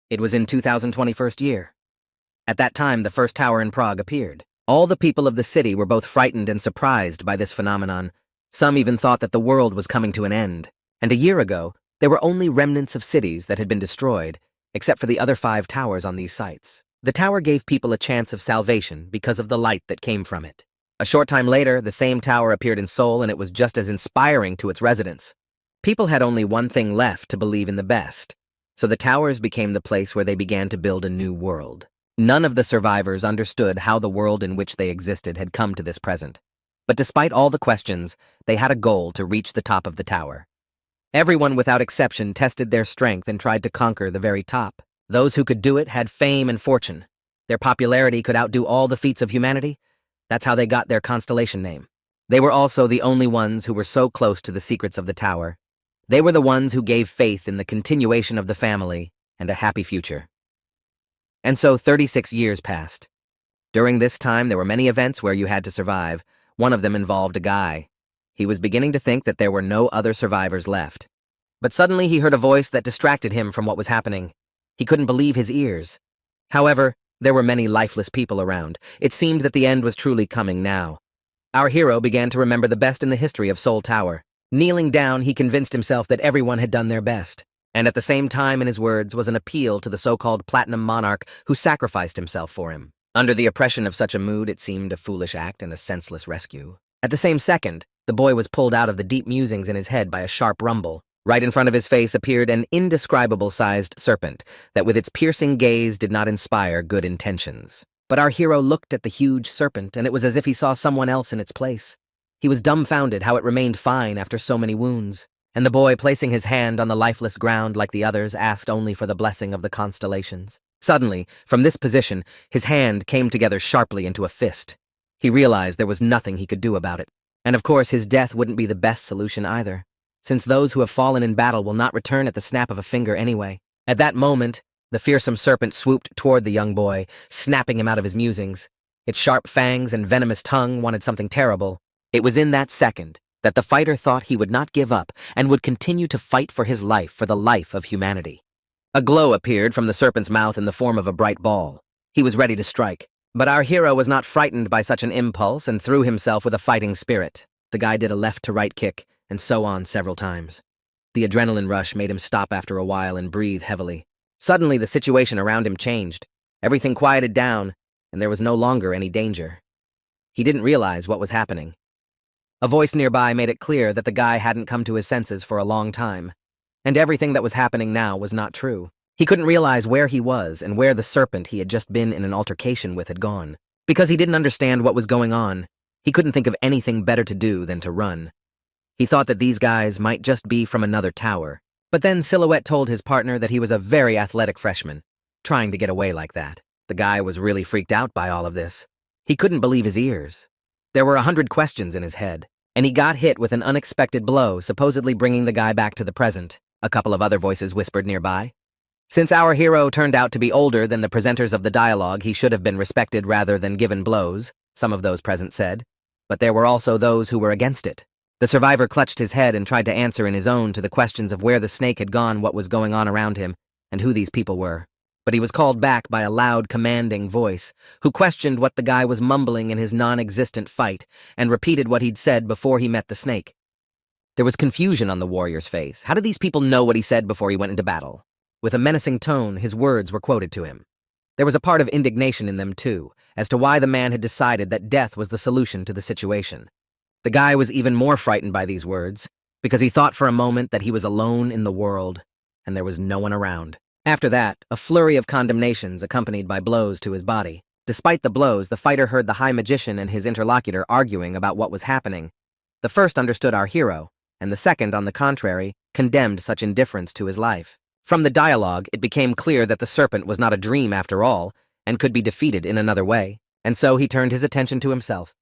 It was in 2021st year. At that time, the first tower in Prague appeared. All the people of the city were both frightened and surprised by this phenomenon. Some even thought that the world was coming to an end. And a year ago, there were only remnants of cities that had been destroyed, except for the other 5 towers on these sites. The tower gave people a chance of salvation because of the light that came from it. A short time later, the same tower appeared in Seoul, and it was just as inspiring to its residents. People had only one thing left to believe in the best, so the towers became the place where they began to build a new world. None of the survivors understood how the world in which they existed had come to this present. But despite all the questions, they had a goal to reach the top of the tower. Everyone without exception tested their strength and tried to conquer the very top. Those who could do it had fame and fortune. Their popularity could outdo all the feats of humanity. That's how they got their constellation name. They were also the only ones who were so close to the secrets of the tower. They were the ones who gave faith in the continuation of the family and a happy future. And so 36 years passed. During this time, there were many events where you had to survive. One of them involved a guy. He was beginning to think that there were no other survivors left. But suddenly he heard a voice that distracted him from what was happening. He couldn't believe his ears. However, there were many lifeless people around. It seemed that the end was truly coming now. Our hero began to remember the best in the history of Seoul Tower. Kneeling down, he convinced himself that everyone had done their best. And at the same time in his words was an appeal to the so-called Platinum Monarch who sacrificed himself for him. Under the oppression of such a mood, it seemed a foolish act and a senseless rescue. At the same second, the boy was pulled out of the deep musings in his head by a sharp rumble. Right in front of his face appeared an indescribable-sized serpent that with its piercing gaze did not inspire good intentions. But our hero looked at the huge serpent, and it was as if he saw someone else in its place. He was dumbfounded how it remained fine after so many wounds. And the boy, placing his hand on the lifeless ground like the others, asked only for the blessing of the constellations. Suddenly, from this position, his hand came together sharply into a fist. He realized there was nothing he could do about it. And of course, his death wouldn't be the best solution either, since those who have fallen in battle will not return at the snap of a finger anyway. At that moment, the fearsome serpent swooped toward the young boy, snapping him out of his musings. Its sharp fangs and venomous tongue wanted something terrible. It was in that second that the fighter thought he would not give up and would continue to fight for his life, for the life of humanity. A glow appeared from the serpent's mouth in the form of a bright ball. He was ready to strike. But our hero was not frightened by such an impulse and threw himself with a fighting spirit. The guy did a left-to-right kick, and so on several times. The adrenaline rush made him stop after a while and breathe heavily. Suddenly, the situation around him changed. Everything quieted down, and there was no longer any danger. He didn't realize what was happening. A voice nearby made it clear that the guy hadn't come to his senses for a long time, and everything that was happening now was not true. He couldn't realize where he was and where the serpent he had just been in an altercation with had gone. Because he didn't understand what was going on, he couldn't think of anything better to do than to run. He thought that these guys might just be from another tower. But then Silhouette told his partner that he was a very athletic freshman, trying to get away like that. The guy was really freaked out by all of this. He couldn't believe his ears. There were 100 questions in his head, and he got hit with an unexpected blow, supposedly bringing the guy back to the present. A couple of other voices whispered nearby. Since our hero turned out to be older than the presenters of the dialogue, he should have been respected rather than given blows, some of those present said. But there were also those who were against it. The survivor clutched his head and tried to answer in his own to the questions of where the snake had gone, what was going on around him, and who these people were. But he was called back by a loud, commanding voice, who questioned what the guy was mumbling in his non-existent fight, and repeated what he'd said before he met the snake. There was confusion on the warrior's face. How did these people know what he said before he went into battle? With a menacing tone, his words were quoted to him. There was a part of indignation in them, too, as to why the man had decided that death was the solution to the situation. The guy was even more frightened by these words, because he thought for a moment that he was alone in the world, and there was no one around. After that, a flurry of condemnations accompanied by blows to his body. Despite the blows, the fighter heard the High Magician and his interlocutor arguing about what was happening. The first understood our hero, and the second, on the contrary, condemned such indifference to his life. From the dialogue, it became clear that the serpent was not a dream after all, and could be defeated in another way, and so he turned his attention to himself.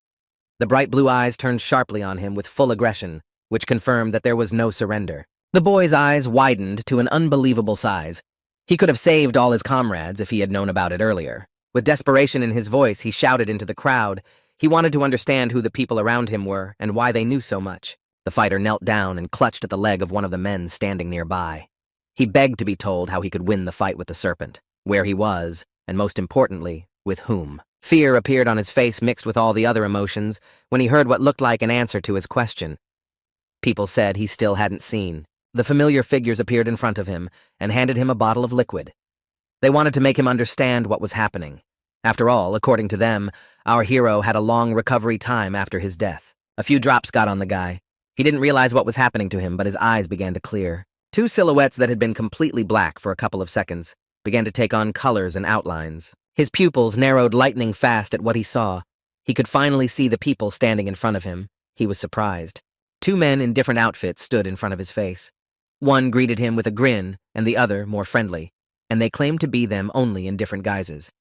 The bright blue eyes turned sharply on him with full aggression, which confirmed that there was no surrender. The boy's eyes widened to an unbelievable size. He could have saved all his comrades if he had known about it earlier. With desperation in his voice, he shouted into the crowd. He wanted to understand who the people around him were and why they knew so much. The fighter knelt down and clutched at the leg of one of the men standing nearby. He begged to be told how he could win the fight with the serpent, where he was, and most importantly, with whom. Fear appeared on his face mixed with all the other emotions when he heard what looked like an answer to his question. People said he still hadn't seen. The familiar figures appeared in front of him and handed him a bottle of liquid. They wanted to make him understand what was happening. After all, according to them, our hero had a long recovery time after his death. A few drops got on the guy. He didn't realize what was happening to him, but his eyes began to clear. Two silhouettes that had been completely black for a couple of seconds began to take on colors and outlines. His pupils narrowed lightning fast at what he saw. He could finally see the people standing in front of him. He was surprised. Two men in different outfits stood in front of his face. One greeted him with a grin, and the other more friendly, and they claimed to be them only in different guises.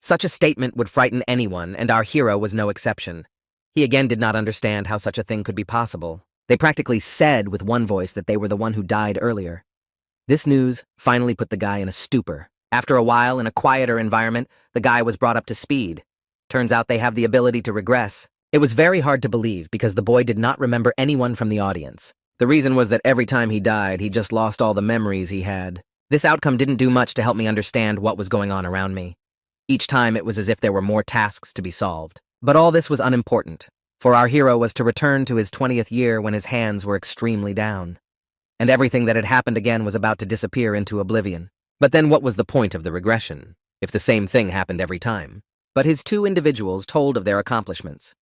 Such a statement would frighten anyone, and our hero was no exception. He again did not understand how such a thing could be possible. They practically said with one voice that they were the one who died earlier. This news finally put the guy in a stupor. After a while, in a quieter environment, the guy was brought up to speed. Turns out they have the ability to regress. It was very hard to believe because the boy did not remember anyone from the audience. The reason was that every time he died, he just lost all the memories he had. This outcome didn't do much to help me understand what was going on around me. Each time it was as if there were more tasks to be solved. But all this was unimportant, for our hero was to return to his 20th year when his hands were extremely down. And everything that had happened again was about to disappear into oblivion. But then what was the point of the regression, if the same thing happened every time? But his two individuals told of their accomplishments.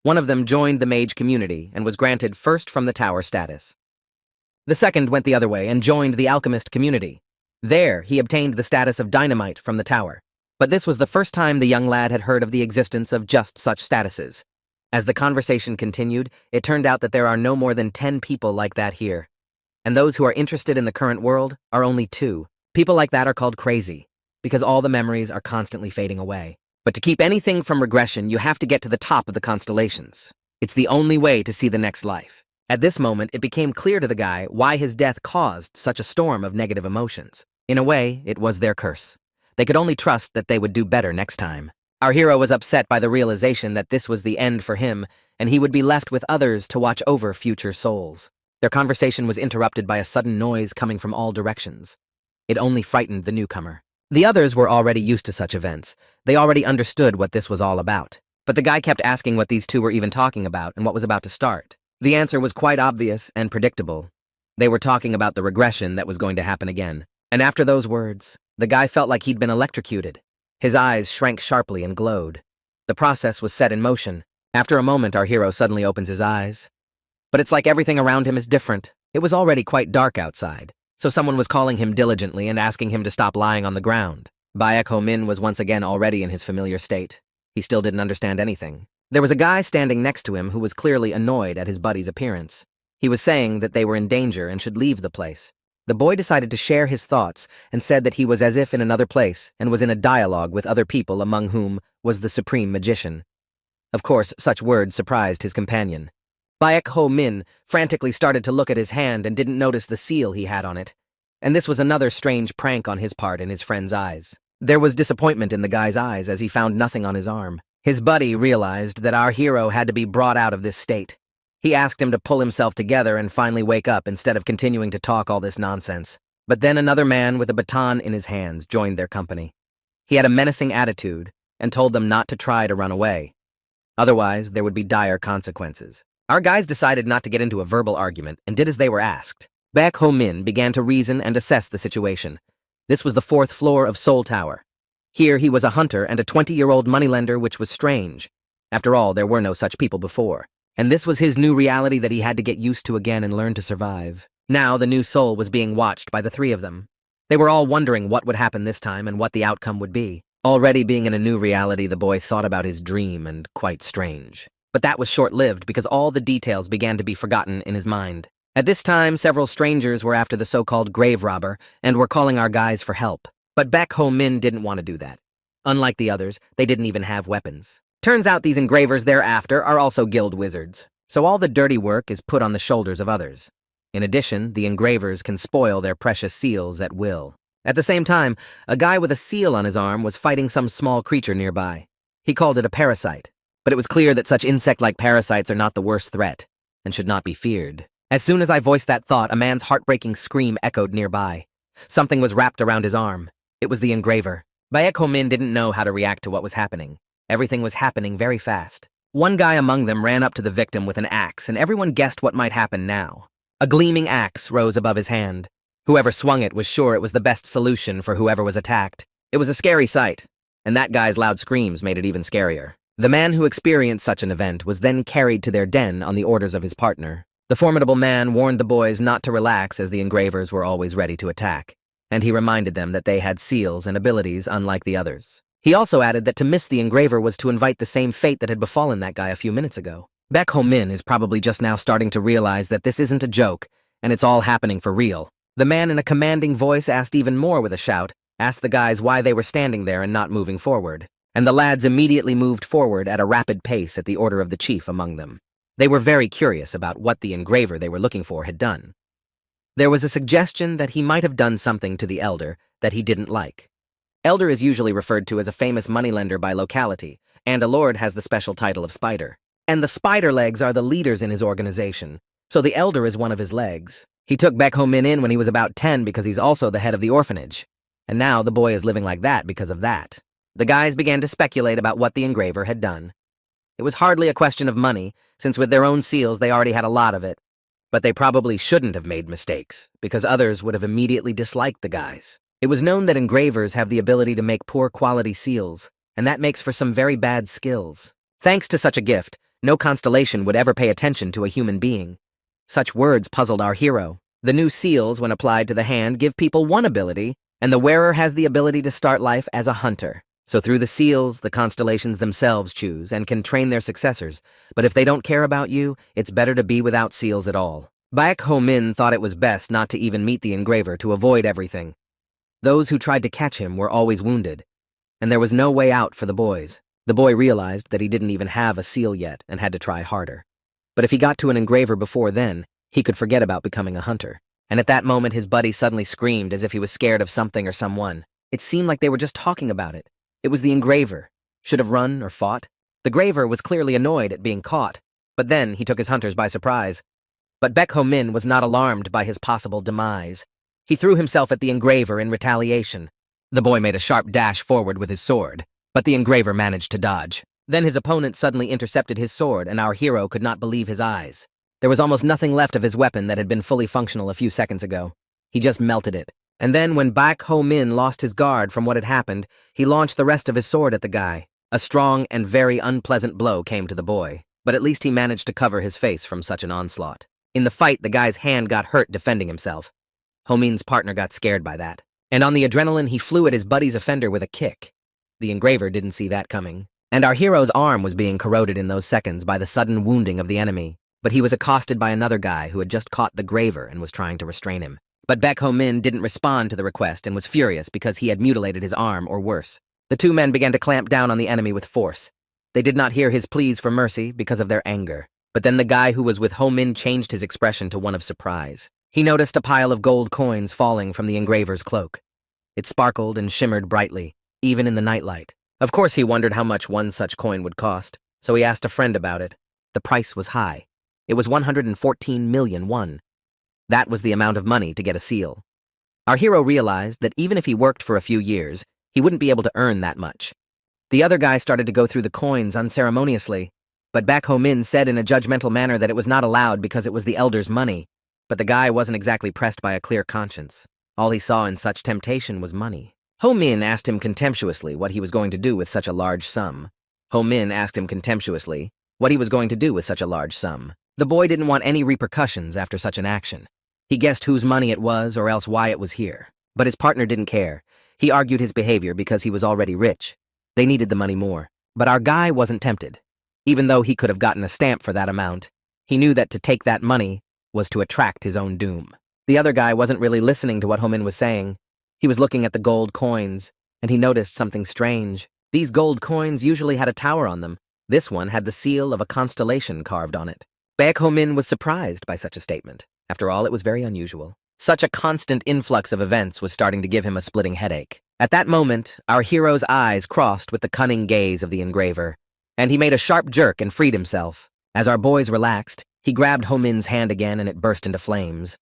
One of them joined the mage community and was granted first from the tower status. The second went the other way and joined the alchemist community. There, he obtained the status of dynamite from the tower. But this was the first time the young lad had heard of the existence of just such statuses. As the conversation continued, it turned out that there are no more than 10 people like that here. And those who are interested in the current world are only 2. People like that are called crazy, because all the memories are constantly fading away. But to keep anything from regression, you have to get to the top of the constellations. It's the only way to see the next life. At this moment, it became clear to the guy why his death caused such a storm of negative emotions. In a way, it was their curse. They could only trust that they would do better next time. Our hero was upset by the realization that this was the end for him, and he would be left with others to watch over future souls. Their conversation was interrupted by a sudden noise coming from all directions. It only frightened the newcomer. The others were already used to such events. They already understood what this was all about. But the guy kept asking what these two were even talking about and what was about to start. The answer was quite obvious and predictable. They were talking about the regression that was going to happen again. And after those words, the guy felt like he'd been electrocuted. His eyes shrank sharply and glowed. The process was set in motion. After a moment, our hero suddenly opens his eyes. But it's like everything around him is different. It was already quite dark outside, so someone was calling him diligently and asking him to stop lying on the ground. Baek Ho-min was once again already in his familiar state. He still didn't understand anything. There was a guy standing next to him who was clearly annoyed at his buddy's appearance. He was saying that they were in danger and should leave the place. The boy decided to share his thoughts and said that he was as if in another place and was in a dialogue with other people, among whom was the supreme magician. Of course, such words surprised his companion. Baek Ho-min frantically started to look at his hand and didn't notice the seal he had on it. And this was another strange prank on his part in his friend's eyes. There was disappointment in the guy's eyes as he found nothing on his arm. His buddy realized that our hero had to be brought out of this state. He asked him to pull himself together and finally wake up instead of continuing to talk all this nonsense. But then another man with a baton in his hands joined their company. He had a menacing attitude and told them not to try to run away. Otherwise, there would be dire consequences. Our guys decided not to get into a verbal argument and did as they were asked. Baek Ho-min began to reason and assess the situation. This was the 4th floor of Seoul Tower. Here he was a hunter and a 20-year-old moneylender, which was strange. After all, there were no such people before. And this was his new reality that he had to get used to again and learn to survive. Now the new soul was being watched by the 3 of them. They were all wondering what would happen this time and what the outcome would be. Already being in a new reality, the boy thought about his dream and quite strange. But that was short-lived because all the details began to be forgotten in his mind. At this time, several strangers were after the so-called grave robber and were calling our guys for help. But Baek Ho-min didn't want to do that. Unlike the others, they didn't even have weapons. Turns out these engravers thereafter are also guild wizards, so all the dirty work is put on the shoulders of others. In addition, the engravers can spoil their precious seals at will. At the same time, a guy with a seal on his arm was fighting some small creature nearby. He called it a parasite, but it was clear that such insect-like parasites are not the worst threat and should not be feared. As soon as I voiced that thought, a man's heartbreaking scream echoed nearby. Something was wrapped around his arm. It was the engraver. Baek Ho-min didn't know how to react to what was happening. Everything was happening very fast. One guy among them ran up to the victim with an axe, and everyone guessed what might happen now. A gleaming axe rose above his hand. Whoever swung it was sure it was the best solution for whoever was attacked. It was a scary sight, and that guy's loud screams made it even scarier. The man who experienced such an event was then carried to their den on the orders of his partner. The formidable man warned the boys not to relax as the engravers were always ready to attack, and he reminded them that they had seals and abilities unlike the others. He also added that to miss the engraver was to invite the same fate that had befallen that guy a few minutes ago. Baek Ho-min is probably just now starting to realize that this isn't a joke, and it's all happening for real. The man in a commanding voice asked even more with a shout, asked the guys why they were standing there and not moving forward. And the lads immediately moved forward at a rapid pace at the order of the chief among them. They were very curious about what the engraver they were looking for had done. There was a suggestion that he might have done something to the elder that he didn't like. Elder is usually referred to as a famous moneylender by locality, and a lord has the special title of spider. And the spider legs are the leaders in his organization, so the elder is one of his legs. He took Baek Ho-min in when he was about 10 because he's also the head of the orphanage. And now the boy is living like that because of that. The guys began to speculate about what the engraver had done. It was hardly a question of money, since with their own seals they already had a lot of it. But they probably shouldn't have made mistakes, because others would have immediately disliked the guys. It was known that engravers have the ability to make poor quality seals, and that makes for some very bad skills. Thanks to such a gift, no constellation would ever pay attention to a human being. Such words puzzled our hero. The new seals, when applied to the hand, give people one ability, and the wearer has the ability to start life as a hunter. So through the seals, the constellations themselves choose and can train their successors, but if they don't care about you, it's better to be without seals at all. Baek Ho-min thought it was best not to even meet the engraver to avoid everything. Those who tried to catch him were always wounded, and there was no way out for the boys. The boy realized that he didn't even have a seal yet and had to try harder. But if he got to an engraver before then, he could forget about becoming a hunter. And at that moment his buddy suddenly screamed as if he was scared of something or someone. It seemed like they were just talking about it. It was the engraver. Should have run or fought. The graver was clearly annoyed at being caught, but then he took his hunters by surprise. But Baek Ho-min was not alarmed by his possible demise. He threw himself at the engraver in retaliation. The boy made a sharp dash forward with his sword, but the engraver managed to dodge. Then his opponent suddenly intercepted his sword, and our hero could not believe his eyes. There was almost nothing left of his weapon that had been fully functional a few seconds ago. He just melted it. And then when Baek Ho-min lost his guard from what had happened, he launched the rest of his sword at the guy. A strong and very unpleasant blow came to the boy, but at least he managed to cover his face from such an onslaught. In the fight, the guy's hand got hurt defending himself. Ho-min's partner got scared by that, and on the adrenaline he flew at his buddy's offender with a kick. The engraver didn't see that coming, and our hero's arm was being corroded in those seconds by the sudden wounding of the enemy, but he was accosted by another guy who had just caught the graver and was trying to restrain him. But Baek Ho-min didn't respond to the request and was furious because he had mutilated his arm or worse. The two men began to clamp down on the enemy with force. They did not hear his pleas for mercy because of their anger. But then the guy who was with Ho-min changed his expression to one of surprise. He noticed a pile of gold coins falling from the engraver's cloak. It sparkled and shimmered brightly, even in the nightlight. Of course he wondered how much one such coin would cost, so he asked a friend about it. The price was high. It was 114 million won. That was the amount of money to get a seal. Our hero realized that even if he worked for a few years, he wouldn't be able to earn that much. The other guy started to go through the coins unceremoniously, but Baek Ho-min said in a judgmental manner that it was not allowed because it was the elder's money. But the guy wasn't exactly pressed by a clear conscience. All he saw in such temptation was money. Ho-min asked him contemptuously what he was going to do with such a large sum. Ho-min asked him contemptuously what he was going to do with such a large sum. The boy didn't want any repercussions after such an action. He guessed whose money it was or else why it was here. But his partner didn't care. He argued his behavior because he was already rich. They needed the money more. But our guy wasn't tempted. Even though he could have gotten a stamp for that amount, he knew that to take that money was to attract his own doom. The other guy wasn't really listening to what Ho-min was saying. He was looking at the gold coins, and he noticed something strange. These gold coins usually had a tower on them. This one had the seal of a constellation carved on it. Baek Ho-min was surprised by such a statement. After all, it was very unusual. Such a constant influx of events was starting to give him a splitting headache. At that moment, our hero's eyes crossed with the cunning gaze of the engraver, and he made a sharp jerk and freed himself. As our boys relaxed, he grabbed Ho-min's hand again and it burst into flames.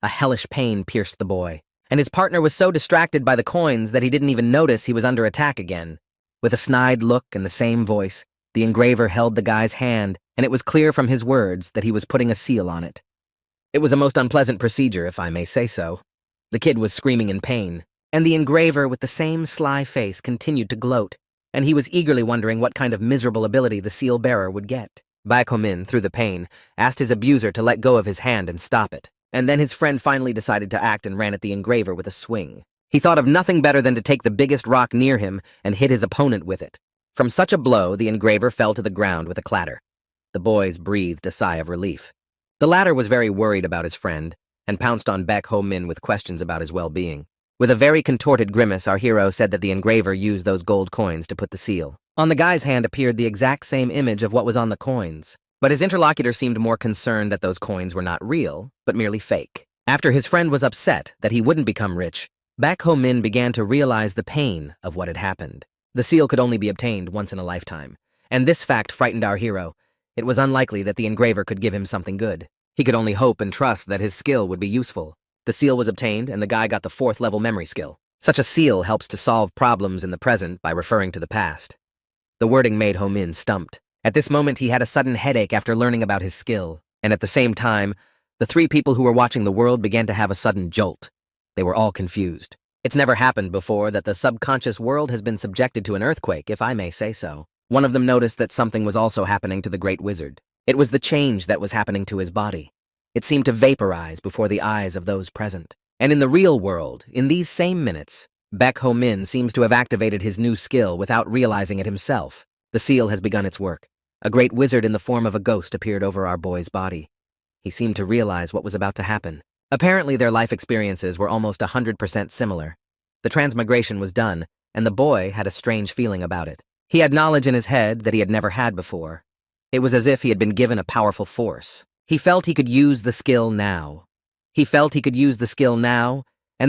A hellish pain pierced the boy. and his partner was so distracted by the coins that he didn't even notice he was under attack again. With a snide look and the same voice, the engraver held the guy's hand, and it was clear from his words that he was putting a seal on it. It was a most unpleasant procedure, if I may say so. The kid was screaming in pain, and the engraver with the same sly face continued to gloat, and he was eagerly wondering what kind of miserable ability the seal bearer would get. Baek Ho-min, through the pain, asked his abuser to let go of his hand and stop it, and then his friend finally decided to act and ran at the engraver with a swing. He thought of nothing better than to take the biggest rock near him and hit his opponent with it. From such a blow, the engraver fell to the ground with a clatter. The boys breathed a sigh of relief. The latter was very worried about his friend and pounced on Baek Ho-min with questions about his well-being. With a very contorted grimace, our hero said that the engraver used those gold coins to put the seal. On the guy's hand appeared the exact same image of what was on the coins, but his interlocutor seemed more concerned that those coins were not real, but merely fake. After his friend was upset that he wouldn't become rich, Baek Ho-min began to realize the pain of what had happened. The seal could only be obtained once in a lifetime, and this fact frightened our hero. It was unlikely that the engraver could give him something good. He could only hope and trust that his skill would be useful. The seal was obtained, and the guy got the 4th level memory skill. Such a seal helps to solve problems in the present by referring to the past. The wording made Ho-min stumped. At this moment, he had a sudden headache after learning about his skill, and at the same time, the 3 people who were watching the world began to have a sudden jolt. They were all confused. It's never happened before that the subconscious world has been subjected to an earthquake, if I may say so. One of them noticed that something was also happening to the great wizard. It was the change that was happening to his body. It seemed to vaporize before the eyes of those present. And in the real world, in these same minutes, Baek Ho-min seems to have activated his new skill without realizing it himself. The seal has begun its work. A great wizard in the form of a ghost appeared over our boy's body. He seemed to realize what was about to happen. Apparently, their life experiences were almost 100% similar. The transmigration was done, and the boy had a strange feeling about it. He had knowledge in his head that he had never had before. It was as if he had been given a powerful force. He felt he could use the skill now. And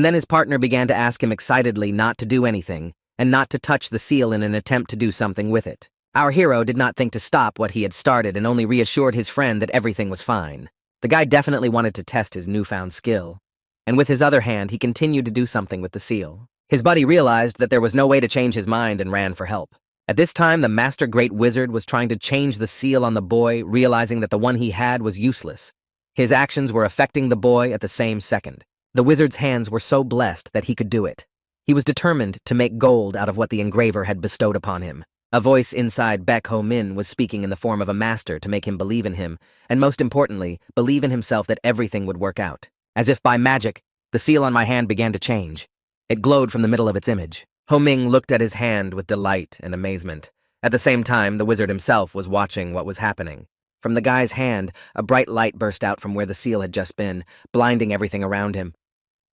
then his partner began to ask him excitedly not to do anything, and not to touch the seal in an attempt to do something with it. Our hero did not think to stop what he had started and only reassured his friend that everything was fine. The guy definitely wanted to test his newfound skill, and with his other hand, he continued to do something with the seal. His buddy realized that there was no way to change his mind and ran for help. At this time, the Master Great Wizard was trying to change the seal on the boy, realizing that the one he had was useless. His actions were affecting the boy at the same second. The wizard's hands were so blessed that he could do it. He was determined to make gold out of what the engraver had bestowed upon him. A voice inside Baek Ho-min was speaking in the form of a master to make him believe in him, and most importantly, believe in himself that everything would work out. As if by magic, the seal on my hand began to change. It glowed from the middle of its image. Ho-ming looked at his hand with delight and amazement. At the same time, the wizard himself was watching what was happening. From the guy's hand, a bright light burst out from where the seal had just been, blinding everything around him.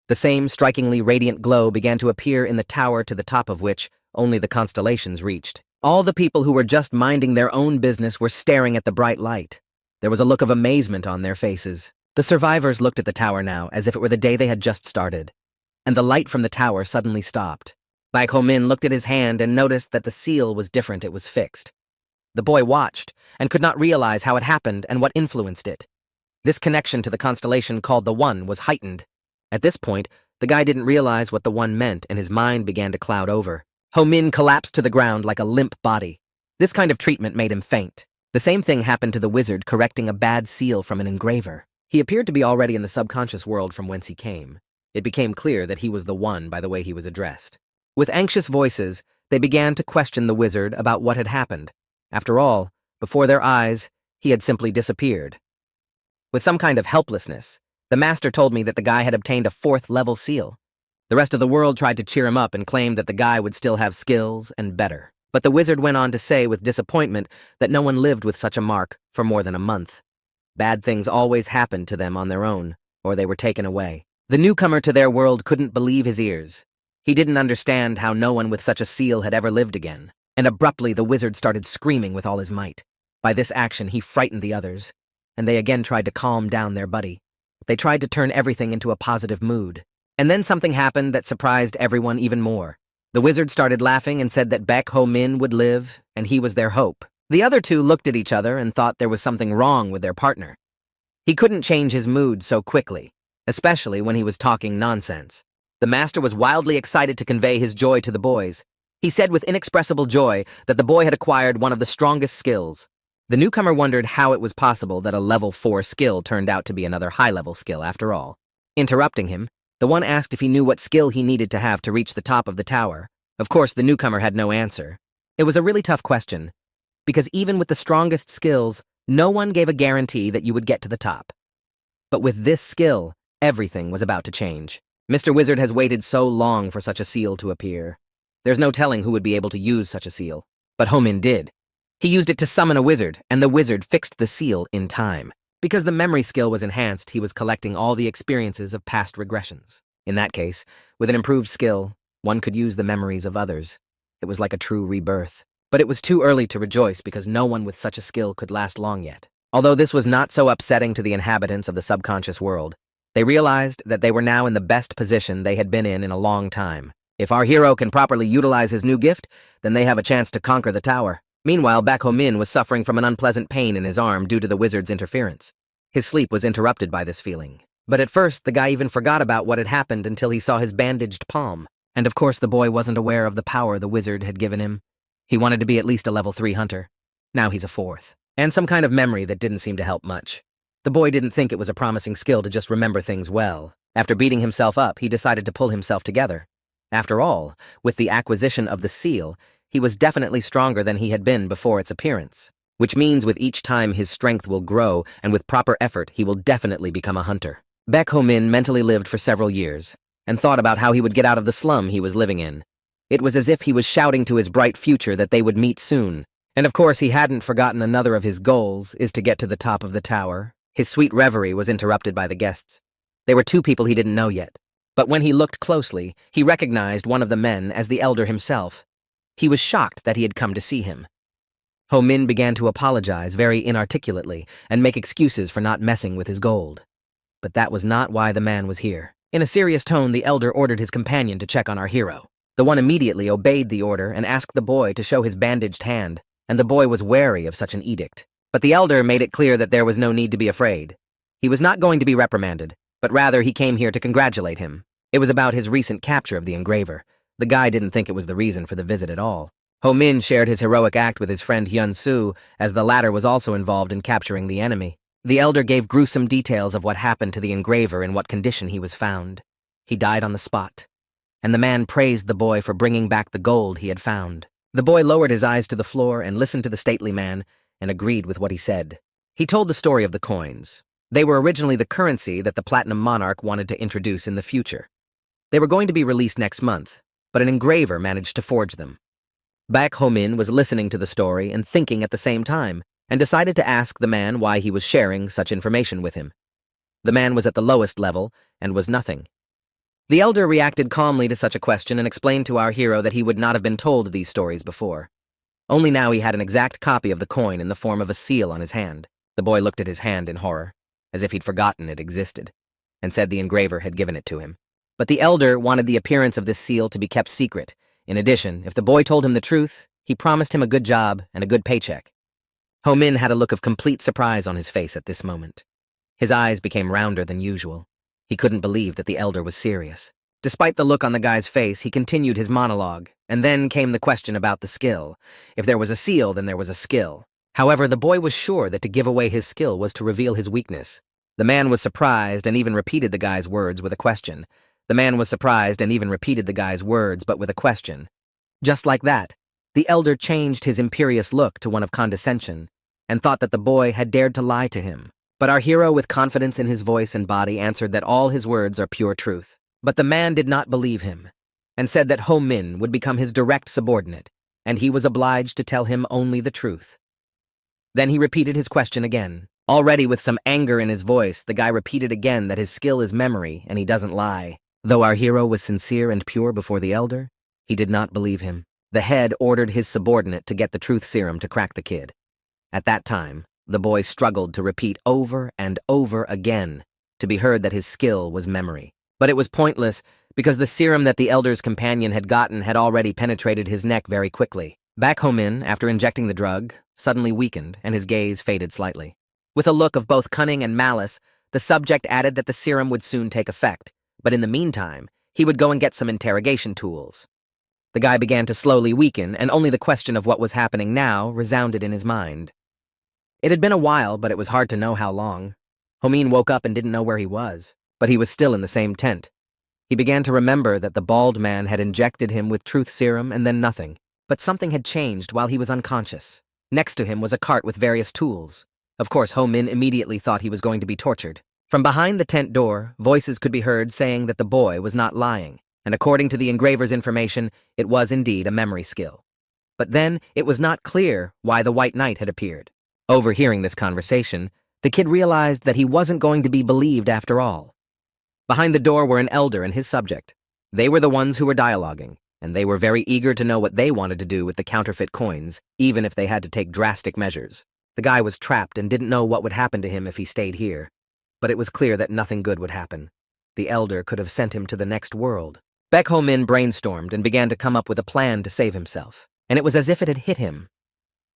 The same strikingly radiant glow began to appear in the tower to the top of which only the constellations reached. All the people who were just minding their own business were staring at the bright light. There was a look of amazement on their faces. The survivors looked at the tower now as if it were the day they had just started. And the light from the tower suddenly stopped. Baek Ho-min looked at his hand and noticed that the seal was different, it was fixed. The boy watched and could not realize how it happened and what influenced it. This connection to the constellation called the One was heightened. At this point, the guy didn't realize what the One meant and his mind began to cloud over. Ho-min collapsed to the ground like a limp body. This kind of treatment made him faint. The same thing happened to the wizard correcting a bad seal from an engraver. He appeared to be already in the subconscious world from whence he came. It became clear that he was the One by the way he was addressed. With anxious voices, they began to question the wizard about what had happened. After all, before their eyes, he had simply disappeared. With some kind of helplessness, the master told me that the guy had obtained a 4th level seal. The rest of the world tried to cheer him up and claimed that the guy would still have skills and better. But the wizard went on to say with disappointment that no one lived with such a mark for more than a month. Bad things always happened to them on their own, or they were taken away. The newcomer to their world couldn't believe his ears. He didn't understand how no one with such a seal had ever lived again. And abruptly the wizard started screaming with all his might. By this action he frightened the others, and they again tried to calm down their buddy. They tried to turn everything into a positive mood. And then something happened that surprised everyone even more. The wizard started laughing and said that Baek Ho-min would live, and he was their hope. The other two looked at each other and thought there was something wrong with their partner. He couldn't change his mood so quickly, especially when he was talking nonsense. The master was wildly excited to convey his joy to the boys. He said with inexpressible joy that the boy had acquired one of the strongest skills. The newcomer wondered how it was possible that a level 4 skill turned out to be another high-level skill after all. Interrupting him, the one asked if he knew what skill he needed to have to reach the top of the tower. Of course, the newcomer had no answer. It was a really tough question, because even with the strongest skills, no one gave a guarantee that you would get to the top. But with this skill, everything was about to change. Mr. Wizard has waited so long for such a seal to appear. There's no telling who would be able to use such a seal. But Homin did. He used it to summon a wizard, and the wizard fixed the seal in time. Because the memory skill was enhanced, he was collecting all the experiences of past regressions. In that case, with an improved skill, one could use the memories of others. It was like a true rebirth. But it was too early to rejoice because no one with such a skill could last long yet. Although this was not so upsetting to the inhabitants of the subconscious world, they realized that they were now in the best position they had been in a long time. If our hero can properly utilize his new gift, then they have a chance to conquer the tower. Meanwhile, Baek Ho-min was suffering from an unpleasant pain in his arm due to the wizard's interference. His sleep was interrupted by this feeling. But at first, the guy even forgot about what had happened until he saw his bandaged palm. And of course, the boy wasn't aware of the power the wizard had given him. He wanted to be at least a level 3 hunter. Now he's a 4th. And some kind of memory that didn't seem to help much. The boy didn't think it was a promising skill to just remember things well. After beating himself up, he decided to pull himself together. After all, with the acquisition of the seal, he was definitely stronger than he had been before its appearance. Which means with each time his strength will grow, and with proper effort he will definitely become a hunter. Baek Ho-min mentally lived for several years, and thought about how he would get out of the slum he was living in. It was as if he was shouting to his bright future that they would meet soon. And of course he hadn't forgotten another of his goals is to get to the top of the tower. His sweet reverie was interrupted by the guests. They were 2 people he didn't know yet. But when he looked closely, he recognized one of the men as the elder himself. He was shocked that he had come to see him. Ho-min began to apologize very inarticulately and make excuses for not messing with his gold. But that was not why the man was here. In a serious tone, the elder ordered his companion to check on our hero. The one immediately obeyed the order and asked the boy to show his bandaged hand, and the boy was wary of such an edict. But the elder made it clear that there was no need to be afraid. He was not going to be reprimanded, but rather he came here to congratulate him. It was about his recent capture of the engraver. The guy didn't think it was the reason for the visit at all. Ho-min shared his heroic act with his friend Hyun-soo, as the latter was also involved in capturing the enemy. The elder gave gruesome details of what happened to the engraver and what condition he was found. He died on the spot. And the man praised the boy for bringing back the gold he had found. The boy lowered his eyes to the floor and listened to the stately man and agreed with what he said. He told the story of the coins. They were originally the currency that the Platinum Monarch wanted to introduce in the future. They were going to be released next month, but an engraver managed to forge them. Baek Ho-min was listening to the story and thinking at the same time, and decided to ask the man why he was sharing such information with him. The man was at the lowest level and was nothing. The elder reacted calmly to such a question and explained to our hero that he would not have been told these stories before. Only now he had an exact copy of the coin in the form of a seal on his hand. The boy looked at his hand in horror, as if he'd forgotten it existed, and said the engraver had given it to him. But the elder wanted the appearance of this seal to be kept secret. In addition, if the boy told him the truth, he promised him a good job and a good paycheck. Ho-min had a look of complete surprise on his face at this moment. His eyes became rounder than usual. He couldn't believe that the elder was serious. Despite the look on the guy's face, he continued his monologue, and then came the question about the skill. If there was a seal, then there was a skill. However, the boy was sure that to give away his skill was to reveal his weakness. The man was surprised and even repeated the guy's words with a question. The man was surprised and even repeated the guy's words, but with a question. Just like that, the elder changed his imperious look to one of condescension, and thought that the boy had dared to lie to him. But our hero, with confidence in his voice and body, answered that all his words are pure truth. But the man did not believe him, and said that Ho-min would become his direct subordinate, and he was obliged to tell him only the truth. Then he repeated his question again. Already with some anger in his voice, the guy repeated again that his skill is memory, and he doesn't lie. Though our hero was sincere and pure before the elder, he did not believe him. The head ordered his subordinate to get the truth serum to crack the kid. At that time, the boy struggled to repeat over and over again to be heard that his skill was memory. But it was pointless, because the serum that the elder's companion had gotten had already penetrated his neck very quickly. Baek Ho-min, after injecting the drug, suddenly weakened and his gaze faded slightly. With a look of both cunning and malice, the subject added that the serum would soon take effect, but in the meantime, he would go and get some interrogation tools. The guy began to slowly weaken, and only the question of what was happening now resounded in his mind. It had been a while, but it was hard to know how long. Homin woke up and didn't know where he was, but he was still in the same tent. He began to remember that the bald man had injected him with truth serum and then nothing. But something had changed while he was unconscious. Next to him was a cart with various tools. Of course, Homin immediately thought he was going to be tortured. From behind the tent door, voices could be heard saying that the boy was not lying, and according to the engraver's information, it was indeed a memory skill. But then, it was not clear why the White Knight had appeared. Overhearing this conversation, the kid realized that he wasn't going to be believed after all. Behind the door were an elder and his subject. They were the ones who were dialoguing, and they were very eager to know what they wanted to do with the counterfeit coins, even if they had to take drastic measures. The guy was trapped and didn't know what would happen to him if he stayed here. But it was clear that nothing good would happen. The elder could have sent him to the next world. Baek Ho-min brainstormed and began to come up with a plan to save himself, and it was as if it had hit him.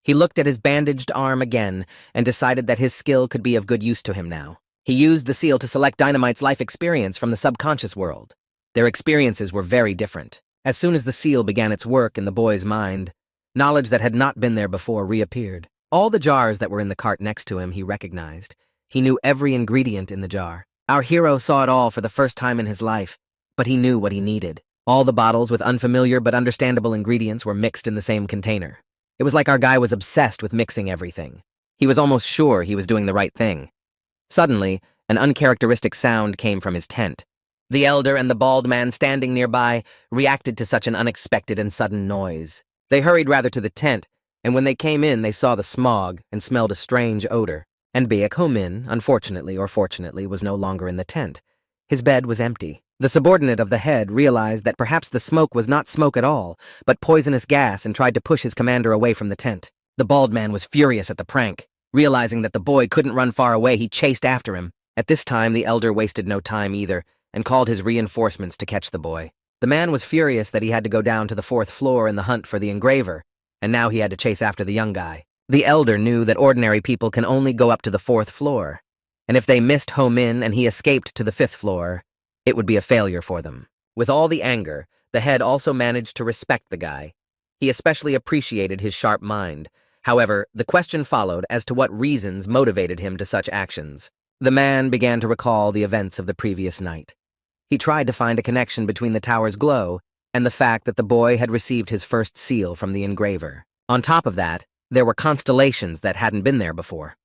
He looked at his bandaged arm again and decided that his skill could be of good use to him now. He used the seal to select Dynamite's life experience from the subconscious world. Their experiences were very different. As soon as the seal began its work in the boy's mind, knowledge that had not been there before reappeared. All the jars that were in the cart next to him he recognized. He knew every ingredient in the jar. Our hero saw it all for the first time in his life, but he knew what he needed. All the bottles with unfamiliar but understandable ingredients were mixed in the same container. It was like our guy was obsessed with mixing everything. He was almost sure he was doing the right thing. Suddenly, an uncharacteristic sound came from his tent. The elder and the bald man standing nearby reacted to such an unexpected and sudden noise. They hurried rather to the tent, and when they came in, they saw the smog and smelled a strange odor. And Baek Ho-min, unfortunately or fortunately, was no longer in the tent. His bed was empty. The subordinate of the head realized that perhaps the smoke was not smoke at all, but poisonous gas, and tried to push his commander away from the tent. The bald man was furious at the prank. Realizing that the boy couldn't run far away, he chased after him. At this time, the elder wasted no time either, and called his reinforcements to catch the boy. The man was furious that he had to go down to the 4th floor in the hunt for the engraver, and now he had to chase after the young guy. The elder knew that ordinary people can only go up to the 4th floor, and if they missed Ho-min and he escaped to the 5th floor, it would be a failure for them. With all the anger, the head also managed to respect the guy. He especially appreciated his sharp mind. However, the question followed as to what reasons motivated him to such actions. The man began to recall the events of the previous night. He tried to find a connection between the tower's glow and the fact that the boy had received his first seal from the engraver. On top of that, there were constellations that hadn't been there before.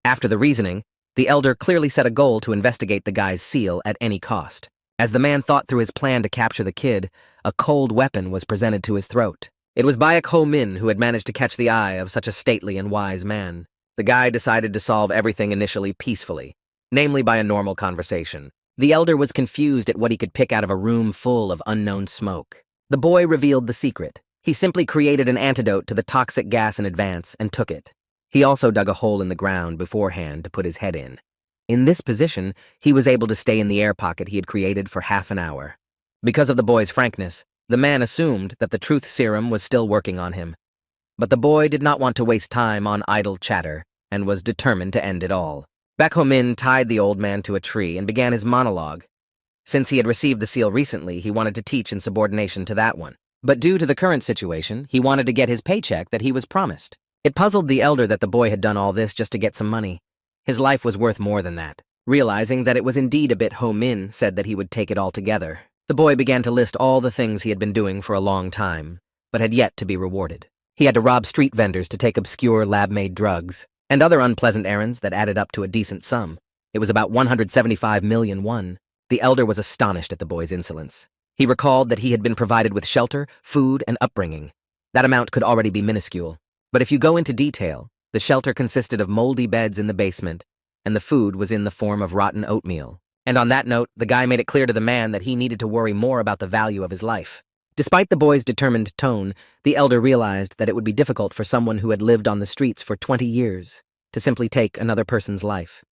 After the reasoning, the elder clearly set a goal to investigate the guy's seal at any cost. As the man thought through his plan to capture the kid, a cold weapon was presented to his throat. It was Baek Ho-min who had managed to catch the eye of such a stately and wise man. The guy decided to solve everything initially peacefully, namely by a normal conversation. The elder was confused at what he could pick out of a room full of unknown smoke. The boy revealed the secret. He simply created an antidote to the toxic gas in advance and took it. He also dug a hole in the ground beforehand to put his head in. In this position, he was able to stay in the air pocket he had created for half an hour. Because of the boy's frankness, the man assumed that the truth serum was still working on him. But the boy did not want to waste time on idle chatter and was determined to end it all. Baek Ho-min tied the old man to a tree and began his monologue. Since he had received the seal recently, he wanted to teach in subordination to that one. But due to the current situation, he wanted to get his paycheck that he was promised. It puzzled the elder that the boy had done all this just to get some money. His life was worth more than that. Realizing that it was indeed a bit Ho-min said that he would take it all together. The boy began to list all the things he had been doing for a long time, but had yet to be rewarded. He had to rob street vendors to take obscure lab-made drugs, and other unpleasant errands that added up to a decent sum. It was about 175 million won. The elder was astonished at the boy's insolence. He recalled that he had been provided with shelter, food, and upbringing. That amount could already be minuscule. But if you go into detail, the shelter consisted of moldy beds in the basement, and the food was in the form of rotten oatmeal. And on that note, the guy made it clear to the man that he needed to worry more about the value of his life. Despite the boy's determined tone, the elder realized that it would be difficult for someone who had lived on the streets for 20 years to simply take another person's life.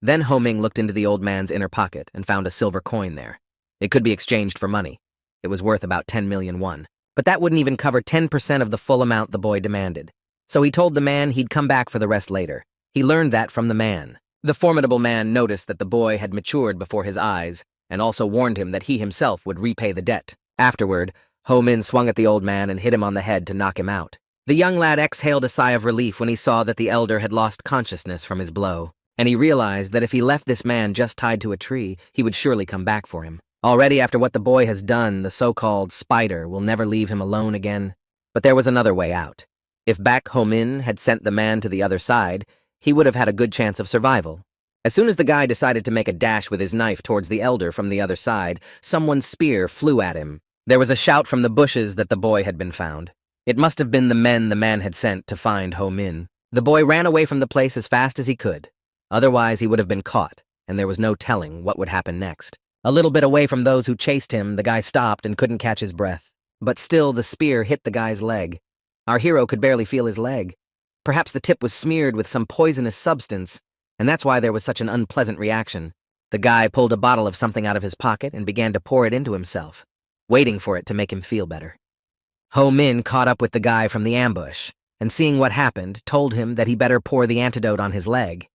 Then Ho-min looked into the old man's inner pocket and found a silver coin there. It could be exchanged for money. It was worth about 10 million won. But that wouldn't even cover 10% of the full amount the boy demanded. So he told the man he'd come back for the rest later. He learned that from the man. The formidable man noticed that the boy had matured before his eyes and also warned him that he himself would repay the debt. Afterward, Ho Min swung at the old man and hit him on the head to knock him out. The young lad exhaled a sigh of relief when he saw that the elder had lost consciousness from his blow, and he realized that if he left this man just tied to a tree, he would surely come back for him. Already after what the boy has done, the so-called spider will never leave him alone again. But there was another way out. If Baek Ho-min had sent the man to the other side, he would have had a good chance of survival. As soon as the guy decided to make a dash with his knife towards the elder from the other side, someone's spear flew at him. There was a shout from the bushes that the boy had been found. It must have been the men the man had sent to find Ho-min. The boy ran away from the place as fast as he could. Otherwise, he would have been caught, and there was no telling what would happen next. A little bit away from those who chased him, the guy stopped and couldn't catch his breath. But still, the spear hit the guy's leg. Our hero could barely feel his leg. Perhaps the tip was smeared with some poisonous substance, and that's why there was such an unpleasant reaction. The guy pulled a bottle of something out of his pocket and began to pour it into himself, waiting for it to make him feel better. Ho-min caught up with the guy from the ambush, and seeing what happened, told him that he better pour the antidote on his leg,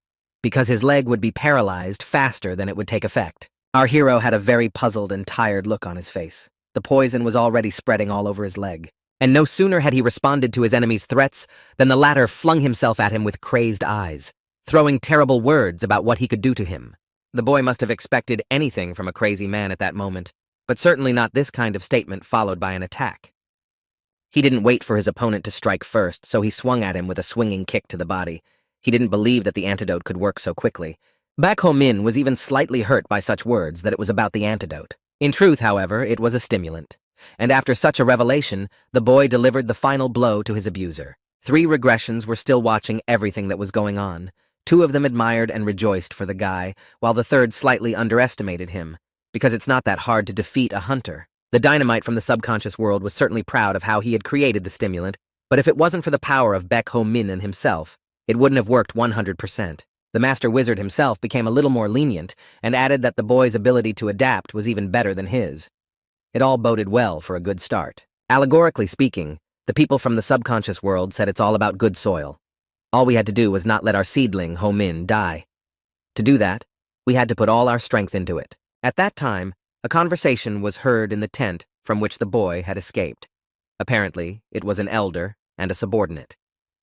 because his leg would be paralyzed faster than it would take effect. Our hero had a very puzzled and tired look on his face. The poison was already spreading all over his leg, and no sooner had he responded to his enemy's threats than the latter flung himself at him with crazed eyes, throwing terrible words about what he could do to him. The boy must have expected anything from a crazy man at that moment, but certainly not this kind of statement followed by an attack. He didn't wait for his opponent to strike first, so he swung at him with a swinging kick to the body. He didn't believe that the antidote could work so quickly. Baek Ho-min was even slightly hurt by such words that it was about the antidote. In truth, however, it was a stimulant. And after such a revelation, the boy delivered the final blow to his abuser. 3 regressions were still watching everything that was going on. 2 of them admired and rejoiced for the guy, while the third slightly underestimated him, because it's not that hard to defeat a hunter. The dynamite from the subconscious world was certainly proud of how he had created the stimulant, but if it wasn't for the power of Baek Ho-min and himself, it wouldn't have worked 100%. The master wizard himself became a little more lenient and added that the boy's ability to adapt was even better than his. It all boded well for a good start. Allegorically speaking, the people from the subconscious world said it's all about good soil. All we had to do was not let our seedling, Ho-min, die. To do that, we had to put all our strength into it. At that time, a conversation was heard in the tent from which the boy had escaped. Apparently, it was an elder and a subordinate.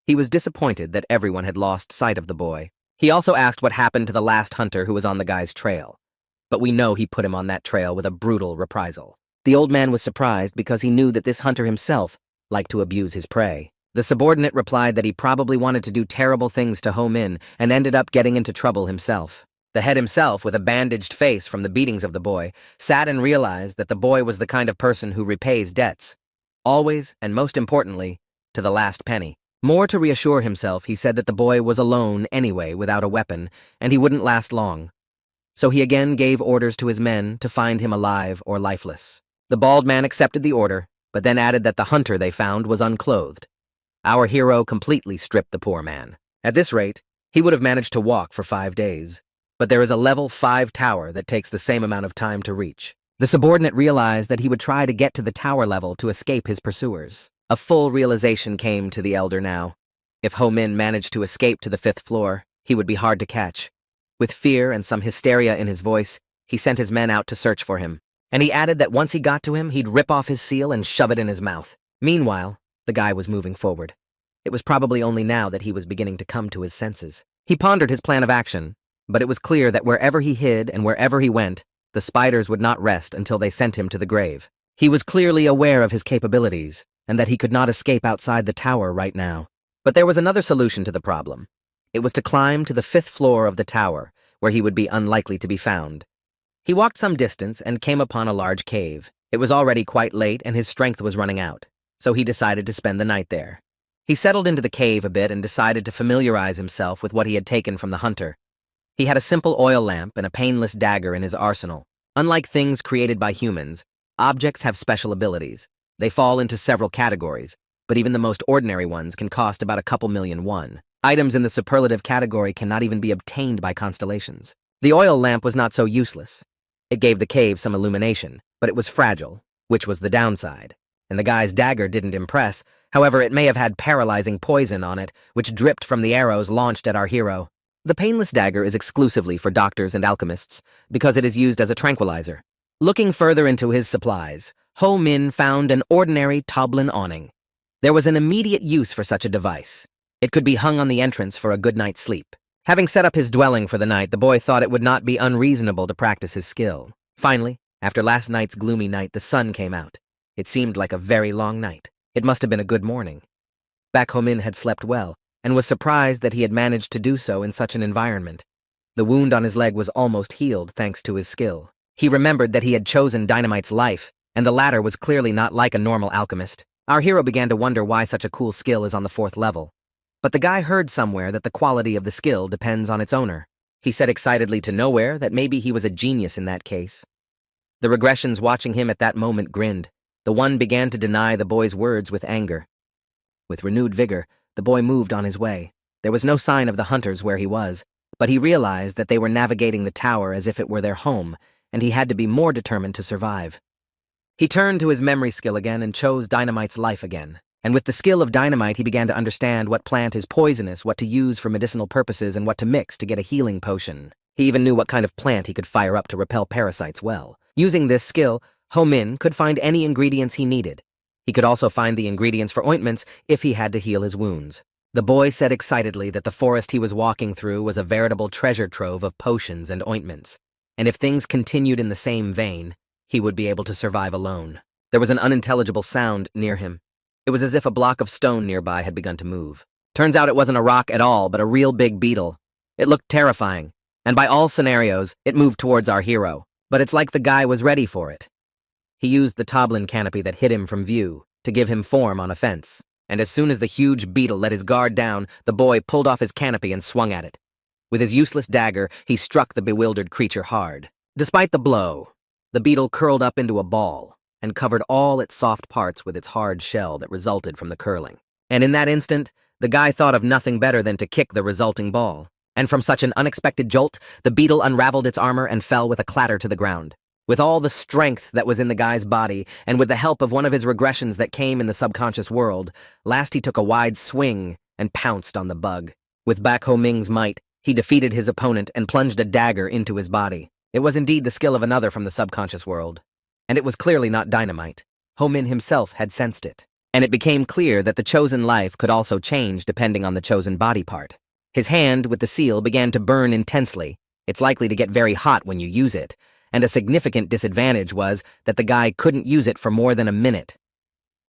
He was disappointed that everyone had lost sight of the boy. He also asked what happened to the last hunter who was on the guy's trail. But we know he put him on that trail with a brutal reprisal. The old man was surprised because he knew that this hunter himself liked to abuse his prey. The subordinate replied that he probably wanted to do terrible things to Ho-min and ended up getting into trouble himself. The head himself, with a bandaged face from the beatings of the boy, sat and realized that the boy was the kind of person who repays debts. Always, and most importantly, to the last penny. More to reassure himself, he said that the boy was alone anyway without a weapon, and he wouldn't last long. So he again gave orders to his men to find him alive or lifeless. The bald man accepted the order, but then added that the hunter they found was unclothed. Our hero completely stripped the poor man. At this rate, he would have managed to walk for 5 days. But there is a level 5 tower that takes the same amount of time to reach. The subordinate realized that he would try to get to the tower level to escape his pursuers. A full realization came to the elder now. If Ho-min managed to escape to the 5th floor, he would be hard to catch. With fear and some hysteria in his voice, he sent his men out to search for him. And he added that once he got to him, he'd rip off his seal and shove it in his mouth. Meanwhile, the guy was moving forward. It was probably only now that he was beginning to come to his senses. He pondered his plan of action, but it was clear that wherever he hid and wherever he went, the spiders would not rest until they sent him to the grave. He was clearly aware of his capabilities, and that he could not escape outside the tower right now. But there was another solution to the problem. It was to climb to the 5th floor of the tower, where he would be unlikely to be found. He walked some distance and came upon a large cave. It was already quite late and his strength was running out, so he decided to spend the night there. He settled into the cave a bit and decided to familiarize himself with what he had taken from the hunter. He had a simple oil lamp and a painless dagger in his arsenal. Unlike things created by humans, objects have special abilities. They fall into several categories, but even the most ordinary ones can cost about a couple million won. Items in the superlative category cannot even be obtained by constellations. The oil lamp was not so useless. It gave the cave some illumination, but it was fragile, which was the downside. And the guy's dagger didn't impress. However, it may have had paralyzing poison on it, which dripped from the arrows launched at our hero. The painless dagger is exclusively for doctors and alchemists, because it is used as a tranquilizer. Looking further into his supplies, Ho Min found an ordinary Toblin awning. There was an immediate use for such a device. It could be hung on the entrance for a good night's sleep. Having set up his dwelling for the night, the boy thought it would not be unreasonable to practice his skill. Finally, after last night's gloomy night, the sun came out. It seemed like a very long night. It must have been a good morning. Baek Ho-min had slept well, and was surprised that he had managed to do so in such an environment. The wound on his leg was almost healed thanks to his skill. He remembered that he had chosen Dynamite's life, and the latter was clearly not like a normal alchemist. Our hero began to wonder why such a cool skill is on the 4th level. But the guy heard somewhere that the quality of the skill depends on its owner. He said excitedly to Nowhere that maybe he was a genius in that case. The regressions watching him at that moment grinned. The one began to deny the boy's words with anger. With renewed vigor, the boy moved on his way. There was no sign of the hunters where he was, but he realized that they were navigating the tower as if it were their home, and he had to be more determined to survive. He turned to his memory skill again and chose Dynamite's life again. And with the skill of Dynamite, he began to understand what plant is poisonous, what to use for medicinal purposes, and what to mix to get a healing potion. He even knew what kind of plant he could fire up to repel parasites well. Using this skill, Ho-min could find any ingredients he needed. He could also find the ingredients for ointments if he had to heal his wounds. The boy said excitedly that the forest he was walking through was a veritable treasure trove of potions and ointments, and if things continued in the same vein, he would be able to survive alone. There was an unintelligible sound near him. It was as if a block of stone nearby had begun to move. Turns out it wasn't a rock at all, but a real big beetle. It looked terrifying, and by all scenarios, it moved towards our hero. But it's like the guy was ready for it. He used the Toblin canopy that hid him from view to give him form on a fence, and as soon as the huge beetle let his guard down, the boy pulled off his canopy and swung at it. With his useless dagger, he struck the bewildered creature hard. Despite the blow, the beetle curled up into a ball and covered all its soft parts with its hard shell that resulted from the curling. And in that instant, the guy thought of nothing better than to kick the resulting ball. And from such an unexpected jolt, the beetle unraveled its armor and fell with a clatter to the ground. With all the strength that was in the guy's body, and with the help of one of his regressions that came in the subconscious world, last he took a wide swing and pounced on the bug. With Baek Ho-ming's might, he defeated his opponent and plunged a dagger into his body. It was indeed the skill of another from the subconscious world. And it was clearly not dynamite. Ho-min himself had sensed it. And it became clear that the chosen life could also change depending on the chosen body part. His hand with the seal began to burn intensely. It's likely to get very hot when you use it, and a significant disadvantage was that the guy couldn't use it for more than a minute.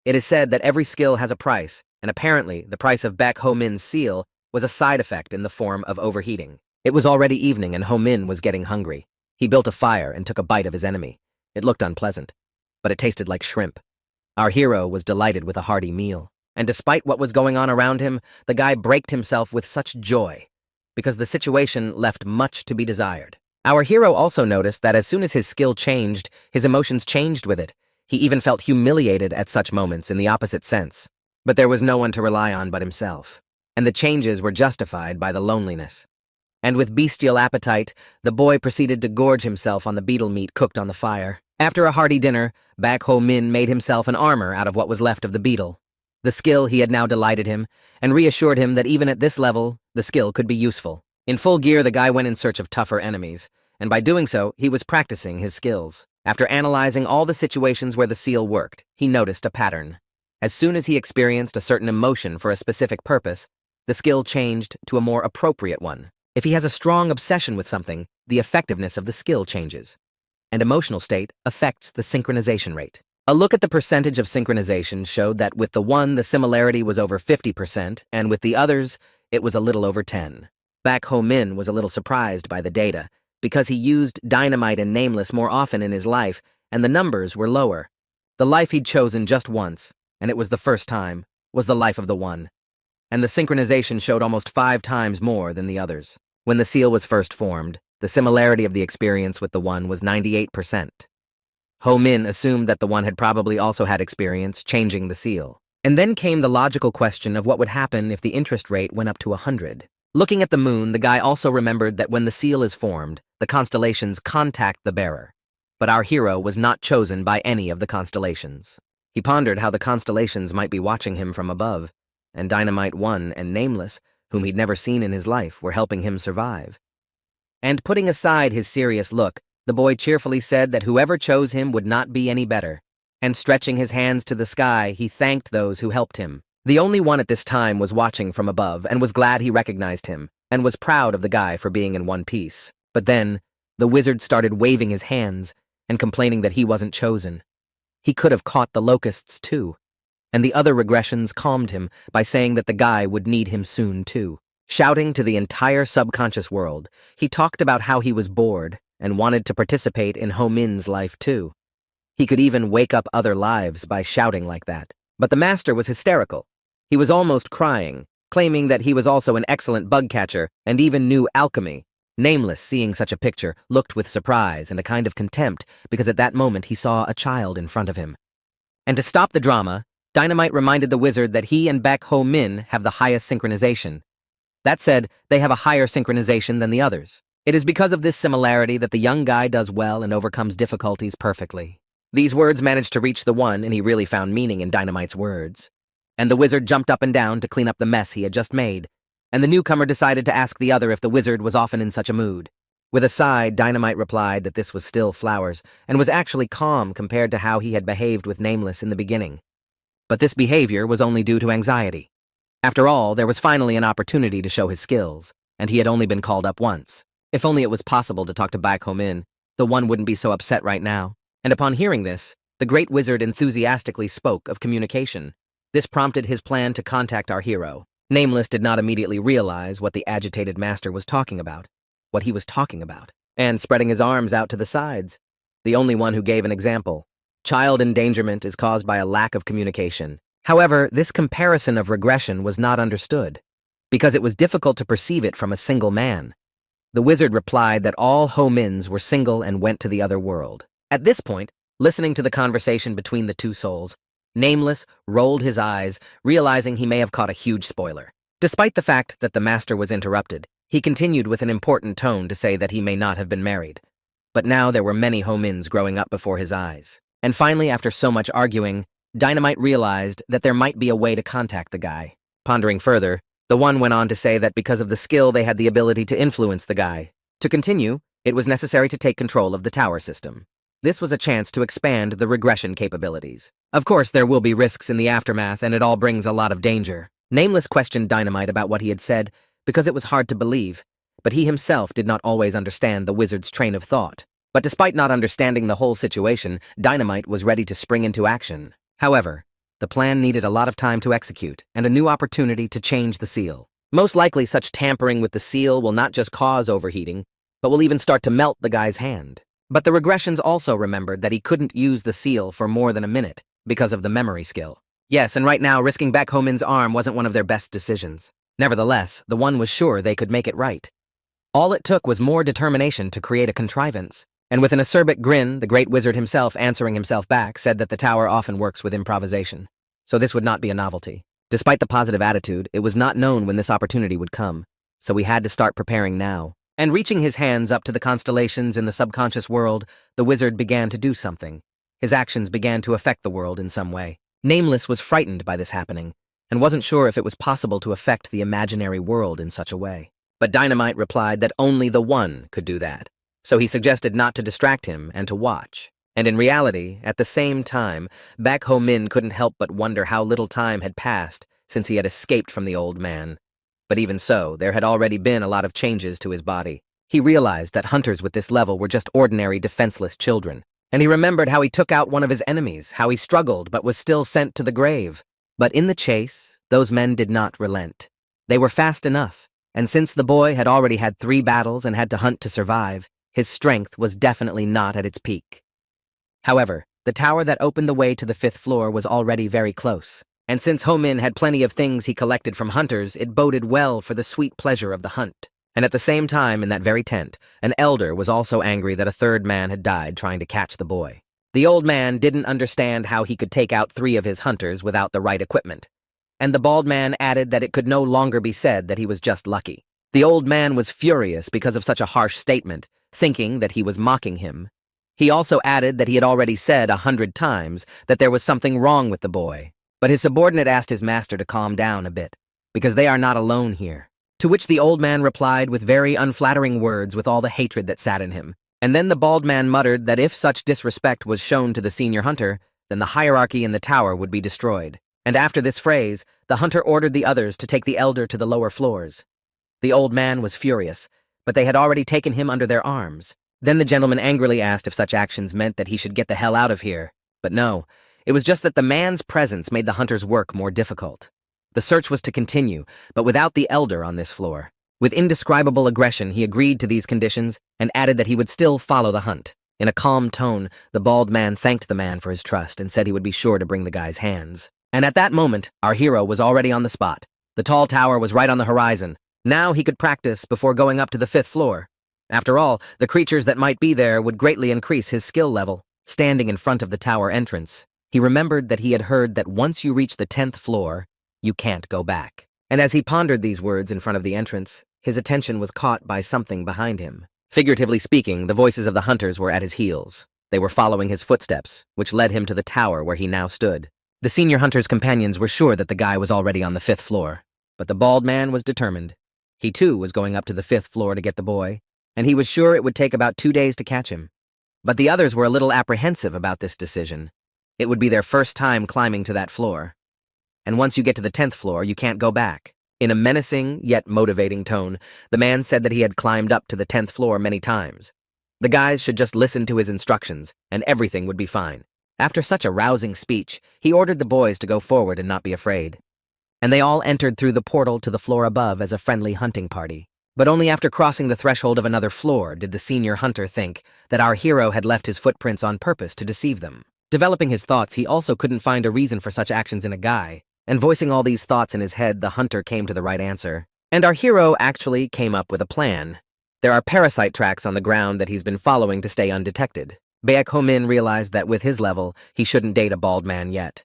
It is said that every skill has a price, and apparently the price of Baek Ho-min's seal was a side effect in the form of overheating. It was already evening and Ho-min was getting hungry. He built a fire and took a bite of his enemy. It looked unpleasant, but it tasted like shrimp. Our hero was delighted with a hearty meal, and despite what was going on around him, the guy braked himself with such joy, because the situation left much to be desired. Our hero also noticed that as soon as his skill changed, his emotions changed with it. He even felt humiliated at such moments in the opposite sense. But there was no one to rely on but himself, and the changes were justified by the loneliness. And with bestial appetite, the boy proceeded to gorge himself on the beetle meat cooked on the fire. After a hearty dinner, Baek Ho-min made himself an armor out of what was left of the beetle. The skill he had now delighted him, and reassured him that even at this level, the skill could be useful. In full gear, the guy went in search of tougher enemies, and by doing so, he was practicing his skills. After analyzing all the situations where the seal worked, he noticed a pattern. As soon as he experienced a certain emotion for a specific purpose, the skill changed to a more appropriate one. If he has a strong obsession with something, the effectiveness of the skill changes. And emotional state affects the synchronization rate. A look at the percentage of synchronization showed that with the one, the similarity was over 50%, and with the others, it was a little over 10. Baek Ho-min was a little surprised by the data, because he used Dynamite and Nameless more often in his life, and the numbers were lower. The life he'd chosen just once, and it was the first time, was the life of the one. And the synchronization showed almost 5 times more than the others. When the seal was first formed, the similarity of the experience with the one was 98%. Ho-min assumed that the one had probably also had experience changing the seal. And then came the logical question of what would happen if the interest rate went up to 100. Looking at the moon, the guy also remembered that when the seal is formed, the constellations contact the bearer. But our hero was not chosen by any of the constellations. He pondered how the constellations might be watching him from above, and Dynamite 1 and Nameless, whom he'd never seen in his life, were helping him survive. And putting aside his serious look, The boy cheerfully said that whoever chose him would not be any better, and stretching his hands to the sky, he thanked those who helped him. The only one at this time was watching from above and was glad he recognized him, and was proud of the guy for being in one piece. But then, the wizard started waving his hands and complaining that he wasn't chosen. He could have caught the locusts too. And the other regressions calmed him by saying that the guy would need him soon too. Shouting to the entire subconscious world, he talked about how he was bored and wanted to participate in Ho Min's life too. He could even wake up other lives by shouting like that. But the master was hysterical. He was almost crying, claiming that he was also an excellent bug catcher and even knew alchemy. Nameless, seeing such a picture, looked with surprise and a kind of contempt because at that moment he saw a child in front of him. And to stop the drama, Dynamite reminded the wizard that he and Baek Ho Min have the highest synchronization. That said, they have a higher synchronization than the others. It is because of this similarity that the young guy does well and overcomes difficulties perfectly. These words managed to reach the one, and he really found meaning in Dynamite's words. And the wizard jumped up and down to clean up the mess he had just made, and the newcomer decided to ask the other if the wizard was often in such a mood. With a sigh, Dynamite replied that this was still flowers, and was actually calm compared to how he had behaved with Nameless in the beginning. But this behavior was only due to anxiety. After all, there was finally an opportunity to show his skills, and he had only been called up once. If only it was possible to talk to Baek Ho Min, the one wouldn't be so upset right now. And upon hearing this, the great wizard enthusiastically spoke of communication. This prompted his plan to contact our hero. Nameless did not immediately realize what the agitated master was talking about, and spreading his arms out to the sides. The only one who gave an example. Child endangerment is caused by a lack of communication. However, this comparison of regression was not understood, because it was difficult to perceive it from a single man. The wizard replied that all Ho Mins were single and went to the other world. At this point, listening to the conversation between the two souls, Nameless rolled his eyes, realizing he may have caught a huge spoiler. Despite the fact that the master was interrupted, he continued with an important tone to say that he may not have been married. But now there were many Ho Mins growing up before his eyes. And finally, after so much arguing, Dynamite realized that there might be a way to contact the guy. Pondering further, the one went on to say that because of the skill they had the ability to influence the guy. To continue, it was necessary to take control of the tower system. This was a chance to expand the regression capabilities. Of course, there will be risks in the aftermath, and it all brings a lot of danger. Nameless questioned Dynamite about what he had said, because it was hard to believe, but he himself did not always understand the wizard's train of thought. But despite not understanding the whole situation, Dynamite was ready to spring into action. However, the plan needed a lot of time to execute, and a new opportunity to change the seal. Most likely, such tampering with the seal will not just cause overheating, but will even start to melt the guy's hand. But the regressions also remembered that he couldn't use the seal for more than a minute, because of the memory skill. Yes, and right now, risking Baek Ho Min's arm wasn't one of their best decisions. Nevertheless, the one was sure they could make it right. All it took was more determination to create a contrivance. And with an acerbic grin, the great wizard himself, answering himself back, said that the tower often works with improvisation. So this would not be a novelty. Despite the positive attitude, it was not known when this opportunity would come, so we had to start preparing now. And reaching his hands up to the constellations in the subconscious world, the wizard began to do something. His actions began to affect the world in some way. Nameless was frightened by this happening, and wasn't sure if it was possible to affect the imaginary world in such a way. But Dynamite replied that only the one could do that. So he suggested not to distract him and to watch. And in reality, at the same time, Baek Ho Min couldn't help but wonder how little time had passed since he had escaped from the old man. But even so, there had already been a lot of changes to his body. He realized that hunters with this level were just ordinary defenseless children. And he remembered how he took out one of his enemies, how he struggled but was still sent to the grave. But in the chase, those men did not relent. They were fast enough, and since the boy had already had 3 battles and had to hunt to survive, his strength was definitely not at its peak. However, the tower that opened the way to the 5th floor was already very close. And since Ho Min had plenty of things he collected from hunters, it boded well for the sweet pleasure of the hunt. And at the same time, in that very tent, an elder was also angry that a 3rd man had died trying to catch the boy. The old man didn't understand how he could take out 3 of his hunters without the right equipment. And the bald man added that it could no longer be said that he was just lucky. The old man was furious because of such a harsh statement, thinking that he was mocking him. He also added that he had already said 100 times that there was something wrong with the boy. But his subordinate asked his master to calm down a bit, because they are not alone here. To which the old man replied with very unflattering words with all the hatred that sat in him. And then the bald man muttered that if such disrespect was shown to the senior hunter, then the hierarchy in the tower would be destroyed. And after this phrase, the hunter ordered the others to take the elder to the lower floors. The old man was furious, but they had already taken him under their arms. Then the gentleman angrily asked if such actions meant that he should get the hell out of here. But no, it was just that the man's presence made the hunter's work more difficult. The search was to continue, but without the elder on this floor. With indescribable aggression, he agreed to these conditions and added that he would still follow the hunt. In a calm tone, the bald man thanked the man for his trust and said he would be sure to bring the guy's hands. And at that moment, our hero was already on the spot. The tall tower was right on the horizon. Now he could practice before going up to the 5th floor. After all, the creatures that might be there would greatly increase his skill level. Standing in front of the tower entrance, he remembered that he had heard that once you reach the 10th floor, you can't go back. And as he pondered these words in front of the entrance, his attention was caught by something behind him. Figuratively speaking, the voices of the hunters were at his heels. They were following his footsteps, which led him to the tower where he now stood. The senior hunter's companions were sure that the guy was already on the 5th floor, but the bald man was determined. He too was going up to the 5th floor to get the boy, and he was sure it would take about 2 days to catch him. But the others were a little apprehensive about this decision. It would be their first time climbing to that floor. And once you get to the 10th floor, you can't go back. In a menacing, yet motivating tone, the man said that he had climbed up to the 10th floor many times. The guys should just listen to his instructions, and everything would be fine. After such a rousing speech, he ordered the boys to go forward and not be afraid. And they all entered through the portal to the floor above as a friendly hunting party. But only after crossing the threshold of another floor did the senior hunter think that our hero had left his footprints on purpose to deceive them. Developing his thoughts, he also couldn't find a reason for such actions in a guy. And voicing all these thoughts in his head, the hunter came to the right answer. And our hero actually came up with a plan. There are parasite tracks on the ground that he's been following to stay undetected. Baek Ho-min realized that with his level, he shouldn't date a bald man yet.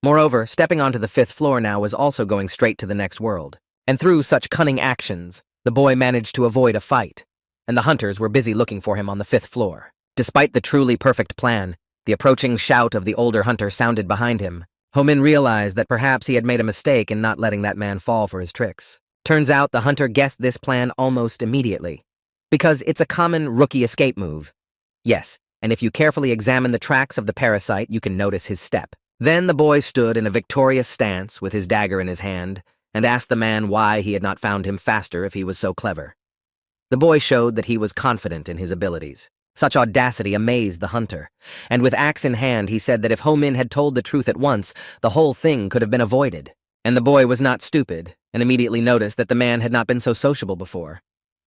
Moreover, stepping onto the 5th floor now was also going straight to the next world. And through such cunning actions, the boy managed to avoid a fight, and the hunters were busy looking for him on the 5th floor. Despite the truly perfect plan, the approaching shout of the older hunter sounded behind him. Ho-min realized that perhaps he had made a mistake in not letting that man fall for his tricks. Turns out the hunter guessed this plan almost immediately, because it's a common rookie escape move. Yes, and if you carefully examine the tracks of the parasite, you can notice his step. Then the boy stood in a victorious stance with his dagger in his hand and asked the man why he had not found him faster if he was so clever. The boy showed that he was confident in his abilities. Such audacity amazed the hunter, and with axe in hand he said that if Ho-min had told the truth at once, the whole thing could have been avoided. And the boy was not stupid, and immediately noticed that the man had not been so sociable before.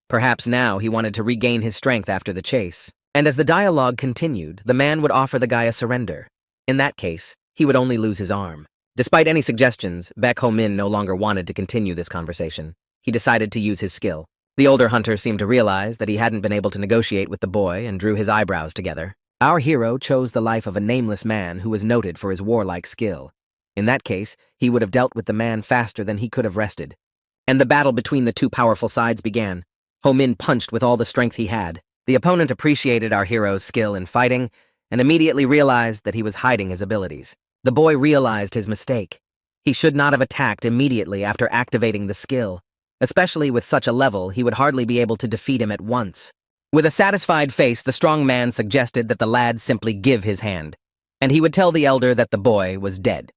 Perhaps now he wanted to regain his strength after the chase. And as the dialogue continued, the man would offer the guy a surrender. In that case, he would only lose his arm. Despite any suggestions, Baek Ho-min no longer wanted to continue this conversation. He decided to use his skill. The older hunter seemed to realize that he hadn't been able to negotiate with the boy and drew his eyebrows together. Our hero chose the life of a nameless man who was noted for his warlike skill. In that case, he would have dealt with the man faster than he could have rested. And the battle between the two powerful sides began. Ho-min punched with all the strength he had. The opponent appreciated our hero's skill in fighting and immediately realized that he was hiding his abilities. The boy realized his mistake. He should not have attacked immediately after activating the skill. Especially with such a level, he would hardly be able to defeat him at once. With a satisfied face, the strong man suggested that the lad simply give his hand, and he would tell the elder that the boy was dead.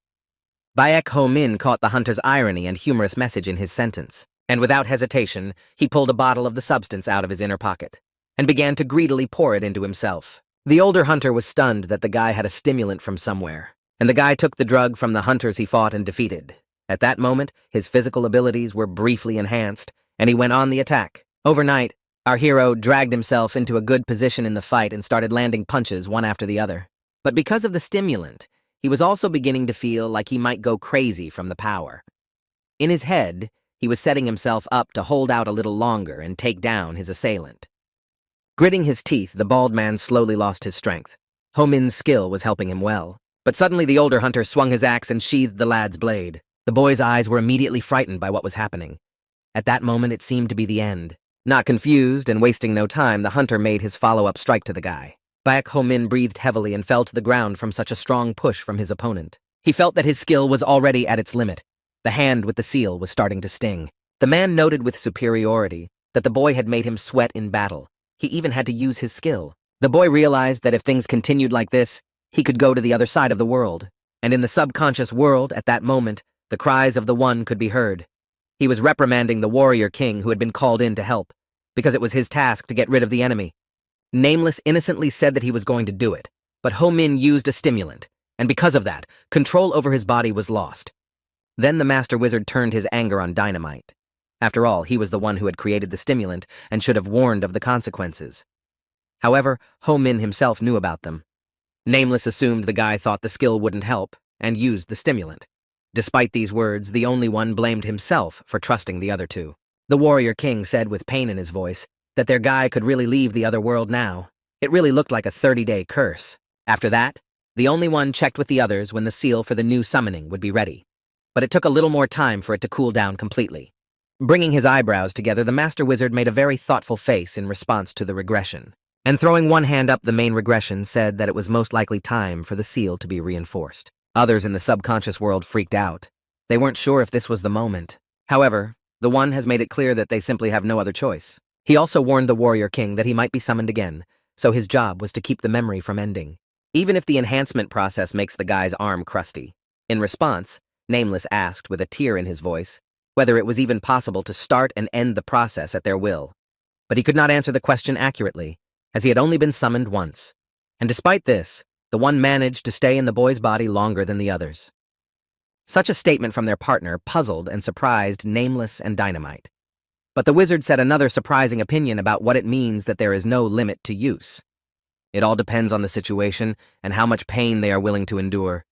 Baek Ho-min caught the hunter's irony and humorous message in his sentence, and without hesitation, he pulled a bottle of the substance out of his inner pocket, and began to greedily pour it into himself. The older hunter was stunned that the guy had a stimulant from somewhere, and the guy took the drug from the hunters he fought and defeated. At that moment, his physical abilities were briefly enhanced, and he went on the attack. Overnight, our hero dragged himself into a good position in the fight and started landing punches one after the other. But because of the stimulant, he was also beginning to feel like he might go crazy from the power. In his head, he was setting himself up to hold out a little longer and take down his assailant. Gritting his teeth, the bald man slowly lost his strength. Ho-min's skill was helping him well. But suddenly the older hunter swung his axe and sheathed the lad's blade. The boy's eyes were immediately frightened by what was happening. At that moment, it seemed to be the end. Not confused and wasting no time, the hunter made his follow-up strike to the guy. Baek Ho-min breathed heavily and fell to the ground from such a strong push from his opponent. He felt that his skill was already at its limit. The hand with the seal was starting to sting. The man noted with superiority that the boy had made him sweat in battle. He even had to use his skill. The boy realized that if things continued like this, he could go to the other side of the world. And in the subconscious world, at that moment, the cries of the One could be heard. He was reprimanding the warrior king who had been called in to help, because it was his task to get rid of the enemy. Nameless innocently said that he was going to do it, but Ho Min used a stimulant, and because of that, control over his body was lost. Then the master wizard turned his anger on Dynamite. After all, he was the one who had created the stimulant and should have warned of the consequences. However, Ho Min himself knew about them. Nameless assumed the guy thought the skill wouldn't help and used the stimulant. Despite these words, the only one blamed himself for trusting the other two. The warrior king said with pain in his voice that their guy could really leave the other world now. It really looked like a 30-day curse. After that, the only one checked with the others when the seal for the new summoning would be ready. But it took a little more time for it to cool down completely. Bringing his eyebrows together, the master wizard made a very thoughtful face in response to the regression. And throwing one hand up the main regression said that it was most likely time for the seal to be reinforced. Others in the subconscious world freaked out. They weren't sure if this was the moment. However, the One has made it clear that they simply have no other choice. He also warned the warrior king that he might be summoned again, so his job was to keep the memory from ending, even if the enhancement process makes the guy's arm crusty. In response, Nameless asked with a tear in his voice whether it was even possible to start and end the process at their will. But he could not answer the question accurately, as he had only been summoned once. And despite this, the One managed to stay in the boy's body longer than the others. Such a statement from their partner puzzled and surprised Nameless and Dynamite. But the wizard said another surprising opinion about what it means that there is no limit to use. It all depends on the situation and how much pain they are willing to endure.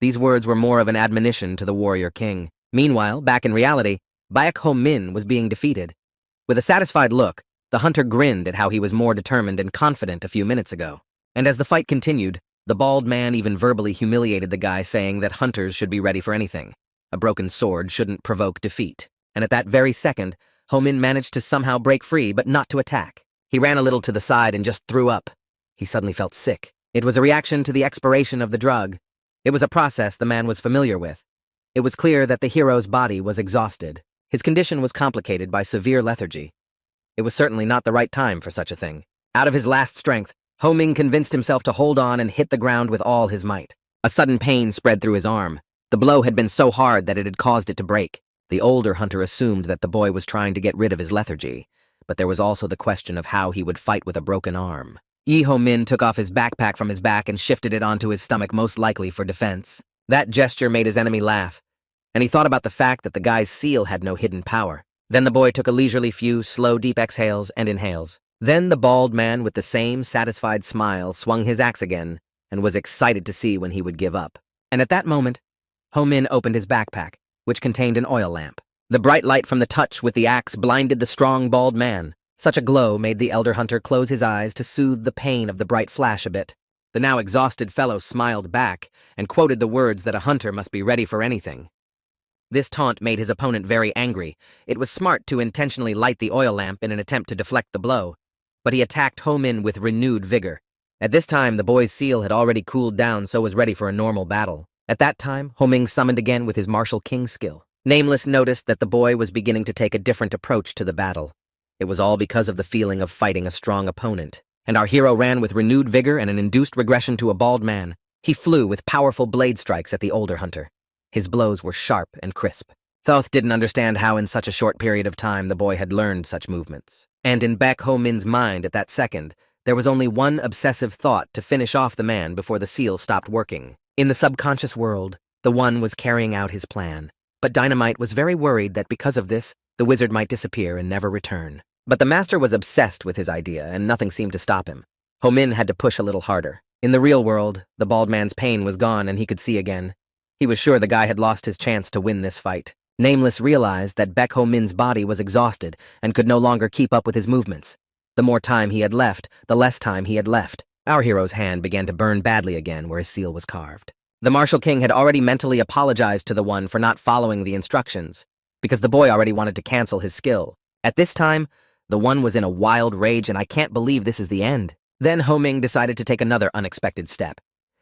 These words were more of an admonition to the warrior king. Meanwhile, back in reality, Baek Ho Min was being defeated. With a satisfied look, the hunter grinned at how he was more determined and confident a few minutes ago. And as the fight continued, the bald man even verbally humiliated the guy, saying that hunters should be ready for anything. A broken sword shouldn't provoke defeat. And at that very second, Ho Min managed to somehow break free, but not to attack. He ran a little to the side and just threw up. He suddenly felt sick. It was a reaction to the expiration of the drug. It was a process the man was familiar with. It was clear that the hero's body was exhausted. His condition was complicated by severe lethargy. It was certainly not the right time for such a thing. Out of his last strength, Ho Ming convinced himself to hold on and hit the ground with all his might. A sudden pain spread through his arm. The blow had been so hard that it had caused it to break. The older hunter assumed that the boy was trying to get rid of his lethargy, but there was also the question of how he would fight with a broken arm. Yi Ho Min took off his backpack from his back and shifted it onto his stomach, most likely for defense. That gesture made his enemy laugh, and he thought about the fact that the guy's seal had no hidden power. Then the boy took a leisurely few slow, deep exhales and inhales. Then the bald man with the same satisfied smile swung his axe again and was excited to see when he would give up. And at that moment, Ho Min opened his backpack, which contained an oil lamp. The bright light from the touch with the axe blinded the strong bald man. Such a glow made the elder hunter close his eyes to soothe the pain of the bright flash a bit. The now exhausted fellow smiled back and quoted the words that a hunter must be ready for anything. This taunt made his opponent very angry. It was smart to intentionally light the oil lamp in an attempt to deflect the blow, but he attacked Ho Min with renewed vigor. At this time, the boy's seal had already cooled down, so was ready for a normal battle. At that time, Ho Ming summoned again with his martial king skill. Nameless noticed that the boy was beginning to take a different approach to the battle. It was all because of the feeling of fighting a strong opponent. And our hero ran with renewed vigor and an induced regression to a bald man. He flew with powerful blade strikes at the older hunter. His blows were sharp and crisp. Thoth didn't understand how in such a short period of time the boy had learned such movements. And in Baek Ho Min's mind at that second, there was only one obsessive thought to finish off the man before the seal stopped working. In the subconscious world, the One was carrying out his plan. But Dynamite was very worried that because of this, the wizard might disappear and never return. But the master was obsessed with his idea, and nothing seemed to stop him. Ho Min had to push a little harder. In the real world, the bald man's pain was gone and he could see again. He was sure the guy had lost his chance to win this fight. Nameless realized that Baek Ho Min's body was exhausted and could no longer keep up with his movements. The more time he had left, the less time he had left. Our hero's hand began to burn badly again where his seal was carved. The martial king had already mentally apologized to the One for not following the instructions, because the boy already wanted to cancel his skill. At this time, the One was in a wild rage, and I can't believe this is the end. Then Ho Ming decided to take another unexpected step.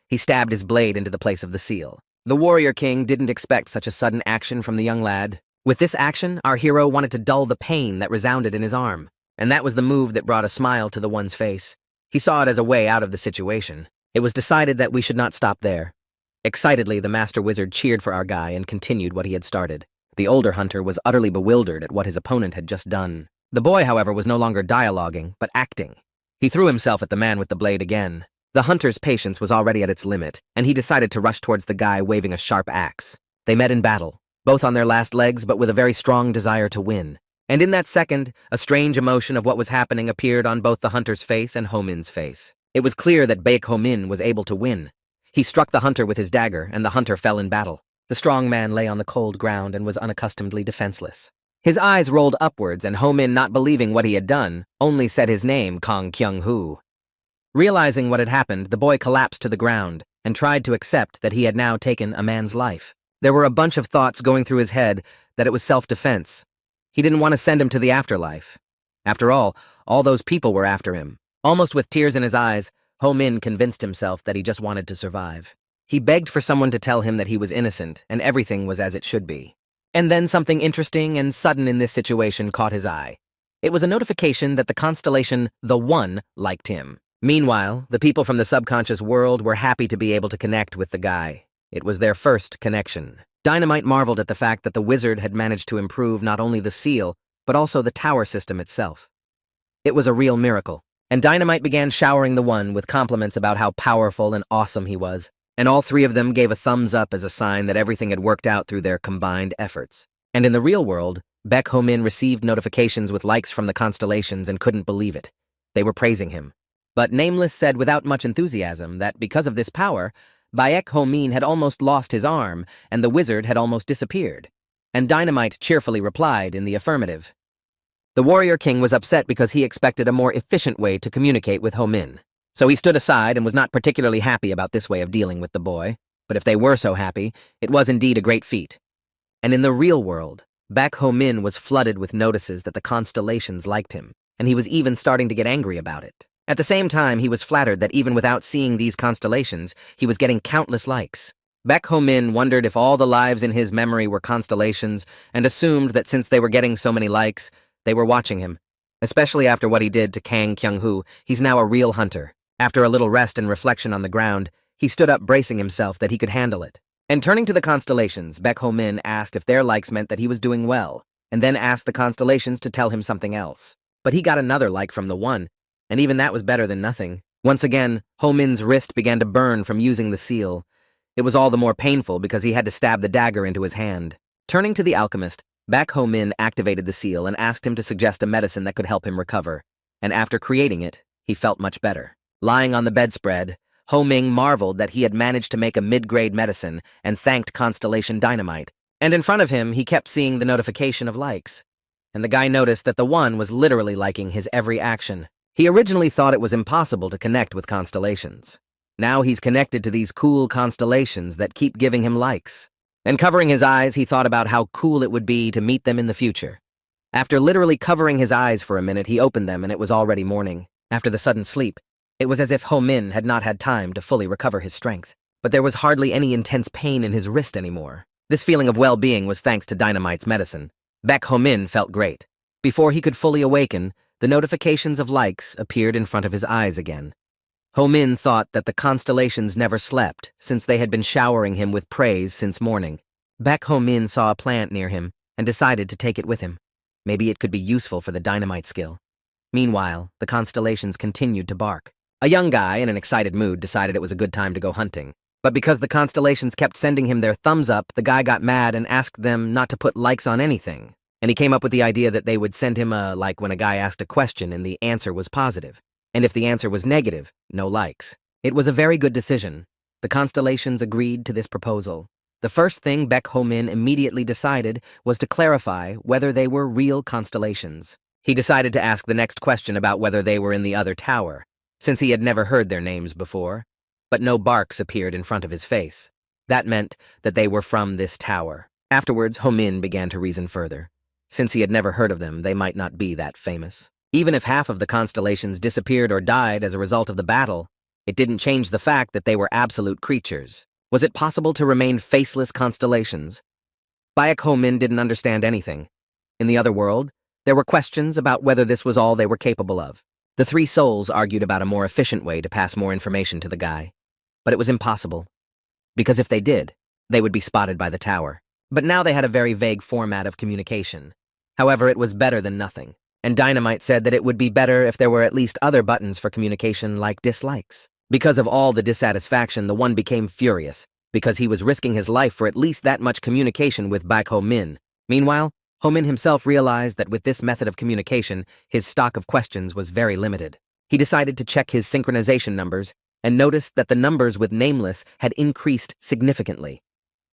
He stabbed his blade into the place of the seal. The warrior king didn't expect such a sudden action from the young lad. With this action, our hero wanted to dull the pain that resounded in his arm, And that was the move that brought a smile to the one's face. He saw it as a way out of the situation. It was decided that we should not stop there. Excitedly, the master wizard cheered for our guy and continued what he had started. The older hunter was utterly bewildered at what his opponent had just done. The boy, however, was no longer dialoguing, but acting. He threw himself at the man with the blade again. The hunter's patience was already at its limit, and he decided to rush towards the guy waving a sharp axe. They met in battle, both on their last legs but with a very strong desire to win. And in that second, a strange emotion of what was happening appeared on both the hunter's face and Ho-min's face. It was clear that Baek Ho-min was able to win. He struck the hunter with his dagger, and the hunter fell in battle. The strong man lay on the cold ground and was unaccustomedly defenseless. His eyes rolled upwards, and Ho-min, not believing what he had done, only said his name, Kong Kyung-hoo. Realizing what had happened, the boy collapsed to the ground and tried to accept that he had now taken a man's life. There were a bunch of thoughts going through his head that it was self-defense. He didn't want to send him to the afterlife. After all those people were after him. Almost with tears in his eyes, Ho-min convinced himself that he just wanted to survive. He begged for someone to tell him that he was innocent and everything was as it should be. And then something interesting and sudden in this situation caught his eye. It was a notification that the constellation The One liked him. Meanwhile, the people from the subconscious world were happy to be able to connect with the guy. It was their first connection. Dynamite marveled at the fact that the wizard had managed to improve not only the seal, but also the tower system itself. It was a real miracle, and Dynamite began showering the One with compliments about how powerful and awesome he was, and all three of them gave a thumbs up as a sign that everything had worked out through their combined efforts. And in the real world, Baek Ho-min received notifications with likes from the constellations and couldn't believe it. They were praising him. But Nameless said without much enthusiasm that because of this power, Baek Ho-min had almost lost his arm, and the wizard had almost disappeared. And Dynamite cheerfully replied in the affirmative. The warrior king was upset because he expected a more efficient way to communicate with Ho-min. So he stood aside and was not particularly happy about this way of dealing with the boy. But if they were so happy, it was indeed a great feat. And in the real world, Baek Ho-min was flooded with notices that the constellations liked him, and he was even starting to get angry about it. At the same time, he was flattered that even without seeing these constellations, he was getting countless likes. Baek Ho-min wondered if all the lives in his memory were constellations and assumed that since they were getting so many likes, they were watching him. Especially after what he did to Kang Kyung-hoo, he's now a real hunter. After a little rest and reflection on the ground, he stood up bracing himself that he could handle it. And turning to the constellations, Baek Ho-min asked if their likes meant that he was doing well, and then asked the constellations to tell him something else. But he got another like from the One, and even that was better than nothing. Once again, Ho-min's wrist began to burn from using the seal. It was all the more painful because he had to stab the dagger into his hand. Turning to the alchemist, Baek Ho-min activated the seal and asked him to suggest a medicine that could help him recover. And after creating it, he felt much better. Lying on the bedspread, Ho-min marveled that he had managed to make a mid-grade medicine and thanked Constellation Dynamite. And in front of him, he kept seeing the notification of likes. And the guy noticed that the One was literally liking his every action. He originally thought it was impossible to connect with constellations. Now he's connected to these cool constellations that keep giving him likes. And covering his eyes, he thought about how cool it would be to meet them in the future. After literally covering his eyes for a minute, he opened them and it was already morning. After the sudden sleep, it was as if Ho-min had not had time to fully recover his strength. But there was hardly any intense pain in his wrist anymore. This feeling of well-being was thanks to Dynamite's medicine. Baek Ho-min felt great. Before he could fully awaken, the notifications of likes appeared in front of his eyes again. Ho-min thought that the constellations never slept, since they had been showering him with praise since morning. Baek Ho-min saw a plant near him and decided to take it with him. Maybe it could be useful for the dynamite skill. Meanwhile, the constellations continued to bark. A young guy in an excited mood decided it was a good time to go hunting. But because the constellations kept sending him their thumbs up, the guy got mad and asked them not to put likes on anything. And he came up with the idea that they would send him a like when a guy asked a question and the answer was positive. And if the answer was negative, no likes. It was a very good decision. The constellations agreed to this proposal. The first thing Baek Ho-min immediately decided was to clarify whether they were real constellations. He decided to ask the next question about whether they were in the other tower, since he had never heard their names before. But no barks appeared in front of his face. That meant that they were from this tower. Afterwards, Ho-min began to reason further. Since he had never heard of them, they might not be that famous. Even if half of the constellations disappeared or died as a result of the battle, it didn't change the fact that they were absolute creatures. Was it possible to remain faceless constellations? Baek Ho-min didn't understand anything. In the other world, There were questions about whether this was all they were capable of. The three souls argued about a more efficient way to pass more information to the guy. But it was impossible, because if they did, they would be spotted by the tower. But now they had a very vague format of communication. However, it was better than nothing, and Dynamite said that it would be better if there were at least other buttons for communication like dislikes. Because of all the dissatisfaction, the one became furious, because he was risking his life for at least that much communication with Baek Ho-min. Meanwhile, Ho-min himself realized that with this method of communication, his stock of questions was very limited. He decided to check his synchronization numbers and noticed that the numbers with Nameless had increased significantly.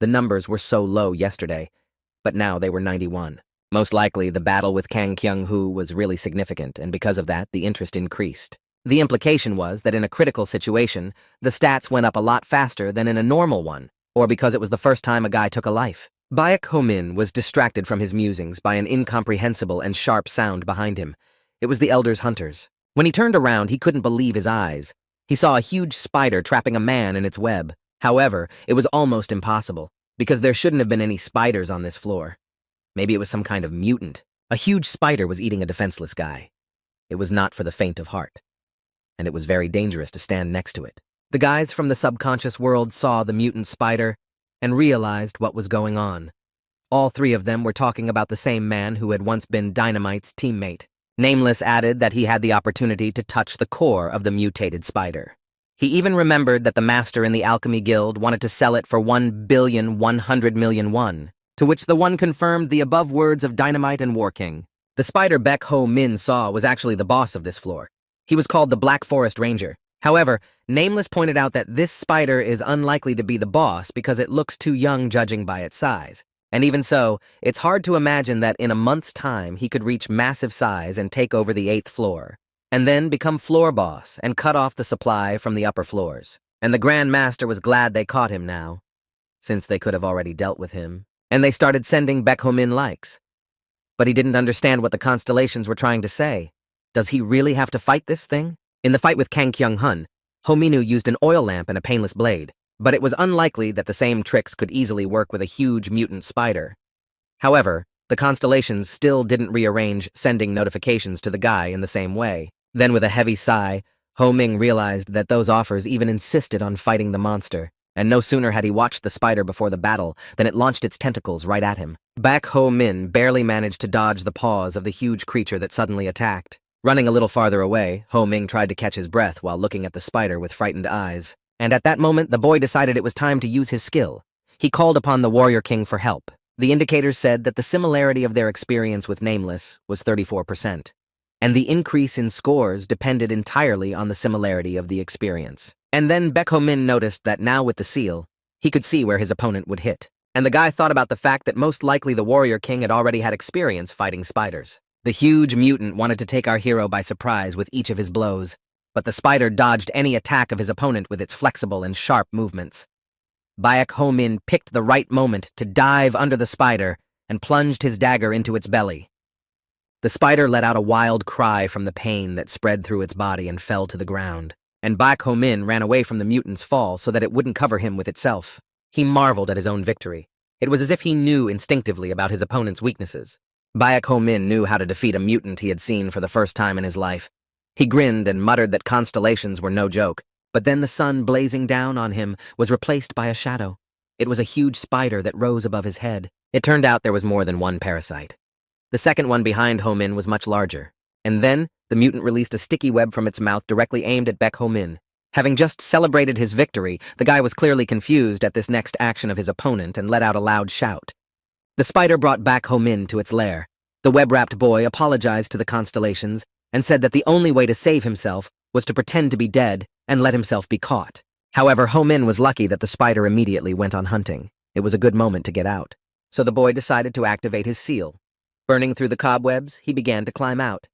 The numbers were so low yesterday, but now they were 91. Most likely, the battle with Kang Kyung-hoo was really significant, and because of that, the interest increased. The implication was that in a critical situation, the stats went up a lot faster than in a normal one, or because it was the first time a guy took a life. Baek Ho-min was distracted from his musings by an incomprehensible and sharp sound behind him. It was the Elder's hunters. When he turned around, he couldn't believe his eyes. He saw a huge spider trapping a man in its web. However, it was almost impossible, because there shouldn't have been any spiders on this floor. Maybe it was some kind of mutant. A huge spider was eating a defenseless guy. It was not for the faint of heart, and it was very dangerous to stand next to it. The guys from the subconscious world saw the mutant spider and realized what was going on. All three of them were talking about the same man who had once been Dynamite's teammate. Nameless added that he had the opportunity to touch the core of the mutated spider. He even remembered that the master in the Alchemy Guild wanted to sell it for 1,100,000,000 won, to which the one confirmed the above words of Dynamite and War King. The spider Baek Ho-min saw was actually the boss of this floor. He was called the Black Forest Ranger. However, Nameless pointed out that this spider is unlikely to be the boss because it looks too young judging by its size. And even so, it's hard to imagine that in a month's time he could reach massive size and take over the 8th floor, and then become floor boss and cut off the supply from the upper floors. And the Grand Master was glad they caught him now, since they could have already dealt with him. And they started sending Baek Ho-min likes. But he didn't understand what the constellations were trying to say. Does he really have to fight this thing? In the fight with Kang Kyung-hun, Ho-minu used an oil lamp and a painless blade, but it was unlikely that the same tricks could easily work with a huge mutant spider. However, the constellations still didn't rearrange sending notifications to the guy in the same way. Then with a heavy sigh, Ho-ming realized that those offers even insisted on fighting the monster, and no sooner had he watched the spider before the battle than it launched its tentacles right at him. Baek Ho-min barely managed to dodge the paws of the huge creature that suddenly attacked. Running a little farther away, Ho-ming tried to catch his breath while looking at the spider with frightened eyes. And at that moment, the boy decided it was time to use his skill. He called upon the Warrior King for help. The indicators said that the similarity of their experience with Nameless was 34%. And the increase in scores depended entirely on the similarity of the experience. And then Baek Ho-min noticed that now with the seal, he could see where his opponent would hit. And the guy thought about the fact that most likely the Warrior King had already had experience fighting spiders. The huge mutant wanted to take our hero by surprise with each of his blows, but the spider dodged any attack of his opponent with its flexible and sharp movements. Baek Ho-min picked the right moment to dive under the spider and plunged his dagger into its belly. The spider let out a wild cry from the pain that spread through its body and fell to the ground, and Baek Ho-min ran away from the mutant's fall so that it wouldn't cover him with itself. He marveled at his own victory. It was as if he knew instinctively about his opponent's weaknesses. Baek Ho-min knew how to defeat a mutant he had seen for the first time in his life. He grinned and muttered that constellations were no joke, but then the sun blazing down on him was replaced by a shadow. It was a huge spider that rose above his head. It turned out there was more than one parasite. The second one behind Ho-min was much larger, and then the mutant released a sticky web from its mouth directly aimed at Baek Ho-min. Having just celebrated his victory, the guy was clearly confused at this next action of his opponent and let out a loud shout. The spider brought Baek Ho-min to its lair. The web-wrapped boy apologized to the constellations and said that the only way to save himself was to pretend to be dead and let himself be caught. However, Ho-min was lucky that the spider immediately went on hunting. It was a good moment to get out. So the boy decided to activate his seal. Burning through the cobwebs, he began to climb out.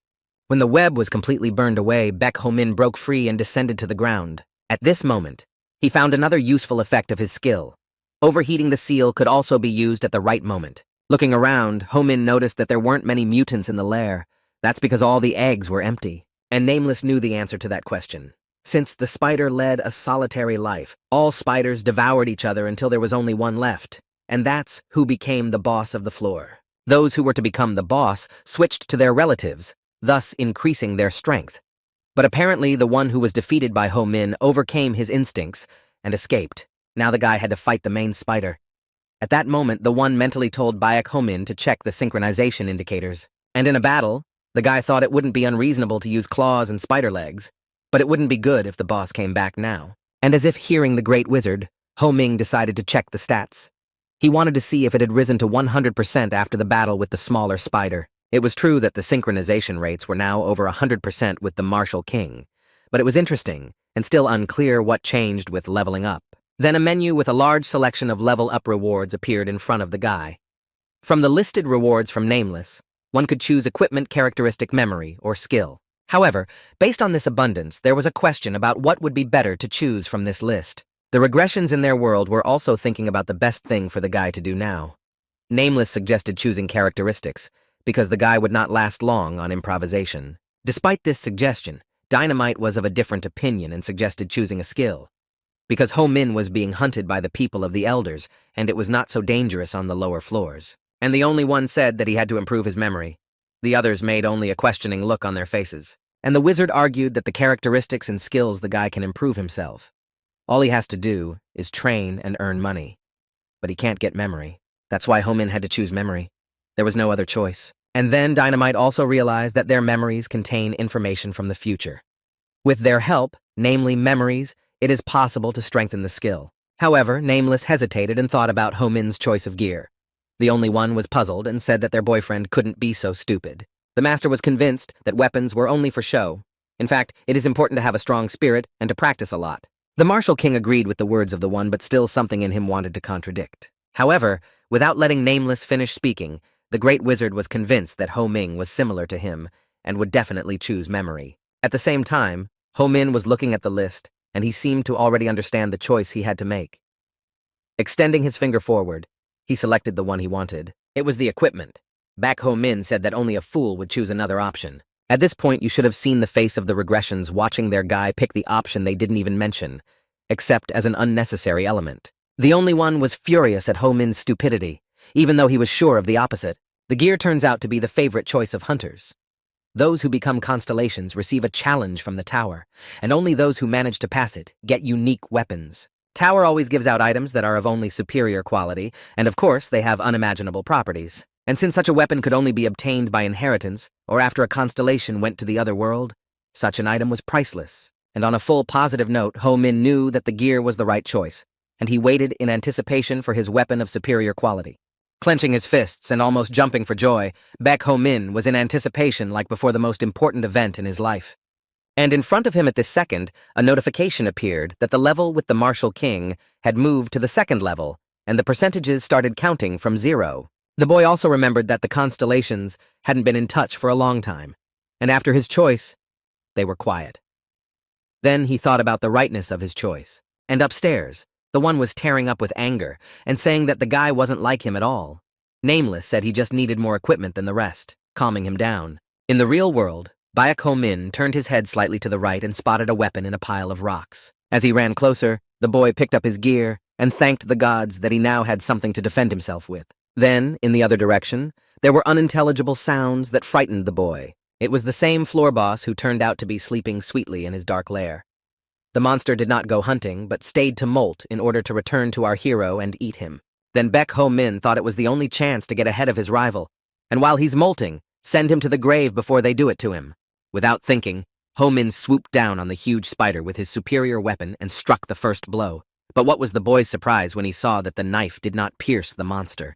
When the web was completely burned away, Baek Ho-min broke free and descended to the ground. At this moment, he found another useful effect of his skill. Overheating the seal could also be used at the right moment. Looking around, Ho-min noticed that there weren't many mutants in the lair. That's because all the eggs were empty. And Nameless knew the answer to that question. Since the spider led a solitary life, all spiders devoured each other until there was only one left. And that's who became the boss of the floor. Those who were to become the boss switched to their relatives, thus increasing their strength. But apparently the one who was defeated by Ho Min overcame his instincts and escaped. Now the guy had to fight the main spider. At that moment, the one mentally told Baek Ho Min to check the synchronization indicators. And in a battle, the guy thought it wouldn't be unreasonable to use claws and spider legs, but it wouldn't be good if the boss came back now. And as if hearing the great wizard, Ho Ming decided to check the stats. He wanted to see if it had risen to 100% after the battle with the smaller spider. It was true that the synchronization rates were now over 100% with the Martial King, but it was interesting and still unclear what changed with leveling up. Then a menu with a large selection of level-up rewards appeared in front of the guy. From the listed rewards from Nameless, one could choose equipment, characteristic, memory, or skill. However, based on this abundance, there was a question about what would be better to choose from this list. The regressions in their world were also thinking about the best thing for the guy to do now. Nameless suggested choosing characteristics, because the guy would not last long on improvisation. Despite this suggestion, Dynamite was of a different opinion and suggested choosing a skill. Because Ho Min was being hunted by the people of the Elders, and it was not so dangerous on the lower floors. And the only one said that he had to improve his memory. The others made only a questioning look on their faces. And the wizard argued that the characteristics and skills the guy can improve himself. All he has to do is train and earn money. But he can't get memory. That's why Ho Min had to choose memory. There was no other choice. And then Dynamite also realized that their memories contain information from the future. With their help, namely memories, it is possible to strengthen the skill. However, Nameless hesitated and thought about Ho Min's choice of gear. The only one was puzzled and said that their boyfriend couldn't be so stupid. The master was convinced that weapons were only for show. In fact, it is important to have a strong spirit and to practice a lot. The Martial King agreed with the words of the one, but still something in him wanted to contradict. However, without letting Nameless finish speaking, the Great Wizard was convinced that Ho Ming was similar to him and would definitely choose memory. At the same time, Ho Min was looking at the list, and he seemed to already understand the choice he had to make. Extending his finger forward, he selected the one he wanted. It was the equipment. Baek Ho Min said that only a fool would choose another option. At this point, you should have seen the face of the regressions watching their guy pick the option they didn't even mention, except as an unnecessary element. The only one was furious at Ho Min's stupidity, even though he was sure of the opposite. The gear turns out to be the favorite choice of hunters. Those who become constellations receive a challenge from the tower, and only those who manage to pass it get unique weapons. Tower always gives out items that are of only superior quality, and of course they have unimaginable properties. And since such a weapon could only be obtained by inheritance, or after a constellation went to the other world, such an item was priceless. And on a full positive note, Ho Min knew that the gear was the right choice, and he waited in anticipation for his weapon of superior quality. Clenching his fists and almost jumping for joy, Baek Ho Min was in anticipation like before the most important event in his life. And in front of him at this second, a notification appeared that the level with the Martial King had moved to the second level, and the percentages started counting from 0. The boy also remembered that the constellations hadn't been in touch for a long time, and after his choice, they were quiet. Then he thought about the rightness of his choice, and upstairs, the one was tearing up with anger and saying that the guy wasn't like him at all. Nameless said he just needed more equipment than the rest, calming him down. In the real world, Baek Ho Min turned his head slightly to the right and spotted a weapon in a pile of rocks. As he ran closer, the boy picked up his gear and thanked the gods that he now had something to defend himself with. Then, in the other direction, there were unintelligible sounds that frightened the boy. It was the same floor boss who turned out to be sleeping sweetly in his dark lair. The monster did not go hunting, but stayed to molt in order to return to our hero and eat him. Then Baek Ho Min thought it was the only chance to get ahead of his rival, and while he's molting, send him to the grave before they do it to him. Without thinking, Ho Min swooped down on the huge spider with his superior weapon and struck the first blow. But what was the boy's surprise when he saw that the knife did not pierce the monster?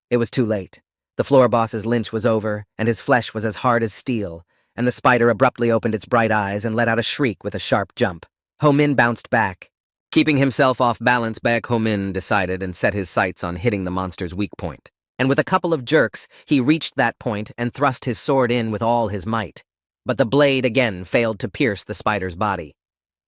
It was too late. The floor boss's lynch was over, and his flesh was as hard as steel, and the spider abruptly opened its bright eyes and let out a shriek with a sharp jump. Ho Min bounced back. Keeping himself off balance, Baek Ho Min decided and set his sights on hitting the monster's weak point. And with a couple of jerks, he reached that point and thrust his sword in with all his might. But the blade again failed to pierce the spider's body.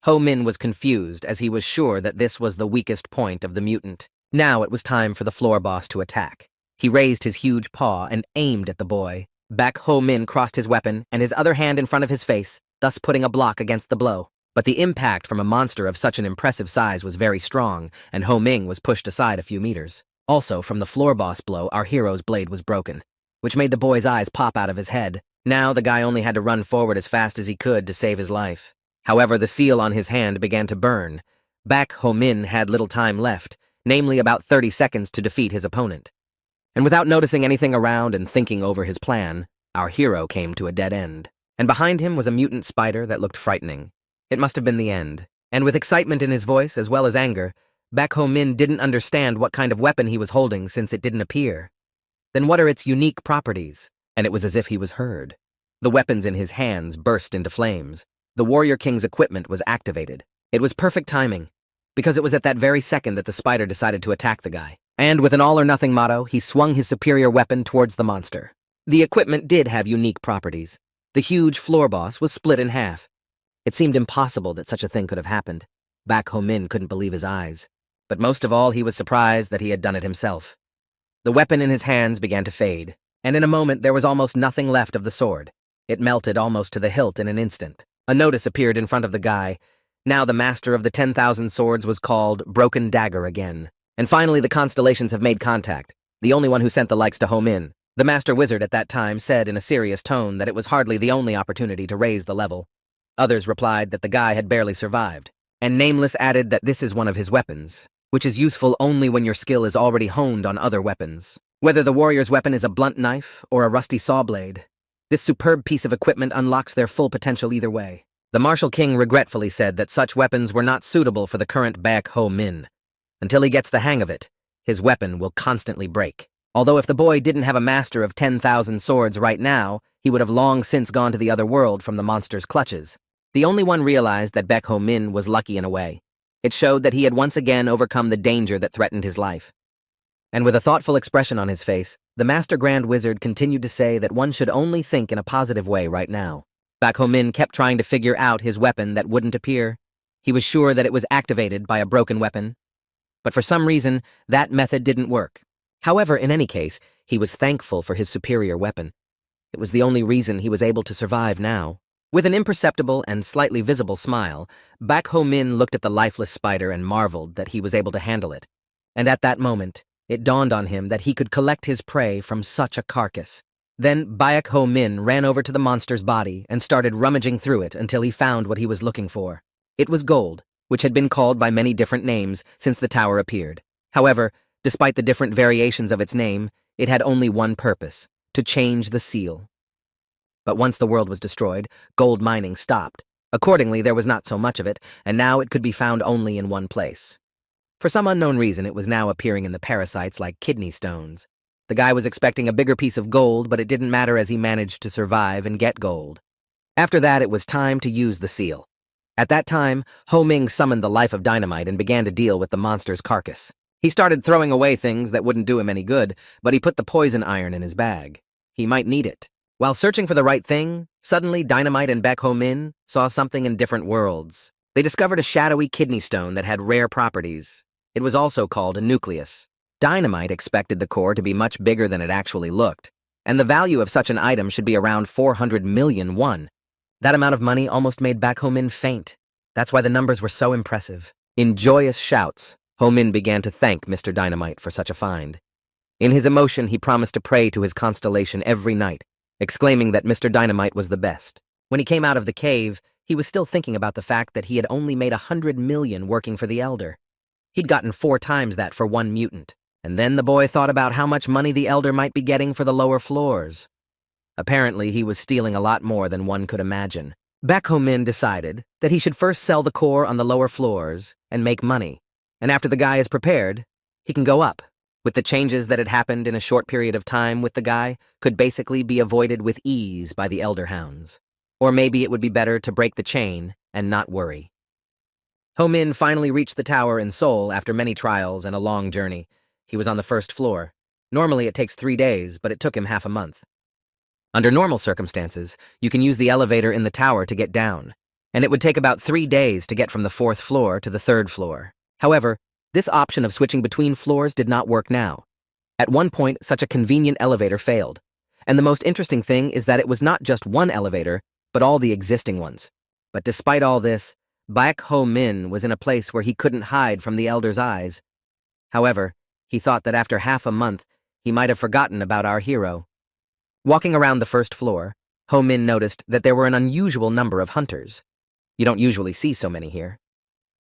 Ho Min was confused as he was sure that this was the weakest point of the mutant. Now it was time for the floor boss to attack. He raised his huge paw and aimed at the boy. Baek Ho Min crossed his weapon and his other hand in front of his face, thus putting a block against the blow. But the impact from a monster of such an impressive size was very strong, and Ho Ming was pushed aside a few meters. Also, from the floor boss blow, our hero's blade was broken. which made the boy's eyes pop out of his head. Now the guy only had to run forward as fast as he could to save his life. However, the seal on his hand began to burn. Baek Ho-min had little time left, namely about 30 seconds to defeat his opponent. And without noticing anything around and thinking over his plan, our hero came to a dead end. And behind him was a mutant spider that looked frightening. It must have been the end. And with excitement in his voice as well as anger, Baek Ho-min didn't understand what kind of weapon he was holding since it didn't appear. Then what are its unique properties? And it was as if he was heard. The weapons in his hands burst into flames. The Warrior King's equipment was activated. It was perfect timing, because it was at that very second that the spider decided to attack the guy. And with an all-or-nothing motto, he swung his superior weapon towards the monster. The equipment did have unique properties. The huge floor boss was split in half. It seemed impossible that such a thing could have happened. Baek Ho-min couldn't believe his eyes. But most of all, he was surprised that he had done it himself. The weapon in his hands began to fade, and in a moment there was almost nothing left of the sword. It melted almost to the hilt in an instant. A notice appeared in front of the guy. Now the master of the 10,000 swords was called Broken Dagger again. And finally the constellations have made contact. The only one who sent the likes to Ho-min. The master wizard at that time said in a serious tone that it was hardly the only opportunity to raise the level. Others replied that the guy had barely survived. And Nameless added that this is one of his weapons, which is useful only when your skill is already honed on other weapons. Whether the warrior's weapon is a blunt knife or a rusty saw blade, this superb piece of equipment unlocks their full potential either way. The Martial King regretfully said that such weapons were not suitable for the current Baek Ho-min. Until he gets the hang of it, his weapon will constantly break. Although if the boy didn't have a master of 10,000 swords right now, he would have long since gone to the other world from the monster's clutches. The only one realized that Baek Ho-min was lucky in a way. It showed that he had once again overcome the danger that threatened his life. And with a thoughtful expression on his face, the Master Grand Wizard continued to say that one should only think in a positive way right now. Baek Ho-min kept trying to figure out his weapon that wouldn't appear. He was sure that it was activated by a broken weapon. But for some reason, that method didn't work. However, in any case, he was thankful for his superior weapon. It was the only reason he was able to survive now. With an imperceptible and slightly visible smile, Baek Ho-min looked at the lifeless spider and marveled that he was able to handle it. And at that moment, it dawned on him that he could collect his prey from such a carcass. Then Baek Ho-min ran over to the monster's body and started rummaging through it until he found what he was looking for. It was gold, which had been called by many different names since the tower appeared. However, despite the different variations of its name, it had only one purpose: to change the seal. But once the world was destroyed, gold mining stopped. Accordingly, there was not so much of it, and now it could be found only in one place. For some unknown reason, it was now appearing in the parasites like kidney stones. The guy was expecting a bigger piece of gold, but it didn't matter as he managed to survive and get gold. After that, it was time to use the seal. At that time, Ho-ming summoned the life of dynamite and began to deal with the monster's carcass. He started throwing away things that wouldn't do him any good, but he put the poison iron in his bag. He might need it. While searching for the right thing, suddenly Dynamite and Baek Ho-min saw something in different worlds. They discovered a shadowy kidney stone that had rare properties. It was also called a nucleus. Dynamite expected the core to be much bigger than it actually looked, and the value of such an item should be around 400 million won. That amount of money almost made Baek Ho-min faint. That's why the numbers were so impressive. In joyous shouts, Ho-min began to thank Mr. Dynamite for such a find. In his emotion, he promised to pray to his constellation every night, exclaiming that Mr. Dynamite was the best. When he came out of the cave, he was still thinking about the fact that he had only made 100 million working for the Elder. He'd gotten 4 times that for one mutant. And then the boy thought about how much money the Elder might be getting for the lower floors. Apparently, he was stealing a lot more than one could imagine. Baek Ho-min decided that he should first sell the core on the lower floors and make money. And after the guy is prepared, he can go up. With the changes that had happened in a short period of time with the guy, could basically be avoided with ease by the Elder Hounds. Or maybe it would be better to break the chain and not worry. Ho-min finally reached the tower in Seoul after many trials and a long journey. He was on the first floor. Normally it takes 3 days, but it took him half a month. Under normal circumstances, you can use the elevator in the tower to get down, and it would take about 3 days to get from the 4th floor to the 3rd floor. However, this option of switching between floors did not work now. At one point, such a convenient elevator failed. And the most interesting thing is that it was not just one elevator, but all the existing ones. But despite all this, Baek Ho-min was in a place where he couldn't hide from the Elder's eyes. However, he thought that after half a month, he might have forgotten about our hero. Walking around the first floor, Ho Min noticed that there were an unusual number of hunters. You don't usually see so many here.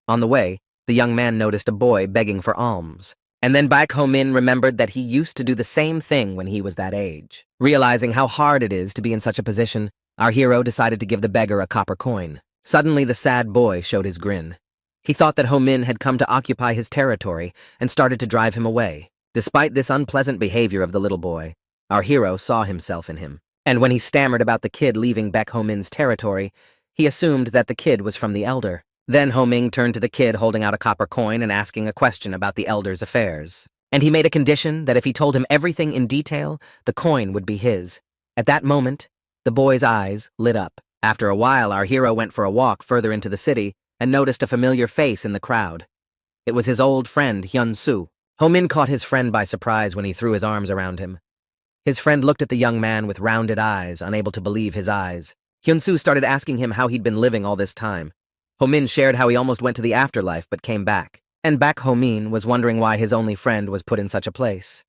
On the way, the young man noticed a boy begging for alms. And then Baek Ho Min remembered that he used to do the same thing when he was that age. Realizing how hard it is to be in such a position, our hero decided to give the beggar a copper coin. Suddenly, the sad boy showed his grin. He thought that Ho Min had come to occupy his territory and started to drive him away. Despite this unpleasant behavior of the little boy, our hero saw himself in him. And when he stammered about the kid leaving Baek Ho Min's territory, he assumed that the kid was from the elder. Then Ho Ming turned to the kid holding out a copper coin and asking a question about the elder's affairs. And he made a condition that if he told him everything in detail, the coin would be his. At that moment, the boy's eyes lit up. After a while, our hero went for a walk further into the city and noticed a familiar face in the crowd. It was his old friend, Hyun-soo. Ho Min caught his friend by surprise when he threw his arms around him. His friend looked at the young man with rounded eyes, unable to believe his eyes. Hyun-soo started asking him how he'd been living all this time. Ho Min shared how he almost went to the afterlife but came back. And Baek Ho Min was wondering why his only friend was put in such a place.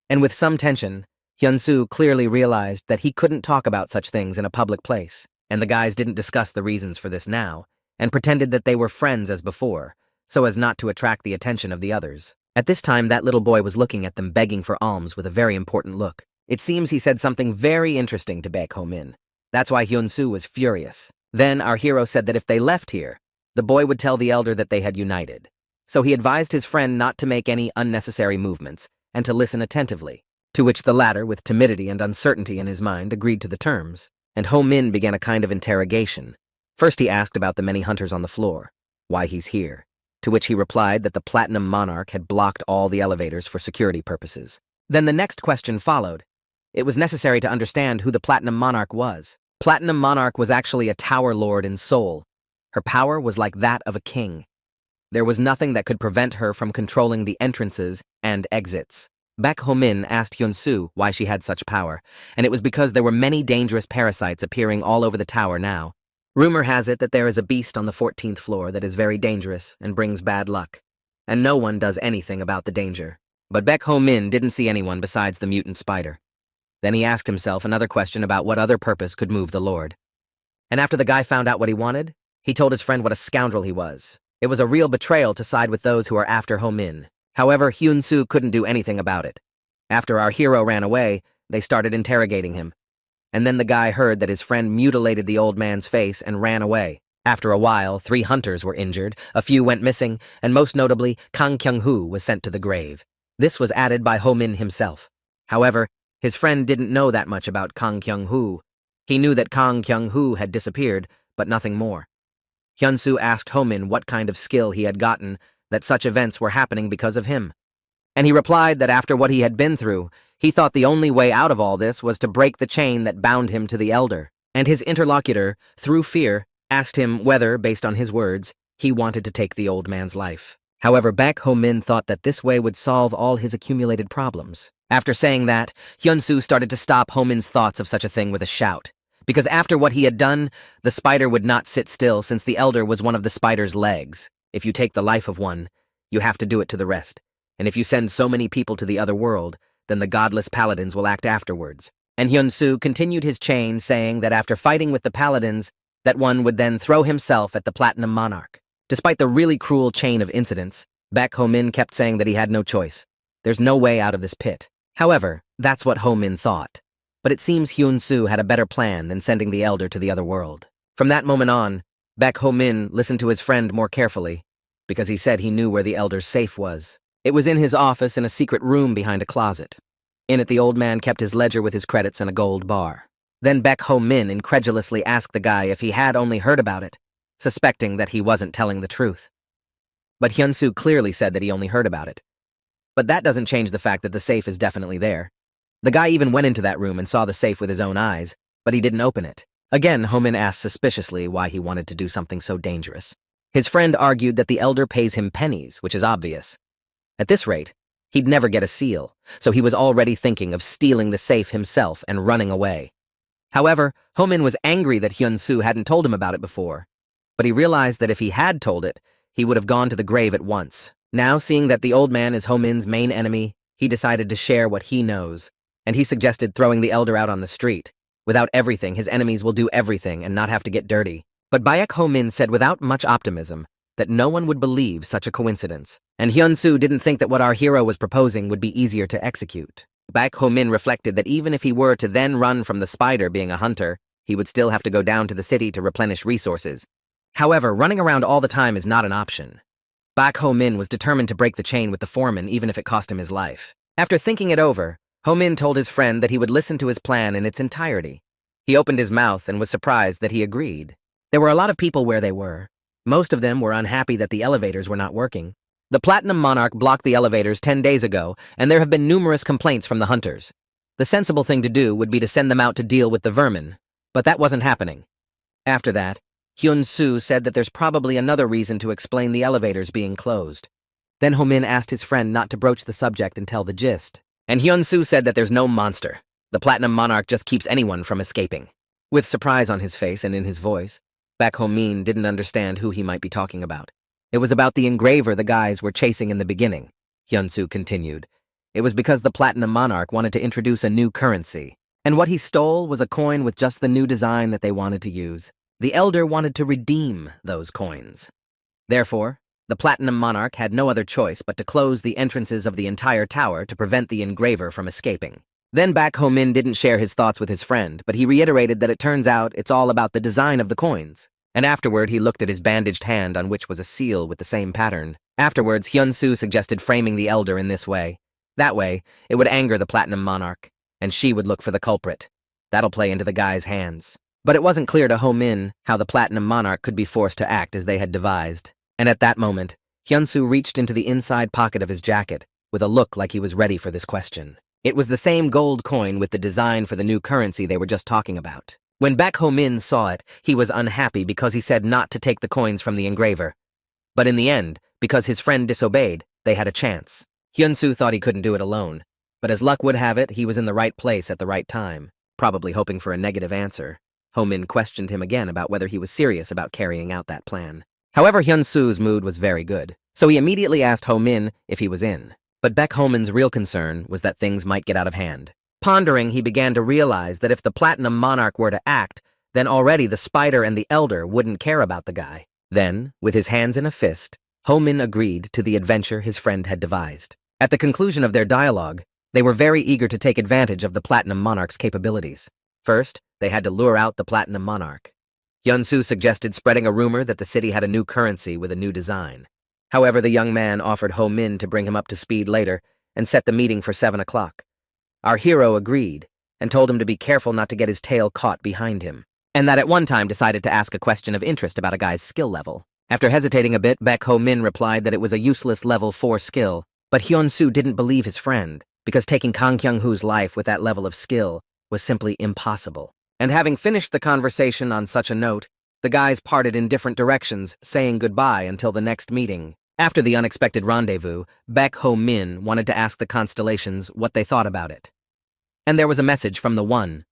And with some tension, Hyun-soo clearly realized that he couldn't talk about such things in a public place, and the guys didn't discuss the reasons for this now, and pretended that they were friends as before, so as not to attract the attention of the others. At this time, that little boy was looking at them begging for alms with a very important look. It seems he said something very interesting to Baek Ho Min. That's why Hyun-soo was furious. Then our hero said that if they left here, the boy would tell the elder that they had united. So he advised his friend not to make any unnecessary movements and to listen attentively, to which the latter, with timidity and uncertainty in his mind, agreed to the terms, and Ho Min began a kind of interrogation. First he asked about the many hunters on the floor, why he's here, to which he replied that the Platinum Monarch had blocked all the elevators for security purposes. Then the next question followed. It was necessary to understand who the Platinum Monarch was. Platinum Monarch was actually a tower lord in Seoul. Her power was like that of a king. There was nothing that could prevent her from controlling the entrances and exits. Baek Ho Min asked Hyun-soo why she had such power, and it was because there were many dangerous parasites appearing all over the tower now. Rumor has it that there is a beast on the 14th floor that is very dangerous and brings bad luck, and no one does anything about the danger. But Baek Ho Min didn't see anyone besides the mutant spider. Then he asked himself another question about what other purpose could move the Lord. And after the guy found out what he wanted, he told his friend what a scoundrel he was. It was a real betrayal to side with those who are after Ho Min. However, Hyun-soo couldn't do anything about it. After our hero ran away, they started interrogating him. And then the guy heard that his friend mutilated the old man's face and ran away. After a while, 3 hunters were injured, a few went missing, and most notably, Kang Kyung-hoo was sent to the grave. This was added by Ho Min himself. However, his friend didn't know that much about Kang Kyung-hoo. He knew that Kang Kyung-hoo had disappeared, but nothing more. Hyun-soo asked Ho Min what kind of skill he had gotten, that such events were happening because of him. And he replied that after what he had been through, he thought the only way out of all this was to break the chain that bound him to the elder. And his interlocutor, through fear, asked him whether, based on his words, he wanted to take the old man's life. However, Baek Ho Min thought that this way would solve all his accumulated problems. After saying that, Hyun-soo started to stop Ho Min's thoughts of such a thing with a shout. Because after what he had done, the spider would not sit still since the elder was one of the spider's legs. If you take the life of one, you have to do it to the rest. And if you send so many people to the other world, then the godless paladins will act afterwards. And Hyun-soo continued his chain, saying that after fighting with the paladins, that one would then throw himself at the Platinum Monarch. Despite the really cruel chain of incidents, Baek Ho Min kept saying that he had no choice. There's no way out of this pit. However, that's what Ho Min thought. But it seems Hyun-soo had a better plan than sending the elder to the other world. From that moment on, Baek Ho Min listened to his friend more carefully, because he said he knew where the elder's safe was. It was in his office in a secret room behind a closet. In it, the old man kept his ledger with his credits and a gold bar. Then Baek Ho Min incredulously asked the guy if he had only heard about it, suspecting that he wasn't telling the truth. But Hyun-soo clearly said that he only heard about it. But that doesn't change the fact that the safe is definitely there. The guy even went into that room and saw the safe with his own eyes, but he didn't open it. Again, Ho Min asked suspiciously why he wanted to do something so dangerous. His friend argued that the elder pays him pennies, which is obvious. At this rate, he'd never get a seal, so he was already thinking of stealing the safe himself and running away. However, Ho Min was angry that Hyun-soo hadn't told him about it before, but he realized that if he had told it, he would have gone to the grave at once. Now, seeing that the old man is Ho Min's main enemy, he decided to share what he knows. and he suggested throwing the elder out on the street. Without everything, his enemies will do everything and not have to get dirty. But Baek Ho-min said without much optimism that no one would believe such a coincidence, and Hyun-soo didn't think that what our hero was proposing would be easier to execute. Baek Ho-min reflected that even if he were to then run from the spider being a hunter, he would still have to go down to the city to replenish resources. However, running around all the time is not an option. Baek Ho-min was determined to break the chain with the foreman even if it cost him his life. After thinking it over, Ho-min told his friend that he would listen to his plan in its entirety. He opened his mouth and was surprised that he agreed. There were a lot of people where they were. Most of them were unhappy that the elevators were not working. The Platinum Monarch blocked the elevators 10 days ago, and there have been numerous complaints from the hunters. The sensible thing to do would be to send them out to deal with the vermin, but that wasn't happening. After that, Hyun-soo said that there's probably another reason to explain the elevators being closed. Then Ho-min asked his friend not to broach the subject and tell the gist. And Hyun-soo said that there's no monster. The Platinum Monarch just keeps anyone from escaping. With surprise on his face and in his voice, Baek Ho-min didn't understand who he might be talking about. It was about the engraver the guys were chasing in the beginning, Hyun-soo continued. It was because the Platinum Monarch wanted to introduce a new currency, and what he stole was a coin with just the new design that they wanted to use. The Elder wanted to redeem those coins. Therefore, the Platinum Monarch had no other choice but to close the entrances of the entire tower to prevent the engraver from escaping. Then Baek Ho-min didn't share his thoughts with his friend, but he reiterated that it turns out it's all about the design of the coins. And afterward, he looked at his bandaged hand on which was a seal with the same pattern. Afterwards, Hyun-soo suggested framing the Elder in this way. That way, it would anger the Platinum Monarch, and she would look for the culprit. That'll play into the guy's hands. But it wasn't clear to Ho-min how the Platinum Monarch could be forced to act as they had devised. And at that moment, Hyun-soo reached into the inside pocket of his jacket with a look like he was ready for this question. It was the same gold coin with the design for the new currency they were just talking about. When Baek Ho-min saw it, he was unhappy because he said not to take the coins from the engraver. But in the end, because his friend disobeyed, they had a chance. Hyun-soo thought he couldn't do it alone, but as luck would have it, he was in the right place at the right time, probably hoping for a negative answer. Ho-min questioned him again about whether he was serious about carrying out that plan. However, Hyun-soo's mood was very good, so he immediately asked Ho-min if he was in. But Baek Ho-min's real concern was that things might get out of hand. Pondering, he began to realize that if the Platinum Monarch were to act, then already the Spider and the Elder wouldn't care about the guy. Then, with his hands in a fist, Ho-min agreed to the adventure his friend had devised. At the conclusion of their dialogue, they were very eager to take advantage of the Platinum Monarch's capabilities. First, they had to lure out the Platinum Monarch. Hyun-soo suggested spreading a rumor that the city had a new currency with a new design. However, the young man offered Ho-min to bring him up to speed later and set the meeting for 7 o'clock. Our hero agreed and told him to be careful not to get his tail caught behind him, and that at one time decided to ask a question of interest about a guy's skill level. After hesitating a bit, Baek Ho-min replied that it was a useless level 4 skill, but Hyun-soo didn't believe his friend because taking Kang Kyung-hoo's life with that level of skill was simply impossible. And having finished the conversation on such a note, the guys parted in different directions, saying goodbye until the next meeting. After the unexpected rendezvous, Baek Ho-min wanted to ask the constellations what they thought about it. And there was a message from the One.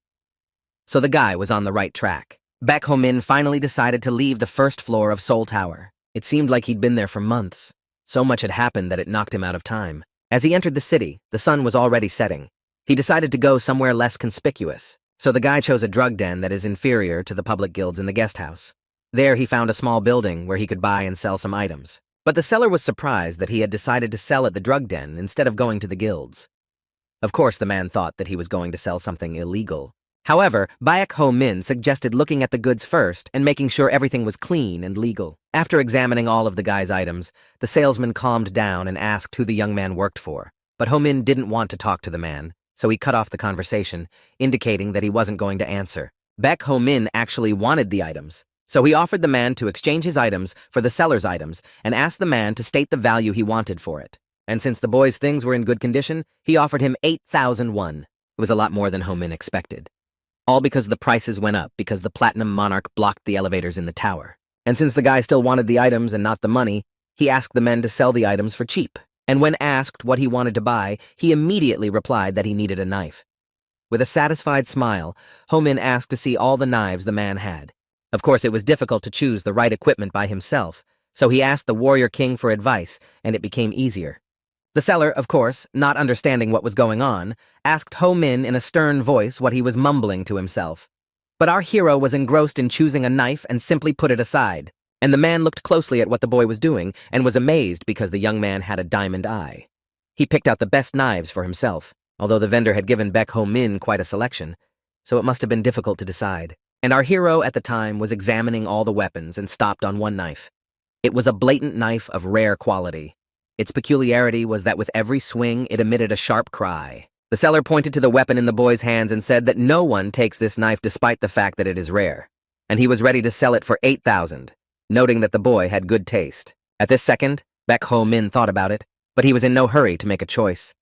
So the guy was on the right track. Baek Ho-min finally decided to leave the first floor of Seoul Tower. It seemed like he'd been there for months. So much had happened that it knocked him out of time. As he entered the city, the sun was already setting. He decided to go somewhere less conspicuous. So the guy chose a drug den that is inferior to the public guilds in the guest house. There he found a small building where he could buy and sell some items. But the seller was surprised that he had decided to sell at the drug den instead of going to the guilds. Of course, the man thought that he was going to sell something illegal. However, Baek Ho-min suggested looking at the goods first and making sure everything was clean and legal. After examining all of the guy's items, the salesman calmed down and asked who the young man worked for. But Ho-min didn't want to talk to the man, so he cut off the conversation, indicating that he wasn't going to answer. Baek Ho-min actually wanted the items, so he offered the man to exchange his items for the seller's items and asked the man to state the value he wanted for it. And since the boy's things were in good condition, he offered him 8,000 won. It was a lot more than Ho-min expected. All because the prices went up because the Platinum Monarch blocked the elevators in the tower. And since the guy still wanted the items and not the money, he asked the men to sell the items for cheap. And when asked what he wanted to buy, he immediately replied that he needed a knife. With a satisfied smile, Ho-min asked to see all the knives the man had. Of course, it was difficult to choose the right equipment by himself, so he asked the Warrior King for advice, and it became easier. The seller, of course, not understanding what was going on, asked Ho Min in a stern voice what he was mumbling to himself. But our hero was engrossed in choosing a knife and simply put it aside, and the man looked closely at what the boy was doing and was amazed because the young man had a diamond eye. He picked out the best knives for himself, although the vendor had given Baek Ho Min quite a selection, so it must have been difficult to decide. And our hero at the time was examining all the weapons and stopped on one knife. It was a blatant knife of rare quality. Its peculiarity was that with every swing, it emitted a sharp cry. The seller pointed to the weapon in the boy's hands and said that no one takes this knife despite the fact that it is rare, and he was ready to sell it for 8,000, noting that the boy had good taste. At this second, Baek Ho Min thought about it, but he was in no hurry to make a choice.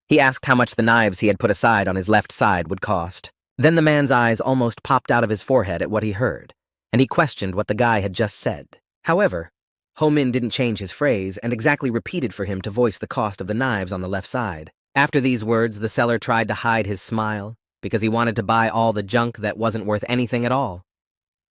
He asked how much the knives he had put aside on his left side would cost. Then the man's eyes almost popped out of his forehead at what he heard, and he questioned what the guy had just said. However, Ho Min didn't change his phrase and exactly repeated for him to voice the cost of the knives on the left side. After these words, the seller tried to hide his smile because he wanted to buy all the junk that wasn't worth anything at all.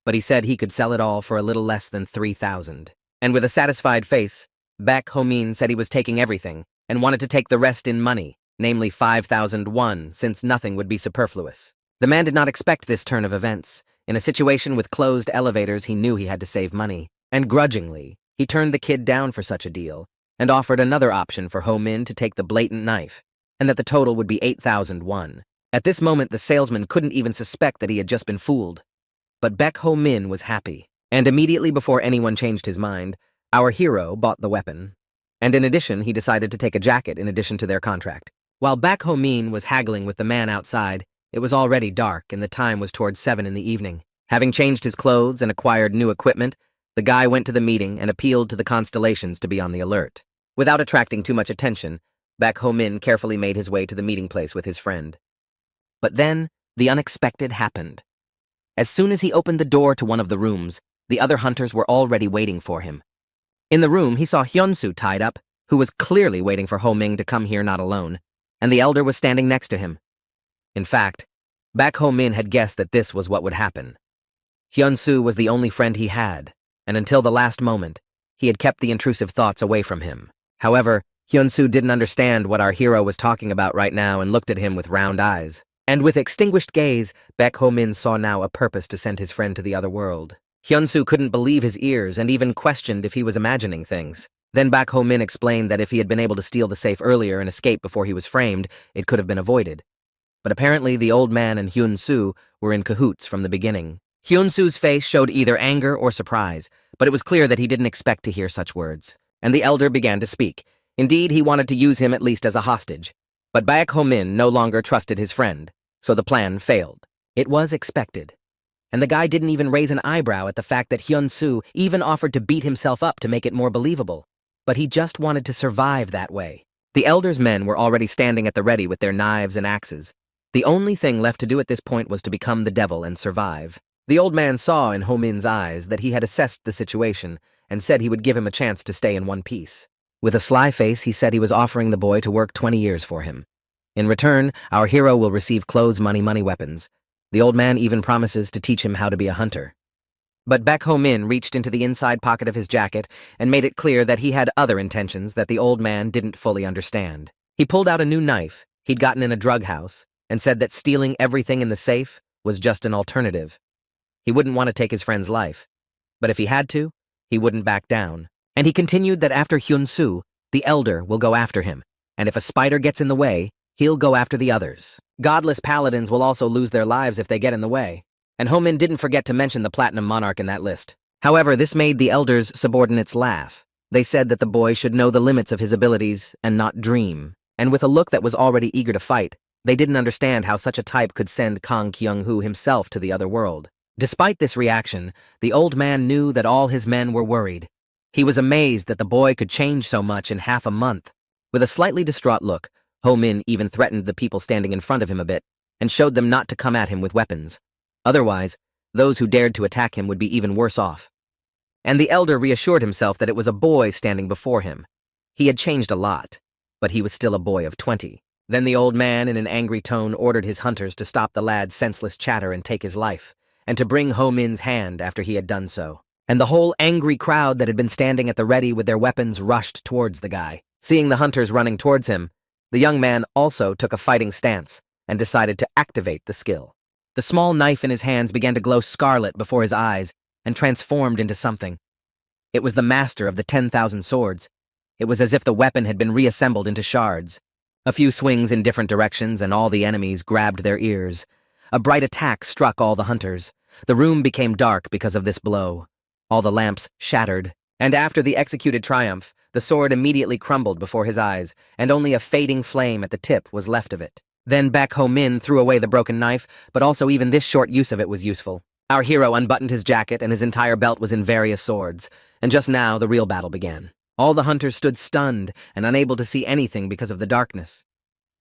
But he said he could sell it all for a little less than 3,000. And with a satisfied face, Baek Ho Min said he was taking everything and wanted to take the rest in money, namely 5,000 won, since nothing would be superfluous. The man did not expect this turn of events. In a situation with closed elevators, he knew he had to save money, and grudgingly, he turned the kid down for such a deal and offered another option for Ho Min to take the blatant knife, and that the total would be 8,000 won. At this moment, the salesman couldn't even suspect that he had just been fooled. But Baek Ho Min was happy, and immediately before anyone changed his mind, our hero bought the weapon. And in addition, he decided to take a jacket in addition to their contract. While Baek Ho Min was haggling with the man outside, it was already dark and the time was towards 7 in the evening. Having changed his clothes and acquired new equipment, the guy went to the meeting and appealed to the constellations to be on the alert. Without attracting too much attention, Baek Ho Min carefully made his way to the meeting place with his friend. But then, the unexpected happened. As soon as he opened the door to one of the rooms, the other hunters were already waiting for him. In the room, he saw Hyun-soo tied up, who was clearly waiting for Ho Ming to come here not alone, and the elder was standing next to him. In fact, Baek Ho Min had guessed that this was what would happen. Hyun-soo was the only friend he had, and until the last moment, he had kept the intrusive thoughts away from him. However, Hyun-soo didn't understand what our hero was talking about right now and looked at him with round eyes. And with extinguished gaze, Baek Ho Min saw now a purpose to send his friend to the other world. Hyun-soo couldn't believe his ears and even questioned if he was imagining things. Then Baek Ho Min explained that if he had been able to steal the safe earlier and escape before he was framed, it could have been avoided. But apparently the old man and Hyun-soo were in cahoots from the beginning. Hyun-soo's face showed either anger or surprise, but it was clear that he didn't expect to hear such words. And the elder began to speak. Indeed, he wanted to use him at least as a hostage. But Baek Ho Min no longer trusted his friend, so the plan failed. It was expected. And the guy didn't even raise an eyebrow at the fact that Hyun-soo even offered to beat himself up to make it more believable. But he just wanted to survive that way. The elder's men were already standing at the ready with their knives and axes. The only thing left to do at this point was to become the devil and survive. The old man saw in Ho Min's eyes that he had assessed the situation and said he would give him a chance to stay in one piece. With a sly face, he said he was offering the boy to work 20 years for him. In return, our hero will receive clothes, money, weapons. The old man even promises to teach him how to be a hunter. But Baek Ho Min reached into the inside pocket of his jacket and made it clear that he had other intentions that the old man didn't fully understand. He pulled out a new knife he'd gotten in a drug house and said that stealing everything in the safe was just an alternative. He wouldn't want to take his friend's life, but if he had to, he wouldn't back down. And he continued that after Hyun-soo, the elder will go after him, and if a spider gets in the way, he'll go after the others. Godless paladins will also lose their lives if they get in the way. And Ho Min didn't forget to mention the Platinum Monarch in that list. However, this made the elder's subordinates laugh. They said that the boy should know the limits of his abilities and not dream. And with a look that was already eager to fight, they didn't understand how such a type could send Kang Kyung-hoo himself to the other world. Despite this reaction, the old man knew that all his men were worried. He was amazed that the boy could change so much in half a month. With a slightly distraught look, Ho Min even threatened the people standing in front of him a bit and showed them not to come at him with weapons. Otherwise, those who dared to attack him would be even worse off. And the elder reassured himself that it was a boy standing before him. He had changed a lot, but he was still a boy of 20. Then the old man, in an angry tone, ordered his hunters to stop the lad's senseless chatter and take his life, and to bring Ho Min's hand after he had done so. And the whole angry crowd that had been standing at the ready with their weapons rushed towards the guy. Seeing the hunters running towards him, the young man also took a fighting stance and decided to activate the skill. The small knife in his hands began to glow scarlet before his eyes and transformed into something. It was the master of the 10,000 swords. It was as if the weapon had been reassembled into shards. A few swings in different directions and all the enemies grabbed their ears. A bright attack struck all the hunters. The room became dark because of this blow. All the lamps shattered, and after the executed triumph, the sword immediately crumbled before his eyes, and only a fading flame at the tip was left of it. Then Baek Ho-min threw away the broken knife, but also even this short use of it was useful. Our hero unbuttoned his jacket and his entire belt was in various swords, and just now the real battle began. All the hunters stood stunned and unable to see anything because of the darkness.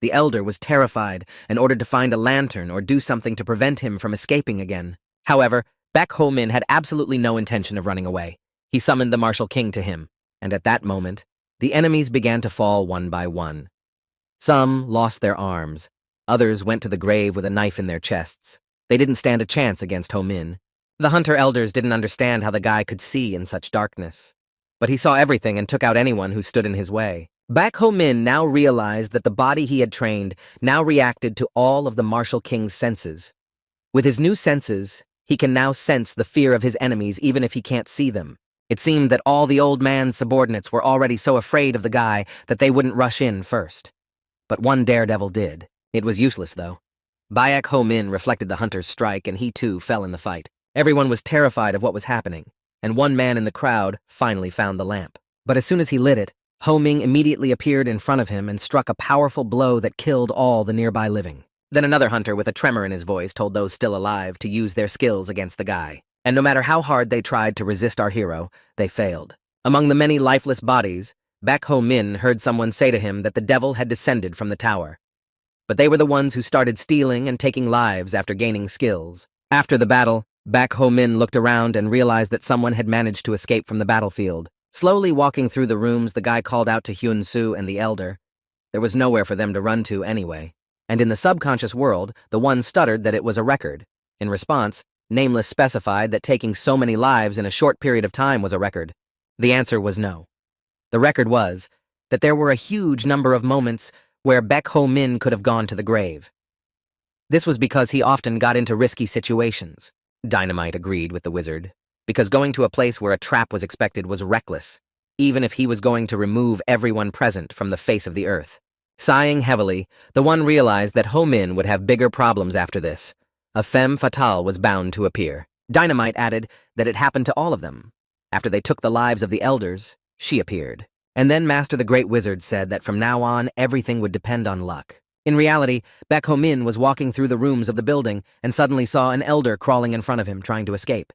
The elder was terrified and ordered to find a lantern or do something to prevent him from escaping again. However, Baek Ho-min had absolutely no intention of running away. He summoned the martial king to him, and at that moment, the enemies began to fall one by one. Some lost their arms. Others went to the grave with a knife in their chests. They didn't stand a chance against Ho-min. The hunter elders didn't understand how the guy could see in such darkness. But he saw everything and took out anyone who stood in his way. Baek Ho-min now realized that the body he had trained now reacted to all of the martial king's senses. With his new senses, he can now sense the fear of his enemies even if he can't see them. It seemed that all the old man's subordinates were already so afraid of the guy that they wouldn't rush in first. But one daredevil did. It was useless, though. Baek Ho-min reflected the hunter's strike, and he too fell in the fight. Everyone was terrified of what was happening, and one man in the crowd finally found the lamp. But as soon as he lit it, Ho-min immediately appeared in front of him and struck a powerful blow that killed all the nearby living. Then another hunter with a tremor in his voice told those still alive to use their skills against the guy. And no matter how hard they tried to resist our hero, they failed. Among the many lifeless bodies, Baek Ho-min heard someone say to him that the devil had descended from the tower. But they were the ones who started stealing and taking lives after gaining skills. After the battle, Baek Ho-min looked around and realized that someone had managed to escape from the battlefield. Slowly walking through the rooms, the guy called out to Hyun-soo and the elder. There was nowhere for them to run to anyway. And in the subconscious world, the one stuttered that it was a record. In response, Nameless specified that taking so many lives in a short period of time was a record. The answer was no. The record was that there were a huge number of moments where Baek Ho-min could have gone to the grave. This was because he often got into risky situations. Dynamite agreed with the wizard, because going to a place where a trap was expected was reckless, even if he was going to remove everyone present from the face of the earth. Sighing heavily, the one realized that Ho-min would have bigger problems after this. A femme fatale was bound to appear. Dynamite added that it happened to all of them. After they took the lives of the elders, she appeared. And then Master the Great Wizard said that from now on, everything would depend on luck. In reality, Baek Ho-min was walking through the rooms of the building and suddenly saw an elder crawling in front of him trying to escape.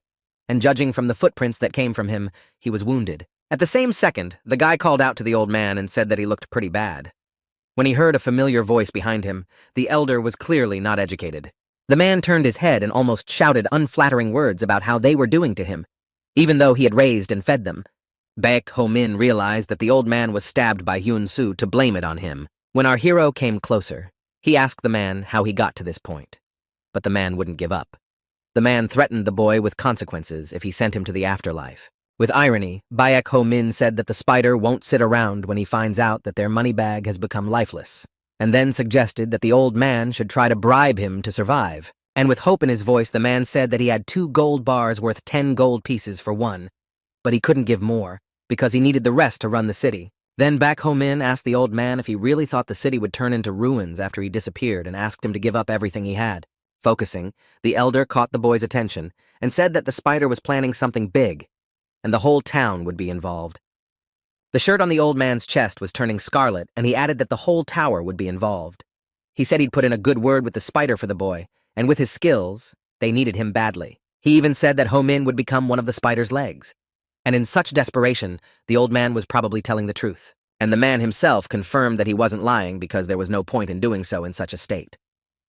And judging from the footprints that came from him, he was wounded. At the same second, the guy called out to the old man and said that he looked pretty bad. When he heard a familiar voice behind him, the elder was clearly not educated. The man turned his head and almost shouted unflattering words about how they were doing to him, even though he had raised and fed them. Baek Ho-min realized that the old man was stabbed by Hyun-soo to blame it on him. When our hero came closer, he asked the man how he got to this point. But the man wouldn't give up. The man threatened the boy with consequences if he sent him to the afterlife. With irony, Baek Ho-min said that the spider won't sit around when he finds out that their money bag has become lifeless, and then suggested that the old man should try to bribe him to survive. And with hope in his voice, the man said that he had 2 gold bars worth 10 gold pieces for one, but he couldn't give more, because he needed the rest to run the city. Then Baek Ho-min asked the old man if he really thought the city would turn into ruins after he disappeared and asked him to give up everything he had. Focusing, the elder caught the boy's attention and said that the spider was planning something big, and the whole town would be involved. The shirt on the old man's chest was turning scarlet, and he added that the whole tower would be involved. He said he'd put in a good word with the spider for the boy, and with his skills, they needed him badly. He even said that Ho-min would become one of the spider's legs. And in such desperation, the old man was probably telling the truth. And the man himself confirmed that he wasn't lying because there was no point in doing so in such a state.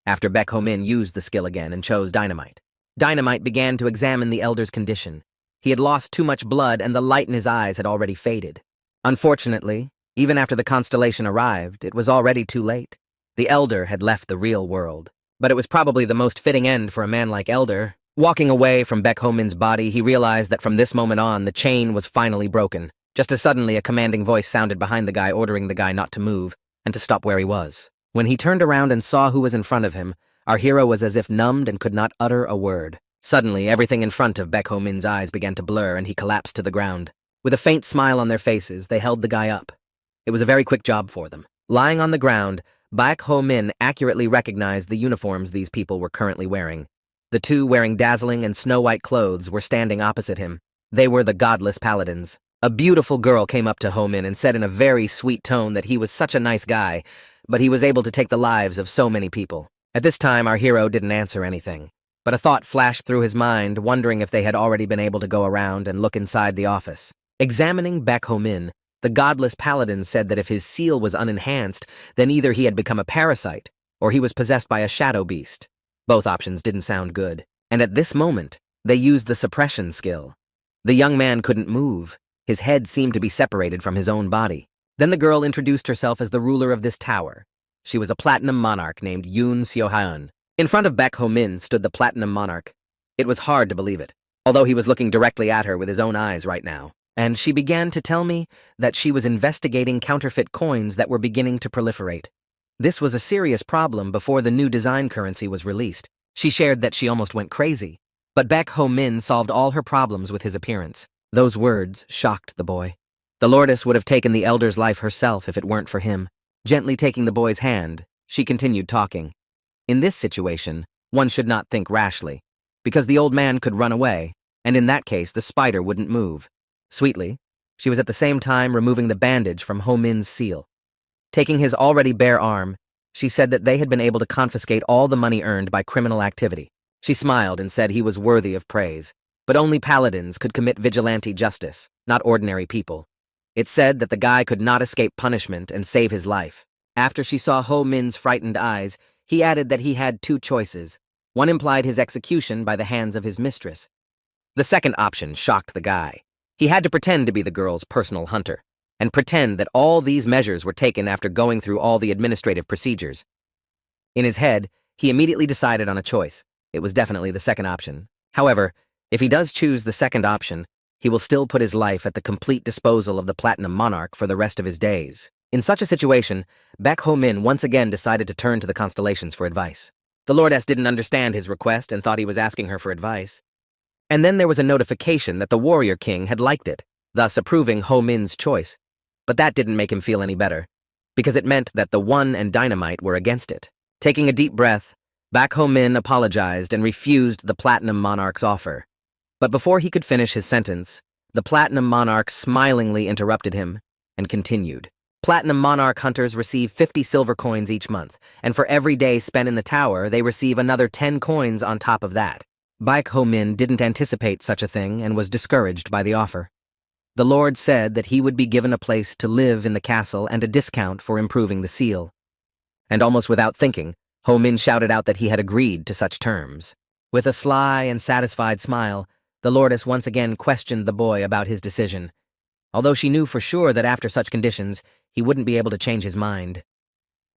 After Baek Ho-min used the skill again and chose Dynamite. Dynamite began to examine the elder's condition. He had lost too much blood and the light in his eyes had already faded. Unfortunately, even after the constellation arrived, it was already too late. The elder had left the real world. But it was probably the most fitting end for a man like Elder. Walking away from Baek Ho-min's body, he realized that from this moment on, the chain was finally broken. Just as suddenly a commanding voice sounded behind the guy, ordering the guy not to move and to stop where he was. When he turned around and saw who was in front of him, our hero was as if numbed and could not utter a word. Suddenly, everything in front of Baek Ho-min's eyes began to blur and he collapsed to the ground. With a faint smile on their faces, they held the guy up. It was a very quick job for them. Lying on the ground, Baek Ho-min accurately recognized the uniforms these people were currently wearing. The two wearing dazzling and snow-white clothes were standing opposite him. They were the godless paladins. A beautiful girl came up to Ho-min and said in a very sweet tone that he was such a nice guy, but he was able to take the lives of so many people. At this time, our hero didn't answer anything, but a thought flashed through his mind, wondering if they had already been able to go around and look inside the office. Examining Baek Ho-min, the godless paladin said that if his seal was unenhanced, then either he had become a parasite or he was possessed by a shadow beast. Both options didn't sound good, and at this moment, they used the suppression skill. The young man couldn't move. His head seemed to be separated from his own body. Then the girl introduced herself as the ruler of this tower. She was a platinum monarch named Yoon Seo-hyun. In front of Baek Ho-min stood the platinum monarch. It was hard to believe it, although he was looking directly at her with his own eyes right now. And she began to tell me that she was investigating counterfeit coins that were beginning to proliferate. This was a serious problem before the new design currency was released. She shared that she almost went crazy, but Baek Ho-min solved all her problems with his appearance. Those words shocked the boy. The lordess would have taken the elder's life herself if it weren't for him. Gently taking the boy's hand, she continued talking. In this situation, one should not think rashly, because the old man could run away, and in that case the spider wouldn't move. Sweetly, she was at the same time removing the bandage from Ho-min's seal. Taking his already bare arm, she said that they had been able to confiscate all the money earned by criminal activity. She smiled and said he was worthy of praise, but only paladins could commit vigilante justice, not ordinary people. It said that the guy could not escape punishment and save his life. After she saw Ho-min's frightened eyes, he added that he had two choices. One implied his execution by the hands of his mistress. The second option shocked the guy. He had to pretend to be the girl's personal hunter, and pretend that all these measures were taken after going through all the administrative procedures. In his head, he immediately decided on a choice. It was definitely the second option. However, if he does choose the second option, he will still put his life at the complete disposal of the Platinum Monarch for the rest of his days. In such a situation, Baek Ho-min once again decided to turn to the constellations for advice. The lordess didn't understand his request and thought he was asking her for advice. And then there was a notification that the warrior king had liked it, thus approving Ho-min's choice. But that didn't make him feel any better, because it meant that the One and Dynamite were against it. Taking a deep breath, Baek Ho-min apologized and refused the Platinum Monarch's offer. But before he could finish his sentence, the Platinum Monarch smilingly interrupted him and continued. Platinum Monarch hunters receive 50 silver coins each month, and for every day spent in the tower, they receive another 10 coins on top of that. Baek Ho-min didn't anticipate such a thing and was discouraged by the offer. The lord said that he would be given a place to live in the castle and a discount for improving the seal. And almost without thinking, Ho-min shouted out that he had agreed to such terms. With a sly and satisfied smile, the lordess once again questioned the boy about his decision, although she knew for sure that after such conditions, he wouldn't be able to change his mind.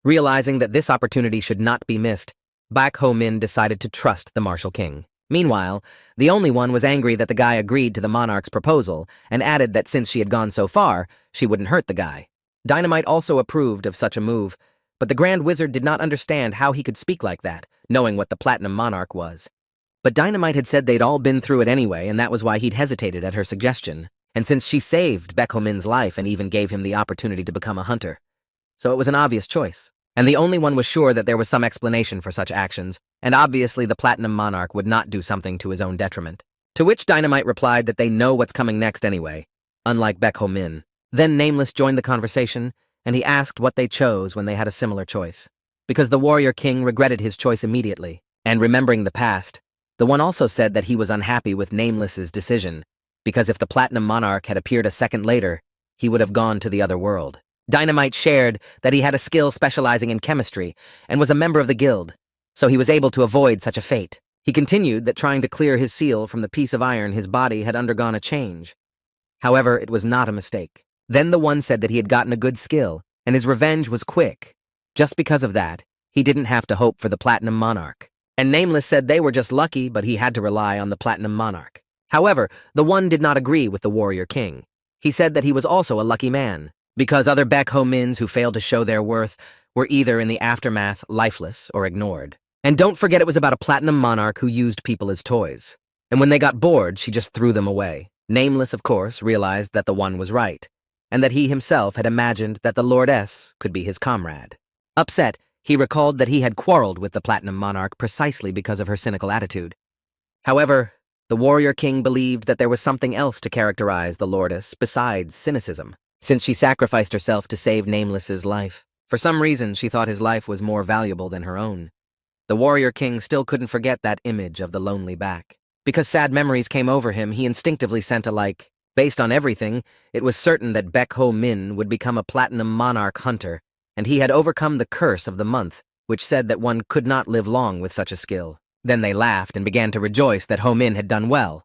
Realizing that this opportunity should not be missed, Baek Ho-min decided to trust the martial king. Meanwhile, the only one was angry that the guy agreed to the monarch's proposal and added that since she had gone so far, she wouldn't hurt the guy. Dynamite also approved of such a move, but the Grand Wizard did not understand how he could speak like that, knowing what the Platinum Monarch was. But Dynamite had said they'd all been through it anyway, and that was why he'd hesitated at her suggestion. And since she saved Baek Ho-min's life and even gave him the opportunity to become a hunter. So it was an obvious choice. And the only one was sure that there was some explanation for such actions, and obviously the Platinum Monarch would not do something to his own detriment. To which Dynamite replied that they know what's coming next anyway, unlike Baek Ho-min. Then Nameless joined the conversation, and he asked what they chose when they had a similar choice. Because the warrior king regretted his choice immediately, and remembering the past, the one also said that he was unhappy with Nameless's decision, because if the Platinum Monarch had appeared a second later, he would have gone to the other world. Dynamite shared that he had a skill specializing in chemistry and was a member of the guild, so he was able to avoid such a fate. He continued that trying to clear his seal from the piece of iron his body had undergone a change. However, it was not a mistake. Then the one said that he had gotten a good skill, and his revenge was quick. Just because of that, he didn't have to hope for the Platinum Monarch. And Nameless said they were just lucky, but he had to rely on the Platinum Monarch. However, the one did not agree with the warrior king. He said that he was also a lucky man, because other Baek Ho Mins who failed to show their worth were either in the aftermath lifeless or ignored. And don't forget it was about a platinum monarch who used people as toys. And when they got bored, she just threw them away. Nameless, of course, realized that the one was right, and that he himself had imagined that the Lordess could be his comrade. Upset, he recalled that he had quarreled with the platinum monarch precisely because of her cynical attitude. However, the warrior king believed that there was something else to characterize the Lordess besides cynicism, since she sacrificed herself to save Nameless's life. For some reason, she thought his life was more valuable than her own. The warrior king still couldn't forget that image of the lonely back. Because sad memories came over him, he instinctively sent a like. Based on everything, it was certain that Baek Ho Min would become a platinum monarch hunter, and he had overcome the curse of the month, which said that one could not live long with such a skill. Then they laughed and began to rejoice that Ho Min had done well.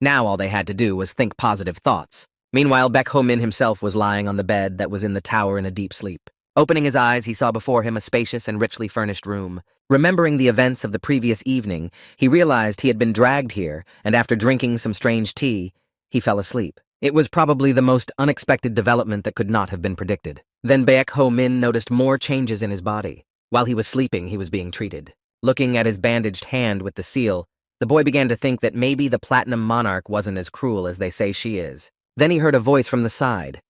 Now all they had to do was think positive thoughts. Meanwhile, Baek Ho Min himself was lying on the bed that was in the tower in a deep sleep. Opening his eyes, he saw before him a spacious and richly furnished room. Remembering the events of the previous evening, he realized he had been dragged here, and after drinking some strange tea, he fell asleep. It was probably the most unexpected development that could not have been predicted. Then Baek Ho Min noticed more changes in his body. While he was sleeping, he was being treated. Looking at his bandaged hand with the seal, the boy began to think that maybe the platinum monarch wasn't as cruel as they say she is. Then he heard a voice from the side.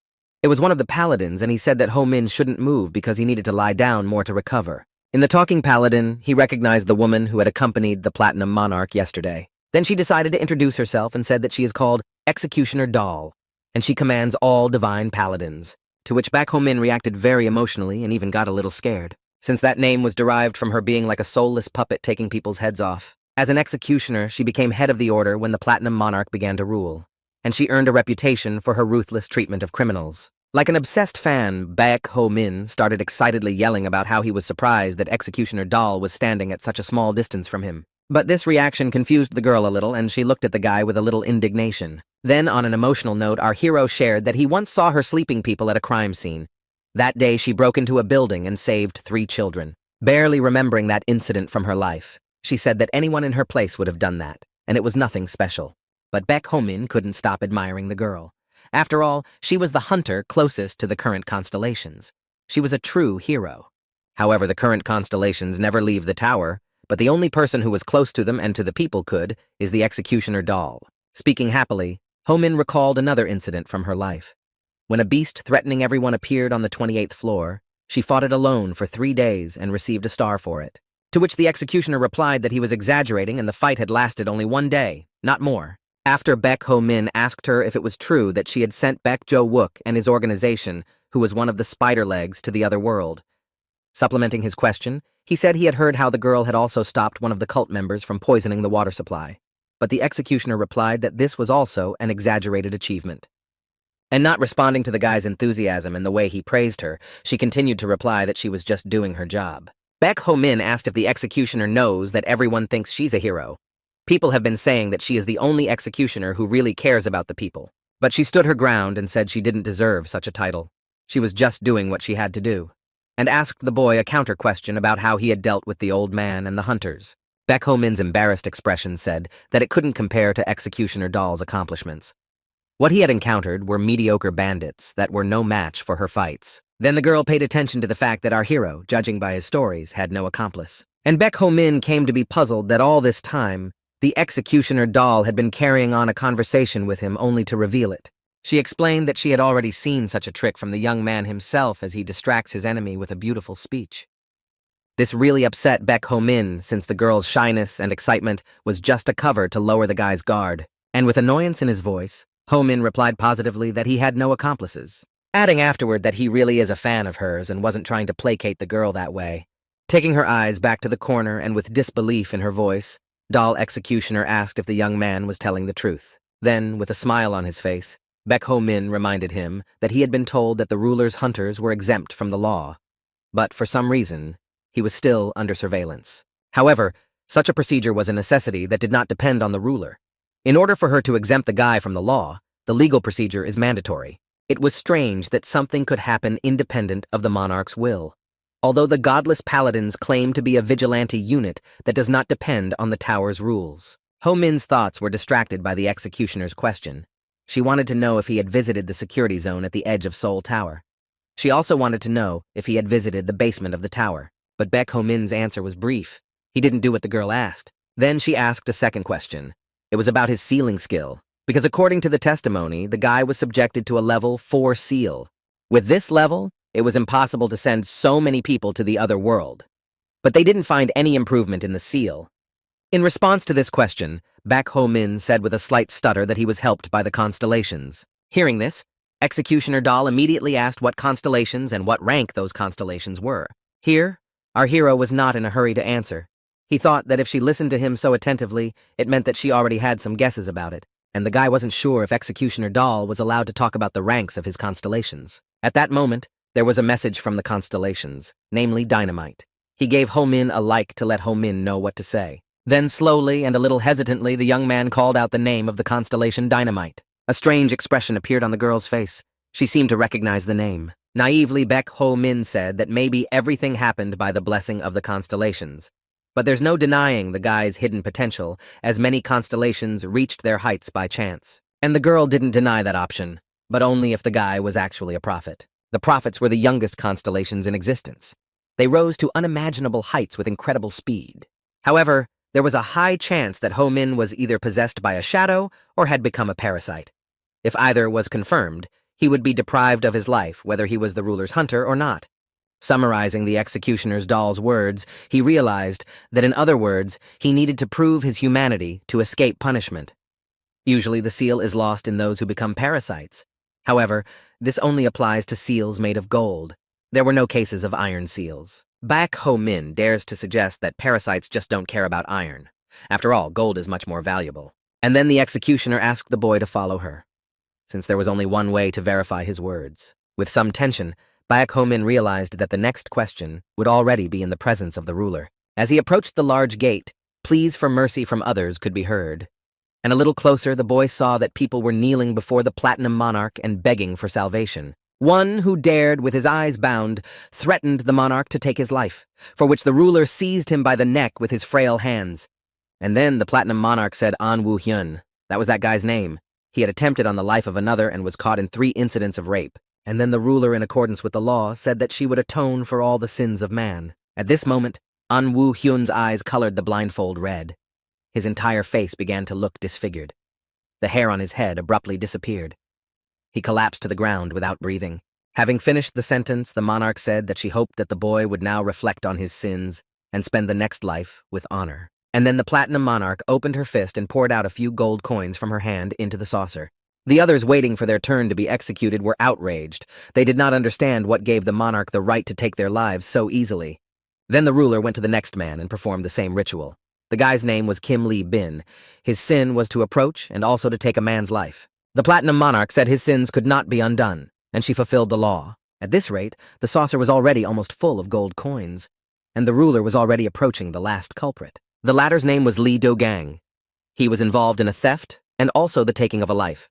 It was one of the paladins, and he said that Ho Min shouldn't move because he needed to lie down more to recover. In the talking paladin, he recognized the woman who had accompanied the platinum monarch yesterday. Then she decided to introduce herself and said that she is called Executioner Doll, and she commands all divine paladins, to which Baek Ho Min reacted very emotionally and even got a little scared, since that name was derived from her being like a soulless puppet taking people's heads off. As an executioner, she became head of the order when the platinum monarch began to rule, and she earned a reputation for her ruthless treatment of criminals. Like an obsessed fan, Baek Ho Min started excitedly yelling about how he was surprised that Executioner Doll was standing at such a small distance from him. But this reaction confused the girl a little, and she looked at the guy with a little indignation. Then, on an emotional note, our hero shared that he once saw her sleeping people at a crime scene. That day, she broke into a building and saved 3 children. Barely remembering that incident from her life, she said that anyone in her place would have done that, and it was nothing special. But Baek Ho Min couldn't stop admiring the girl. After all, she was the hunter closest to the current constellations. She was a true hero. However, the current constellations never leave the tower, but the only person who was close to them and to the people is the Executioner Doll. Speaking happily, Ho Min recalled another incident from her life. When a beast threatening everyone appeared on the 28th floor, she fought it alone for 3 days and received a star for it. To which the executioner replied that he was exaggerating and the fight had lasted only 1 day, not more. After Baek Ho Min asked her if it was true that she had sent Baek Jo Wook and his organization, who was one of the spider legs, to the other world. Supplementing his question, he said he had heard how the girl had also stopped one of the cult members from poisoning the water supply. But the executioner replied that this was also an exaggerated achievement. And not responding to the guy's enthusiasm and the way he praised her, she continued to reply that she was just doing her job. Baek Ho Min asked if the executioner knows that everyone thinks she's a hero. People have been saying that she is the only executioner who really cares about the people. But she stood her ground and said she didn't deserve such a title. She was just doing what she had to do. And asked the boy a counter-question about how he had dealt with the old man and the hunters. Baek Ho Min's embarrassed expression said that it couldn't compare to Executioner Doll's accomplishments. What he had encountered were mediocre bandits that were no match for her fights. Then the girl paid attention to the fact that our hero, judging by his stories, had no accomplice. And Baek Ho Min came to be puzzled that all this time, the Executioner Doll had been carrying on a conversation with him only to reveal it. She explained that she had already seen such a trick from the young man himself as he distracts his enemy with a beautiful speech. This really upset Baek Ho Min, since the girl's shyness and excitement was just a cover to lower the guy's guard. And with annoyance in his voice, Ho Min replied positively that he had no accomplices, adding afterward that he really is a fan of hers and wasn't trying to placate the girl that way. Taking her eyes back to the corner and with disbelief in her voice, Doll Executioner asked if the young man was telling the truth. Then, with a smile on his face, Baek Ho Min reminded him that he had been told that the ruler's hunters were exempt from the law. But for some reason, he was still under surveillance. However, such a procedure was a necessity that did not depend on the ruler. In order for her to exempt the guy from the law, the legal procedure is mandatory. It was strange that something could happen independent of the monarch's will. Although the godless paladins claim to be a vigilante unit that does not depend on the tower's rules. Ho Min's thoughts were distracted by the executioner's question. She wanted to know if he had visited the security zone at the edge of Seoul Tower. She also wanted to know if he had visited the basement of the tower, but Baek Ho-min's answer was brief. He didn't do what the girl asked. Then she asked a second question. It was about his sealing skill, because according to the testimony, the guy was subjected to a level 4 seal. With this level, it was impossible to send so many people to the other world. But they didn't find any improvement in the seal. In response to this question, Baek Ho-min said with a slight stutter that he was helped by the constellations. Hearing this, Executioner Doll immediately asked what constellations and what rank those constellations were. Here, our hero was not in a hurry to answer. He thought that if she listened to him so attentively, it meant that she already had some guesses about it, and the guy wasn't sure if Executioner Doll was allowed to talk about the ranks of his constellations. At that moment, there was a message from the constellations, namely dynamite. He gave Ho-min a like to let Ho-min know what to say. Then slowly and a little hesitantly, the young man called out the name of the constellation Dynamite. A strange expression appeared on the girl's face. She seemed to recognize the name. Naively, Baek Ho-min said that maybe everything happened by the blessing of the constellations. But there's no denying the guy's hidden potential, as many constellations reached their heights by chance. And the girl didn't deny that option, but only if the guy was actually a prophet. The prophets were the youngest constellations in existence. They rose to unimaginable heights with incredible speed. However, there was a high chance that Ho-min was either possessed by a shadow or had become a parasite. If either was confirmed, he would be deprived of his life, whether he was the ruler's hunter or not. Summarizing the executioner's doll's words, he realized that, in other words, he needed to prove his humanity to escape punishment. Usually the seal is lost in those who become parasites. However, this only applies to seals made of gold. There were no cases of iron seals. Baek Ho-min dares to suggest that parasites just don't care about iron. After all, gold is much more valuable. And then the executioner asked the boy to follow her, since there was only one way to verify his words. With some tension, Baek Ho-min realized that the next question would already be in the presence of the ruler. As he approached the large gate, pleas for mercy from others could be heard. And a little closer, the boy saw that people were kneeling before the Platinum Monarch and begging for salvation. One who dared, with his eyes bound, threatened the monarch to take his life, for which the ruler seized him by the neck with his frail hands. And then the Platinum Monarch said An Woo-hyun. That was that guy's name. He had attempted on the life of another and was caught in 3 incidents of rape. And then the ruler, in accordance with the law, said that she would atone for all the sins of man. At this moment, An Woo-hyun's eyes colored the blindfold red. His entire face began to look disfigured. The hair on his head abruptly disappeared. He collapsed to the ground without breathing. Having finished the sentence, the monarch said that she hoped that the boy would now reflect on his sins and spend the next life with honor. And then the Platinum Monarch opened her fist and poured out a few gold coins from her hand into the saucer. The others waiting for their turn to be executed were outraged. They did not understand what gave the monarch the right to take their lives so easily. Then the ruler went to the next man and performed the same ritual. The guy's name was Kim Lee-bin. His sin was to approach and also to take a man's life. The Platinum Monarch said his sins could not be undone, and she fulfilled the law. At this rate, the saucer was already almost full of gold coins, and the ruler was already approaching the last culprit. The latter's name was Lee Do-gang. He was involved in a theft and also the taking of a life.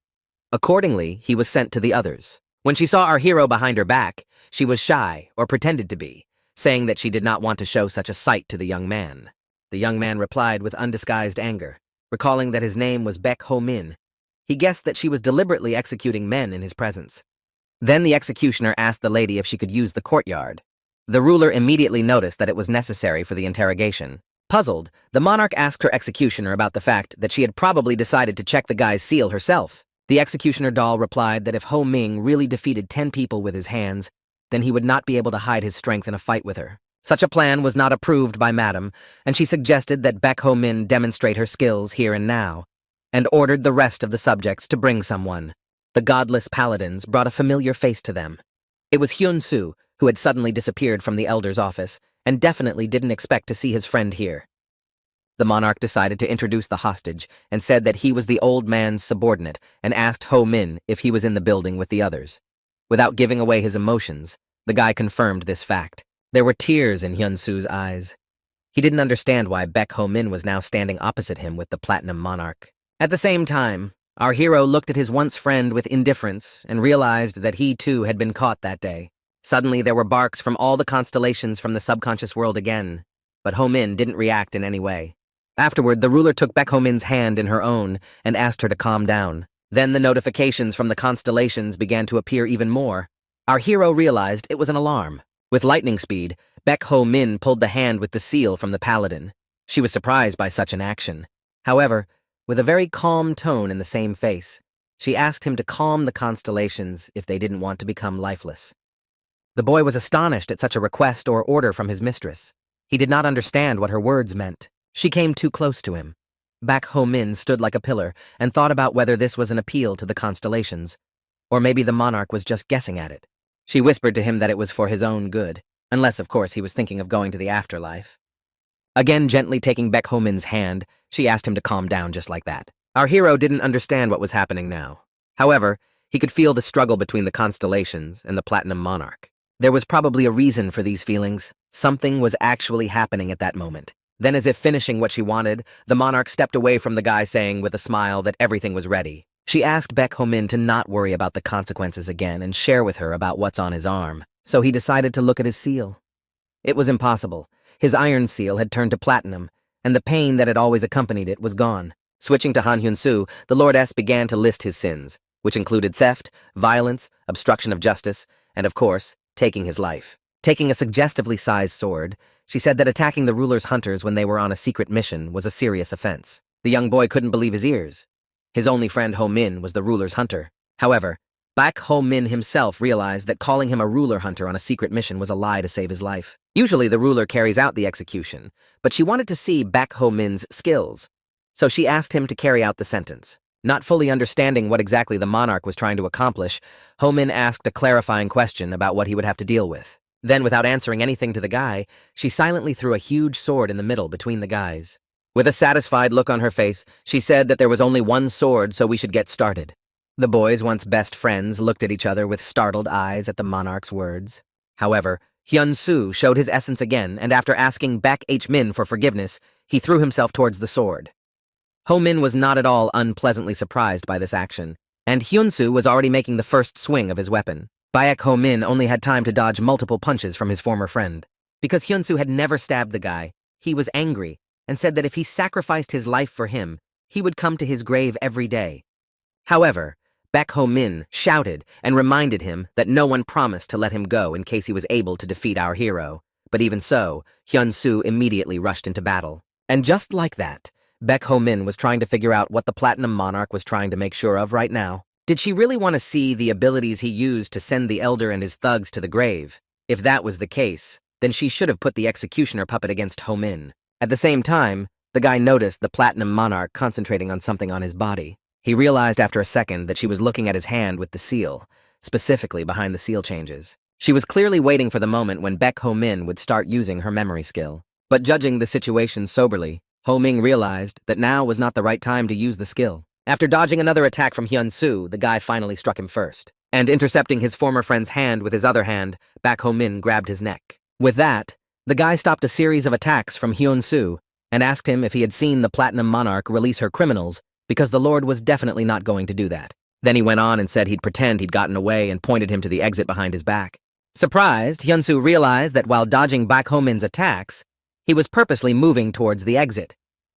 Accordingly, he was sent to the others. When she saw our hero behind her back, she was shy, or pretended to be, saying that she did not want to show such a sight to the young man. The young man replied with undisguised anger, recalling that his name was Baek Ho-min. He guessed that she was deliberately executing men in his presence. Then the executioner asked the lady if she could use the courtyard. The ruler immediately noticed that it was necessary for the interrogation. Puzzled, the monarch asked her executioner about the fact that she had probably decided to check the guy's seal herself. The executioner doll replied that if Ho Ming really defeated 10 people with his hands, then he would not be able to hide his strength in a fight with her. Such a plan was not approved by Madam, and she suggested that Baek Ho-min demonstrate her skills here and now, and ordered the rest of the subjects to bring someone. The godless paladins brought a familiar face to them. It was Hyun-soo, who had suddenly disappeared from the elder's office, and definitely didn't expect to see his friend here. The monarch decided to introduce the hostage, and said that he was the old man's subordinate, and asked Ho-min if he was in the building with the others. Without giving away his emotions, the guy confirmed this fact. There were tears in Hyun-soo's eyes. He didn't understand why Baek Ho-min was now standing opposite him with the Platinum Monarch. At the same time, our hero looked at his once friend with indifference and realized that he too had been caught that day. Suddenly there were barks from all the constellations from the subconscious world again, but Ho-min didn't react in any way. Afterward, the ruler took Baek Ho-min's hand in her own and asked her to calm down. Then the notifications from the constellations began to appear even more. Our hero realized it was an alarm. With lightning speed, Baek Ho Min pulled the hand with the seal from the paladin. She was surprised by such an action. However, with a very calm tone in the same face, she asked him to calm the constellations if they didn't want to become lifeless. The boy was astonished at such a request or order from his mistress. He did not understand what her words meant. She came too close to him. Baek Ho Min stood like a pillar and thought about whether this was an appeal to the constellations, or maybe the monarch was just guessing at it. She whispered to him that it was for his own good, unless, of course, he was thinking of going to the afterlife. Again, gently taking Baek Ho Min's hand, she asked him to calm down just like that. Our hero didn't understand what was happening now. However, he could feel the struggle between the constellations and the Platinum Monarch. There was probably a reason for these feelings. Something was actually happening at that moment. Then, as if finishing what she wanted, the monarch stepped away from the guy, saying with a smile that everything was ready. She asked Baek Ho Min to not worry about the consequences again and share with her about what's on his arm, so he decided to look at his seal. It was impossible. His iron seal had turned to platinum, and the pain that had always accompanied it was gone. Switching to Han Hyun-soo, the Lord S began to list his sins, which included theft, violence, obstruction of justice, and, of course, taking his life. Taking a suggestively sized sword, she said that attacking the ruler's hunters when they were on a secret mission was a serious offense. The young boy couldn't believe his ears. His only friend Ho Min was the ruler's hunter. However, Baek Ho Min himself realized that calling him a ruler hunter on a secret mission was a lie to save his life. Usually the ruler carries out the execution, but she wanted to see Baek Ho Min's skills, so she asked him to carry out the sentence. Not fully understanding what exactly the monarch was trying to accomplish, Ho Min asked a clarifying question about what he would have to deal with. Then, without answering anything to the guy, she silently threw a huge sword in the middle between the guys. With a satisfied look on her face, she said that there was only one sword, so we should get started. The boys, once best friends, looked at each other with startled eyes at the monarch's words. However, Hyun-soo showed his essence again, and after asking Baek H Min for forgiveness, he threw himself towards the sword. Ho Min was not at all unpleasantly surprised by this action, and Hyun-soo was already making the first swing of his weapon. Baek Ho Min only had time to dodge multiple punches from his former friend. Because Hyun-soo had never stabbed the guy, he was angry and said that if he sacrificed his life for him, he would come to his grave every day. However, Baek Ho Min shouted and reminded him that no one promised to let him go in case he was able to defeat our hero. But even so, Hyun-soo immediately rushed into battle. And just like that, Baek Ho Min was trying to figure out what the Platinum Monarch was trying to make sure of right now. Did she really want to see the abilities he used to send the Elder and his thugs to the grave? If that was the case, then she should have put the executioner puppet against Ho Min. At the same time, the guy noticed the Platinum Monarch concentrating on something on his body. He realized after a second that she was looking at his hand with the seal, specifically behind the seal changes. She was clearly waiting for the moment when Baek Ho Min would start using her memory skill. But judging the situation soberly, Ho Min realized that now was not the right time to use the skill. After dodging another attack from Hyun-soo, the guy finally struck him first. And intercepting his former friend's hand with his other hand, Baek Ho Min grabbed his neck. With that, the guy stopped a series of attacks from Hyun-soo and asked him if he had seen the Platinum Monarch release her criminals, because the Lord was definitely not going to do that. Then he went on and said he'd pretend he'd gotten away and pointed him to the exit behind his back. Surprised, Hyun-soo realized that while dodging Baek Ho Min's attacks, he was purposely moving towards the exit.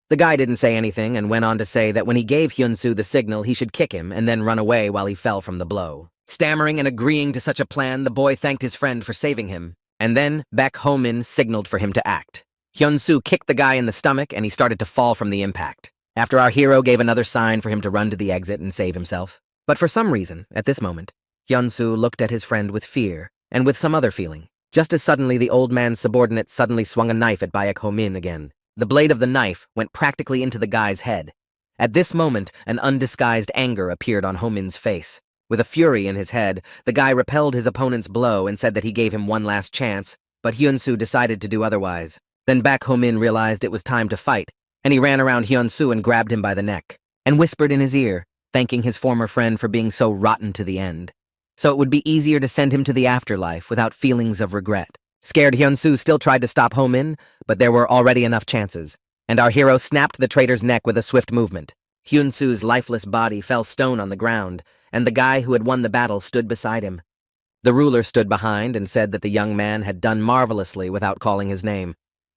The guy didn't say anything and went on to say that when he gave Hyun-soo the signal, he should kick him and then run away while he fell from the blow. Stammering and agreeing to such a plan, the boy thanked his friend for saving him. And then Baek Ho Min signaled for him to act. Hyun-soo kicked the guy in the stomach and he started to fall from the impact. After our hero gave another sign for him to run to the exit and save himself. But for some reason, at this moment, Hyun-soo looked at his friend with fear and with some other feeling. Just as suddenly, the old man's subordinate suddenly swung a knife at Baek Ho Min again. The blade of the knife went practically into the guy's head. At this moment, an undisguised anger appeared on Ho Min's face. With a fury in his head, the guy repelled his opponent's blow and said that he gave him one last chance, but Hyun-soo decided to do otherwise. Then Baek Ho Min realized it was time to fight, and he ran around Hyun-soo and grabbed him by the neck, and whispered in his ear, thanking his former friend for being so rotten to the end. So it would be easier to send him to the afterlife without feelings of regret. Scared, Hyun-soo still tried to stop Ho Min, but there were already enough chances, and our hero snapped the traitor's neck with a swift movement. Hyun-soo's lifeless body fell stone on the ground, and the guy who had won the battle stood beside him. The ruler stood behind and said that the young man had done marvelously without calling his name.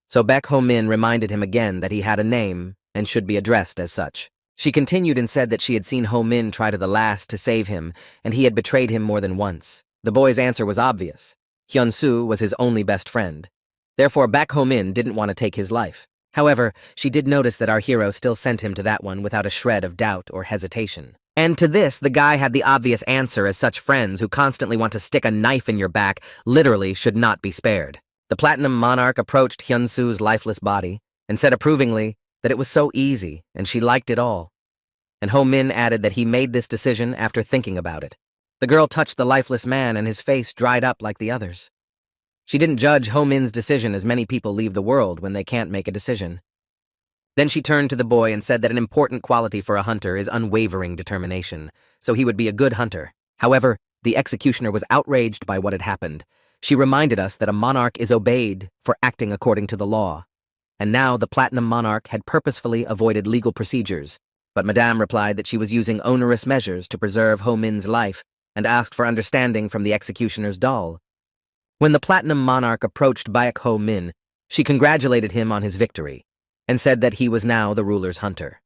So Baek Ho Min reminded him again that he had a name and should be addressed as such. She continued and said that she had seen Ho Min try to the last to save him, and he had betrayed him more than once. The boy's answer was obvious. Hyun-soo was his only best friend. Therefore, Baek Ho Min didn't want to take his life. However, she did notice that our hero still sent him to that one without a shred of doubt or hesitation. And to this, the guy had the obvious answer, as such friends who constantly want to stick a knife in your back literally should not be spared. The Platinum Monarch approached Hyun-soo's lifeless body and said approvingly that it was so easy and she liked it all. And Ho Min added that he made this decision after thinking about it. The girl touched the lifeless man and his face dried up like the others. She didn't judge Ho Min's decision, as many people leave the world when they can't make a decision. Then she turned to the boy and said that an important quality for a hunter is unwavering determination, so he would be a good hunter. However, the executioner was outraged by what had happened. She reminded us that a monarch is obeyed for acting according to the law. And now the Platinum Monarch had purposefully avoided legal procedures, but Madame replied that she was using onerous measures to preserve Ho Min's life and asked for understanding from the executioner's doll. When the Platinum Monarch approached Baek Ho Min, she congratulated him on his victory and said that he was now the ruler's hunter.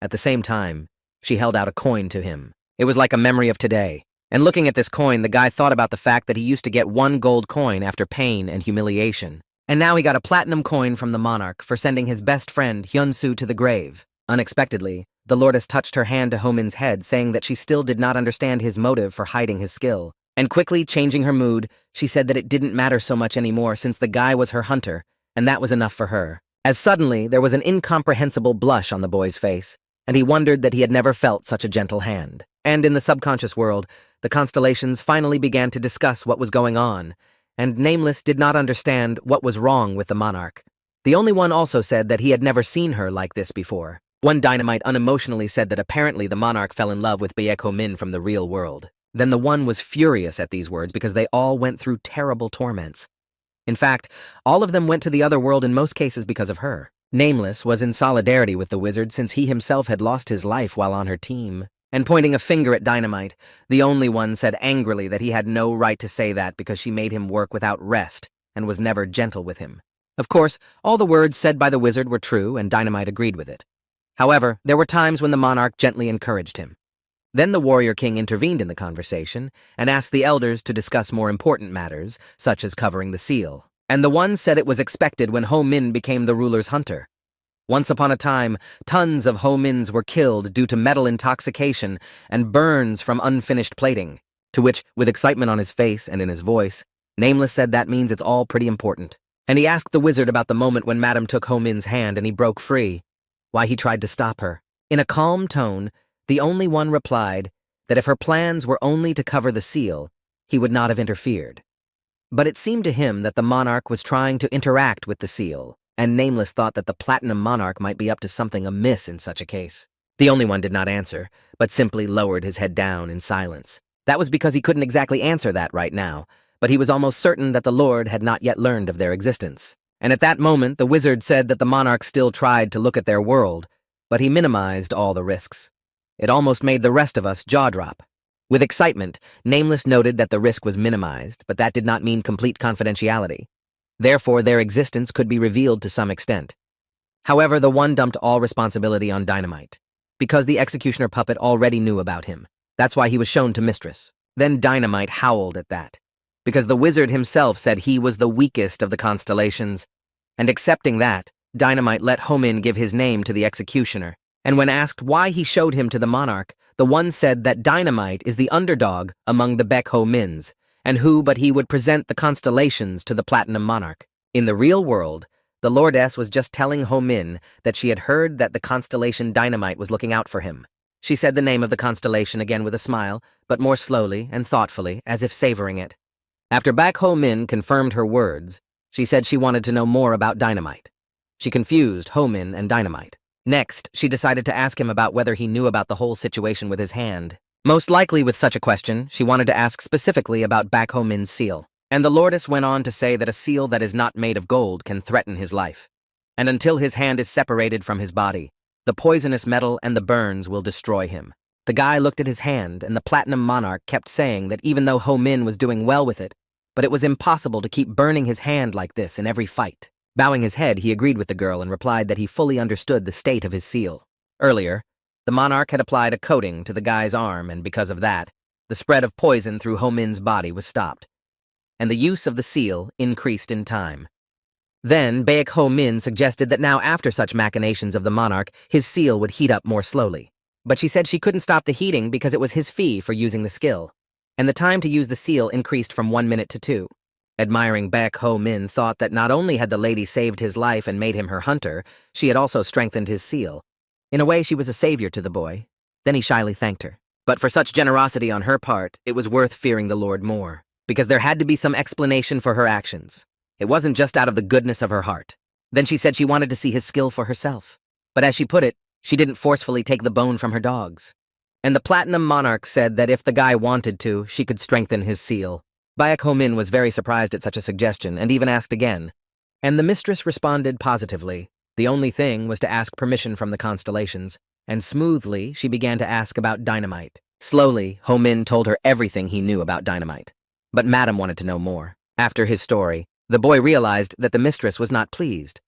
At the same time, she held out a coin to him. It was like a memory of today. And looking at this coin, the guy thought about the fact that he used to get 1 gold coin after pain and humiliation. And now he got a platinum coin from the monarch for sending his best friend Hyun-soo to the grave. Unexpectedly, the Lordess touched her hand to Ho Min's head, saying that she still did not understand his motive for hiding his skill. And quickly changing her mood, she said that it didn't matter so much anymore since the guy was her hunter, and that was enough for her. As suddenly, there was an incomprehensible blush on the boy's face, and he wondered that he had never felt such a gentle hand. And in the subconscious world, the constellations finally began to discuss what was going on, and Nameless did not understand what was wrong with the monarch. The only one also said that he had never seen her like this before. One Dynamite unemotionally said that apparently the monarch fell in love with Baek Ho Min from the real world. Then the one was furious at these words because they all went through terrible torments. In fact, all of them went to the other world in most cases because of her. Nameless was in solidarity with the wizard since he himself had lost his life while on her team. And pointing a finger at Dynamite, the only one said angrily that he had no right to say that because she made him work without rest and was never gentle with him. Of course, all the words said by the wizard were true, and Dynamite agreed with it. However, there were times when the monarch gently encouraged him. Then the warrior king intervened in the conversation and asked the elders to discuss more important matters, such as covering the seal. And the one said it was expected when Ho Min became the ruler's hunter. Once upon a time, tons of Ho Mins were killed due to metal intoxication and burns from unfinished plating, to which, with excitement on his face and in his voice, Nameless said that means it's all pretty important. And he asked the wizard about the moment when Madame took Ho Min's hand and he broke free, why he tried to stop her. In a calm tone, the only one replied that if her plans were only to cover the seal, he would not have interfered. But it seemed to him that the monarch was trying to interact with the seal, and Nameless thought that the Platinum Monarch might be up to something amiss in such a case. The only one did not answer, but simply lowered his head down in silence. That was because he couldn't exactly answer that right now, but he was almost certain that the Lord had not yet learned of their existence. And at that moment, the wizard said that the monarch still tried to look at their world, but he minimized all the risks. It almost made the rest of us jaw drop. With excitement, Nameless noted that the risk was minimized, but that did not mean complete confidentiality. Therefore, their existence could be revealed to some extent. However, the one dumped all responsibility on Dynamite, because the executioner puppet already knew about him. That's why he was shown to Mistress. Then Dynamite howled at that, because the wizard himself said he was the weakest of the constellations, and accepting that, Dynamite let Ho Min give his name to the executioner. And when asked why he showed him to the monarch, the one said that Dynamite is the underdog among the Baek Ho Mins, and who but he would present the constellations to the Platinum Monarch. In the real world, the Lordess was just telling Ho Min that she had heard that the constellation Dynamite was looking out for him. She said the name of the constellation again with a smile, but more slowly and thoughtfully, as if savoring it. After Baek Ho Min confirmed her words, she said she wanted to know more about Dynamite. She confused Ho Min and Dynamite. Next, she decided to ask him about whether he knew about the whole situation with his hand. Most likely with such a question, she wanted to ask specifically about Baek Ho Min's seal. And the Lordess went on to say that a seal that is not made of gold can threaten his life. And until his hand is separated from his body, the poisonous metal and the burns will destroy him. The guy looked at his hand, and the Platinum Monarch kept saying that even though Ho Min was doing well with it, but it was impossible to keep burning his hand like this in every fight. Bowing his head, he agreed with the girl and replied that he fully understood the state of his seal. Earlier, The monarch had applied a coating to the guy's arm, and because of that, the spread of poison through Ho Min's body was stopped, and the use of the seal increased in time. Then, Baek Ho Min suggested that now after such machinations of the monarch, his seal would heat up more slowly. But she said she couldn't stop the heating because it was his fee for using the skill, and the time to use the seal increased from 1 minute to 2. Admiring Baek Ho Min thought that not only had the lady saved his life and made him her hunter, she had also strengthened his seal. In a way, she was a savior to the boy. Then he shyly thanked her. But for such generosity on her part, it was worth fearing the Lord more, because there had to be some explanation for her actions. It wasn't just out of the goodness of her heart. Then she said she wanted to see his skill for herself. But as she put it, she didn't forcefully take the bone from her dogs. And the Platinum Monarch said that if the guy wanted to, she could strengthen his seal. Baek Ho Min was very surprised at such a suggestion and even asked again. And the mistress responded positively. The only thing was to ask permission from the constellations, and smoothly she began to ask about dynamite. Slowly, Ho Min told her everything he knew about dynamite. But Madam wanted to know more. After his story, the boy realized that the mistress was not pleased.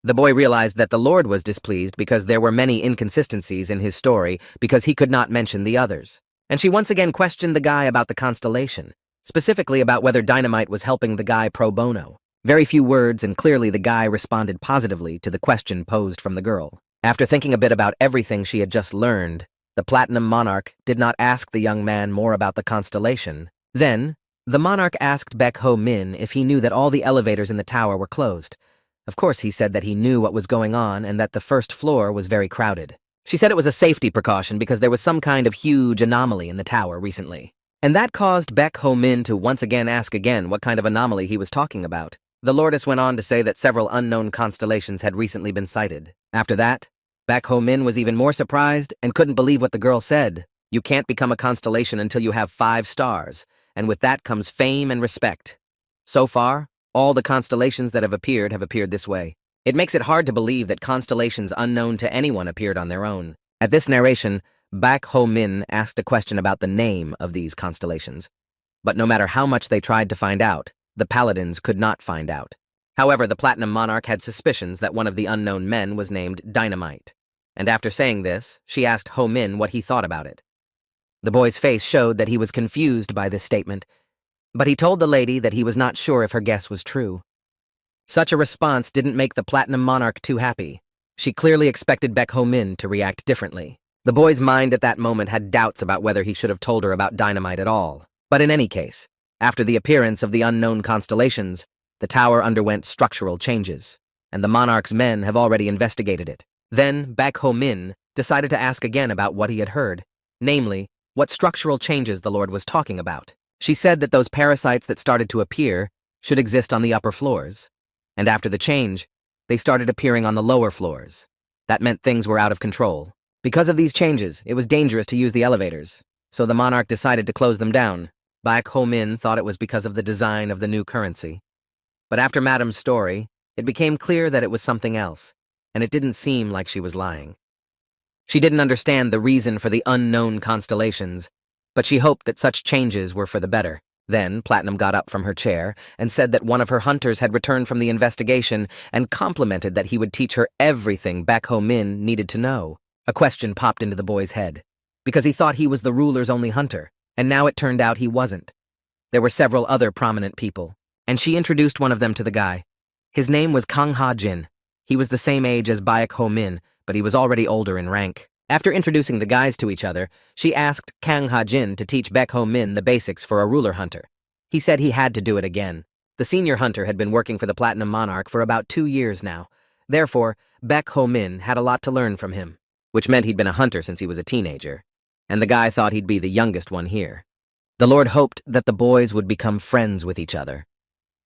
The boy realized that the Lord was displeased because there were many inconsistencies in his story because he could not mention the others. And she once again questioned the guy about the constellation, specifically about whether dynamite was helping the guy pro bono. Very few words, and clearly the guy responded positively to the question posed from the girl. After thinking a bit about everything she had just learned, the Platinum Monarch did not ask the young man more about the constellation. Then, the monarch asked Baek Ho Min if he knew that all the elevators in the tower were closed. Of course, he said that he knew what was going on and that the first floor was very crowded. She said it was a safety precaution because there was some kind of huge anomaly in the tower recently. And that caused Baek Ho Min to once again ask what kind of anomaly he was talking about. The Lordess went on to say that several unknown constellations had recently been sighted. After that, Baek Ho Min was even more surprised and couldn't believe what the girl said. You can't become a constellation until you have 5 stars, and with that comes fame and respect. So far, all the constellations that have appeared this way. It makes it hard to believe that constellations unknown to anyone appeared on their own. At this narration, Baek Ho Min asked a question about the name of these constellations. But no matter how much they tried to find out, the paladins could not find out. However, the Platinum Monarch had suspicions that one of the unknown men was named Dynamite. And after saying this, she asked Ho Min what he thought about it. The boy's face showed that he was confused by this statement, but he told the lady that he was not sure if her guess was true. Such a response didn't make the Platinum Monarch too happy. She clearly expected Baek Ho Min to react differently. The boy's mind at that moment had doubts about whether he should have told her about dynamite at all. But in any case, after the appearance of the unknown constellations, the tower underwent structural changes, and the monarch's men have already investigated it. Then Baek Ho Min decided to ask again about what he had heard, namely, what structural changes the Lord was talking about. She said that those parasites that started to appear should exist on the upper floors, and after the change, they started appearing on the lower floors. That meant things were out of control. Because of these changes, it was dangerous to use the elevators, so the monarch decided to close them down. Baek Ho Min thought it was because of the design of the new currency. But after Madam's story, it became clear that it was something else, and it didn't seem like she was lying. She didn't understand the reason for the unknown constellations, but she hoped that such changes were for the better. Then Platinum got up from her chair and said that one of her hunters had returned from the investigation and complimented that he would teach her everything Baek Ho Min needed to know. A question popped into the boy's head, because he thought he was the ruler's only hunter, and now it turned out he wasn't. There were several other prominent people, and she introduced one of them to the guy. His name was Kang Ha-jin. He was the same age as Baek Ho Min, but he was already older in rank. After introducing the guys to each other, she asked Kang Ha-jin to teach Baek Ho Min the basics for a ruler hunter. He said he had to do it again. The senior hunter had been working for the Platinum Monarch for about 2 years now. Therefore, Baek Ho Min had a lot to learn from him, which meant he'd been a hunter since he was a teenager, and the guy thought he'd be the youngest one here. The Lord hoped that the boys would become friends with each other.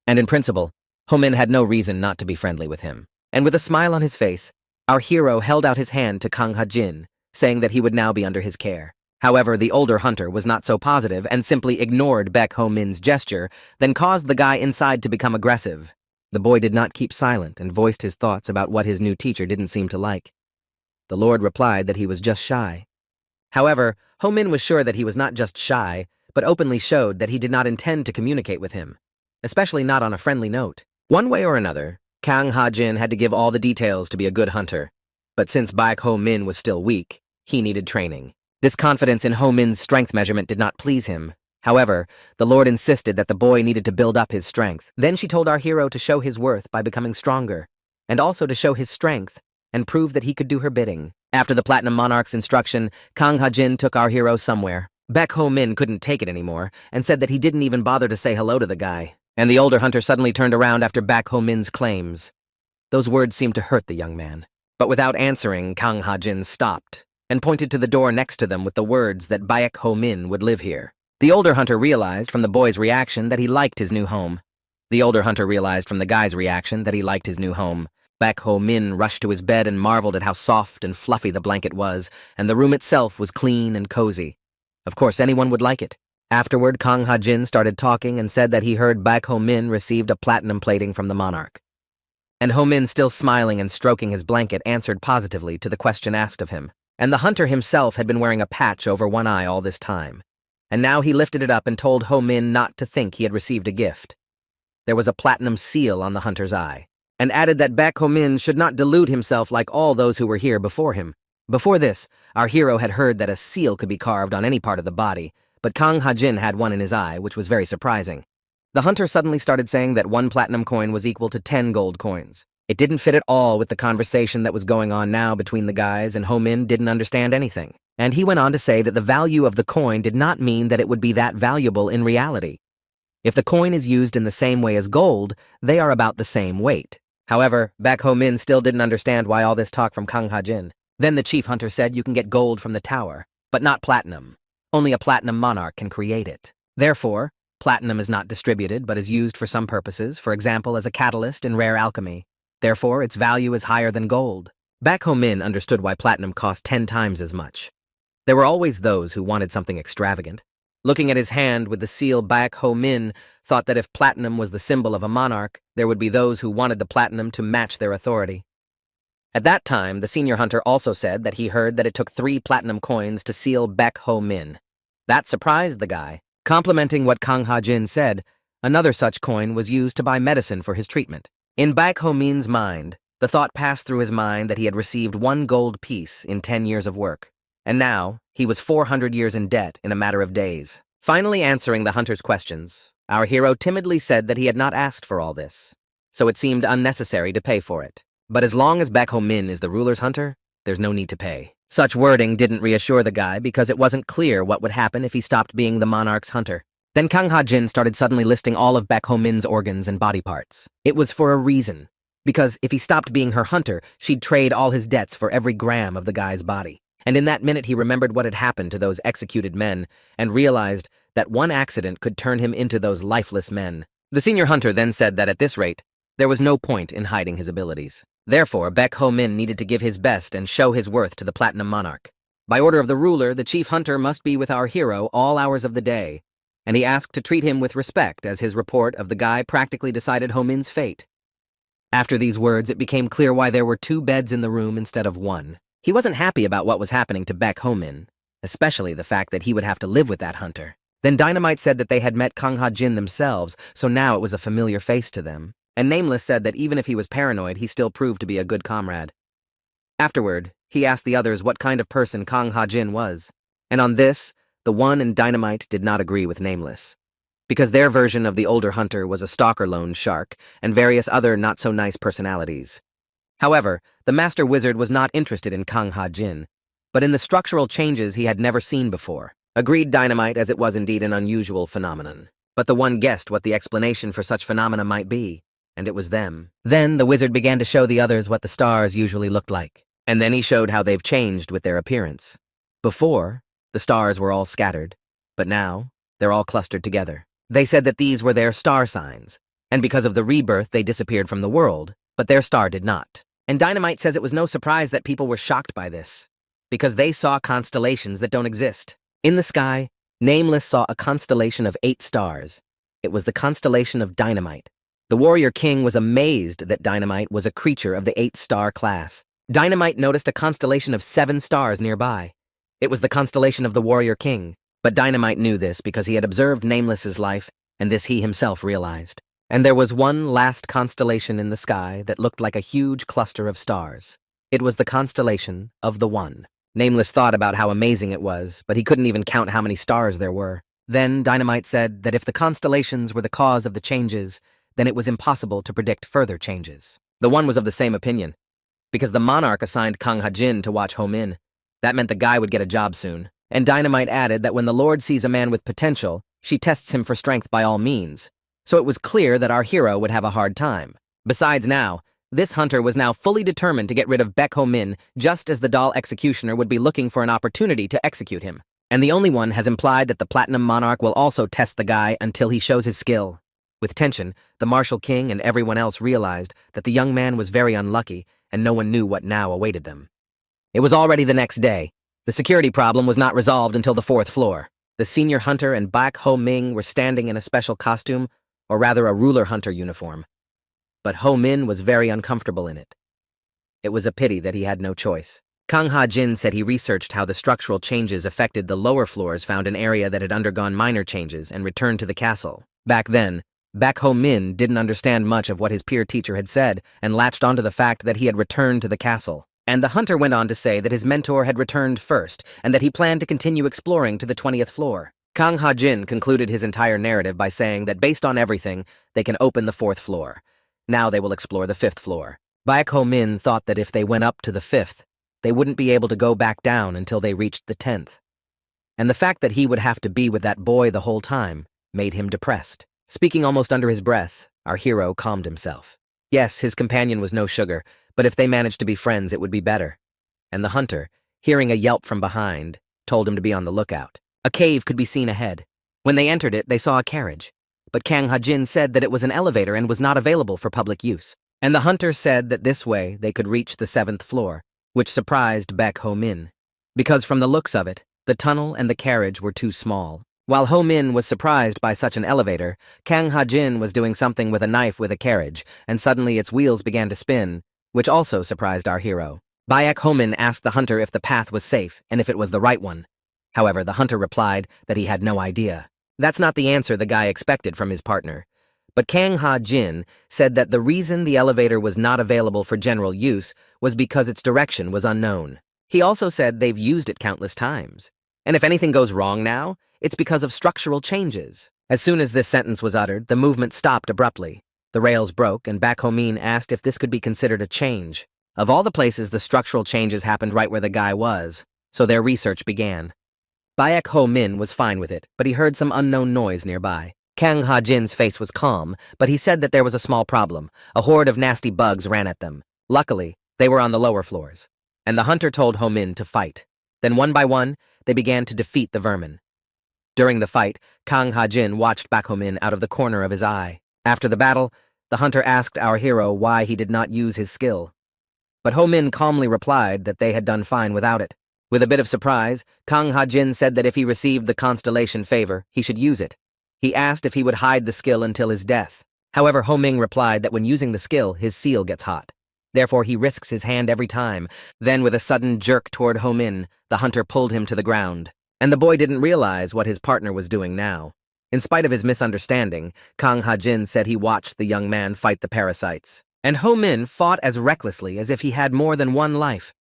And in principle, Ho Min had no reason not to be friendly with him. And with a smile on his face, our hero held out his hand to Kang Ha-jin, saying that he would now be under his care. However, the older hunter was not so positive and simply ignored Baek Ho Min's gesture, then caused the guy inside to become aggressive. The boy did not keep silent and voiced his thoughts about what his new teacher didn't seem to like. The Lord replied that he was just shy. However, Ho Min was sure that he was not just shy, but openly showed that he did not intend to communicate with him, especially not on a friendly note. One way or another, Kang Ha-jin had to give all the details to be a good hunter. But since Baek Ho Min was still weak, He needed training. This confidence in Ho Min's strength measurement did not please him. However, the Lord insisted that the boy needed to build up his strength. Then she told our hero to show his worth by becoming stronger, and also to show his strength and prove that he could do her bidding. After the Platinum Monarch's instruction, Kang Ha-jin took our hero somewhere. Baek Ho-min couldn't take it anymore and said that he didn't even bother to say hello to the guy. And the older hunter suddenly turned around after Baek Ho-min's claims. Those words seemed to hurt the young man. But without answering, Kang Ha-jin stopped and pointed to the door next to them with the words that Baek Ho-min would live here. The older hunter realized from the boy's reaction that he liked his new home. The older hunter realized from the guy's reaction that he liked his new home. Baek Ho-min rushed to his bed and marveled at how soft and fluffy the blanket was, and the room itself was clean and cozy. Of course, anyone would like it. Afterward, Kang Ha-jin started talking and said that he heard Baek Ho-min received a platinum plating from the monarch. And Ho-min, still smiling and stroking his blanket, answered positively to the question asked of him. And the hunter himself had been wearing a patch over one eye all this time. And now he lifted it up and told Ho-min not to think he had received a gift. There was a platinum seal on the hunter's eye, and added that Baek Ho-min should not delude himself like all those who were here before him. Before this, our hero had heard that a seal could be carved on any part of the body, but Kang Ha-jin had one in his eye, which was very surprising. The hunter suddenly started saying that 1 platinum coin was equal to 10 gold coins. It didn't fit at all with the conversation that was going on now between the guys, and Ho-min didn't understand anything. And he went on to say that the value of the coin did not mean that it would be that valuable in reality. If the coin is used in the same way as gold, they are about the same weight. However, Baek Ho-min still didn't understand why all this talk from Kang Ha-jin. Then the chief hunter said you can get gold from the tower, but not platinum. Only a platinum monarch can create it. Therefore, platinum is not distributed but is used for some purposes, for example as a catalyst in rare alchemy. Therefore, its value is higher than gold. Baek Ho-min understood why platinum cost 10 times as much. There were always those who wanted something extravagant. Looking at his hand with the seal, Baek Ho-min thought that if platinum was the symbol of a monarch, there would be those who wanted the platinum to match their authority. At that time, the senior hunter also said that he heard that it took 3 platinum coins to seal Baek Ho-min. That surprised the guy. Complimenting what Kang Ha-jin said, another such coin was used to buy medicine for his treatment. In Baek Ho-min's mind, the thought passed through his mind that he had received 1 gold piece in 10 years of work. And now, he was 400 years in debt in a matter of days. Finally answering the hunter's questions, our hero timidly said that he had not asked for all this, so it seemed unnecessary to pay for it. But as long as Baek Ho-min is the ruler's hunter, there's no need to pay. Such wording didn't reassure the guy because it wasn't clear what would happen if he stopped being the monarch's hunter. Then Kang Ha-jin started suddenly listing all of Baek Ho-min's organs and body parts. It was for a reason, because if he stopped being her hunter, she'd trade all his debts for every gram of the guy's body. And in that minute he remembered what had happened to those executed men and realized that one accident could turn him into those lifeless men. The senior hunter then said that at this rate, there was no point in hiding his abilities. Therefore, Baek Ho-min needed to give his best and show his worth to the Platinum Monarch. By order of the ruler, the chief hunter must be with our hero all hours of the day, and he asked to treat him with respect as his report of the guy practically decided Ho-min's fate. After these words, it became clear why there were 2 beds in the room instead of 1. He wasn't happy about what was happening to Baek Ho-min, especially the fact that he would have to live with that hunter. Then Dynamite said that they had met Kang Ha-jin themselves, so now it was a familiar face to them. And Nameless said that even if he was paranoid, he still proved to be a good comrade. Afterward, he asked the others what kind of person Kang Ha-jin was. And on this, the One and Dynamite did not agree with Nameless, because their version of the older hunter was a stalker loan shark and various other not-so-nice personalities. However, the Master Wizard was not interested in Kang Ha-jin, but in the structural changes he had never seen before. Agreed Dynamite, as it was indeed an unusual phenomenon. But the One guessed what the explanation for such phenomena might be, and it was them. Then the wizard began to show the others what the stars usually looked like, and then he showed how they've changed with their appearance. Before, the stars were all scattered, but now, they're all clustered together. They said that these were their star signs, and because of the rebirth they disappeared from the world, but their star did not. And Dynamite says it was no surprise that people were shocked by this, because they saw constellations that don't exist. In the sky, Nameless saw a constellation of 8 stars. It was the constellation of Dynamite. The warrior king was amazed that Dynamite was a creature of the 8-star class. Dynamite noticed a constellation of 7 stars nearby. It was the constellation of the warrior king, but Dynamite knew this because he had observed Nameless's life, and this he himself realized. And there was one last constellation in the sky that looked like a huge cluster of stars. It was the constellation of the One. Nameless thought about how amazing it was, but he couldn't even count how many stars there were. Then Dynamite said that if the constellations were the cause of the changes, then it was impossible to predict further changes. The one was of the same opinion, because the monarch assigned Kang Ha-jin to watch Ho-min. That meant the guy would get a job soon. And Dynamite added that when the Lord sees a man with potential, she tests him for strength by all means. So it was clear that our hero would have a hard time. Besides now, this hunter was now fully determined to get rid of Baek Ho-min, just as the doll executioner would be looking for an opportunity to execute him. And the only one has implied that the Platinum Monarch will also test the guy until he shows his skill. With tension, the Martial King and everyone else realized that the young man was very unlucky, and no one knew what now awaited them. It was already the next day. The security problem was not resolved until the 4th floor. The senior hunter and Baek Ho-ming were standing in a special costume, or rather a ruler hunter uniform. But Ho-min was very uncomfortable in it. It was a pity that he had no choice. Kang Ha-jin said he researched how the structural changes affected the lower floors found an area that had undergone minor changes and returned to the castle. Back then, Baek Ho-min didn't understand much of what his peer teacher had said and latched onto the fact that he had returned to the castle. And the hunter went on to say that his mentor had returned first and that he planned to continue exploring to the 20th floor. Kang Ha-jin concluded his entire narrative by saying that based on everything, they can open the 4th floor. Now they will explore the 5th floor. Baek Ho-min thought that if they went up to the 5th, they wouldn't be able to go back down until they reached the 10th. And the fact that he would have to be with that boy the whole time made him depressed. Speaking almost under his breath, our hero calmed himself. Yes, his companion was no sugar, but if they managed to be friends, it would be better. And the hunter, hearing a yelp from behind, told him to be on the lookout. A cave could be seen ahead. When they entered it, they saw a carriage. But Kang Ha-jin said that it was an elevator and was not available for public use. And the hunter said that this way they could reach the 7th floor, which surprised Baek Ho-min. Because from the looks of it, the tunnel and the carriage were too small. While Ho-min was surprised by such an elevator, Kang Ha-jin was doing something with a knife with a carriage, and suddenly its wheels began to spin, which also surprised our hero. Baek Ho-min asked the hunter if the path was safe and if it was the right one. However, the hunter replied that he had no idea. That's not the answer the guy expected from his partner. But Kang Ha-jin said that the reason the elevator was not available for general use was because its direction was unknown. He also said they've used it countless times. And if anything goes wrong now, it's because of structural changes. As soon as this sentence was uttered, the movement stopped abruptly. The rails broke, and Baek Ho-min asked if this could be considered a change. Of all the places, the structural changes happened right where the guy was, so their research began. Baek Ho-min was fine with it, but he heard some unknown noise nearby. Kang Ha-jin's face was calm, but he said that there was a small problem. A horde of nasty bugs ran at them. Luckily, they were on the lower floors. And the hunter told Ho-min to fight. Then one by one, they began to defeat the vermin. During the fight, Kang Ha-jin watched Baek Ho-min out of the corner of his eye. After the battle, the hunter asked our hero why he did not use his skill. But Ho-min calmly replied that they had done fine without it. With a bit of surprise, Kang Ha-jin said that if he received the constellation favor, he should use it. He asked if he would hide the skill until his death. However, Ho-ming replied that when using the skill, his seal gets hot. Therefore, he risks his hand every time. Then, with a sudden jerk toward Ho-min, the hunter pulled him to the ground. And the boy didn't realize what his partner was doing now. In spite of his misunderstanding, Kang Ha-jin said he watched the young man fight the parasites. And Ho-min fought as recklessly as if he had more than one life.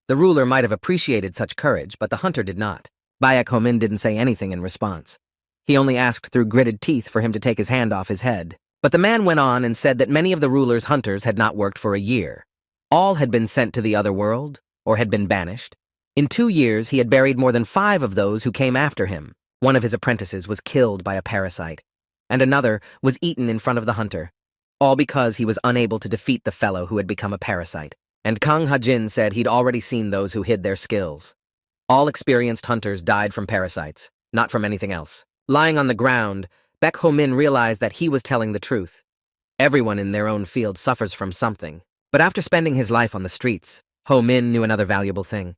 The ruler might have appreciated such courage, but the hunter did not. Baek Ho-min didn't say anything in response. He only asked through gritted teeth for him to take his hand off his head. But the man went on and said that many of the ruler's hunters had not worked for a year. All had been sent to the other world, or had been banished. In 2 years, he had buried more than 5 of those who came after him. One of his apprentices was killed by a parasite, and another was eaten in front of the hunter, all because he was unable to defeat the fellow who had become a parasite. And Kang Ha-jin said he'd already seen those who hid their skills. All experienced hunters died from parasites, not from anything else. Lying on the ground, Baek Ho-min realized that he was telling the truth. Everyone in their own field suffers from something. But after spending his life on the streets, Ho-min knew another valuable thing.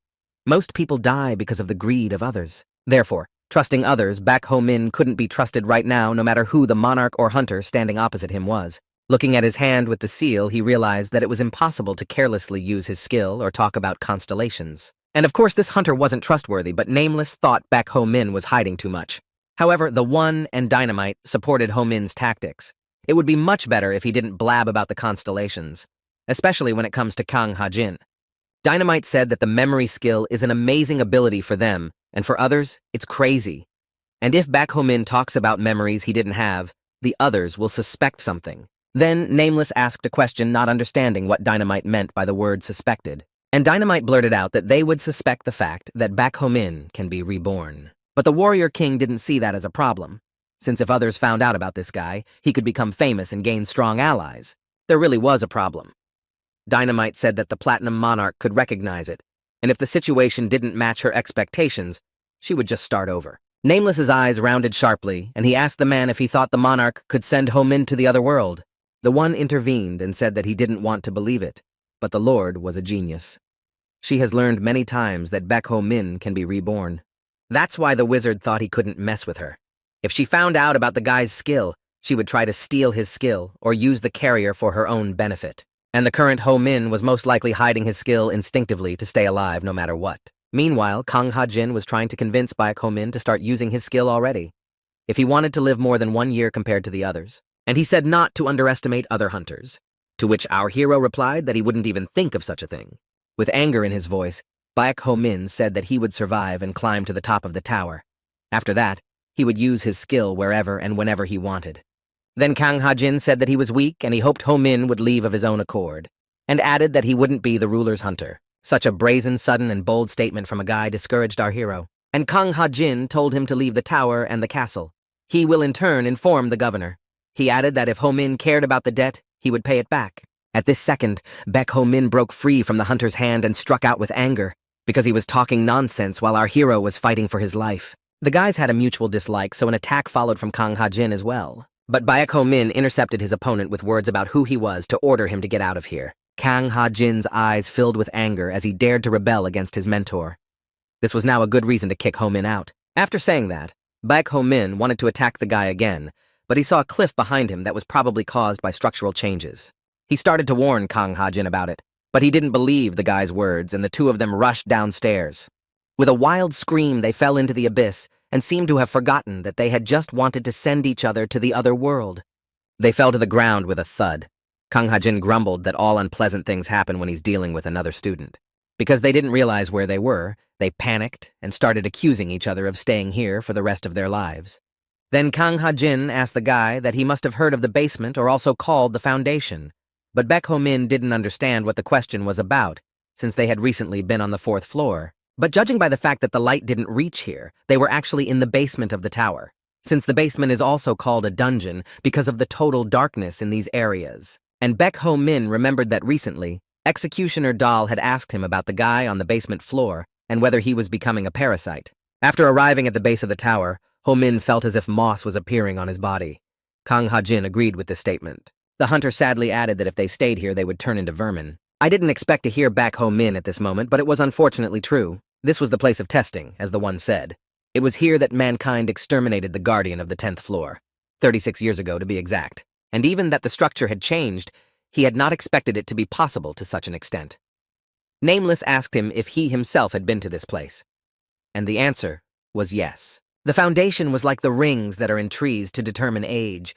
Most people die because of the greed of others. Therefore, trusting others, Baek Ho-min couldn't be trusted right now no matter who the monarch or hunter standing opposite him was. Looking at his hand with the seal, he realized that it was impossible to carelessly use his skill or talk about constellations. And of course, this hunter wasn't trustworthy, but Nameless thought Baek Ho-min was hiding too much. However, the One and Dynamite supported Ho-min's tactics. It would be much better if he didn't blab about the constellations, especially when it comes to Kang Ha-jin. Dynamite said that the memory skill is an amazing ability for them, and for others, it's crazy. And if Baek Ho-min talks about memories he didn't have, the others will suspect something. Then Nameless asked a question, not understanding what Dynamite meant by the word suspected. And Dynamite blurted out that they would suspect the fact that Baek Ho-min can be reborn. But the Warrior King didn't see that as a problem, since if others found out about this guy, he could become famous and gain strong allies. There really was a problem. Dynamite said that the Platinum Monarch could recognize it, and if the situation didn't match her expectations, she would just start over. Nameless's eyes rounded sharply, and he asked the man if he thought the monarch could send Ho-min to the other world. The one intervened and said that he didn't want to believe it, but the Lord was a genius. She has learned many times that Baek Ho-min can be reborn. That's why the wizard thought he couldn't mess with her. If she found out about the guy's skill, she would try to steal his skill or use the carrier for her own benefit. And the current Ho-min was most likely hiding his skill instinctively to stay alive no matter what. Meanwhile, Kang Ha-jin was trying to convince Baek Ho-min to start using his skill already, if he wanted to live more than 1 year compared to the others. And he said not to underestimate other hunters, to which our hero replied that he wouldn't even think of such a thing. With anger in his voice, Baek Ho-min said that he would survive and climb to the top of the tower. After that, he would use his skill wherever and whenever he wanted. Then Kang Ha-jin said that he was weak and he hoped Ho-min would leave of his own accord, and added that he wouldn't be the ruler's hunter. Such a brazen, sudden, and bold statement from a guy discouraged our hero. And Kang Ha-jin told him to leave the tower and the castle. He will in turn inform the governor. He added that if Ho-min cared about the debt, he would pay it back. At this second, Baek Ho-min broke free from the hunter's hand and struck out with anger, because he was talking nonsense while our hero was fighting for his life. The guys had a mutual dislike, so an attack followed from Kang Ha-jin as well. But Baek Ho-min intercepted his opponent with words about who he was to order him to get out of here. Kang Ha-jin's eyes filled with anger as he dared to rebel against his mentor. This was now a good reason to kick Ho-min out. After saying that, Baek Ho-min wanted to attack the guy again, but he saw a cliff behind him that was probably caused by structural changes. He started to warn Kang Ha-jin about it, but he didn't believe the guy's words, and the two of them rushed downstairs. With a wild scream, they fell into the abyss and seemed to have forgotten that they had just wanted to send each other to the other world. They fell to the ground with a thud. Kang Ha-jin grumbled that all unpleasant things happen when he's dealing with another student. Because they didn't realize where they were, they panicked and started accusing each other of staying here for the rest of their lives. Then Kang Ha-jin asked the guy that he must have heard of the basement or also called the foundation. But Baek Ho-min didn't understand what the question was about, since they had recently been on the 4th floor. But judging by the fact that the light didn't reach here, they were actually in the basement of the tower, since the basement is also called a dungeon because of the total darkness in these areas. And Baek Ho-min remembered that recently, Executioner Dahl had asked him about the guy on the basement floor and whether he was becoming a parasite. After arriving at the base of the tower, Ho-min felt as if moss was appearing on his body. Kang Ha-jin agreed with this statement. The hunter sadly added that if they stayed here, they would turn into vermin. I didn't expect to hear Baek Ho-min at this moment, but it was unfortunately true. This was the place of testing, as the one said. It was here that mankind exterminated the guardian of the 10th floor, 36 years ago to be exact. And even that the structure had changed, he had not expected it to be possible to such an extent. Nameless asked him if he himself had been to this place, and the answer was yes. The foundation was like the rings that are in trees to determine age.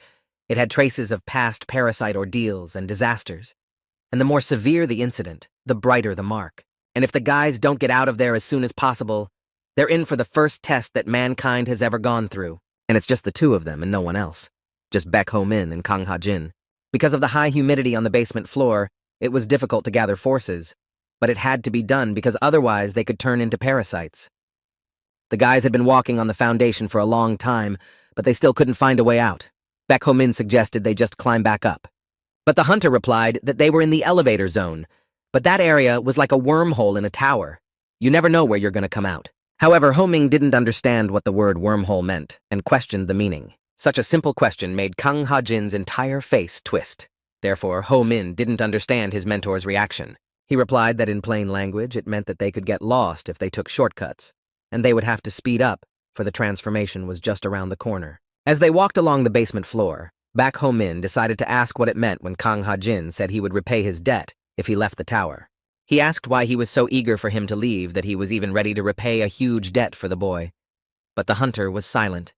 It had traces of past parasite ordeals and disasters. And the more severe the incident, the brighter the mark. And if the guys don't get out of there as soon as possible, they're in for the first test that mankind has ever gone through. And it's just the two of them and no one else. Just Baek Ho-min and Kang Ha-jin. Because of the high humidity on the basement floor, it was difficult to gather forces. But it had to be done because otherwise they could turn into parasites. The guys had been walking on the foundation for a long time, but they still couldn't find a way out. Baek Ho-min suggested they just climb back up. But the hunter replied that they were in the elevator zone, but that area was like a wormhole in a tower. You never know where you're going to come out. However, Ho-min didn't understand what the word wormhole meant and questioned the meaning. Such a simple question made Kang Ha-jin's entire face twist. Therefore, Ho-min didn't understand his mentor's reaction. He replied that in plain language it meant that they could get lost if they took shortcuts, and they would have to speed up, for the transformation was just around the corner. As they walked along the basement floor, Baek Ho-min decided to ask what it meant when Kang Ha-jin said he would repay his debt if he left the tower. He asked why he was so eager for him to leave that he was even ready to repay a huge debt for the boy. But the hunter was silent.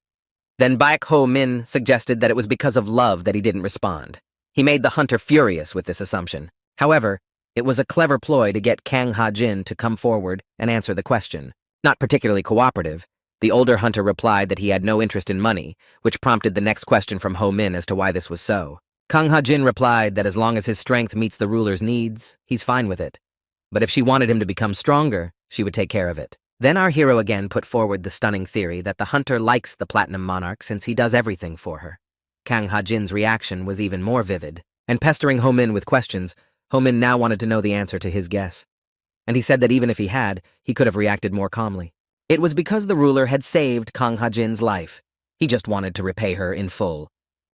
Then Baek Ho-min suggested that it was because of love that he didn't respond. He made the hunter furious with this assumption. However, It was a clever ploy to get Kang Ha-jin to come forward and answer the question. Not particularly cooperative, the older hunter replied that he had no interest in money, which prompted the next question from Ho-min as to why this was so. Kang Ha-jin replied that as long as his strength meets the ruler's needs, he's fine with it. But if she wanted him to become stronger, she would take care of it. Then our hero again put forward the stunning theory that the hunter likes the Platinum Monarch since he does everything for her. Kang Ha-jin's reaction was even more vivid, and pestering Ho-min with questions, Ho-min now wanted to know the answer to his guess. And he said that even if he had, he could have reacted more calmly. It was because the ruler had saved Kang Ha-jin's life. He just wanted to repay her in full.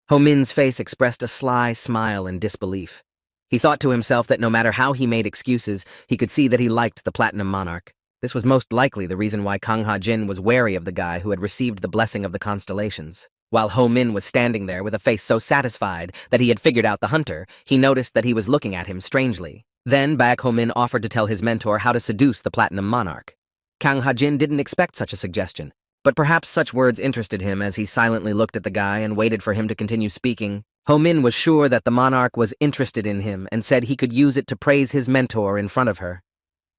Ho-min's face expressed a sly smile and disbelief. He thought to himself that no matter how he made excuses, he could see that he liked the Platinum Monarch. This was most likely the reason why Kang Ha-jin was wary of the guy who had received the blessing of the constellations. While Ho-min was standing there with a face so satisfied that he had figured out the hunter, he noticed that he was looking at him strangely. Then Baek Ho-min offered to tell his mentor how to seduce the Platinum Monarch. Kang Ha-jin didn't expect such a suggestion, but perhaps such words interested him as he silently looked at the guy and waited for him to continue speaking. Ho-min was sure that the monarch was interested in him and said he could use it to praise his mentor in front of her.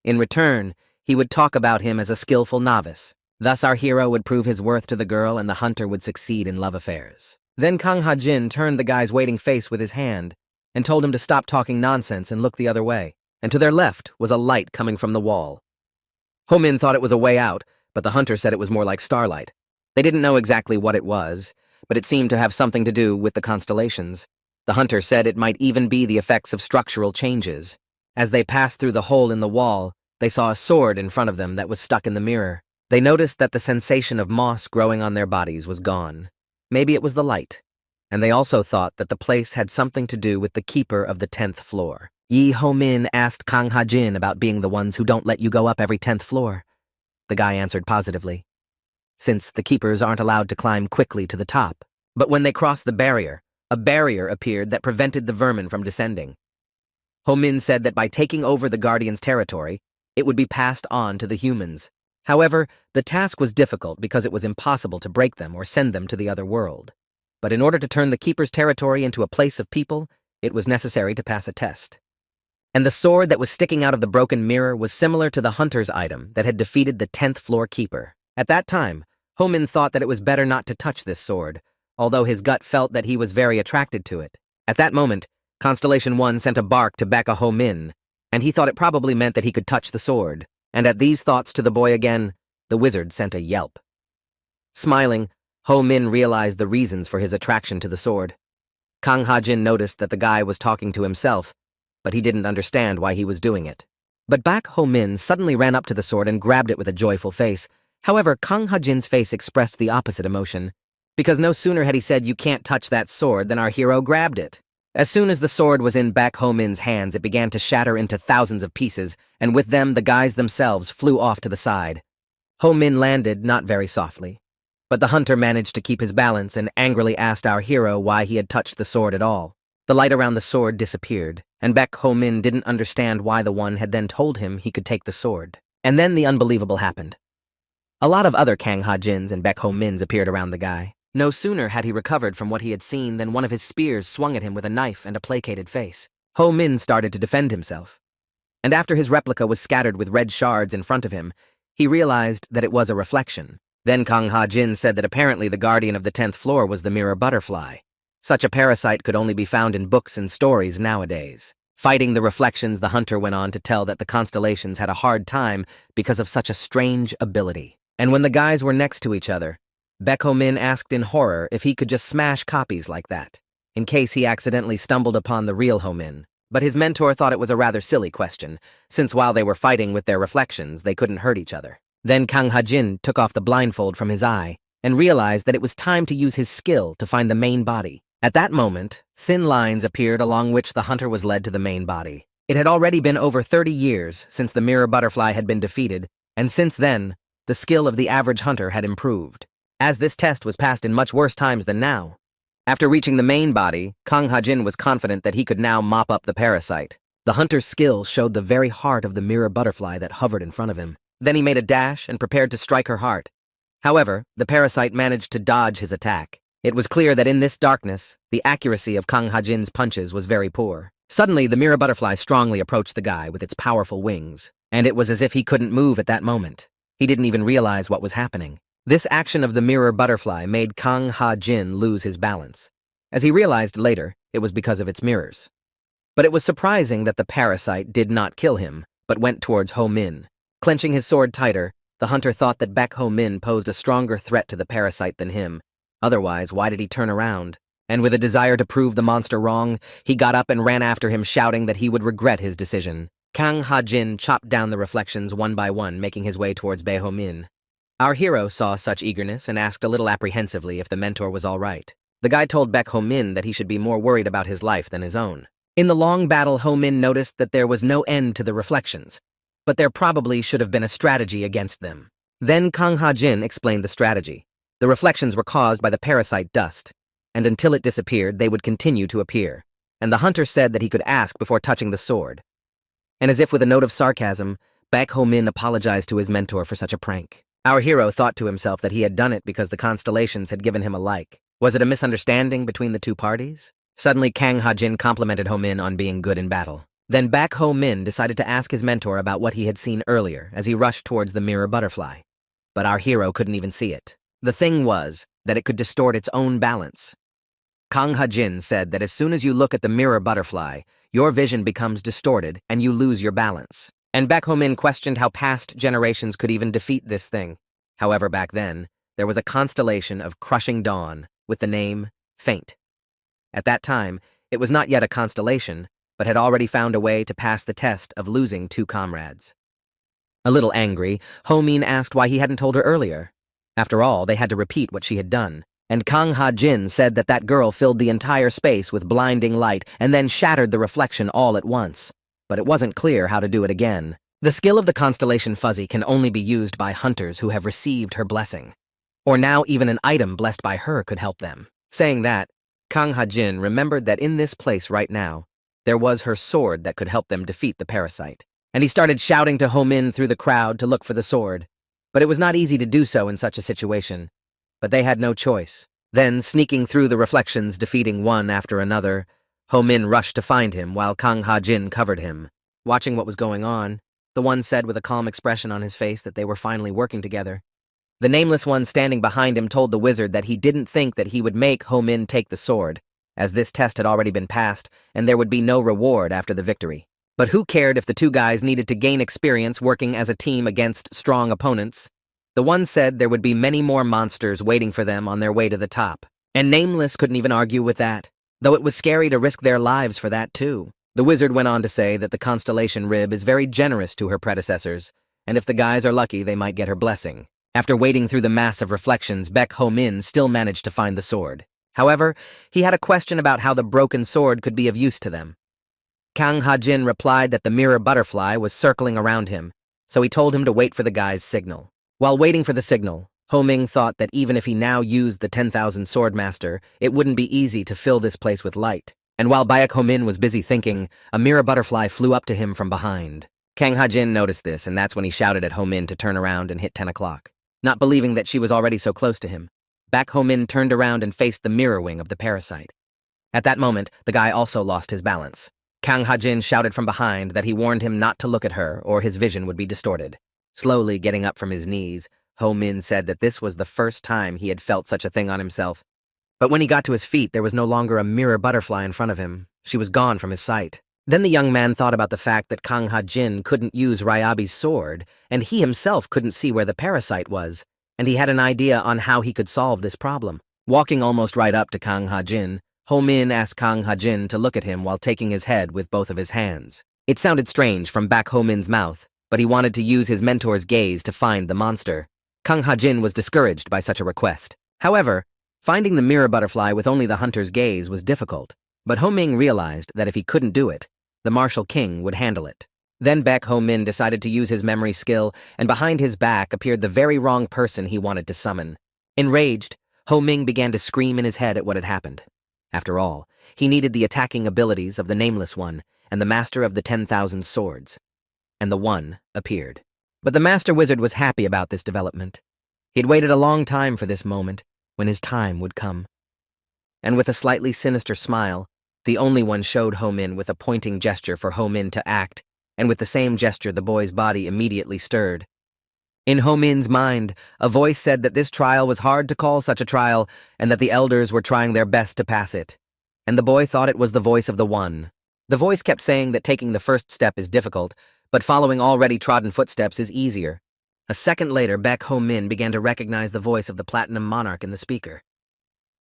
In return, he would talk about him as a skillful novice. Thus our hero would prove his worth to the girl and the hunter would succeed in love affairs. Then Kang Ha-jin turned the guy's waiting face with his hand and told him to stop talking nonsense and look the other way. And to their left was a light coming from the wall. Ho-min thought it was a way out, but the hunter said it was more like starlight. They didn't know exactly what it was, but it seemed to have something to do with the constellations. The hunter said it might even be the effects of structural changes. As they passed through the hole in the wall, they saw a sword in front of them that was stuck in the mirror. They noticed that the sensation of moss growing on their bodies was gone. Maybe it was the light. And they also thought that the place had something to do with the keeper of the 10th floor. Yi Ho-min asked Kang Ha-jin about being the ones who don't let you go up every 10th floor. The guy answered positively. Since the keepers aren't allowed to climb quickly to the top. But when they crossed the barrier, a barrier appeared that prevented the vermin from descending. Ho-min said that by taking over the Guardian's territory, it would be passed on to the humans. However, the task was difficult because it was impossible to break them or send them to the other world. But in order to turn the keeper's territory into a place of people, it was necessary to pass a test. And the sword that was sticking out of the broken mirror was similar to the hunter's item that had defeated the 10th floor keeper. At that time, Ho-min thought that it was better not to touch this sword, although his gut felt that he was very attracted to it. At that moment, Constellation 1 sent a bark to Baek Ho-min, and he thought it probably meant that he could touch the sword. And at these thoughts to the boy again, the wizard sent a yelp. Smiling, Ho-min realized the reasons for his attraction to the sword. Kang Ha-jin noticed that the guy was talking to himself, but he didn't understand why he was doing it. But Baek Ho-min suddenly ran up to the sword and grabbed it with a joyful face. However, Kang Ha-jin's face expressed the opposite emotion, because no sooner had he said, "You can't touch that sword," than our hero grabbed it. As soon as the sword was in Baek Ho-min's hands, it began to shatter into thousands of pieces, and with them, the guys themselves flew off to the side. Ho-min landed not very softly, but the hunter managed to keep his balance and angrily asked our hero why he had touched the sword at all. The light around the sword disappeared, and Baek Ho-min didn't understand why the one had then told him he could take the sword. And then the unbelievable happened. A lot of other Kang Ha-jins and Baek Ho-mins appeared around the guy. No sooner had he recovered from what he had seen than one of his spears swung at him with a knife and a placated face. Ho-min started to defend himself. And after his replica was scattered with red shards in front of him, he realized that it was a reflection. Then Kang Ha-jin said that apparently the guardian of the 10th floor was the mirror butterfly. Such a parasite could only be found in books and stories nowadays. Fighting the reflections, the hunter went on to tell that the constellations had a hard time because of such a strange ability. And when the guys were next to each other, Baek Ho-min asked in horror if he could just smash copies like that, in case he accidentally stumbled upon the real Ho-min. But his mentor thought it was a rather silly question, since while they were fighting with their reflections, they couldn't hurt each other. Then Kang Ha-jin took off the blindfold from his eye and realized that it was time to use his skill to find the main body. At that moment, thin lines appeared along which the hunter was led to the main body. It had already been over 30 years since the mirror butterfly had been defeated, and since then, the skill of the average hunter had improved. As this test was passed in much worse times than now. After reaching the main body, Kang Ha-jin was confident that he could now mop up the parasite. The hunter's skill showed the very heart of the mirror butterfly that hovered in front of him. Then he made a dash and prepared to strike her heart. However, the parasite managed to dodge his attack. It was clear that in this darkness, the accuracy of Kang Ha-jin's punches was very poor. Suddenly, the mirror butterfly strongly approached the guy with its powerful wings, and it was as if he couldn't move at that moment. He didn't even realize what was happening. This action of the mirror butterfly made Kang Ha-jin lose his balance. As he realized later, it was because of its mirrors. But it was surprising that the parasite did not kill him, but went towards Ho-min. Clenching his sword tighter, the hunter thought that Baek Ho-min posed a stronger threat to the parasite than him. Otherwise, why did he turn around? And with a desire to prove the monster wrong, he got up and ran after him, shouting that he would regret his decision. Kang Ha-jin chopped down the reflections one by one, making his way towards Bae Ho-min. Our hero saw such eagerness and asked a little apprehensively if the mentor was all right. The guy told Baek Ho-min that he should be more worried about his life than his own. In the long battle, Ho-min noticed that there was no end to the reflections, but there probably should have been a strategy against them. Then Kang Ha-jin explained the strategy. The reflections were caused by the parasite dust, and until it disappeared, they would continue to appear. And the hunter said that he could ask before touching the sword. And as if with a note of sarcasm, Baek Ho-min apologized to his mentor for such a prank. Our hero thought to himself that he had done it because the constellations had given him a like. Was it a misunderstanding between the two parties? Suddenly, Kang Ha-jin complimented Ho-min on being good in battle. Then Baek Ho-min decided to ask his mentor about what he had seen earlier as he rushed towards the mirror butterfly. But our hero couldn't even see it. The thing was that it could distort its own balance. Kang Ha-jin said that as soon as you look at the mirror butterfly, your vision becomes distorted and you lose your balance. And Baek Ho-min questioned how past generations could even defeat this thing. However, back then, there was a constellation of crushing dawn with the name Faint. At that time, it was not yet a constellation, but had already found a way to pass the test of losing two comrades. A little angry, Ho-min asked why he hadn't told her earlier. After all, they had to repeat what she had done. And Kang Ha-jin said that that girl filled the entire space with blinding light and then shattered the reflection all at once. But it wasn't clear how to do it again. The skill of the constellation Fuzzy can only be used by hunters who have received her blessing. Or now even an item blessed by her could help them. Saying that, Kang Ha-jin remembered that in this place right now, there was her sword that could help them defeat the parasite. And he started shouting to Ho-min through the crowd to look for the sword. But it was not easy to do so in such a situation. But they had no choice. Then, sneaking through the reflections, defeating one after another, Ho-min rushed to find him while Kang Ha-jin covered him. Watching what was going on, the one said with a calm expression on his face that they were finally working together. The nameless one standing behind him told the wizard that he didn't think that he would make Ho-min take the sword, as this test had already been passed and there would be no reward after the victory. But who cared if the two guys needed to gain experience working as a team against strong opponents? The one said there would be many more monsters waiting for them on their way to the top. And Nameless couldn't even argue with that, though it was scary to risk their lives for that too. The wizard went on to say that the constellation Rib is very generous to her predecessors, and if the guys are lucky, they might get her blessing. After wading through the mass of reflections, Baek Ho-min still managed to find the sword. However, he had a question about how the broken sword could be of use to them. Kang Ha-jin replied that the mirror butterfly was circling around him, so he told him to wait for the guy's signal. While waiting for the signal, Ho-ming thought that even if he now used the 10,000 Swordmaster, it wouldn't be easy to fill this place with light. And while Baek Ho-min was busy thinking, a mirror butterfly flew up to him from behind. Kang Ha-jin noticed this, and that's when he shouted at Ho-min to turn around and hit 10 o'clock. Not believing that she was already so close to him, Baek Ho-min turned around and faced the mirror wing of the parasite. At that moment, the guy also lost his balance. Kang Ha-jin shouted from behind that he warned him not to look at her or his vision would be distorted. Slowly getting up from his knees, Ho-min said that this was the first time he had felt such a thing on himself. But when he got to his feet, there was no longer a mirror butterfly in front of him. She was gone from his sight. Then the young man thought about the fact that Kang Ha-jin couldn't use Ryabi's sword, and he himself couldn't see where the parasite was, and he had an idea on how he could solve this problem. Walking almost right up to Kang Ha-jin, Ho-min asked Kang Ha-jin to look at him while taking his head with both of his hands. It sounded strange from Baek Ho-min's mouth, but he wanted to use his mentor's gaze to find the monster. Kang Ha-jin was discouraged by such a request. However, finding the mirror butterfly with only the hunter's gaze was difficult, but Ho-ming realized that if he couldn't do it, the martial king would handle it. Then Baek Ho-min decided to use his memory skill, and behind his back appeared the very wrong person he wanted to summon. Enraged, Ho-ming began to scream in his head at what had happened. After all, he needed the attacking abilities of the Nameless One and the Master of the 10,000 Swords. And the one appeared. But the Master Wizard was happy about this development. He'd waited a long time for this moment, when his time would come. And with a slightly sinister smile, The only one showed Ho-min with a pointing gesture for Ho-min to act, and with the same gesture the boy's body immediately stirred. In Ho-min's mind, a voice said that this trial was hard to call such a trial, and that the elders were trying their best to pass it. And the boy thought it was the voice of the One. The voice kept saying that taking the first step is difficult, but following already trodden footsteps is easier. A second later, Baek Ho-min began to recognize the voice of the Platinum Monarch in the speaker.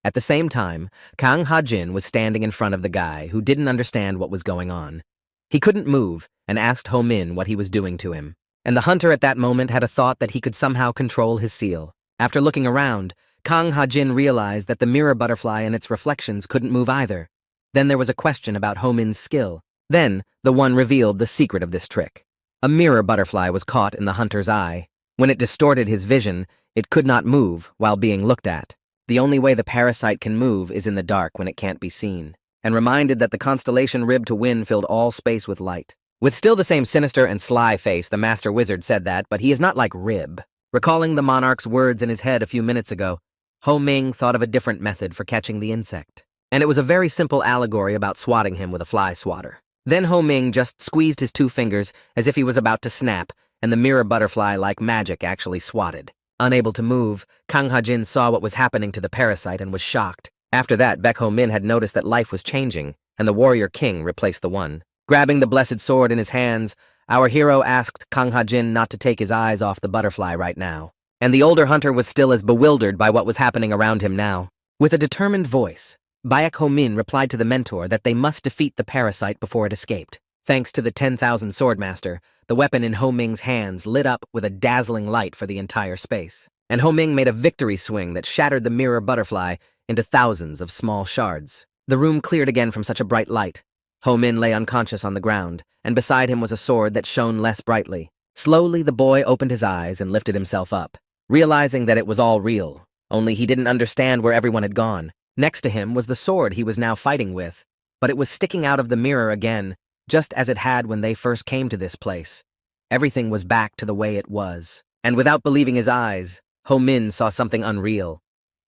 At the same time, Kang Ha-jin was standing in front of the guy who didn't understand what was going on. He couldn't move and asked Ho-min what he was doing to him. And the hunter at that moment had a thought that he could somehow control his seal. After looking around, Kang Ha-jin realized that the mirror butterfly and its reflections couldn't move either. Then there was a question about Ho-min's skill. Then, the One revealed the secret of this trick. A mirror butterfly was caught in the hunter's eye. When it distorted his vision, it could not move while being looked at. The only way the parasite can move is in the dark when it can't be seen. And reminded that the constellation Rib to Win filled all space with light. With still the same sinister and sly face, the Master Wizard said that, but he is not like Rib. Recalling the monarch's words in his head a few minutes ago, Ho-ming thought of a different method for catching the insect. And it was a very simple allegory about swatting him with a fly swatter. Then Ho-ming just squeezed his two fingers as if he was about to snap, and the mirror butterfly, like magic, actually swatted. Unable to move, Kang Ha-jin saw what was happening to the parasite and was shocked. After that, Baek Ho-min had noticed that life was changing, and the warrior king replaced the One. Grabbing the blessed sword in his hands, our hero asked Kang Ha-jin not to take his eyes off the butterfly right now. And the older hunter was still as bewildered by what was happening around him now. With a determined voice, Baek Ho-min replied to the mentor that they must defeat the parasite before it escaped. Thanks to the 10,000 Swordmaster, the weapon in Ho-ming's hands lit up with a dazzling light for the entire space. And Ho-ming made a victory swing that shattered the mirror butterfly into thousands of small shards. The room cleared again from such a bright light. Ho-min lay unconscious on the ground, and beside him was a sword that shone less brightly. Slowly, the boy opened his eyes and lifted himself up, realizing that it was all real, only he didn't understand where everyone had gone. Next to him was the sword he was now fighting with, but it was sticking out of the mirror again, just as it had when they first came to this place. Everything was back to the way it was, and without believing his eyes, Ho-min saw something unreal.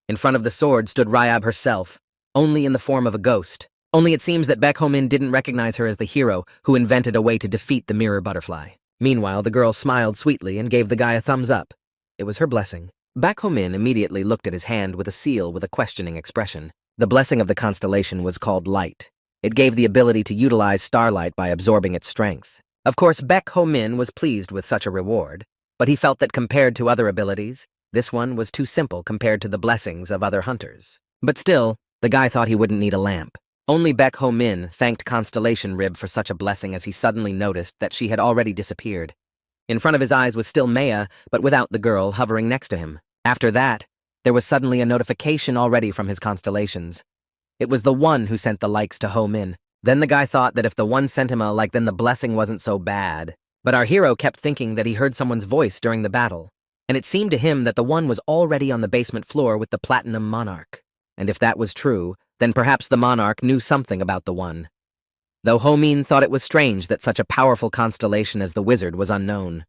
In front of the sword stood Ryab herself, only in the form of a ghost. Only it seems that Baek Ho-min didn't recognize her as the hero who invented a way to defeat the mirror butterfly. Meanwhile, the girl smiled sweetly and gave the guy a thumbs up. It was her blessing. Baek Ho-min immediately looked at his hand with a seal with a questioning expression. The blessing of the constellation was called Light. It gave the ability to utilize starlight by absorbing its strength. Of course, Baek Ho-min was pleased with such a reward, but he felt that compared to other abilities, this one was too simple compared to the blessings of other hunters. But still, the guy thought he wouldn't need a lamp. Only Baek Ho-min thanked Constellation Rib for such a blessing as he suddenly noticed that she had already disappeared. In front of his eyes was still Maya, but without the girl hovering next to him. After that, there was suddenly a notification already from his constellations. It was the One who sent the likes to Ho-min. Then the guy thought that if the One sent him a like, then the blessing wasn't so bad. But our hero kept thinking that he heard someone's voice during the battle, and it seemed to him that the One was already on the basement floor with the Platinum Monarch. And if that was true, then perhaps the Monarch knew something about the One. Though Ho-min thought it was strange that such a powerful constellation as the Wizard was unknown.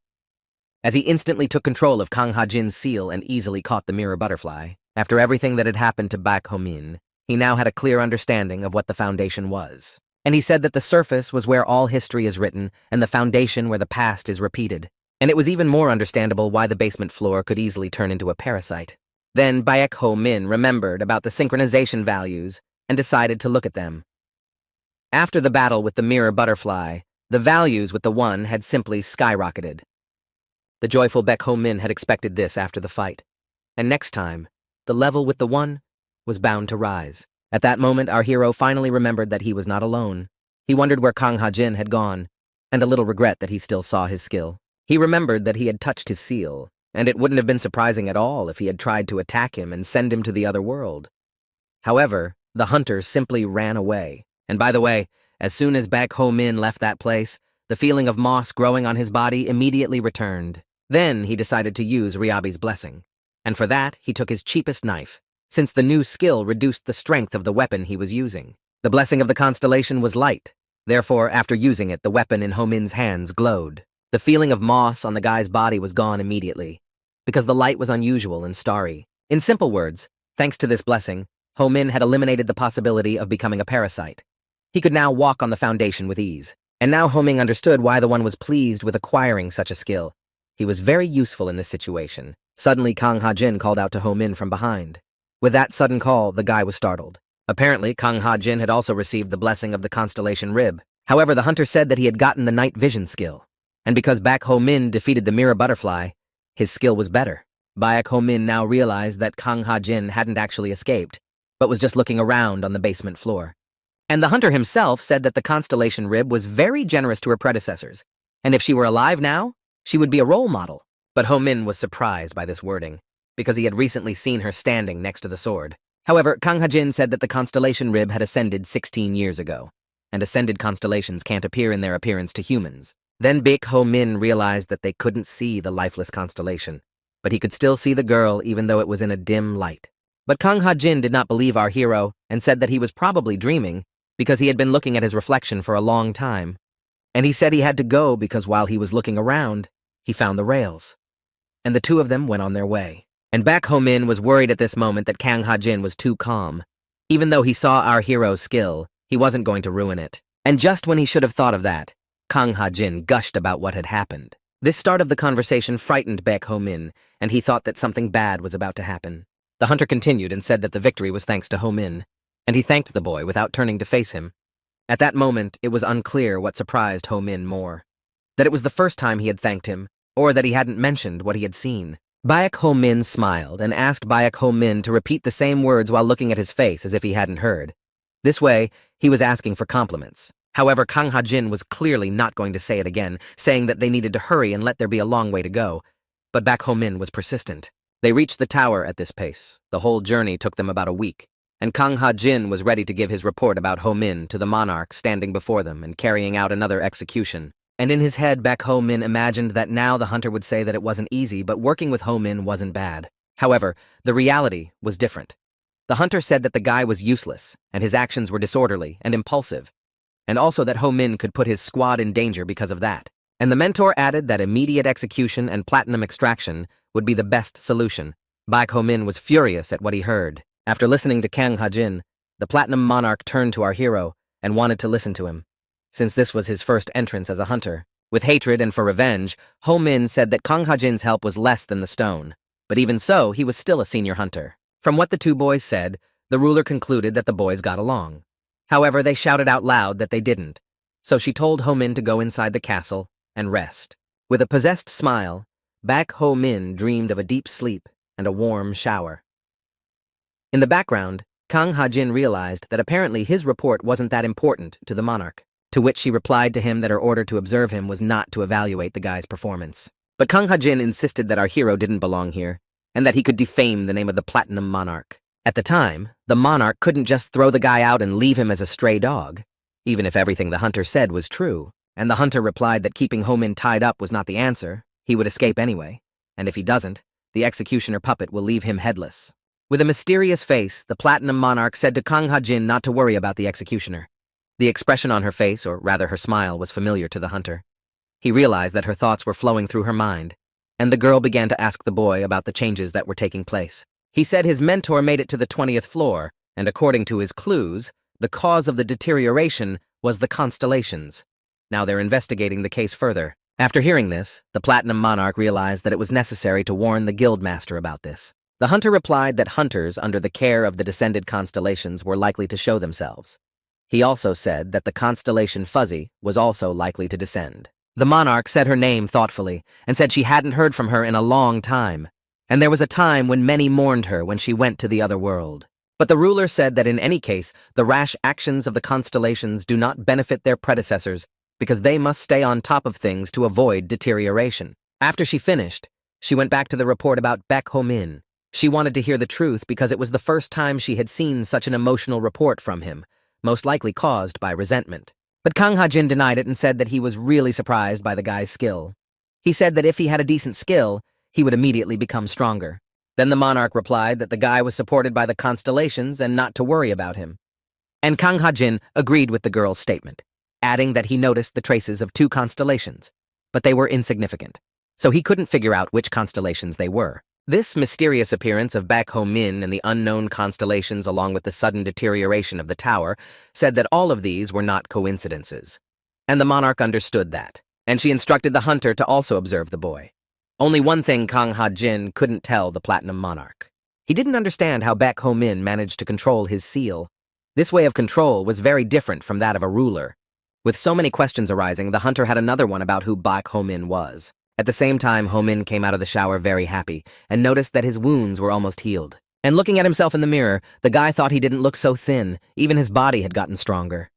As he instantly took control of Kang Ha-jin's seal and easily caught the mirror butterfly, after everything that had happened to Baek Ho-min, he now had a clear understanding of what the foundation was. And he said that the surface was where all history is written and the foundation where the past is repeated. And it was even more understandable why the basement floor could easily turn into a parasite. Then Baek Ho-min remembered about the synchronization values and decided to look at them. After the battle with the mirror butterfly, the values with the One had simply skyrocketed. The joyful Baek Ho-min had expected this after the fight. And next time, the level with the One was bound to rise. At that moment, our hero finally remembered that he was not alone. He wondered where Kang Ha-jin had gone, and a little regret that he still saw his skill. He remembered that he had touched his seal, and it wouldn't have been surprising at all if he had tried to attack him and send him to the other world. However, the hunter simply ran away. And by the way, as soon as Baek Ho-min left that place, the feeling of moss growing on his body immediately returned. Then he decided to use Ryabi's blessing. And for that, he took his cheapest knife, since the new skill reduced the strength of the weapon he was using. The blessing of the constellation was light. Therefore, after using it, the weapon in Ho-min's hands glowed. The feeling of moss on the guy's body was gone immediately, because the light was unusual and starry. In simple words, thanks to this blessing, Ho-min had eliminated the possibility of becoming a parasite. He could now walk on the foundation with ease. And now Ho-Ming understood why the one was pleased with acquiring such a skill. He was very useful in this situation. Suddenly, Kang Ha-jin called out to Ho-Min from behind. With that sudden call, the guy was startled. Apparently, Kang Ha-jin had also received the blessing of the constellation rib. However, the hunter said that he had gotten the night vision skill. And because Baek Ho-min defeated the mirror butterfly, his skill was better. Baek Ho-min now realized that Kang Ha-jin hadn't actually escaped, but was just looking around on the basement floor. And the hunter himself said that the constellation rib was very generous to her predecessors, and if she were alive now, she would be a role model. But Ho-min was surprised by this wording, because he had recently seen her standing next to the sword. However, Kang Ha-jin said that the constellation rib had ascended 16 years ago, and ascended constellations can't appear in their appearance to humans. Then Baek Ho-min realized that they couldn't see the lifeless constellation, but he could still see the girl even though it was in a dim light. But Kang Ha-jin did not believe our hero and said that he was probably dreaming because he had been looking at his reflection for a long time. And he said he had to go because while he was looking around, he found the rails. And the two of them went on their way. And Baek Ho-min was worried at this moment that Kang Ha-jin was too calm. Even though he saw our hero's skill, he wasn't going to ruin it. And just when he should have thought of that, Kang Ha-jin gushed about what had happened. This start of the conversation frightened Baek Ho-min, and he thought that something bad was about to happen. The hunter continued and said that the victory was thanks to Ho-min, and he thanked the boy without turning to face him. At that moment, it was unclear what surprised Ho-min more. That it was the first time he had thanked him, or that he hadn't mentioned what he had seen. Baek Ho-min smiled and asked Baek Ho-min to repeat the same words while looking at his face as if he hadn't heard. This way, he was asking for compliments. However, Kang Ha-jin was clearly not going to say it again, saying that they needed to hurry and let there be a long way to go. But Baek Ho-min was persistent. They reached the tower at this pace. The whole journey took them about a week, and Kang Ha-jin was ready to give his report about Ho-min to the monarch standing before them and carrying out another execution. And in his head, Baek Ho-min imagined that now the hunter would say that it wasn't easy, but working with Ho-min wasn't bad. However, the reality was different. The hunter said that the guy was useless, and his actions were disorderly and impulsive, and also that Ho-min could put his squad in danger because of that. And the mentor added that immediate execution and platinum extraction would be the best solution. Baek Ho-min was furious at what he heard. After listening to Kang Ha-jin, the platinum monarch turned to our hero and wanted to listen to him. Since this was his first entrance as a hunter, with hatred and for revenge, Ho-min said that Kang Ha-jin's help was less than the stone. But even so, he was still a senior hunter. From what the two boys said, the ruler concluded that the boys got along. However, they shouted out loud that they didn't, so she told Ho-min to go inside the castle and rest. With a possessed smile, Baek Ho-min dreamed of a deep sleep and a warm shower. In the background, Kang Ha-jin realized that apparently his report wasn't that important to the monarch, to which she replied to him that her order to observe him was not to evaluate the guy's performance. But Kang Ha-jin insisted that our hero didn't belong here, and that he could defame the name of the platinum monarch. At the time, the monarch couldn't just throw the guy out and leave him as a stray dog, even if everything the hunter said was true. And the hunter replied that keeping Ho-min tied up was not the answer. He would escape anyway, and if he doesn't, the executioner puppet will leave him headless. With a mysterious face, the platinum monarch said to Kang Ha-jin not to worry about the executioner. The expression on her face, or rather her smile, was familiar to the hunter. He realized that her thoughts were flowing through her mind, and the girl began to ask the boy about the changes that were taking place. He said his mentor made it to the 20th floor, and according to his clues, the cause of the deterioration was the constellations. Now they're investigating the case further. After hearing this, the Platinum Monarch realized that it was necessary to warn the Guildmaster about this. The hunter replied that hunters under the care of the descended constellations were likely to show themselves. He also said that the constellation Fuzzy was also likely to descend. The monarch said her name thoughtfully and said she hadn't heard from her in a long time, and there was a time when many mourned her when she went to the other world. But the ruler said that in any case, the rash actions of the constellations do not benefit their predecessors because they must stay on top of things to avoid deterioration. After she finished, she went back to the report about Baek Ho-min. She wanted to hear the truth because it was the first time she had seen such an emotional report from him, most likely caused by resentment. But Kang Ha-jin denied it and said that he was really surprised by the guy's skill. He said that if he had a decent skill, he would immediately become stronger. Then the monarch replied that the guy was supported by the constellations and not to worry about him. And Kang Ha-jin agreed with the girl's statement, adding that he noticed the traces of 2 constellations, but they were insignificant, so he couldn't figure out which constellations they were. This mysterious appearance of Baek Ho Min and the unknown constellations along with the sudden deterioration of the tower said that all of these were not coincidences. And the monarch understood that, and she instructed the hunter to also observe the boy. Only one thing Kang Ha-jin couldn't tell the Platinum Monarch. He didn't understand how Baek Ho Min managed to control his seal. This way of control was very different from that of a ruler. With so many questions arising, the hunter had another one about who Baek Ho Min was. At the same time, Ho Min came out of the shower very happy and noticed that his wounds were almost healed. And looking at himself in the mirror, the guy thought he didn't look so thin, even his body had gotten stronger.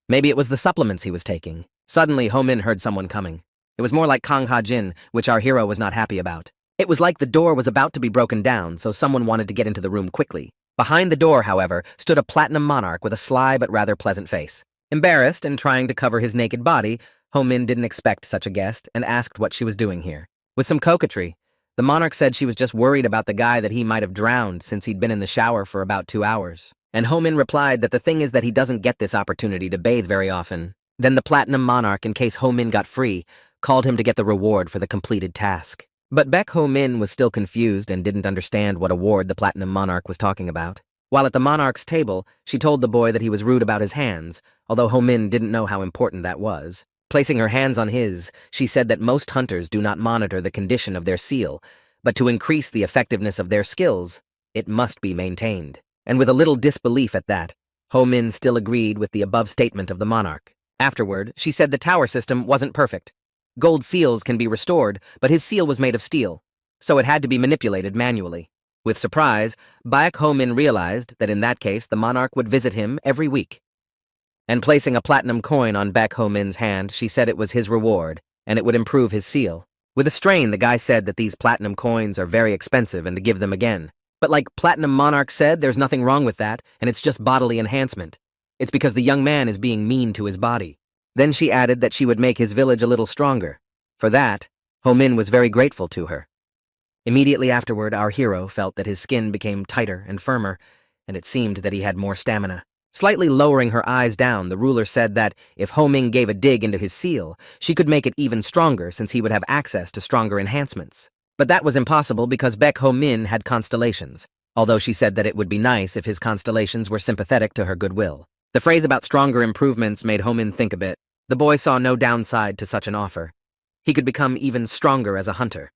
Maybe it was the supplements he was taking. Suddenly, Ho Min heard someone coming. It was more like Kang Ha-jin, which our hero was not happy about. It was like the door was about to be broken down, so someone wanted to get into the room quickly. Behind the door, however, stood a Platinum Monarch with a sly but rather pleasant face. Embarrassed and trying to cover his naked body, Ho Min didn't expect such a guest and asked what she was doing here. With some coquetry, the monarch said she was just worried about the guy that he might have drowned since he'd been in the shower for about 2 hours. And Ho Min replied that the thing is that he doesn't get this opportunity to bathe very often. Then the Platinum Monarch, in case Ho Min got free, called him to get the reward for the completed task. But Baek Ho Min was still confused and didn't understand what award the Platinum Monarch was talking about. While at the monarch's table, she told the boy that he was rude about his hands, although Ho Min didn't know how important that was. Placing her hands on his, she said that most hunters do not monitor the condition of their seal, but to increase the effectiveness of their skills, it must be maintained. And with a little disbelief at that, Ho Min still agreed with the above statement of the monarch. Afterward, she said the tower system wasn't perfect. Gold seals can be restored, but his seal was made of steel, so it had to be manipulated manually. With surprise, Baek Ho Min realized that in that case the monarch would visit him every week. And placing a platinum coin on Baek Ho Min's hand, she said it was his reward, and it would improve his seal. With a strain, the guy said that these platinum coins are very expensive and to give them again. But like Platinum Monarch said, there's nothing wrong with that, and it's just bodily enhancement. It's because the young man is being mean to his body. Then she added that she would make his village a little stronger. For that, Ho Min was very grateful to her. Immediately afterward, our hero felt that his skin became tighter and firmer, and it seemed that he had more stamina. Slightly lowering her eyes down, the ruler said that if Ho Min gave a dig into his seal, she could make it even stronger since he would have access to stronger enhancements. But that was impossible because Baek Ho Min had constellations, although she said that it would be nice if his constellations were sympathetic to her goodwill. The phrase about stronger improvements made Ho Min think a bit. The boy saw no downside to such an offer. He could become even stronger as a hunter.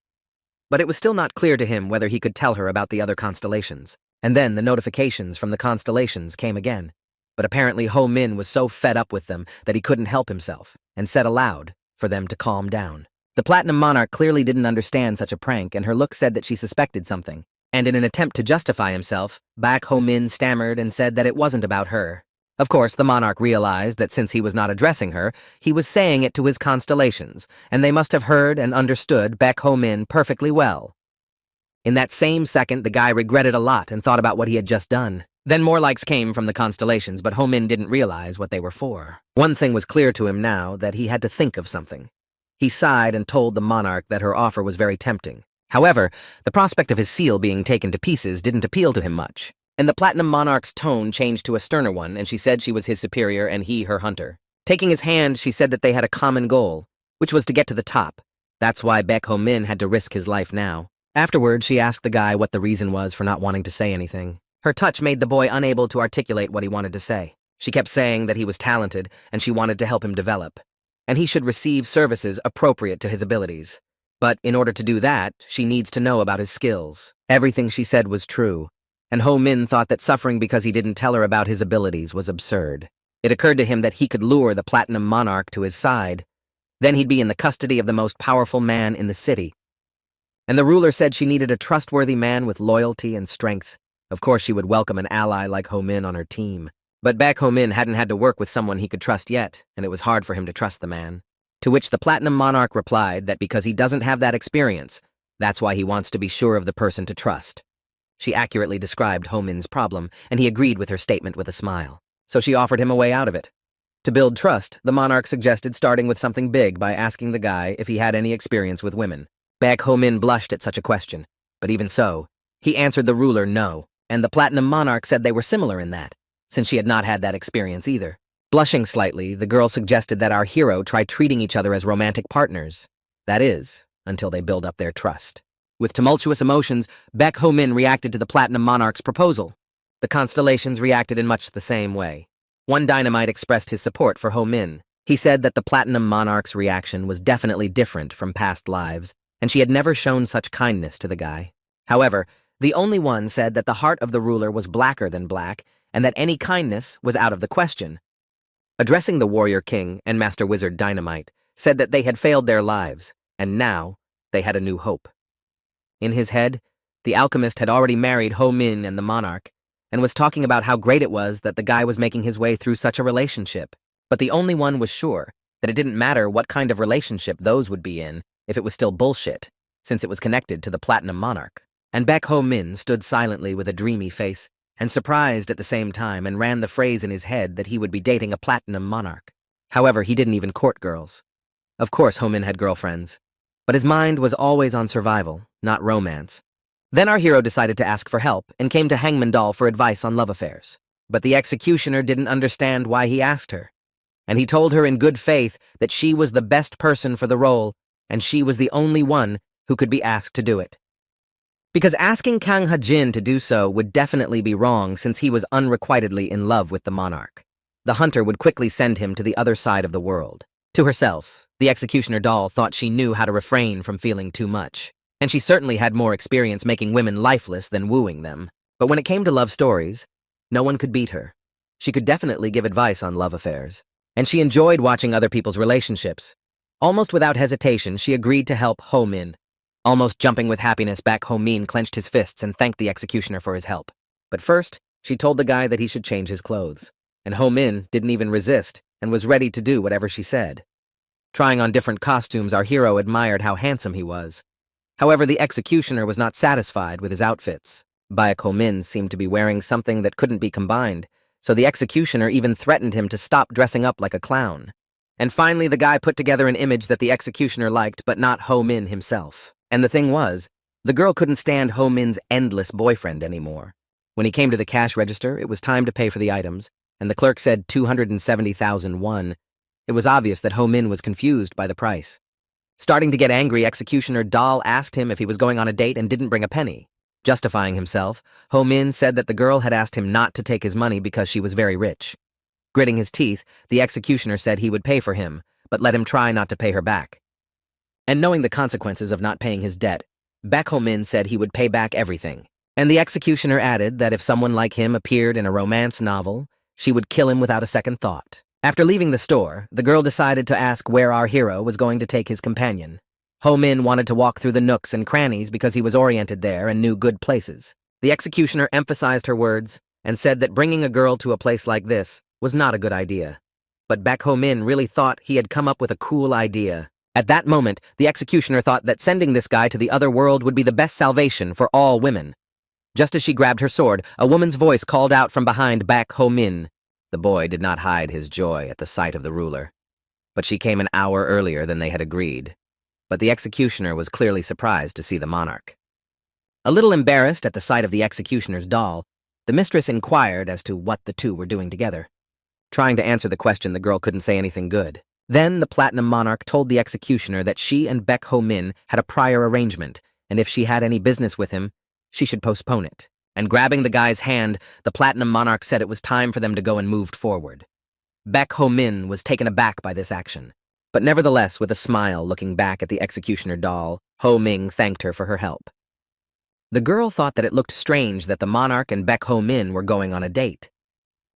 But it was still not clear to him whether he could tell her about the other constellations. And then the notifications from the constellations came again. But apparently Ho Min was so fed up with them that he couldn't help himself, and said aloud for them to calm down. The Platinum Monarch clearly didn't understand such a prank, and her look said that she suspected something. And in an attempt to justify himself, Baek Ho Min stammered and said that it wasn't about her. Of course, the monarch realized that since he was not addressing her, he was saying it to his constellations, and they must have heard and understood Baek Ho Min perfectly well. In that same second, the guy regretted a lot and thought about what he had just done. Then more likes came from the constellations, but Ho Min didn't realize what they were for. One thing was clear to him now, that he had to think of something. He sighed and told the monarch that her offer was very tempting. However, the prospect of his seal being taken to pieces didn't appeal to him much. And the Platinum Monarch's tone changed to a sterner one, and she said she was his superior and he her hunter. Taking his hand, she said that they had a common goal, which was to get to the top. That's why Baek Ho Min had to risk his life now. Afterward, she asked the guy what the reason was for not wanting to say anything. Her touch made the boy unable to articulate what he wanted to say. She kept saying that he was talented and she wanted to help him develop, and he should receive services appropriate to his abilities. But in order to do that, she needs to know about his skills. Everything she said was true, and Ho Min thought that suffering because he didn't tell her about his abilities was absurd. It occurred to him that he could lure the Platinum Monarch to his side. Then he'd be in the custody of the most powerful man in the city. And the ruler said she needed a trustworthy man with loyalty and strength. Of course, she would welcome an ally like Ho Min on her team. But Baek Ho Min hadn't had to work with someone he could trust yet, and it was hard for him to trust the man. To which the Platinum Monarch replied that because he doesn't have that experience, that's why he wants to be sure of the person to trust. She accurately described Ho Min's problem, and he agreed with her statement with a smile. So she offered him a way out of it. To build trust, the monarch suggested starting with something big by asking the guy if he had any experience with women. Baek Ho Min blushed at such a question, but even so, he answered the ruler no, and the Platinum Monarch said they were similar in that, since she had not had that experience either. Blushing slightly, the girl suggested that our hero try treating each other as romantic partners. That is, until they build up their trust. With tumultuous emotions, Baek Ho-min reacted to the Platinum Monarch's proposal. The constellations reacted in much the same way. One dynamite expressed his support for Ho-min. He said that the Platinum Monarch's reaction was definitely different from past lives, and she had never shown such kindness to the guy. However, the only one said that the heart of the ruler was blacker than black, and that any kindness was out of the question. Addressing the Warrior King and Master Wizard Dynamite, said that they had failed their lives, and now they had a new hope. In his head, the alchemist had already married Ho-min and the monarch, and was talking about how great it was that the guy was making his way through such a relationship. But the only one was sure that it didn't matter what kind of relationship those would be in if it was still bullshit, since it was connected to the Platinum Monarch. And Baek Ho-min stood silently with a dreamy face, and surprised at the same time, and ran the phrase in his head that he would be dating a Platinum Monarch. However, he didn't even court girls. Of course, Ho-min had girlfriends, but his mind was always on survival, not romance. Then our hero decided to ask for help and came to Hangman Doll for advice on love affairs. But the executioner didn't understand why he asked her, and he told her in good faith that she was the best person for the role, and she was the only one who could be asked to do it. Because asking Kang Ha-jin to do so would definitely be wrong since he was unrequitedly in love with the monarch. The hunter would quickly send him to the other side of the world. To herself, the executioner doll thought she knew how to refrain from feeling too much, and she certainly had more experience making women lifeless than wooing them. But when it came to love stories, no one could beat her. She could definitely give advice on love affairs, and she enjoyed watching other people's relationships. Almost without hesitation, she agreed to help Ho-min. Almost jumping with happiness, Baek Ho-min clenched his fists and thanked the executioner for his help. But first, she told the guy that he should change his clothes, and Ho-min didn't even resist and was ready to do whatever she said. Trying on different costumes, our hero admired how handsome he was. However, the executioner was not satisfied with his outfits. Baek Ho-min seemed to be wearing something that couldn't be combined, so the executioner even threatened him to stop dressing up like a clown. And finally, the guy put together an image that the executioner liked, but not Ho-min himself. And the thing was, the girl couldn't stand Ho-min's endless boyfriend anymore. When he came to the cash register, it was time to pay for the items, and the clerk said 270,000 won. It was obvious that Ho-min was confused by the price. Starting to get angry, Executioner Doll asked him if he was going on a date and didn't bring a penny. Justifying himself, Ho-min said that the girl had asked him not to take his money because she was very rich. Gritting his teeth, the executioner said he would pay for him, but let him try not to pay her back. And knowing the consequences of not paying his debt, Baek Ho-min said he would pay back everything. And the executioner added that if someone like him appeared in a romance novel, she would kill him without a second thought. After leaving the store, the girl decided to ask where our hero was going to take his companion. Ho-min wanted to walk through the nooks and crannies because he was oriented there and knew good places. The executioner emphasized her words and said that bringing a girl to a place like this was not a good idea. But Baek Ho-min really thought he had come up with a cool idea. At that moment, the executioner thought that sending this guy to the other world would be the best salvation for all women. Just as she grabbed her sword, a woman's voice called out from behind Baek Ho-min. The boy did not hide his joy at the sight of the ruler. But she came an hour earlier than they had agreed. But the executioner was clearly surprised to see the monarch. A little embarrassed at the sight of the executioner's doll, the mistress inquired as to what the two were doing together. Trying to answer the question, the girl couldn't say anything good. Then the Platinum Monarch told the executioner that she and Baek Ho-min had a prior arrangement, and if she had any business with him, she should postpone it. And grabbing the guy's hand, the Platinum Monarch said it was time for them to go and moved forward. Baek Ho-min was taken aback by this action, but nevertheless, with a smile looking back at the executioner doll, Ho-min thanked her for her help. The girl thought that it looked strange that the monarch and Baek Ho-min were going on a date.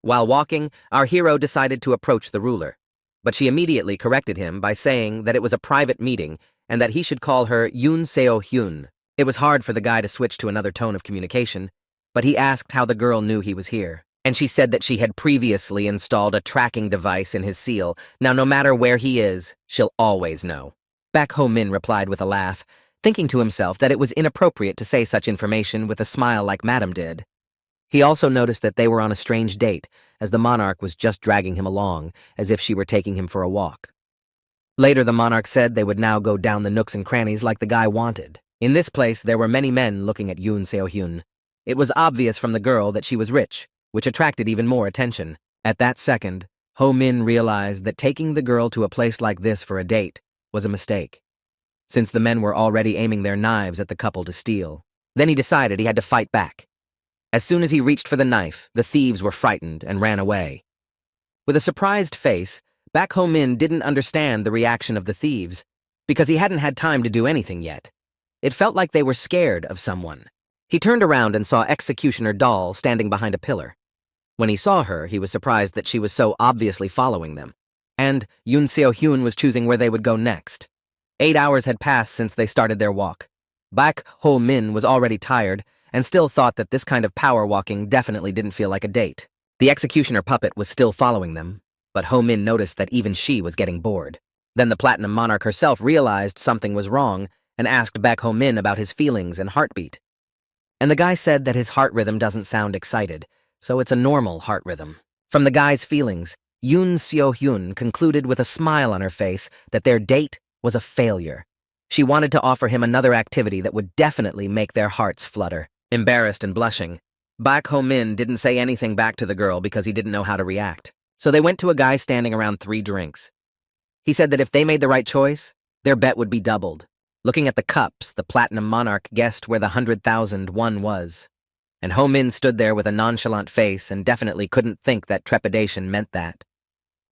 While walking, our hero decided to approach the ruler, but she immediately corrected him by saying that it was a private meeting and that he should call her Yoon Seo-hyun. It was hard for the guy to switch to another tone of communication, but he asked how the girl knew he was here, and she said that she had previously installed a tracking device in his seal. Now, no matter where he is, she'll always know. Baek Ho-min replied with a laugh, thinking to himself that it was inappropriate to say such information with a smile like Madam did. He also noticed that they were on a strange date, as the monarch was just dragging him along, as if she were taking him for a walk. Later, the monarch said they would now go down the nooks and crannies like the guy wanted. In this place, there were many men looking at Yoon Seo-hyun. It was obvious from the girl that she was rich, which attracted even more attention. At that second, Ho-min realized that taking the girl to a place like this for a date was a mistake. since the men were already aiming their knives at the couple to steal. Then he decided he had to fight back. As soon as he reached for the knife, the thieves were frightened and ran away. With a surprised face, Baek Ho-min didn't understand the reaction of the thieves, because he hadn't had time to do anything yet. It felt like they were scared of someone. He turned around and saw Executioner Doll standing behind a pillar. When he saw her, he was surprised that she was so obviously following them. And Yoon Seo-hyun was choosing where they would go next. 8 hours had passed since they started their walk. Baek Ho-min was already tired and still thought that this kind of power walking definitely didn't feel like a date. The executioner puppet was still following them, but Ho-min noticed that even she was getting bored. Then the Platinum Monarch herself realized something was wrong and asked Baek Ho-min about his feelings and heartbeat. And the guy said that his heart rhythm doesn't sound excited, so it's a normal heart rhythm. From the guy's feelings, Yoon Seo-hyun concluded with a smile on her face that their date was a failure. She wanted to offer him another activity that would definitely make their hearts flutter. Embarrassed and blushing, Baek Ho-min didn't say anything back to the girl because he didn't know how to react. So they went to a guy standing around 3 drinks. He said that if they made the right choice, their bet would be doubled. Looking at the cups, the Platinum Monarch guessed where the 100,000 won was. And Ho-min stood there with a nonchalant face and definitely couldn't think that trepidation meant that.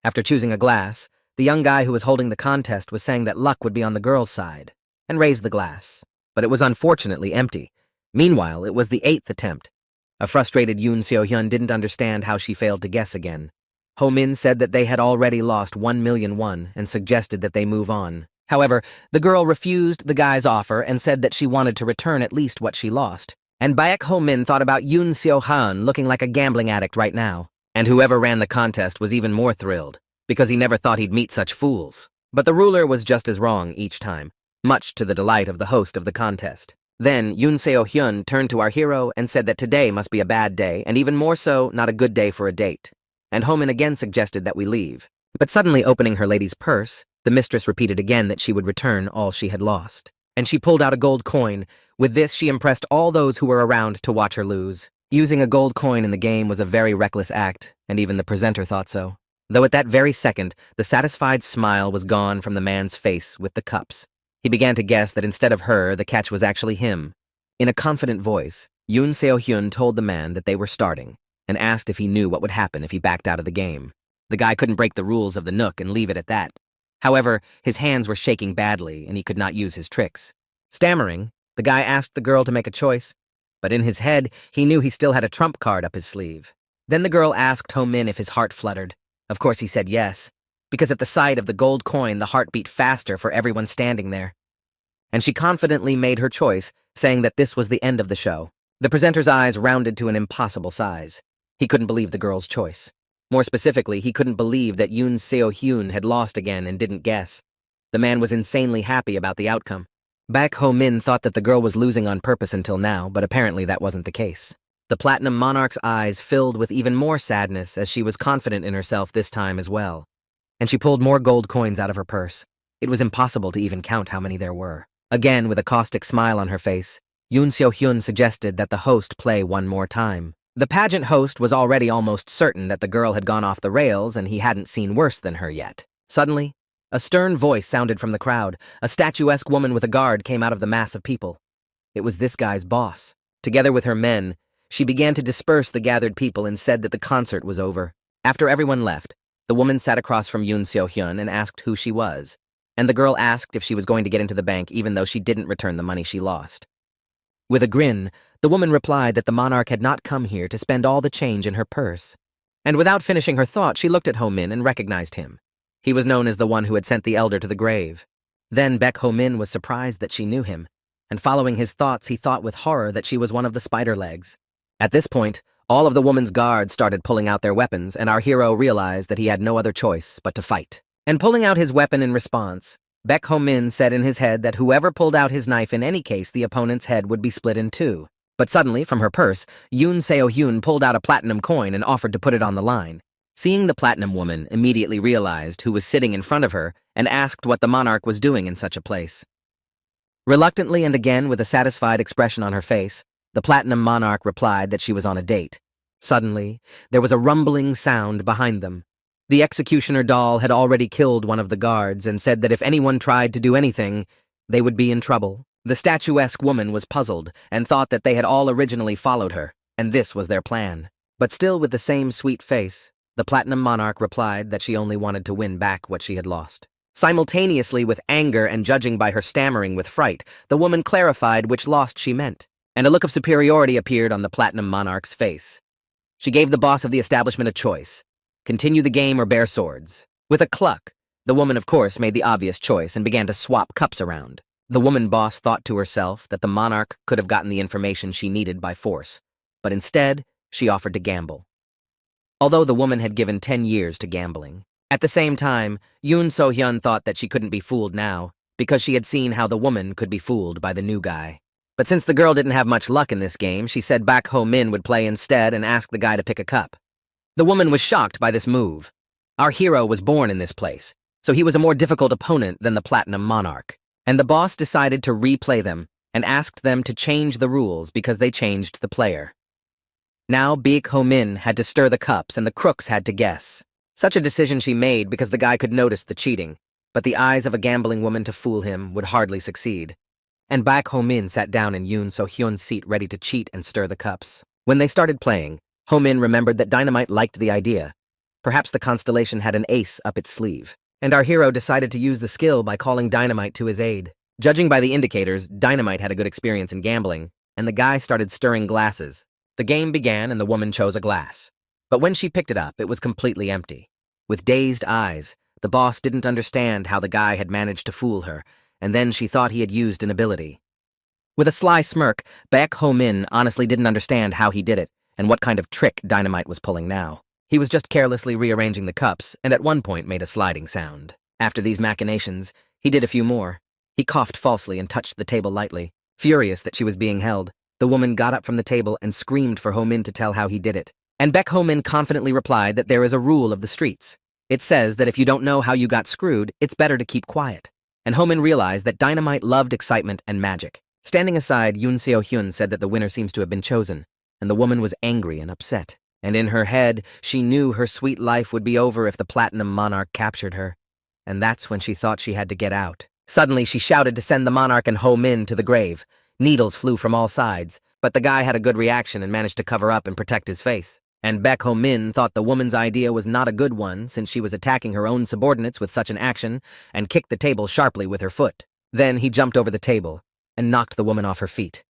After choosing a glass, the young guy who was holding the contest was saying that luck would be on the girl's side, and raised the glass. But it was unfortunately empty. Meanwhile, it was the 8th attempt. A frustrated Yoon Seo-hyun didn't understand how she failed to guess again. Ho-min said that they had already lost 1 million won and suggested that they move on. However, the girl refused the guy's offer and said that she wanted to return at least what she lost. And Baek Ho-min thought about Yoon Seo-hyun looking like a gambling addict right now. And whoever ran the contest was even more thrilled, because he never thought he'd meet such fools. But the ruler was just as wrong each time, much to the delight of the host of the contest. Then Yoon Seo-hyun turned to our hero and said that today must be a bad day, and even more so, not a good day for a date. And Ho-min again suggested that we leave. But suddenly opening her lady's purse, the mistress repeated again that she would return all she had lost. And she pulled out a gold coin. With this, she impressed all those who were around to watch her lose. Using a gold coin in the game was a very reckless act, and even the presenter thought so. Though at that very second, the satisfied smile was gone from the man's face with the cups. He began to guess that instead of her, the catch was actually him. In a confident voice, Yoon Seo-hyun told the man that they were starting, and asked if he knew what would happen if he backed out of the game. The guy couldn't break the rules of the Nook and leave it at that. However, his hands were shaking badly, and he could not use his tricks. Stammering, the guy asked the girl to make a choice, but in his head, he knew he still had a trump card up his sleeve. Then the girl asked Ho-min if his heart fluttered. Of course he said yes, because at the sight of the gold coin, the heart beat faster for everyone standing there. And she confidently made her choice, saying that this was the end of the show. The presenter's eyes rounded to an impossible size. He couldn't believe the girl's choice. More specifically, he couldn't believe that Yoon Seo-hyun had lost again and didn't guess. The man was insanely happy about the outcome. Baek Ho-min thought that the girl was losing on purpose until now, but apparently that wasn't the case. The Platinum Monarch's eyes filled with even more sadness as she was confident in herself this time as well. And she pulled more gold coins out of her purse. It was impossible to even count how many there were. Again, with a caustic smile on her face, Yoon Seo-hyun suggested that the host play one more time. The pageant host was already almost certain that the girl had gone off the rails and he hadn't seen worse than her yet. Suddenly, a stern voice sounded from the crowd. A statuesque woman with a guard came out of the mass of people. It was this guy's boss. Together with her men, she began to disperse the gathered people and said that the concert was over. After everyone left, the woman sat across from Yoon Seo-hyun and asked who she was. And the girl asked if she was going to get into the bank even though she didn't return the money she lost. With a grin, the woman replied that the monarch had not come here to spend all the change in her purse. And without finishing her thought, she looked at Ho-min and recognized him. He was known as the one who had sent the elder to the grave. Then Baek Ho-min was surprised that she knew him, and following his thoughts, he thought with horror that she was one of the spider legs. At this point, all of the woman's guards started pulling out their weapons, and our hero realized that he had no other choice but to fight. And pulling out his weapon in response, Baek Ho-min said in his head that whoever pulled out his knife in any case, the opponent's head would be split in two. But suddenly, from her purse, Yoon Seo-hyun pulled out a platinum coin and offered to put it on the line. Seeing the platinum woman immediately realized who was sitting in front of her and asked what the monarch was doing in such a place. Reluctantly and again with a satisfied expression on her face, the platinum monarch replied that she was on a date. Suddenly, there was a rumbling sound behind them. The executioner doll had already killed one of the guards and said that if anyone tried to do anything, they would be in trouble. The statuesque woman was puzzled and thought that they had all originally followed her, and this was their plan. But still with the same sweet face, the Platinum Monarch replied that she only wanted to win back what she had lost. Simultaneously with anger and judging by her stammering with fright, the woman clarified which lost she meant, and a look of superiority appeared on the Platinum Monarch's face. She gave the boss of the establishment a choice: continue the game or bear swords. With a cluck, the woman of course made the obvious choice and began to swap cups around. The woman boss thought to herself that the monarch could have gotten the information she needed by force, but instead, she offered to gamble. Although the woman had given 10 years to gambling. At the same time, Yoon So-hyun thought that she couldn't be fooled now, because she had seen how the woman could be fooled by the new guy. But since the girl didn't have much luck in this game, she said Baek Ho-min would play instead and ask the guy to pick a cup. The woman was shocked by this move. Our hero was born in this place, so he was a more difficult opponent than the Platinum Monarch. And the boss decided to replay them and asked them to change the rules because they changed the player. Now Baek Ho-min had to stir the cups and the crooks had to guess. Such a decision she made because the guy could notice the cheating, but the eyes of a gambling woman to fool him would hardly succeed. And Baek Ho-min sat down in Yoon So-hyun's seat ready to cheat and stir the cups. When they started playing, Ho-min remembered that Dynamite liked the idea. Perhaps the constellation had an ace up its sleeve. And our hero decided to use the skill by calling Dynamite to his aid. Judging by the indicators, Dynamite had a good experience in gambling, and the guy started stirring glasses. The game began and the woman chose a glass. But when she picked it up, it was completely empty. With dazed eyes, the boss didn't understand how the guy had managed to fool her, and then she thought he had used an ability. With a sly smirk, Baek Ho-min honestly didn't understand how he did it, and what kind of trick Dynamite was pulling now. He was just carelessly rearranging the cups, and at one point made a sliding sound. After these machinations, he did a few more. He coughed falsely and touched the table lightly. Furious that she was being held, the woman got up from the table and screamed for Ho-min to tell how he did it. And Baek Ho-min confidently replied that there is a rule of the streets. It says that if you don't know how you got screwed, it's better to keep quiet. And Ho-min realized that Dynamite loved excitement and magic. Standing aside, Yoon So-hyun said that the winner seems to have been chosen, and the woman was angry and upset. And in her head, she knew her sweet life would be over if the Platinum Monarch captured her. And that's when she thought she had to get out. Suddenly, she shouted to send the Monarch and Ho-min to the grave. Needles flew from all sides, but the guy had a good reaction and managed to cover up and protect his face. And Baek Ho-min thought the woman's idea was not a good one since she was attacking her own subordinates with such an action and kicked the table sharply with her foot. Then he jumped over the table and knocked the woman off her feet.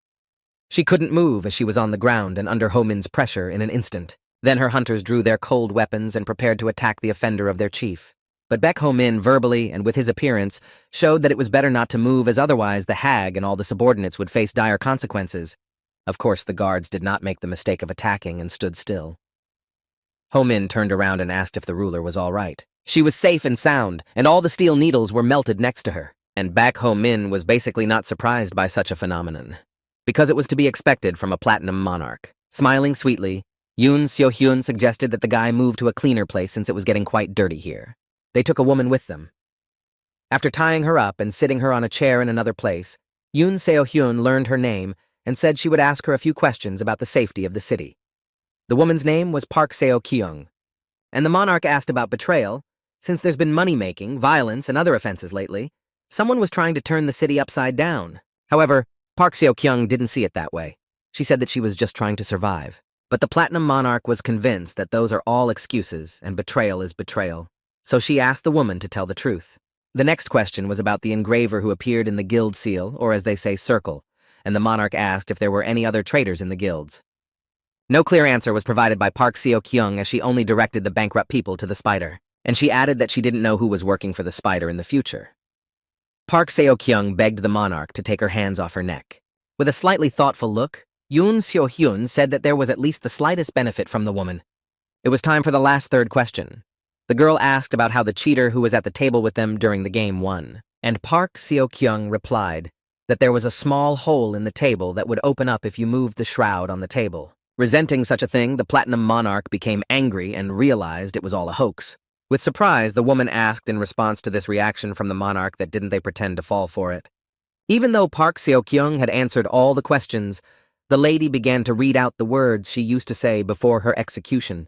She couldn't move as she was on the ground and under Ho-min's pressure in an instant. Then her hunters drew their cold weapons and prepared to attack the offender of their chief. But Baek Ho-min verbally and with his appearance showed that it was better not to move as otherwise the hag and all the subordinates would face dire consequences. Of course, the guards did not make the mistake of attacking and stood still. Ho-min turned around and asked if the ruler was all right. She was safe and sound, and all the steel needles were melted next to her. And Baek Ho-min was basically not surprised by such a phenomenon, because it was to be expected from a Platinum Monarch. Smiling sweetly, Yoon So-hyun suggested that the guy move to a cleaner place since it was getting quite dirty here. They took a woman with them. After tying her up and sitting her on a chair in another place, Yoon So-hyun learned her name and said she would ask her a few questions about the safety of the city. The woman's name was Park Seo-kyung, and the monarch asked about betrayal. Since there's been money-making, violence, and other offenses lately, someone was trying to turn the city upside down. However, Park Seo-kyung didn't see it that way. She said that she was just trying to survive. But the Platinum Monarch was convinced that those are all excuses and betrayal is betrayal. So she asked the woman to tell the truth. The next question was about the engraver who appeared in the guild seal, or as they say, circle, and the monarch asked if there were any other traitors in the guilds. No clear answer was provided by Park Seo-kyung as she only directed the bankrupt people to the spider, and she added that she didn't know who was working for the spider in the future. Park Seo-kyung begged the monarch to take her hands off her neck. With a slightly thoughtful look, Yoon So-hyun said that there was at least the slightest benefit from the woman. It was time for the last third question. The girl asked about how the cheater who was at the table with them during the game won, and Park Seo-kyung replied that there was a small hole in the table that would open up if you moved the shroud on the table. Resenting such a thing, the Platinum Monarch became angry and realized it was all a hoax. With surprise, the woman asked in response to this reaction from the monarch that didn't they pretend to fall for it. Even though Park Seo-kyung had answered all the questions, the lady began to read out the words she used to say before her execution.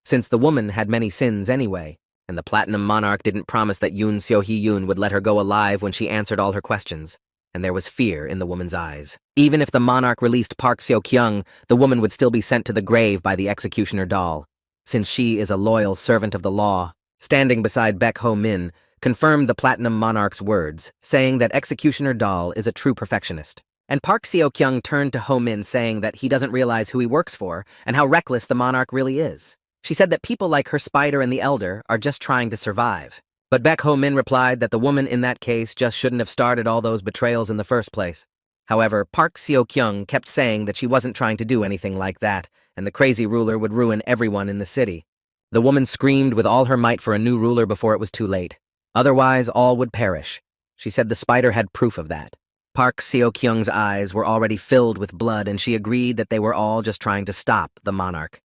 Since the woman had many sins anyway, and the Platinum Monarch didn't promise that Yoon Seo-hee-yoon would let her go alive when she answered all her questions, and there was fear in the woman's eyes. Even if the monarch released Park Seo-kyung, the woman would still be sent to the grave by the executioner doll, since she is a loyal servant of the law. Standing beside Baek Ho-min confirmed the Platinum Monarch's words, saying that executioner doll is a true perfectionist. And Park Seo-kyung turned to Ho-min saying that he doesn't realize who he works for and how reckless the monarch really is. She said that people like her spider and the elder are just trying to survive. But Baek Ho-min replied that the woman in that case just shouldn't have started all those betrayals in the first place. However, Park Seo-kyung kept saying that she wasn't trying to do anything like that, and the crazy ruler would ruin everyone in the city. The woman screamed with all her might for a new ruler before it was too late. Otherwise, all would perish. She said the spider had proof of that. Park Seo-kyung's eyes were already filled with blood, and she agreed that they were all just trying to stop the monarch.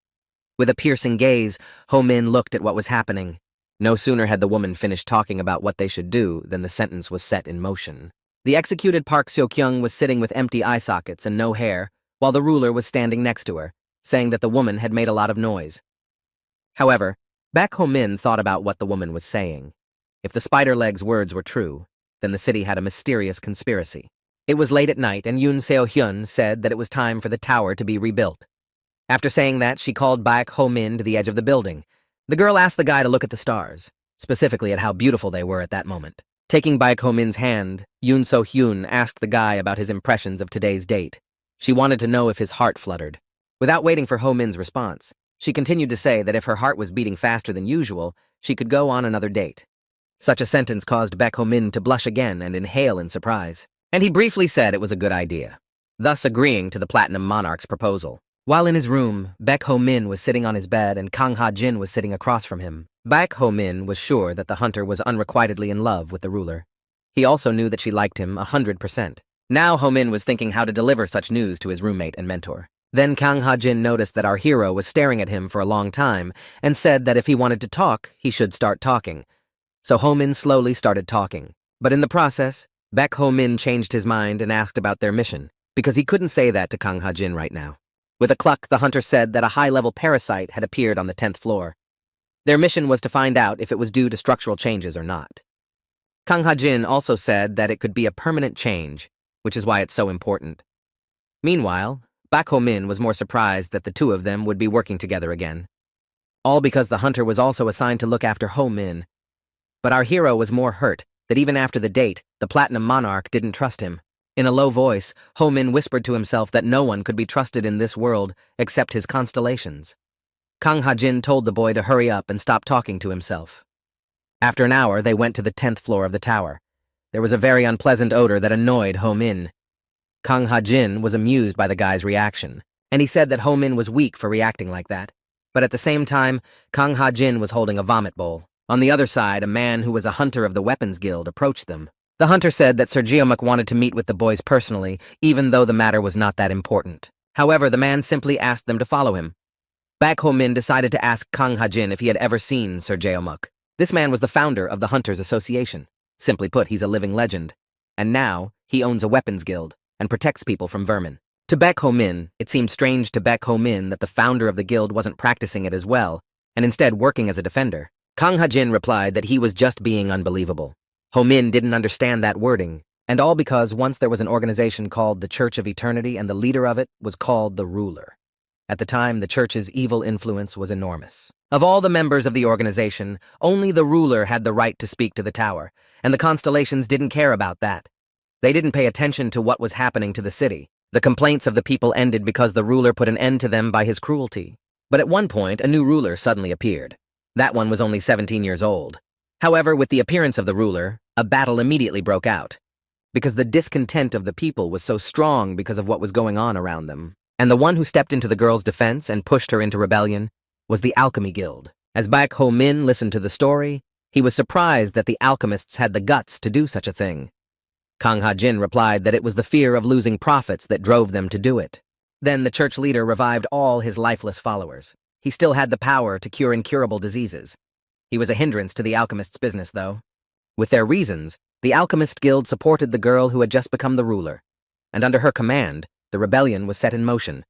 With a piercing gaze, Ho-min looked at what was happening. No sooner had the woman finished talking about what they should do than the sentence was set in motion. The executed Park Seo-kyung was sitting with empty eye sockets and no hair, while the ruler was standing next to her, saying that the woman had made a lot of noise. However, Baek Ho-min thought about what the woman was saying. If the spider leg's words were true, then the city had a mysterious conspiracy. It was late at night, and Yoon Seo-hyun said that it was time for the tower to be rebuilt. After saying that, she called Baek Ho-min to the edge of the building. The girl asked the guy to look at the stars, specifically at how beautiful they were at that moment. Taking Baek Ho-min's hand, Yoon Seo-hyun asked the guy about his impressions of today's date. She wanted to know if his heart fluttered. Without waiting for Ho-min's response, she continued to say that if her heart was beating faster than usual, she could go on another date. Such a sentence caused Baek Ho-min to blush again and inhale in surprise, and he briefly said it was a good idea, thus agreeing to the Platinum Monarch's proposal. While in his room, Baek Ho-min was sitting on his bed and Kang Ha-jin was sitting across from him. Baek Ho-min was sure that the hunter was unrequitedly in love with the ruler. He also knew that she liked him 100%. Now Ho-min was thinking how to deliver such news to his roommate and mentor. Then Kang Ha-jin noticed that our hero was staring at him for a long time and said that if he wanted to talk, he should start talking. So Ho-min slowly started talking. But in the process, Baek Ho-min changed his mind and asked about their mission, because he couldn't say that to Kang Ha-jin right now. With a cluck, the hunter said that a high-level parasite had appeared on the 10th floor. Their mission was to find out if it was due to structural changes or not. Kang Ha-jin also said that it could be a permanent change, which is why it's so important. Meanwhile, Baek Ho-min was more surprised that the two of them would be working together again. All because the hunter was also assigned to look after Ho-min. But our hero was more hurt that even after the date, the Platinum Monarch didn't trust him. In a low voice, Ho-min whispered to himself that no one could be trusted in this world except his constellations. Kang Ha-jin told the boy to hurry up and stop talking to himself. After an hour, they went to the 10th floor of the tower. There was a very unpleasant odor that annoyed Ho-min. Kang Ha-jin was amused by the guy's reaction, and he said that Ho-min was weak for reacting like that. But at the same time, Kang Ha-jin was holding a vomit bowl. On the other side, a man who was a hunter of the Weapons Guild approached them. The hunter said that Sir Jeomuk wanted to meet with the boys personally, even though the matter was not that important. However, the man simply asked them to follow him. Baek Ho-min decided to ask Kang Ha-jin if he had ever seen Sir Jeomuk. This man was the founder of the Hunters Association. Simply put, he's a living legend. And now, he owns a weapons guild and protects people from vermin. To Baek Ho-min, it seemed strange to Baek Ho-min that the founder of the guild wasn't practicing it as well, and instead working as a defender. Kang Ha-jin replied that he was just being unbelievable. Ho-min didn't understand that wording, and all because once there was an organization called the Church of Eternity and the leader of it was called the Ruler. At the time, the church's evil influence was enormous. Of all the members of the organization, only the ruler had the right to speak to the tower, and the constellations didn't care about that. They didn't pay attention to what was happening to the city. The complaints of the people ended because the ruler put an end to them by his cruelty. But at one point, a new ruler suddenly appeared. That one was only 17 years old. However, with the appearance of the ruler, a battle immediately broke out, because the discontent of the people was so strong because of what was going on around them. And the one who stepped into the girl's defense and pushed her into rebellion was the Alchemy Guild. As Baek Ho-min listened to the story, he was surprised that the alchemists had the guts to do such a thing. Kang Ha-jin replied that it was the fear of losing profits that drove them to do it. Then the church leader revived all his lifeless followers. He still had the power to cure incurable diseases. He was a hindrance to the alchemists' business, though. With their reasons, the Alchemist Guild supported the girl who had just become the ruler, and under her command, the rebellion was set in motion.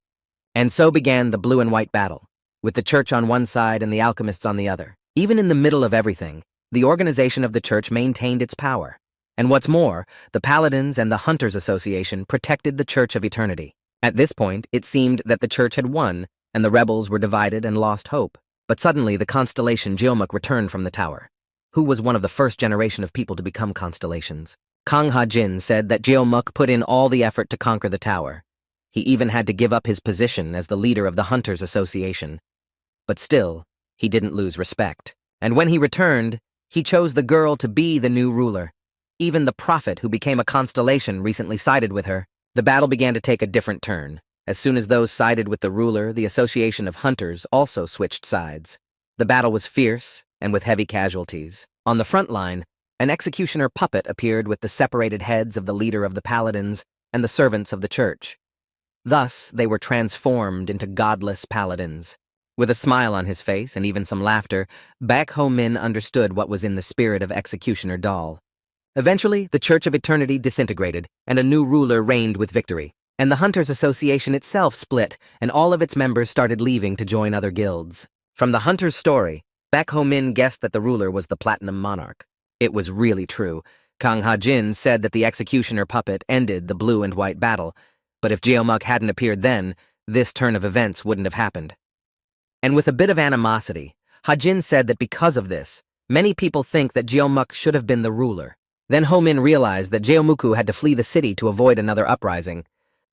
And so began the blue and white battle, with the church on one side and the alchemists on the other. Even in the middle of everything, the organization of the church maintained its power. And what's more, the Paladins and the Hunters Association protected the Church of Eternity. At this point, it seemed that the church had won, and the rebels were divided and lost hope. But suddenly, the constellation Jeomuk returned from the tower. Who was one of the first generation of people to become constellations? Kang Ha-jin said that Jeomuk put in all the effort to conquer the tower. He even had to give up his position as the leader of the Hunters Association. But still, he didn't lose respect. And when he returned, he chose the girl to be the new ruler. Even the prophet who became a constellation recently sided with her. The battle began to take a different turn. As soon as those sided with the ruler, the Association of Hunters also switched sides. The battle was fierce and with heavy casualties. On the front line, an executioner puppet appeared with the separated heads of the leader of the Paladins and the servants of the church. Thus, they were transformed into godless paladins. With a smile on his face and even some laughter, Baek Ho-min understood what was in the spirit of Executioner Doll. Eventually, the Church of Eternity disintegrated, and a new ruler reigned with victory. And the Hunters Association itself split, and all of its members started leaving to join other guilds. From the Hunters' story, Baek Ho-min guessed that the ruler was the Platinum Monarch. It was really true. Kang Ha-jin said that the Executioner puppet ended the blue and white battle, but if Jeomuk hadn't appeared then, this turn of events wouldn't have happened. And with a bit of animosity, Ha-jin said that because of this, many people think that Jeomuk should have been the ruler. Then Ho-min realized that Jeomuku had to flee the city to avoid another uprising.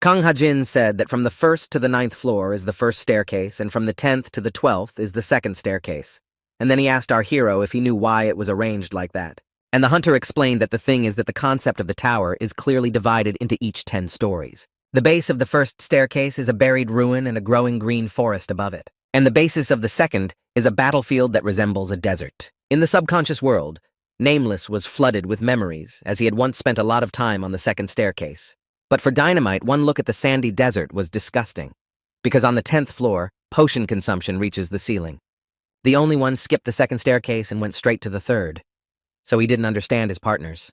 Kang Ha-jin said that from the 1st to the 9th floor is the first staircase, and from the 10th to the 12th is the second staircase. And then he asked our hero if he knew why it was arranged like that. And the hunter explained that the thing is that the concept of the tower is clearly divided into each 10 stories. The base of the first staircase is a buried ruin and a growing green forest above it. And the basis of the second is a battlefield that resembles a desert. In the subconscious world, Nameless was flooded with memories, as he had once spent a lot of time on the second staircase. But for Dynamite, one look at the sandy desert was disgusting, because on the 10th floor, potion consumption reaches the ceiling. The only one skipped the second staircase and went straight to the third, so he didn't understand his partners.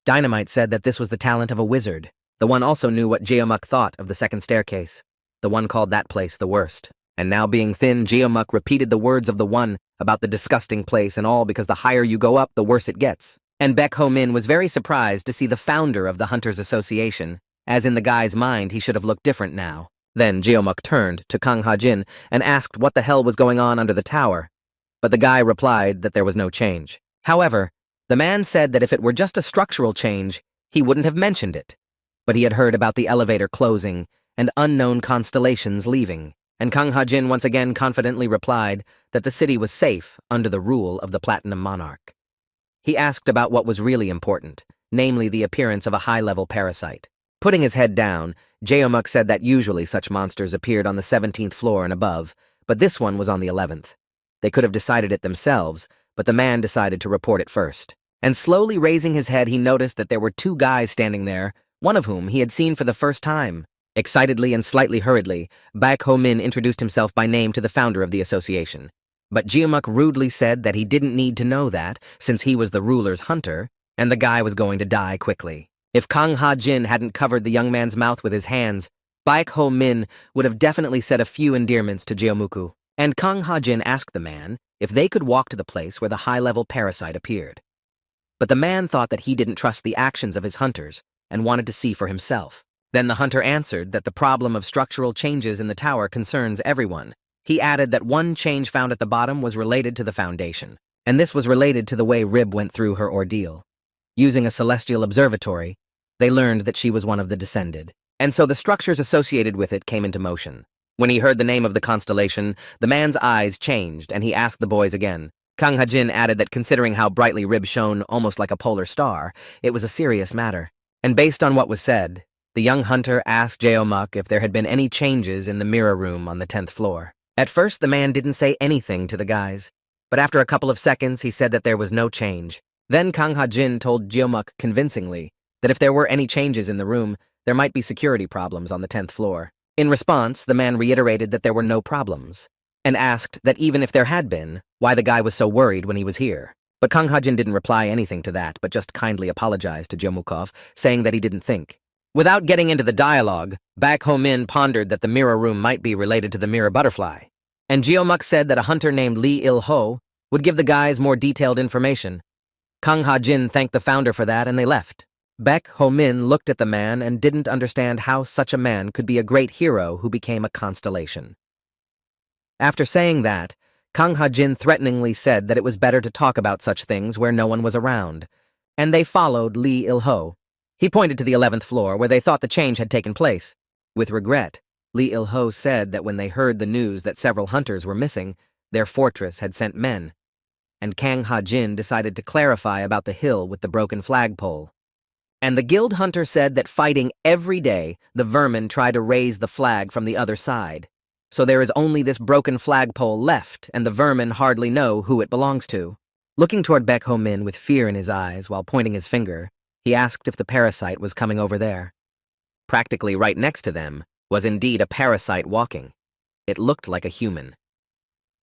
Dynamite said that this was the talent of a wizard. The one also knew what Jeomuk thought of the second staircase. The one called that place the worst. And now being thin, Jeomuk repeated the words of the one about the disgusting place and all because the higher you go up, the worse it gets. And Baek Ho-min was very surprised to see the founder of the Hunters Association, as in the guy's mind he should have looked different now. Then Jeomuk turned to Kang Ha-jin and asked what the hell was going on under the tower. But the guy replied that there was no change. However, the man said that if it were just a structural change, he wouldn't have mentioned it. But he had heard about the elevator closing and unknown constellations leaving. And Kang Ha-jin once again confidently replied that the city was safe under the rule of the Platinum Monarch. He asked about what was really important, namely the appearance of a high-level parasite. Putting his head down, Jeomuk said that usually such monsters appeared on the 17th floor and above, but this one was on the 11th. They could have decided it themselves, but the man decided to report it first. And slowly raising his head, he noticed that there were 2 guys standing there, one of whom he had seen for the first time. Excitedly and slightly hurriedly, Baek Ho-min introduced himself by name to the founder of the association. But Jeomuk rudely said that he didn't need to know that, since he was the ruler's hunter, and the guy was going to die quickly. If Kang Ha-jin hadn't covered the young man's mouth with his hands, Baek Ho-min would have definitely said a few endearments to Jeomuku. And Kang Ha-jin asked the man if they could walk to the place where the high-level parasite appeared. But the man thought that he didn't trust the actions of his hunters and wanted to see for himself. Then the hunter answered that the problem of structural changes in the tower concerns everyone. He added that one change found at the bottom was related to the foundation, and this was related to the way Rib went through her ordeal. Using a celestial observatory, they learned that she was one of the descended, and so the structures associated with it came into motion. When he heard the name of the constellation, the man's eyes changed, and he asked the boys again. Kang Ha-jin added that considering how brightly Rib shone almost like a polar star, it was a serious matter. And based on what was said, the young hunter asked Jeomuk if there had been any changes in the mirror room on the 10th floor. At first, the man didn't say anything to the guys, but after a couple of seconds, he said that there was no change. Then Kang Ha-jin told Jeomuk convincingly that if there were any changes in the room, there might be security problems on the 10th floor. In response, the man reiterated that there were no problems, and asked that even if there had been, why the guy was so worried when he was here. But Kang Ha-jin didn't reply anything to that, but just kindly apologized to Jeomukov, saying that he didn't think. Without getting into the dialogue, Baek Ho-min pondered that the mirror room might be related to the mirror butterfly. And Jeomuk said that a hunter named Lee Il-ho would give the guys more detailed information. Kang Ha-jin thanked the founder for that and they left. Baek Ho-min looked at the man and didn't understand how such a man could be a great hero who became a constellation. After saying that, Kang Ha-jin threateningly said that it was better to talk about such things where no one was around, and they followed Lee Il-ho. He pointed to the 11th floor where they thought the change had taken place. With regret, Lee Il-ho said that when they heard the news that several hunters were missing, their fortress had sent men, and Kang Ha-jin decided to clarify about the hill with the broken flagpole. And the guild hunter said that fighting every day, the vermin try to raise the flag from the other side. So there is only this broken flagpole left, and the vermin hardly know who it belongs to. Looking toward Baek Ho-min with fear in his eyes while pointing his finger, he asked if the parasite was coming over there. Practically right next to them was indeed a parasite walking. It looked like a human.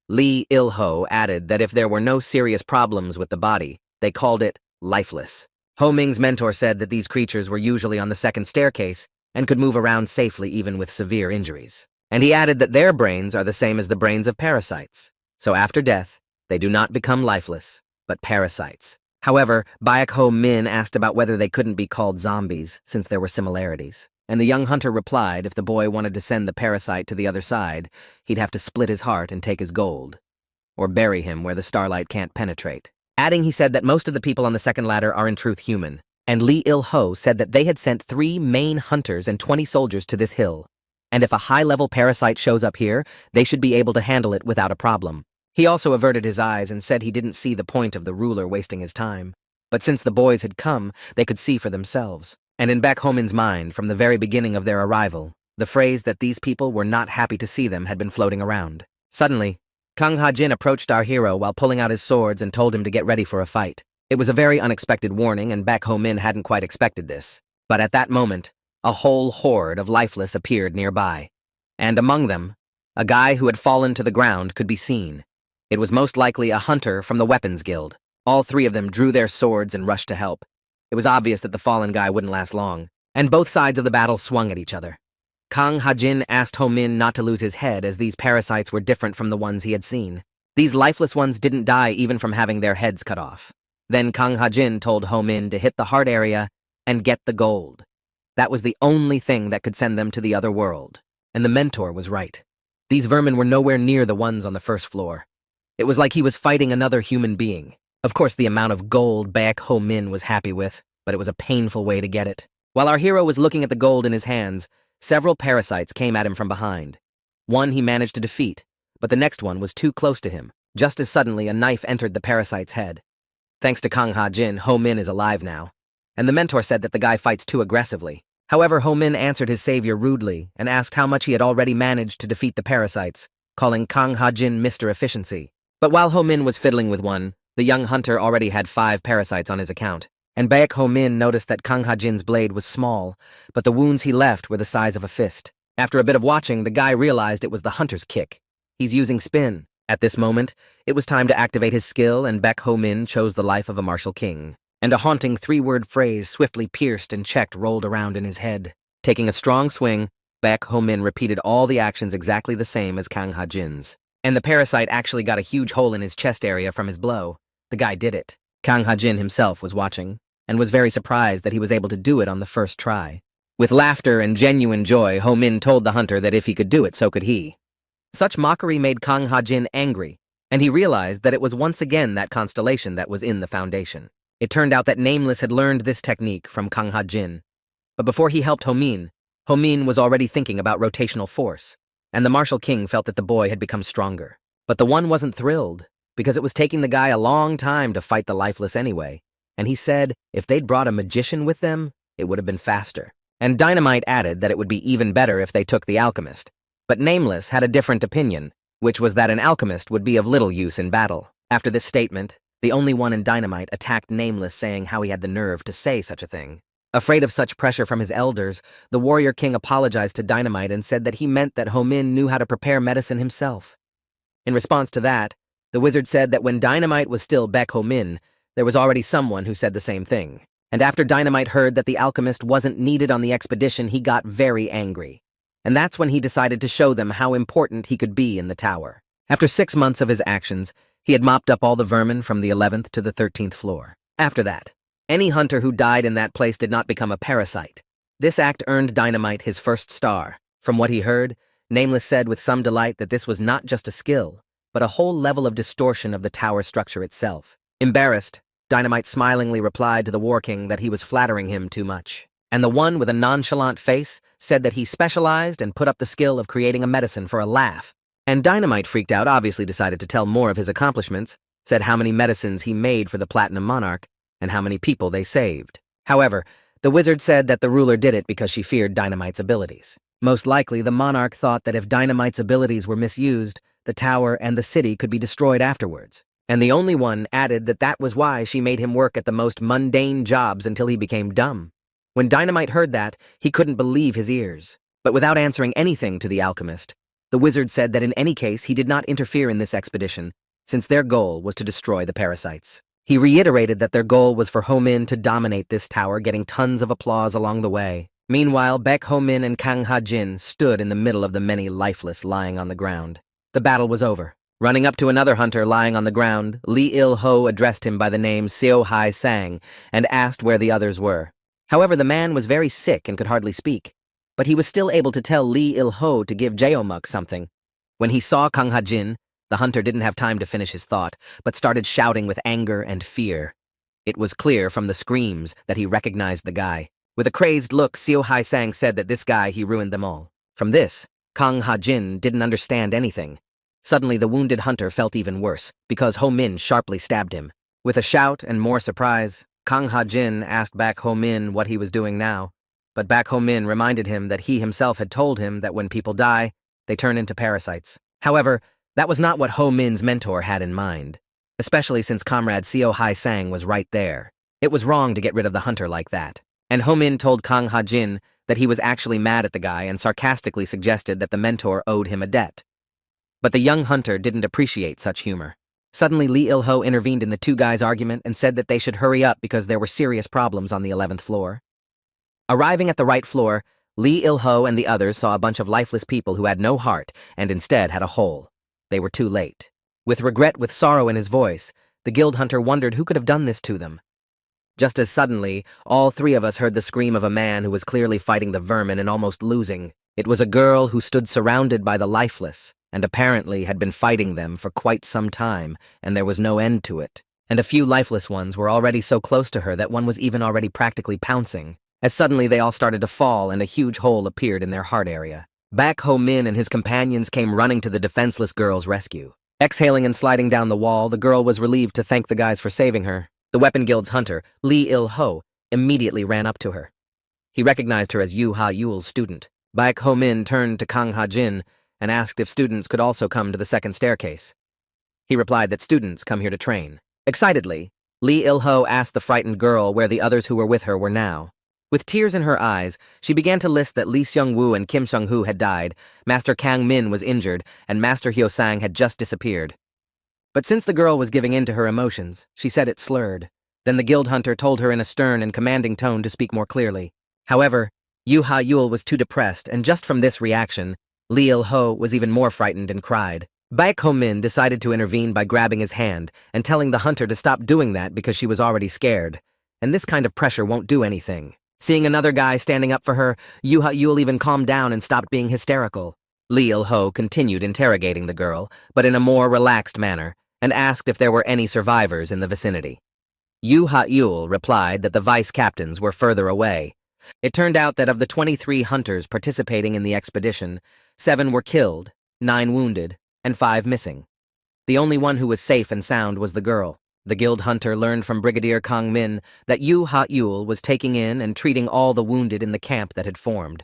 Lee Il-ho added that if there were no serious problems with the body, they called it lifeless. Ho Ming's mentor said that these creatures were usually on the second staircase and could move around safely even with severe injuries. And he added that their brains are the same as the brains of parasites. So after death, they do not become lifeless, but parasites. However, Baek Ho-min asked about whether they couldn't be called zombies, since there were similarities. And the young hunter replied if the boy wanted to send the parasite to the other side, he'd have to split his heart and take his gold, or bury him where the starlight can't penetrate. Adding, he said that most of the people on the second ladder are in truth human. And Lee Il-ho said that they had sent 3 main hunters and 20 soldiers to this hill. And if a high-level parasite shows up here, they should be able to handle it without a problem. He also averted his eyes and said he didn't see the point of the ruler wasting his time. But since the boys had come, they could see for themselves. And in Baek Ho-min's mind, from the very beginning of their arrival, the phrase that these people were not happy to see them had been floating around. Suddenly, Kang Ha-jin approached our hero while pulling out his swords and told him to get ready for a fight. It was a very unexpected warning, and Baek Ho-min hadn't quite expected this. But at that moment, a whole horde of lifeless appeared nearby. And among them, a guy who had fallen to the ground could be seen. It was most likely a hunter from the Weapons Guild. All 3 of them drew their swords and rushed to help. It was obvious that the fallen guy wouldn't last long, and both sides of the battle swung at each other. Kang Ha-jin asked Ho-min not to lose his head as these parasites were different from the ones he had seen. These lifeless ones didn't die even from having their heads cut off. Then Kang Ha-jin told Ho-min to hit the heart area and get the gold. That was the only thing that could send them to the other world. And the mentor was right. These vermin were nowhere near the ones on the first floor. It was like he was fighting another human being. Of course, the amount of gold Baek Ho-min was happy with, but it was a painful way to get it. While our hero was looking at the gold in his hands, several parasites came at him from behind. One he managed to defeat, but the next one was too close to him. Just as suddenly, a knife entered the parasite's head. Thanks to Kang Ha-jin, Ho-min is alive now. And the mentor said that the guy fights too aggressively. However, Ho-min answered his savior rudely and asked how much he had already managed to defeat the parasites, calling Kang Ha-jin Mr. Efficiency. But while Ho-min was fiddling with one, the young hunter already had 5 parasites on his account. And Baek Ho-min noticed that Kang Ha-jin's blade was small, but the wounds he left were the size of a fist. After a bit of watching, the guy realized it was the hunter's kick. He's using spin. At this moment, it was time to activate his skill, and Baek Ho-min chose the life of a martial king. And a haunting 3-word phrase swiftly pierced and checked rolled around in his head. Taking a strong swing, Baek Ho-min repeated all the actions exactly the same as Kang Ha-jin's. And the parasite actually got a huge hole in his chest area from his blow. The guy did it. Kang Ha-jin himself was watching, and was very surprised that he was able to do it on the first try. With laughter and genuine joy, Ho-min told the hunter that if he could do it, so could he. Such mockery made Kang Ha-jin angry, and he realized that it was once again that constellation that was in the foundation. It turned out that Nameless had learned this technique from Kang Ha-jin. But before he helped Ho-min, Ho-min was already thinking about rotational force, and the martial king felt that the boy had become stronger. But the one wasn't thrilled, because it was taking the guy a long time to fight the lifeless anyway. And he said if they'd brought a magician with them, it would have been faster. And Dynamite added that it would be even better if they took the alchemist. But Nameless had a different opinion, which was that an alchemist would be of little use in battle. After this statement, the only one in Dynamite attacked Nameless, saying how he had the nerve to say such a thing. Afraid of such pressure from his elders, the warrior king apologized to Dynamite and said that he meant that Ho-min knew how to prepare medicine himself. In response to that, the wizard said that when Dynamite was still Baek Ho-min, there was already someone who said the same thing. And after Dynamite heard that the alchemist wasn't needed on the expedition, he got very angry. And that's when he decided to show them how important he could be in the tower. After 6 months of his actions, He had mopped up all the vermin from the 11th to the 13th floor. After that, any hunter who died in that place did not become a parasite. This act earned Dynamite his first star. From what he heard, Nameless said with some delight that this was not just a skill, but a whole level of distortion of the tower structure itself. Embarrassed, Dynamite smilingly replied to the War King that he was flattering him too much. And the one with a nonchalant face said that he specialized and put up the skill of creating a medicine for a laugh. And Dynamite, freaked out, obviously decided to tell more of his accomplishments, said how many medicines he made for the Platinum Monarch, and how many people they saved. However, the wizard said that the ruler did it because she feared Dynamite's abilities. Most likely, the monarch thought that if Dynamite's abilities were misused, the tower and the city could be destroyed afterwards. And the only one added that that was why she made him work at the most mundane jobs until he became dumb. When Dynamite heard that, he couldn't believe his ears. But without answering anything to the alchemist, the wizard said that in any case he did not interfere in this expedition, since their goal was to destroy the parasites. He reiterated that their goal was for Ho-Min to dominate this tower, getting tons of applause along the way. Meanwhile, Baek Ho-Min and Kang Ha-jin stood in the middle of the many lifeless lying on the ground. The battle was over. Running up to another hunter lying on the ground, Lee Il-ho addressed him by the name Seo Hai-sang and asked where the others were. However, the man was very sick and could hardly speak, but he was still able to tell Lee Il-ho to give Jeomuk something. When he saw Kang Ha-jin, the hunter didn't have time to finish his thought, but started shouting with anger and fear. It was clear from the screams that he recognized the guy. With a crazed look, Seo Hai-sang said that this guy, he ruined them all. From this, Kang Ha-jin didn't understand anything. Suddenly, the wounded hunter felt even worse, because Ho-Min sharply stabbed him. With a shout and more surprise, Kang Ha-jin asked Baek Ho-min what he was doing now, but Baek Ho-min reminded him that he himself had told him that when people die, they turn into parasites. However, that was not what Ho-min's mentor had in mind, especially since Comrade Seo Hai-sang was right there. It was wrong to get rid of the hunter like that. And Ho-min told Kang Ha-jin that he was actually mad at the guy and sarcastically suggested that the mentor owed him a debt. But the young hunter didn't appreciate such humor. Suddenly, Lee Il-ho intervened in the two guys' argument and said that they should hurry up because there were serious problems on the 11th floor. Arriving at the right floor, Lee Il-ho and the others saw a bunch of lifeless people who had no heart and instead had a hole. They were too late. With regret, with sorrow in his voice, the guild hunter wondered who could have done this to them. Just as suddenly, all three of us heard the scream of a man who was clearly fighting the vermin and almost losing. It was a girl who stood surrounded by the lifeless, and apparently had been fighting them for quite some time, and there was no end to it. And a few lifeless ones were already so close to her that one was even already practically pouncing, as suddenly they all started to fall and a huge hole appeared in their heart area. Baek Ho-min and his companions came running to the defenseless girl's rescue. Exhaling and sliding down the wall, the girl was relieved to thank the guys for saving her. The Weapon Guild's hunter, Lee Il-ho, immediately ran up to her. He recognized her as Yu Ha-yul's student. Baek Ho-min turned to Kang Ha-jin and asked if students could also come to the second staircase. He replied that students come here to train. Excitedly, Lee Il-ho asked the frightened girl where the others who were with her were now. With tears in her eyes, she began to list that Lee Seung-woo and Kim Seung-hoo had died, Master Kang Min was injured, and Master Hyo-sang had just disappeared. But since the girl was giving in to her emotions, she said it slurred. Then the guild hunter told her in a stern and commanding tone to speak more clearly. However, Yu Ha-yul was too depressed, and just from this reaction, Lee Il-ho was even more frightened and cried. Baek Ho-min decided to intervene by grabbing his hand and telling the hunter to stop doing that because she was already scared, and this kind of pressure won't do anything. Seeing another guy standing up for her, Yu Ha-yul even calmed down and stopped being hysterical. Lee Il-ho continued interrogating the girl, but in a more relaxed manner, and asked if there were any survivors in the vicinity. Yu Ha-yul replied that the vice captains were further away. It turned out that of the 23 hunters participating in the expedition, 7 were killed, 9 wounded, and 5 missing. The only one who was safe and sound was the girl. The guild hunter learned from Brigadier Kang Min that Yu Ha-yul was taking in and treating all the wounded in the camp that had formed.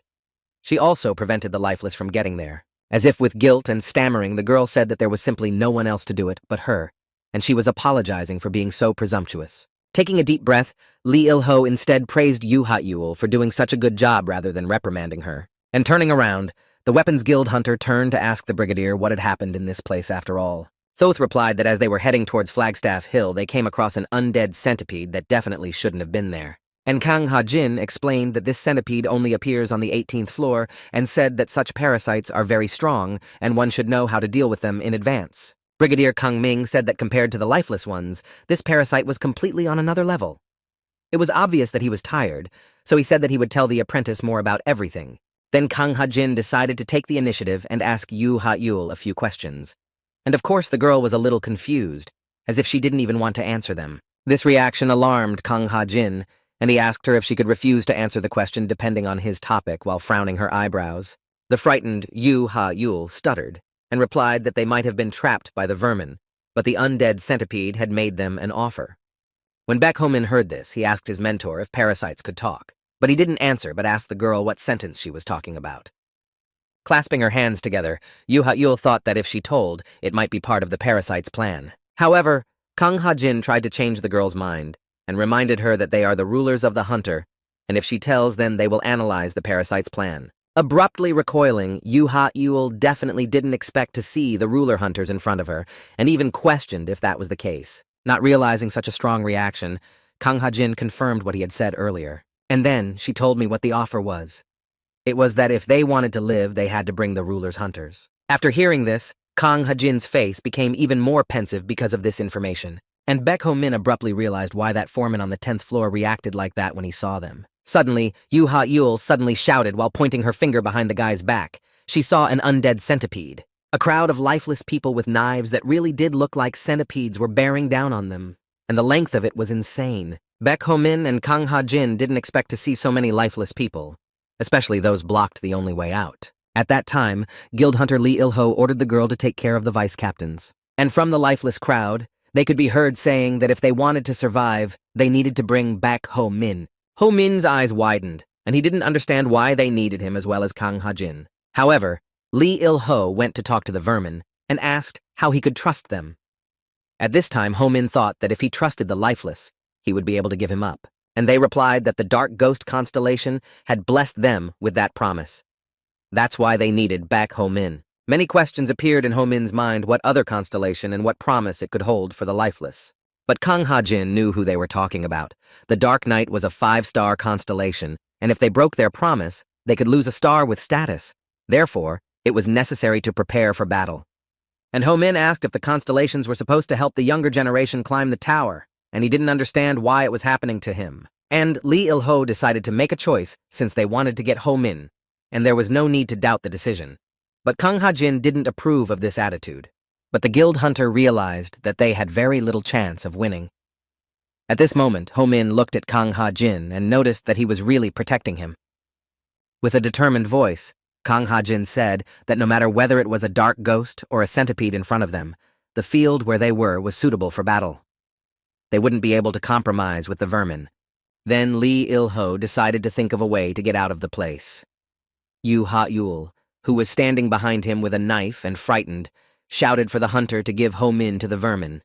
She also prevented the lifeless from getting there. As if with guilt and stammering, the girl said that there was simply no one else to do it but her, and she was apologizing for being so presumptuous. Taking a deep breath, Lee Il-ho instead praised Yu Ha-yul for doing such a good job rather than reprimanding her. And turning around, the Weapons Guild hunter turned to ask the brigadier what had happened in this place after all. Thoth replied that as they were heading towards Flagstaff Hill, they came across an undead centipede that definitely shouldn't have been there. And Kang Ha-jin explained that this centipede only appears on the 18th floor and said that such parasites are very strong and one should know how to deal with them in advance. Brigadier Kang Ming said that compared to the lifeless ones, this parasite was completely on another level. It was obvious that he was tired, so he said that he would tell the apprentice more about everything. Then Kang Ha-jin decided to take the initiative and ask Yu Ha-yul a few questions. And of course the girl was a little confused, as if she didn't even want to answer them. This reaction alarmed Kang Ha-jin, and he asked her if she could refuse to answer the question depending on his topic while frowning her eyebrows. The frightened Yu Ha-yul stuttered and replied that they might have been trapped by the vermin, but the undead centipede had made them an offer. When Baek Ho-min heard this, he asked his mentor if parasites could talk, but he didn't answer but asked the girl what sentence she was talking about. Clasping her hands together, Yu Ha-yul thought that if she told, it might be part of the parasite's plan. However, Kang Ha-jin tried to change the girl's mind and reminded her that they are the rulers of the hunter, and if she tells, then they will analyze the parasite's plan. Abruptly recoiling, Yu Ha-yul definitely didn't expect to see the ruler hunters in front of her, and even questioned if that was the case. Not realizing such a strong reaction, Kang Ha-jin confirmed what he had said earlier. And then she told me what the offer was. It was that if they wanted to live, they had to bring the ruler's hunters. After hearing this, Kang Ha-jin's face became even more pensive because of this information, and Baek Ho-min abruptly realized why that foreman on the 10th floor reacted like that when he saw them. Suddenly, Yu Ha-yul suddenly shouted while pointing her finger behind the guy's back. She saw an undead centipede. A crowd of lifeless people with knives that really did look like centipedes were bearing down on them, and the length of it was insane. Baek Ho-min and Kang Ha-jin didn't expect to see so many lifeless people, especially those blocked the only way out. At that time, Guild Hunter Lee Il-ho ordered the girl to take care of the vice captains. And from the lifeless crowd, they could be heard saying that if they wanted to survive, they needed to bring back Ho-min. Ho-min's eyes widened, and he didn't understand why they needed him as well as Kang Ha-jin. However, Lee Il-ho went to talk to the vermin and asked how he could trust them. At this time, Ho-min thought that if he trusted the lifeless, he would be able to give him up, and they replied that the Dark Ghost constellation had blessed them with that promise. That's why they needed back Ho-min. Many questions appeared in Ho-min's mind what other constellation and what promise it could hold for the lifeless. But Kang Ha-jin knew who they were talking about. The Dark Knight was a 5-star constellation, and if they broke their promise, they could lose a star with status. Therefore, it was necessary to prepare for battle. And Ho-min asked if the constellations were supposed to help the younger generation climb the tower, and he didn't understand why it was happening to him. And Lee Il-ho decided to make a choice since they wanted to get Ho-min, and there was no need to doubt the decision. But Kang Ha-jin didn't approve of this attitude. But the guild hunter realized that they had very little chance of winning. At this moment, Ho-min looked at Kang Ha-jin and noticed that he was really protecting him. With a determined voice, Kang Ha-jin said that no matter whether it was a dark ghost or a centipede in front of them, the field where they were was suitable for battle. They wouldn't be able to compromise with the vermin. Then Lee Il-ho decided to think of a way to get out of the place. Yu Ha-yul, who was standing behind him with a knife and frightened, shouted for the hunter to give Ho-min to the vermin.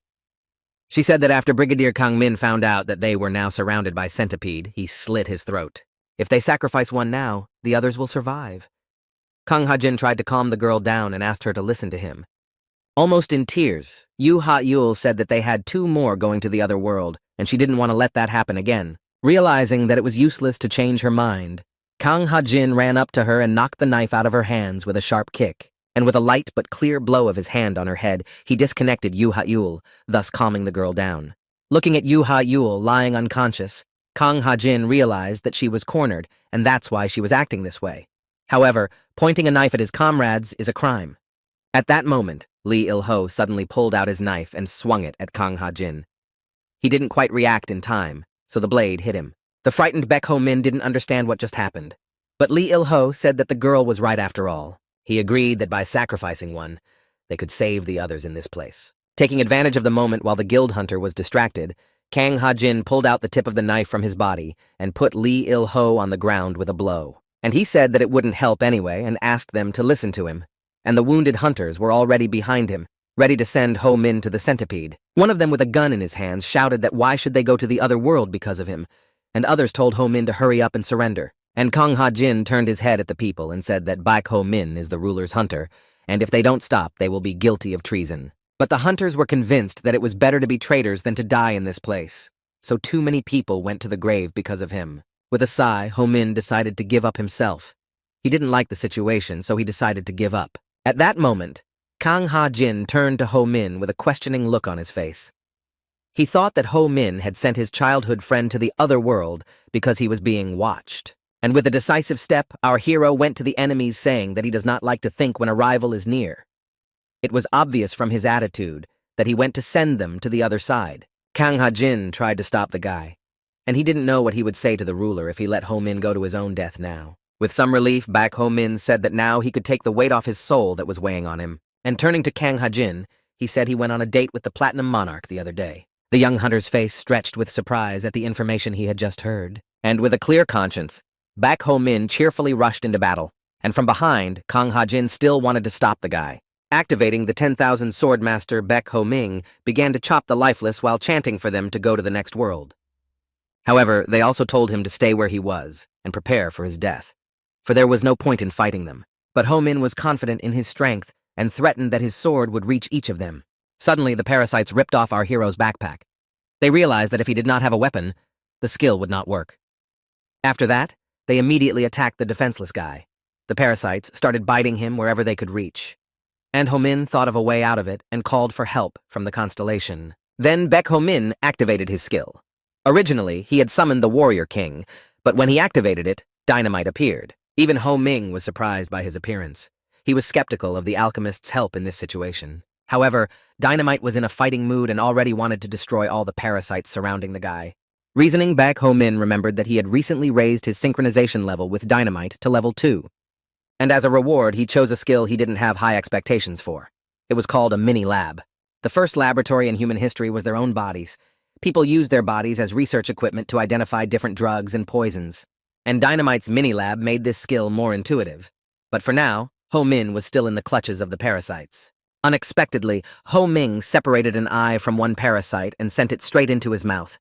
She said that after Brigadier Kang Min found out that they were now surrounded by centipede, he slit his throat. If they sacrifice one now, the others will survive. Kang Ha-jin tried to calm the girl down and asked her to listen to him. Almost in tears, Yu Ha-yul said that they had 2 more going to the other world, and she didn't want to let that happen again. Realizing that it was useless to change her mind, Kang Ha-jin ran up to her and knocked the knife out of her hands with a sharp kick, and with a light but clear blow of his hand on her head, he disconnected Yu Ha-yul, thus calming the girl down. Looking at Yu Ha-yul lying unconscious, Kang Ha-jin realized that she was cornered, and that's why she was acting this way. However, pointing a knife at his comrades is a crime. At that moment, Lee Il-ho suddenly pulled out his knife and swung it at Kang Ha-jin. He didn't quite react in time, so the blade hit him. The frightened Baek Ho-min didn't understand what just happened. But Lee Il-ho said that the girl was right after all. He agreed that by sacrificing one, they could save the others in this place. Taking advantage of the moment while the guild hunter was distracted, Kang Ha-jin pulled out the tip of the knife from his body and put Lee Il-ho on the ground with a blow. And he said that it wouldn't help anyway and asked them to listen to him. And the wounded hunters were already behind him, ready to send Ho-min to the centipede. One of them with a gun in his hands shouted that why should they go to the other world because of him, and others told Ho-min to hurry up and surrender. And Kang Ha-jin turned his head at the people and said that Baek Ho-min is the ruler's hunter, and if they don't stop, they will be guilty of treason. But the hunters were convinced that it was better to be traitors than to die in this place, so too many people went to the grave because of him. With a sigh, Ho-min decided to give up himself. He didn't like the situation, so he decided to give up. At that moment, Kang Ha-jin turned to Ho Min with a questioning look on his face. He thought that Ho Min had sent his childhood friend to the other world because he was being watched. And with a decisive step, our hero went to the enemies, saying that he does not like to think when a rival is near. It was obvious from his attitude that he went to send them to the other side. Kang Ha-jin tried to stop the guy, and he didn't know what he would say to the ruler if he let Ho Min go to his own death now. With some relief, Baek Ho Min said that now he could take the weight off his soul that was weighing on him, and turning to Kang Ha-jin, he said he went on a date with the Platinum Monarch the other day. The young hunter's face stretched with surprise at the information he had just heard, and with a clear conscience, Baek Ho Min cheerfully rushed into battle, and from behind, Kang Ha-jin still wanted to stop the guy. Activating the 10,000 Swordmaster, Baek Ho Ming began to chop the lifeless while chanting for them to go to the next world. However, they also told him to stay where he was and prepare for his death, for there was no point in fighting them. But Ho Min was confident in his strength and threatened that his sword would reach each of them. Suddenly, the parasites ripped off our hero's backpack. They realized that if he did not have a weapon, the skill would not work. After that, they immediately attacked the defenseless guy. The parasites started biting him wherever they could reach. And Ho Min thought of a way out of it and called for help from the constellation. Then Baek Ho Min activated his skill. Originally, he had summoned the Warrior King, but when he activated it, dynamite appeared. Even Ho Ming was surprised by his appearance. He was skeptical of the alchemist's help in this situation. However, Dynamite was in a fighting mood and already wanted to destroy all the parasites surrounding the guy. Reasoning back, Ho Min remembered that he had recently raised his synchronization level with Dynamite to level 2. And as a reward, he chose a skill he didn't have high expectations for. It was called a mini-lab. The first laboratory in human history was their own bodies. People used their bodies as research equipment to identify different drugs and poisons. And Dynamite's mini-lab made this skill more intuitive. But for now, Ho Min was still in the clutches of the parasites. Unexpectedly, Ho Ming separated an eye from one parasite and sent it straight into his mouth.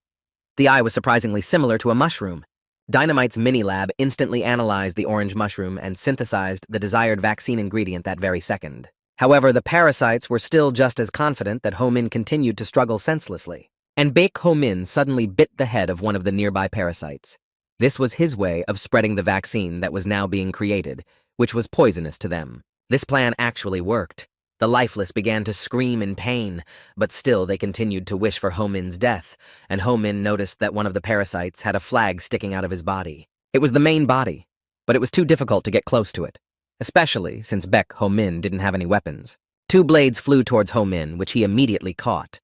The eye was surprisingly similar to a mushroom. Dynamite's mini-lab instantly analyzed the orange mushroom and synthesized the desired vaccine ingredient that very second. However, the parasites were still just as confident that Ho Min continued to struggle senselessly. And Baek Ho Min suddenly bit the head of one of the nearby parasites. This was his way of spreading the vaccine that was now being created, which was poisonous to them. This plan actually worked. The lifeless began to scream in pain, but still they continued to wish for Ho Min's death, and Ho Min noticed that one of the parasites had a flag sticking out of his body. It was the main body, but it was too difficult to get close to it, especially since Baek Ho Min didn't have any weapons. 2 blades flew towards Ho Min, which he immediately caught.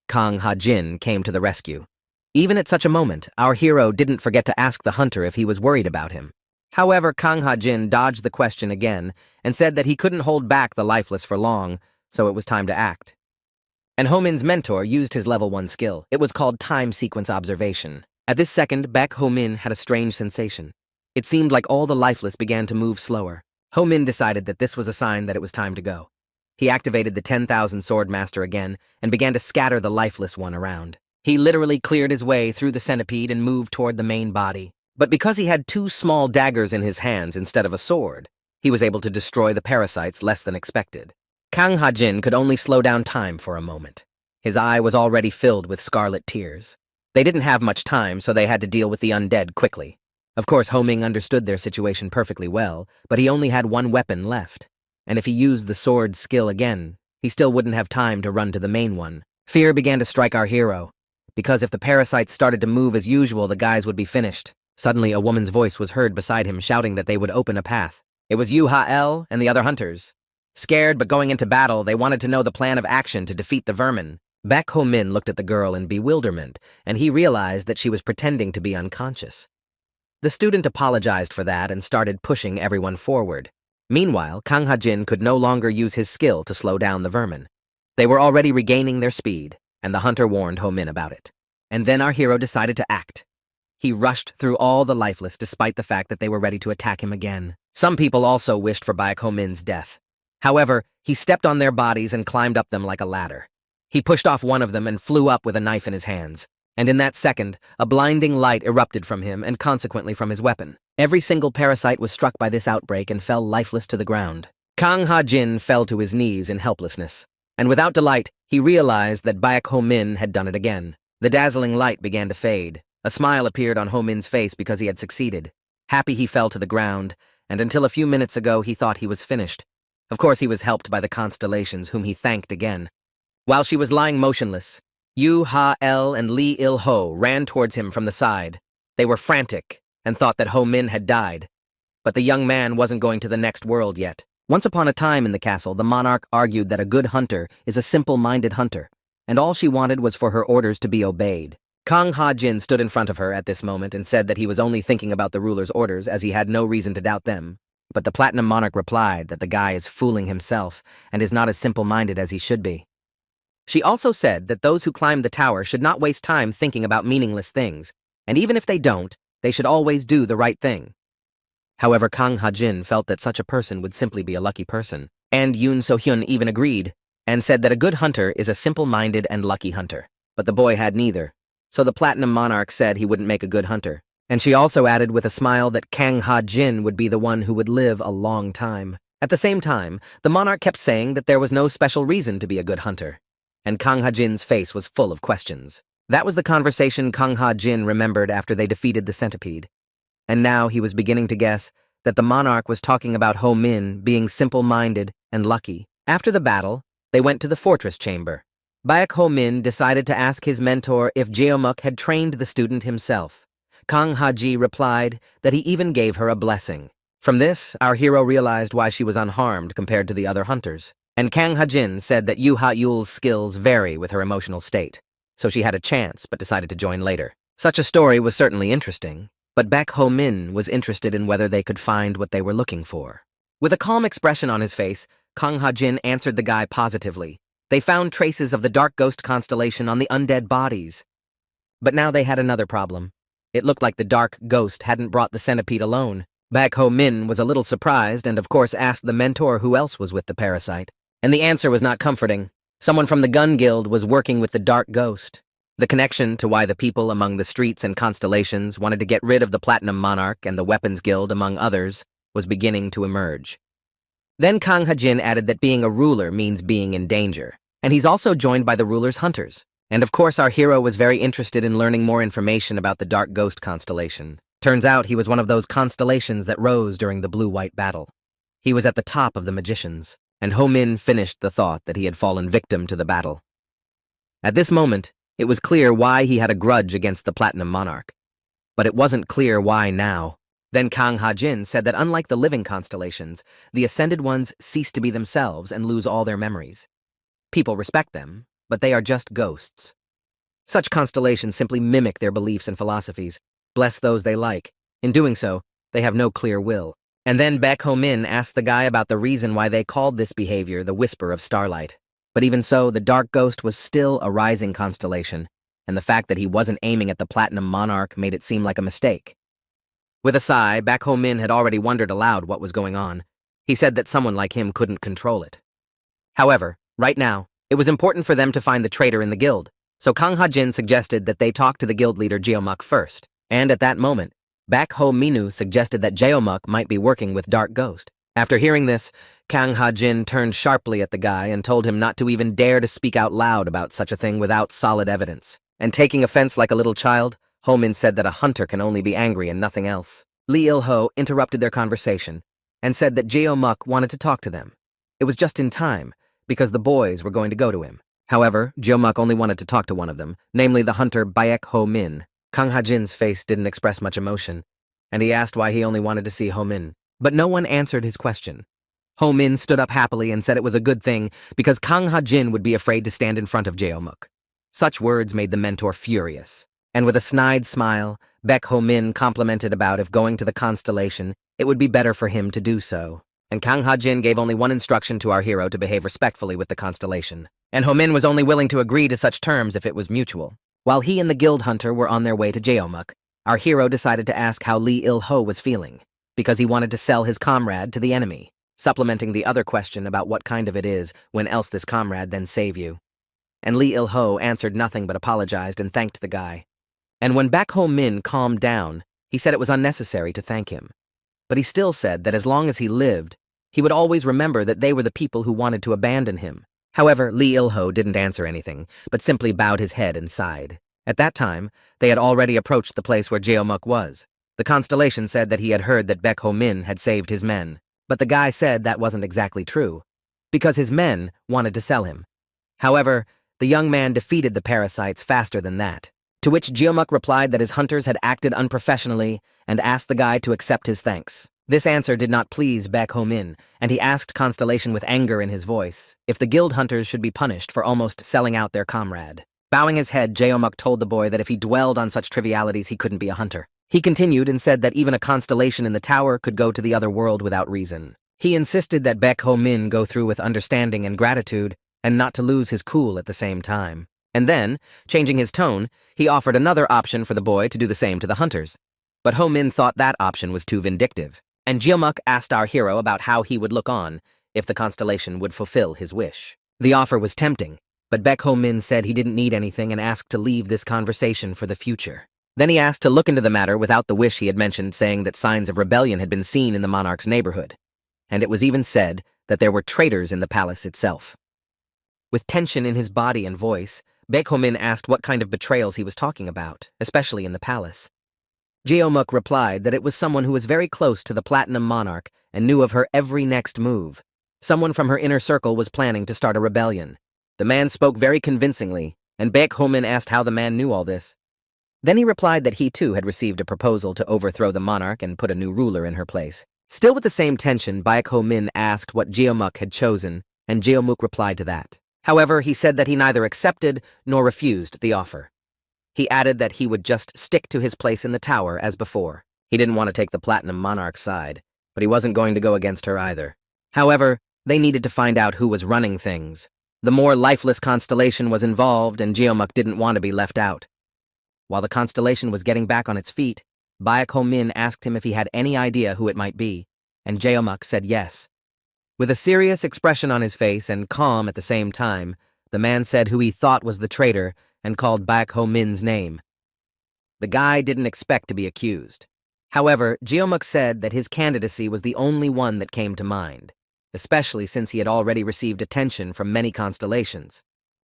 Kang Ha-jin came to the rescue. Even at such a moment, our hero didn't forget to ask the hunter if he was worried about him. However, Kang Ha-jin dodged the question again and said that he couldn't hold back the lifeless for long, so it was time to act. And Ho Min's mentor used his level 1 skill. It was called time sequence observation. At this second, Baek Ho Min had a strange sensation. It seemed like all the lifeless began to move slower. Ho Min decided that this was a sign that it was time to go. He activated the 10,000 Swordmaster again and began to scatter the lifeless one around. He literally cleared his way through the centipede and moved toward the main body. But because he had 2 small daggers in his hands instead of a sword, he was able to destroy the parasites less than expected. Kang Ha-jin could only slow down time for a moment. His eye was already filled with scarlet tears. They didn't have much time, so they had to deal with the undead quickly. Of course, Ho Ming understood their situation perfectly well, but he only had 1 weapon left. And if he used the sword skill again, he still wouldn't have time to run to the main one. Fear began to strike our hero, because if the parasites started to move as usual, the guys would be finished. Suddenly, a woman's voice was heard beside him shouting that they would open a path. It was Yu Ha-el and the other hunters. Scared but going into battle, they wanted to know the plan of action to defeat the vermin. Baek Ho Min looked at the girl in bewilderment, and he realized that she was pretending to be unconscious. The student apologized for that and started pushing everyone forward. Meanwhile, Kang Ha-jin could no longer use his skill to slow down the vermin. They were already regaining their speed, and the hunter warned Ho Min about it. And then our hero decided to act. He rushed through all the lifeless despite the fact that they were ready to attack him again. Some people also wished for Baek Ho Min's death. However, he stepped on their bodies and climbed up them like a ladder. He pushed off one of them and flew up with a knife in his hands. And in that second, a blinding light erupted from him and consequently from his weapon. Every single parasite was struck by this outbreak and fell lifeless to the ground. Kang Ha-jin fell to his knees in helplessness. And without delight, he realized that Baek Ho Min had done it again. The dazzling light began to fade. A smile appeared on Ho Min's face because he had succeeded. Happy, he fell to the ground, and until a few minutes ago he thought he was finished. Of course, he was helped by the constellations, whom he thanked again. While she was lying motionless, Yu Ha-el and Li Il-ho ran towards him from the side. They were frantic and thought that Ho-min had died. But the young man wasn't going to the next world yet. Once upon a time in the castle, the monarch argued that a good hunter is a simple-minded hunter, and all she wanted was for her orders to be obeyed. Kang Ha-jin stood in front of her at this moment and said that he was only thinking about the ruler's orders as he had no reason to doubt them. But the Platinum Monarch replied that the guy is fooling himself and is not as simple-minded as he should be. She also said that those who climb the tower should not waste time thinking about meaningless things, and even if they don't, they should always do the right thing. However, Kang Ha-jin felt that such a person would simply be a lucky person, and Yoon So-hyun even agreed, and said that a good hunter is a simple-minded and lucky hunter. But the boy had neither, so the Platinum Monarch said he wouldn't make a good hunter. And she also added with a smile that Kang Ha-jin would be the one who would live a long time. At the same time, the monarch kept saying that there was no special reason to be a good hunter, and Kang Ha-jin's face was full of questions. That was the conversation Kang Ha-jin remembered after they defeated the centipede. And now he was beginning to guess that the monarch was talking about Ho-min being simple-minded and lucky. After the battle, they went to the fortress chamber. Baek Ho-min decided to ask his mentor if Jeomuk had trained the student himself. Kang Ha-ji replied that he even gave her a blessing. From this, our hero realized why she was unharmed compared to the other hunters. And Kang Ha-jin said that Yu Ha-yul's skills vary with her emotional state, so she had a chance but decided to join later. Such a story was certainly interesting, but Baek Ho-min was interested in whether they could find what they were looking for. With a calm expression on his face, Kang Ha-jin answered the guy positively. They found traces of the dark ghost constellation on the undead bodies. But now they had another problem. It looked like the dark ghost hadn't brought the centipede alone. Baek Ho-min was a little surprised and of course asked the mentor who else was with the parasite. And the answer was not comforting. Someone from the gun guild was working with the dark ghost. The connection to why the people among the streets and constellations wanted to get rid of the Platinum Monarch and the Weapons Guild, among others, was beginning to emerge. Then Kang Ha-jin added that being a ruler means being in danger, and he's also joined by the ruler's hunters. And of course our hero was very interested in learning more information about the dark ghost constellation. Turns out he was one of those constellations that rose during the blue-white battle. He was at the top of the magicians, and Ho-min finished the thought that he had fallen victim to the battle. At this moment, it was clear why he had a grudge against the Platinum Monarch. But it wasn't clear why now. Then Kang Ha-jin said that unlike the living constellations, the ascended ones cease to be themselves and lose all their memories. People respect them, but they are just ghosts. Such constellations simply mimic their beliefs and philosophies, bless those they like. In doing so, they have no clear will. And then Baek Ho-min asked the guy about the reason why they called this behavior the Whisper of Starlight. But even so, the dark ghost was still a rising constellation, and the fact that he wasn't aiming at the Platinum Monarch made it seem like a mistake. With a sigh, Baek Ho-min had already wondered aloud what was going on. He said that someone like him couldn't control it. However, right now, it was important for them to find the traitor in the guild, so Kang Ha-jin suggested that they talk to the guild leader Jeomuk first. And at that moment, Baek Ho-minu suggested that Jeomuk might be working with Dark Ghost. After hearing this, Kang Ha-jin turned sharply at the guy and told him not to even dare to speak out loud about such a thing without solid evidence. And taking offense like a little child, Ho-min said that a hunter can only be angry and nothing else. Li Il-ho interrupted their conversation and said that Jeomuk wanted to talk to them. It was just in time, because the boys were going to go to him. However, Jeomuk only wanted to talk to one of them, namely the hunter Baek Ho-min. Kang Ha-jin's face didn't express much emotion, and he asked why he only wanted to see Ho-min. But no one answered his question. Ho-min stood up happily and said it was a good thing because Kang Ha-jin would be afraid to stand in front of Jeomuk. Such words made the mentor furious. And with a snide smile, Baek Ho-min complimented about if going to the constellation, it would be better for him to do so. And Kang Ha-jin gave only one instruction to our hero to behave respectfully with the constellation. And Ho-min was only willing to agree to such terms if it was mutual. While he and the guild hunter were on their way to Jeomuk, our hero decided to ask how Li Il-ho was feeling, because he wanted to sell his comrade to the enemy, supplementing the other question about what kind of it is when else this comrade then save you. And Li Il-ho answered nothing but apologized and thanked the guy. And when Baek Ho-min calmed down, he said it was unnecessary to thank him. But he still said that as long as he lived, he would always remember that they were the people who wanted to abandon him. However, Li Il-ho didn't answer anything, but simply bowed his head and sighed. At that time, they had already approached the place where Jeomuk was. The constellation said that he had heard that Baek Ho-min had saved his men. But the guy said that wasn't exactly true, because his men wanted to sell him. However, the young man defeated the parasites faster than that, to which Geomuk replied that his hunters had acted unprofessionally and asked the guy to accept his thanks. This answer did not please Baek Ho-min, and he asked Constellation with anger in his voice if the guild hunters should be punished for almost selling out their comrade. Bowing his head, Geomuk told the boy that if he dwelled on such trivialities, he couldn't be a hunter. He continued and said that even a constellation in the tower could go to the other world without reason. He insisted that Baek Ho-min go through with understanding and gratitude, and not to lose his cool at the same time. And then, changing his tone, he offered another option for the boy to do the same to the hunters. But Ho-min thought that option was too vindictive, and Geomuk asked our hero about how he would look on if the constellation would fulfill his wish. The offer was tempting, but Baek Ho-min said he didn't need anything and asked to leave this conversation for the future. Then he asked to look into the matter without the wish he had mentioned, saying that signs of rebellion had been seen in the monarch's neighborhood, and it was even said that there were traitors in the palace itself. With tension in his body and voice, Baek Ho-min asked what kind of betrayals he was talking about, especially in the palace. Geomuk replied that it was someone who was very close to the Platinum Monarch and knew of her every next move. Someone from her inner circle was planning to start a rebellion. The man spoke very convincingly, and Baek Ho-min asked how the man knew all this. Then he replied that he too had received a proposal to overthrow the monarch and put a new ruler in her place. Still with the same tension, Baek Ho-min asked what Geomuk had chosen, and Geomuk replied to that. However, he said that he neither accepted nor refused the offer. He added that he would just stick to his place in the tower as before. He didn't want to take the Platinum Monarch's side, but he wasn't going to go against her either. However, they needed to find out who was running things. The more lifeless constellation was involved, and Geomuk didn't want to be left out. While the constellation was getting back on its feet, Baek Ho-min asked him if he had any idea who it might be, and Geomuk said yes. With a serious expression on his face and calm at the same time, the man said who he thought was the traitor and called Baek Ho-min's name. The guy didn't expect to be accused. However, Geomuk said that his candidacy was the only one that came to mind, especially since he had already received attention from many constellations.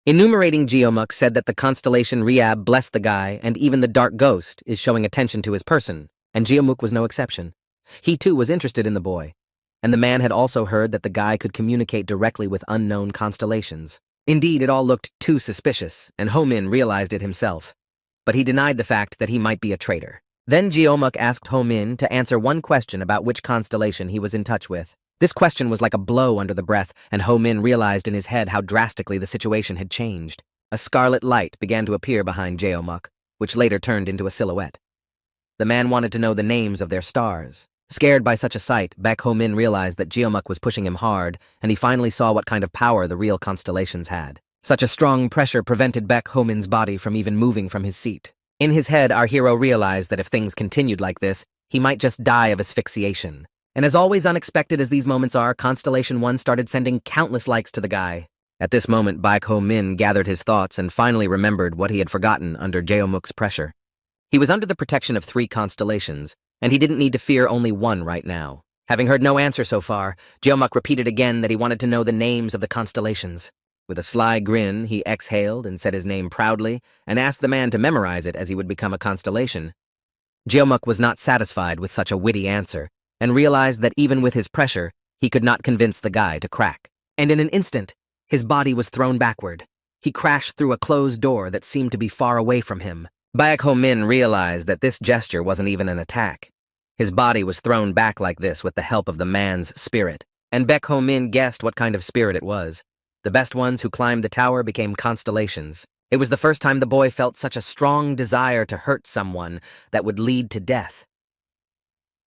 Enumerating, Geomuk said that the constellation Riab blessed the guy, and even the Dark Ghost is showing attention to his person, and Geomuk was no exception. He too was interested in the boy, and the man had also heard that the guy could communicate directly with unknown constellations. Indeed, it all looked too suspicious, and Ho-min realized it himself. But he denied the fact that he might be a traitor. Then Geomuk asked Ho-min to answer one question about which constellation he was in touch with. This question was like a blow under the breath, and Ho-min realized in his head how drastically the situation had changed. A scarlet light began to appear behind Geomuk, which later turned into a silhouette. The man wanted to know the names of their stars. Scared by such a sight, Baek Ho-min realized that Geomuk was pushing him hard, and he finally saw what kind of power the real constellations had. Such a strong pressure prevented Baek Ho-min's body from even moving from his seat. In his head, our hero realized that if things continued like this, he might just die of asphyxiation. And as always unexpected as these moments are, Constellation 1 started sending countless likes to the guy. At this moment, Baek Ho-min gathered his thoughts and finally remembered what he had forgotten under Geomuk's pressure. He was under the protection of 3 constellations, and he didn't need to fear only one right now. Having heard no answer so far, Geomuk repeated again that he wanted to know the names of the constellations. With a sly grin, he exhaled and said his name proudly and asked the man to memorize it as he would become a constellation. Geomuk was not satisfied with such a witty answer and realized that even with his pressure, he could not convince the guy to crack. And in an instant, his body was thrown backward. He crashed through a closed door that seemed to be far away from him. Baek Ho-min realized that this gesture wasn't even an attack. His body was thrown back like this with the help of the man's spirit, and Baek Ho-min guessed what kind of spirit it was. The best ones who climbed the tower became constellations. It was the first time the boy felt such a strong desire to hurt someone that would lead to death.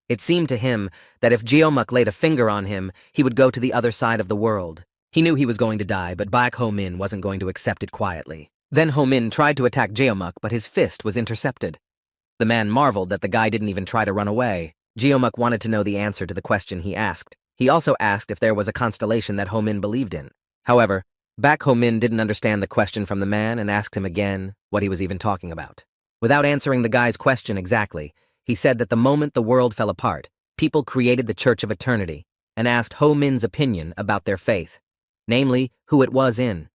It seemed to him that if Geomuk laid a finger on him, he would go to the other side of the world. He knew he was going to die, but Baek Ho-min wasn't going to accept it quietly. Then Ho-min tried to attack Geomuk, but his fist was intercepted. The man marveled that the guy didn't even try to run away. Geomuk wanted to know the answer to the question he asked. He also asked if there was a constellation that Ho-min believed in. However, Baek Ho-min didn't understand the question from the man and asked him again what he was even talking about. Without answering the guy's question exactly, he said that the moment the world fell apart, people created the Church of Eternity and asked Ho-min's opinion about their faith, namely, who it was in.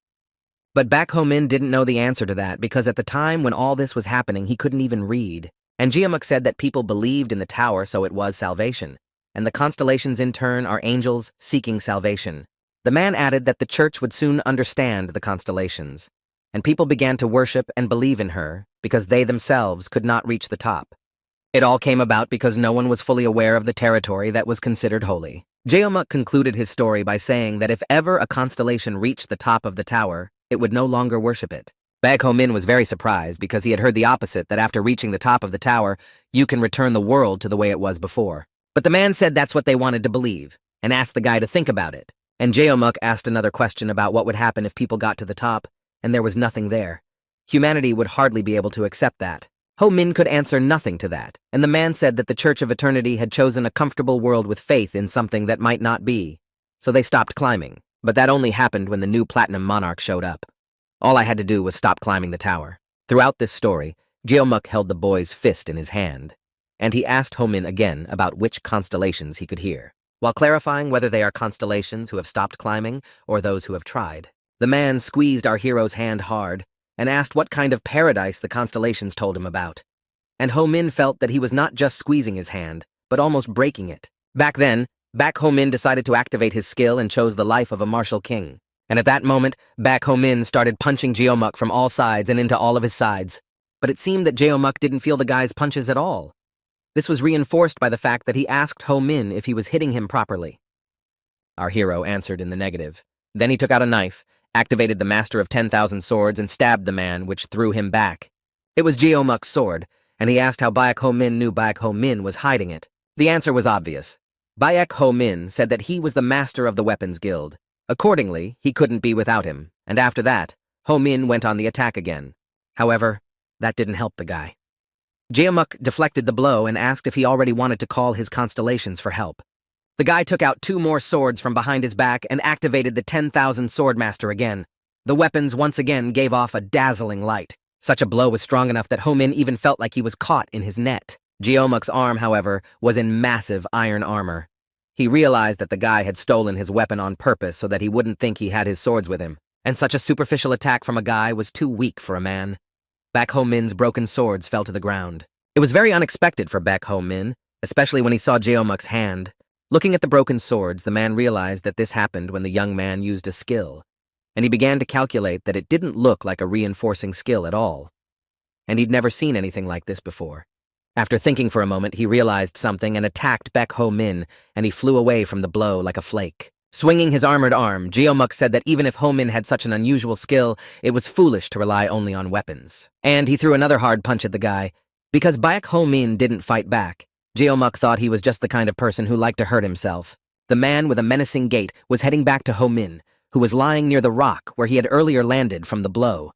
But Baek Ho-min didn't know the answer to that because at the time when all this was happening, he couldn't even read. And Geomuk said that people believed in the tower, so it was salvation. and the constellations in turn are angels seeking salvation. The man added that the church would soon understand the constellations, and people began to worship and believe in her because they themselves could not reach the top. It all came about because no one was fully aware of the territory that was considered holy. Jeomuk concluded his story by saying that if ever a constellation reached the top of the tower, it would no longer worship it. Baek Ho-min was very surprised because he had heard the opposite, that after reaching the top of the tower, you can return the world to the way it was before. But the man said that's what they wanted to believe, and asked the guy to think about it. And Jeomuk asked another question about what would happen if people got to the top, and there was nothing there. Humanity would hardly be able to accept that. Ho-min could answer nothing to that, and the man said that the Church of Eternity had chosen a comfortable world with faith in something that might not be. So they stopped climbing, but that only happened when the new Platinum Monarch showed up. All I had to do was stop climbing the tower. Throughout this story, Jeomuk held the boy's fist in his hand, and he asked Ho-min again about which constellations he could hear, while clarifying whether they are constellations who have stopped climbing or those who have tried. The man squeezed our hero's hand hard and asked what kind of paradise the constellations told him about. And Ho-min felt that he was not just squeezing his hand, but almost breaking it. Back then, Baek Ho-min decided to activate his skill and chose the life of a martial king. And at that moment, Baek Ho-min started punching Jeomuk from all sides and into all of his sides. But it seemed that Jeomuk didn't feel the guy's punches at all. This was reinforced by the fact that he asked Ho-min if he was hitting him properly. Our hero answered in the negative. Then he took out a knife, activated the Master of 10,000 Swords, and stabbed the man, which threw him back. It was Jeomuk's sword, and he asked how Baek Ho-min knew Baek Ho-min was hiding it. The answer was obvious. Baek Ho-min said that he was the master of the Weapons Guild. Accordingly, he couldn't be without him, and after that, Ho-min went on the attack again. However, that didn't help the guy. Jeomuk deflected the blow and asked if he already wanted to call his constellations for help. The guy took out 2 more swords from behind his back and activated the 10,000 Swordmaster again. The weapons once again gave off a dazzling light. Such a blow was strong enough that Ho-min even felt like he was caught in his net. Jeomuk's arm, however, was in massive iron armor. He realized that the guy had stolen his weapon on purpose so that he wouldn't think he had his swords with him, and such a superficial attack from a guy was too weak for a man. Baek Ho-min's broken swords fell to the ground. It was very unexpected for Baek Ho-min, especially when he saw Jeomuk's hand. Looking at the broken swords, the man realized that this happened when the young man used a skill, and he began to calculate that it didn't look like a reinforcing skill at all. And he'd never seen anything like this before. After thinking for a moment, he realized something and attacked Baek Ho-min, and he flew away from the blow like a flake. Swinging his armored arm, Jeomuk said that even if Ho-min had such an unusual skill, it was foolish to rely only on weapons. And he threw another hard punch at the guy. Because Baek Ho-min didn't fight back, Jeomuk thought he was just the kind of person who liked to hurt himself. The man with a menacing gait was heading back to Ho-min, who was lying near the rock where he had earlier landed from the blow.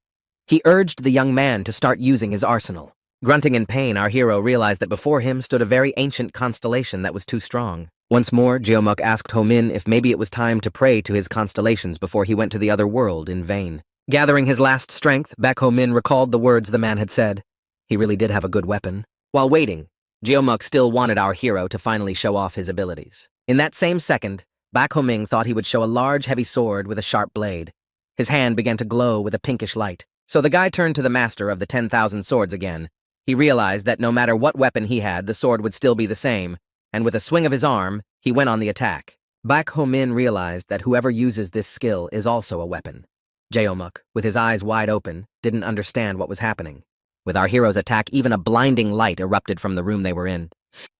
He urged the young man to start using his arsenal. Grunting in pain, our hero realized that before him stood a very ancient constellation that was too strong. Once more, Jeomuk asked Ho-min if maybe it was time to pray to his constellations before he went to the other world in vain. Gathering his last strength, Baek Ho-min recalled the words the man had said. He really did have a good weapon. While waiting, Jeomuk still wanted our hero to finally show off his abilities. In that same second, Baek Ho-min thought he would show a large, heavy sword with a sharp blade. His hand began to glow with a pinkish light. So the guy turned to the master of the 10,000 swords again. He realized that no matter what weapon he had, the sword would still be the same, and with a swing of his arm, he went on the attack. Baek Ho-min realized that whoever uses this skill is also a weapon. Jeomuk, with his eyes wide open, didn't understand what was happening. With our hero's attack, even a blinding light erupted from the room they were in.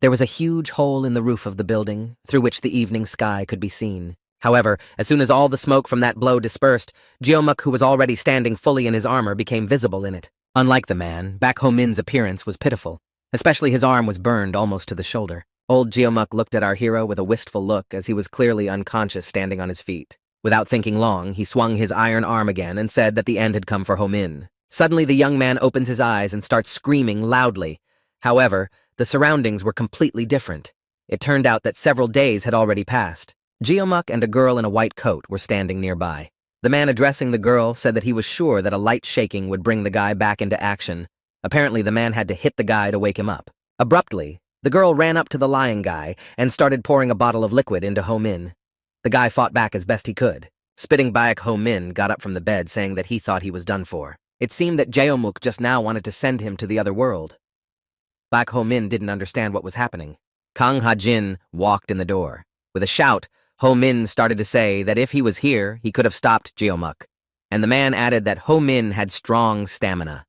There was a huge hole in the roof of the building, through which the evening sky could be seen. However, as soon as all the smoke from that blow dispersed, Jeomuk, who was already standing fully in his armor, became visible in it. Unlike the man, Baek Ho-min's appearance was pitiful. Especially his arm was burned almost to the shoulder. Old Jeomuk looked at our hero with a wistful look as he was clearly unconscious standing on his feet. Without thinking long, he swung his iron arm again and said that the end had come for Ho-min. Suddenly, the young man opens his eyes and starts screaming loudly. However, the surroundings were completely different. It turned out that several days had already passed. Jeomuk and a girl in a white coat were standing nearby. The man addressing the girl said that he was sure that a light shaking would bring the guy back into action. Apparently, the man had to hit the guy to wake him up. Abruptly, the girl ran up to the lying guy and started pouring a bottle of liquid into Ho-min. The guy fought back as best he could. Spitting Baek Ho-min got up from the bed saying that he thought he was done for. It seemed that Jeomuk just now wanted to send him to the other world. Baek Ho-min didn't understand what was happening. Kang Ha-jin walked in the door. With a shout, Ho Min started to say that if he was here, he could have stopped Jeomuk, and the man added that Ho Min had strong stamina.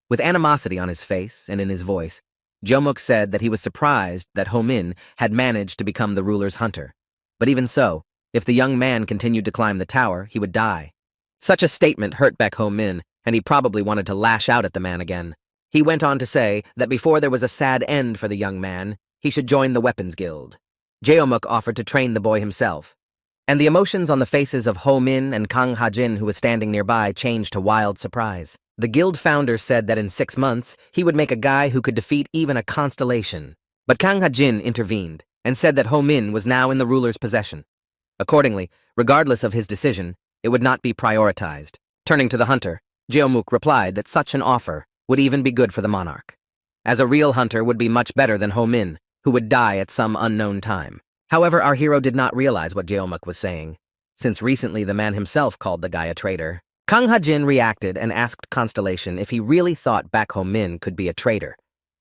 With animosity on his face and in his voice, Jeomuk said that he was surprised that Ho Min had managed to become the ruler's hunter. But even so, if the young man continued to climb the tower, he would die. Such a statement hurt Baek Ho Min, and he probably wanted to lash out at the man again. He went on to say that before there was a sad end for the young man, he should join the weapons guild. Jeomuk offered to train the boy himself. And the emotions on the faces of Ho Min and Kang Ha-jin, who was standing nearby, changed to wild surprise. The guild founder said that in 6 months, he would make a guy who could defeat even a constellation. But Kang Ha-jin intervened and said that Ho Min was now in the ruler's possession. Accordingly, regardless of his decision, it would not be prioritized. Turning to the hunter, Jeomuk replied that such an offer would even be good for the monarch, as a real hunter would be much better than Ho Min, who would die at some unknown time. However, our hero did not realize what Jeomuk was saying, since recently the man himself called the guy a traitor. Kang Ha-jin reacted and asked Constellation if he really thought Baek Ho Min could be a traitor,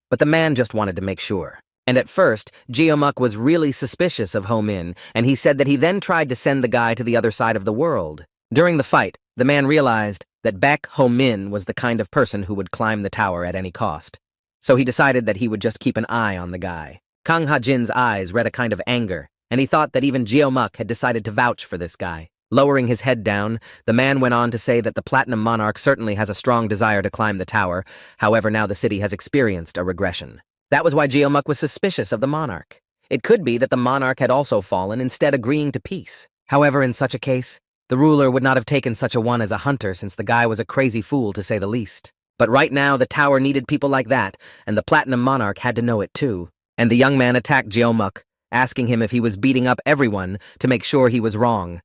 but the man just wanted to make sure. And at first, Jeomuk was really suspicious of Ho Min, and he said that he then tried to send the guy to the other side of the world. During the fight, the man realized that Baek Ho Min was the kind of person who would climb the tower at any cost. So he decided that he would just keep an eye on the guy. Kang Ha-jin's eyes read a kind of anger, and he thought that even Jeomuk had decided to vouch for this guy. Lowering his head down, the man went on to say that the Platinum Monarch certainly has a strong desire to climb the tower, however now the city has experienced a regression. That was why Jeomuk was suspicious of the monarch. It could be that the monarch had also fallen, instead agreeing to peace. However, in such a case, the ruler would not have taken such a one as a hunter, since the guy was a crazy fool to say the least. But right now, the tower needed people like that, and the Platinum Monarch had to know it too. And the young man attacked Jeomuk, asking him if he was beating up everyone to make sure he was wrong.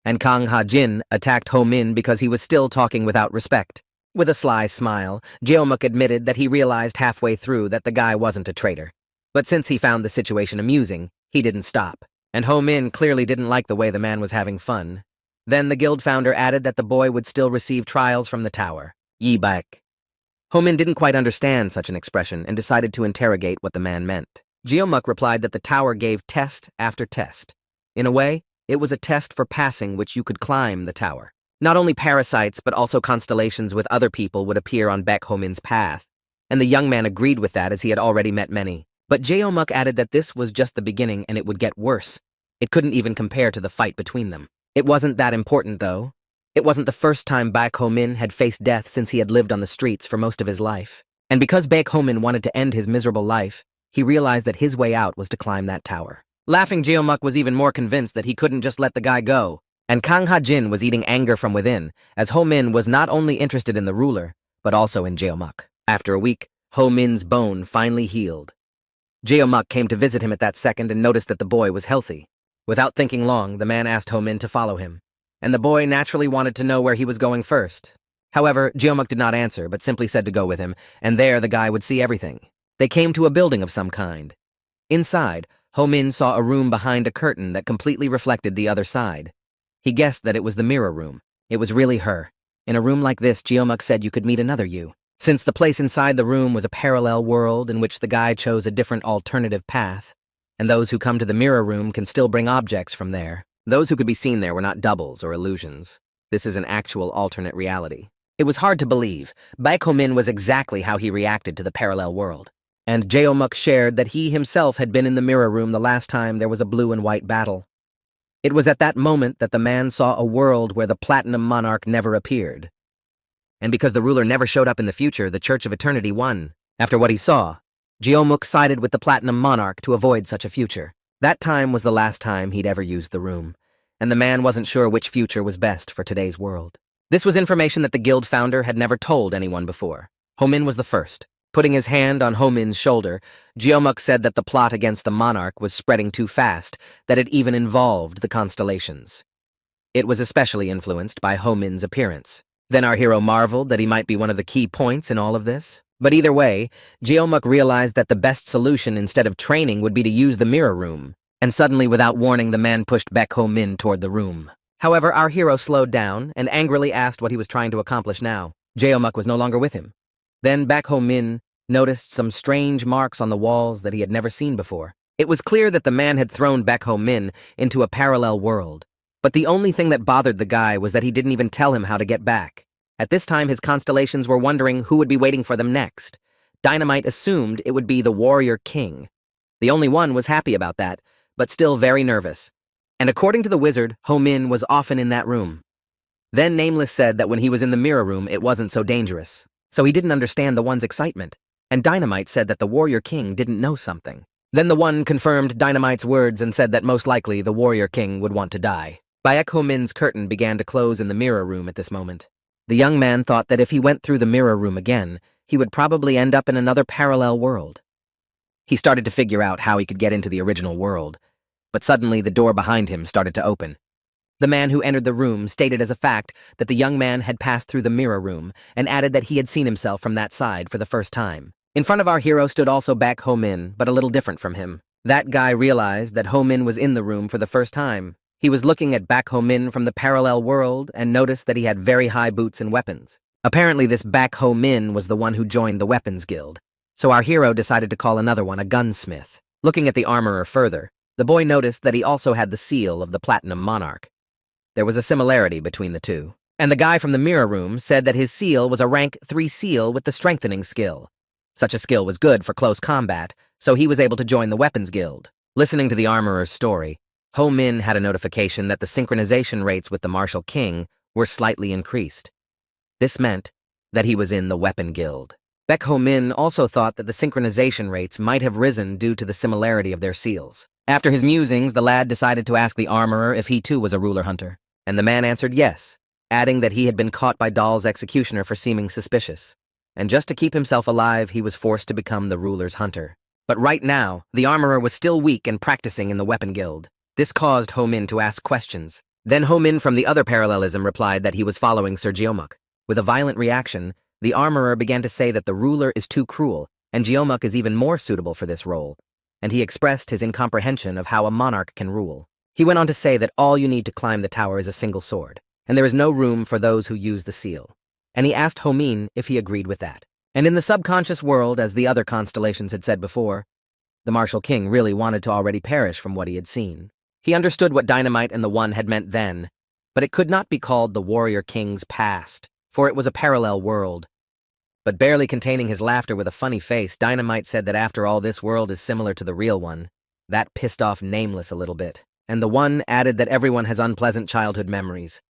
And Kang Ha-jin attacked Ho Min because he was still talking without respect. With a sly smile, Jeomuk admitted that he realized halfway through that the guy wasn't a traitor. But since he found the situation amusing, he didn't stop. And Ho Min clearly didn't like the way the man was having fun. Then the guild founder added that the boy would still receive trials from the tower. Yi Baek. Ho Min didn't quite understand such an expression and decided to interrogate what the man meant. Jeomuk replied that the tower gave test after test. In a way, it was a test for passing which you could climb the tower. Not only parasites, but also constellations with other people would appear on Baek Ho Min's path, and the young man agreed with that as he had already met many. But Jeomuk added that this was just the beginning and it would get worse. It couldn't even compare to the fight between them. It wasn't that important, though. It wasn't the first time Baek Ho Min had faced death since he had lived on the streets for most of his life. And because Baek Ho Min wanted to end his miserable life, he realized that his way out was to climb that tower. Laughing, Jeomuk was even more convinced that he couldn't just let the guy go. And Kang Ha-jin was eating anger from within, as Ho Min was not only interested in the ruler, but also in Jeomuk. After a week, Ho Min's bone finally healed. Jeomuk came to visit him at that second and noticed that the boy was healthy. Without thinking long, the man asked Ho Min to follow him, and the boy naturally wanted to know where he was going first. However, Jeomuk did not answer, but simply said to go with him, and there the guy would see everything. They came to a building of some kind. Inside, Ho Min saw a room behind a curtain that completely reflected the other side. He guessed that it was the mirror room. It was really her. In a room like this, Jeomuk said you could meet another you. Since the place inside the room was a parallel world in which the guy chose a different alternative path, and those who come to the mirror room can still bring objects from there. Those who could be seen there were not doubles or illusions. This is an actual alternate reality. It was hard to believe. Baek Ho Min was exactly how he reacted to the parallel world. And Jeomuk shared that he himself had been in the mirror room the last time there was a blue and white battle. It was at that moment that the man saw a world where the Platinum Monarch never appeared. And because the ruler never showed up in the future, the Church of Eternity won. After what he saw, Jeomuk sided with the Platinum Monarch to avoid such a future. That time was the last time he'd ever used the room, and the man wasn't sure which future was best for today's world. This was information that the guild founder had never told anyone before. Ho Min was the first. Putting his hand on Ho Min's shoulder, Jeomuk said that the plot against the monarch was spreading too fast, that it even involved the constellations. It was especially influenced by Ho Min's appearance. Then our hero marveled that he might be one of the key points in all of this. But either way, Jeomuk realized that the best solution instead of training would be to use the mirror room. And suddenly, without warning, the man pushed Baek Ho Min toward the room. However, our hero slowed down and angrily asked what he was trying to accomplish now. Jeomuk was no longer with him. Then Baek Ho Min noticed some strange marks on the walls that he had never seen before. It was clear that the man had thrown Baek Ho Min into a parallel world, but the only thing that bothered the guy was that he didn't even tell him how to get back. At this time, his constellations were wondering who would be waiting for them next. Dynamite assumed it would be the warrior king. The only one was happy about that, but still very nervous. And according to the wizard, Ho Min was often in that room. Then Nameless said that when he was in the mirror room, it wasn't so dangerous. So he didn't understand the one's excitement. And Dynamite said that the warrior king didn't know something. Then the one confirmed Dynamite's words and said that most likely the warrior king would want to die. Baek Ho Min's curtain began to close in the mirror room at this moment. The young man thought that if he went through the mirror room again, he would probably end up in another parallel world. He started to figure out how he could get into the original world, but suddenly the door behind him started to open. The man who entered the room stated as a fact that the young man had passed through the mirror room and added that he had seen himself from that side for the first time. In front of our hero stood also Baek Ho Min, but a little different from him. That guy realized that Ho Min was in the room for the first time. He was looking at Baek Ho Min from the parallel world and noticed that he had very high boots and weapons. Apparently this Baek Ho Min was the one who joined the weapons guild, so our hero decided to call another one a gunsmith. Looking at the armorer further, the boy noticed that he also had the seal of the Platinum Monarch. There was a similarity between the two. And the guy from the mirror room said that his seal was a rank 3 seal with the strengthening skill. Such a skill was good for close combat, so he was able to join the weapons guild. Listening to the armorer's story, Ho Min had a notification that the synchronization rates with the martial king were slightly increased. This meant that he was in the weapon guild. Baek Ho Min also thought that the synchronization rates might have risen due to the similarity of their seals. After his musings, the lad decided to ask the armorer if he too was a ruler hunter, and the man answered yes, adding that he had been caught by Dahl's executioner for seeming suspicious. And just to keep himself alive, he was forced to become the ruler's hunter. But right now, the armorer was still weak and practicing in the weapon guild. This caused Ho Min to ask questions. Then Ho Min from the other parallelism replied that he was following Sir Geomuk. With a violent reaction, the armorer began to say that the ruler is too cruel, and Geomuk is even more suitable for this role, and he expressed his incomprehension of how a monarch can rule. He went on to say that all you need to climb the tower is a single sword, and there is no room for those who use the seal. And he asked Ho Min if he agreed with that. And in the subconscious world, as the other constellations had said before, the martial king really wanted to already perish from what he had seen. He understood what Dynamite and the One had meant then, but it could not be called the warrior king's past, for it was a parallel world. But barely containing his laughter with a funny face, Dynamite said that after all, this world is similar to the real one. That pissed off Nameless a little bit, and the One added that everyone has unpleasant childhood memories.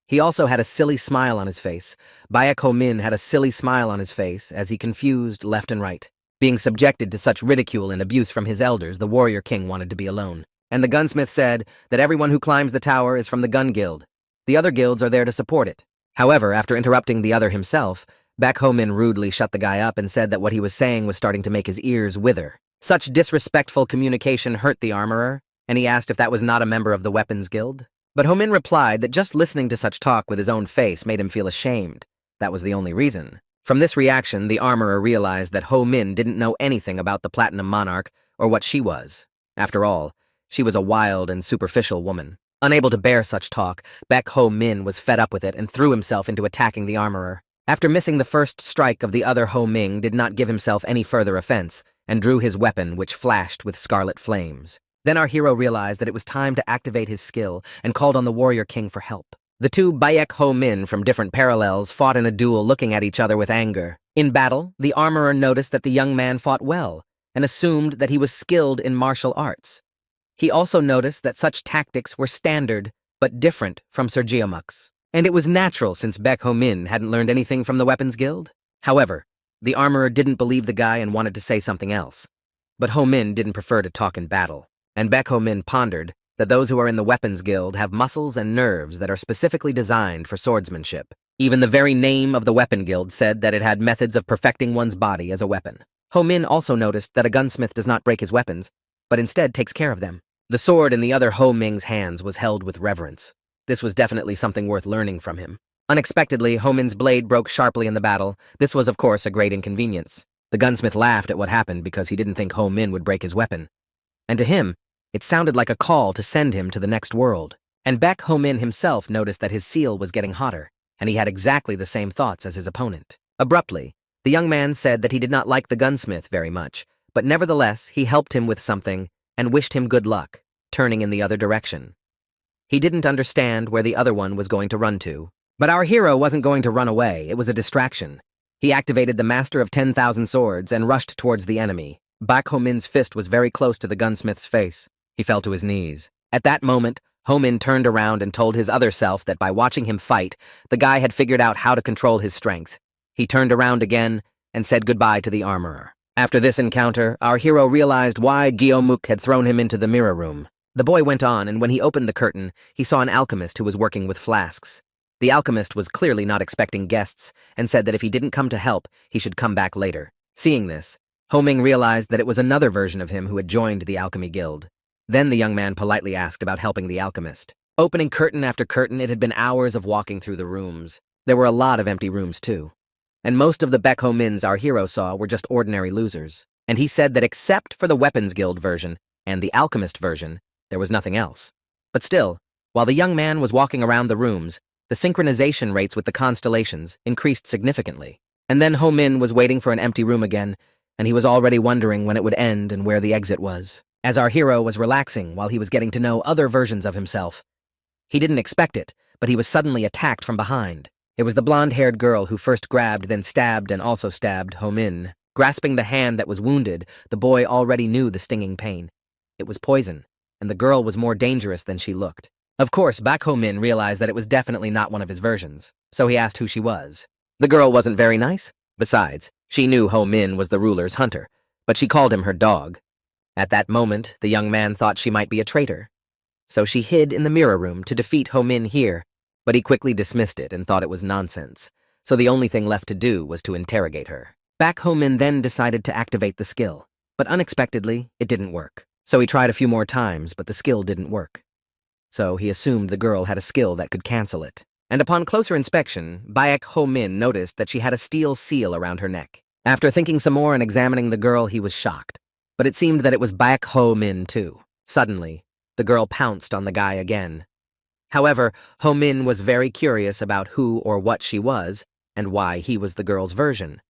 He also had a silly smile on his face. Baek Ho Min had a silly smile on his face as he confused left and right. Being subjected to such ridicule and abuse from his elders, the warrior king wanted to be alone. And the gunsmith said that everyone who climbs the tower is from the gun guild. The other guilds are there to support it. However, after interrupting the other himself, Baek Ho Min rudely shut the guy up and said that what he was saying was starting to make his ears wither. Such disrespectful communication hurt the armorer, and he asked if that was not a member of the weapons guild. But Ho Min replied that just listening to such talk with his own face made him feel ashamed. That was the only reason. From this reaction, the armorer realized that Ho Min didn't know anything about the Platinum Monarch or what she was. After all, she was a wild and superficial woman. Unable to bear such talk, Baek Ho Min was fed up with it and threw himself into attacking the armorer. After missing the first strike of the other, Ho Ming did not give himself any further offense and drew his weapon, which flashed with scarlet flames. Then our hero realized that it was time to activate his skill and called on the warrior king for help. The two Baek Ho Min from different parallels fought in a duel, looking at each other with anger. In battle, the armorer noticed that the young man fought well and assumed that he was skilled in martial arts. He also noticed that such tactics were standard but different from Sir Geomuk's. And it was natural since Baek Ho Min hadn't learned anything from the weapons guild. However, the armorer didn't believe the guy and wanted to say something else. But Ho Min didn't prefer to talk in battle. And Baek Ho Min pondered that those who are in the weapons guild have muscles and nerves that are specifically designed for swordsmanship. Even the very name of the weapon guild said that it had methods of perfecting one's body as a weapon. Ho Min also noticed that a gunsmith does not break his weapons, but instead takes care of them. The sword in the other Ho Ming's hands was held with reverence. This was definitely something worth learning from him. Unexpectedly, Ho Min's blade broke sharply in the battle. This was, of course, a great inconvenience. The gunsmith laughed at what happened because he didn't think Ho Min would break his weapon. And to him, it sounded like a call to send him to the next world. And Baek Ho Min himself noticed that his seal was getting hotter, and he had exactly the same thoughts as his opponent. Abruptly, the young man said that he did not like the gunsmith very much, but nevertheless, he helped him with something, and wished him good luck, turning in the other direction. He didn't understand where the other one was going to run to. But our hero wasn't going to run away, it was a distraction. He activated the Master of 10,000 Swords and rushed towards the enemy. Bak Ho-min's fist was very close to the gunsmith's face. He fell to his knees. At that moment, Ho-min turned around and told his other self that by watching him fight, the guy had figured out how to control his strength. He turned around again and said goodbye to the armorer. After this encounter, our hero realized why Gyeomuk had thrown him into the mirror room. The boy went on, and when he opened the curtain, he saw an alchemist who was working with flasks. The alchemist was clearly not expecting guests and said that if he didn't come to help, he should come back later. Seeing this, Ho-ming realized that it was another version of him who had joined the alchemy guild. Then the young man politely asked about helping the alchemist. Opening curtain after curtain, it had been hours of walking through the rooms. There were a lot of empty rooms, too. And most of the Baek Ho-mins our hero saw were just ordinary losers. And he said that except for the Weapons Guild version and the Alchemist version, there was nothing else. But still, while the young man was walking around the rooms, the synchronization rates with the constellations increased significantly. And then Ho-min was waiting for an empty room again, and he was already wondering when it would end and where the exit was. As our hero was relaxing while he was getting to know other versions of himself. He didn't expect it, but he was suddenly attacked from behind. It was the blonde-haired girl who first grabbed, then stabbed, and also stabbed Ho-min. Grasping the hand that was wounded, the boy already knew the stinging pain. It was poison, and the girl was more dangerous than she looked. Of course, Baek Ho-min realized that it was definitely not one of his versions, so he asked who she was. The girl wasn't very nice. Besides, she knew Ho-min was the ruler's hunter, but she called him her dog. At that moment, the young man thought she might be a traitor. So she hid in the mirror room to defeat Ho-min here, but he quickly dismissed it and thought it was nonsense, so the only thing left to do was to interrogate her. Baek Ho-min then decided to activate the skill, but unexpectedly, it didn't work. So he tried a few more times, but the skill didn't work. So he assumed the girl had a skill that could cancel it. And upon closer inspection, Baek Ho-min noticed that she had a steel seal around her neck. After thinking some more and examining the girl, he was shocked. But it seemed that it was Baek Ho-min too. Suddenly, the girl pounced on the guy again. However, Ho-min was very curious about who or what she was and why he was the girl's version.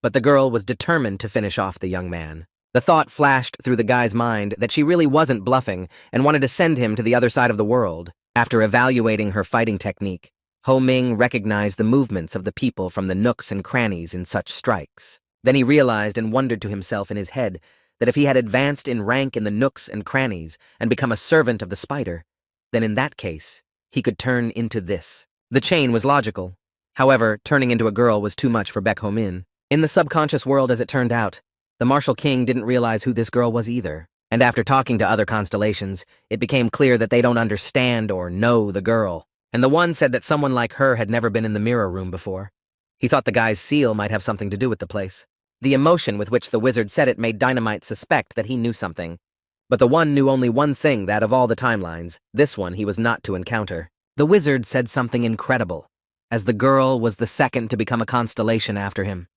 But the girl was determined to finish off the young man. The thought flashed through the guy's mind that she really wasn't bluffing and wanted to send him to the other side of the world. After evaluating her fighting technique, Ho-ming recognized the movements of the people from the nooks and crannies in such strikes. Then he realized and wondered to himself in his head that if he had advanced in rank in the nooks and crannies and become a servant of the spider, then in that case, he could turn into this. The chain was logical. However, turning into a girl was too much for Baek Ho-min. In the subconscious world, as it turned out, the Martial King didn't realize who this girl was either. And after talking to other constellations, it became clear that they don't understand or know the girl. And the one said that someone like her had never been in the mirror room before. He thought the guy's seal might have something to do with the place. The emotion with which the wizard said it made Dynamite suspect that he knew something. But the one knew only one thing, that of all the timelines, this one he was not to encounter. The wizard said something incredible, as the girl was the second to become a constellation after him.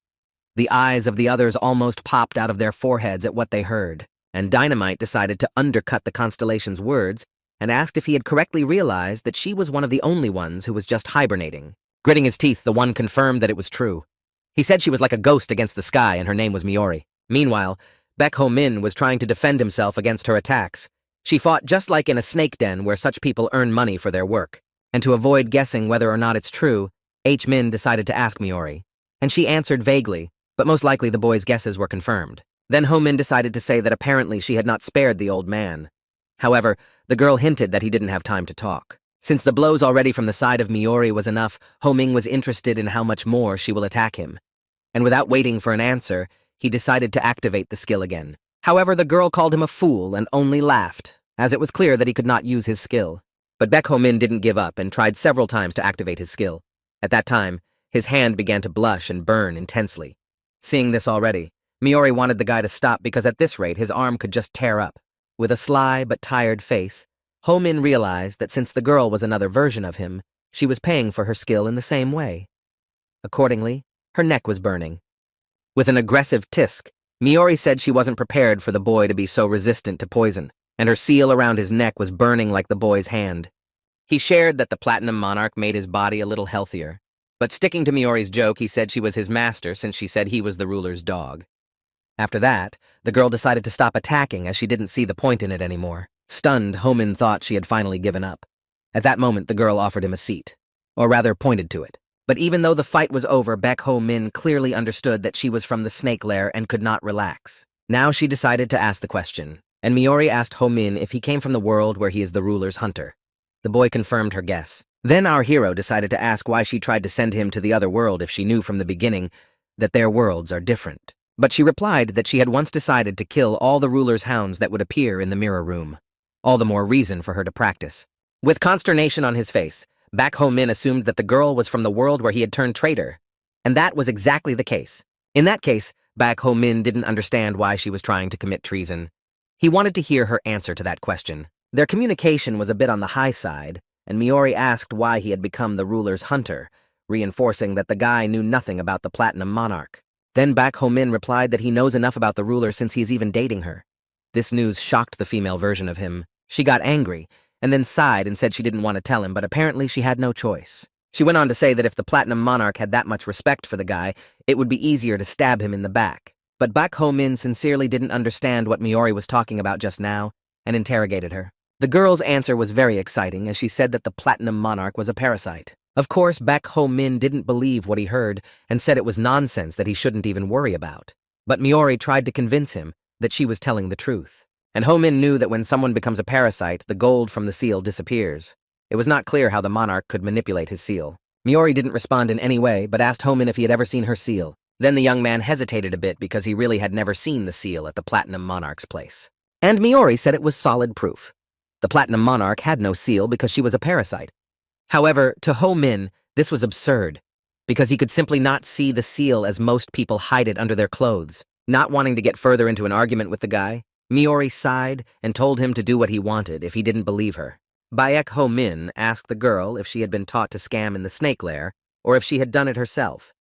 The eyes of the others almost popped out of their foreheads at what they heard, and Dynamite decided to undercut the constellation's words and asked if he had correctly realized that she was one of the only ones who was just hibernating. Gritting his teeth, the one confirmed that it was true. He said she was like a ghost against the sky and her name was Miori. Meanwhile, Baek Ho-min was trying to defend himself against her attacks. She fought just like in a snake den where such people earn money for their work. And to avoid guessing whether or not it's true, H-min decided to ask Miori. And she answered vaguely, but most likely the boy's guesses were confirmed. Then Ho-min decided to say that apparently she had not spared the old man. However, the girl hinted that he didn't have time to talk. Since the blows already from the side of Miori was enough, Ho-ming was interested in how much more she will attack him. And without waiting for an answer, he decided to activate the skill again. However, the girl called him a fool and only laughed, as it was clear that he could not use his skill. But Baek Ho-min didn't give up and tried several times to activate his skill. At that time, his hand began to blush and burn intensely. Seeing this already, Miori wanted the guy to stop because at this rate his arm could just tear up. With a sly but tired face, Ho-min realized that since the girl was another version of him, she was paying for her skill in the same way. Accordingly, her neck was burning. With an aggressive tisk, Miori said she wasn't prepared for the boy to be so resistant to poison, and her seal around his neck was burning like the boy's hand. He shared that the Platinum Monarch made his body a little healthier, but sticking to Miori's joke, he said she was his master since she said he was the ruler's dog. After that, the girl decided to stop attacking as she didn't see the point in it anymore. Stunned, Ho-min thought she had finally given up. At that moment, the girl offered him a seat. Or rather, pointed to it. But even though the fight was over, Baek Ho-min clearly understood that she was from the snake lair and could not relax. Now she decided to ask the question, and Miori asked Ho-min if he came from the world where he is the ruler's hunter. The boy confirmed her guess. Then our hero decided to ask why she tried to send him to the other world if she knew from the beginning that their worlds are different. But she replied that she had once decided to kill all the ruler's hounds that would appear in the mirror room. All the more reason for her to practice. With consternation on his face, Baek Ho-min assumed that the girl was from the world where he had turned traitor. And that was exactly the case. In that case, Baek Ho-min didn't understand why she was trying to commit treason. He wanted to hear her answer to that question. Their communication was a bit on the high side, and Miori asked why he had become the ruler's hunter, reinforcing that the guy knew nothing about the Platinum Monarch. Then Baek Ho-min replied that he knows enough about the ruler since he's even dating her. This news shocked the female version of him. She got angry, and then sighed and said she didn't want to tell him, but apparently she had no choice. She went on to say that if the Platinum Monarch had that much respect for the guy, it would be easier to stab him in the back. But Baek Ho-min sincerely didn't understand what Miori was talking about just now, and interrogated her. The girl's answer was very exciting, as she said that the Platinum Monarch was a parasite. Of course, Baek Ho-min didn't believe what he heard, and said it was nonsense that he shouldn't even worry about. But Miori tried to convince him that she was telling the truth. And Ho-min knew that when someone becomes a parasite, the gold from the seal disappears. It was not clear how the monarch could manipulate his seal. Miori didn't respond in any way, but asked Ho-min if he had ever seen her seal. Then the young man hesitated a bit because he really had never seen the seal at the Platinum Monarch's place. And Miori said it was solid proof. The Platinum Monarch had no seal because she was a parasite. However, to Ho-min, this was absurd, because he could simply not see the seal as most people hide it under their clothes. Not wanting to get further into an argument with the guy, Miori sighed and told him to do what he wanted if he didn't believe her. Baek Ho-min asked the girl if she had been taught to scam in the snake lair, or if she had done it herself.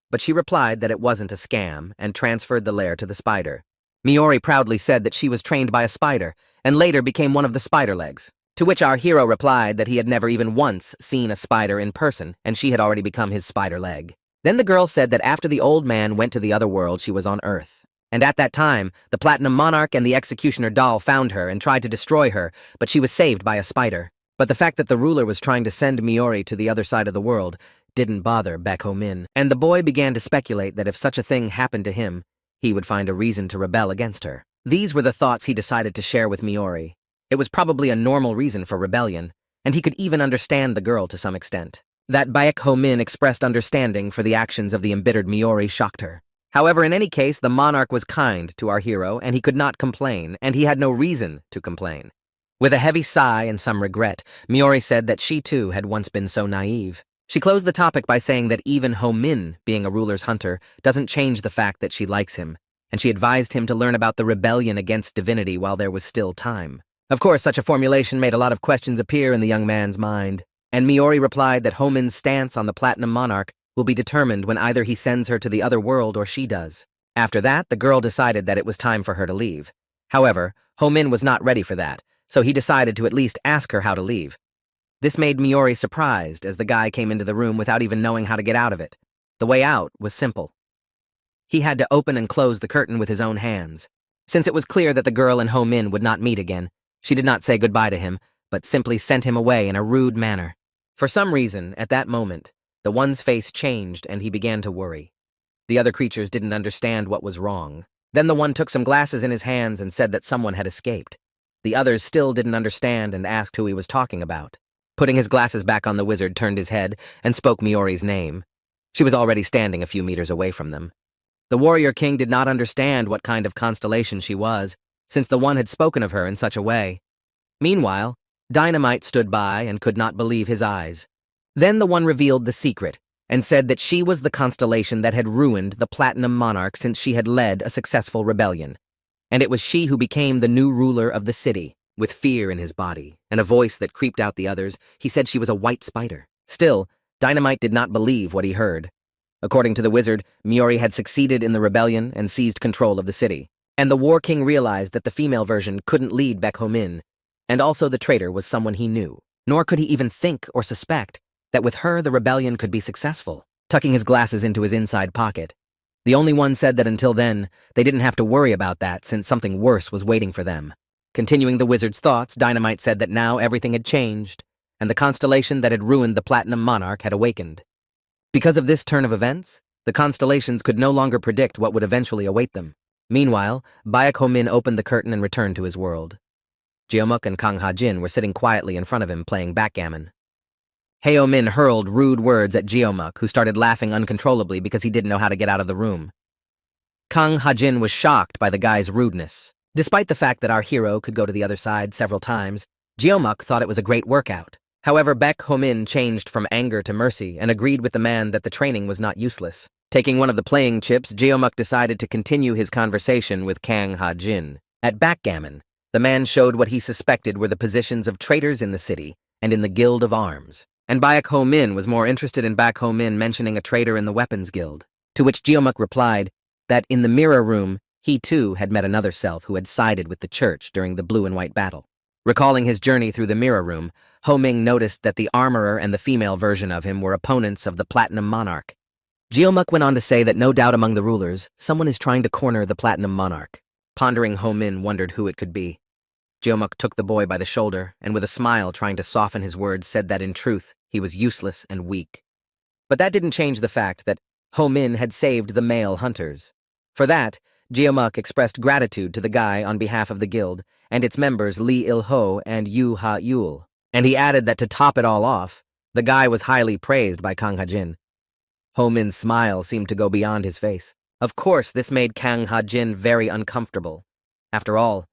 But she replied that it wasn't a scam and transferred the lair to the spider. Miori proudly said that she was trained by a spider, and later became one of the spider legs. To which our hero replied that he had never even once seen a spider in person, and she had already become his spider leg. Then the girl said that after the old man went to the other world, she was on Earth. And at that time, the Platinum Monarch and the Executioner doll found her and tried to destroy her, but she was saved by a spider. But the fact that the ruler was trying to send Miori to the other side of the world didn't bother Baek Ho-min, and the boy began to speculate that if such a thing happened to him, he would find a reason to rebel against her. These were the thoughts he decided to share with Miori. It was probably a normal reason for rebellion, and he could even understand the girl to some extent. That Baek Ho-min expressed understanding for the actions of the embittered Miori shocked her. However, in any case, the monarch was kind to our hero, and he could not complain, and he had no reason to complain. With a heavy sigh and some regret, Miori said that she too had once been so naive. She closed the topic by saying that even Ho-min, being a ruler's hunter, doesn't change the fact that she likes him, and she advised him to learn about the rebellion against divinity while there was still time. Of course, such a formulation made a lot of questions appear in the young man's mind, and Miori replied that Ho-min's stance on the Platinum Monarch will be determined when either he sends her to the other world or she does. After that, the girl decided that it was time for her to leave. However, Ho-min was not ready for that, so he decided to at least ask her how to leave. This made Miori surprised as the guy came into the room without even knowing how to get out of it. The way out was simple. He had to open and close the curtain with his own hands. Since it was clear that the girl and Ho-min would not meet again, she did not say goodbye to him, but simply sent him away in a rude manner. For some reason, at that moment, the one's face changed and he began to worry. The other creatures didn't understand what was wrong. Then the one took some glasses in his hands and said that someone had escaped. The others still didn't understand and asked who he was talking about. Putting his glasses back on, the wizard turned his head and spoke Miori's name. She was already standing a few meters away from them. The warrior king did not understand what kind of constellation she was, since the one had spoken of her in such a way. Meanwhile, Dynamite stood by and could not believe his eyes. Then the one revealed the secret and said that she was the constellation that had ruined the Platinum Monarch since she had led a successful rebellion. And it was she who became the new ruler of the city. With fear in his body and a voice that creeped out the others, he said she was a white spider. Still, Dynamite did not believe what he heard. According to the wizard, Miori had succeeded in the rebellion and seized control of the city. And the War King realized that the female version couldn't lead Baek Ho-min, and also the traitor was someone he knew. Nor could he even think or suspect that with her the rebellion could be successful. Tucking his glasses into his inside pocket, The only one said that until then, they didn't have to worry about that since something worse was waiting for them. Continuing the wizard's thoughts, Dynamite said that now everything had changed, and the constellation that had ruined the Platinum Monarch had awakened. Because of this turn of events, the constellations could no longer predict what would eventually await them. Meanwhile, Baek Ho-min opened the curtain and returned to his world. Jeomuk and Kang Ha-jin were sitting quietly in front of him playing backgammon. Heo-min hurled rude words at Jeomuk, who started laughing uncontrollably because he didn't know how to get out of the room. Kang Ha-jin was shocked by the guy's rudeness. Despite the fact that our hero could go to the other side several times, Jeomuk thought it was a great workout. However, Baek Ho-min changed from anger to mercy and agreed with the man that the training was not useless. Taking one of the playing chips, Jeomuk decided to continue his conversation with Kang Ha-jin. At backgammon, the man showed what he suspected were the positions of traitors in the city and in the Guild of Arms. And Baek Ho-min was more interested in Baek Ho-min mentioning a traitor in the Weapons Guild, to which Jeomuk replied that in the mirror room, he too had met another self who had sided with the church during the blue and white battle. Recalling his journey through the mirror room, Ho-ming noticed that the armorer and the female version of him were opponents of the Platinum Monarch. Jeomuk went on to say that no doubt among the rulers, someone is trying to corner the Platinum Monarch. Pondering, Ho-min wondered who it could be. Jeomuk took the boy by the shoulder and with a smile trying to soften his words said that in truth, he was useless and weak. But that didn't change the fact that Ho-min had saved the male hunters. For that, Jeomuk expressed gratitude to the guy on behalf of the guild and its members Lee Il-ho and Yu Ha-yul. And he added that to top it all off, the guy was highly praised by Kang Ha-jin. Ho-min's smile seemed to go beyond his face. Of course, this made Kang Ha-jin very uncomfortable. After all,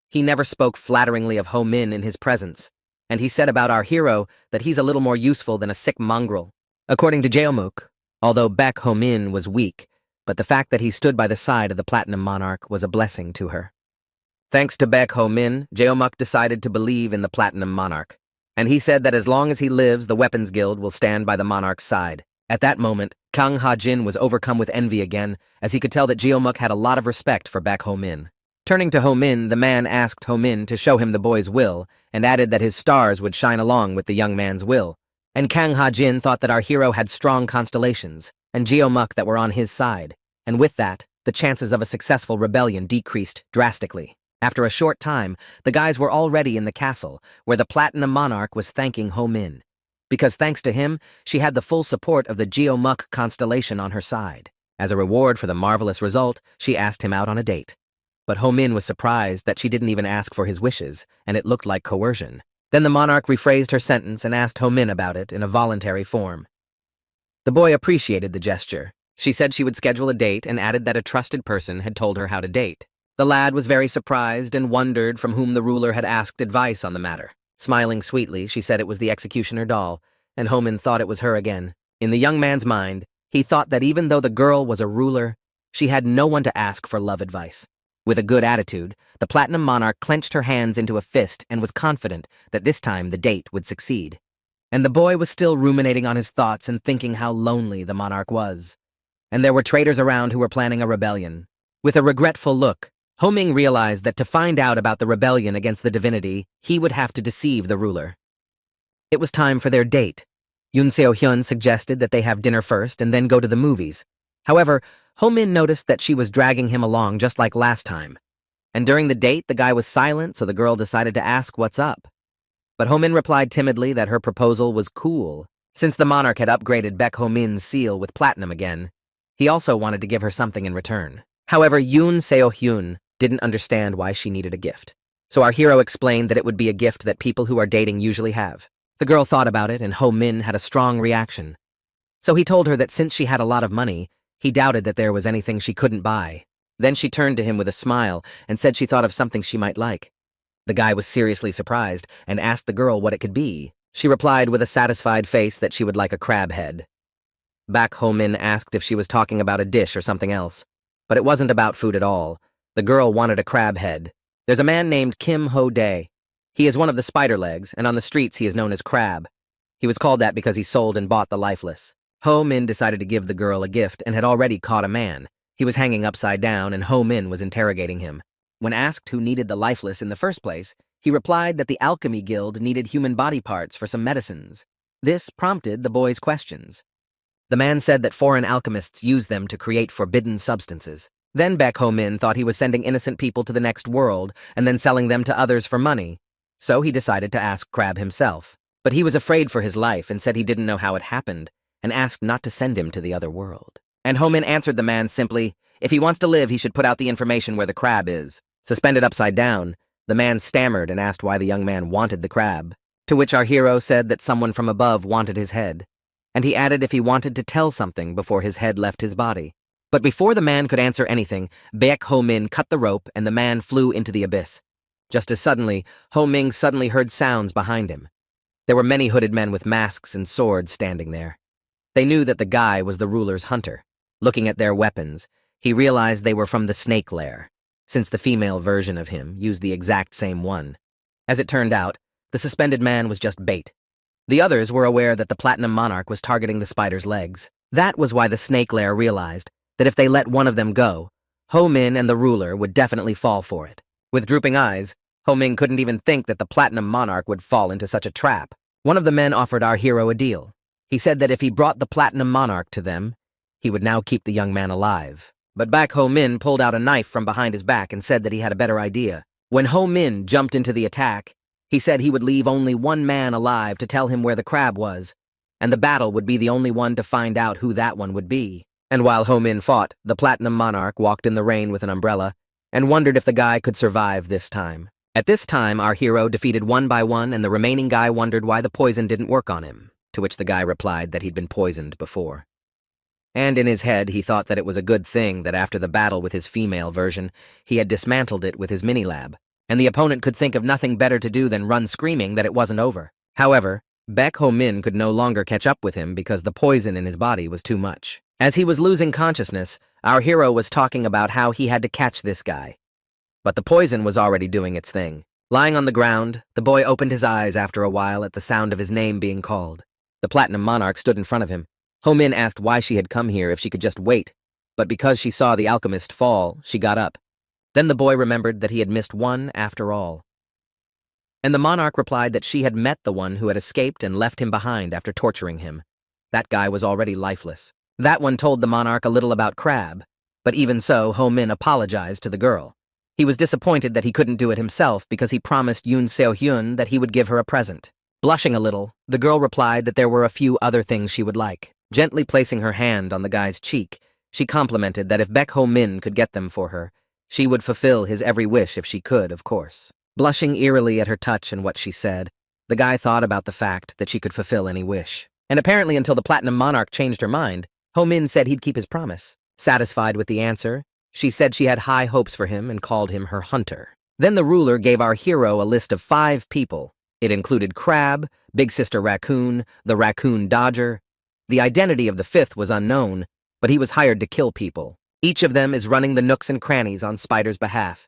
he never spoke flatteringly of Ho-min in his presence, and he said about our hero that he's a little more useful than a sick mongrel. According to Jeomuk, although Baek Ho-min was weak, but the fact that he stood by the side of the Platinum Monarch was a blessing to her. Thanks to Baek Ho-min, Jeomuk decided to believe in the Platinum Monarch, and he said that as long as he lives, the Weapons Guild will stand by the Monarch's side. At that moment, Kang Ha-jin was overcome with envy again, as he could tell that Jeomuk had a lot of respect for Baek Ho-min. Turning to Ho-min, the man asked Ho-min to show him the boy's will, and added that his stars would shine along with the young man's will. And Kang Ha-jin thought that our hero had strong constellations, and Jeomuk that were on his side. And with that, the chances of a successful rebellion decreased drastically. After a short time, the guys were already in the castle, where the Platinum Monarch was thanking Ho-min. Because thanks to him, she had the full support of the Jeomuk constellation on her side. As a reward for the marvelous result, she asked him out on a date. But Ho-min was surprised that she didn't even ask for his wishes, and it looked like coercion. Then the monarch rephrased her sentence and asked Ho-min about it in a voluntary form. The boy appreciated the gesture. She said she would schedule a date and added that a trusted person had told her how to date. The lad was very surprised and wondered from whom the ruler had asked advice on the matter. Smiling sweetly, she said it was the executioner doll, and Ho-min thought it was her again. In the young man's mind, he thought that even though the girl was a ruler, she had no one to ask for love advice. With a good attitude, the Platinum Monarch clenched her hands into a fist and was confident that this time the date would succeed. And the boy was still ruminating on his thoughts and thinking how lonely the monarch was. And there were traitors around who were planning a rebellion. With a regretful look, Ho-ming realized that to find out about the rebellion against the divinity, he would have to deceive the ruler. It was time for their date. Yoon Seo-hyun suggested that they have dinner first and then go to the movies. However, Ho-min noticed that she was dragging him along just like last time. And during the date, the guy was silent, so the girl decided to ask what's up. But Ho-min replied timidly that her proposal was cool. Since the monarch had upgraded Baek Ho-min's seal with platinum again, he also wanted to give her something in return. However, Yoon Seo-hyun didn't understand why she needed a gift. So our hero explained that it would be a gift that people who are dating usually have. The girl thought about it, and Ho-min had a strong reaction. So he told her that since she had a lot of money, he doubted that there was anything she couldn't buy. Then she turned to him with a smile and said she thought of something she might like. The guy was seriously surprised and asked the girl what it could be. She replied with a satisfied face that she would like a crab head. Baek Ho-min asked if she was talking about a dish or something else. But it wasn't about food at all. The girl wanted a crab head. There's a man named Kim Ho-dae. He is one of the spider legs, and on the streets he is known as Crab. He was called that because he sold and bought the lifeless. Ho-min decided to give the girl a gift and had already caught a man. He was hanging upside down, and Ho-min was interrogating him. When asked who needed the lifeless in the first place, he replied that the Alchemy Guild needed human body parts for some medicines. This prompted the boy's questions. The man said that foreign alchemists use them to create forbidden substances. Then Baek Ho-min thought he was sending innocent people to the next world and then selling them to others for money. So he decided to ask Crab himself. But he was afraid for his life and said he didn't know how it happened and asked not to send him to the other world. And Ho-min answered the man simply, if he wants to live, he should put out the information where the crab is. Suspended upside down, the man stammered and asked why the young man wanted the crab, to which our hero said that someone from above wanted his head. And he added if he wanted to tell something before his head left his body. But before the man could answer anything, Baek Ho-min cut the rope and the man flew into the abyss. Just as suddenly, Ho-min suddenly heard sounds behind him. There were many hooded men with masks and swords standing there. They knew that the guy was the ruler's hunter. Looking at their weapons, he realized they were from the snake lair, since the female version of him used the exact same one. As it turned out, the suspended man was just bait. The others were aware that the Platinum Monarch was targeting the spider's legs. That was why the snake lair realized that if they let one of them go, Ho-min and the ruler would definitely fall for it. With drooping eyes, Ho-min couldn't even think that the Platinum Monarch would fall into such a trap. One of the men offered our hero a deal. He said that if he brought the Platinum Monarch to them, he would now keep the young man alive. But Baek Ho-min pulled out a knife from behind his back and said that he had a better idea. When Ho-min jumped into the attack, he said he would leave only one man alive to tell him where the crab was, and the battle would be the only one to find out who that one would be. And while Ho-min fought, the Platinum Monarch walked in the rain with an umbrella and wondered if the guy could survive this time. At this time, our hero defeated one by one, and the remaining guy wondered why the poison didn't work on him, to which the guy replied that he'd been poisoned before. And in his head, he thought that it was a good thing that after the battle with his female version, he had dismantled it with his mini-lab, and the opponent could think of nothing better to do than run screaming that it wasn't over. However, Baek Ho-min could no longer catch up with him because the poison in his body was too much. As he was losing consciousness, our hero was talking about how he had to catch this guy. But the poison was already doing its thing. Lying on the ground, the boy opened his eyes after a while at the sound of his name being called. The Platinum Monarch stood in front of him. Ho-min asked why she had come here if she could just wait, but because she saw the alchemist fall, she got up. Then the boy remembered that he had missed one after all. And the monarch replied that she had met the one who had escaped and left him behind after torturing him. That guy was already lifeless. That one told the monarch a little about Crab, but even so, Ho-min apologized to the girl. He was disappointed that he couldn't do it himself because he promised Yoon Seo-hyun that he would give her a present. Blushing a little, the girl replied that there were a few other things she would like. Gently placing her hand on the guy's cheek, she complimented that if Baek Ho-min could get them for her, she would fulfill his every wish if she could, of course. Blushing eerily at her touch and what she said, the guy thought about the fact that she could fulfill any wish. And apparently until the Platinum Monarch changed her mind, Ho-min said he'd keep his promise. Satisfied with the answer, she said she had high hopes for him and called him her hunter. Then the ruler gave our hero a list of 5 people. It included Crab, Big Sister Raccoon, the Raccoon Dodger. The identity of the 5th was unknown, but he was hired to kill people. Each of them is running the nooks and crannies on Spider's behalf.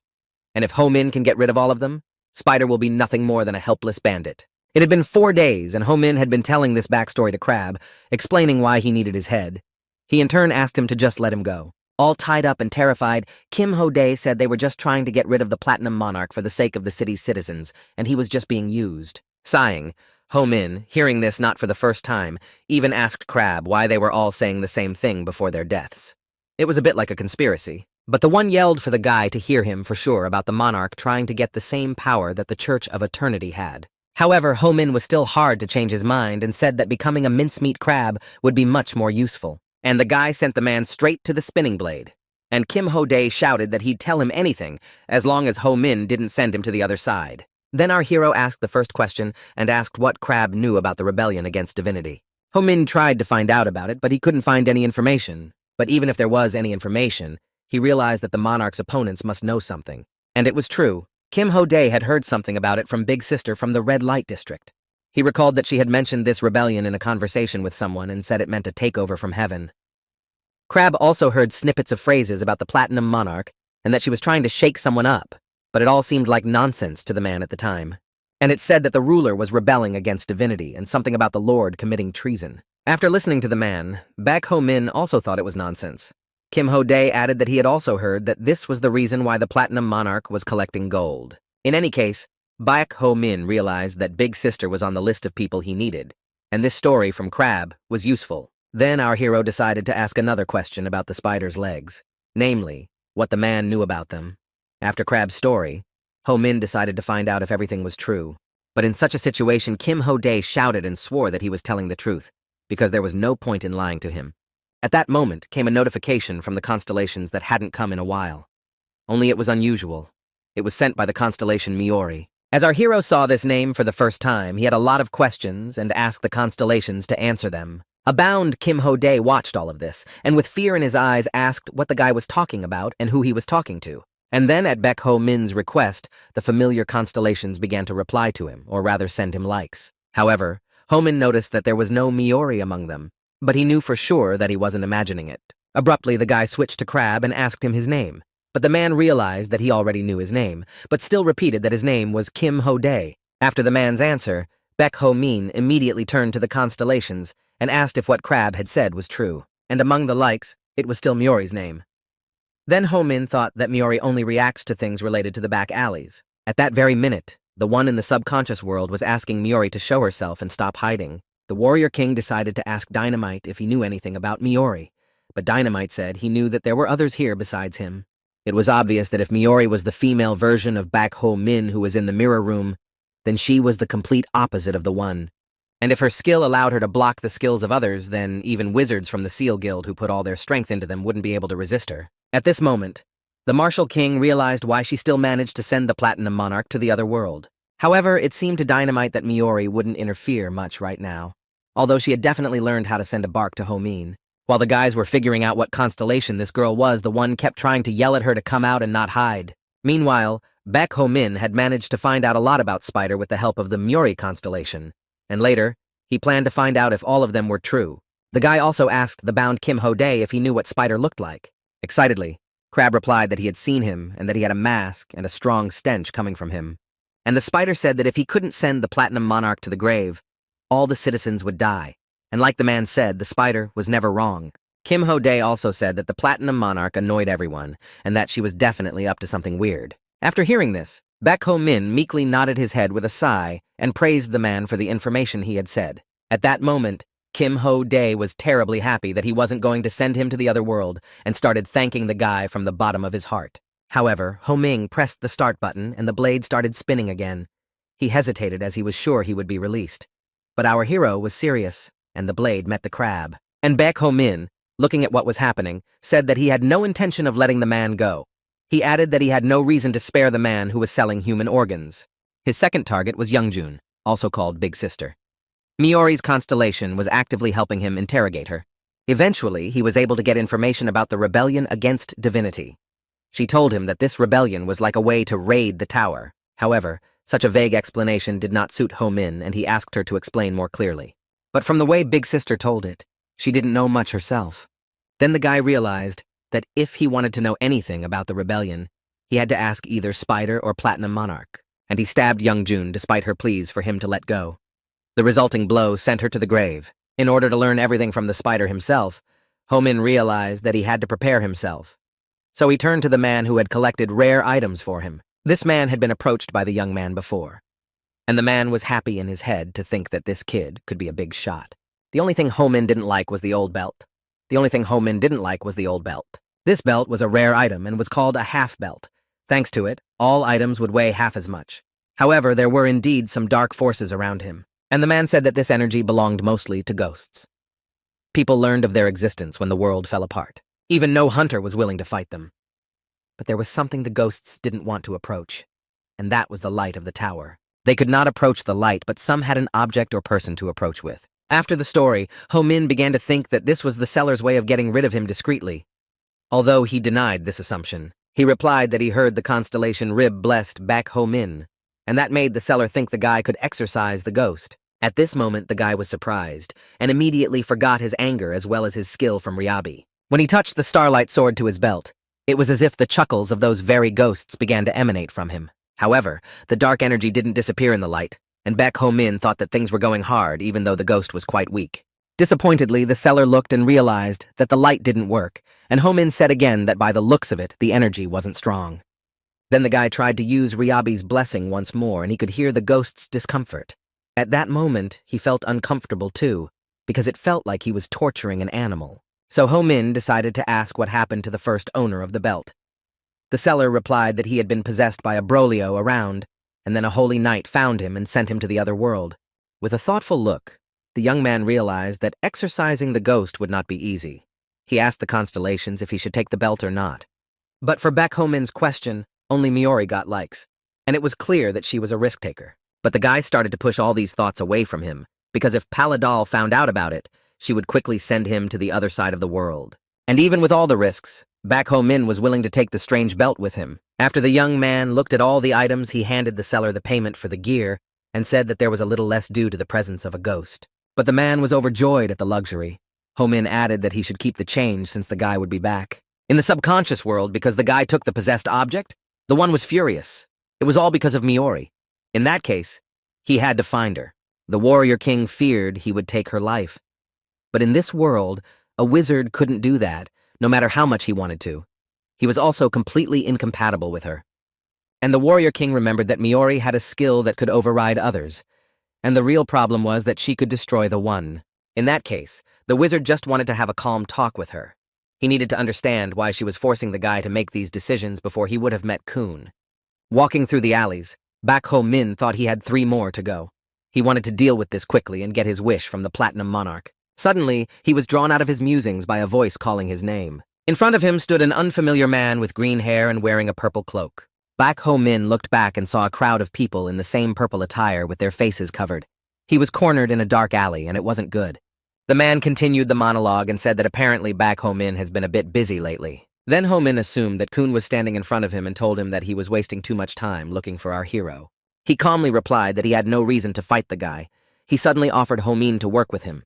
And if Ho-min can get rid of all of them, Spider will be nothing more than a helpless bandit. It had been 4 days, and Ho-min had been telling this backstory to Crab, explaining why he needed his head. He in turn asked him to just let him go. All tied up and terrified, Kim Ho-dae said they were just trying to get rid of the Platinum Monarch for the sake of the city's citizens, and he was just being used. Sighing, Ho-min, hearing this not for the first time, even asked Crab why they were all saying the same thing before their deaths. It was a bit like a conspiracy, but the one yelled for the guy to hear him for sure about the monarch trying to get the same power that the Church of Eternity had. However, Ho-min was still hard to change his mind and said that becoming a mincemeat crab would be much more useful. And the guy sent the man straight to the spinning blade. And Kim Ho-dae shouted that he'd tell him anything as long as Ho-min didn't send him to the other side. Then our hero asked the first question and asked what Crab knew about the rebellion against divinity. Ho-min tried to find out about it, but he couldn't find any information. But even if there was any information, he realized that the monarch's opponents must know something. And it was true. Kim Ho-dae had heard something about it from Big Sister from the Red Light District. He recalled that she had mentioned this rebellion in a conversation with someone and said it meant a takeover from heaven. Crab also heard snippets of phrases about the Platinum Monarch and that she was trying to shake someone up, but it all seemed like nonsense to the man at the time. And it said that the ruler was rebelling against divinity and something about the Lord committing treason. After listening to the man, Baek Ho-min also thought it was nonsense. Kim Ho-dae added that he had also heard that this was the reason why the Platinum Monarch was collecting gold. In any case, Baek Ho-min realized that Big Sister was on the list of people he needed, and this story from Crab was useful. Then our hero decided to ask another question about the spider's legs, namely, what the man knew about them. After Crab's story, Ho Min decided to find out if everything was true. But in such a situation, Kim Ho Dae shouted and swore that he was telling the truth, because there was no point in lying to him. At that moment came a notification from the constellations that hadn't come in a while. Only it was unusual. It was sent by the constellation Miori. As our hero saw this name for the first time, he had a lot of questions and asked the constellations to answer them. Abound Kim Ho Dae watched all of this, and with fear in his eyes asked what the guy was talking about and who he was talking to. And then, at Baek Ho Min's request, the familiar constellations began to reply to him, or rather send him likes. However, Ho Min noticed that there was no Miori among them, but he knew for sure that he wasn't imagining it. Abruptly, the guy switched to Crab and asked him his name. But the man realized that he already knew his name, but still repeated that his name was Kim Ho Dae. After the man's answer, Baek Ho Min immediately turned to the constellations and asked if what Crab had said was true. And among the likes, it was still Miori's name. Then Ho Min thought that Miori only reacts to things related to the back alleys. At that very minute, the one in the subconscious world was asking Miori to show herself and stop hiding. The warrior king decided to ask Dynamite if he knew anything about Miori, but Dynamite said he knew that there were others here besides him. It was obvious that if Miori was the female version of Baek Ho Min who was in the mirror room, then she was the complete opposite of the one. And if her skill allowed her to block the skills of others, then even wizards from the Seal Guild who put all their strength into them wouldn't be able to resist her. At this moment, the Martial King realized why she still managed to send the Platinum Monarch to the other world. However, it seemed to Dynamite that Miori wouldn't interfere much right now, although she had definitely learned how to send a bark to Ho Min. While the guys were figuring out what constellation this girl was, the one kept trying to yell at her to come out and not hide. Meanwhile, Baek Ho Min had managed to find out a lot about Spider with the help of the Miori constellation, and later, he planned to find out if all of them were true. The guy also asked the bound Kim Ho Dae if he knew what Spider looked like. Excitedly, Crab replied that he had seen him and that he had a mask and a strong stench coming from him. And the Spider said that if he couldn't send the Platinum Monarch to the grave, all the citizens would die. And like the man said, the Spider was never wrong. Kim Ho Dae also said that the Platinum Monarch annoyed everyone, and that she was definitely up to something weird. After hearing this, Baek Ho Min meekly nodded his head with a sigh and praised the man for the information he had said. At that moment, Kim Ho Dae was terribly happy that he wasn't going to send him to the other world and started thanking the guy from the bottom of his heart. However, Ho Ming pressed the start button and the blade started spinning again. He hesitated as he was sure he would be released. But our hero was serious, and the blade met the crab. And Baek Ho Min, looking at what was happening, said that he had no intention of letting the man go. He added that he had no reason to spare the man who was selling human organs. His second target was Youngjun, also called Big Sister. Miori's constellation was actively helping him interrogate her. Eventually, he was able to get information about the rebellion against divinity. She told him that this rebellion was like a way to raid the tower. However, such a vague explanation did not suit Ho Min, and he asked her to explain more clearly. But from the way Big Sister told it, she didn't know much herself. Then the guy realized that if he wanted to know anything about the rebellion, he had to ask either Spider or Platinum Monarch, and he stabbed Youngjun despite her pleas for him to let go. The resulting blow sent her to the grave. In order to learn everything from the Spider himself, Ho Min realized that he had to prepare himself. So he turned to the man who had collected rare items for him. This man had been approached by the young man before, and the man was happy in his head to think that this kid could be a big shot. The only thing Ho Min didn't like was the old belt. This belt was a rare item and was called a half belt. Thanks to it, all items would weigh half as much. However, there were indeed some dark forces around him, and the man said that this energy belonged mostly to ghosts. People learned of their existence when the world fell apart. Even no hunter was willing to fight them. But there was something the ghosts didn't want to approach, and that was the light of the tower. They could not approach the light, but some had an object or person to approach with. After the story, Ho Min began to think that this was the seller's way of getting rid of him discreetly. Although he denied this assumption, he replied that he heard the constellation Rib blessed Baek Ho Min, and that made the seller think the guy could exorcise the ghost. At this moment, the guy was surprised, and immediately forgot his anger as well as his skill from Ryabi. When he touched the starlight sword to his belt, it was as if the chuckles of those very ghosts began to emanate from him. However, the dark energy didn't disappear in the light, and Baek Ho Min thought that things were going hard even though the ghost was quite weak. Disappointedly, the seller looked and realized that the light didn't work, and Ho Min said again that by the looks of it, the energy wasn't strong. Then the guy tried to use Ryabi's blessing once more, and he could hear the ghost's discomfort. At that moment, he felt uncomfortable too, because it felt like he was torturing an animal. So Ho Min decided to ask what happened to the first owner of the belt. The seller replied that he had been possessed by a brolio around, and then a holy knight found him and sent him to the other world. With a thoughtful look, the young man realized that exorcising the ghost would not be easy. He asked the constellations if he should take the belt or not. But for Baek Ho Min's question, only Miori got likes, and it was clear that she was a risk-taker. But the guy started to push all these thoughts away from him, because if Paladal found out about it, she would quickly send him to the other side of the world. And even with all the risks, Baek Ho Min was willing to take the strange belt with him. After the young man looked at all the items, he handed the seller the payment for the gear and said that there was a little less due to the presence of a ghost. But the man was overjoyed at the luxury. Ho Min added that he should keep the change since the guy would be back. In the subconscious world, because the guy took the possessed object, the one was furious. It was all because of Miori. In that case, he had to find her. The warrior king feared he would take her life. But in this world, a wizard couldn't do that, no matter how much he wanted to. He was also completely incompatible with her. And the warrior king remembered that Miori had a skill that could override others, and the real problem was that she could destroy the one. In that case, the wizard just wanted to have a calm talk with her. He needed to understand why she was forcing the guy to make these decisions before he would have met Kun. Walking through the alleys, Baek Ho Min thought he had 3 more to go. He wanted to deal with this quickly and get his wish from the Platinum Monarch. Suddenly, he was drawn out of his musings by a voice calling his name. In front of him stood an unfamiliar man with green hair and wearing a purple cloak. Baek Ho Min looked back and saw a crowd of people in the same purple attire with their faces covered. He was cornered in a dark alley, and it wasn't good. The man continued the monologue and said that apparently Baek Ho Min has been a bit busy lately. Then Ho Min assumed that Kun was standing in front of him and told him that he was wasting too much time looking for our hero. He calmly replied that he had no reason to fight the guy. He suddenly offered Ho Min to work with him.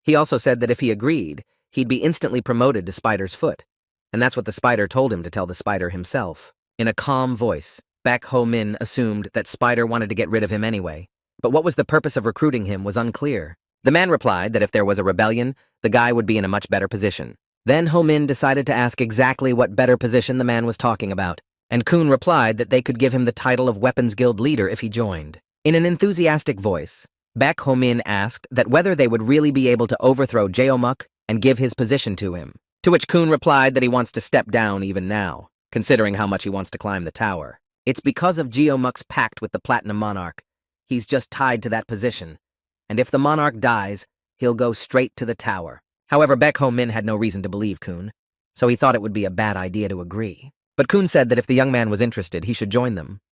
He also said that if he agreed, he'd be instantly promoted to Spider's foot. And that's what the Spider told him to tell the Spider himself. In a calm voice, Baek Ho Min assumed that Spider wanted to get rid of him anyway. But what was the purpose of recruiting him was unclear. The man replied that if there was a rebellion, the guy would be in a much better position. Then Ho Min decided to ask exactly what better position the man was talking about, and Kun replied that they could give him the title of Weapons Guild leader if he joined. In an enthusiastic voice, Baek Ho Min asked that whether they would really be able to overthrow Jeomuk and give his position to him, to which Kun replied that he wants to step down even now, considering how much he wants to climb the tower. It's because of Jeomuk's pact with the Platinum Monarch. He's just tied to that position, and if the monarch dies, he'll go straight to the tower. However, Baek Ho Min had no reason to believe Kun, so he thought it would be a bad idea to agree. But Kun said that if the young man was interested, he should join them,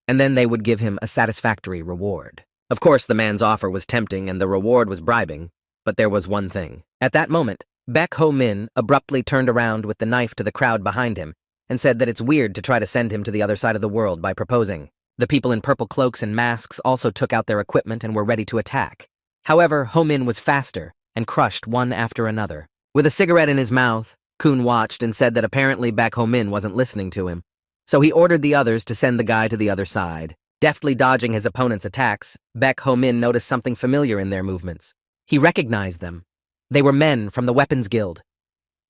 and then they would give him a satisfactory reward. Of course, the man's offer was tempting and the reward was bribing, but there was one thing. At that moment, Baek Ho Min abruptly turned around with the knife to the crowd behind him and said that it's weird to try to send him to the other side of the world by proposing. The people in purple cloaks and masks also took out their equipment and were ready to attack. However, Ho Min was faster and crushed one after another. With a cigarette in his mouth, Kun watched and said that apparently Baek Ho Min wasn't listening to him. So he ordered the others to send the guy to the other side. Deftly dodging his opponent's attacks, Baek Ho Min noticed something familiar in their movements. He recognized them. They were men from the Weapons Guild.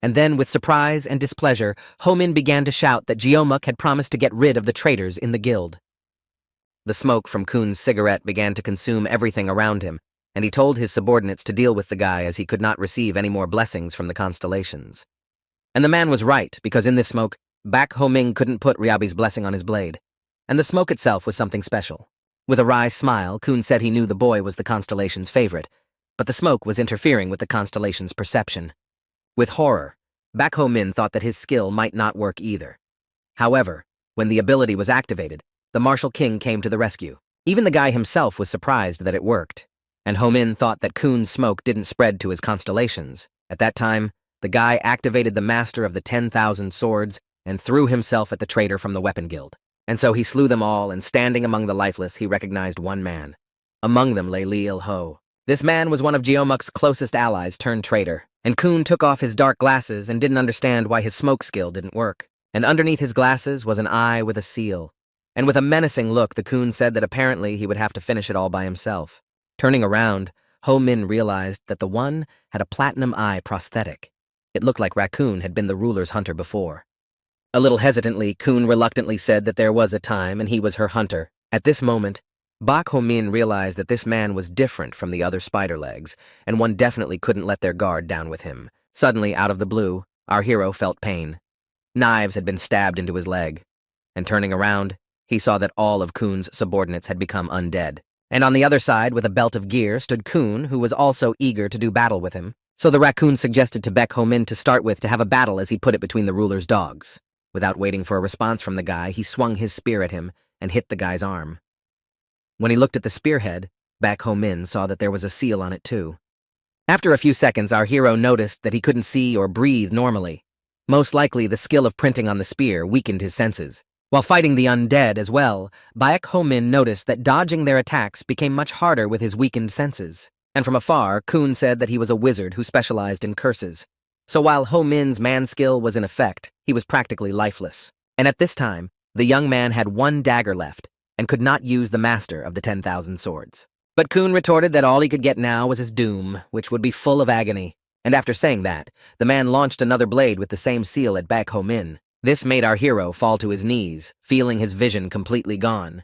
And then, with surprise and displeasure, Ho Min began to shout that Jeomuk had promised to get rid of the traitors in the guild. The smoke from Kun's cigarette began to consume everything around him, and he told his subordinates to deal with the guy as he could not receive any more blessings from the constellations. And the man was right, because in this smoke, Baek Ho Min couldn't put Ryabi's blessing on his blade. And the smoke itself was something special. With a wry smile, Kun said he knew the boy was the constellation's favorite, but the smoke was interfering with the constellation's perception. With horror, Baek Ho Min thought that his skill might not work either. However, when the ability was activated, the Martial King came to the rescue. Even the guy himself was surprised that it worked, and Ho Min thought that Kun's smoke didn't spread to his constellations. At that time, the guy activated the Master of the 10,000 Swords and threw himself at the traitor from the Weapon Guild. And so he slew them all, and standing among the lifeless, he recognized one man. Among them lay Li Il-ho. This man was one of Jeomuk's closest allies turned traitor, and Kun took off his dark glasses and didn't understand why his smoke skill didn't work. And underneath his glasses was an eye with a seal. And with a menacing look, the Kun said that apparently he would have to finish it all by himself. Turning around, Ho Min realized that the one had a platinum eye prosthetic. It looked like Raccoon had been the ruler's hunter before. A little hesitantly, Kun reluctantly said that there was a time and he was her hunter. At this moment, Bak Ho-min realized that this man was different from the other spider legs, and one definitely couldn't let their guard down with him. Suddenly, out of the blue, our hero felt pain. Knives had been stabbed into his leg, and turning around, he saw that all of Kun's subordinates had become undead. And on the other side, with a belt of gear, stood Kun, who was also eager to do battle with him. So the raccoon suggested to Baek Ho-min to start with to have a battle, as he put it, between the ruler's dogs. Without waiting for a response from the guy, he swung his spear at him and hit the guy's arm. When he looked at the spearhead, Baek Ho-min saw that there was a seal on it too. After a few seconds, our hero noticed that he couldn't see or breathe normally. Most likely, the skill of printing on the spear weakened his senses. While fighting the undead as well, Baek Ho-min noticed that dodging their attacks became much harder with his weakened senses. And from afar, Kun said that he was a wizard who specialized in curses. So while Ho-min's man skill was in effect, he was practically lifeless. And at this time, the young man had one dagger left and could not use the master of the 10,000 swords. But Kun retorted that all he could get now was his doom, which would be full of agony. And after saying that, the man launched another blade with the same seal at Baek Ho-min. This made our hero fall to his knees, feeling his vision completely gone.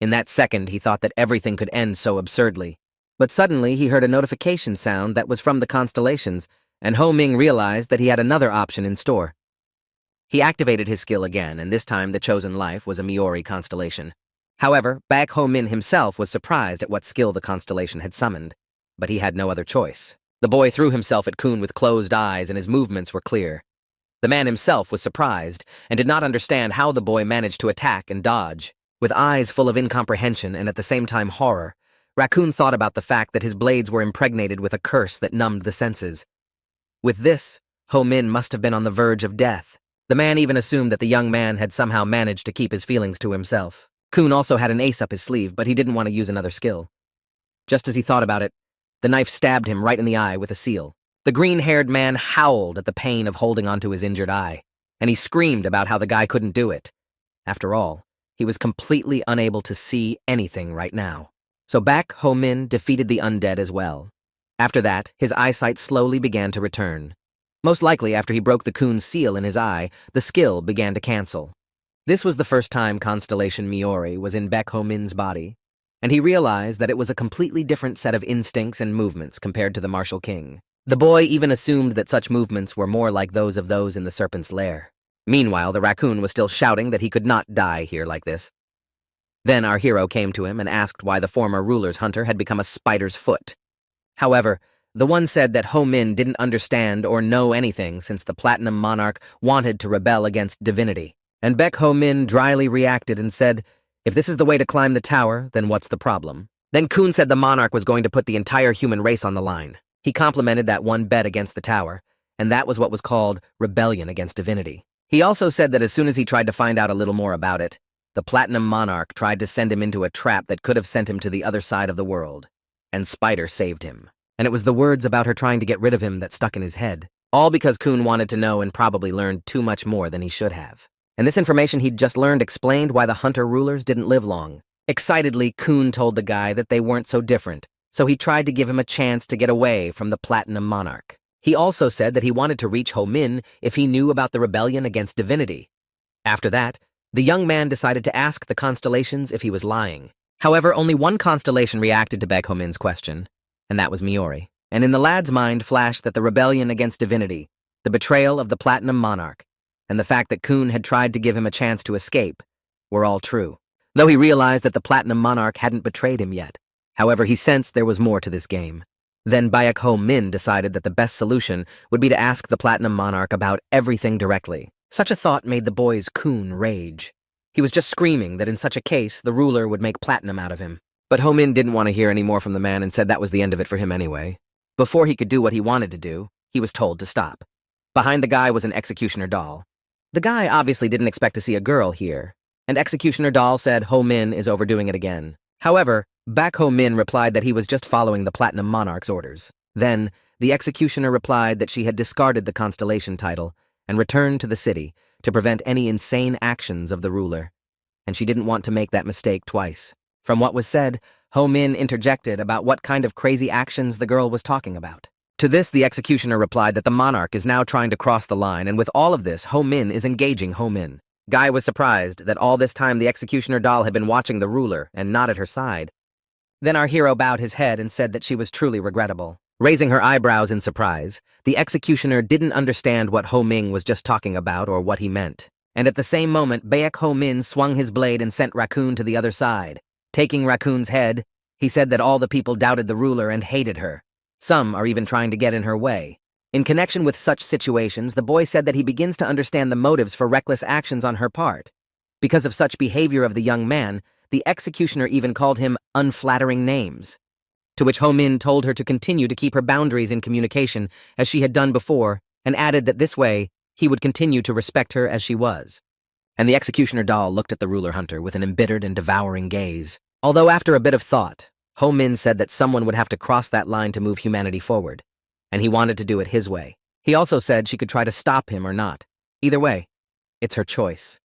In that second, he thought that everything could end so absurdly. But suddenly, he heard a notification sound that was from the constellations, and Ho-min realized that he had another option in store. He activated his skill again, and this time the chosen life was a Miori constellation. However, Baek Ho-min himself was surprised at what skill the constellation had summoned, but he had no other choice. The boy threw himself at Kun with closed eyes, and his movements were clear. The man himself was surprised and did not understand how the boy managed to attack and dodge. With eyes full of incomprehension and at the same time horror, Raccoon thought about the fact that his blades were impregnated with a curse that numbed the senses. With this, Ho-min must have been on the verge of death. The man even assumed that the young man had somehow managed to keep his feelings to himself. Kun also had an ace up his sleeve, but he didn't want to use another skill. Just as he thought about it, the knife stabbed him right in the eye with a seal. The green-haired man howled at the pain of holding onto his injured eye, and he screamed about how the guy couldn't do it. After all, he was completely unable to see anything right now. So Baek Ho-min defeated the undead as well. After that, his eyesight slowly began to return. Most likely after he broke the Kun's seal in his eye, the skill began to cancel. This was the first time Constellation Miori was in Baek Ho-min's body, and he realized that it was a completely different set of instincts and movements compared to the martial king. The boy even assumed that such movements were more like those in the serpent's lair. Meanwhile, the raccoon was still shouting that he could not die here like this. Then our hero came to him and asked why the former ruler's hunter had become a spider's foot. However, the one said that Ho-min didn't understand or know anything since the Platinum Monarch wanted to rebel against divinity. And Baek Ho-min dryly reacted and said, "If this is the way to climb the tower, then what's the problem?" Then Kun said the monarch was going to put the entire human race on the line. He complimented that one bet against the tower, and that was what was called rebellion against divinity. He also said that as soon as he tried to find out a little more about it, the Platinum Monarch tried to send him into a trap that could have sent him to the other side of the world. And Spider saved him. And it was the words about her trying to get rid of him that stuck in his head. All because Kun wanted to know and probably learned too much more than he should have. And this information he'd just learned explained why the hunter rulers didn't live long. Excitedly, Kun told the guy that they weren't so different, so he tried to give him a chance to get away from the Platinum Monarch. He also said that he wanted to reach Ho-min if he knew about the rebellion against divinity. After that, the young man decided to ask the constellations if he was lying. However, only one constellation reacted to Baek Ho-min's question, and that was Miori. And in the lad's mind flashed that the rebellion against divinity, the betrayal of the Platinum Monarch, and the fact that Kun had tried to give him a chance to escape were all true, though he realized that the Platinum Monarch hadn't betrayed him yet. However, he sensed there was more to this game. Then Baek Ho-min decided that the best solution would be to ask the Platinum Monarch about everything directly. Such a thought made the boy's Kun rage. He was just screaming that in such a case, the ruler would make platinum out of him. But Ho-min didn't want to hear any more from the man and said that was the end of it for him anyway. Before he could do what he wanted to do, he was told to stop. Behind the guy was an executioner doll. The guy obviously didn't expect to see a girl here, and Executioner Doll said Ho-min is overdoing it again. However, Baek Ho-min replied that he was just following the Platinum Monarch's orders. Then, the executioner replied that she had discarded the constellation title and returned to the city to prevent any insane actions of the ruler, and she didn't want to make that mistake twice. From what was said, Ho-min interjected about what kind of crazy actions the girl was talking about. To this, the executioner replied that the monarch is now trying to cross the line, and with all of this, Ho-min is engaging Ho-min. Guy was surprised that all this time the executioner doll had been watching the ruler and not at her side. Then our hero bowed his head and said that she was truly regrettable. Raising her eyebrows in surprise, the executioner didn't understand what Ho Ming was just talking about or what he meant. And at the same moment, Baek Ho Min swung his blade and sent Raccoon to the other side. Taking Raccoon's head, he said that all the people doubted the ruler and hated her. Some are even trying to get in her way. In connection with such situations, the boy said that he begins to understand the motives for reckless actions on her part. Because of such behavior of the young man, the executioner even called him unflattering names. To which Ho Min told her to continue to keep her boundaries in communication as she had done before, and added that this way, he would continue to respect her as she was. And the executioner doll looked at the ruler hunter with an embittered and devouring gaze. Although after a bit of thought, Ho Min said that someone would have to cross that line to move humanity forward, and he wanted to do it his way. He also said she could try to stop him or not. Either way, it's her choice.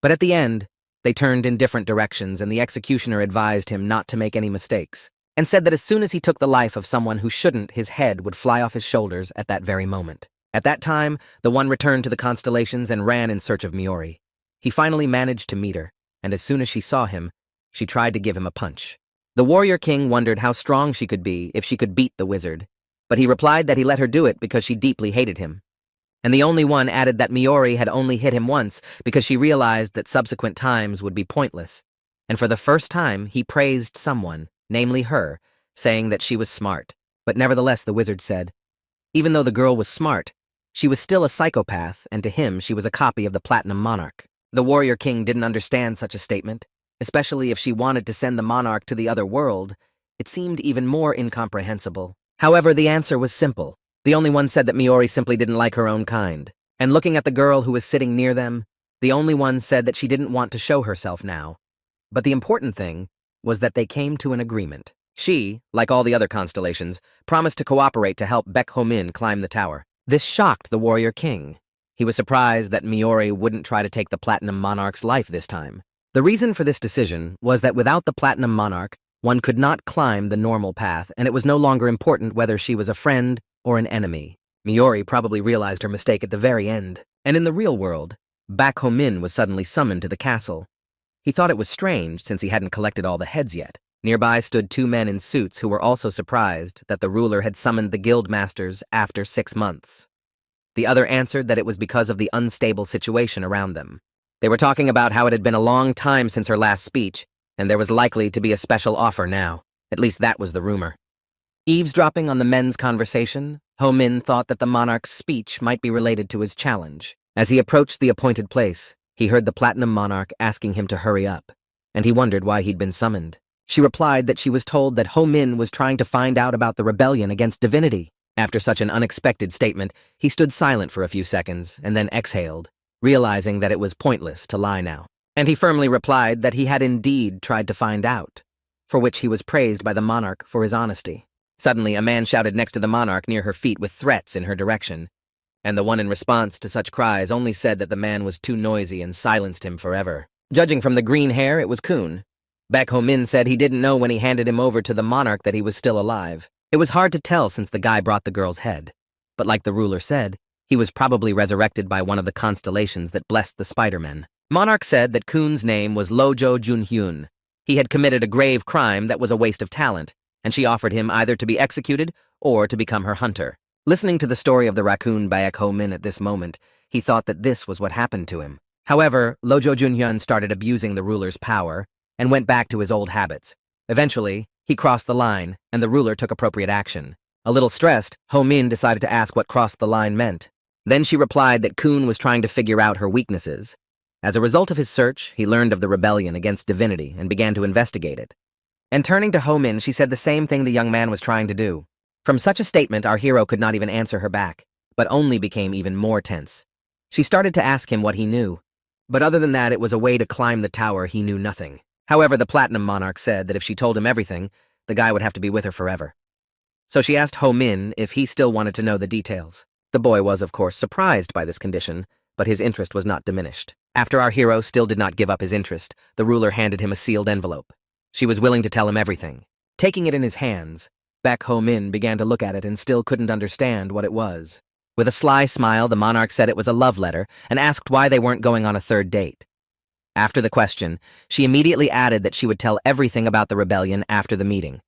But at the end, they turned in different directions, and the executioner advised him not to make any mistakes, and said that as soon as he took the life of someone who shouldn't, his head would fly off his shoulders at that very moment. At that time, the one returned to the constellations and ran in search of Miori. He finally managed to meet her, and as soon as she saw him, she tried to give him a punch. The warrior king wondered how strong she could be if she could beat the wizard, but he replied that he let her do it because she deeply hated him. And the only one added that Miori had only hit him once because she realized that subsequent times would be pointless. And for the first time, he praised someone, namely her, saying that she was smart. But nevertheless, the wizard said, even though the girl was smart, she was still a psychopath, and to him she was a copy of the Platinum Monarch. The warrior king didn't understand such a statement, especially if she wanted to send the monarch to the other world. It seemed even more incomprehensible. However, the answer was simple. The only one said that Miori simply didn't like her own kind. And looking at the girl who was sitting near them, the only one said that she didn't want to show herself now. But the important thing was that they came to an agreement. She, like all the other constellations, promised to cooperate to help Baek Ho Min climb the tower. This shocked the warrior king. He was surprised that Miori wouldn't try to take the Platinum Monarch's life this time. The reason for this decision was that without the Platinum Monarch, one could not climb the normal path, and it was no longer important whether she was a friend or an enemy. Miori probably realized her mistake at the very end. And in the real world, Baek Ho Min was suddenly summoned to the castle. He thought it was strange since he hadn't collected all the heads yet. Nearby stood two men in suits who were also surprised that the ruler had summoned the guild masters after 6 months. The other answered that it was because of the unstable situation around them. They were talking about how it had been a long time since her last speech, and there was likely to be a special offer now. At least that was the rumor. Eavesdropping on the men's conversation, Ho Min thought that the monarch's speech might be related to his challenge. As he approached the appointed place, he heard the Platinum Monarch asking him to hurry up, and he wondered why he'd been summoned. She replied that she was told that Ho Min was trying to find out about the rebellion against divinity. After such an unexpected statement, he stood silent for a few seconds and then exhaled, realizing that it was pointless to lie now. And he firmly replied that he had indeed tried to find out, for which he was praised by the monarch for his honesty. Suddenly, a man shouted next to the monarch near her feet with threats in her direction, and the one in response to such cries only said that the man was too noisy and silenced him forever. Judging from the green hair, it was Kun. Baek Ho Min said he didn't know when he handed him over to the monarch that he was still alive. It was hard to tell since the guy brought the girl's head, but like the ruler said, he was probably resurrected by one of the constellations that blessed the Spider-Men. Monarch said that Kun's name was Lojo Junhyun. He had committed a grave crime that was a waste of talent, and she offered him either to be executed or to become her hunter. Listening to the story of the raccoon Baek Ho Min at this moment, he thought that this was what happened to him. However, Lojo Junhyun started abusing the ruler's power and went back to his old habits. Eventually, he crossed the line, and the ruler took appropriate action. A little stressed, Ho Min decided to ask what crossed the line meant. Then she replied that Kun was trying to figure out her weaknesses. As a result of his search, he learned of the rebellion against divinity and began to investigate it. And turning to Ho Min, she said the same thing the young man was trying to do. From such a statement, our hero could not even answer her back, but only became even more tense. She started to ask him what he knew, but other than that, it was a way to climb the tower he knew nothing. However, the Platinum Monarch said that if she told him everything, the guy would have to be with her forever. So she asked Ho Min if he still wanted to know the details. The boy was, of course, surprised by this condition, but his interest was not diminished. After our hero still did not give up his interest, the ruler handed him a sealed envelope. She was willing to tell him everything. Taking it in his hands, Baek Ho Min began to look at it and still couldn't understand what it was. With a sly smile, the monarch said it was a love letter and asked why they weren't going on a third date. After the question, she immediately added that she would tell everything about the rebellion after the meeting.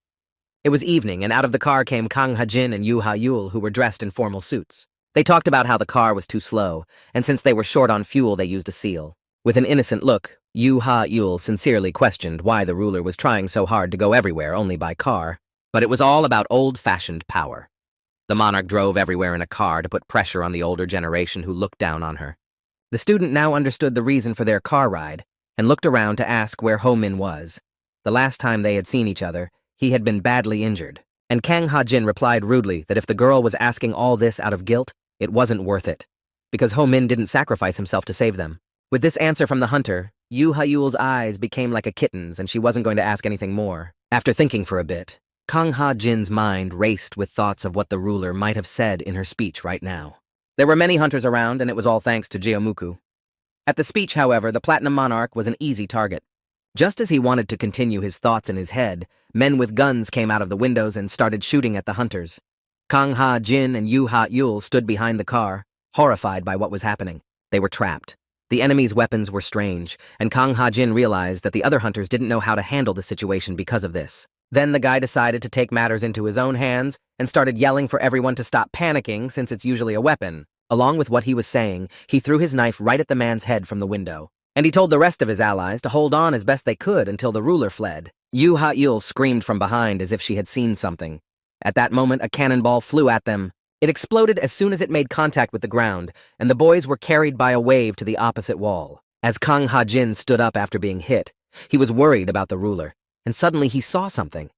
It was evening, and out of the car came Kang Ha-jin and Yoo Ha-yul, who were dressed in formal suits. They talked about how the car was too slow, and since they were short on fuel, they used a seal. With an innocent look, Yoo Ha-yul sincerely questioned why the ruler was trying so hard to go everywhere only by car. But it was all about old-fashioned power. The monarch drove everywhere in a car to put pressure on the older generation who looked down on her. The student now understood the reason for their car ride and looked around to ask where Ho-min was. The last time they had seen each other, he had been badly injured, and Kang Ha-jin replied rudely that if the girl was asking all this out of guilt, it wasn't worth it, because Ho-min didn't sacrifice himself to save them. With this answer from the hunter, Yoo Ha-yul's eyes became like a kitten's, and she wasn't going to ask anything more. After thinking for a bit, Kang Ha-jin's mind raced with thoughts of what the ruler might have said in her speech right now. There were many hunters around, and it was all thanks to Geomuku. At the speech, however, the Platinum Monarch was an easy target. Just as he wanted to continue his thoughts in his head, men with guns came out of the windows and started shooting at the hunters. Kang Ha-jin and Yoo Ha-yul stood behind the car, horrified by what was happening. They were trapped. The enemy's weapons were strange, and Kang Ha-jin realized that the other hunters didn't know how to handle the situation because of this. Then the guy decided to take matters into his own hands and started yelling for everyone to stop panicking since it's usually a weapon. Along with what he was saying, he threw his knife right at the man's head from the window. And he told the rest of his allies to hold on as best they could until the ruler fled. Yoo Ha-yul screamed from behind as if she had seen something. At that moment, a cannonball flew at them. It exploded as soon as it made contact with the ground, and the boys were carried by a wave to the opposite wall. As Kang Ha-jin stood up after being hit, he was worried about the ruler, and suddenly he saw something.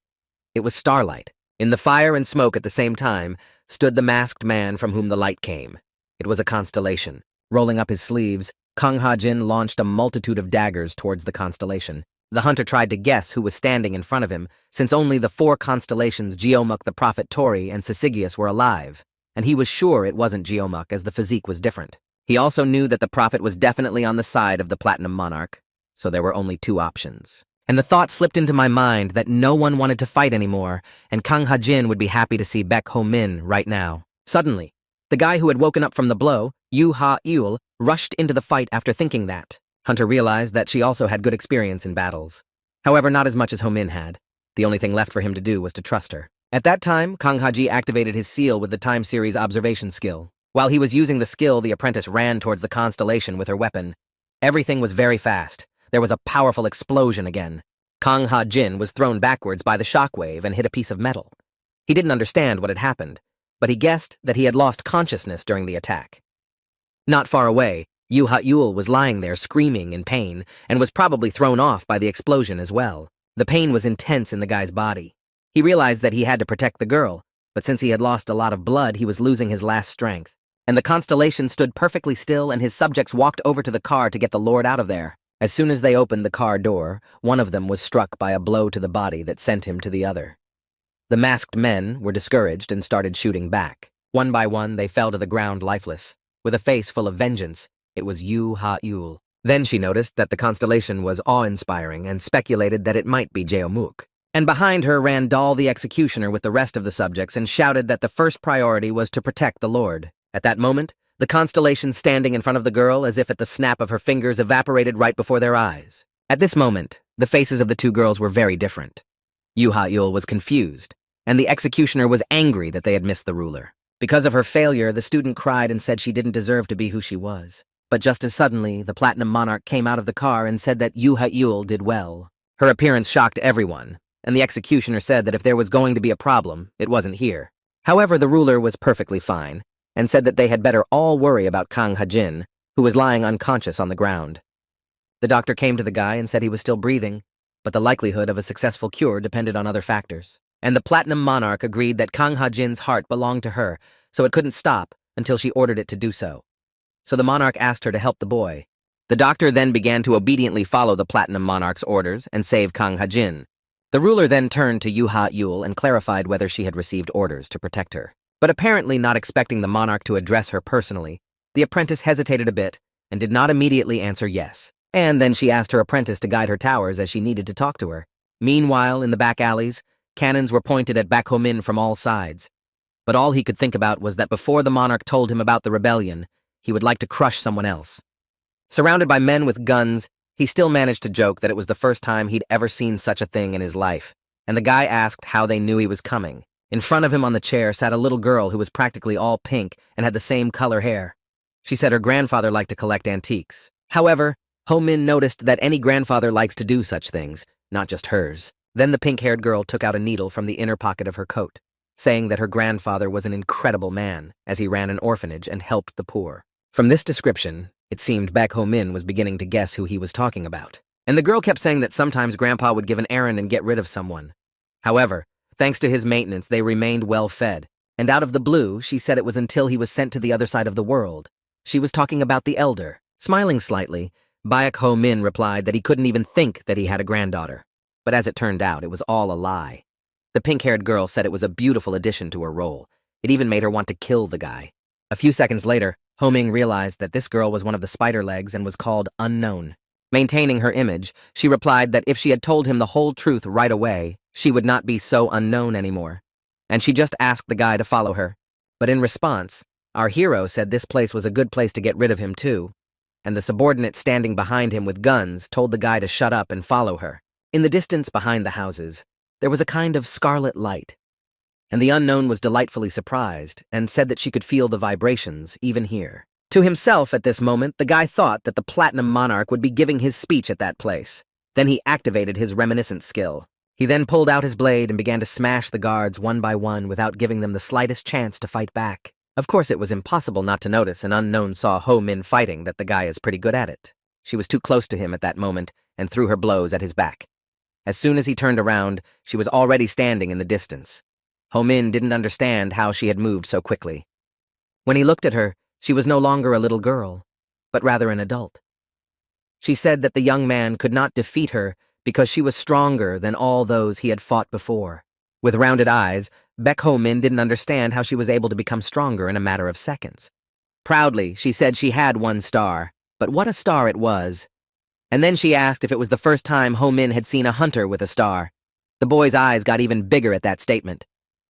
It was starlight. In the fire and smoke at the same time stood the masked man from whom the light came. It was a constellation. Rolling up his sleeves, Kang Ha-jin launched a multitude of daggers towards the constellation. The hunter tried to guess who was standing in front of him, since only the 4 constellations Geomuk the Prophet Tori and Syzygius were alive, and he was sure it wasn't Geomuk as the physique was different. He also knew that the Prophet was definitely on the side of the Platinum Monarch, so there were only 2 options. And the thought slipped into my mind that no one wanted to fight anymore, and Kang Ha-jin would be happy to see Baek Ho-min right now. Suddenly, the guy who had woken up from the blow, Yoo Ha-yul, rushed into the fight after thinking that. Hunter realized that she also had good experience in battles. However, not as much as Ho-min had. The only thing left for him to do was to trust her. At that time, Kang Ha-ji activated his seal with the time series observation skill. While he was using the skill, the apprentice ran towards the constellation with her weapon. Everything was very fast. There was a powerful explosion again. Kang Ha-jin was thrown backwards by the shockwave and hit a piece of metal. He didn't understand what had happened, but he guessed that he had lost consciousness during the attack. Not far away, Yoo Ha-yul was lying there screaming in pain and was probably thrown off by the explosion as well. The pain was intense in the guy's body. He realized that he had to protect the girl, but since he had lost a lot of blood, he was losing his last strength. And the constellation stood perfectly still, and his subjects walked over to the car to get the lord out of there. As soon as they opened the car door, one of them was struck by a blow to the body that sent him to the other. The masked men were discouraged and started shooting back. One by one, they fell to the ground lifeless. With a face full of vengeance, it was Yoo Ha-yul. Then she noticed that the constellation was awe-inspiring and speculated that it might be Geomuk. And behind her ran Dal the Executioner with the rest of the subjects and shouted that the first priority was to protect the Lord. At that moment, the constellation standing in front of the girl as if at the snap of her fingers evaporated right before their eyes. At this moment, the faces of the 2 girls were very different. Yoo Ha-yul was confused, and the executioner was angry that they had missed the ruler. Because of her failure, the student cried and said she didn't deserve to be who she was. But just as suddenly, the Platinum Monarch came out of the car and said that Yoo Ha-yul did well. Her appearance shocked everyone, and the executioner said that if there was going to be a problem, it wasn't here. However, the ruler was perfectly fine, and said that they had better all worry about Kang Ha-jin, who was lying unconscious on the ground. The doctor came to the guy and said he was still breathing, but the likelihood of a successful cure depended on other factors. And the Platinum Monarch agreed that Kang Ha-jin's heart belonged to her, so it couldn't stop until she ordered it to do so. So the monarch asked her to help the boy. The doctor then began to obediently follow the Platinum Monarch's orders and save Kang Ha-jin. The ruler then turned to Yoo Ha-yul and clarified whether she had received orders to protect her. But apparently not expecting the monarch to address her personally, the apprentice hesitated a bit and did not immediately answer yes. And then she asked her apprentice to guide her towers as she needed to talk to her. Meanwhile, in the back alleys, cannons were pointed at Baek Ho-min from all sides. but all he could think about was that before the monarch told him about the rebellion, he would like to crush someone else. Surrounded by men with guns, he still managed to joke that it was the first time he'd ever seen such a thing in his life, and the guy asked how they knew he was coming. In front of him on the chair sat a little girl who was practically all pink and had the same color hair. She said her grandfather liked to collect antiques. However, Ho-min noticed that any grandfather likes to do such things, not just hers. Then the pink-haired girl took out a needle from the inner pocket of her coat, saying that her grandfather was an incredible man, as he ran an orphanage and helped the poor. From this description, it seemed Baek Ho-min was beginning to guess who he was talking about. And the girl kept saying that sometimes Grandpa would give an errand and get rid of someone. However, thanks to his maintenance, they remained well-fed. And out of the blue, she said it was until he was sent to the other side of the world. She was talking about the elder. Smiling slightly, Baek Ho-min replied that he couldn't even think that he had a granddaughter. But as it turned out, it was all a lie. The pink-haired girl said it was a beautiful addition to her role. It even made her want to kill the guy. A few seconds later, Ho-ming realized that this girl was one of the spider legs and was called Unknown. Maintaining her image, she replied that if she had told him the whole truth right away, she would not be so unknown anymore. And she just asked the guy to follow her. But in response, our hero said this place was a good place to get rid of him too. And the subordinate standing behind him with guns told the guy to shut up and follow her. In the distance behind the houses, there was a kind of scarlet light. And the Unknown was delightfully surprised and said that she could feel the vibrations, even here. To himself at this moment, the guy thought that the Platinum Monarch would be giving his speech at that place. Then he activated his reminiscence skill. He then pulled out his blade and began to smash the guards one by one without giving them the slightest chance to fight back. Of course, it was impossible not to notice an Unknown saw Ho-min fighting that the guy is pretty good at it. She was too close to him at that moment and threw her blows at his back. As soon as he turned around, she was already standing in the distance. Ho-min didn't understand how she had moved so quickly. When he looked at her, she was no longer a little girl, but rather an adult. She said that the young man could not defeat her because she was stronger than all those he had fought before. With rounded eyes, Baek Ho-min didn't understand how she was able to become stronger in a matter of seconds. Proudly, she said she had 1 star, but what a star it was. And then she asked if it was the first time Ho-min had seen a hunter with a star. The boy's eyes got even bigger at that statement.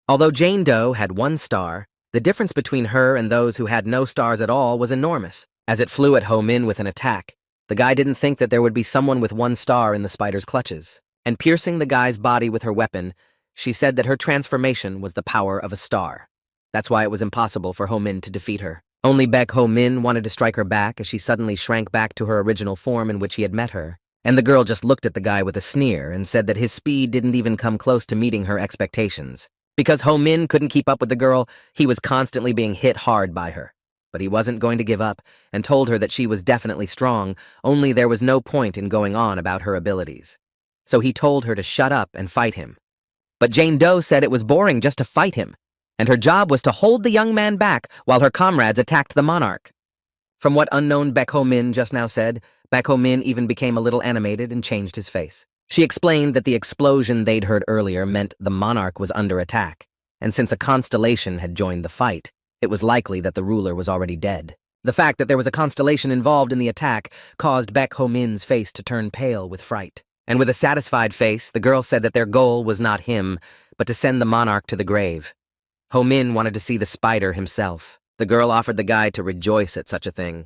Although Jane Doe had 1 star, the difference between her and those who had no stars at all was enormous. As it flew at Ho-min with an attack, the guy didn't think that there would be someone with 1 star in the spider's clutches. And piercing the guy's body with her weapon, she said that her transformation was the power of a star. That's why it was impossible for Ho-min to defeat her. Only Baek Ho-min wanted to strike her back as she suddenly shrank back to her original form in which he had met her. And the girl just looked at the guy with a sneer and said that his speed didn't even come close to meeting her expectations. Because Ho-min couldn't keep up with the girl, he was constantly being hit hard by her. But he wasn't going to give up and told her that she was definitely strong, only there was no point in going on about her abilities. So he told her to shut up and fight him. But Jane Doe said it was boring just to fight him, and her job was to hold the young man back while her comrades attacked the monarch. From what unknown Baek Ho-min just now said, Baek Ho-min even became a little animated and changed his face. She explained that the explosion they'd heard earlier meant the monarch was under attack, and since a constellation had joined the fight, it was likely that the ruler was already dead. The fact that there was a constellation involved in the attack caused Baek Ho-min's face to turn pale with fright. And with a satisfied face, the girl said that their goal was not him, but to send the monarch to the grave. Ho-min wanted to see the spider himself. The girl offered the guy to rejoice at such a thing.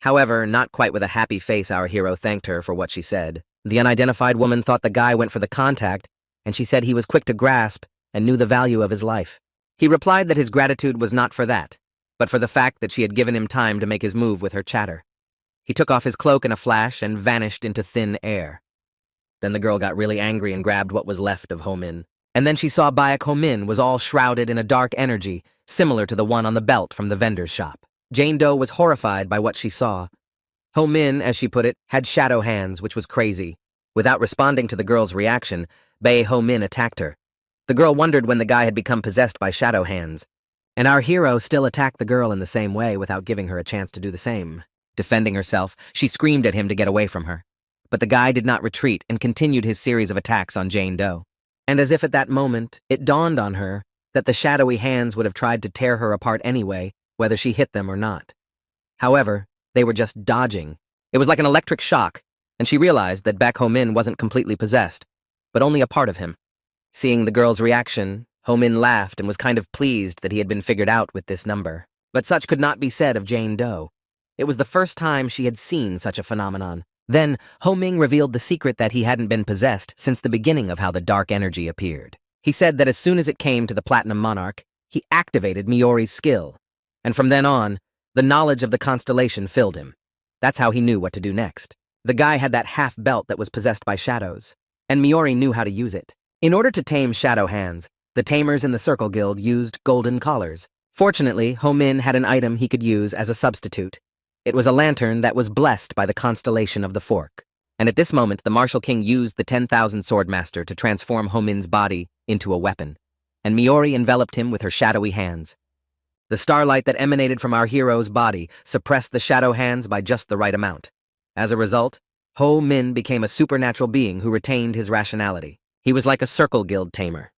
However, not quite with a happy face, our hero thanked her for what she said. The unidentified woman thought the guy went for the contact, and she said he was quick to grasp and knew the value of his life. He replied that his gratitude was not for that, but for the fact that she had given him time to make his move with her chatter. He took off his cloak in a flash and vanished into thin air. Then the girl got really angry and grabbed what was left of Ho-min. And then she saw Baek Ho-min was all shrouded in a dark energy, similar to the one on the belt from the vendor's shop. Jane Doe was horrified by what she saw. Ho-min, as she put it, had shadow hands, which was crazy. Without responding to the girl's reaction, Baek Ho-min attacked her. The girl wondered when the guy had become possessed by shadow hands. And our hero still attacked the girl in the same way without giving her a chance to do the same. Defending herself, she screamed at him to get away from her. But the guy did not retreat and continued his series of attacks on Jane Doe. And as if at that moment, it dawned on her that the shadowy hands would have tried to tear her apart anyway, whether she hit them or not. However, they were just dodging. It was like an electric shock, and she realized that Baek Ho-min wasn't completely possessed, but only a part of him. Seeing the girl's reaction, Ho-min laughed and was kind of pleased that he had been figured out with this number. But such could not be said of Jane Doe. It was the first time she had seen such a phenomenon. Then, Ho-ming revealed the secret that he hadn't been possessed since the beginning of how the dark energy appeared. He said that as soon as it came to the Platinum Monarch, he activated Miori's skill. And from then on, the knowledge of the constellation filled him. That's how he knew what to do next. The guy had that half belt that was possessed by shadows, and Miori knew how to use it. In order to tame shadow hands, the tamers in the Circle Guild used golden collars. Fortunately, Ho-min had an item he could use as a substitute. It was a lantern that was blessed by the constellation of the Fork. And at this moment, the Martial King used the 10,000 Swordmaster to transform Ho-min's body into a weapon, and Miori enveloped him with her shadowy hands. The starlight that emanated from our hero's body suppressed the shadow hands by just the right amount. As a result, Ho-min became a supernatural being who retained his rationality. He was like a Circle Guild tamer.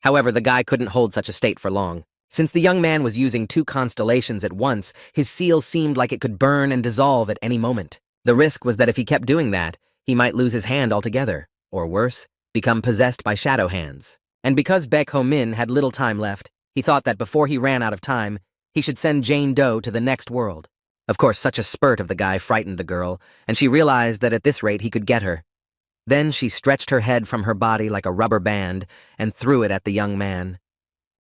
However, the guy couldn't hold such a state for long. Since the young man was using 2 constellations at once, his seal seemed like it could burn and dissolve at any moment. The risk was that if he kept doing that, he might lose his hand altogether, or worse, become possessed by shadow hands. And because Baek Ho-min had little time left, he thought that before he ran out of time, he should send Jane Doe to the next world. Of course, such a spurt of the guy frightened the girl, and she realized that at this rate he could get her. Then she stretched her head from her body like a rubber band and threw it at the young man.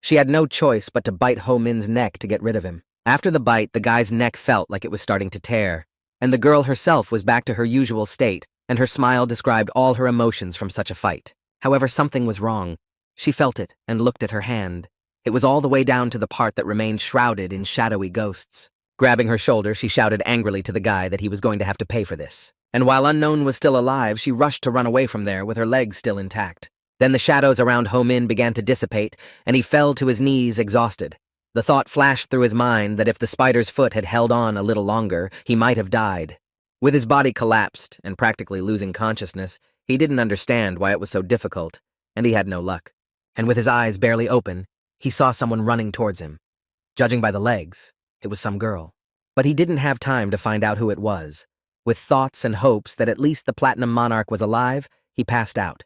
She had no choice but to bite Ho-min's neck to get rid of him. After the bite, the guy's neck felt like it was starting to tear, and the girl herself was back to her usual state, and her smile described all her emotions from such a fight. However, something was wrong. She felt it and looked at her hand. It was all the way down to the part that remained shrouded in shadowy ghosts. Grabbing her shoulder, she shouted angrily to the guy that he was going to have to pay for this. And while Unknown was still alive, she rushed to run away from there with her legs still intact. Then the shadows around Ho-min began to dissipate, and he fell to his knees exhausted. The thought flashed through his mind that if the spider's foot had held on a little longer, he might have died. With his body collapsed and practically losing consciousness, he didn't understand why it was so difficult, and he had no luck. And with his eyes barely open, he saw someone running towards him. Judging by the legs, it was some girl. But he didn't have time to find out who it was. With thoughts and hopes that at least the Platinum Monarch was alive, he passed out.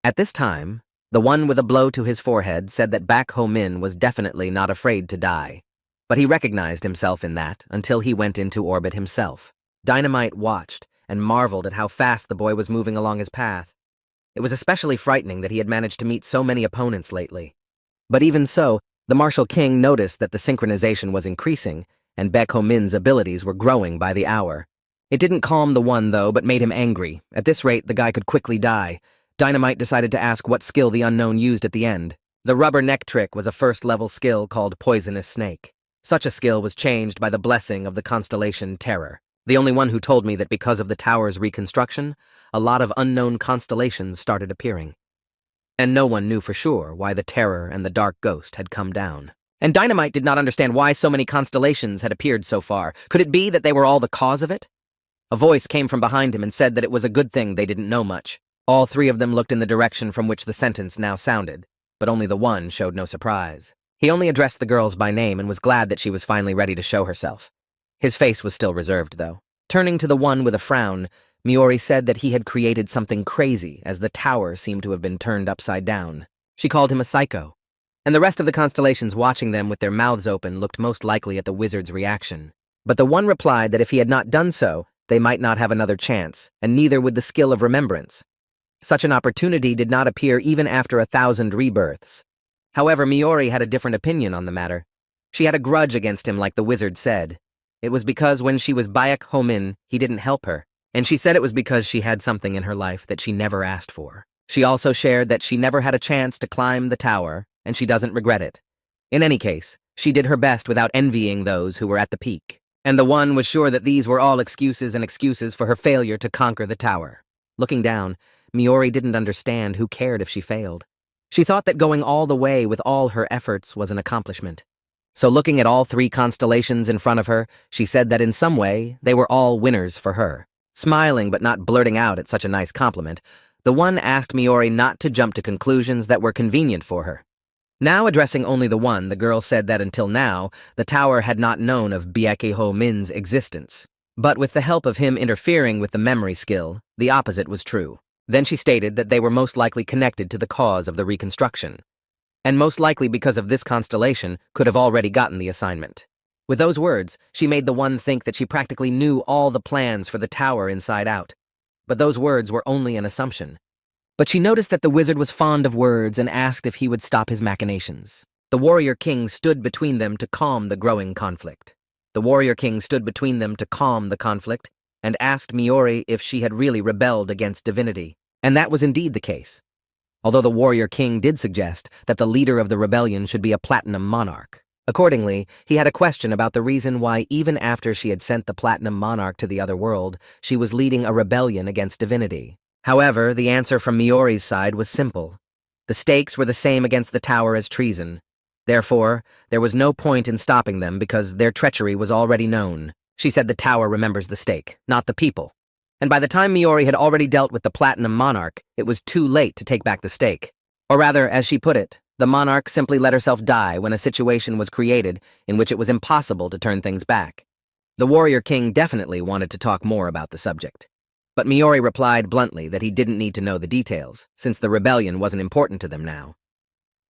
At this time, the one with a blow to his forehead said that Baek Ho-min was definitely not afraid to die. But he recognized himself in that until he went into orbit himself. Dynamite watched and marveled at how fast the boy was moving along his path. It was especially frightening that he had managed to meet so many opponents lately. But even so, the Martial King noticed that the synchronization was increasing, and Baek Ho-min's abilities were growing by the hour. It didn't calm the one, though, but made him angry. At this rate, the guy could quickly die. Dynamite decided to ask what skill the Unknown used at the end. The rubber neck trick was a first-level skill called Poisonous Snake. Such a skill was changed by the blessing of the constellation Terror. The only one who told me that because of the tower's reconstruction, a lot of unknown constellations started appearing. And no one knew for sure why the Terror and the Dark Ghost had come down. And Dynamite did not understand why so many constellations had appeared so far. Could it be that they were all the cause of it? A voice came from behind him and said that it was a good thing they didn't know much. All 3 of them looked in the direction from which the sentence now sounded, but only the one showed no surprise. He only addressed the girls by name and was glad that she was finally ready to show herself. His face was still reserved, though. Turning to the one with a frown, Miori said that he had created something crazy as the tower seemed to have been turned upside down. She called him a psycho. And the rest of the constellations watching them with their mouths open looked most likely at the wizard's reaction. But the one replied that if he had not done so, they might not have another chance, and neither would the skill of remembrance. Such an opportunity did not appear even after 1,000 rebirths. However, Miori had a different opinion on the matter. She had a grudge against him like the wizard said. It was because when she was Baek Ho-min, he didn't help her, and she said it was because she had something in her life that she never asked for. She also shared that she never had a chance to climb the tower, and she doesn't regret it. In any case, she did her best without envying those who were at the peak, and the one was sure that these were all excuses and excuses for her failure to conquer the tower. Looking down, Miori didn't understand who cared if she failed. She thought that going all the way with all her efforts was an accomplishment. So looking at all 3 constellations in front of her, she said that in some way, they were all winners for her. Smiling but not blurting out at such a nice compliment, the one asked Miori not to jump to conclusions that were convenient for her. Now addressing only the one, the girl said that until now, the tower had not known of Baek Ho-min's existence. But with the help of him interfering with the memory skill, the opposite was true. Then she stated that they were most likely connected to the cause of the reconstruction. and most likely because of this constellation, could have already gotten the assignment. With those words, she made the one think that she practically knew all the plans for the tower inside out. But those words were only an assumption. But she noticed that the wizard was fond of words and asked if he would stop his machinations. The warrior king stood between them to calm the growing conflict. The warrior king stood between them to calm the conflict and asked Miori if she had really rebelled against divinity. And that was indeed the case. Although the warrior king did suggest that the leader of the rebellion should be a platinum monarch. Accordingly, he had a question about the reason why even after she had sent the platinum monarch to the other world, she was leading a rebellion against divinity. However, the answer from Miori's side was simple. The stakes were the same against the tower as treason. Therefore, there was no point in stopping them because their treachery was already known. She said the tower remembers the stake, not the people. And by the time Miori had already dealt with the platinum monarch, it was too late to take back the stake. Or rather, as she put it, the monarch simply let herself die when a situation was created in which it was impossible to turn things back. The warrior king definitely wanted to talk more about the subject. But Miori replied bluntly that he didn't need to know the details, since the rebellion wasn't important to them now.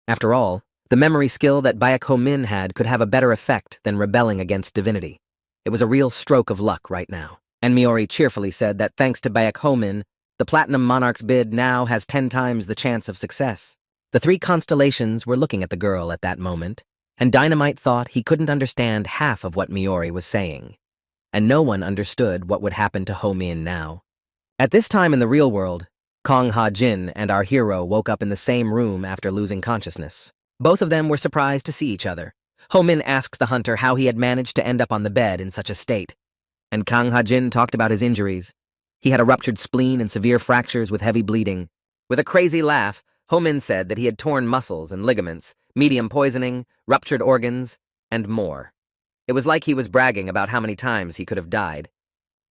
After all, the memory skill that Baek Ho-min had could have a better effect than rebelling against divinity. It was a real stroke of luck right now. And Miori cheerfully said that thanks to Baek Ho-min, the Platinum Monarch's bid now has 10 times the chance of success. The three constellations were looking at the girl at that moment, and Dynamite thought he couldn't understand half of what Miori was saying. And no one understood what would happen to Ho-min now. At this time in the real world, Kong Ha-jin and our hero woke up in the same room after losing consciousness. Both of them were surprised to see each other. Ho-min asked the hunter how he had managed to end up on the bed in such a state. And Kang Ha-jin talked about his injuries. He had a ruptured spleen and severe fractures with heavy bleeding. With a crazy laugh, Ho-min said that he had torn muscles and ligaments, medium poisoning, ruptured organs, and more. It was like he was bragging about how many times he could have died.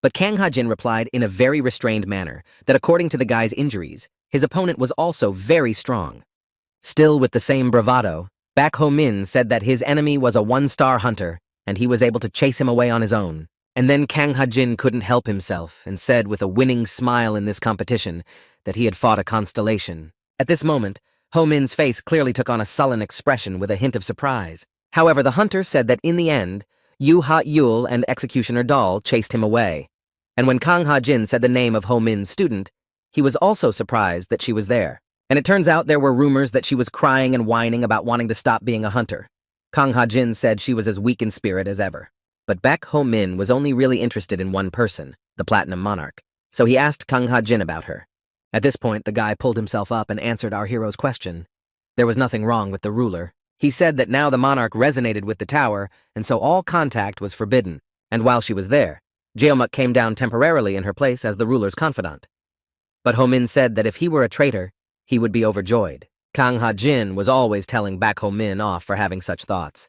But Kang Ha-jin replied in a very restrained manner that according to the guy's injuries, his opponent was also very strong. Still with the same bravado, Baek Ho-min said that his enemy was a one-star hunter and he was able to chase him away on his own. And then Kang Ha-jin couldn't help himself and said with a winning smile in this competition that he had fought a constellation. At this moment, Ho-min's face clearly took on a sullen expression with a hint of surprise. However, the hunter said that in the end, Yu Ha-yul and Executioner Doll chased him away. And when Kang Ha-jin said the name of Ho-min's student, he was also surprised that she was there. And it turns out there were rumors that she was crying and whining about wanting to stop being a hunter. Kang Ha-jin said she was as weak in spirit as ever. But Baek Ho-min was only really interested in one person, the Platinum Monarch, so he asked Kang Ha-jin about her. At this point, the guy pulled himself up and answered our hero's question. There was nothing wrong with the ruler. He said that now the monarch resonated with the tower, and so all contact was forbidden. And while she was there, Jeomuk came down temporarily in her place as the ruler's confidant. But Ho-min said that if he were a traitor, he would be overjoyed. Kang Ha-jin was always telling Baek Ho-min off for having such thoughts.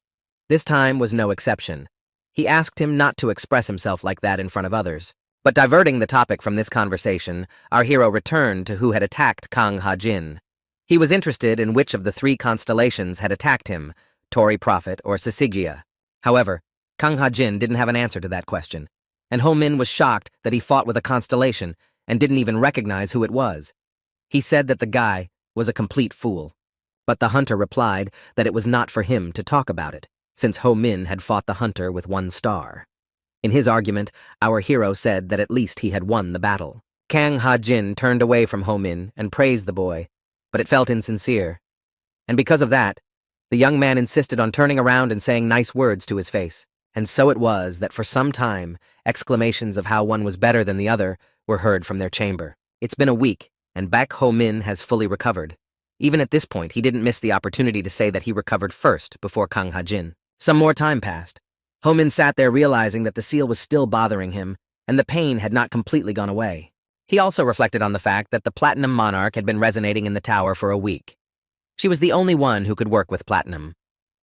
This time was no exception. He asked him not to express himself like that in front of others. But diverting the topic from this conversation, our hero returned to who had attacked Kang Ha-jin. He was interested in which of the three constellations had attacked him, Tory Prophet or Syzygia. However, Kang Ha-jin didn't have an answer to that question, and Ho-min was shocked that he fought with a constellation and didn't even recognize who it was. He said that the guy was a complete fool. But the hunter replied that it was not for him to talk about it, since Ho-min had fought the hunter with 1 star. In his argument, our hero said that at least he had won the battle. Kang Ha-jin turned away from Ho-min and praised the boy, but it felt insincere. And because of that, the young man insisted on turning around and saying nice words to his face. And so it was that for some time, exclamations of how one was better than the other were heard from their chamber. It's been a week, and Baek Ho-min has fully recovered. Even at this point, he didn't miss the opportunity to say that he recovered first before Kang Ha-jin. Some more time passed. Ho-min sat there realizing that the seal was still bothering him, and the pain had not completely gone away. He also reflected on the fact that the Platinum Monarch had been resonating in the tower for a week. She was the only one who could work with Platinum.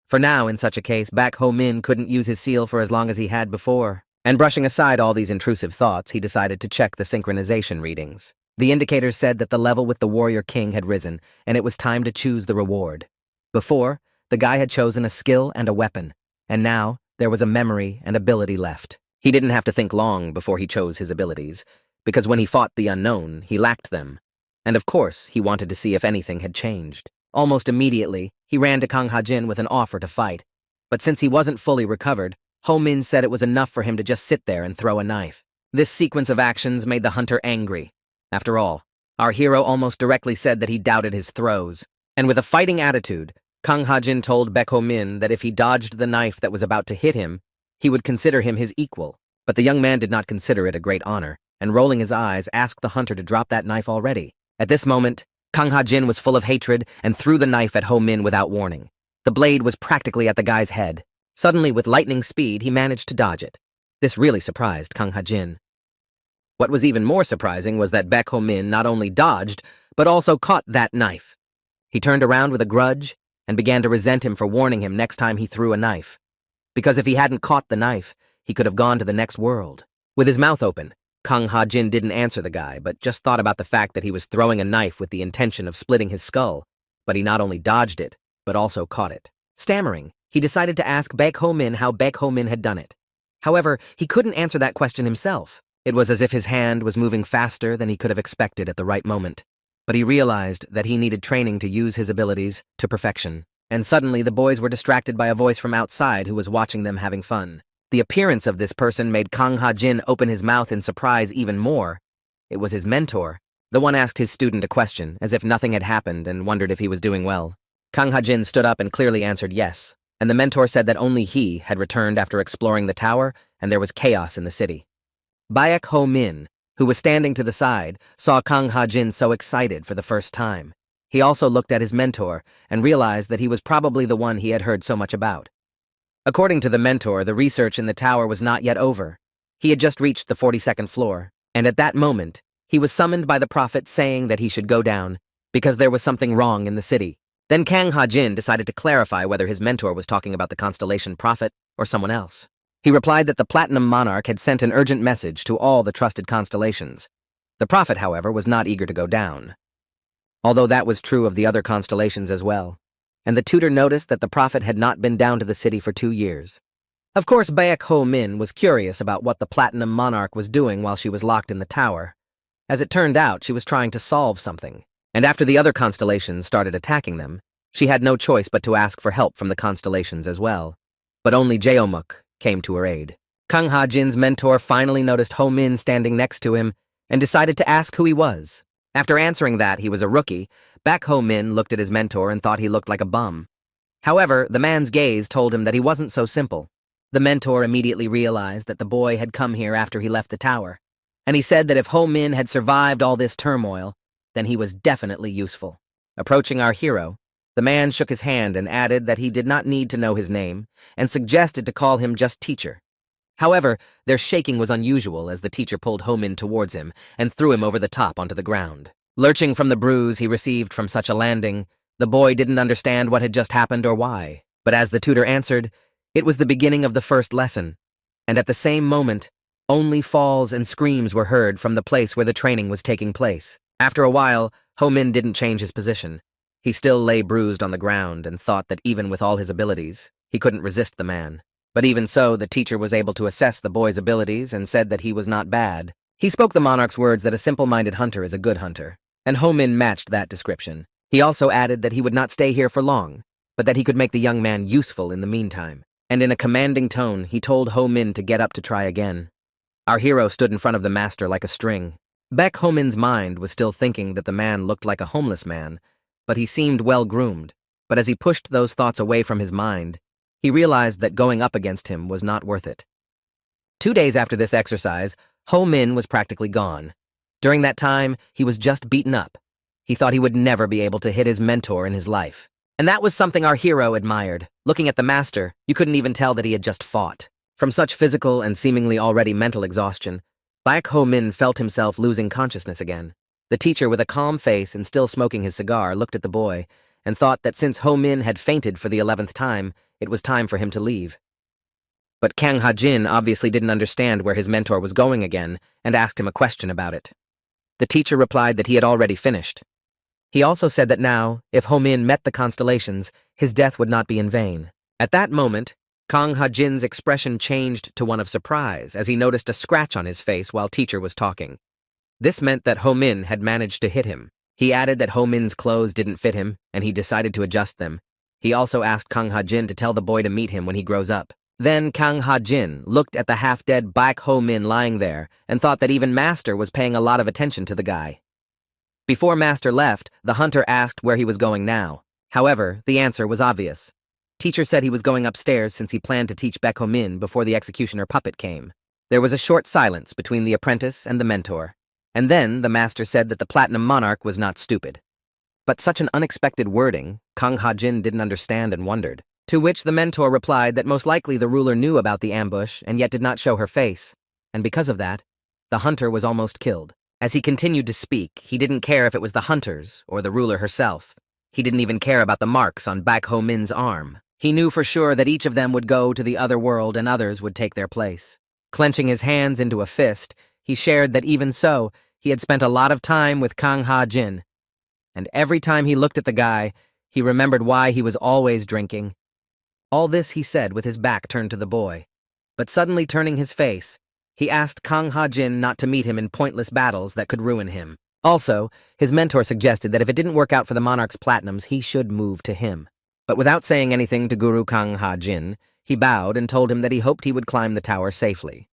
For now, in such a case, Baek Ho-min couldn't use his seal for as long as he had before. And brushing aside all these intrusive thoughts, he decided to check the synchronization readings. The indicators said that the level with the Warrior King had risen, and it was time to choose the reward. Before, the guy had chosen a skill and a weapon, and now there was a memory and ability left. He didn't have to think long before he chose his abilities, because when he fought the unknown, he lacked them. And of course, he wanted to see if anything had changed. Almost immediately, he ran to Kang Ha-jin with an offer to fight. But since he wasn't fully recovered, Ho-min said it was enough for him to just sit there and throw a knife. This sequence of actions made the hunter angry. After all, our hero almost directly said that he doubted his throws. And with a fighting attitude, Kang Ha-jin told Baek Ho-min that if he dodged the knife that was about to hit him, he would consider him his equal. But the young man did not consider it a great honor, and rolling his eyes, asked the hunter to drop that knife already. At this moment, Kang Ha-jin was full of hatred and threw the knife at Ho-min without warning. The blade was practically at the guy's head. Suddenly, with lightning speed, he managed to dodge it. This really surprised Kang Ha-jin. What was even more surprising was that Baek Ho-min not only dodged, but also caught that knife. He turned around with a grudge and began to resent him for warning him next time he threw a knife. Because if he hadn't caught the knife, he could have gone to the next world. With his mouth open, Kang Ha-jin didn't answer the guy, but just thought about the fact that he was throwing a knife with the intention of splitting his skull, but he not only dodged it, but also caught it. Stammering, he decided to ask Baek Ho-min how Baek Ho-min had done it. However, he couldn't answer that question himself. It was as if his hand was moving faster than he could have expected at the right moment. But he realized that he needed training to use his abilities to perfection. And suddenly the boys were distracted by a voice from outside who was watching them having fun. The appearance of this person made Kang Ha-jin open his mouth in surprise even more. It was his mentor. The one asked his student a question, as if nothing had happened, and wondered if he was doing well. Kang Ha-jin stood up and clearly answered yes, and the mentor said that only he had returned after exploring the tower, and there was chaos in the city. Baek Ho-min, who was standing to the side, saw Kang Ha-jin so excited for the first time. He also looked at his mentor and realized that he was probably the one he had heard so much about. According to the mentor, the research in the tower was not yet over. He had just reached the 42nd floor, and at that moment, he was summoned by the prophet saying that he should go down, because there was something wrong in the city. Then Kang Ha-jin decided to clarify whether his mentor was talking about the constellation prophet or someone else. He replied that the Platinum Monarch had sent an urgent message to all the trusted constellations. The prophet, however, was not eager to go down, although that was true of the other constellations as well. And the tutor noticed that the prophet had not been down to the city for 2 years. Of course, Baek Ho-min was curious about what the Platinum Monarch was doing while she was locked in the tower. As it turned out, she was trying to solve something, and after the other constellations started attacking them, she had no choice but to ask for help from the constellations as well. But only Jeomuk came to her aid. Kang Ha-jin's mentor finally noticed Ho-min standing next to him and decided to ask who he was. After answering that he was a rookie, Baek Ho-min looked at his mentor and thought he looked like a bum. However, the man's gaze told him that he wasn't so simple. The mentor immediately realized that the boy had come here after he left the tower, and he said that if Ho-min had survived all this turmoil, then he was definitely useful. Approaching our hero, the man shook his hand and added that he did not need to know his name, and suggested to call him just teacher. However, their shaking was unusual as the teacher pulled Ho-min towards him and threw him over the top onto the ground. Lurching from the bruise he received from such a landing, the boy didn't understand what had just happened or why. But as the tutor answered, it was the beginning of the first lesson, and at the same moment, only falls and screams were heard from the place where the training was taking place. After a while, Ho-min didn't change his position. He still lay bruised on the ground and thought that even with all his abilities, he couldn't resist the man. But even so, the teacher was able to assess the boy's abilities and said that he was not bad. He spoke the monarch's words that a simple-minded hunter is a good hunter, and Ho-min matched that description. He also added that he would not stay here for long, but that he could make the young man useful in the meantime. And in a commanding tone, he told Ho-min to get up to try again. Our hero stood in front of the master like a string. Baek Ho-min's mind was still thinking that the man looked like a homeless man, but he seemed well-groomed. But as he pushed those thoughts away from his mind, he realized that going up against him was not worth it. 2 days after this exercise, Ho-min was practically gone. During that time, he was just beaten up. He thought he would never be able to hit his mentor in his life. And that was something our hero admired. Looking at the master, you couldn't even tell that he had just fought. From such physical and seemingly already mental exhaustion, Baek Ho-min felt himself losing consciousness again. The teacher, with a calm face and still smoking his cigar, looked at the boy and thought that since Ho-min had fainted for the 11th time, it was time for him to leave. But Kang Ha-jin obviously didn't understand where his mentor was going again and asked him a question about it. The teacher replied that he had already finished. He also said that now, if Ho-min met the constellations, his death would not be in vain. At that moment, Kang Ha-jin's expression changed to one of surprise as he noticed a scratch on his face while teacher was talking. This meant that Ho-min had managed to hit him. He added that Ho Min's clothes didn't fit him, and he decided to adjust them. He also asked Kang Ha-jin to tell the boy to meet him when he grows up. Then Kang Ha-jin looked at the half-dead Baek Ho Min lying there and thought that even Master was paying a lot of attention to the guy. Before Master left, the hunter asked where he was going now. However, the answer was obvious. Teacher said he was going upstairs since he planned to teach Baek Ho Min before the executioner puppet came. There was a short silence between the apprentice and the mentor, and then the master said that the Platinum Monarch was not stupid. But such an unexpected wording, Kang Ha-jin didn't understand and wondered. To which the mentor replied that most likely the ruler knew about the ambush and yet did not show her face, and because of that, the hunter was almost killed. As he continued to speak, he didn't care if it was the hunters or the ruler herself. He didn't even care about the marks on Baek Ho Min's arm. He knew for sure that each of them would go to the other world and others would take their place. Clenching his hands into a fist, he shared that even so, he had spent a lot of time with Kang Ha-jin. And every time he looked at the guy, he remembered why he was always drinking. All this he said with his back turned to the boy. But suddenly turning his face, he asked Kang Ha-jin not to meet him in pointless battles that could ruin him. Also, his mentor suggested that if it didn't work out for the monarch's platinums, he should move to him. But without saying anything to Guru Kang Ha-jin, he bowed and told him that he hoped he would climb the tower safely.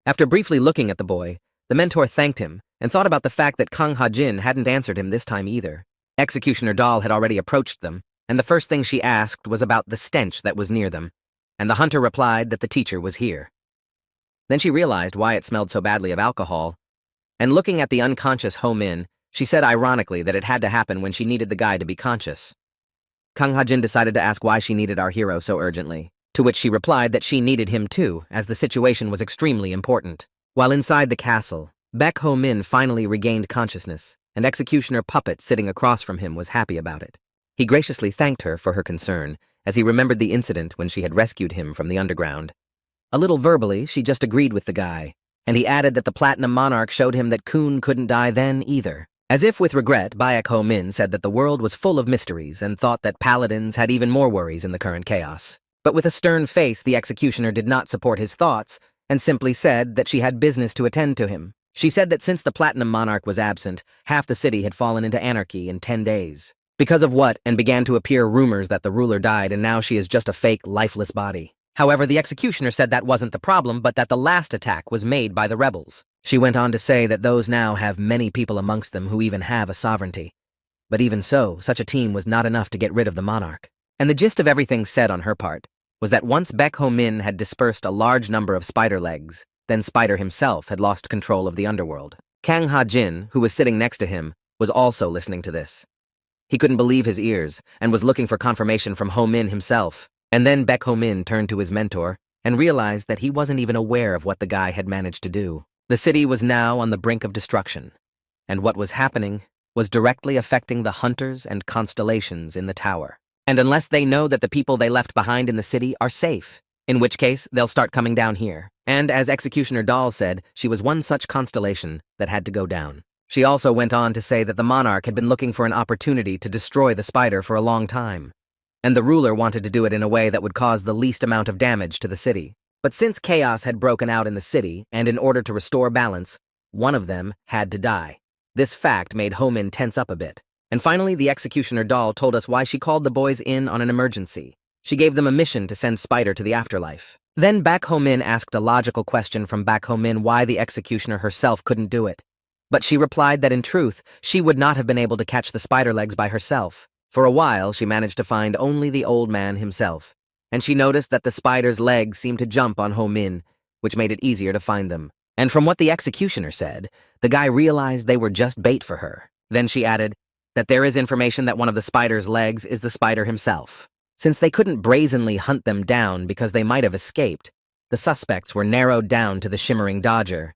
After briefly looking at the boy, the mentor thanked him and thought about the fact that Kang Ha-jin hadn't answered him this time either. Executioner Doll had already approached them, and the first thing she asked was about the stench that was near them, and the hunter replied that the teacher was here. Then she realized why it smelled so badly of alcohol, and looking at the unconscious Ho Min, she said ironically that it had to happen when she needed the guy to be conscious. Kang Ha-jin decided to ask why she needed our hero so urgently, to which she replied that she needed him too, as the situation was extremely important. While inside the castle, Baek Ho Min finally regained consciousness, and Executioner Puppet sitting across from him was happy about it. He graciously thanked her for her concern, as he remembered the incident when she had rescued him from the underground. A little verbally, she just agreed with the guy, and he added that the Platinum Monarch showed him that Kun couldn't die then either. As if with regret, Baek Ho Min said that the world was full of mysteries and thought that paladins had even more worries in the current chaos. But with a stern face, the executioner did not support his thoughts and simply said that she had business to attend to him. She said that since the Platinum Monarch was absent, half the city had fallen into anarchy in 10 days. Because of what, and began to appear rumors that the ruler died and now she is just a fake, lifeless body. However, the executioner said that wasn't the problem, but that the last attack was made by the rebels. She went on to say that those now have many people amongst them who even have a sovereignty. But even so, such a team was not enough to get rid of the monarch. And the gist of everything said on her part was that once Baek Ho Min had dispersed a large number of spider legs, then Spider himself had lost control of the underworld. Kang Ha-jin, who was sitting next to him, was also listening to this. He couldn't believe his ears and was looking for confirmation from Ho Min himself. And then Baek Ho Min turned to his mentor and realized that he wasn't even aware of what the guy had managed to do. The city was now on the brink of destruction, and what was happening was directly affecting the hunters and constellations in the tower. And unless they know that the people they left behind in the city are safe, in which case they'll start coming down here. And as Executioner Doll said, she was one such constellation that had to go down. She also went on to say that the monarch had been looking for an opportunity to destroy the spider for a long time, and the ruler wanted to do it in a way that would cause the least amount of damage to the city. But since chaos had broken out in the city, and in order to restore balance, one of them had to die. This fact made Ho Min tense up a bit. And finally, the Executioner Doll told us why she called the boys in on an emergency. She gave them a mission to send Spider to the afterlife. Then Baek Ho Min asked a logical question from Baek Ho Min why the Executioner herself couldn't do it. But she replied that in truth, she would not have been able to catch the spider legs by herself. For a while, she managed to find only the old man himself, and she noticed that the spider's legs seemed to jump on Ho Min, which made it easier to find them. And from what the executioner said, the guy realized they were just bait for her. Then she added that there is information that one of the spider's legs is the spider himself. Since they couldn't brazenly hunt them down because they might have escaped, the suspects were narrowed down to the shimmering dodger.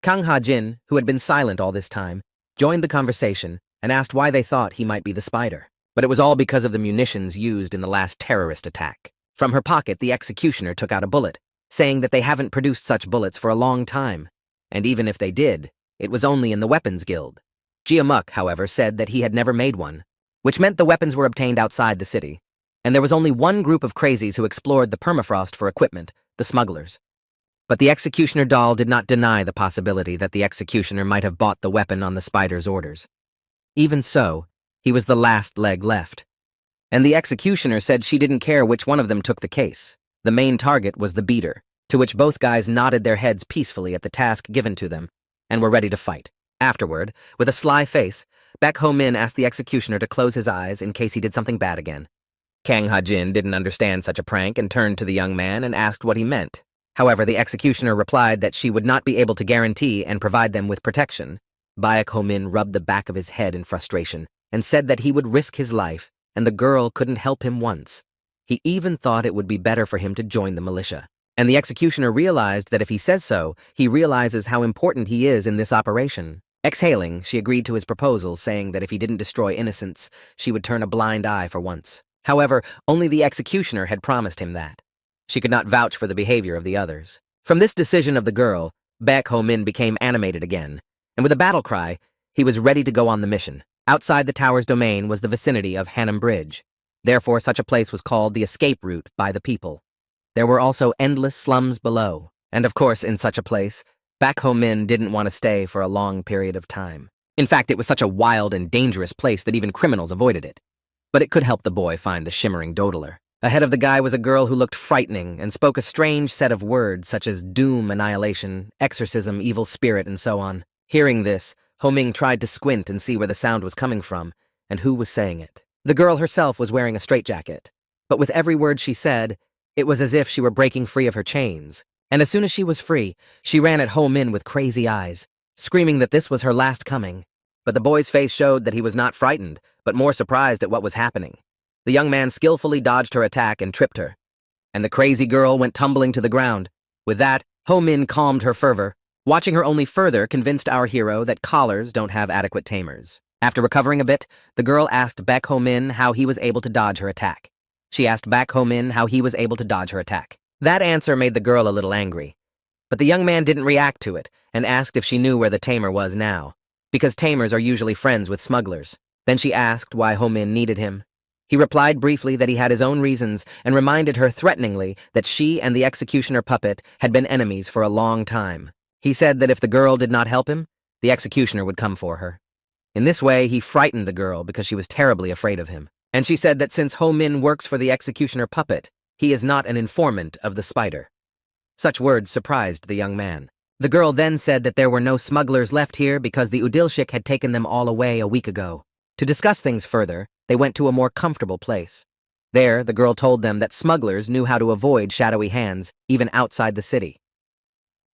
Kang Ha-jin, who had been silent all this time, joined the conversation and asked why they thought he might be the spider. But it was all because of the munitions used in the last terrorist attack. From her pocket, the executioner took out a bullet, saying that they haven't produced such bullets for a long time. And even if they did, it was only in the weapons guild. Jiamuk, however, said that he had never made one, which meant the weapons were obtained outside the city. And there was only one group of crazies who explored the permafrost for equipment, the smugglers. But the executioner doll did not deny the possibility that the executioner might have bought the weapon on the spider's orders. Even so, he was the last leg left. And the executioner said she didn't care which one of them took the case. The main target was the beater, to which both guys nodded their heads peacefully at the task given to them and were ready to fight. Afterward, with a sly face, Baek Ho-min asked the executioner to close his eyes in case he did something bad again. Kang Ha-jin didn't understand such a prank and turned to the young man and asked what he meant. However, the executioner replied that she would not be able to guarantee and provide them with protection. Baek Ho-min rubbed the back of his head in frustration and said that he would risk his life, and the girl couldn't help him once. He even thought it would be better for him to join the militia. And the executioner realized that if he says so, he realizes how important he is in this operation. Exhaling, she agreed to his proposal, saying that if he didn't destroy innocents, she would turn a blind eye for once. However, only the executioner had promised him that. She could not vouch for the behavior of the others. From this decision of the girl, Baek Ho-min became animated again, and with a battle cry, he was ready to go on the mission. Outside the tower's domain was the vicinity of Hanam Bridge. Therefore, such a place was called the escape route by the people. There were also endless slums below, and of course, in such a place, Baek Ho-min didn't want to stay for a long period of time. In fact, it was such a wild and dangerous place that even criminals avoided it. But it could help the boy find the shimmering dodler. Ahead of the guy was a girl who looked frightening and spoke a strange set of words such as doom, annihilation, exorcism, evil spirit, and so on. Hearing this, Ho-ming tried to squint and see where the sound was coming from and who was saying it. The girl herself was wearing a straitjacket, but with every word she said, it was as if she were breaking free of her chains. And as soon as she was free, she ran at Ho-min with crazy eyes, screaming that this was her last coming. But the boy's face showed that he was not frightened, but more surprised at what was happening. The young man skillfully dodged her attack and tripped her, and the crazy girl went tumbling to the ground. With that, Ho-min calmed her fervor. Watching her only further convinced our hero that collars don't have adequate tamers. After recovering a bit, the girl asked Baek Ho-min how he was able to dodge her attack. She asked Baek Ho-min how he was able to dodge her attack. That answer made the girl a little angry. But the young man didn't react to it and asked if she knew where the tamer was now, because tamers are usually friends with smugglers. Then she asked why Ho-min needed him. He replied briefly that he had his own reasons and reminded her threateningly that she and the executioner puppet had been enemies for a long time. He said that if the girl did not help him, the executioner would come for her. In this way, he frightened the girl because she was terribly afraid of him. And she said that since Ho-min works for the executioner puppet, he is not an informant of the spider. Such words surprised the young man. The girl then said that there were no smugglers left here because the Udilshik had taken them all away a week ago. To discuss things further, they went to a more comfortable place. There, the girl told them that smugglers knew how to avoid shadowy hands, even outside the city.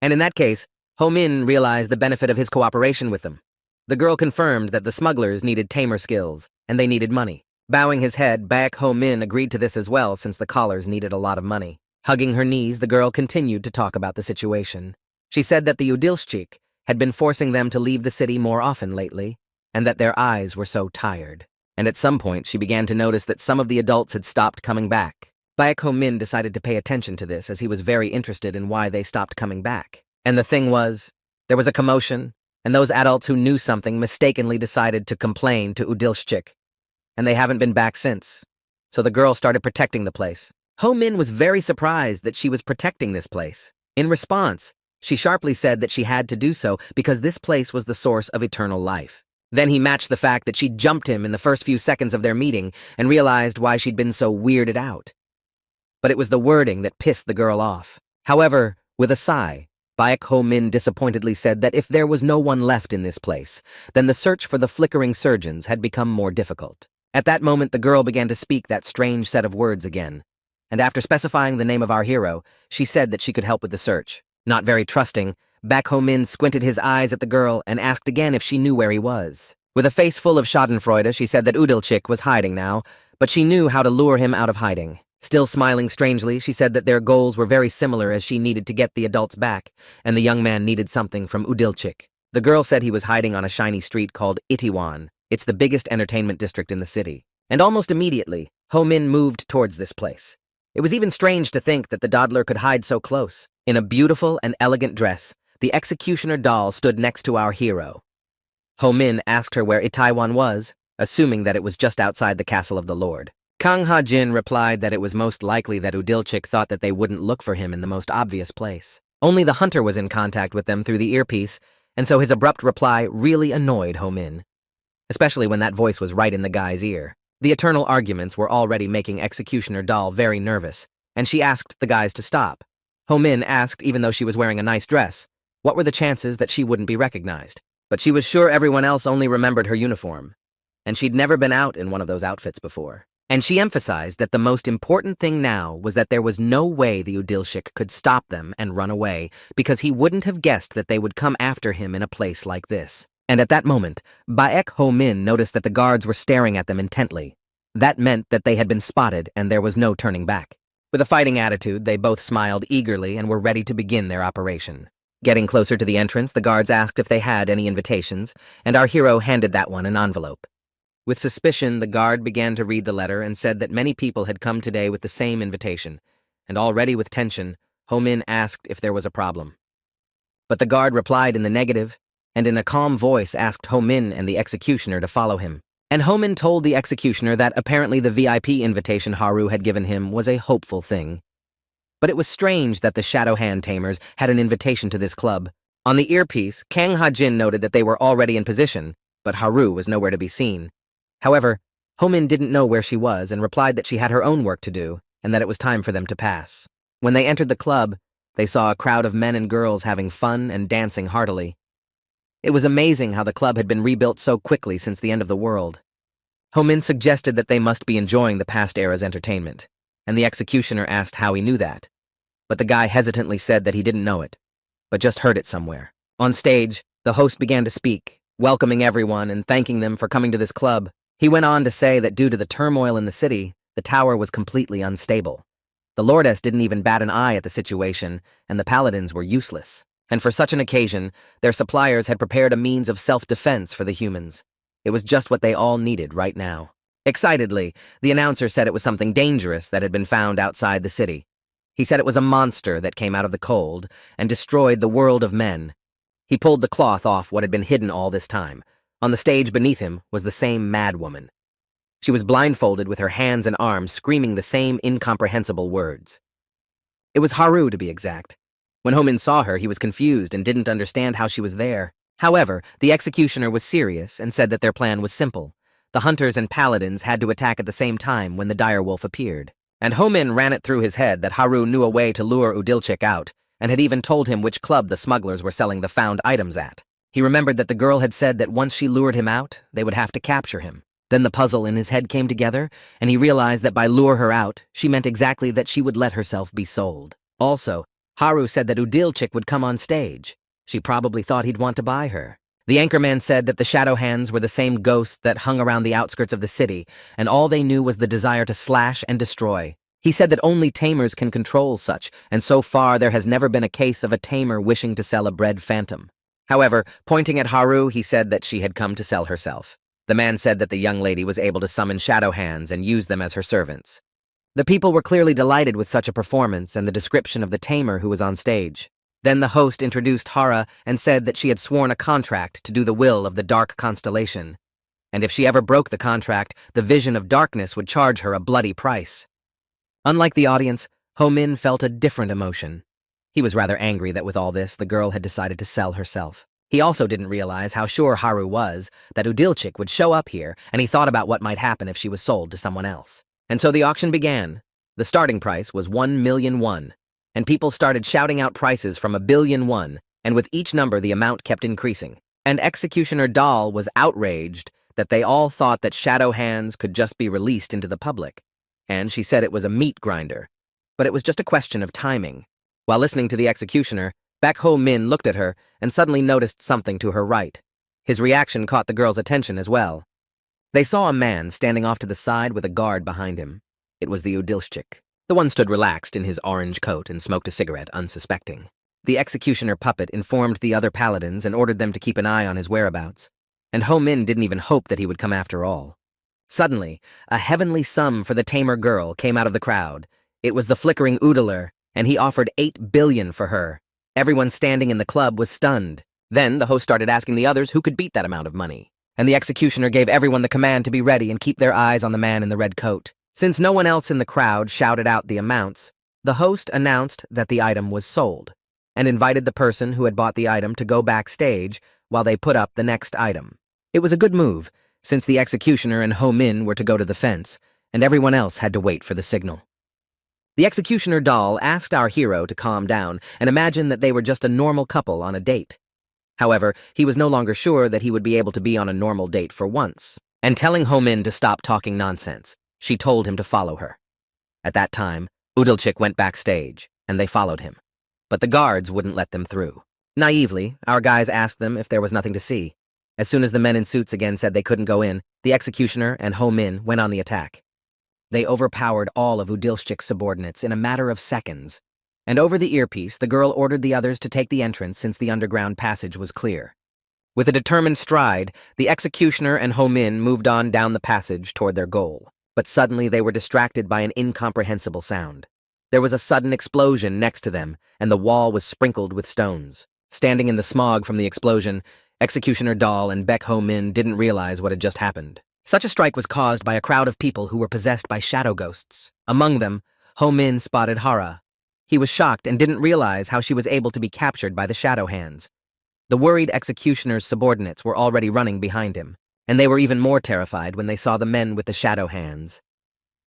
And in that case, Ho-min realized the benefit of his cooperation with them. The girl confirmed that the smugglers needed tamer skills, and they needed money. Bowing his head, Baek Ho-min agreed to this as well since the collars needed a lot of money. Hugging her knees, the girl continued to talk about the situation. She said that the Udilshik had been forcing them to leave the city more often lately, and that their eyes were so tired. And at some point, she began to notice that some of the adults had stopped coming back. Baek Ho-min decided to pay attention to this as he was very interested in why they stopped coming back. And the thing was, there was a commotion, and those adults who knew something mistakenly decided to complain to Udilshik, and they haven't been back since. So the girl started protecting the place. Ho-min was very surprised that she was protecting this place. In response, she sharply said that she had to do so because this place was the source of eternal life. Then he matched the fact that she jumped him in the first few seconds of their meeting and realized why she'd been so weirded out. But it was the wording that pissed the girl off. However, with a sigh, Baek Ho-min disappointedly said that if there was no one left in this place, then the search for the flickering surgeons had become more difficult. At that moment, the girl began to speak that strange set of words again, and after specifying the name of our hero, she said that she could help with the search. Not very trusting, Baek Ho-min squinted his eyes at the girl and asked again if she knew where he was. With a face full of schadenfreude, she said that Udilchik was hiding now, but she knew how to lure him out of hiding. Still smiling strangely, she said that their goals were very similar as she needed to get the adults back, and the young man needed something from Udilchik. The girl said he was hiding on a shiny street called Itaewon. It's the biggest entertainment district in the city. And almost immediately, Ho-min moved towards this place. It was even strange to think that the dawdler could hide so close. In a beautiful and elegant dress, the executioner doll stood next to our hero. Ho-min asked her where Itaewon was, assuming that it was just outside the castle of the Lord. Kang Ha-jin replied that it was most likely that Udilchik thought that they wouldn't look for him in the most obvious place. Only the hunter was in contact with them through the earpiece, and so his abrupt reply really annoyed Ho-min. especially when that voice was right in the guy's ear. The eternal arguments were already making Executioner Doll very nervous, and she asked the guys to stop. Ho-min asked, even though she was wearing a nice dress, what were the chances that she wouldn't be recognized. But she was sure everyone else only remembered her uniform, and she'd never been out in one of those outfits before. And she emphasized that the most important thing now was that there was no way the Udilshik could stop them and run away, because he wouldn't have guessed that they would come after him in a place like this. And at that moment, Baek Ho-min noticed that the guards were staring at them intently. That meant that they had been spotted and there was no turning back. With a fighting attitude, they both smiled eagerly and were ready to begin their operation. Getting closer to the entrance, the guards asked if they had any invitations, and our hero handed that one an envelope. With suspicion, the guard began to read the letter and said that many people had come today with the same invitation, and already with tension, Ho-min asked if there was a problem. But the guard replied in the negative, and in a calm voice asked Ho-min and the executioner to follow him. And Ho-min told the executioner that apparently the VIP invitation Haru had given him was a hopeful thing. But it was strange that the Shadow Hand Tamers had an invitation to this club. On the earpiece, Kang Ha-jin noted that they were already in position, but Haru was nowhere to be seen. However, Ho-min didn't know where she was and replied that she had her own work to do and that it was time for them to pass. When they entered the club, they saw a crowd of men and girls having fun and dancing heartily. It was amazing how the club had been rebuilt so quickly since the end of the world. Ho-min suggested that they must be enjoying the past era's entertainment, and the executioner asked how he knew that. But the guy hesitantly said that he didn't know it, but just heard it somewhere. On stage, the host began to speak, welcoming everyone and thanking them for coming to this club. He went on to say that due to the turmoil in the city, the tower was completely unstable. The Lordess didn't even bat an eye at the situation, and the paladins were useless. And for such an occasion, their suppliers had prepared a means of self-defense for the humans. It was just what they all needed right now. Excitedly, the announcer said it was something dangerous that had been found outside the city. He said it was a monster that came out of the cold and destroyed the world of men. He pulled the cloth off what had been hidden all this time. On the stage beneath him was the same madwoman. She was blindfolded with her hands and arms screaming the same incomprehensible words. It was Haru, to be exact. When Ho-min saw her, he was confused and didn't understand how she was there. However, the executioner was serious and said that their plan was simple. The hunters and paladins had to attack at the same time when the direwolf appeared. And Ho-min ran it through his head that Haru knew a way to lure Udilchik out, and had even told him which club the smugglers were selling the found items at. He remembered that the girl had said that once she lured him out, they would have to capture him. Then the puzzle in his head came together, and he realized that by lure her out, she meant exactly that she would let herself be sold. Also, Haru said that Udilchik would come on stage. She probably thought he'd want to buy her. The anchorman said that the Shadow Hands were the same ghosts that hung around the outskirts of the city, and all they knew was the desire to slash and destroy. He said that only tamers can control such, and so far there has never been a case of a tamer wishing to sell a bred phantom. However, pointing at Haru, he said that she had come to sell herself. The man said that the young lady was able to summon Shadow Hands and use them as her servants. The people were clearly delighted with such a performance and the description of the tamer who was on stage. Then the host introduced Hara and said that she had sworn a contract to do the will of the Dark Constellation, and if she ever broke the contract, the Vision of Darkness would charge her a bloody price. Unlike the audience, Ho-min felt a different emotion. He was rather angry that with all this, the girl had decided to sell herself. He also didn't realize how sure Haru was that Udilchik would show up here, and he thought about what might happen if she was sold to someone else. And so the auction began. The starting price was 1,000,000 won, and people started shouting out prices from 1,000,000,000 won, and with each number the amount kept increasing. And Executioner Doll was outraged that they all thought that Shadow Hands could just be released into the public, and she said it was a meat grinder. But it was just a question of timing. While listening to the executioner, Baek Ho-min looked at her and suddenly noticed something to her right. His reaction caught the girl's attention as well. They saw a man standing off to the side with a guard behind him. It was the Udilshik. The one stood relaxed in his orange coat and smoked a cigarette, unsuspecting. The executioner puppet informed the other paladins and ordered them to keep an eye on his whereabouts. And Ho-min didn't even hope that he would come after all. Suddenly, a heavenly sum for the tamer girl came out of the crowd. It was the flickering Udaler, and he offered 8 billion for her. Everyone standing in the club was stunned. Then the host started asking the others who could beat that amount of money. And the executioner gave everyone the command to be ready and keep their eyes on the man in the red coat. Since no one else in the crowd shouted out the amounts, the host announced that the item was sold, and invited the person who had bought the item to go backstage while they put up the next item. It was a good move, since the executioner and Ho Min were to go to the fence, and everyone else had to wait for the signal. The executioner doll asked our hero to calm down and imagine that they were just a normal couple on a date. However, he was no longer sure that he would be able to be on a normal date for once, and telling Ho Min to stop talking nonsense, she told him to follow her. At that time, Udalchik went backstage, and they followed him. But the guards wouldn't let them through. Naively, our guys asked them if there was nothing to see. As soon as the men in suits again said they couldn't go in, the executioner and Ho Min went on the attack. They overpowered all of Udalchik's subordinates in a matter of seconds. And over the earpiece, the girl ordered the others to take the entrance since the underground passage was clear. With a determined stride, the executioner and Ho Min moved on down the passage toward their goal. But suddenly they were distracted by an incomprehensible sound. There was a sudden explosion next to them, and the wall was sprinkled with stones. Standing in the smog from the explosion, Executioner Doll and Baek Ho Min didn't realize what had just happened. Such a strike was caused by a crowd of people who were possessed by shadow ghosts. Among them, Ho Min spotted Hara. He was shocked and didn't realize how she was able to be captured by the shadow hands. The worried executioner's subordinates were already running behind him, and they were even more terrified when they saw the men with the shadow hands.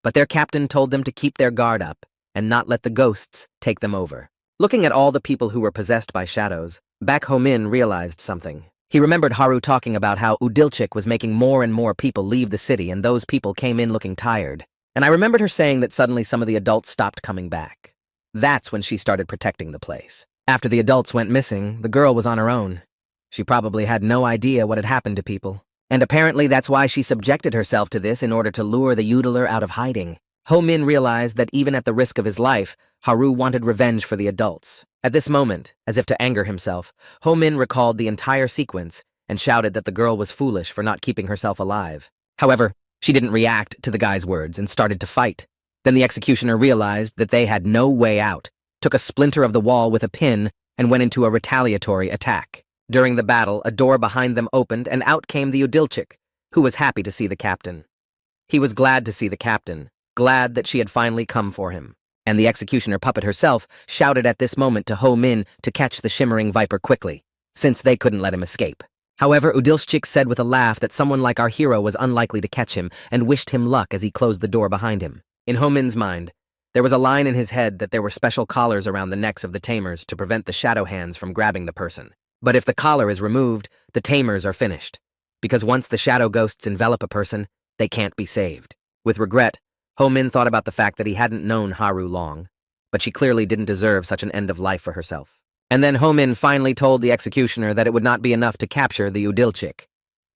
But their captain told them to keep their guard up and not let the ghosts take them over. Looking at all the people who were possessed by shadows, Baek Ho Min realized something. He remembered Haru talking about how Udalchik was making more and more people leave the city, and those people came in looking tired. And I remembered her saying that suddenly some of the adults stopped coming back. That's when she started protecting the place. After the adults went missing, the girl was on her own. She probably had no idea what had happened to people. And apparently that's why she subjected herself to this in order to lure the Udler out of hiding. Ho Min realized that even at the risk of his life, Haru wanted revenge for the adults. At this moment, as if to anger himself, Ho Min recalled the entire sequence and shouted that the girl was foolish for not keeping herself alive. However, she didn't react to the guy's words and started to fight. Then the executioner realized that they had no way out, took a splinter of the wall with a pin, and went into a retaliatory attack. During the battle, a door behind them opened and out came the Udalchik, who was happy to see the captain. He was glad to see the captain, glad that she had finally come for him. And the executioner puppet herself shouted at this moment to Ho Min to catch the shimmering viper quickly, since they couldn't let him escape. However, Udalchik said with a laugh that someone like our hero was unlikely to catch him and wished him luck as he closed the door behind him. In Ho Min's mind, there was a line in his head that there were special collars around the necks of the tamers to prevent the shadow hands from grabbing the person. But if the collar is removed, the tamers are finished, because once the shadow ghosts envelop a person, they can't be saved. With regret, Ho Min thought about the fact that he hadn't known Haru long, but she clearly didn't deserve such an end of life for herself. And then Ho Min finally told the executioner that it would not be enough to capture the Udalchik.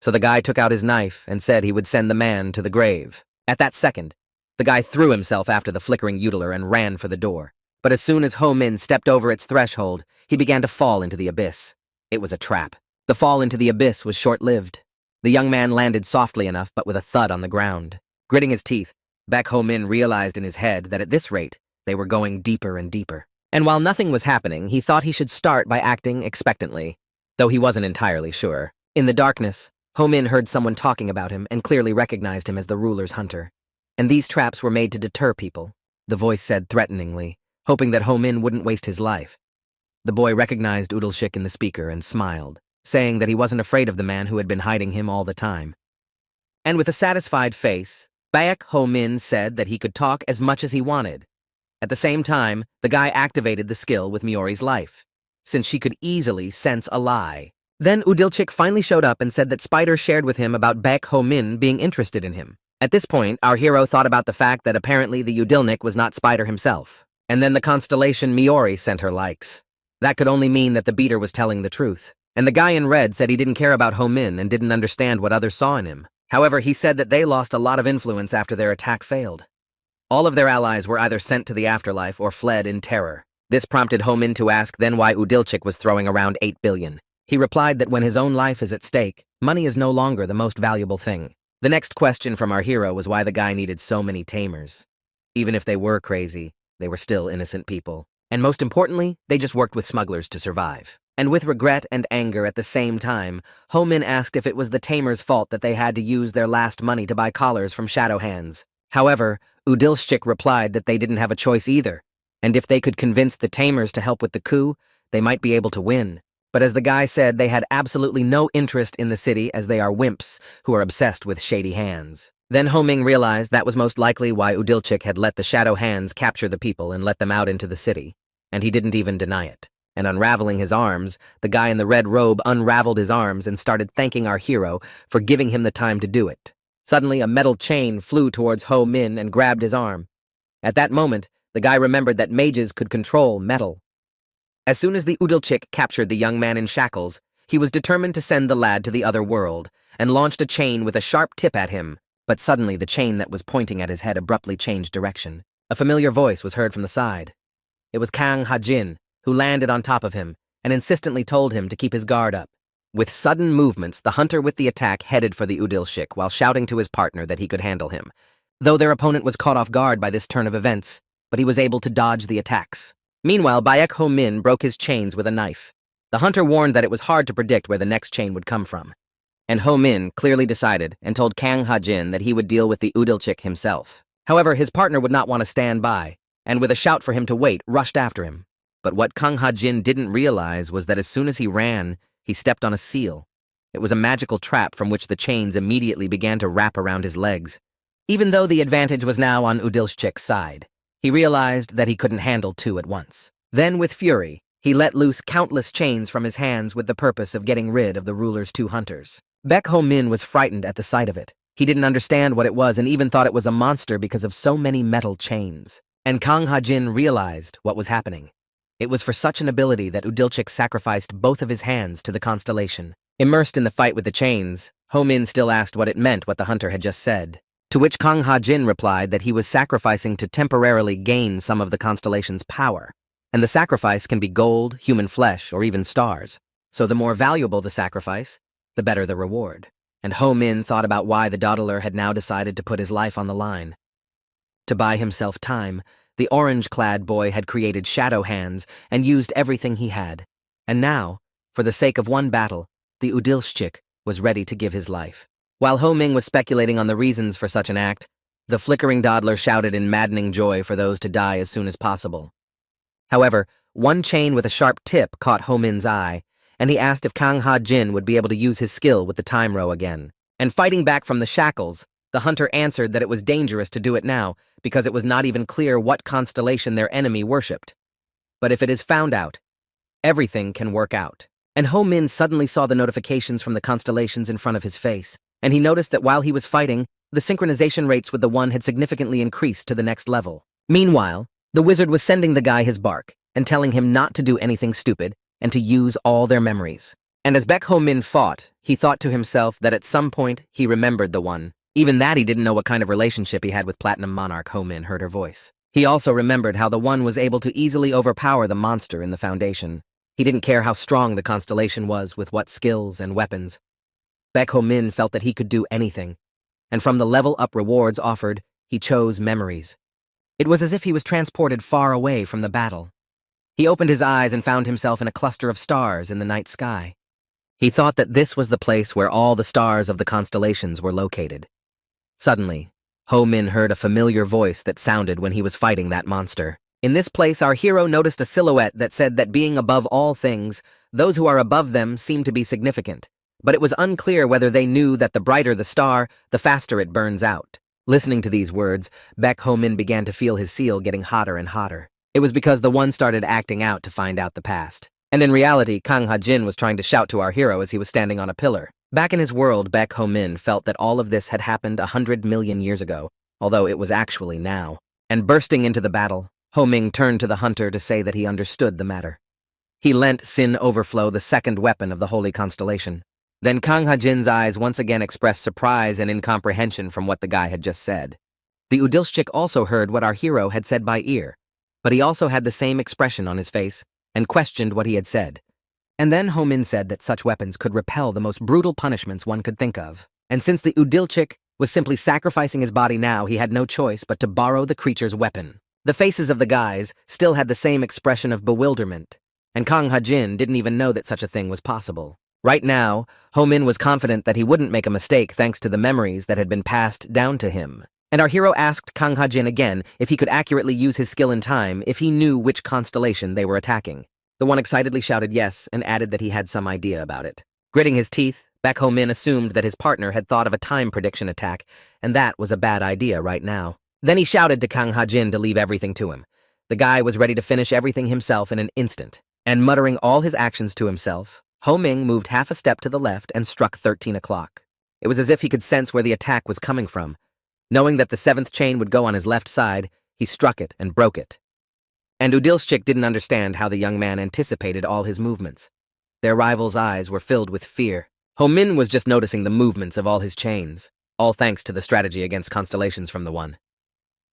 So the guy took out his knife and said he would send the man to the grave. At that second, the guy threw himself after the flickering Udler and ran for the door. But as soon as Ho Min stepped over its threshold, he began to fall into the abyss. It was a trap. The fall into the abyss was short-lived. The young man landed softly enough, but with a thud on the ground. Gritting his teeth, Baek Ho Min realized in his head that at this rate, they were going deeper and deeper. And while nothing was happening, he thought he should start by acting expectantly, though he wasn't entirely sure. In the darkness, Ho Min heard someone talking about him and clearly recognized him as the ruler's hunter. And these traps were made to deter people, the voice said threateningly, hoping that Ho Min wouldn't waste his life. The boy recognized Udalchik in the speaker and smiled, saying that he wasn't afraid of the man who had been hiding him all the time. And with a satisfied face, Baek Ho Min said that he could talk as much as he wanted. At the same time, the guy activated the skill with Miori's life, since she could easily sense a lie. Then Udalchik finally showed up and said that Spider shared with him about Baek Ho Min being interested in him. At this point, our hero thought about the fact that apparently the Udilnik was not Spider himself. And then the constellation Miori sent her likes. That could only mean that the beater was telling the truth. And the guy in red said he didn't care about Ho Min and didn't understand what others saw in him. However, he said that they lost a lot of influence after their attack failed. All of their allies were either sent to the afterlife or fled in terror. This prompted Ho Min to ask then why Udalchik was throwing around 8 billion. He replied that when his own life is at stake, money is no longer the most valuable thing. The next question from our hero was why the guy needed so many tamers. Even if they were crazy, they were still innocent people. And most importantly, they just worked with smugglers to survive. And with regret and anger at the same time, Ho Min asked if it was the tamers' fault that they had to use their last money to buy collars from shadow hands. However, Udalchik replied that they didn't have a choice either, and if they could convince the tamers to help with the coup, they might be able to win. But as the guy said, they had absolutely no interest in the city as they are wimps who are obsessed with shady hands. Then Ho Ming realized that was most likely why Udilchik had let the shadow hands capture the people and let them out into the city. And he didn't even deny it. And unraveling his arms, the guy in the red robe unraveled his arms and started thanking our hero for giving him the time to do it. Suddenly, a metal chain flew towards Ho Min and grabbed his arm. At that moment, the guy remembered that mages could control metal. As soon as the Udilchik captured the young man in shackles, he was determined to send the lad to the other world, and launched a chain with a sharp tip at him. But suddenly the chain that was pointing at his head abruptly changed direction. A familiar voice was heard from the side. It was Kang Ha-jin, who landed on top of him, and insistently told him to keep his guard up. With sudden movements, the hunter with the attack headed for the Udilchik while shouting to his partner that he could handle him. Though their opponent was caught off guard by this turn of events, but he was able to dodge the attacks. Meanwhile, Baek Ho Min broke his chains with a knife. The hunter warned that it was hard to predict where the next chain would come from. And Ho Min clearly decided and told Kang Ha-jin that he would deal with the Udilchik himself. However, his partner would not want to stand by, and with a shout for him to wait, rushed after him. But what Kang Ha-jin didn't realize was that as soon as he ran, he stepped on a seal. It was a magical trap from which the chains immediately began to wrap around his legs. Even though the advantage was now on Udilchik's side, he realized that he couldn't handle two at once. Then, with fury, he let loose countless chains from his hands with the purpose of getting rid of the ruler's two hunters. Baek Ho Min was frightened at the sight of it. He didn't understand what it was and even thought it was a monster because of so many metal chains. And Kang Ha-jin realized what was happening. It was for such an ability that Udilchik sacrificed both of his hands to the constellation. Immersed in the fight with the chains, Ho Min still asked what it meant what the hunter had just said. To which Kang Ha-jin replied that he was sacrificing to temporarily gain some of the constellation's power. And the sacrifice can be gold, human flesh, or even stars. So the more valuable the sacrifice, the better the reward. And Ho Min thought about why the dawdler had now decided to put his life on the line. To buy himself time, the orange-clad boy had created shadow hands and used everything he had. And now, for the sake of one battle, the Udilchik was ready to give his life. While Ho Ming was speculating on the reasons for such an act, the flickering dawdler shouted in maddening joy for those to die as soon as possible. However, one chain with a sharp tip caught Ho Min's eye, and he asked if Kang Ha-jin would be able to use his skill with the time row again. And fighting back from the shackles, the hunter answered that it was dangerous to do it now because it was not even clear what constellation their enemy worshipped. But if it is found out, everything can work out. And Ho Min suddenly saw the notifications from the constellations in front of his face, and he noticed that while he was fighting, the synchronization rates with the one had significantly increased to the next level. Meanwhile, the wizard was sending the guy his bark and telling him not to do anything stupid and to use all their memories. And as Baek Ho Min fought, he thought to himself that at some point he remembered the one. Even that he didn't know what kind of relationship he had with Platinum Monarch. Ho Min heard her voice. He also remembered how the one was able to easily overpower the monster in the Foundation. He didn't care how strong the constellation was with what skills and weapons. Baek Ho Min felt that he could do anything, and from the level-up rewards offered, he chose memories. It was as if he was transported far away from the battle. He opened his eyes and found himself in a cluster of stars in the night sky. He thought that this was the place where all the stars of the constellations were located. Suddenly, Ho Min heard a familiar voice that sounded when he was fighting that monster. In this place, our hero noticed a silhouette that said that being above all things, those who are above them seem to be significant. But it was unclear whether they knew that the brighter the star, the faster it burns out. Listening to these words, Baek Ho Min began to feel his seal getting hotter and hotter. It was because the one started acting out to find out the past. And in reality, Kang Ha-jin was trying to shout to our hero as he was standing on a pillar. Back in his world, Baek Ho Min felt that all of this had happened 100 million years ago, although it was actually now. And bursting into the battle, Ho Ming turned to the hunter to say that he understood the matter. He lent Sin Overflow the second weapon of the Holy Constellation. Then Kang Ha-jin's eyes once again expressed surprise and incomprehension from what the guy had just said. The Udilchik also heard what our hero had said by ear, but he also had the same expression on his face and questioned what he had said. And then Ho Min said that such weapons could repel the most brutal punishments one could think of. And since the Udilchik was simply sacrificing his body now, he had no choice but to borrow the creature's weapon. The faces of the guys still had the same expression of bewilderment, and Kang Ha-jin didn't even know that such a thing was possible. Right now, Ho Min was confident that he wouldn't make a mistake thanks to the memories that had been passed down to him. And our hero asked Kang Ha-jin again if he could accurately use his skill in time if he knew which constellation they were attacking. The one excitedly shouted yes and added that he had some idea about it. Gritting his teeth, Baek Ho-min assumed that his partner had thought of a time prediction attack, and that was a bad idea right now. Then he shouted to Kang Ha-jin to leave everything to him. The guy was ready to finish everything himself in an instant. And muttering all his actions to himself, Ho-ming moved half a step to the left and struck 13 o'clock. It was as if he could sense where the attack was coming from. Knowing that the seventh chain would go on his left side, he struck it and broke it. And Udilshchik didn't understand how the young man anticipated all his movements. Their rival's eyes were filled with fear. Ho-min was just noticing the movements of all his chains, all thanks to the strategy against constellations from the one.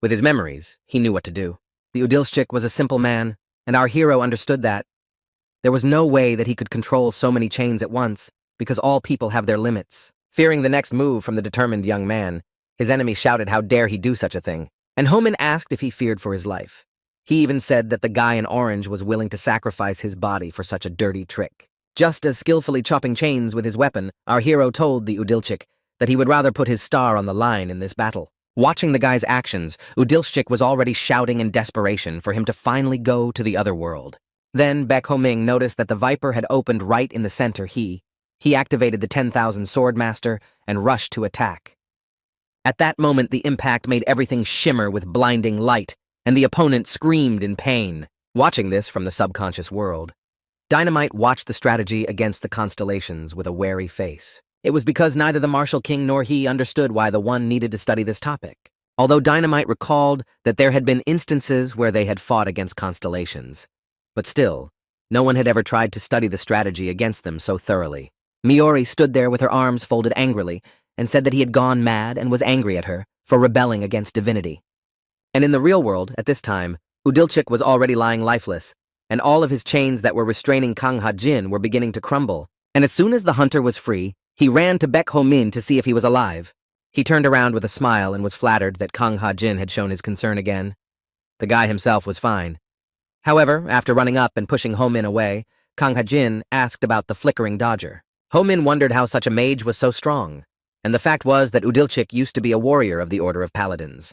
With his memories, he knew what to do. The Udilshchik was a simple man, and our hero understood that. There was no way that he could control so many chains at once, because all people have their limits. Fearing the next move from the determined young man, his enemy shouted how dare he do such a thing, and Ho-min asked if he feared for his life. He even said that the guy in orange was willing to sacrifice his body for such a dirty trick. Just as skillfully chopping chains with his weapon, our hero told the Udilshchik that he would rather put his star on the line in this battle. Watching the guy's actions, Udilshchik was already shouting in desperation for him to finally go to the other world. Then Baek Ho-ming noticed that the Viper had opened right in the center. He activated the 10,000 Swordmaster and rushed to attack. At that moment, the impact made everything shimmer with blinding light, and the opponent screamed in pain. Watching this from the subconscious world, Dynamite watched the strategy against the constellations with a wary face. It was because neither the Martial King nor he understood why the one needed to study this topic. Although Dynamite recalled that there had been instances where they had fought against constellations. But still, no one had ever tried to study the strategy against them so thoroughly. Miori stood there with her arms folded angrily and said that he had gone mad and was angry at her for rebelling against divinity. And in the real world, at this time, Udilshchik was already lying lifeless, and all of his chains that were restraining Kang Ha-jin were beginning to crumble. And as soon as the hunter was free, he ran to Baek Ho-min to see if he was alive. He turned around with a smile and was flattered that Kang Ha-jin had shown his concern again. The guy himself was fine. However, after running up and pushing Ho-min away, Kang Ha-jin asked about the flickering dodger. Ho-min wondered how such a mage was so strong, and the fact was that Udilshchik used to be a warrior of the Order of Paladins.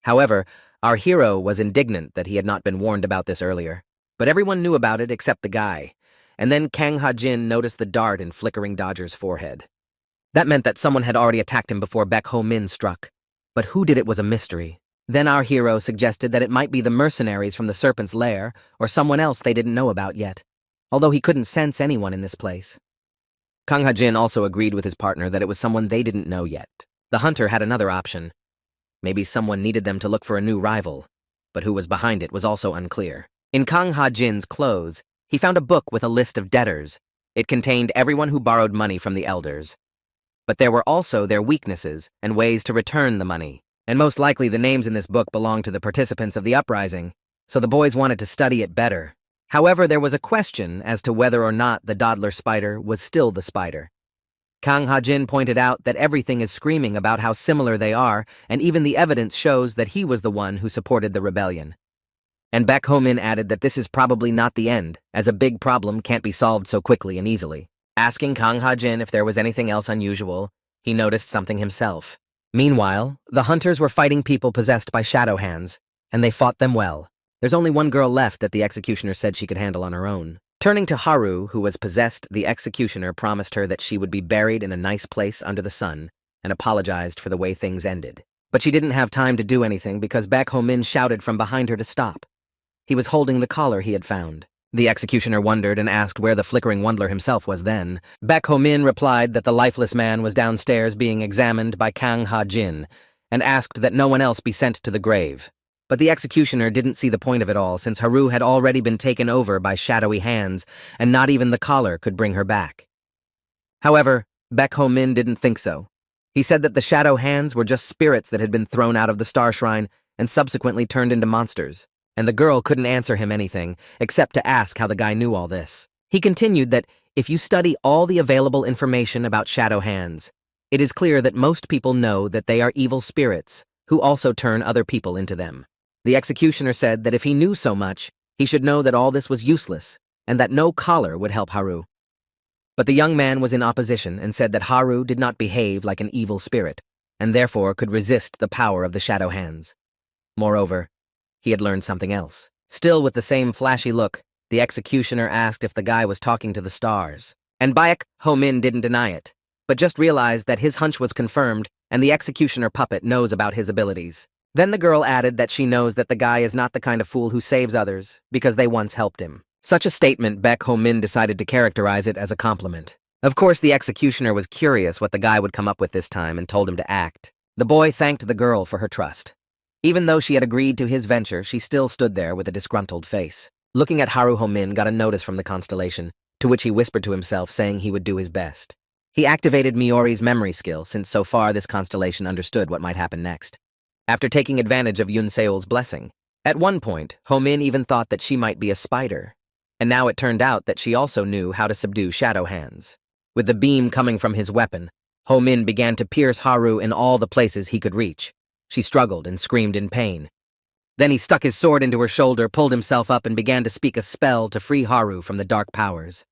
However, our hero was indignant that he had not been warned about this earlier. But everyone knew about it except the guy, and then Kang Ha-jin noticed the dart in flickering dodger's forehead. That meant that someone had already attacked him before Baek Ho-min struck. But who did it was a mystery. Then our hero suggested that it might be the mercenaries from the Serpent's Lair or someone else they didn't know about yet, although he couldn't sense anyone in this place. Kang Ha-jin also agreed with his partner that it was someone they didn't know yet. The hunter had another option. Maybe someone needed them to look for a new rival, but who was behind it was also unclear. In Kang Ha-jin's clothes, he found a book with a list of debtors. It contained everyone who borrowed money from the elders. But there were also their weaknesses and ways to return the money. And most likely the names in this book belonged to the participants of the uprising, so the boys wanted to study it better. However, there was a question as to whether or not the Dodler spider was still the spider. Kang Ha-jin pointed out that everything is screaming about how similar they are, and even the evidence shows that he was the one who supported the rebellion. And Baek Ho-min added that this is probably not the end, as a big problem can't be solved so quickly and easily. Asking Kang Ha-jin if there was anything else unusual, he noticed something himself. Meanwhile, the hunters were fighting people possessed by shadow hands, and they fought them well. There's only one girl left that the executioner said she could handle on her own. Turning to Haru, who was possessed, the executioner promised her that she would be buried in a nice place under the sun, and apologized for the way things ended. But she didn't have time to do anything because Baek Ho-min shouted from behind her to stop. He was holding the collar he had found. The executioner wondered and asked where the flickering Wundler himself was then. Baek Ho-min replied that the lifeless man was downstairs being examined by Kang Ha-jin, and asked that no one else be sent to the grave. But the executioner didn't see the point of it all, since Haru had already been taken over by shadowy hands, and not even the collar could bring her back. However, Baek Ho-min didn't think so. He said that the shadow hands were just spirits that had been thrown out of the star shrine and subsequently turned into monsters. And the girl couldn't answer him anything, except to ask how the guy knew all this. He continued that if you study all the available information about shadow hands, it is clear that most people know that they are evil spirits, who also turn other people into them. The executioner said that if he knew so much, he should know that all this was useless, and that no collar would help Haru. But the young man was in opposition and said that Haru did not behave like an evil spirit, and therefore could resist the power of the shadow hands. Moreover, he had learned something else. Still with the same flashy look, The executioner asked if the guy was talking to the stars. And Baek Ho-min didn't deny it, but just realized that his hunch was confirmed and the executioner puppet knows about his abilities. Then the girl added that she knows that the guy is not the kind of fool who saves others because they once helped him. Such a statement, Baek Ho-min decided to characterize it as a compliment. Of course, the executioner was curious what the guy would come up with this time and told him to act. The boy thanked the girl for her trust. Even though she had agreed to his venture, she still stood there with a disgruntled face. Looking at Haru, Ho-min got a notice from the constellation, to which he whispered to himself, saying he would do his best. He activated Miori's memory skill, since so far this constellation understood what might happen next. After taking advantage of Yoon Seol's blessing, at one point, Ho-min even thought that she might be a spider. And now it turned out that she also knew how to subdue shadow hands. With the beam coming from his weapon, Ho-min began to pierce Haru in all the places he could reach. She struggled and screamed in pain. Then he stuck his sword into her shoulder, pulled himself up, and began to speak a spell to free Haru from the dark powers.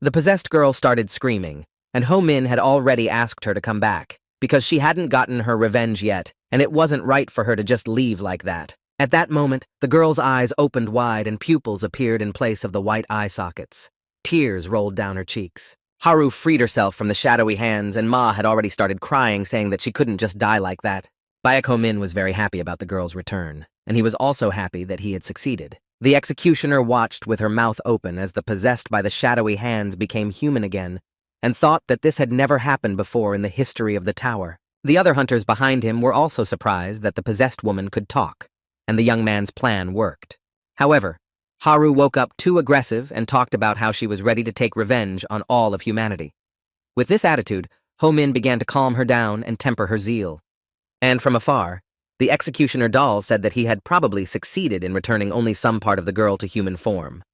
The possessed girl started screaming, and Ho-min had already asked her to come back, because she hadn't gotten her revenge yet, and it wasn't right for her to just leave like that. At that moment, the girl's eyes opened wide and pupils appeared in place of the white eye sockets. Tears rolled down her cheeks. Haru freed herself from the shadowy hands, and Ma had already started crying, saying that she couldn't just die like that. Baek Ho-min was very happy about the girl's return, and he was also happy that he had succeeded. The executioner watched with her mouth open as the possessed by the shadowy hands became human again, and thought that this had never happened before in the history of the tower. The other hunters behind him were also surprised that the possessed woman could talk, and the young man's plan worked. However, Haru woke up too aggressive and talked about how she was ready to take revenge on all of humanity. With this attitude, Ho-min began to calm her down and temper her zeal. And from afar, the executioner doll said that he had probably succeeded in returning only some part of the girl to human form.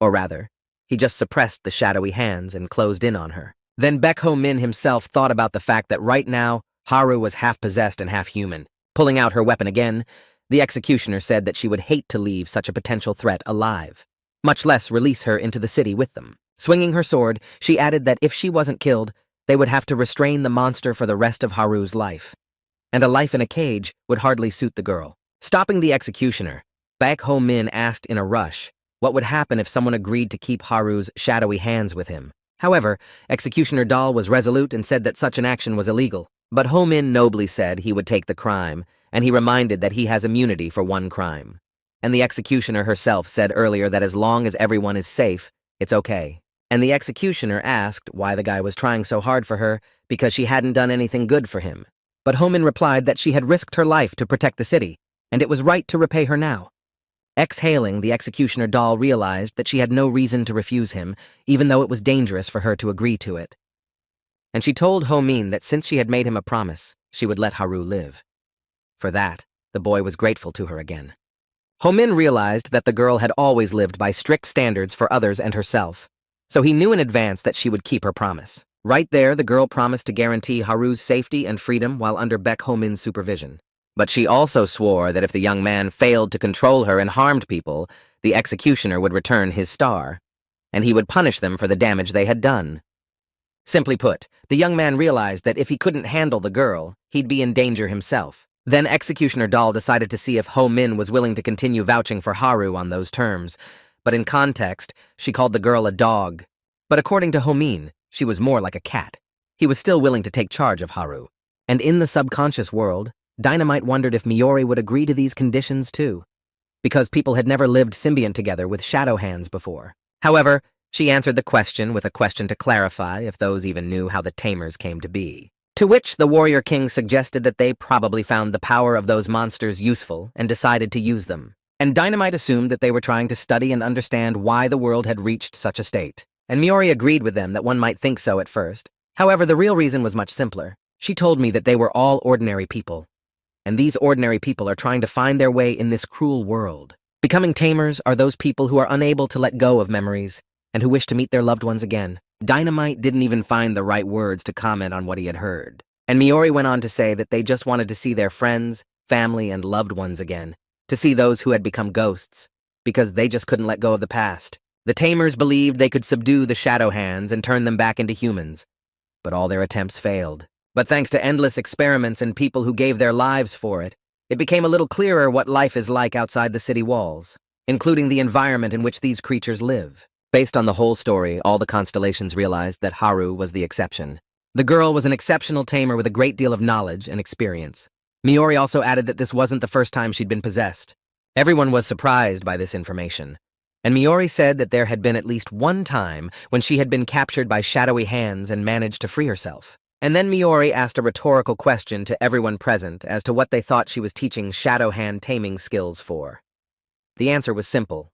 Or rather, he just suppressed the shadowy hands and closed in on her. Then Baek Ho-min himself thought about the fact that right now, Haru was half possessed and half human. Pulling out her weapon again, the executioner said that she would hate to leave such a potential threat alive, much less release her into the city with them. Swinging her sword, she added that if she wasn't killed, they would have to restrain the monster for the rest of Haru's life. And a life in a cage would hardly suit the girl. Stopping the executioner, Baek Ho-min asked in a rush what would happen if someone agreed to keep Haru's shadowy hands with him. However, Executioner Doll was resolute and said that such an action was illegal. But Ho-min nobly said he would take the crime, and he reminded that he has immunity for one crime. And the executioner herself said earlier that as long as everyone is safe, it's okay. And the executioner asked why the guy was trying so hard for her because she hadn't done anything good for him. But Ho-min replied that she had risked her life to protect the city, and it was right to repay her now. Exhaling, the executioner doll realized that she had no reason to refuse him, even though it was dangerous for her to agree to it. And she told Ho-min that since she had made him a promise, she would let Haru live. For that, the boy was grateful to her again. Ho-min realized that the girl had always lived by strict standards for others and herself, so he knew in advance that she would keep her promise. Right there, the girl promised to guarantee Haru's safety and freedom while under Baek Ho-min's supervision. But she also swore that if the young man failed to control her and harmed people, the executioner would return his star, and he would punish them for the damage they had done. Simply put, the young man realized that if he couldn't handle the girl, he'd be in danger himself. Then Executioner Doll decided to see if Ho-min was willing to continue vouching for Haru on those terms, but in context, she called the girl a dog. But according to Ho-min, she was more like a cat. He was still willing to take charge of Haru. And in the subconscious world, Dynamite wondered if Miori would agree to these conditions too, because people had never lived symbiont together with shadow hands before. However, she answered the question with a question to clarify if those even knew how the Tamers came to be. To which the Warrior King suggested that they probably found the power of those monsters useful and decided to use them. And Dynamite assumed that they were trying to study and understand why the world had reached such a state. And Miori agreed with them that one might think so at first. However, the real reason was much simpler. She told me that they were all ordinary people. And these ordinary people are trying to find their way in this cruel world. Becoming tamers are those people who are unable to let go of memories and who wish to meet their loved ones again. Dynamite didn't even find the right words to comment on what he had heard. And Miori went on to say that they just wanted to see their friends, family, and loved ones again, to see those who had become ghosts, because they just couldn't let go of the past. The tamers believed they could subdue the shadow hands and turn them back into humans, but all their attempts failed. But thanks to endless experiments and people who gave their lives for it, it became a little clearer what life is like outside the city walls. including the environment in which these creatures live. Based on the whole story, all the constellations realized that Haru was the exception. The girl was an exceptional tamer with a great deal of knowledge and experience. Miori also added that this wasn't the first time she'd been possessed. Everyone was surprised by this information, and Miori said that there had been at least one time when she had been captured by shadowy hands and managed to free herself. And then Miori asked a rhetorical question to everyone present as to what they thought she was teaching shadow hand taming skills for. The answer was simple.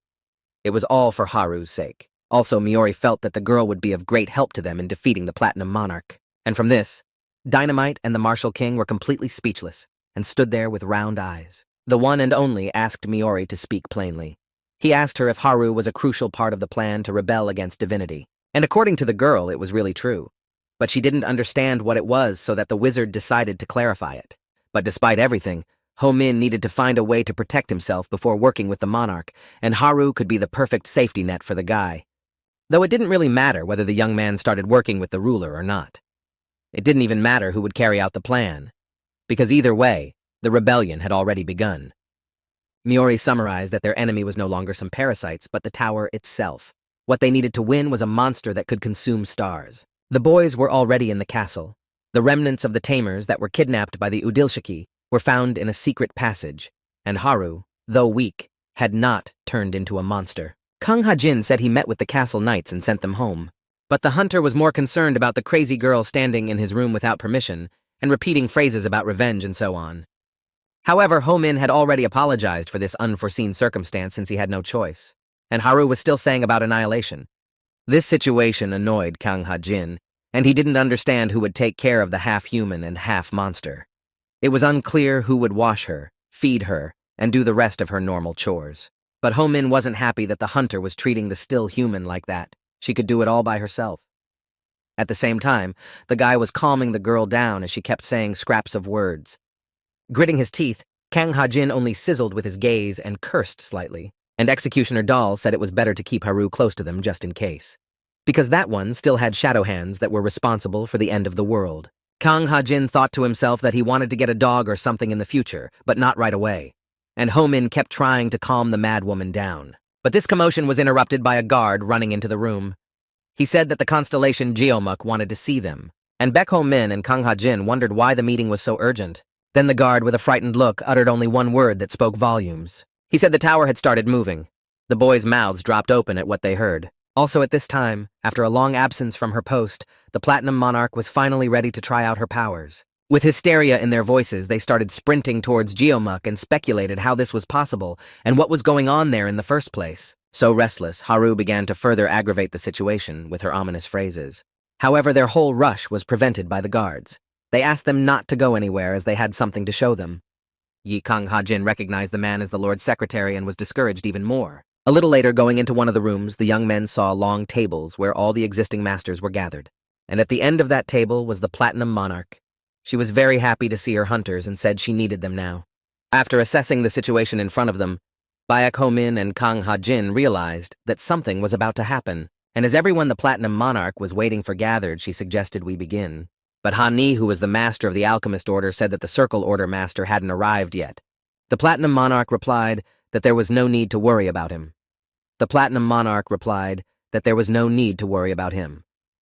It was all for Haru's sake. Also, Miori felt that the girl would be of great help to them in defeating the Platinum Monarch. And from this, Dynamite and the Martial King were completely speechless and stood there with round eyes. The one and only asked Miori to speak plainly. He asked her if Haru was a crucial part of the plan to rebel against divinity. And according to the girl, it was really true. But she didn't understand what it was, so that the wizard decided to clarify it. But despite everything, Ho-Min needed to find a way to protect himself before working with the monarch, and Haru could be the perfect safety net for the guy. Though it didn't really matter whether the young man started working with the ruler or not. It didn't even matter who would carry out the plan, because either way, the rebellion had already begun. Miori summarized that their enemy was no longer some parasites, but the tower itself. What they needed to win was a monster that could consume stars. The boys were already in the castle. The remnants of the tamers that were kidnapped by the Udilshiki were found in a secret passage, and Haru, though weak, had not turned into a monster. Kang Ha-jin said he met with the castle knights and sent them home. But the hunter was more concerned about the crazy girl standing in his room without permission and repeating phrases about revenge and so on. However, Ho-Min had already apologized for this unforeseen circumstance since he had no choice, and Haru was still saying about annihilation. This situation annoyed Kang Ha-jin, and he didn't understand who would take care of the half-human and half-monster. It was unclear who would wash her, feed her, and do the rest of her normal chores. But Ho-Min wasn't happy that the hunter was treating the still human like that. She could do it all by herself. At the same time, the guy was calming the girl down as she kept saying scraps of words. Gritting his teeth, Kang Ha-jin only sizzled with his gaze and cursed slightly, and Executioner Doll said it was better to keep Haru close to them just in case. Because that one still had shadow hands that were responsible for the end of the world. Kang Ha-jin thought to himself that he wanted to get a dog or something in the future, but not right away. And Ho-Min kept trying to calm the mad woman down. But this commotion was interrupted by a guard running into the room. He said that the constellation Geomuk wanted to see them, and Baek Ho-Min and Kang Ha-jin wondered why the meeting was so urgent. Then the guard, with a frightened look, uttered only one word that spoke volumes. He said the tower had started moving. The boys' mouths dropped open at what they heard. Also at this time, after a long absence from her post, the Platinum Monarch was finally ready to try out her powers. With hysteria in their voices, they started sprinting towards Geomuk and speculated how this was possible and what was going on there in the first place. So restless, Haru began to further aggravate the situation with her ominous phrases. However, their whole rush was prevented by the guards. They asked them not to go anywhere as they had something to show them. Yi Kang Ha-jin recognized the man as the Lord's secretary and was discouraged even more. A little later, going into one of the rooms, the young men saw long tables where all the existing masters were gathered. And at the end of that table was the Platinum Monarch. She was very happy to see her hunters and said she needed them now. After assessing the situation in front of them, Baek Ho-Min and Kang Ha-jin realized that something was about to happen. And as everyone the Platinum Monarch was waiting for gathered, she suggested we begin. But Han-ni, who was the master of the Alchemist Order, said that the Circle Order master hadn't arrived yet. The Platinum Monarch replied that there was no need to worry about him.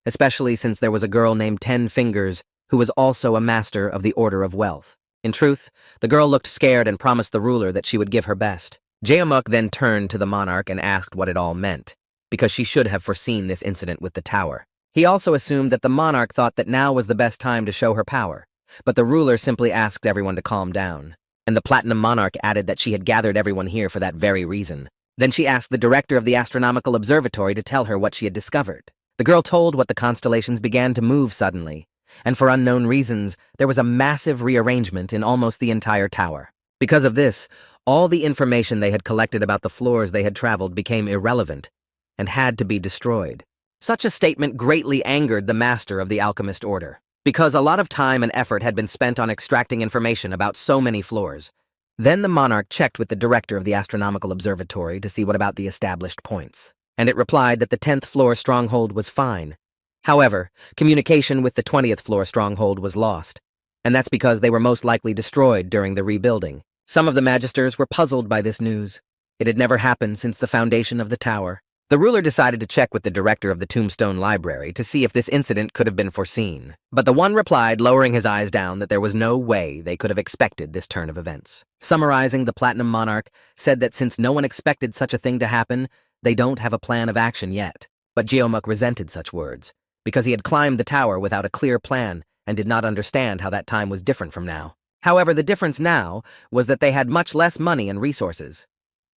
Especially since there was a girl named 10 Fingers who was also a master of the Order of Wealth. In truth, the girl looked scared and promised the ruler that she would give her best. Geomuk then turned to the monarch and asked what it all meant, because she should have foreseen this incident with the tower. He also assumed that the monarch thought that now was the best time to show her power, but the ruler simply asked everyone to calm down. And the Platinum Monarch added that she had gathered everyone here for that very reason. Then she asked the director of the Astronomical Observatory to tell her what she had discovered. The girl told what the constellations began to move suddenly, and for unknown reasons, there was a massive rearrangement in almost the entire tower. Because of this, all the information they had collected about the floors they had traveled became irrelevant and had to be destroyed. Such a statement greatly angered the master of the Alchemist Order, because a lot of time and effort had been spent on extracting information about so many floors. Then the monarch checked with the director of the Astronomical Observatory to see what about the established points, and it replied that the 10th floor stronghold was fine. However, communication with the 20th floor stronghold was lost, and that's because they were most likely destroyed during the rebuilding. Some of the magisters were puzzled by this news. It had never happened since the foundation of the tower. The ruler decided to check with the director of the Tombstone Library to see if this incident could have been foreseen. But the one replied, lowering his eyes down, that there was no way they could have expected this turn of events. Summarizing, the Platinum Monarch said that since no one expected such a thing to happen, they don't have a plan of action yet. But Geomuk resented such words, because he had climbed the tower without a clear plan and did not understand how that time was different from now. However, the difference now was that they had much less money and resources.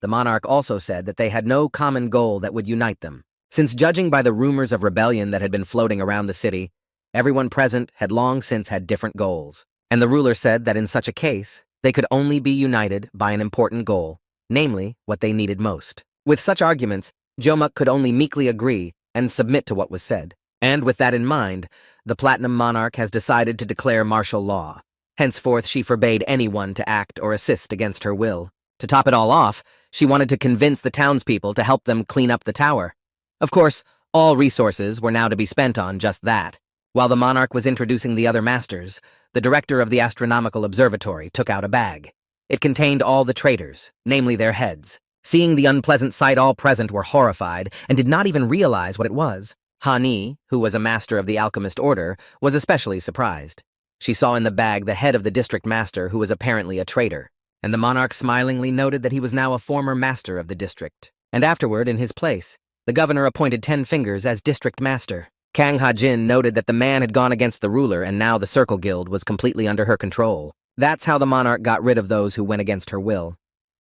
The monarch also said that they had no common goal that would unite them. Since judging by the rumors of rebellion that had been floating around the city, everyone present had long since had different goals. And the ruler said that in such a case, they could only be united by an important goal, namely, what they needed most. With such arguments, Geomuk could only meekly agree and submit to what was said. And with that in mind, the Platinum Monarch has decided to declare martial law. Henceforth, she forbade anyone to act or assist against her will. To top it all off, she wanted to convince the townspeople to help them clean up the tower. Of course, all resources were now to be spent on just that. While the monarch was introducing the other masters, the director of the astronomical observatory took out a bag. It contained all the traitors, namely their heads. Seeing the unpleasant sight, all present were horrified and did not even realize what it was. Hani, who was a master of the alchemist order, was especially surprised. She saw in the bag the head of the district master, who was apparently a traitor. And the monarch smilingly noted that he was now a former master of the district. And afterward, in his place, the governor appointed 10 Fingers as district master. Kang Ha-jin noted that the man had gone against the ruler and now the Circle Guild was completely under her control. That's how the monarch got rid of those who went against her will.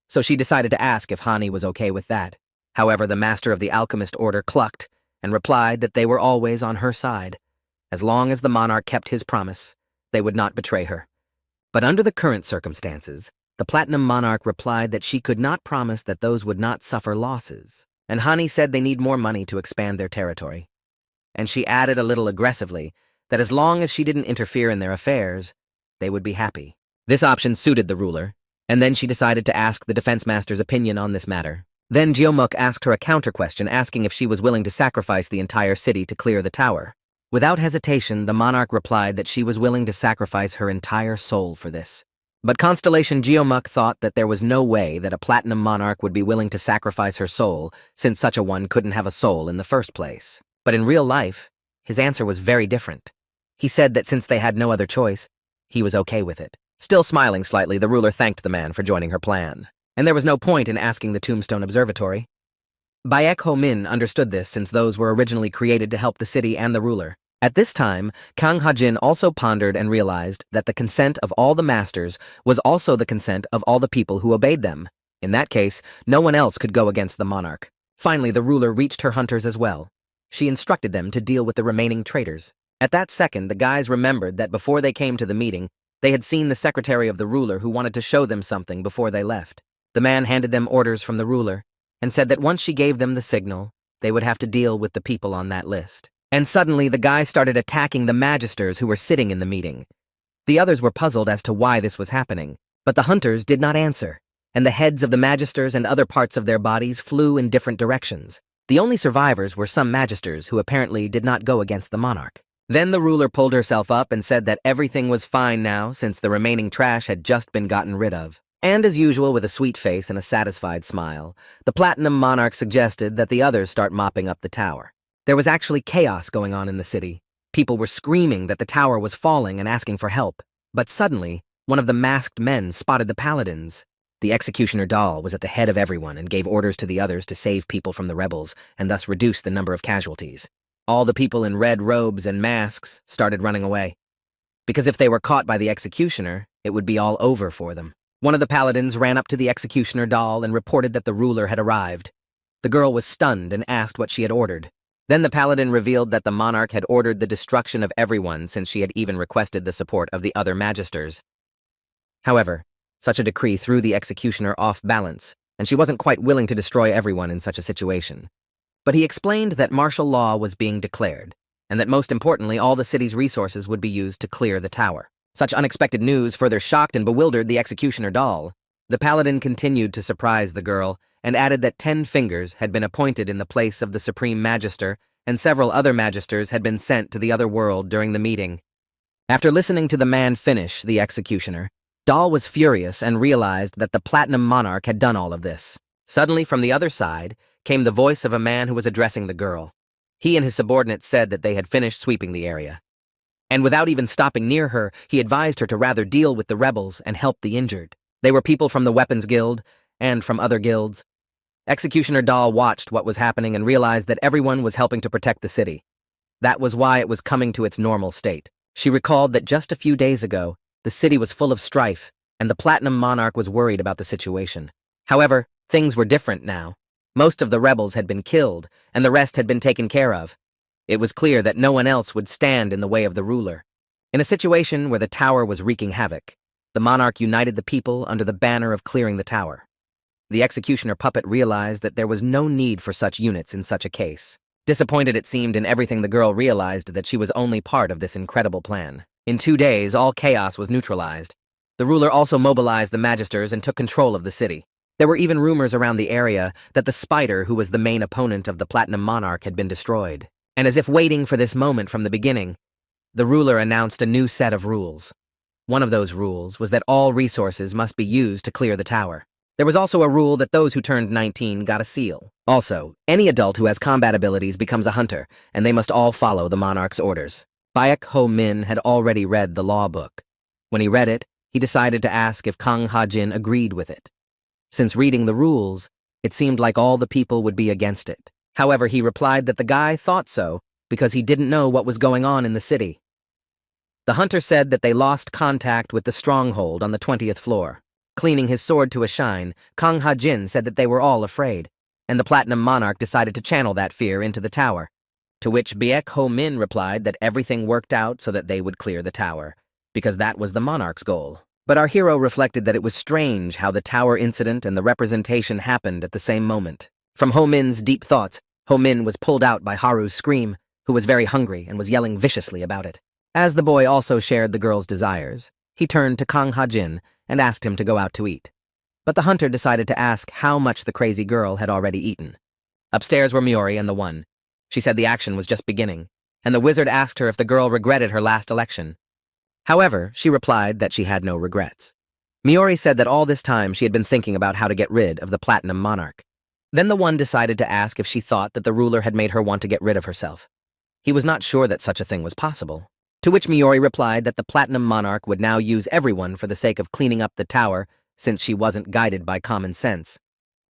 So she decided to ask if Hani was okay with that. However, the master of the alchemist order clucked and replied that they were always on her side. As long as the monarch kept his promise, they would not betray her. But under the current circumstances, the Platinum Monarch replied that she could not promise that those would not suffer losses, and Hani said they need more money to expand their territory. And she added a little aggressively that as long as she didn't interfere in their affairs, they would be happy. This option suited the ruler, and then she decided to ask the defense master's opinion on this matter. Then Geomuk asked her a counter-question asking if she was willing to sacrifice the entire city to clear the tower. Without hesitation, the monarch replied that she was willing to sacrifice her entire soul for this. But Constellation Geomuk thought that there was no way that a Platinum Monarch would be willing to sacrifice her soul, since such a one couldn't have a soul in the first place. But in real life, his answer was very different. He said that since they had no other choice, he was okay with it. Still smiling slightly, the ruler thanked the man for joining her plan. And there was no point in asking the Tombstone Observatory. Baek Ho Min understood this since those were originally created to help the city and the ruler. At this time, Kang Ha-jin also pondered and realized that the consent of all the masters was also the consent of all the people who obeyed them. In that case, no one else could go against the monarch. Finally, the ruler reached her hunters as well. She instructed them to deal with the remaining traitors. At that second, the guys remembered that before they came to the meeting, they had seen the secretary of the ruler who wanted to show them something before they left. The man handed them orders from the ruler and said that once she gave them the signal, they would have to deal with the people on that list. And suddenly, the guy started attacking the magisters who were sitting in the meeting. The others were puzzled as to why this was happening, but the hunters did not answer, and the heads of the magisters and other parts of their bodies flew in different directions. The only survivors were some magisters who apparently did not go against the monarch. Then the ruler pulled herself up and said that everything was fine now since the remaining trash had just been gotten rid of. And as usual, with a sweet face and a satisfied smile, the Platinum Monarch suggested that the others start mopping up the tower. There was actually chaos going on in the city. People were screaming that the tower was falling and asking for help. But suddenly, one of the masked men spotted the paladins. The executioner doll was at the head of everyone and gave orders to the others to save people from the rebels and thus reduce the number of casualties. All the people in red robes and masks started running away. Because if they were caught by the executioner, it would be all over for them. One of the paladins ran up to the executioner doll and reported that the ruler had arrived. The girl was stunned and asked what she had ordered. Then the paladin revealed that the monarch had ordered the destruction of everyone since she had even requested the support of the other magisters. However, such a decree threw the executioner off balance, and she wasn't quite willing to destroy everyone in such a situation. But he explained that martial law was being declared, and that most importantly, all the city's resources would be used to clear the tower. Such unexpected news further shocked and bewildered the executioner doll. The paladin continued to surprise the girl, and added that 10 Fingers had been appointed in the place of the Supreme Magister, and several other magisters had been sent to the other world during the meeting. After listening to the man finish the executioner, Doll was furious and realized that the Platinum Monarch had done all of this. Suddenly, from the other side, came the voice of a man who was addressing the girl. He and his subordinates said that they had finished sweeping the area. And without even stopping near her, he advised her to rather deal with the rebels and help the injured. They were people from the Weapons Guild and from other guilds. Executioner Dahl watched what was happening and realized that everyone was helping to protect the city. That was why it was coming to its normal state. She recalled that just a few days ago, the city was full of strife, and the Platinum Monarch was worried about the situation. However, things were different now. Most of the rebels had been killed, and the rest had been taken care of. It was clear that no one else would stand in the way of the ruler. In a situation where the tower was wreaking havoc, the monarch united the people under the banner of clearing the tower. The executioner puppet realized that there was no need for such units in such a case. Disappointed it seemed in everything, the girl realized that she was only part of this incredible plan. In 2 days, all chaos was neutralized. The ruler also mobilized the magisters and took control of the city. There were even rumors around the area that the spider who was the main opponent of the Platinum Monarch had been destroyed. And as if waiting for this moment from the beginning, the ruler announced a new set of rules. One of those rules was that all resources must be used to clear the tower. There was also a rule that those who turned 19 got a seal. Also, any adult who has combat abilities becomes a hunter, and they must all follow the monarch's orders. Baek Ho Min had already read the law book. When he read it, he decided to ask if Kang Ha-jin agreed with it. Since reading the rules, it seemed like all the people would be against it. However, he replied that the guy thought so because he didn't know what was going on in the city. The hunter said that they lost contact with the stronghold on the 20th floor. Cleaning his sword to a shine, Kang Ha-jin said that they were all afraid, and the Platinum Monarch decided to channel that fear into the tower. To which Baek Ho Min replied that everything worked out so that they would clear the tower, because that was the monarch's goal. But our hero reflected that it was strange how the tower incident and the representation happened at the same moment. From Ho Min's deep thoughts, Ho Min was pulled out by Haru's scream, who was very hungry and was yelling viciously about it. As the boy also shared the girl's desires, he turned to Kang Ha-jin and asked him to go out to eat. But the hunter decided to ask how much the crazy girl had already eaten. Upstairs were Miori and the One. She said the action was just beginning, and the wizard asked her if the girl regretted her last election. However, she replied that she had no regrets. Miori said that all this time she had been thinking about how to get rid of the Platinum Monarch. Then the One decided to ask if she thought that the ruler had made her want to get rid of herself. He was not sure that such a thing was possible. To which Miori replied that the Platinum Monarch would now use everyone for the sake of cleaning up the tower, since she wasn't guided by common sense.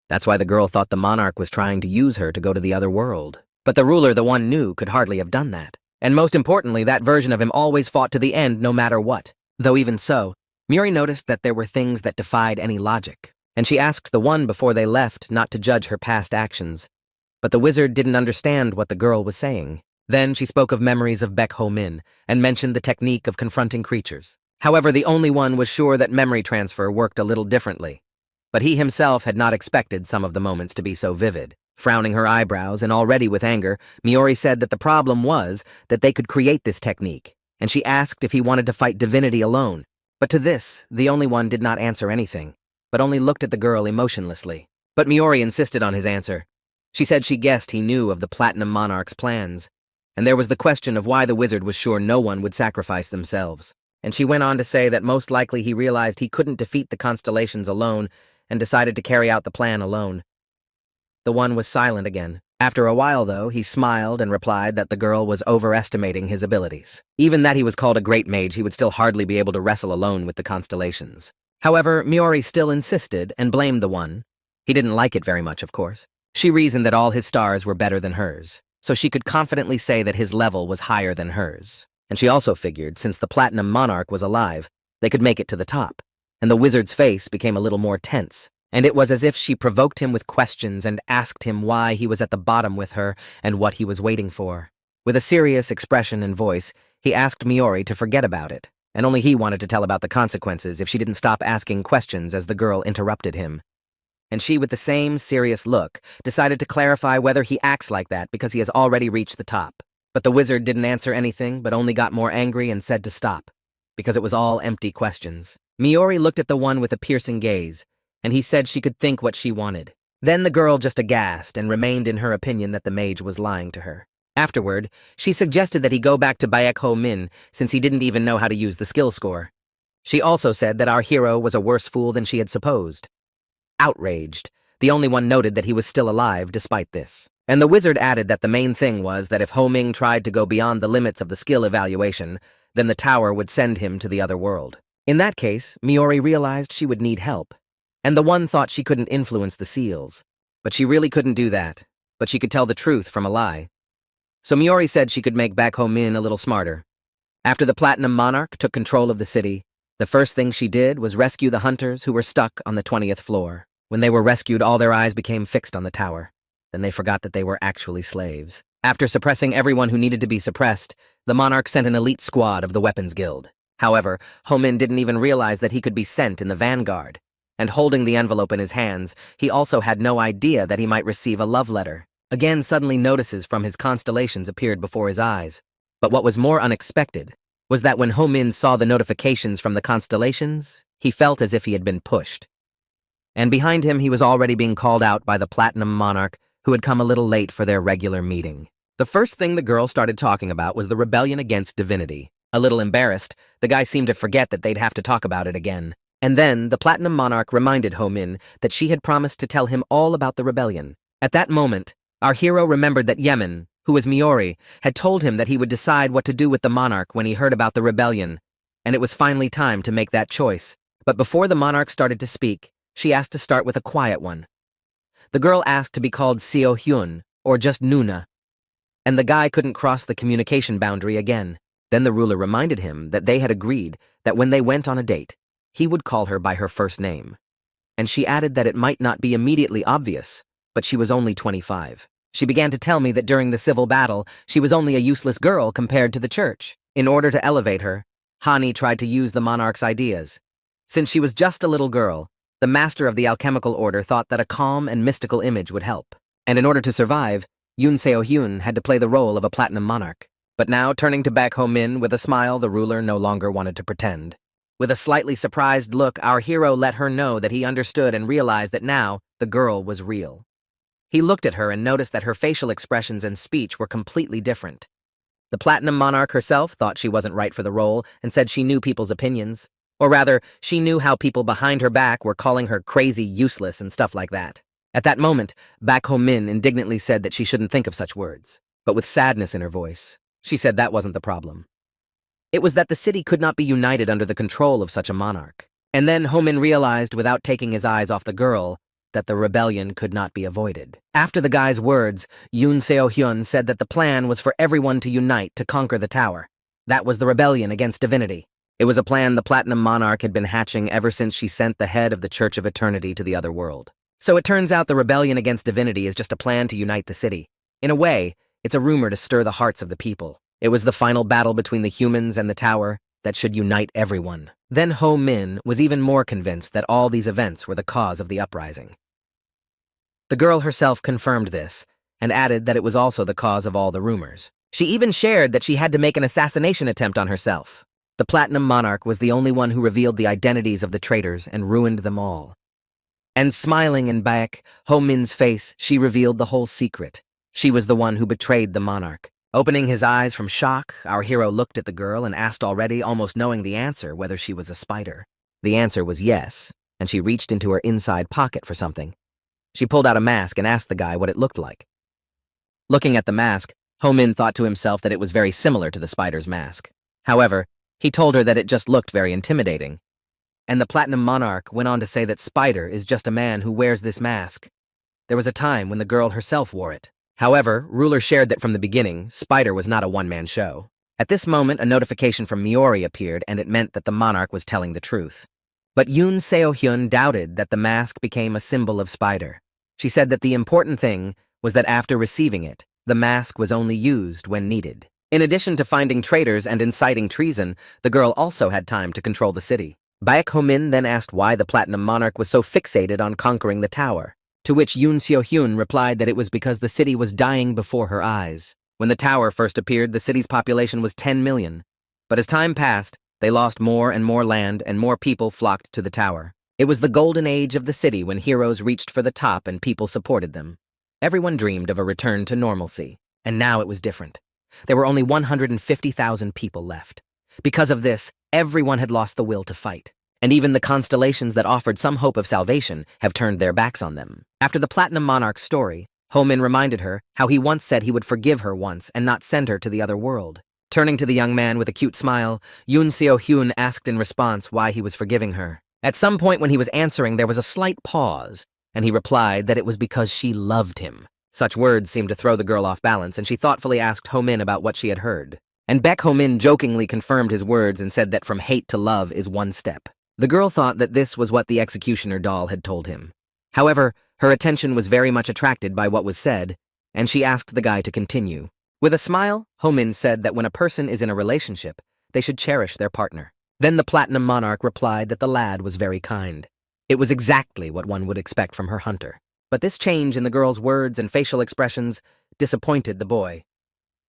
That's why the girl thought the monarch was trying to use her to go to the other world. But the ruler the One knew could hardly have done that. And most importantly, that version of him always fought to the end no matter what. Though even so, Miori noticed that there were things that defied any logic, and she asked the One before they left not to judge her past actions. But the wizard didn't understand what the girl was saying. Then she spoke of memories of Baek Ho Min and mentioned the technique of confronting creatures. However, the only one was sure that memory transfer worked a little differently. But he himself had not expected some of the moments to be so vivid. Frowning her eyebrows and already with anger, Miori said that the problem was that they could create this technique, and she asked if he wanted to fight divinity alone. But to this, the only one did not answer anything, but only looked at the girl emotionlessly. But Miori insisted on his answer. She said she guessed he knew of the Platinum Monarch's plans. And there was the question of why the wizard was sure no one would sacrifice themselves. And she went on to say that most likely he realized he couldn't defeat the constellations alone and decided to carry out the plan alone. The One was silent again. After a while, though, he smiled and replied that the girl was overestimating his abilities. Even that he was called a great mage, he would still hardly be able to wrestle alone with the constellations. However, Miori still insisted and blamed the One. He didn't like it very much, of course. She reasoned that all his stars were better than hers, so she could confidently say that his level was higher than hers. And she also figured, since the Platinum Monarch was alive, they could make it to the top. And the wizard's face became a little more tense, and it was as if she provoked him with questions and asked him why he was at the bottom with her and what he was waiting for. With a serious expression and voice, he asked Miori to forget about it, and only he wanted to tell about the consequences if she didn't stop asking questions as the girl interrupted him. And she, with the same serious look, decided to clarify whether he acts like that because he has already reached the top. But the wizard didn't answer anything, but only got more angry and said to stop, because it was all empty questions. Miori looked at the One with a piercing gaze, and he said she could think what she wanted. Then the girl just aghast and remained in her opinion that the mage was lying to her. Afterward, she suggested that he go back to Baek Ho Min since he didn't even know how to use the skill score. She also said that our hero was a worse fool than she had supposed. Outraged, The only one noted that he was still alive despite this. And the wizard added that the main thing was that if Ho Ming tried to go beyond the limits of the skill evaluation, then the tower would send him to the other world. In that case, Miori realized she would need help. And the one thought she couldn't influence the seals. But she really couldn't do that. But she could tell the truth from a lie. So Miori said she could make Baek Ho Min a little smarter. After the Platinum Monarch took control of the city, the first thing she did was rescue the hunters who were stuck on the 20th floor. When they were rescued, all their eyes became fixed on the tower. Then they forgot that they were actually slaves. After suppressing everyone who needed to be suppressed, the monarch sent an elite squad of the Weapons Guild. However, Ho Min didn't even realize that he could be sent in the vanguard. And holding the envelope in his hands, he also had no idea that he might receive a love letter. Again, suddenly notices from his constellations appeared before his eyes. But what was more unexpected was that when Ho Min saw the notifications from the constellations, he felt as if he had been pushed. And behind him, he was already being called out by the Platinum Monarch, who had come a little late for their regular meeting. The first thing the girl started talking about was the rebellion against divinity. A little embarrassed, the guy seemed to forget that they'd have to talk about it again. And then, the Platinum Monarch reminded Ho Min that she had promised to tell him all about the rebellion. At that moment, our hero remembered that Yemen, who was Miori, had told him that he would decide what to do with the monarch when he heard about the rebellion, and it was finally time to make that choice. But before the monarch started to speak, she asked to start with a quiet one. The girl asked to be called Seo Hyun, or just Nuna, and the guy couldn't cross the communication boundary again. Then the ruler reminded him that they had agreed that when they went on a date, he would call her by her first name. And she added that it might not be immediately obvious, but she was only 25. She began to tell me that during the civil battle, she was only a useless girl compared to the church. In order to elevate her, Hani tried to use the monarch's ideas. Since she was just a little girl, the master of the alchemical order thought that a calm and mystical image would help. And in order to survive, Yoon Seo Hyun had to play the role of a platinum monarch. But now, turning to Baek Ho Min with a smile, the ruler no longer wanted to pretend. With a slightly surprised look, our hero let her know that he understood and realized that now the girl was real. He looked at her and noticed that her facial expressions and speech were completely different. The Platinum Monarch herself thought she wasn't right for the role and said she knew people's opinions. Or rather, she knew how people behind her back were calling her crazy, useless, and stuff like that. At that moment, Baek Ho Min indignantly said that she shouldn't think of such words. But with sadness in her voice, she said that wasn't the problem. It was that the city could not be united under the control of such a monarch. And then Ho Min realized, without taking his eyes off the girl, that the rebellion could not be avoided. After the guy's words, Yoon Seo Hyun said that the plan was for everyone to unite to conquer the tower. That was the rebellion against divinity. It was a plan the Platinum Monarch had been hatching ever since she sent the head of the Church of Eternity to the other world. So it turns out the rebellion against divinity is just a plan to unite the city. In a way, it's a rumor to stir the hearts of the people. It was the final battle between the humans and the tower that should unite everyone. Then Ho Min was even more convinced that all these events were the cause of the uprising. The girl herself confirmed this, and added that it was also the cause of all the rumors. She even shared that she had to make an assassination attempt on herself. The Platinum Monarch was the only one who revealed the identities of the traitors and ruined them all. And smiling in Baek Ho Min's face, she revealed the whole secret. She was the one who betrayed the monarch. Opening his eyes from shock, our hero looked at the girl and asked already, almost knowing the answer, whether she was a spider. The answer was yes, and she reached into her inside pocket for something. She pulled out a mask and asked the guy what it looked like. Looking at the mask, Ho Min thought to himself that it was very similar to the spider's mask. However, he told her that it just looked very intimidating. And the Platinum Monarch went on to say that Spider is just a man who wears this mask. There was a time when the girl herself wore it. However, Ruler shared that from the beginning, Spider was not a one-man show. At this moment, a notification from Miori appeared, and it meant that the monarch was telling the truth. But Yoon Seo Hyun doubted that the mask became a symbol of Spider. She said that the important thing was that after receiving it, the mask was only used when needed. In addition to finding traitors and inciting treason, the girl also had time to control the city. Baek Ho Min then asked why the Platinum Monarch was so fixated on conquering the tower, to which Yoon Seo Hyun replied that it was because the city was dying before her eyes. When the tower first appeared, the city's population was 10 million. But as time passed, they lost more and more land and more people flocked to the tower. It was the golden age of the city when heroes reached for the top and people supported them. Everyone dreamed of a return to normalcy, and now it was different. There were only 150,000 people left. Because of this, everyone had lost the will to fight. and even the constellations that offered some hope of salvation have turned their backs on them. After the Platinum Monarch's story, Ho-min reminded her how he once said he would forgive her once and not send her to the other world. Turning to the young man with a cute smile, Yoon Seo-hyun asked in response why he was forgiving her. At some point when he was answering, there was a slight pause, and he replied that it was because she loved him. Such words seemed to throw the girl off balance, and she thoughtfully asked Ho-min about what she had heard. And Baek Ho-min jokingly confirmed his words and said that from hate to love is one step. The girl thought that this was what the executioner doll had told him. However, her attention was very much attracted by what was said, and she asked the guy to continue. With a smile, Ho-min said that when a person is in a relationship, they should cherish their partner. Then the Platinum Monarch replied that the lad was very kind. It was exactly what one would expect from her hunter. But this change in the girl's words and facial expressions disappointed the boy.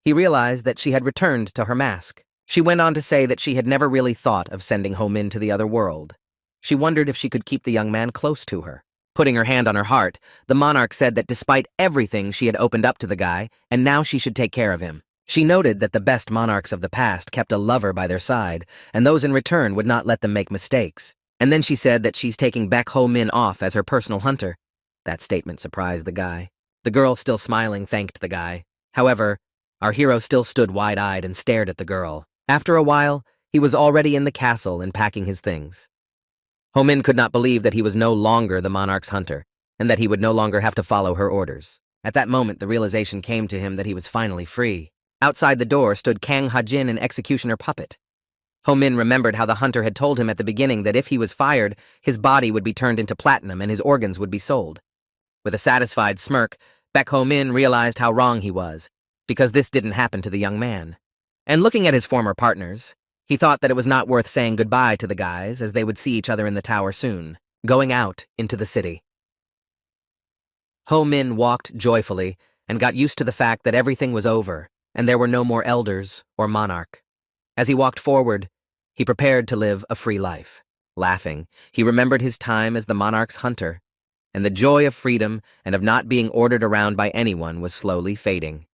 He realized that she had returned to her mask. She went on to say that she had never really thought of sending Ho-min to the other world. She wondered if she could keep the young man close to her. Putting her hand on her heart, the monarch said that despite everything she had opened up to the guy, and now she should take care of him. She noted that the best monarchs of the past kept a lover by their side, and those in return would not let them make mistakes. And then she said that she's taking Baek Ho-min off as her personal hunter. That statement surprised the guy. The girl, still smiling, thanked the guy. However, our hero still stood wide-eyed and stared at the girl. After a while, he was already in the castle and packing his things. Ho-min could not believe that he was no longer the monarch's hunter, and that he would no longer have to follow her orders. At that moment, the realization came to him that he was finally free. Outside the door stood Kang Ha-jin and Executioner Puppet. Ho-min remembered how the hunter had told him at the beginning that if he was fired, his body would be turned into platinum and his organs would be sold. With a satisfied smirk, Baek Ho-min realized how wrong he was, because this didn't happen to the young man. And looking at his former partners, he thought that it was not worth saying goodbye to the guys, as they would see each other in the tower soon, going out into the city. Ho-min walked joyfully and got used to the fact that everything was over, and there were no more elders or monarch. As he walked forward, he prepared to live a free life. Laughing, he remembered his time as the monarch's hunter, and the joy of freedom and of not being ordered around by anyone was slowly fading.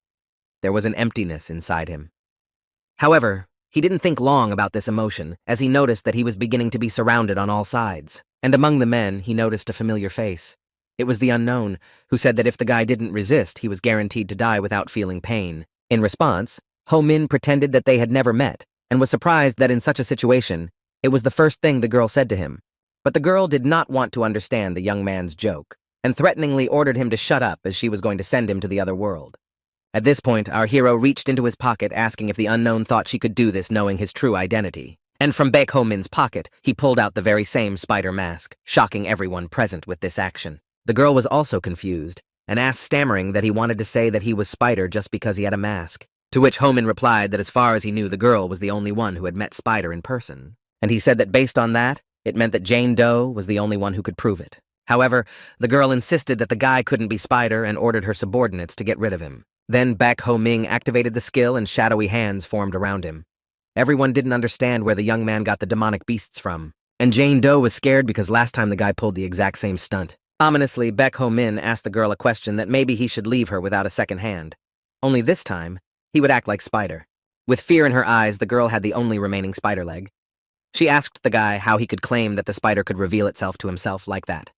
There was an emptiness inside him. However, he didn't think long about this emotion, as he noticed that he was beginning to be surrounded on all sides. And among the men, he noticed a familiar face. It was the unknown, who said that if the guy didn't resist, he was guaranteed to die without feeling pain. In response, Ho-min pretended that they had never met, and was surprised that in such a situation, it was the first thing the girl said to him. But the girl did not want to understand the young man's joke, and threateningly ordered him to shut up as she was going to send him to the other world. At this point, our hero reached into his pocket asking if the unknown thought she could do this knowing his true identity. And from Baek Ho-min's pocket, he pulled out the very same spider mask, shocking everyone present with this action. The girl was also confused, and asked stammering that he wanted to say that he was Spider just because he had a mask. To which Ho-min replied that as far as he knew, the girl was the only one who had met Spider in person. And he said that based on that, it meant that Jane Doe was the only one who could prove it. However, the girl insisted that the guy couldn't be Spider and ordered her subordinates to get rid of him. Then Baek Ho-min activated the skill and shadowy hands formed around him. Everyone didn't understand where the young man got the demonic beasts from. And Jane Doe was scared because last time the guy pulled the exact same stunt. Ominously, Baek Ho-min asked the girl a question that maybe he should leave her without a second hand. Only this time, he would act like Spider. With fear in her eyes, the girl had the only remaining spider leg. She asked the guy how he could claim that the spider could reveal itself to himself like that.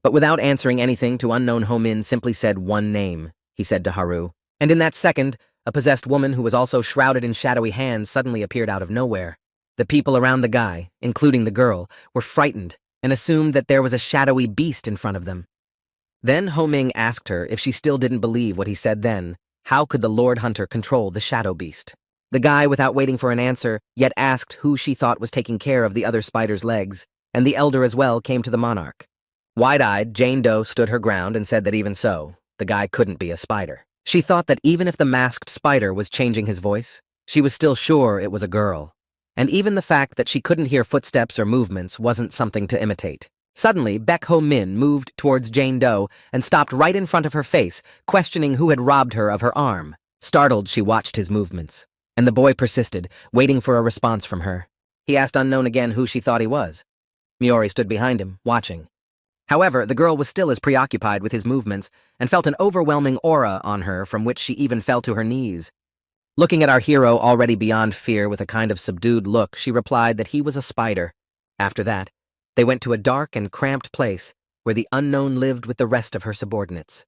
But without answering anything to unknown Ho-min simply said one name, he said to Haru. And in that second, a possessed woman who was also shrouded in shadowy hands suddenly appeared out of nowhere. The people around the guy, including the girl, were frightened and assumed that there was a shadowy beast in front of them. Then Ho-min asked her if she still didn't believe what he said then. How could the Lord Hunter control the shadow beast? The guy, without waiting for an answer, yet asked who she thought was taking care of the other spider's legs, and the elder as well came to the monarch. Wide-eyed, Jane Doe stood her ground and said that even so, the guy couldn't be a spider. She thought that even if the masked spider was changing his voice, she was still sure it was a girl. And even the fact that she couldn't hear footsteps or movements wasn't something to imitate. Suddenly, Baek Ho-min moved towards Jane Doe and stopped right in front of her face, questioning who had robbed her of her arm. Startled, she watched his movements. And the boy persisted, waiting for a response from her. He asked unknown again who she thought he was. Miori stood behind him, watching. However, the girl was still as preoccupied with his movements and felt an overwhelming aura on her from which she even fell to her knees. Looking at our hero already beyond fear with a kind of subdued look, she replied that he was a spider. After that, They went to a dark and cramped place where the unknown lived with the rest of her subordinates.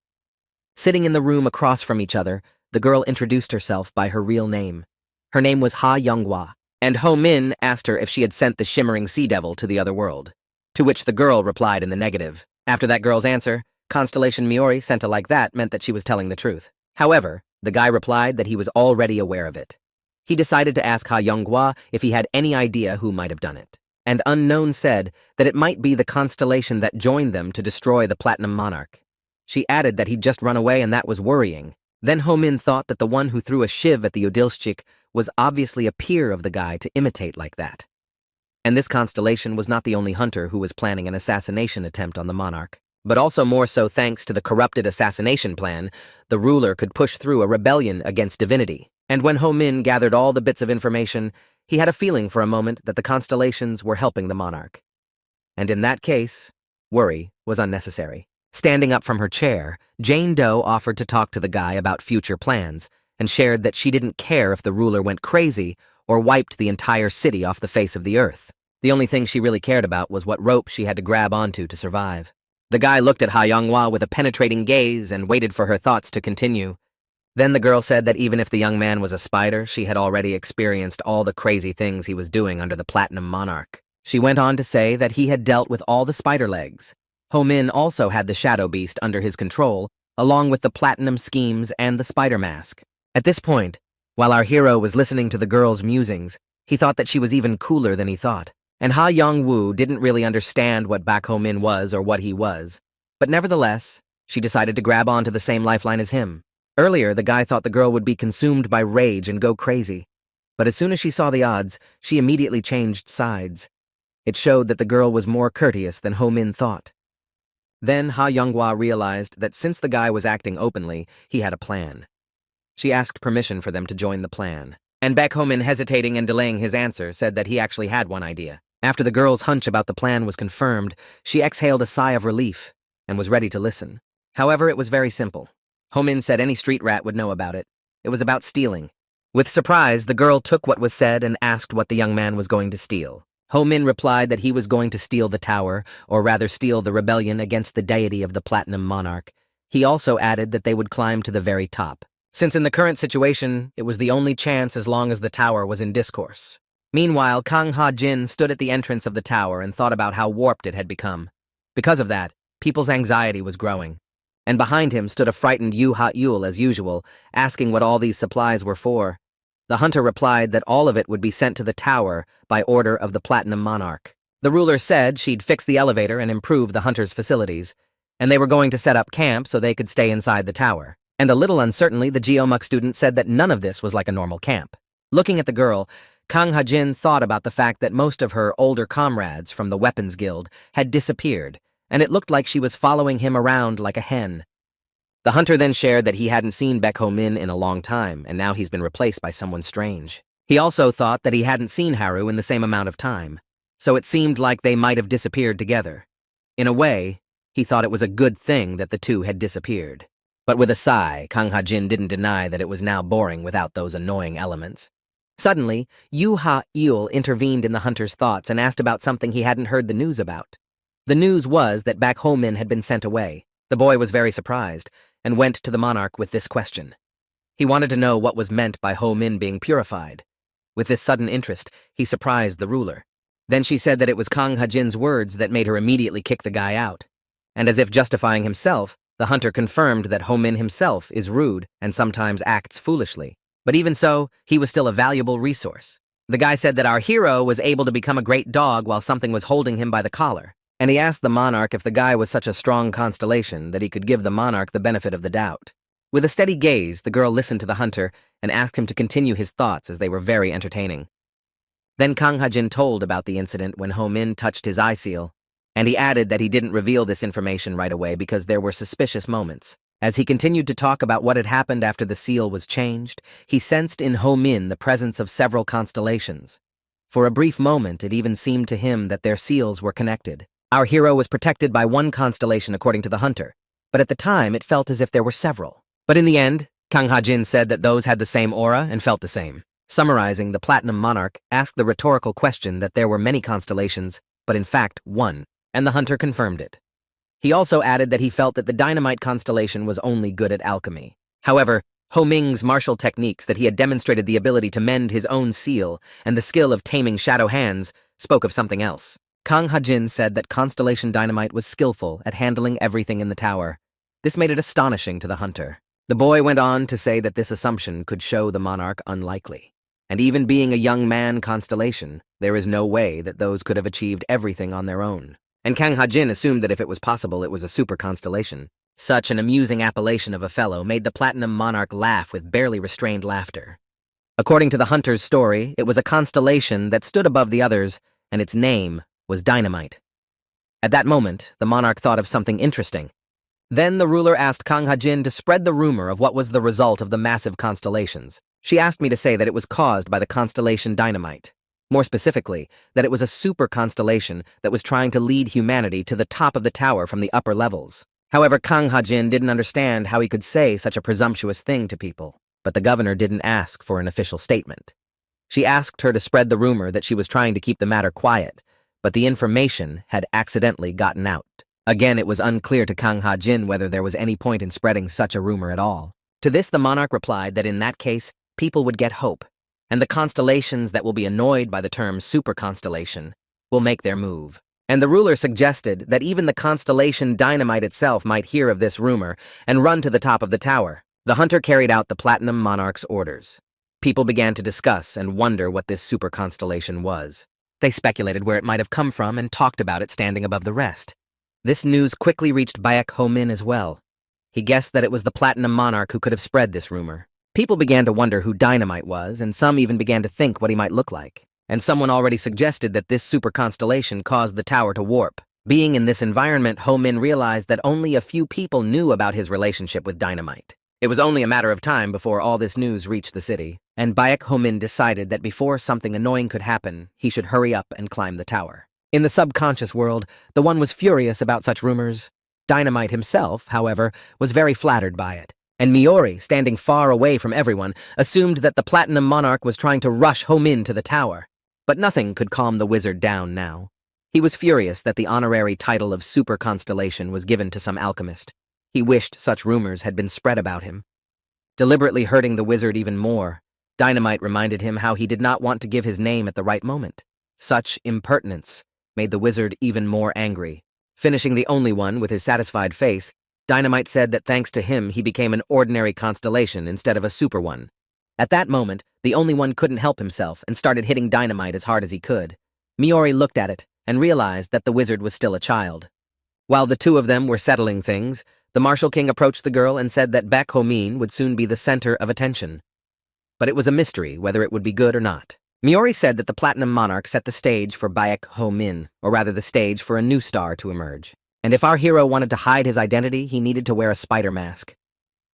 Sitting in the room across from each other, the girl introduced herself by her real name. Her name was Ha Younghwa, and Ho Min asked her if she had sent the shimmering sea devil to the other world, to which the girl replied in the negative. After that girl's answer, Constellation Miori sent a like that meant that she was telling the truth. However, the guy replied that he was already aware of it. He decided to ask Ha Younghwa if he had any idea who might have done it. And Unknown said that it might be the constellation that joined them to destroy the Platinum Monarch. She added that he'd just run away and that was worrying. Then Ho Min thought that the one who threw a shiv at the Udilshchik was obviously a peer of the guy to imitate like that. And this constellation was not the only hunter who was planning an assassination attempt on the monarch. But also more so thanks to the corrupted assassination plan, the ruler could push through a rebellion against divinity. And when Ho Min gathered all the bits of information, he had a feeling for a moment that the constellations were helping the monarch. And in that case, worry was unnecessary. Standing up from her chair, Jane Doe offered to talk to the guy about future plans and shared that she didn't care if the ruler went crazy or wiped the entire city off the face of the earth. The only thing she really cared about was what rope she had to grab onto to survive. The guy looked at Ha Younghwa with a penetrating gaze and waited for her thoughts to continue. Then the girl said that even if the young man was a spider, she had already experienced all the crazy things he was doing under the Platinum Monarch. She went on to say that he had dealt with all the spider legs. Ho Min also had the Shadow Beast under his control, along with the Platinum Schemes and the Spider Mask. At this point, while our hero was listening to the girl's musings, he thought that she was even cooler than he thought. And Ha Young-woo didn't really understand what Bak Ho Min was or what he was. But nevertheless, she decided to grab onto the same lifeline as him. Earlier, the guy thought the girl would be consumed by rage and go crazy. But as soon as she saw the odds, she immediately changed sides. It showed that the girl was more courteous than Ho Min thought. Then Ha Younghwa realized that since the guy was acting openly, he had a plan. She asked permission for them to join the plan. And Bak Ho Min, hesitating and delaying his answer, said that he actually had one idea. After the girl's hunch about the plan was confirmed, she exhaled a sigh of relief and was ready to listen. However, it was very simple. Ho Min said any street rat would know about it. It was about stealing. With surprise, the girl took what was said and asked what the young man was going to steal. Ho Min replied that he was going to steal the tower, or rather steal the rebellion against the deity of the Platinum Monarch. He also added that they would climb to the very top, since in the current situation, it was the only chance as long as the tower was in discourse. Meanwhile, Kang Ha-jin stood at the entrance of the tower and thought about how warped it had become. Because of that, people's anxiety was growing. And behind him stood a frightened Yu Ha-yul as usual, asking what all these supplies were for. The hunter replied that all of it would be sent to the tower by order of the Platinum Monarch. The ruler said she'd fix the elevator and improve the hunter's facilities, and they were going to set up camp so they could stay inside the tower. And a little uncertainly, the Geomuk student said that none of this was like a normal camp. Looking at the girl, Kang Ha-jin thought about the fact that most of her older comrades from the Weapons Guild had disappeared, and it looked like she was following him around like a hen. The hunter then shared that he hadn't seen Bak Ho Min in a long time, and now he's been replaced by someone strange. He also thought that he hadn't seen Haru in the same amount of time, so it seemed like they might have disappeared together. In a way, he thought it was a good thing that the two had disappeared. But with a sigh, Kang Ha-jin didn't deny that it was now boring without those annoying elements. Suddenly, Yu Ha-yul intervened in the hunter's thoughts and asked about something he hadn't heard the news about. The news was that Bak Ho Min had been sent away. The boy was very surprised and went to the monarch with this question. He wanted to know what was meant by Ho Min being purified. With this sudden interest, he surprised the ruler. Then she said that it was Kang Ha-jin's words that made her immediately kick the guy out. And as if justifying himself, the hunter confirmed that Ho Min himself is rude and sometimes acts foolishly. But even so, he was still a valuable resource. The guy said that our hero was able to become a great dog while something was holding him by the collar. And he asked the monarch if the guy was such a strong constellation that he could give the monarch the benefit of the doubt. With a steady gaze, the girl listened to the hunter and asked him to continue his thoughts as they were very entertaining. Then Kang Ha-jin told about the incident when Ho Min touched his eye seal, and he added that he didn't reveal this information right away because there were suspicious moments. As he continued to talk about what had happened after the seal was changed, he sensed in Ho Min the presence of several constellations. For a brief moment, it even seemed to him that their seals were connected. Our hero was protected by one constellation according to the hunter, but at the time it felt as if there were several. But in the end, Kang Ha-jin said that those had the same aura and felt the same. Summarizing, the Platinum Monarch asked the rhetorical question that there were many constellations, but in fact 1, and the hunter confirmed it. He also added that he felt that the dynamite constellation was only good at alchemy. However, Ho Ming's martial techniques that he had demonstrated the ability to mend his own seal and the skill of taming shadow hands spoke of something else. Kang Ha-jin said that Constellation Dynamite was skillful at handling everything in the tower. This made it astonishing to the hunter. The boy went on to say that this assumption could show the monarch unlikely. And even being a young man constellation, there is no way that those could have achieved everything on their own. And Kang Ha-jin assumed that if it was possible, it was a super constellation. Such an amusing appellation of a fellow made the Platinum Monarch laugh with barely restrained laughter. According to the hunter's story, it was a constellation that stood above the others, and its name was Dynamite. At that moment, the monarch thought of something interesting. Then the ruler asked Kang Ha-jin to spread the rumor of what was the result of the massive constellations. She asked me to say that it was caused by the constellation Dynamite. More specifically, that it was a super constellation that was trying to lead humanity to the top of the tower from the upper levels. However, Kang Ha-jin didn't understand how he could say such a presumptuous thing to people. But the governor didn't ask for an official statement. She asked her to spread the rumor that she was trying to keep the matter quiet, but the information had accidentally gotten out. Again, it was unclear to Kang Ha-jin whether there was any point in spreading such a rumor at all. To this, the monarch replied that in that case, people would get hope, and the constellations that will be annoyed by the term super constellation will make their move. And the ruler suggested that even the constellation Dynamite itself might hear of this rumor and run to the top of the tower. The hunter carried out the Platinum Monarch's orders. People began to discuss and wonder what this super constellation was. They speculated where it might have come from and talked about it standing above the rest. This news quickly reached Baek Ho-min as well. He guessed that it was the Platinum Monarch who could have spread this rumor. People began to wonder who Dynamite was, and some even began to think what he might look like. And someone already suggested that this super constellation caused the tower to warp. Being in this environment, Ho-min realized that only a few people knew about his relationship with Dynamite. It was only a matter of time before all this news reached the city, and Baek Ho-min decided that before something annoying could happen, he should hurry up and climb the tower. In the subconscious world, the one was furious about such rumors. Dynamite himself, however, was very flattered by it. And Miori, standing far away from everyone, assumed that the Platinum Monarch was trying to rush Ho-min to the tower. But nothing could calm the wizard down now. He was furious that the honorary title of Super Constellation was given to some alchemist. He wished such rumors had been spread about him. Deliberately hurting the wizard even more, Dynamite reminded him how he did not want to give his name at the right moment. Such impertinence made the wizard even more angry. Finishing the only one with his satisfied face, Dynamite said that thanks to him he became an ordinary constellation instead of a super one. At that moment, the only one couldn't help himself and started hitting Dynamite as hard as he could. Miori looked at it and realized that the wizard was still a child. While the two of them were settling things, the Martial King approached the girl and said that Baek Ho-min would soon be the center of attention. But it was a mystery whether it would be good or not. Miori said that the Platinum Monarch set the stage for Baek Ho-min, or rather the stage for a new star to emerge. And if our hero wanted to hide his identity, he needed to wear a spider mask.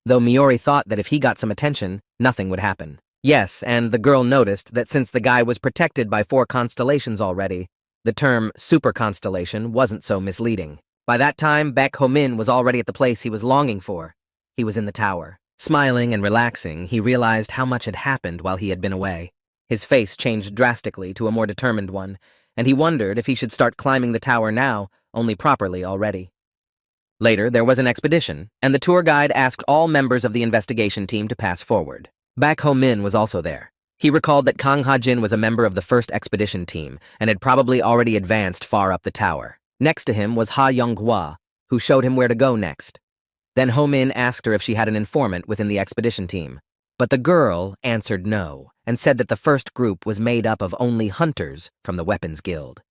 Though Miori thought that if he got some attention, nothing would happen. Yes, and the girl noticed that since the guy was protected by 4 constellations already, the term super constellation wasn't so misleading. By that time, Baek Ho-min was already at the place he was longing for. He was in the tower. Smiling and relaxing, he realized how much had happened while he had been away. His face changed drastically to a more determined one, and he wondered if he should start climbing the tower now, only properly already. Later, there was an expedition, and the tour guide asked all members of the investigation team to pass forward. Baek Ho-min was also there. He recalled that Kang Ha-jin was a member of the first expedition team and had probably already advanced far up the tower. Next to him was Ha Young-hwa, who showed him where to go next. Then Ho-min asked her if she had an informant within the expedition team. But the girl answered no, and said that the first group was made up of only hunters from the Weapons Guild.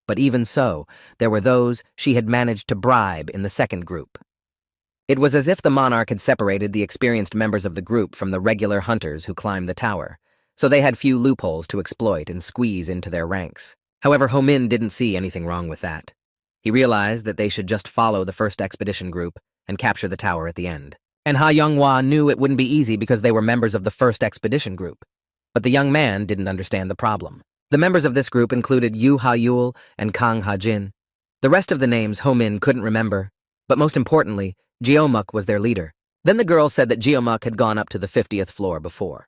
But even so, there were those she had managed to bribe in the second group. It was as if the monarch had separated the experienced members of the group from the regular hunters who climbed the tower, so they had few loopholes to exploit and squeeze into their ranks. However, Ho-min didn't see anything wrong with that. He realized that they should just follow the first expedition group and capture the tower at the end. And Ha Young-hwa knew it wouldn't be easy because they were members of the first expedition group. But the young man didn't understand the problem. The members of this group included Yu Ha-yul and Kang Ha-jin. The rest of the names Ho-min couldn't remember, but most importantly, Geomuk was their leader. Then the girl said that Geomuk had gone up to the 50th floor before.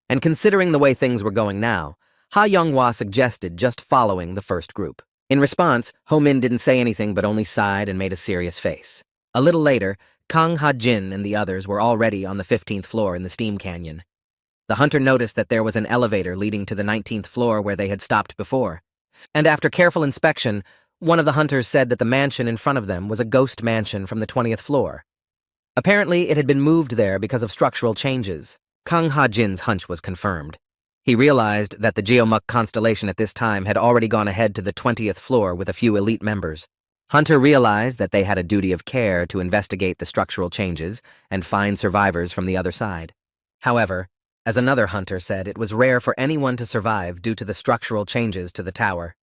And considering the way things were going now, Ha Young-hwa suggested just following the first group. In response, Ho Min didn't say anything but only sighed and made a serious face. A little later, Kang Ha-jin and the others were already on the 15th floor in the steam canyon. The hunter noticed that there was an elevator leading to the 19th floor where they had stopped before. And after careful inspection, one of the hunters said that the mansion in front of them was a ghost mansion from the 20th floor. Apparently, it had been moved there because of structural changes. Kang Ha-jin's hunch was confirmed. He realized that the Geomuk constellation at this time had already gone ahead to the 20th floor with a few elite members. Hunter realized that they had a duty of care to investigate the structural changes and find survivors from the other side. However, as another hunter said, it was rare for anyone to survive due to the structural changes to the tower.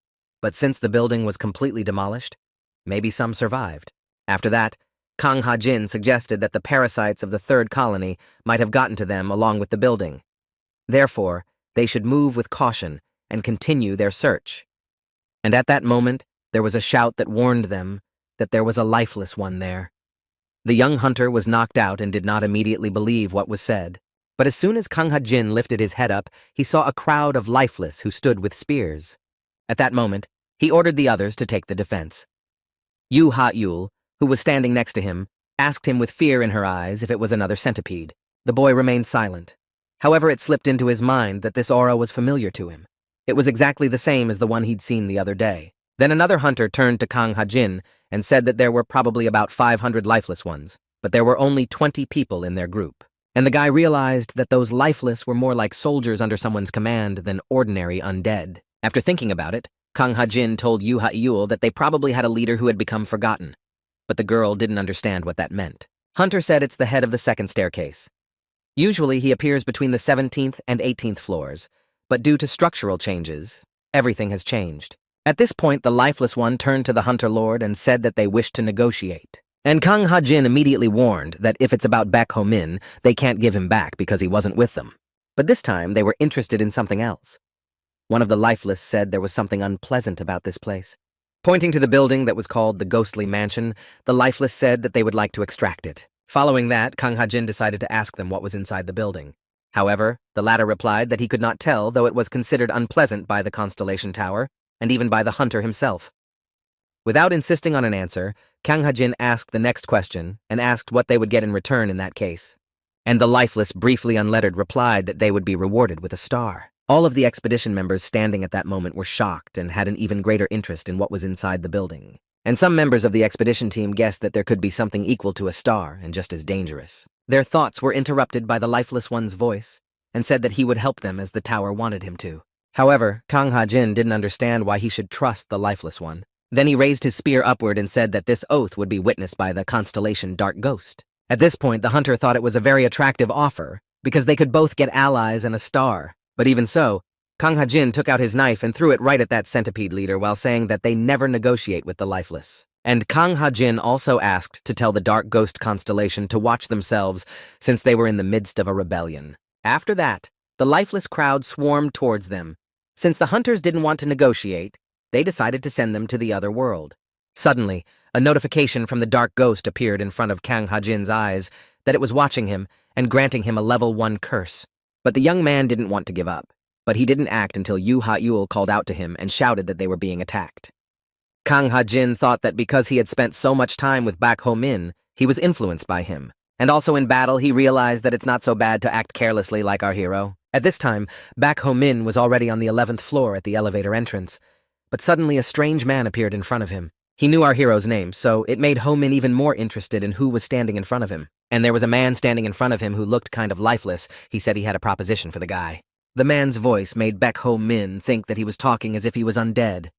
But since the building was completely demolished, maybe some survived. After that, Kang Ha-jin suggested that the parasites of the third colony might have gotten to them along with the building. Therefore, they should move with caution and continue their search. And at that moment, there was a shout that warned them that there was a lifeless one there. The young hunter was knocked out and did not immediately believe what was said. But as soon as Kang Ha-jin lifted his head up, he saw a crowd of lifeless who stood with spears. At that moment, he ordered the others to take the defense. Yu Ha-yul, who was standing next to him, asked him with fear in her eyes if it was another centipede. The boy remained silent. However, it slipped into his mind that this aura was familiar to him. It was exactly the same as the one he'd seen the other day. Then another hunter turned to Kang Ha-jin and said that there were probably about 500 lifeless ones, but there were only 20 people in their group. And the guy realized that those lifeless were more like soldiers under someone's command than ordinary undead. After thinking about it, Kang Ha-jin told Yu Ha-yul that they probably had a leader who had become forgotten. But the girl didn't understand what that meant. Hunter said it's the head of the second staircase. Usually he appears between the 17th and 18th floors, but due to structural changes, everything has changed. At this point, the lifeless one turned to the Hunter Lord and said that they wished to negotiate. And Kang Ha-jin immediately warned that if it's about Baek Ho-min, they can't give him back because he wasn't with them. But this time, they were interested in something else. One of the lifeless said there was something unpleasant about this place. Pointing to the building that was called the Ghostly Mansion, the lifeless said that they would like to extract it. Following that, Kang Ha-jin decided to ask them what was inside the building. However, the latter replied that he could not tell, though it was considered unpleasant by the Constellation Tower, and even by the hunter himself. Without insisting on an answer, Kang Ha-jin asked the next question and asked what they would get in return in that case. And the lifeless, briefly unlettered, replied that they would be rewarded with a star. All of the expedition members standing at that moment were shocked and had an even greater interest in what was inside the building. And some members of the expedition team guessed that there could be something equal to a star and just as dangerous. Their thoughts were interrupted by the lifeless one's voice and said that he would help them as the tower wanted him to. However, Kang Ha-jin didn't understand why he should trust the lifeless one. Then he raised his spear upward and said that this oath would be witnessed by the constellation Dark Ghost. At this point, the hunter thought it was a very attractive offer because they could both get allies and a star. But even so, Kang Ha-jin took out his knife and threw it right at that centipede leader while saying that they never negotiate with the lifeless. And Kang Ha-jin also asked to tell the Dark Ghost constellation to watch themselves since they were in the midst of a rebellion. After that, the lifeless crowd swarmed towards them. Since the hunters didn't want to negotiate, they decided to send them to the other world. Suddenly, a notification from the Dark Ghost appeared in front of Kang Ha-jin's eyes that it was watching him and granting him a level 1 curse. But the young man didn't want to give up. But he didn't act until Yu Ha-yul called out to him and shouted that they were being attacked. Kang Ha-jin thought that because he had spent so much time with Baek Ho-min, he was influenced by him. And also in battle, he realized that it's not so bad to act carelessly like our hero. At this time, Baek Ho-min was already on the 11th floor at the elevator entrance. But suddenly a strange man appeared in front of him. He knew our hero's name, so it made Ho-min even more interested in who was standing in front of him. And there was a man standing in front of him who looked kind of lifeless. He said he had a proposition for the guy. The man's voice made Baek Ho-min think that he was talking as if he was undead.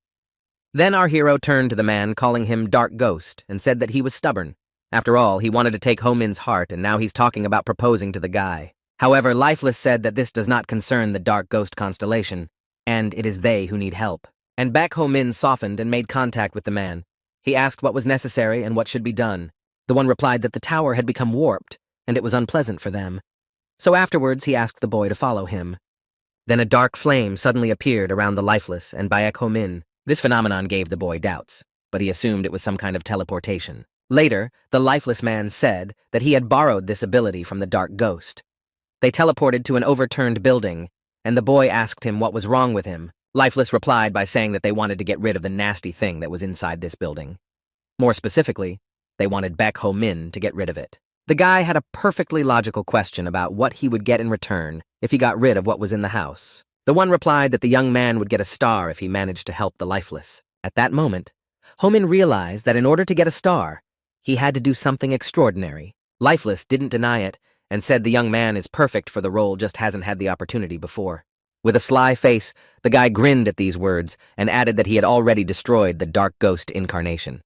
Then our hero turned to the man, calling him Dark Ghost, and said that he was stubborn. After all, he wanted to take Ho-min's heart, and now he's talking about proposing to the guy. However, Lifeless said that this does not concern the Dark Ghost constellation, and it is they who need help. And Baek Ho-min softened and made contact with the man. He asked what was necessary and what should be done. The one replied that the tower had become warped, and it was unpleasant for them. So afterwards, he asked the boy to follow him. Then a dark flame suddenly appeared around the Lifeless and Baek Ho-min. This phenomenon gave the boy doubts, but he assumed it was some kind of teleportation. Later, the Lifeless man said that he had borrowed this ability from the Dark Ghost. They teleported to an overturned building, and the boy asked him what was wrong with him. Lifeless replied by saying that they wanted to get rid of the nasty thing that was inside this building. More specifically, they wanted Baek Ho Min to get rid of it. The guy had a perfectly logical question about what he would get in return if he got rid of what was in the house. The one replied that the young man would get a star if he managed to help the lifeless. At that moment, Ho Min realized that in order to get a star, he had to do something extraordinary. Lifeless didn't deny it and said the young man is perfect for the role, just hasn't had the opportunity before. With a sly face, the guy grinned at these words and added that he had already destroyed the dark ghost incarnation.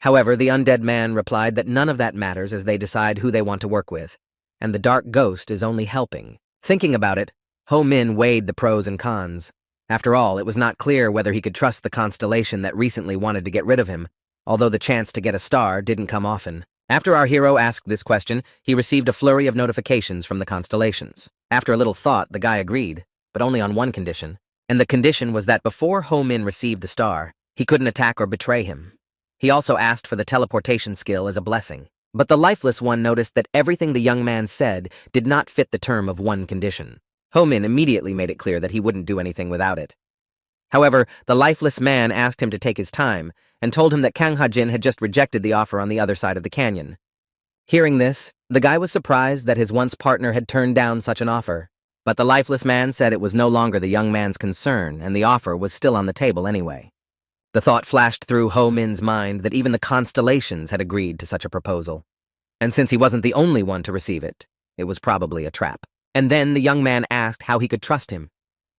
However, the undead man replied that none of that matters as they decide who they want to work with, and the dark ghost is only helping. Thinking about it, Ho Min weighed the pros and cons. After all, it was not clear whether he could trust the constellation that recently wanted to get rid of him, although the chance to get a star didn't come often. After our hero asked this question, he received a flurry of notifications from the constellations. After a little thought, the guy agreed, but only on one condition. And the condition was that before Ho Min received the star, he couldn't attack or betray him. He also asked for the teleportation skill as a blessing. But the lifeless one noticed that everything the young man said did not fit the term of one condition. Ho Min immediately made it clear that he wouldn't do anything without it. However, the lifeless man asked him to take his time and told him that Kang Ha-jin had just rejected the offer on the other side of the canyon. Hearing this, the guy was surprised that his once partner had turned down such an offer. But the lifeless man said it was no longer the young man's concern and the offer was still on the table anyway. The thought flashed through Ho Min's mind that even the constellations had agreed to such a proposal. And since he wasn't the only one to receive it, it was probably a trap. And then the young man asked how he could trust him.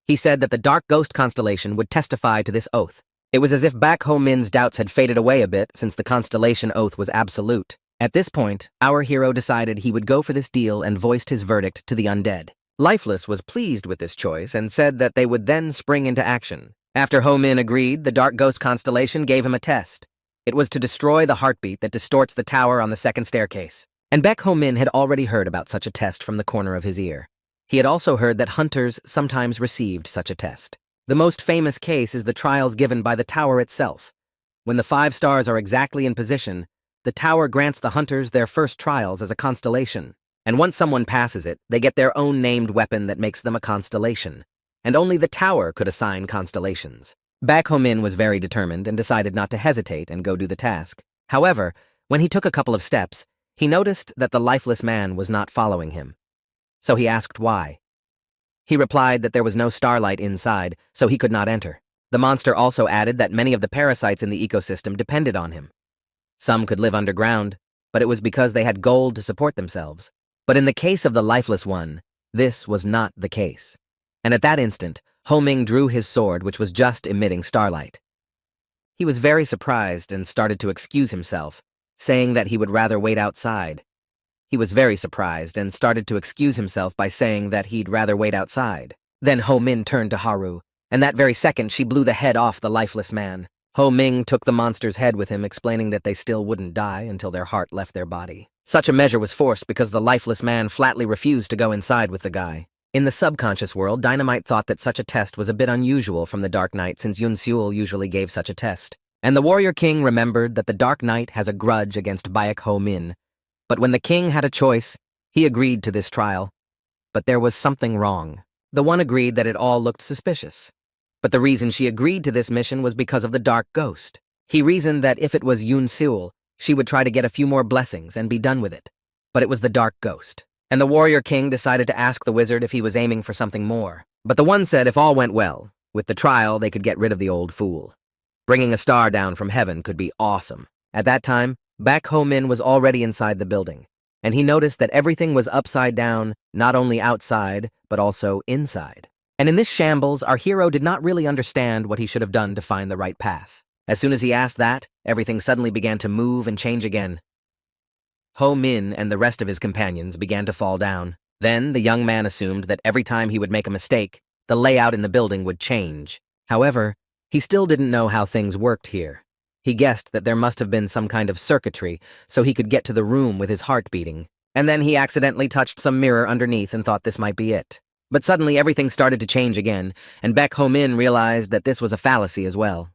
He said that the Dark Ghost constellation would testify to this oath. It was as if Baek Ho Min's doubts had faded away a bit since the constellation oath was absolute. At this point, our hero decided he would go for this deal and voiced his verdict to the undead. Lifeless was pleased with this choice and said that they would then spring into action. After Ho Min agreed, the Dark Ghost constellation gave him a test. It was to destroy the heartbeat that distorts the tower on the second staircase. And Baek Ho Min had already heard about such a test from the corner of his ear. He had also heard that hunters sometimes received such a test. The most famous case is the trials given by the tower itself. When the 5 stars are exactly in position, the tower grants the hunters their first trials as a constellation. And once someone passes it, they get their own named weapon that makes them a constellation. And only the tower could assign constellations. Baek Ho Min was very determined and decided not to hesitate and go do the task. However, when he took a couple of steps, he noticed that the lifeless man was not following him. So he asked why. He replied that there was no starlight inside, so he could not enter. The monster also added that many of the parasites in the ecosystem depended on him. Some could live underground, but it was because they had gold to support themselves. But in the case of the lifeless one, this was not the case. And at that instant, Ho Ming drew his sword, which was just emitting starlight. He was very surprised and started to excuse himself, saying that he would rather wait outside. He was very surprised and started to excuse himself by saying that he'd rather wait outside. Then Ho Min turned to Haru, and that very second she blew the head off the lifeless man. Ho Ming took the monster's head with him, explaining that they still wouldn't die until their heart left their body. Such a measure was forced because the lifeless man flatly refused to go inside with the guy. In the subconscious world, Dynamite thought that such a test was a bit unusual from the Dark Knight since Yun Seul usually gave such a test. And the Warrior King remembered that the Dark Knight has a grudge against Baek Ho Min. But when the king had a choice, he agreed to this trial. But there was something wrong. The one agreed that it all looked suspicious. But the reason she agreed to this mission was because of the Dark Ghost. He reasoned that if it was Yun Seul, she would try to get a few more blessings and be done with it. But it was the Dark Ghost. And the Warrior King decided to ask the wizard if he was aiming for something more. But the one said if all went well, with the trial they could get rid of the old fool. Bringing a star down from heaven could be awesome. At that time, Baek Ho Min was already inside the building, and he noticed that everything was upside down, not only outside, but also inside. And in this shambles, our hero did not really understand what he should have done to find the right path. As soon as he asked that, everything suddenly began to move and change again. Ho Min and the rest of his companions began to fall down. Then the young man assumed that every time he would make a mistake, the layout in the building would change. However, he still didn't know how things worked here. He guessed that there must have been some kind of circuitry so he could get to the room with his heart beating. And then he accidentally touched some mirror underneath and thought this might be it. But suddenly everything started to change again, and Baek Ho Min realized that this was a fallacy as well.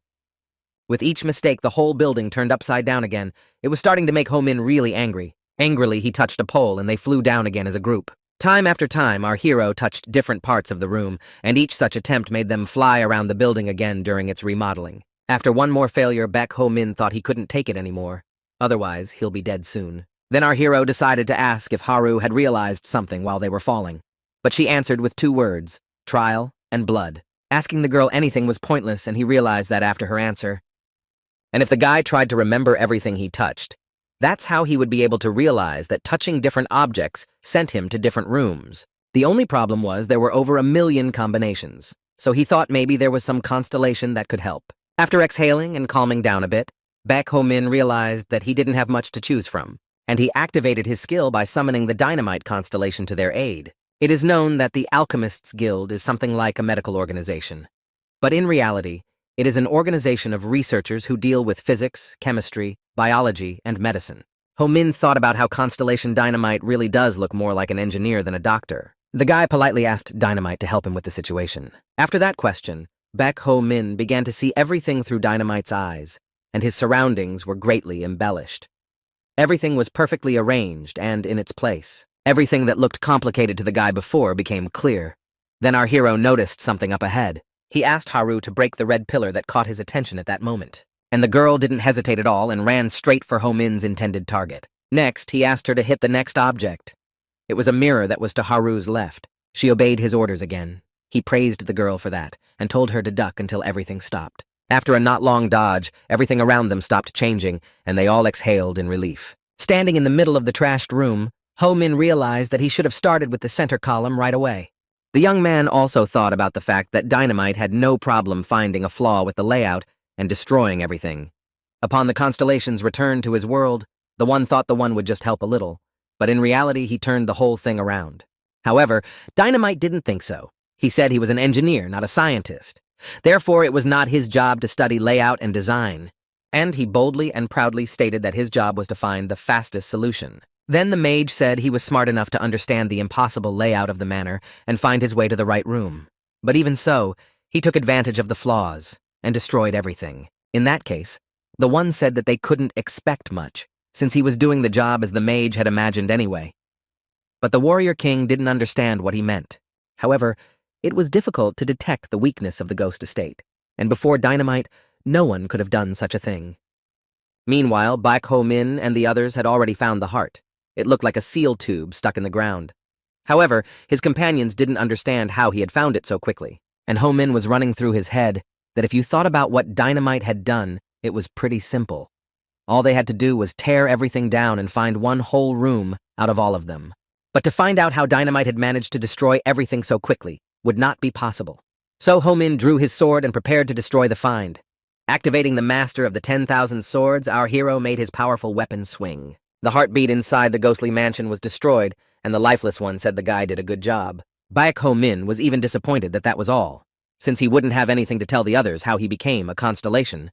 With each mistake, the whole building turned upside down again. It was starting to make Ho Min really angry. Angrily, he touched a pole and they flew down again as a group. Time after time, our hero touched different parts of the room, and each such attempt made them fly around the building again during its remodeling. After one more failure, Baek Ho-min thought he couldn't take it anymore. Otherwise, he'll be dead soon. Then our hero decided to ask if Haru had realized something while they were falling. But she answered with 2 words, trial and blood. Asking the girl anything was pointless, and he realized that after her answer. And if the guy tried to remember everything he touched, that's how he would be able to realize that touching different objects sent him to different rooms. The only problem was there were over 1 million combinations, so he thought maybe there was some constellation that could help. After exhaling and calming down a bit, Baek Ho-min realized that he didn't have much to choose from, and he activated his skill by summoning the dynamite constellation to their aid. It is known that the Alchemists Guild is something like a medical organization. But in reality, it is an organization of researchers who deal with physics, chemistry, biology, and medicine. Ho-min thought about how Constellation Dynamite really does look more like an engineer than a doctor. The guy politely asked Dynamite to help him with the situation. After that question, Baek Ho-min began to see everything through Dynamite's eyes, and his surroundings were greatly embellished. Everything was perfectly arranged and in its place. Everything that looked complicated to the guy before became clear. Then our hero noticed something up ahead. He asked Haru to break the red pillar that caught his attention at that moment. And the girl didn't hesitate at all and ran straight for Ho-min's intended target. Next, he asked her to hit the next object. It was a mirror that was to Haru's left. She obeyed his orders again. He praised the girl for that and told her to duck until everything stopped. After a not long dodge, everything around them stopped changing, and they all exhaled in relief. Standing in the middle of the trashed room, Ho-min realized that he should have started with the center column right away. The young man also thought about the fact that Dynamite had no problem finding a flaw with the layout and destroying everything. Upon the constellation's return to his world, the one thought the one would just help a little, but in reality he turned the whole thing around. However, Dynamite didn't think so. He said he was an engineer, not a scientist. Therefore, it was not his job to study layout and design, and he boldly and proudly stated that his job was to find the fastest solution. Then the mage said he was smart enough to understand the impossible layout of the manor and find his way to the right room. But even so, he took advantage of the flaws and destroyed everything. In that case, the one said that they couldn't expect much, since he was doing the job as the mage had imagined anyway. But the warrior king didn't understand what he meant. However, it was difficult to detect the weakness of the ghost estate, and before Dynamite, no one could have done such a thing. Meanwhile, Baek Ho-min and the others had already found the heart. It looked like a seal tube stuck in the ground. However, his companions didn't understand how he had found it so quickly, and Ho-min was running through his head that if you thought about what Dynamite had done, it was pretty simple. All they had to do was tear everything down and find one whole room out of all of them. But to find out how Dynamite had managed to destroy everything so quickly would not be possible. So Ho-min drew his sword and prepared to destroy the find. Activating the master of the 10,000 swords, our hero made his powerful weapon swing. The heartbeat inside the ghostly mansion was destroyed, and the lifeless one said the guy did a good job. Baek Ho-min was even disappointed that that was all, since he wouldn't have anything to tell the others how he became a constellation.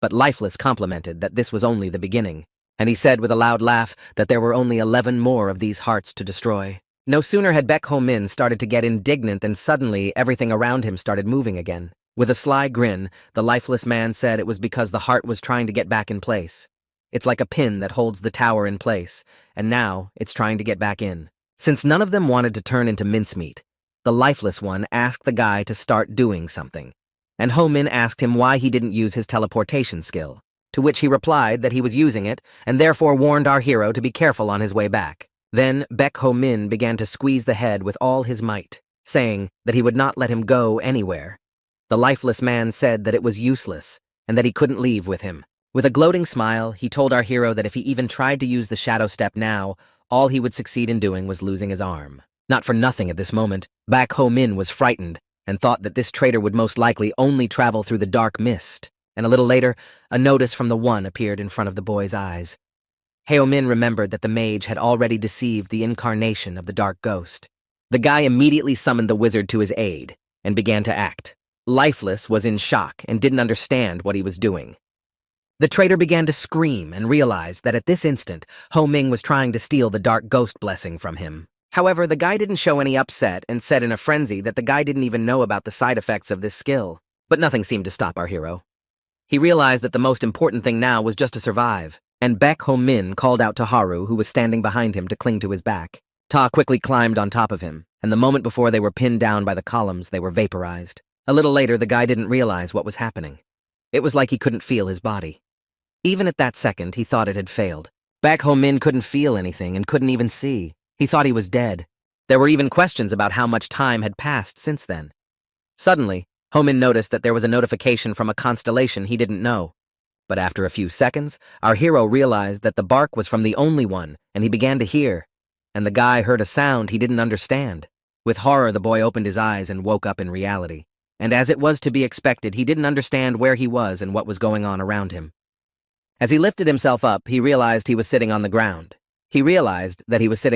But Lifeless complimented that this was only the beginning, and he said with a loud laugh that there were only 11 more of these hearts to destroy. No sooner had Baek Ho-min started to get indignant than suddenly everything around him started moving again. With a sly grin, the lifeless man said it was because the heart was trying to get back in place. It's like a pin that holds the tower in place, and now it's trying to get back in. Since none of them wanted to turn into mincemeat, the lifeless one asked the guy to start doing something, and Ho-min asked him why he didn't use his teleportation skill, to which he replied that he was using it and therefore warned our hero to be careful on his way back. Then Baek Ho-min began to squeeze the head with all his might, saying that he would not let him go anywhere. The lifeless man said that it was useless and that he couldn't leave with him. With a gloating smile, he told our hero that if he even tried to use the shadow step now, all he would succeed in doing was losing his arm. Not for nothing at this moment, Baek Ho-min was frightened and thought that this traitor would most likely only travel through the dark mist. And a little later, a notice from the One appeared in front of the boy's eyes. Ho-min remembered that the mage had already deceived the incarnation of the dark ghost. The guy immediately summoned the wizard to his aid and began to act. Lifeless was in shock and didn't understand what he was doing. The traitor began to scream and realized that at this instant, Ho-min was trying to steal the dark ghost blessing from him. However, the guy didn't show any upset and said in a frenzy that the guy didn't even know about the side effects of this skill. But nothing seemed to stop our hero. He realized that the most important thing now was just to survive, and Baek Ho-min called out to Haru, who was standing behind him, to cling to his back. Ta quickly climbed on top of him, and the moment before they were pinned down by the columns, they were vaporized. A little later, the guy didn't realize what was happening. It was like he couldn't feel his body. Even at that second, he thought it had failed. Baek Ho-min couldn't feel anything and couldn't even see. He thought he was dead. There were even questions about how much time had passed since then. Suddenly, Ho-min noticed that there was a notification from a constellation he didn't know. But after a few seconds, our hero realized that the bark was from the only one, and he began to hear. And the guy heard a sound he didn't understand. With horror, the boy opened his eyes and woke up in reality. And as it was to be expected, he didn't understand where he was and what was going on around him. As he lifted himself up, he realized he was sitting on the ground. The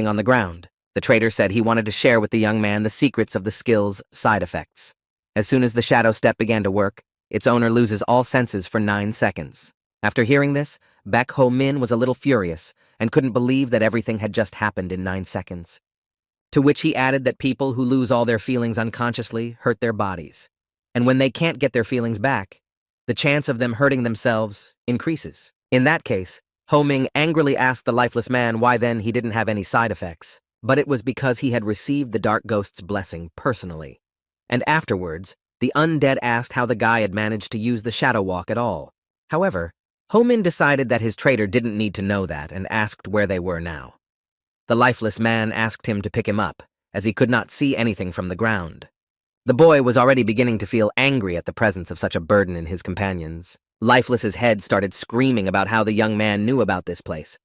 trader said he wanted to share with the young man the secrets of the skill's side effects. As soon as the shadow step began to work, its owner loses all senses for 9 seconds. After hearing this, Baek Ho-min was a little furious and couldn't believe that everything had just happened in 9 seconds. To which he added that people who lose all their feelings unconsciously hurt their bodies. And when they can't get their feelings back, the chance of them hurting themselves increases. In that case, Ho-min angrily asked the lifeless man why then he didn't have any side effects, but it was because he had received the dark ghost's blessing personally. And afterwards, the undead asked how the guy had managed to use the shadow walk at all. However, Ho-min decided that his trader didn't need to know that and asked where they were now. The lifeless man asked him to pick him up, as he could not see anything from the ground. The boy was already beginning to feel angry at the presence of such a burden in his companions. Lifeless's head started screaming about how the young man knew about this place,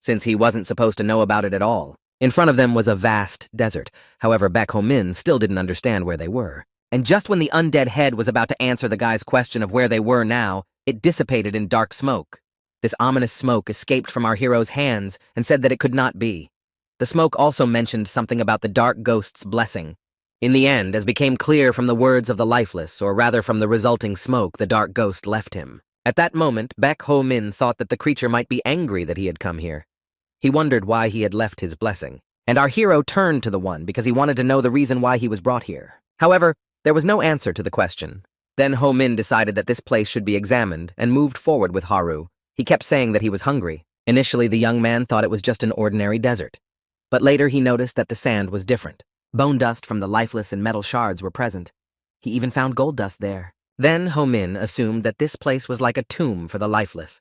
since he wasn't supposed to know about it at all. In front of them was a vast desert. However, Baek Ho-min still didn't understand where they were. And just when the undead head was about to answer the guy's question of where they were now, it dissipated in dark smoke. This ominous smoke escaped from our hero's hands and said that it could not be. The smoke also mentioned something about the dark ghost's blessing. In the end, as became clear from the words of the lifeless, or rather from the resulting smoke, the dark ghost left him. At that moment, Baek Ho-min thought that the creature might be angry that he had come here. He wondered why he had left his blessing, and our hero turned to the one because he wanted to know the reason why he was brought here. However, there was no answer to the question. Then Ho-min decided that this place should be examined and moved forward with Haru. He kept saying that he was hungry. Initially, the young man thought it was just an ordinary desert. But later he noticed that the sand was different. Bone dust from the lifeless and metal shards were present. He even found gold dust there. Then Ho-min assumed that this place was like a tomb for the lifeless.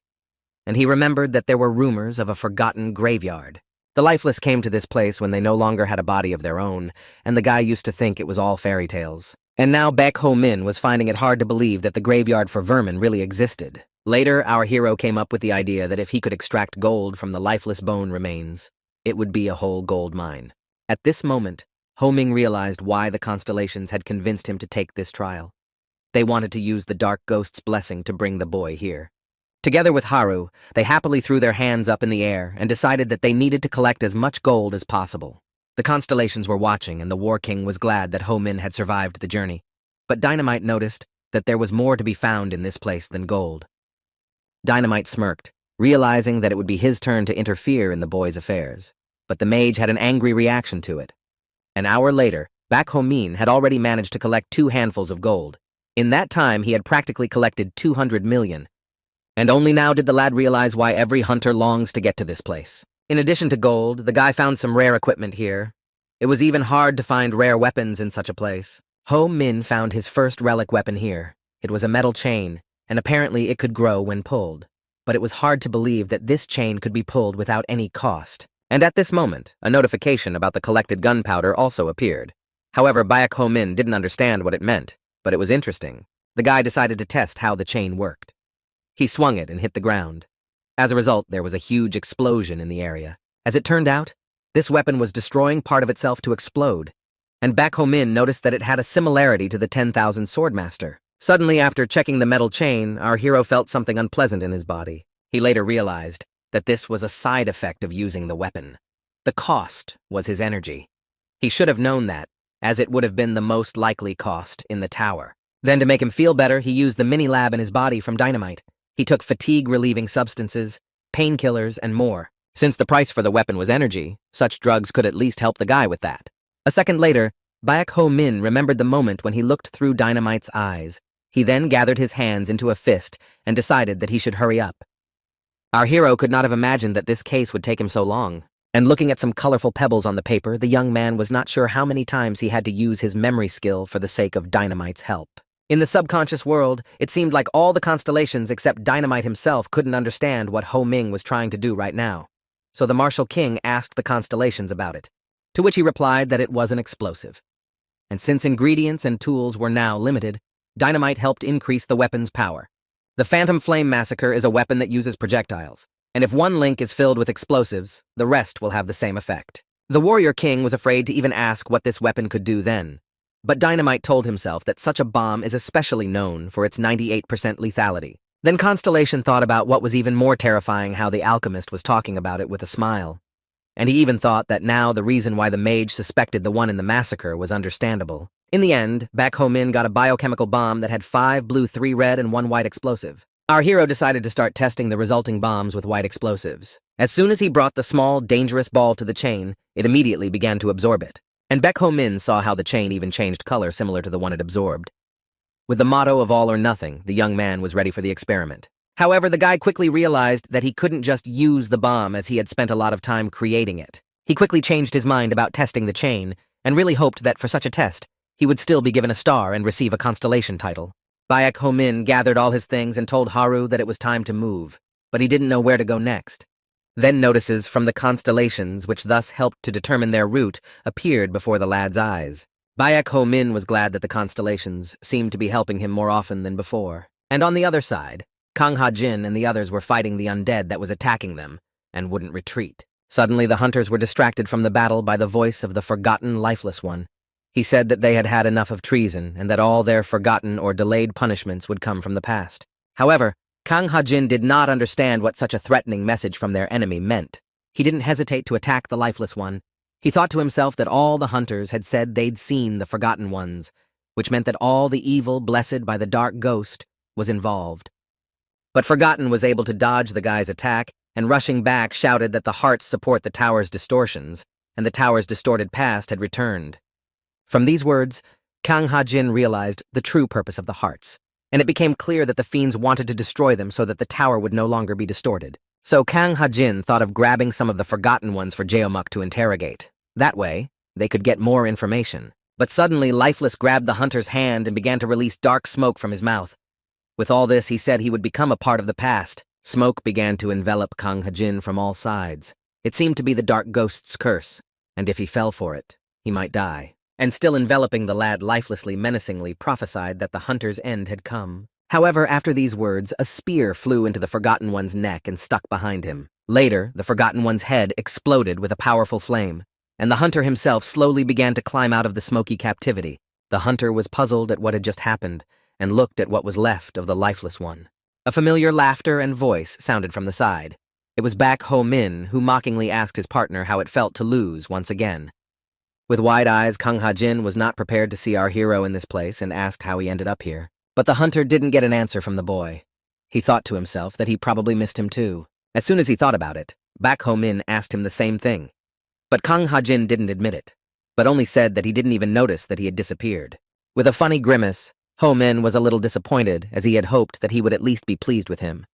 And he remembered that there were rumors of a forgotten graveyard. The lifeless came to this place when they no longer had a body of their own, and the guy used to think it was all fairy tales. And now Baek Ho-min was finding it hard to believe that the graveyard for vermin really existed. Later, our hero came up with the idea that if he could extract gold from the lifeless bone remains, it would be a whole gold mine. At this moment, Ho-min realized why the constellations had convinced him to take this trial. They wanted to use the dark ghost's blessing to bring the boy here. Together with Haru, they happily threw their hands up in the air and decided that they needed to collect as much gold as possible. The constellations were watching, and the War King was glad that Ho-min had survived the journey. But Dynamite noticed that there was more to be found in this place than gold. Dynamite smirked, realizing that it would be his turn to interfere in the boy's affairs. But the mage had an angry reaction to it. An hour later, Baek Ho-min had already managed to collect 2 handfuls of gold. In that time, he had practically collected 200 million. And only now did the lad realize why every hunter longs to get to this place. In addition to gold, the guy found some rare equipment here. It was even hard to find rare weapons in such a place. Ho-min found his first relic weapon here. It was a metal chain, and apparently it could grow when pulled. But it was hard to believe that this chain could be pulled without any cost. And at this moment, a notification about the collected gunpowder also appeared. However, Baek Ho-min didn't understand what it meant, but it was interesting. The guy decided to test how the chain worked. He swung it and hit the ground. As a result, there was a huge explosion in the area. As it turned out, this weapon was destroying part of itself to explode, and Baek Ho-min noticed that it had a similarity to the 10,000 Swordmaster. Suddenly, after checking the metal chain, our hero felt something unpleasant in his body. He later realized that this was a side effect of using the weapon. The cost was his energy. He should have known that, as it would have been the most likely cost in the tower. Then, to make him feel better, he used the mini-lab in his body from Dynamite. He took fatigue-relieving substances, painkillers, and more. Since the price for the weapon was energy, such drugs could at least help the guy with that. A second later, Baek Ho-min remembered the moment when he looked through Dynamite's eyes. He then gathered his hands into a fist and decided that he should hurry up. Our hero could not have imagined that this case would take him so long. And looking at some colorful pebbles on the paper, the young man was not sure how many times he had to use his memory skill for the sake of Dynamite's help. In the subconscious world, it seemed like all the constellations except Dynamite himself couldn't understand what Ho Ming was trying to do right now. So the Martial King asked the constellations about it, to which he replied that it was an explosive. And since ingredients and tools were now limited, Dynamite helped increase the weapon's power. The Phantom Flame Massacre is a weapon that uses projectiles, and if one link is filled with explosives, the rest will have the same effect. The Warrior King was afraid to even ask what this weapon could do then, but Dynamite told himself that such a bomb is especially known for its 98% lethality. Then Constellation thought about what was even more terrifying, how the alchemist was talking about it with a smile. And he even thought that now the reason why the mage suspected the one in the massacre was understandable. In the end, Baek Ho-min got a biochemical bomb that had 5 blue, 3 red, and 1 white explosive. Our hero decided to start testing the resulting bombs with white explosives. As soon as he brought the small, dangerous ball to the chain, it immediately began to absorb it. And Baek Ho-min saw how the chain even changed color similar to the one it absorbed. With the motto of all or nothing, the young man was ready for the experiment. However, the guy quickly realized that he couldn't just use the bomb as he had spent a lot of time creating it. He quickly changed his mind about testing the chain and really hoped that for such a test, he would still be given a star and receive a constellation title. Baek Ho-min gathered all his things and told Haru that it was time to move, but he didn't know where to go next. Then notices from the constellations, which thus helped to determine their route, appeared before the lad's eyes. Baek Ho-min was glad that the constellations seemed to be helping him more often than before. And on the other side, Kang Ha-jin and the others were fighting the undead that was attacking them and wouldn't retreat. Suddenly, the hunters were distracted from the battle by the voice of the forgotten lifeless one. He said that they had had enough of treason and that all their forgotten or delayed punishments would come from the past. However, Kang Ha-jin did not understand what such a threatening message from their enemy meant. He didn't hesitate to attack the lifeless one. He thought to himself that all the hunters had said they'd seen the forgotten ones, which meant that all the evil blessed by the dark ghost was involved. But Forgotten was able to dodge the guy's attack, and rushing back shouted that the hearts support the tower's distortions, and the tower's distorted past had returned. From these words, Kang Ha-jin realized the true purpose of the hearts, and it became clear that the fiends wanted to destroy them so that the tower would no longer be distorted. So Kang Ha-jin thought of grabbing some of the forgotten ones for Jeomuk to interrogate. That way, they could get more information. But suddenly, Lifeless grabbed the hunter's hand and began to release dark smoke from his mouth. With all this, he said he would become a part of the past. Smoke began to envelop Kang Ha-jin from all sides. It seemed to be the dark ghost's curse, and if he fell for it, he might die. And still enveloping the lad lifelessly, menacingly prophesied that the hunter's end had come. However, after these words, a spear flew into the Forgotten One's neck and stuck behind him. Later, the Forgotten One's head exploded with a powerful flame, and the hunter himself slowly began to climb out of the smoky captivity. The hunter was puzzled at what had just happened, and looked at what was left of the lifeless one. A familiar laughter and voice sounded from the side. It was Baek Ho-min, who mockingly asked his partner how it felt to lose once again. With wide eyes, Kang Ha-jin was not prepared to see our hero in this place and asked how he ended up here. But the hunter didn't get an answer from the boy. He thought to himself that he probably missed him too. As soon as he thought about it, Baek Ho-min asked him the same thing. But Kang Ha-jin didn't admit it, but only said that he didn't even notice that he had disappeared. With a funny grimace, Ho-min was a little disappointed, as he had hoped that he would at least be pleased with him.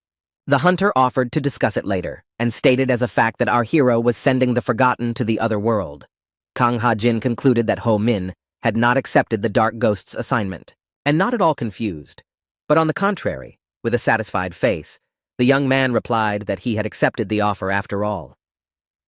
The hunter offered to discuss it later, and stated as a fact that our hero was sending the Forgotten to the other world. Kang Ha-jin concluded that Ho-min had not accepted the Dark Ghost's assignment, and not at all confused, but on the contrary, with a satisfied face, the young man replied that he had accepted the offer after all.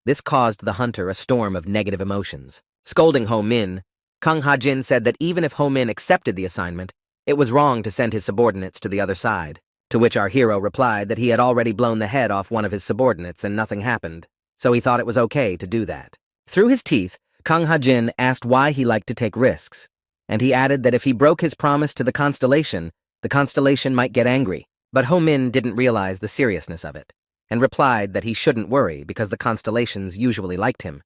This caused the hunter a storm of negative emotions. Scolding Ho-min, Kang Ha-jin said that even if Ho-min accepted the assignment, it was wrong to send his subordinates to the other side, to which our hero replied that he had already blown the head off one of his subordinates and nothing happened, so he thought it was okay to do that. Through his teeth, Kang Ha-jin asked why he liked to take risks, and he added that if he broke his promise to the constellation might get angry. But Ho-min didn't realize the seriousness of it, and replied that he shouldn't worry because the constellations usually liked him,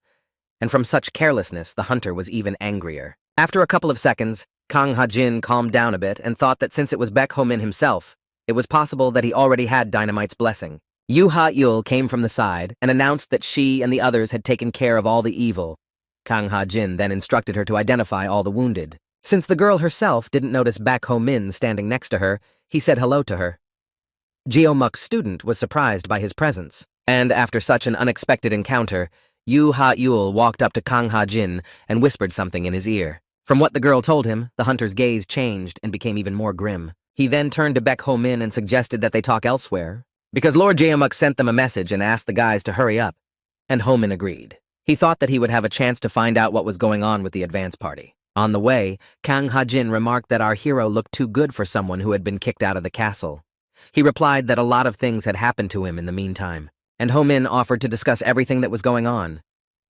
and from such carelessness the hunter was even angrier. After a couple of seconds, Kang Ha-jin calmed down a bit and thought that since it was Baek Ho-min himself, it was possible that he already had Dynamite's blessing. Yu Ha-yul came from the side and announced that she and the others had taken care of all the evil. Kang Ha-jin then instructed her to identify all the wounded. Since the girl herself didn't notice Baek Ho-min standing next to her, he said hello to her. Jeomuk's student was surprised by his presence, and after such an unexpected encounter, Yu Ha-yul walked up to Kang Ha-jin and whispered something in his ear. From what the girl told him, the hunter's gaze changed and became even more grim. He then turned to Baek Ho-min and suggested that they talk elsewhere, because Lord Jaemook sent them a message and asked the guys to hurry up, and Ho-min agreed. He thought that he would have a chance to find out what was going on with the advance party. On the way, Kang Ha-jin remarked that our hero looked too good for someone who had been kicked out of the castle. He replied that a lot of things had happened to him in the meantime, and Ho-min offered to discuss everything that was going on.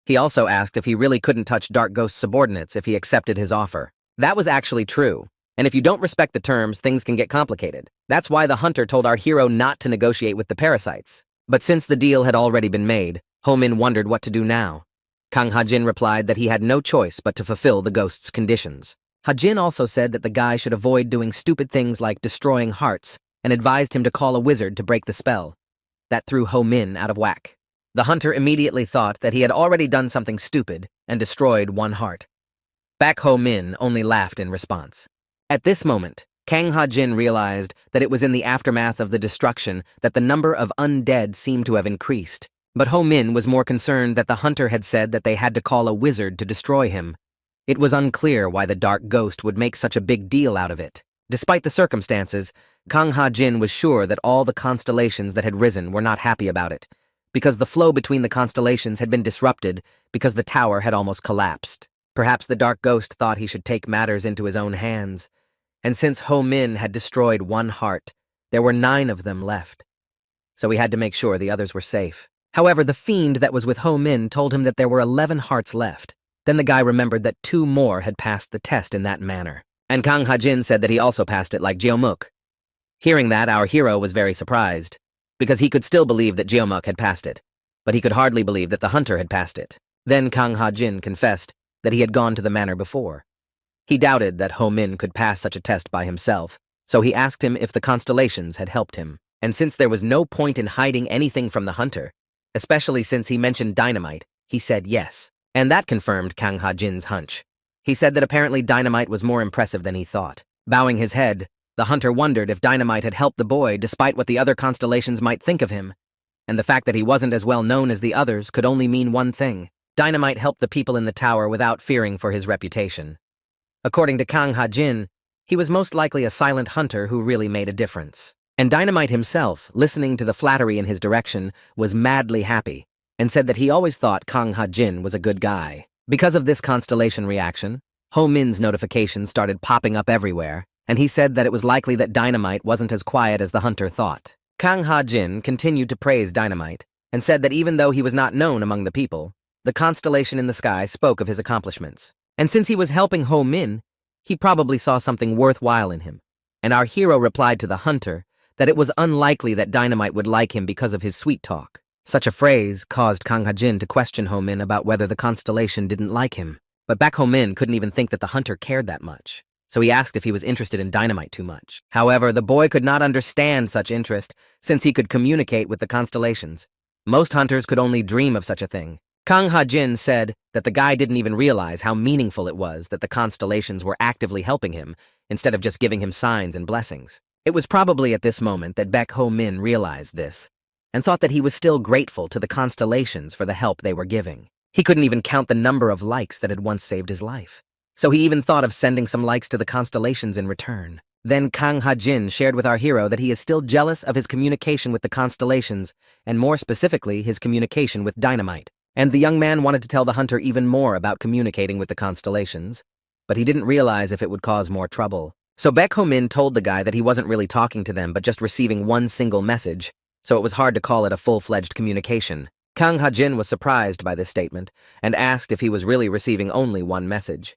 He also asked if he really couldn't touch Dark Ghost's subordinates if he accepted his offer. That was actually true, and if you don't respect the terms, things can get complicated. That's why the hunter told our hero not to negotiate with the parasites. But since the deal had already been made, Ho-min wondered what to do now. Kang Ha-jin replied that he had no choice but to fulfill the ghost's conditions. Ha-jin also said that the guy should avoid doing stupid things like destroying hearts and advised him to call a wizard to break the spell. That threw Ho-min out of whack. The hunter immediately thought that he had already done something stupid and destroyed one heart. Baek Ho-min only laughed in response. At this moment, Kang Ha-jin realized that it was in the aftermath of the destruction that the number of undead seemed to have increased. But Ho-min was more concerned that the hunter had said that they had to call a wizard to destroy him. It was unclear why the dark ghost would make such a big deal out of it. Despite the circumstances, Kang Ha-jin was sure that all the constellations that had risen were not happy about it, because the flow between the constellations had been disrupted because the tower had almost collapsed. Perhaps the dark ghost thought he should take matters into his own hands. And since Ho-min had destroyed one heart, there were 9 of them left. So he had to make sure the others were safe. However, the fiend that was with Ho-min told him that there were 11 hearts left. Then the guy remembered that 2 more had passed the test in that manner. And Kang Ha-jin said that he also passed it like Jaemook. Hearing that, our hero was very surprised, because he could still believe that Jaemook had passed it, but he could hardly believe that the hunter had passed it. Then Kang Ha-jin confessed that he had gone to the manor before. He doubted that Ho-min could pass such a test by himself, so he asked him if the constellations had helped him. And since there was no point in hiding anything from the hunter, especially since he mentioned dynamite, he said yes. And that confirmed Kang Ha-jin's hunch. He said that apparently dynamite was more impressive than he thought. Bowing his head, the hunter wondered if dynamite had helped the boy despite what the other constellations might think of him. And the fact that he wasn't as well known as the others could only mean one thing. Dynamite helped the people in the tower without fearing for his reputation. According to Kang Ha-jin, he was most likely a silent hunter who really made a difference. And Dynamite himself, listening to the flattery in his direction, was madly happy, and said that he always thought Kang Ha-jin was a good guy. Because of this constellation reaction, Ho-min's notifications started popping up everywhere, and he said that it was likely that Dynamite wasn't as quiet as the hunter thought. Kang Ha-jin continued to praise Dynamite, and said that even though he was not known among the people, the constellation in the sky spoke of his accomplishments. And since he was helping Ho-min, he probably saw something worthwhile in him. And our hero replied to the hunter that it was unlikely that Dynamite would like him because of his sweet talk. Such a phrase caused Kang Ha-jin to question Ho-min about whether the constellation didn't like him. But Baek Ho-min couldn't even think that the hunter cared that much, so he asked if he was interested in Dynamite too much. However, the boy could not understand such interest since he could communicate with the constellations. Most hunters could only dream of such a thing. Kang Ha-jin said that the guy didn't even realize how meaningful it was that the constellations were actively helping him instead of just giving him signs and blessings. It was probably at this moment that Baek Ho-min realized this and thought that he was still grateful to the constellations for the help they were giving. He couldn't even count the number of likes that had once saved his life. So he even thought of sending some likes to the constellations in return. Then Kang Ha-jin shared with our hero that he is still jealous of his communication with the constellations, and more specifically, his communication with Dynamite. And the young man wanted to tell the hunter even more about communicating with the constellations, but he didn't realize if it would cause more trouble. So Baek Ho-min told the guy that he wasn't really talking to them but just receiving one single message, so it was hard to call it a full-fledged communication. Kang Ha-jin was surprised by this statement and asked if he was really receiving only one message.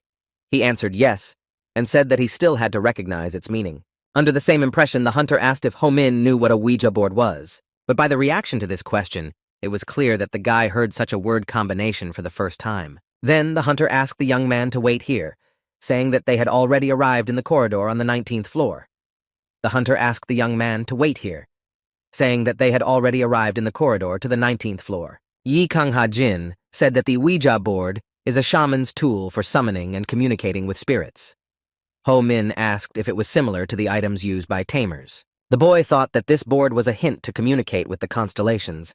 He answered yes, and said that he still had to recognize its meaning. Under the same impression, the hunter asked if Ho-min knew what a Ouija board was, but by the reaction to this question, it was clear that the guy heard such a word combination for the first time. Then the hunter asked the young man to wait here, saying that they had already arrived in the corridor on the 19th floor. The hunter asked the young man to wait here, saying that they had already arrived in the corridor to the 19th floor. Yi Kang Ha-jin said that the Ouija board is a shaman's tool for summoning and communicating with spirits. Ho-min asked if it was similar to the items used by tamers. The boy thought that this board was a hint to communicate with the constellations.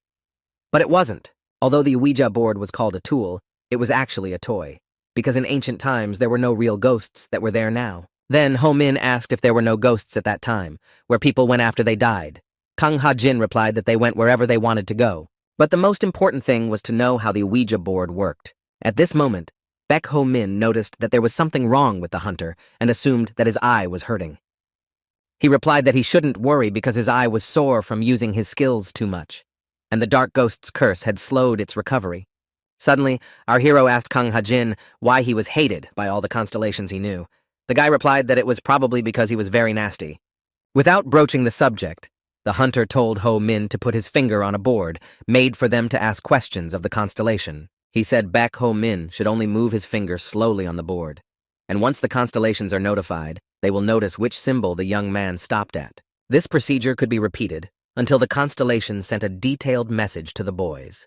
But it wasn't. Although the Ouija board was called a tool, it was actually a toy, because in ancient times there were no real ghosts that were there now. Then Ho Min asked if there were no ghosts at that time, where people went after they died. Kang Ha-jin replied that they went wherever they wanted to go. But the most important thing was to know how the Ouija board worked. At this moment, Baek Ho Min noticed that there was something wrong with the hunter and assumed that his eye was hurting. He replied that he shouldn't worry because his eye was sore from using his skills too much, and the dark ghost's curse had slowed its recovery. Suddenly, our hero asked Kang Ha-jin why he was hated by all the constellations he knew. The guy replied that it was probably because he was very nasty. Without broaching the subject, the hunter told Ho Min to put his finger on a board made for them to ask questions of the constellation. He said Baek Ho Min should only move his finger slowly on the board, and once the constellations are notified, they will notice which symbol the young man stopped at. This procedure could be repeated until the constellation sent a detailed message to the boys.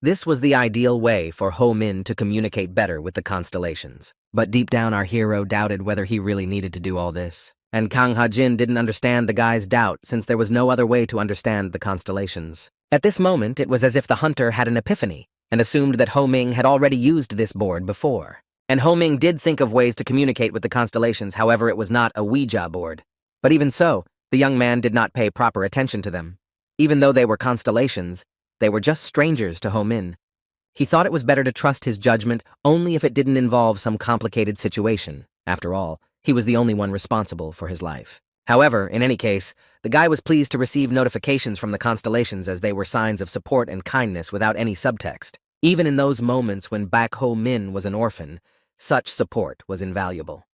This was the ideal way for Ho Min to communicate better with the constellations. But deep down our hero doubted whether he really needed to do all this. And Kang Ha-jin didn't understand the guy's doubt since there was no other way to understand the constellations. At this moment, it was as if the hunter had an epiphany and assumed that Ho Ming had already used this board before. And Ho Ming did think of ways to communicate with the constellations, however it was not a Ouija board. But even so, the young man did not pay proper attention to them. Even though they were constellations, they were just strangers to Ho Min. He thought it was better to trust his judgment only if it didn't involve some complicated situation. After all, he was the only one responsible for his life. However, in any case, the guy was pleased to receive notifications from the constellations as they were signs of support and kindness without any subtext. Even in those moments when Baek Ho Min was an orphan, such support was invaluable.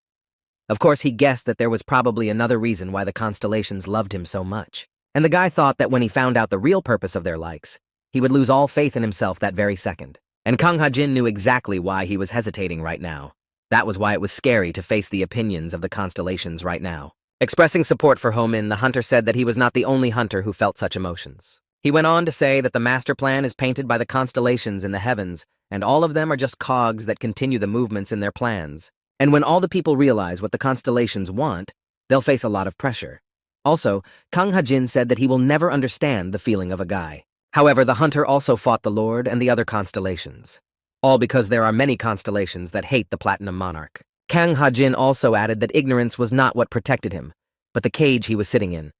Of course, he guessed that there was probably another reason why the constellations loved him so much. And the guy thought that when he found out the real purpose of their likes, he would lose all faith in himself that very second. And Kang Ha-jin knew exactly why he was hesitating right now. That was why it was scary to face the opinions of the constellations right now. Expressing support for Ho Min, the hunter said that he was not the only hunter who felt such emotions. He went on to say that the master plan is painted by the constellations in the heavens, and all of them are just cogs that continue the movements in their plans. And when all the people realize what the constellations want, they'll face a lot of pressure. Also, Kang Ha-jin said that he will never understand the feeling of a guy. However, the hunter also fought the Lord and the other constellations. All because there are many constellations that hate the Platinum Monarch. Kang Ha-jin also added that ignorance was not what protected him, but the cage he was sitting in.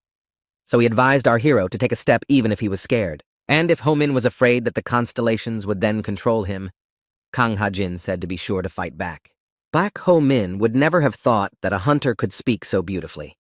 So he advised our hero to take a step even if he was scared. And if Ho Min was afraid that the constellations would then control him, Kang Ha-jin said to be sure to fight back. Baek Ho Min would never have thought that a hunter could speak so beautifully.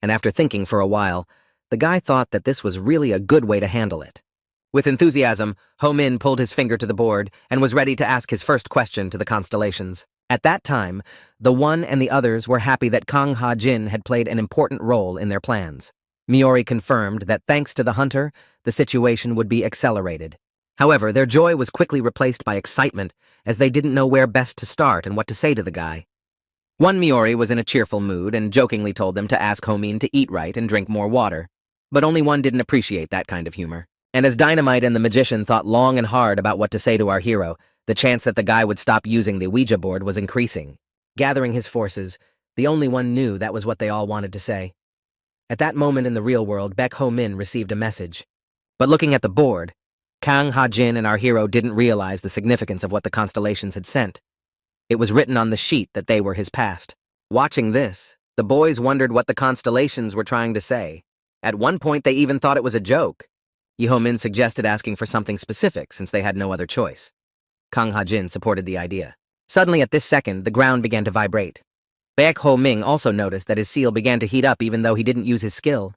And after thinking for a while, the guy thought that this was really a good way to handle it. With enthusiasm, Ho Min pulled his finger to the board and was ready to ask his first question to the constellations. At that time, the one and the others were happy that Kang Ha-jin had played an important role in their plans. Miori confirmed that thanks to the hunter, the situation would be accelerated. However, their joy was quickly replaced by excitement as they didn't know where best to start and what to say to the guy. One Miori was in a cheerful mood and jokingly told them to ask Ho Min to eat right and drink more water. But only one didn't appreciate that kind of humor. And as Dynamite and the magician thought long and hard about what to say to our hero, the chance that the guy would stop using the Ouija board was increasing. Gathering his forces, the only one knew that was what they all wanted to say. At that moment in the real world, Baek Ho Min received a message. But looking at the board, Kang Ha-jin and our hero didn't realize the significance of what the constellations had sent. It was written on the sheet that they were his past. Watching this, the boys wondered what the constellations were trying to say. At one point, they even thought it was a joke. Ho Min suggested asking for something specific since they had no other choice. Kang Ha-jin supported the idea. Suddenly at this second, the ground began to vibrate. Baek Ho Ming also noticed that his seal began to heat up even though he didn't use his skill.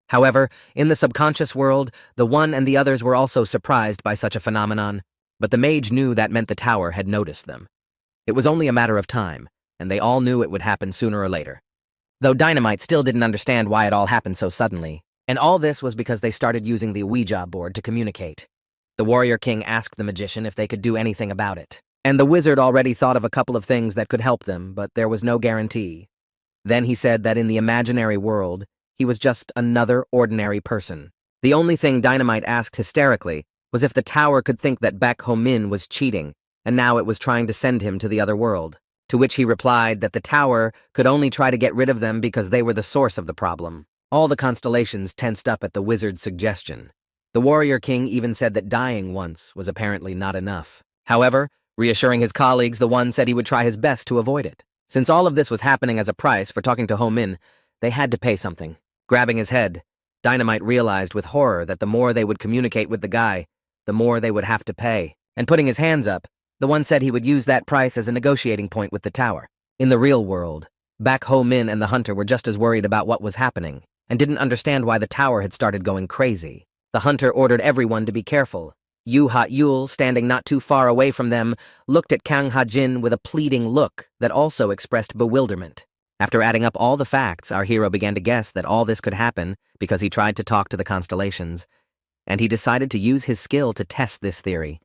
However, in the subconscious world, the one and the others were also surprised by such a phenomenon, but the mage knew that meant the tower had noticed them. It was only a matter of time, and they all knew it would happen sooner or later. Though Dynamite still didn't understand why it all happened so suddenly, and all this was because they started using the Ouija board to communicate. The Warrior King asked the magician if they could do anything about it, and the wizard already thought of a couple of things that could help them, but there was no guarantee. Then he said that in the imaginary world, he was just another ordinary person. The only thing Dynamite asked hysterically was if the tower could think that Baek Ho Min was cheating, and now it was trying to send him to the other world, to which he replied that the tower could only try to get rid of them because they were the source of the problem. All the constellations tensed up at the wizard's suggestion. The warrior king even said that dying once was apparently not enough. However, reassuring his colleagues, the one said he would try his best to avoid it. Since all of this was happening as a price for talking to Ho Min, they had to pay something. Grabbing his head, Dynamite realized with horror that the more they would communicate with the guy, the more they would have to pay. And putting his hands up, the one said he would use that price as a negotiating point with the tower. In the real world, back Ho Min and the hunter were just as worried about what was happening, and didn't understand why the tower had started going crazy. The hunter ordered everyone to be careful. Yu Ha Yul, standing not too far away from them, looked at Kang Ha Jin with a pleading look that also expressed bewilderment. After adding up all the facts, our hero began to guess that all this could happen because he tried to talk to the constellations, and he decided to use his skill to test this theory.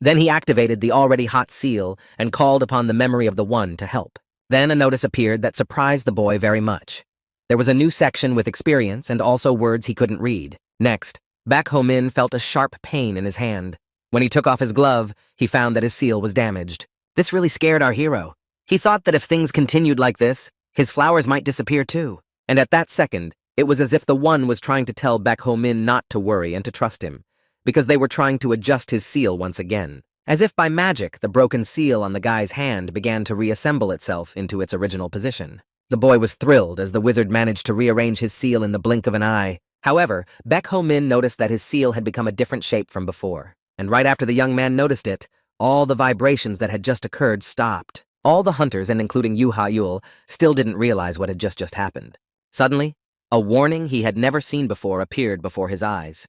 Then he activated the already hot seal and called upon the memory of the one to help. Then a notice appeared that surprised the boy very much. There was a new section with experience and also words he couldn't read. Next, Baek Ho-min felt a sharp pain in his hand. When he took off his glove, he found that his seal was damaged. This really scared our hero. He thought that if things continued like this, his flowers might disappear too. And at that second, it was as if the one was trying to tell Baek Ho-min not to worry and to trust him, because they were trying to adjust his seal once again. As if by magic, the broken seal on the guy's hand began to reassemble itself into its original position. The boy was thrilled as the wizard managed to rearrange his seal in the blink of an eye. However, Baek Ho-min noticed that his seal had become a different shape from before. And right after the young man noticed it, all the vibrations that had just occurred stopped. All the hunters, and including Yu Ha Yul, still didn't realize what had just happened. Suddenly, a warning he had never seen before appeared before his eyes.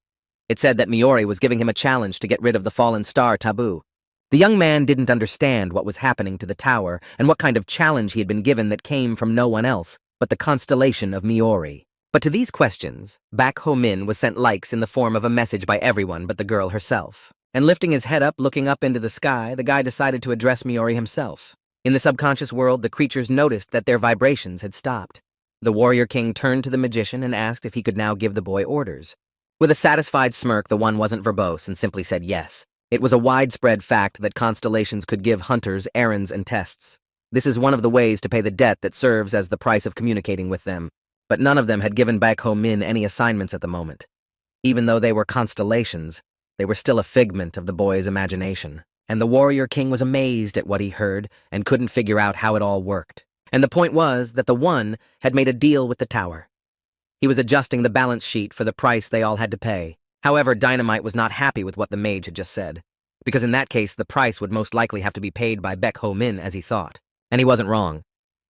It said that Miori was giving him a challenge to get rid of the fallen star taboo. The young man didn't understand what was happening to the tower and what kind of challenge he had been given that came from no one else but the constellation of Miori. But to these questions, Baek Ho-min was sent likes in the form of a message by everyone but the girl herself. And lifting his head up, looking up into the sky, the guy decided to address Miori himself. In the subconscious world, the creatures noticed that their vibrations had stopped. The warrior king turned to the magician and asked if he could now give the boy orders. With a satisfied smirk, the one wasn't verbose and simply said yes. It was a widespread fact that constellations could give hunters errands and tests. This is one of the ways to pay the debt that serves as the price of communicating with them. But none of them had given Baek Ho-min any assignments at the moment. Even though they were constellations, they were still a figment of the boy's imagination. And the warrior king was amazed at what he heard and couldn't figure out how it all worked. And the point was that the one had made a deal with the tower. He was adjusting the balance sheet for the price they all had to pay. However, Dynamite was not happy with what the mage had just said, because in that case the price would most likely have to be paid by Baek Ho-min as he thought. And he wasn't wrong.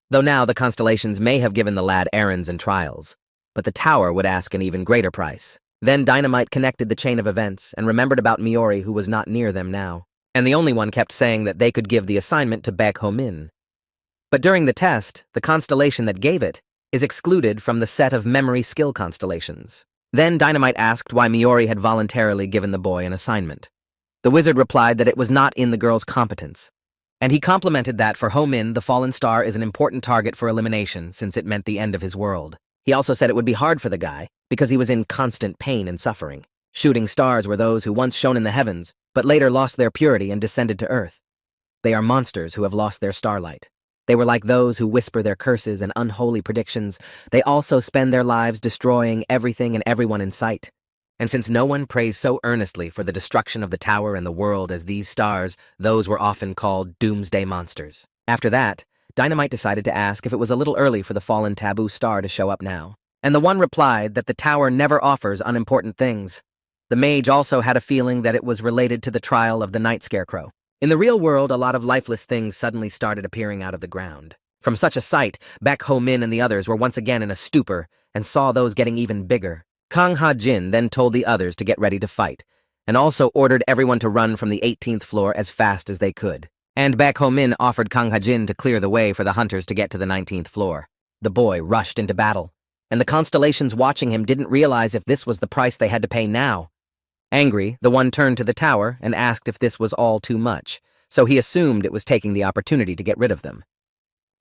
Though now the constellations may have given the lad errands and trials, but the tower would ask an even greater price. Then Dynamite connected the chain of events and remembered about Miori, who was not near them now. And the only one kept saying that they could give the assignment to Baek Ho-min. But during the test, the constellation that gave it is excluded from the set of memory skill constellations. Then Dynamite asked why Miori had voluntarily given the boy an assignment. The wizard replied that it was not in the girl's competence. And he complimented that for Ho-min, the fallen star is an important target for elimination since it meant the end of his world. He also said it would be hard for the guy because he was in constant pain and suffering. Shooting stars were those who once shone in the heavens, but later lost their purity and descended to earth. They are monsters who have lost their starlight. They were like those who whisper their curses and unholy predictions. They also spend their lives destroying everything and everyone in sight. And since no one prays so earnestly for the destruction of the tower and the world as these stars, those were often called doomsday monsters. After that, Dynamite decided to ask if it was a little early for the fallen taboo star to show up now. And the one replied that the tower never offers unimportant things. The mage also had a feeling that it was related to the trial of the night scarecrow. In the real world, a lot of lifeless things suddenly started appearing out of the ground. From such a sight, Baek Ho-min and the others were once again in a stupor and saw those getting even bigger. Kang Ha-jin then told the others to get ready to fight, and also ordered everyone to run from the 18th floor as fast as they could. And Baek Ho-min offered Kang Ha-jin to clear the way for the hunters to get to the 19th floor. The boy rushed into battle, and the constellations watching him didn't realize if this was the price they had to pay now. Angry, the one turned to the tower and asked if this was all too much, so he assumed it was taking the opportunity to get rid of them.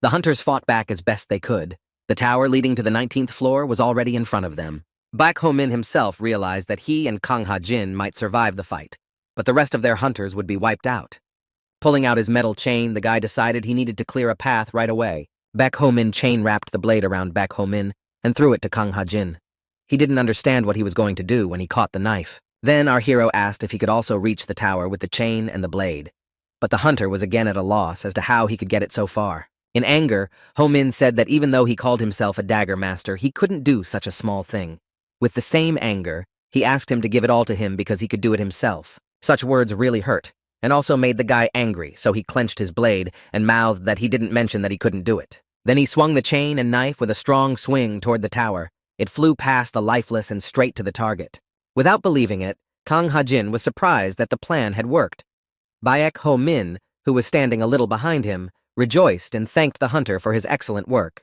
The hunters fought back as best they could. The tower leading to the 19th floor was already in front of them. Baek Ho-min himself realized that he and Kang Ha-jin might survive the fight, but the rest of their hunters would be wiped out. Pulling out his metal chain, the guy decided he needed to clear a path right away. Baek Ho-min chain-wrapped the blade around Baek Ho-min and threw it to Kang Ha-jin. He didn't understand what he was going to do when he caught the knife. Then our hero asked if he could also reach the tower with the chain and the blade. But the hunter was again at a loss as to how he could get it so far. In anger, Ho Min said that even though he called himself a dagger master, he couldn't do such a small thing. With the same anger, he asked him to give it all to him because he could do it himself. Such words really hurt, and also made the guy angry, so he clenched his blade and mouthed that he didn't mention that he couldn't do it. Then he swung the chain and knife with a strong swing toward the tower. It flew past the lifeless and straight to the target. Without believing it, Kang Ha-jin was surprised that the plan had worked. Baek Ho Min, who was standing a little behind him, rejoiced and thanked the hunter for his excellent work.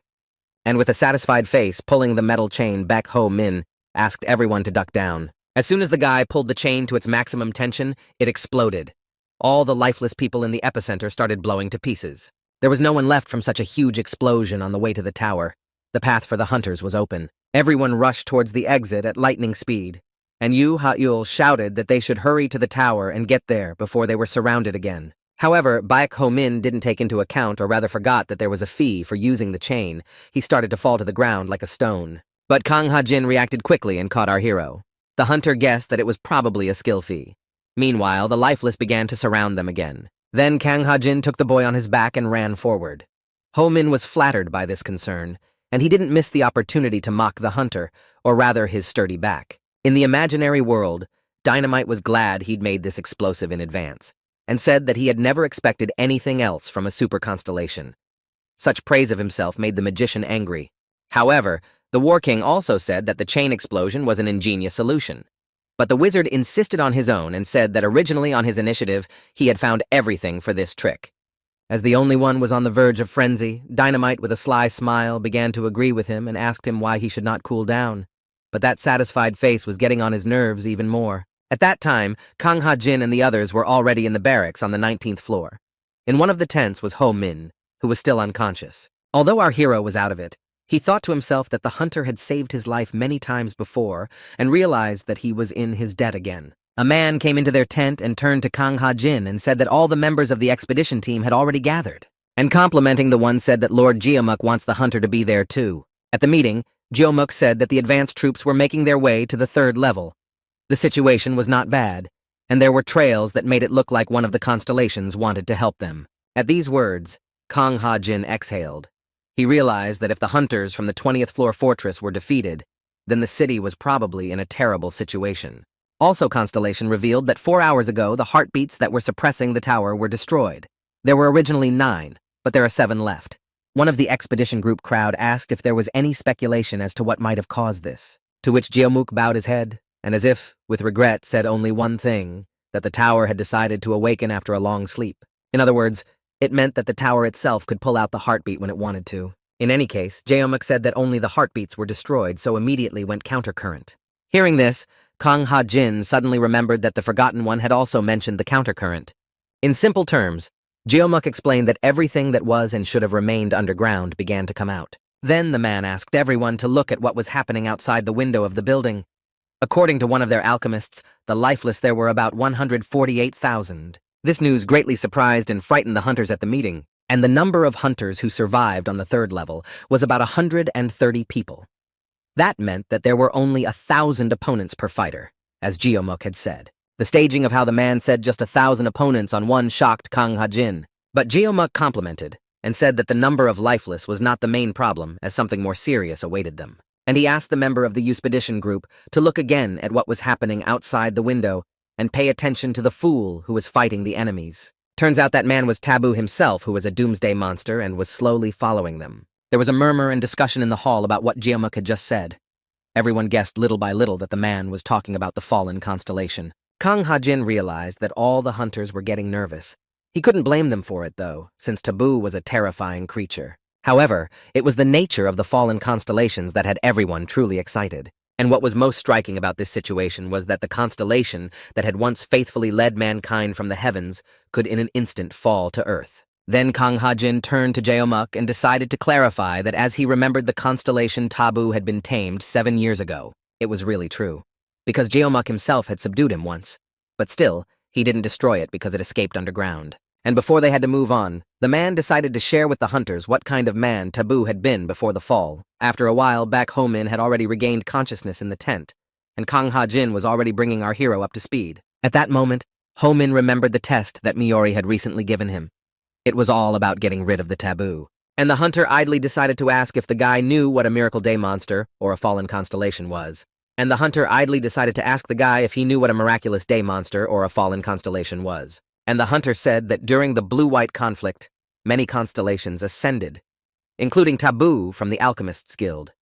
And with a satisfied face pulling the metal chain, Baek Ho Min asked everyone to duck down. As soon as the guy pulled the chain to its maximum tension, it exploded. All the lifeless people in the epicenter started blowing to pieces. There was no one left from such a huge explosion on the way to the tower. The path for the hunters was open. Everyone rushed towards the exit at lightning speed, and Yu Ha-yul shouted that they should hurry to the tower and get there before they were surrounded again. However, Baek Ho Min didn't take into account, or rather forgot, that there was a fee for using the chain. He started to fall to the ground like a stone. But Kang Ha-jin reacted quickly and caught our hero. The hunter guessed that it was probably a skill fee. Meanwhile, the lifeless began to surround them again. Then Kang Ha-jin took the boy on his back and ran forward. Ho Min was flattered by this concern, and he didn't miss the opportunity to mock the hunter, or rather his sturdy back. In the imaginary world, Dynamite was glad he'd made this explosive in advance, and said that he had never expected anything else from a super constellation. Such praise of himself made the magician angry. However, the War King also said that the chain explosion was an ingenious solution. But the wizard insisted on his own and said that originally on his initiative, he had found everything for this trick. As the only one was on the verge of frenzy, Dynamite, with a sly smile, began to agree with him and asked him why he should not cool down. But that satisfied face was getting on his nerves even more. At that time, Kang Ha-jin and the others were already in the barracks on the 19th floor. In one of the tents was Ho Min, who was still unconscious. Although our hero was out of it, he thought to himself that the hunter had saved his life many times before and realized that he was in his debt again. A man came into their tent and turned to Kang Ha-jin and said that all the members of the expedition team had already gathered. And complimenting the one said that Lord Geomuk wants the hunter to be there too. At the meeting, Geomuk said that the advanced troops were making their way to the 3rd level. The situation was not bad, and there were trails that made it look like one of the constellations wanted to help them. At these words, Kang Ha-jin exhaled. He realized that if the hunters from the 20th floor fortress were defeated, then the city was probably in a terrible situation. Also, Constellation revealed that 4 hours ago, the heartbeats that were suppressing the tower were destroyed. There were originally 9, but there are 7 left. One of the expedition group crowd asked if there was any speculation as to what might have caused this, to which Geomuk bowed his head, and as if, with regret, said only one thing, that the tower had decided to awaken after a long sleep. In other words, it meant that the tower itself could pull out the heartbeat when it wanted to. In any case, Geomuk said that only the heartbeats were destroyed, so immediately went countercurrent. Hearing this, Kang Ha-jin suddenly remembered that the Forgotten One had also mentioned the countercurrent. In simple terms, Geomuk explained that everything that was and should have remained underground began to come out. Then the man asked everyone to look at what was happening outside the window of the building. According to one of their alchemists, the lifeless there were about 148,000. This news greatly surprised and frightened the hunters at the meeting, and the number of hunters who survived on the 3rd level was about 130 people. That meant that there were only 1,000 opponents per fighter, as Geomuk had said. The staging of how the man said just 1,000 opponents on one shocked Kang Ha-jin, but Geomuk complimented and said that the number of lifeless was not the main problem, as something more serious awaited them. And he asked the member of the expedition group to look again at what was happening outside the window and pay attention to the fool who was fighting the enemies. Turns out that man was Taboo himself, who was a doomsday monster and was slowly following them. There was a murmur and discussion in the hall about what Geomuk had just said. Everyone guessed little by little that the man was talking about the fallen constellation. Kang Ha-jin realized that all the hunters were getting nervous. He couldn't blame them for it, though, since Taboo was a terrifying creature. However, it was the nature of the fallen constellations that had everyone truly excited. And what was most striking about this situation was that the constellation that had once faithfully led mankind from the heavens could in an instant fall to Earth. Then Kang Ha-jin turned to Geomuk and decided to clarify that as he remembered the constellation Taboo had been tamed 7 years ago, it was really true. Because Geomuk himself had subdued him once. But still, he didn't destroy it because it escaped underground. And before they had to move on, the man decided to share with the hunters what kind of man Taboo had been before the fall. After a while, Baek Ho Min had already regained consciousness in the tent, and Kang Ha-jin was already bringing our hero up to speed. At that moment, Ho-min remembered the test that Miori had recently given him. It was all about getting rid of the taboo. And the hunter idly decided to ask if the guy knew what a miracle day monster or a fallen constellation was. And the hunter idly decided to ask the guy if he knew what a miraculous day monster or a fallen constellation was. And the hunter said that during the blue-white conflict, many constellations ascended, including Taboo from the Alchemists Guild.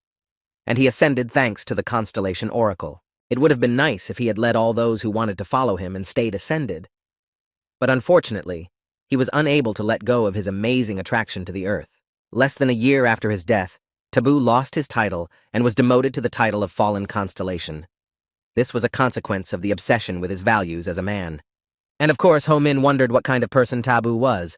And he ascended thanks to the constellation Oracle. It would have been nice if he had led all those who wanted to follow him and stayed ascended. But unfortunately, he was unable to let go of his amazing attraction to the Earth. Less than a year after his death, Taboo lost his title and was demoted to the title of Fallen Constellation. This was a consequence of the obsession with his values as a man. And of course, Ho-min wondered what kind of person Taboo was,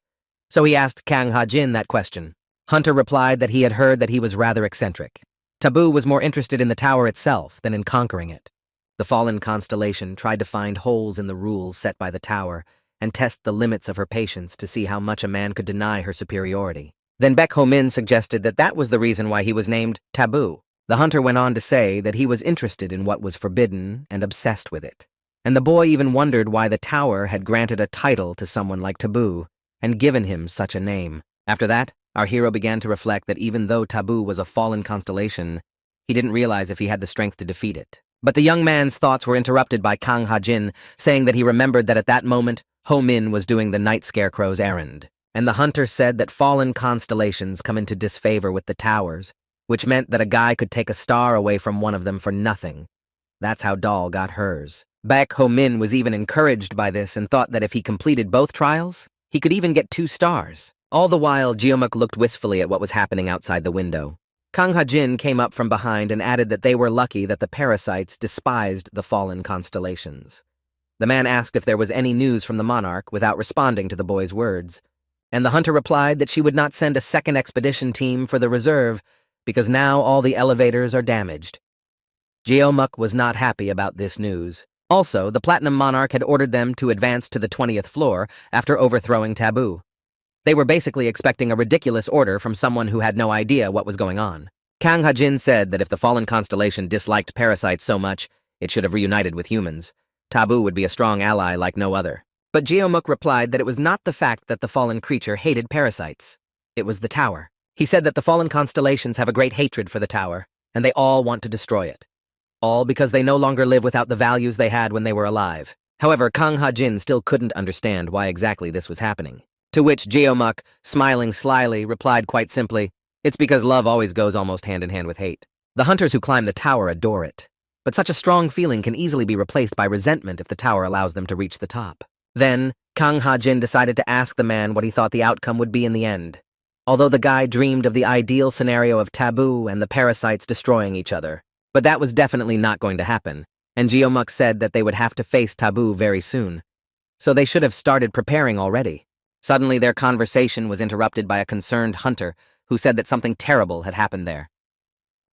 so he asked Kang Ha-jin that question. Hunter replied that he had heard that he was rather eccentric. Taboo was more interested in the tower itself than in conquering it. The Fallen Constellation tried to find holes in the rules set by the tower and test the limits of her patience to see how much a man could deny her superiority. Then Baek Ho-min suggested that that was the reason why he was named Taboo. The hunter went on to say that he was interested in what was forbidden and obsessed with it. And the boy even wondered why the tower had granted a title to someone like Taboo and given him such a name. After that, our hero began to reflect that even though Taboo was a fallen constellation, he didn't realize if he had the strength to defeat it. But the young man's thoughts were interrupted by Kang Ha-jin, saying that he remembered that at that moment, Ho-min was doing the Night Scarecrow's errand. And the hunter said that fallen constellations come into disfavor with the towers, which meant that a guy could take a star away from one of them for nothing. That's how Doll got hers. Baek Ho-min was even encouraged by this and thought that if he completed both trials, he could even get 2 stars. All the while, Jeomuk looked wistfully at what was happening outside the window. Kang Ha-jin came up from behind and added that they were lucky that the parasites despised the fallen constellations. The man asked if there was any news from the monarch without responding to the boy's words. And the hunter replied that she would not send a second expedition team for the reserve because now all the elevators are damaged. Jeomuk was not happy about this news. Also, the Platinum Monarch had ordered them to advance to the 20th floor after overthrowing Taboo. They were basically expecting a ridiculous order from someone who had no idea what was going on. Kang Ha-jin said that if the fallen constellation disliked parasites so much, it should have reunited with humans. Taboo would be a strong ally like no other. But Jeomuk replied that it was not the fact that the fallen creature hated parasites. It was the tower. He said that the fallen constellations have a great hatred for the tower, and they all want to destroy it. All because they no longer live without the values they had when they were alive. However, Kang Ha-jin still couldn't understand why exactly this was happening. To which Jeomuk, smiling slyly, replied quite simply, "It's because love always goes almost hand in hand with hate. The hunters who climb the tower adore it. But such a strong feeling can easily be replaced by resentment if the tower allows them to reach the top." Then, Kang Ha-jin decided to ask the man what he thought the outcome would be in the end. Although the guy dreamed of the ideal scenario of Taboo and the parasites destroying each other. But that was definitely not going to happen, and Jeomuk said that they would have to face Taboo very soon. So they should have started preparing already. Suddenly their conversation was interrupted by a concerned hunter who said that something terrible had happened there.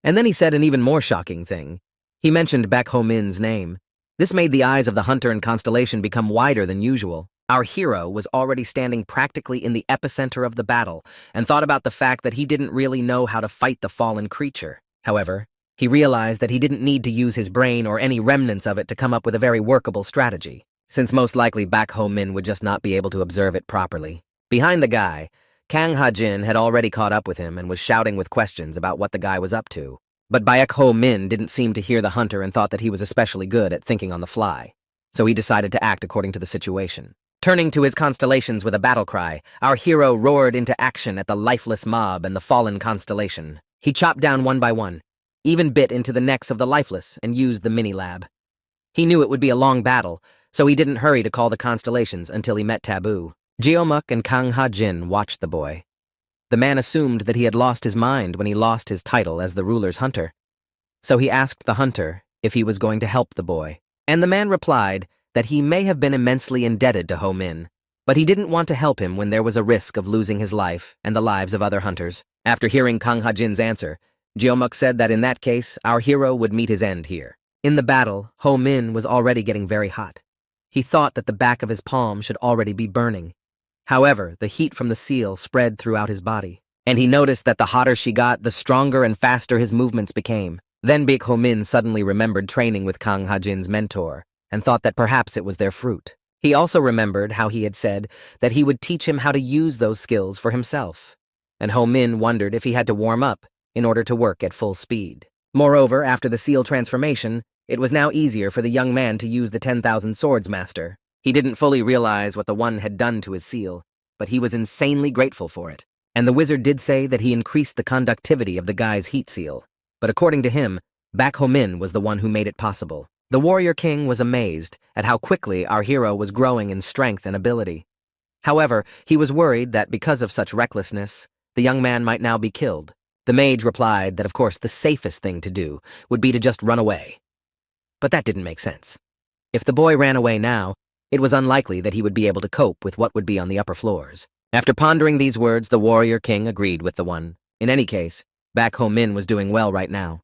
And then he said an even more shocking thing. He mentioned Baek Ho-min's name. This made the eyes of the hunter and constellation become wider than usual. Our hero was already standing practically in the epicenter of the battle and thought about the fact that he didn't really know how to fight the fallen creature. However, he realized that he didn't need to use his brain or any remnants of it to come up with a very workable strategy, since most likely Baek Ho-min would just not be able to observe it properly. Behind the guy, Kang Ha-jin had already caught up with him and was shouting with questions about what the guy was up to. But Baek Ho-min didn't seem to hear the hunter and thought that he was especially good at thinking on the fly, so he decided to act according to the situation. Turning to his constellations with a battle cry, our hero roared into action at the lifeless mob and the fallen constellation. He chopped down one by one, even bit into the necks of the lifeless and used the mini-lab. He knew it would be a long battle, so he didn't hurry to call the constellations until he met Taboo. Jeomuk and Kang Ha-jin watched the boy. The man assumed that he had lost his mind when he lost his title as the ruler's hunter. So he asked the hunter if he was going to help the boy. And the man replied that he may have been immensely indebted to Ho-min, but he didn't want to help him when there was a risk of losing his life and the lives of other hunters. After hearing Kang Ha-jin's answer, Jeomuk said that in that case, our hero would meet his end here. In the battle, Ho-min was already getting very hot. He thought that the back of his palm should already be burning. However, the heat from the seal spread throughout his body, and he noticed that the hotter she got, the stronger and faster his movements became. Then Baek Ho-min suddenly remembered training with Kang Ha-jin's mentor and thought that perhaps it was their fruit. He also remembered how he had said that he would teach him how to use those skills for himself. And Ho-min wondered if he had to warm up in order to work at full speed. Moreover, after the seal transformation, it was now easier for the young man to use the 10,000 Swords Master. He didn't fully realize what the one had done to his seal, but he was insanely grateful for it. And the wizard did say that he increased the conductivity of the guy's heat seal. But according to him, Baek Ho-min was the one who made it possible. The warrior king was amazed at how quickly our hero was growing in strength and ability. However, he was worried that because of such recklessness, the young man might now be killed. The mage replied that of course the safest thing to do would be to just run away. But that didn't make sense. If the boy ran away now, it was unlikely that he would be able to cope with what would be on the upper floors. After pondering these words, the warrior king agreed with the one. In any case, Baek Ho-min was doing well right now.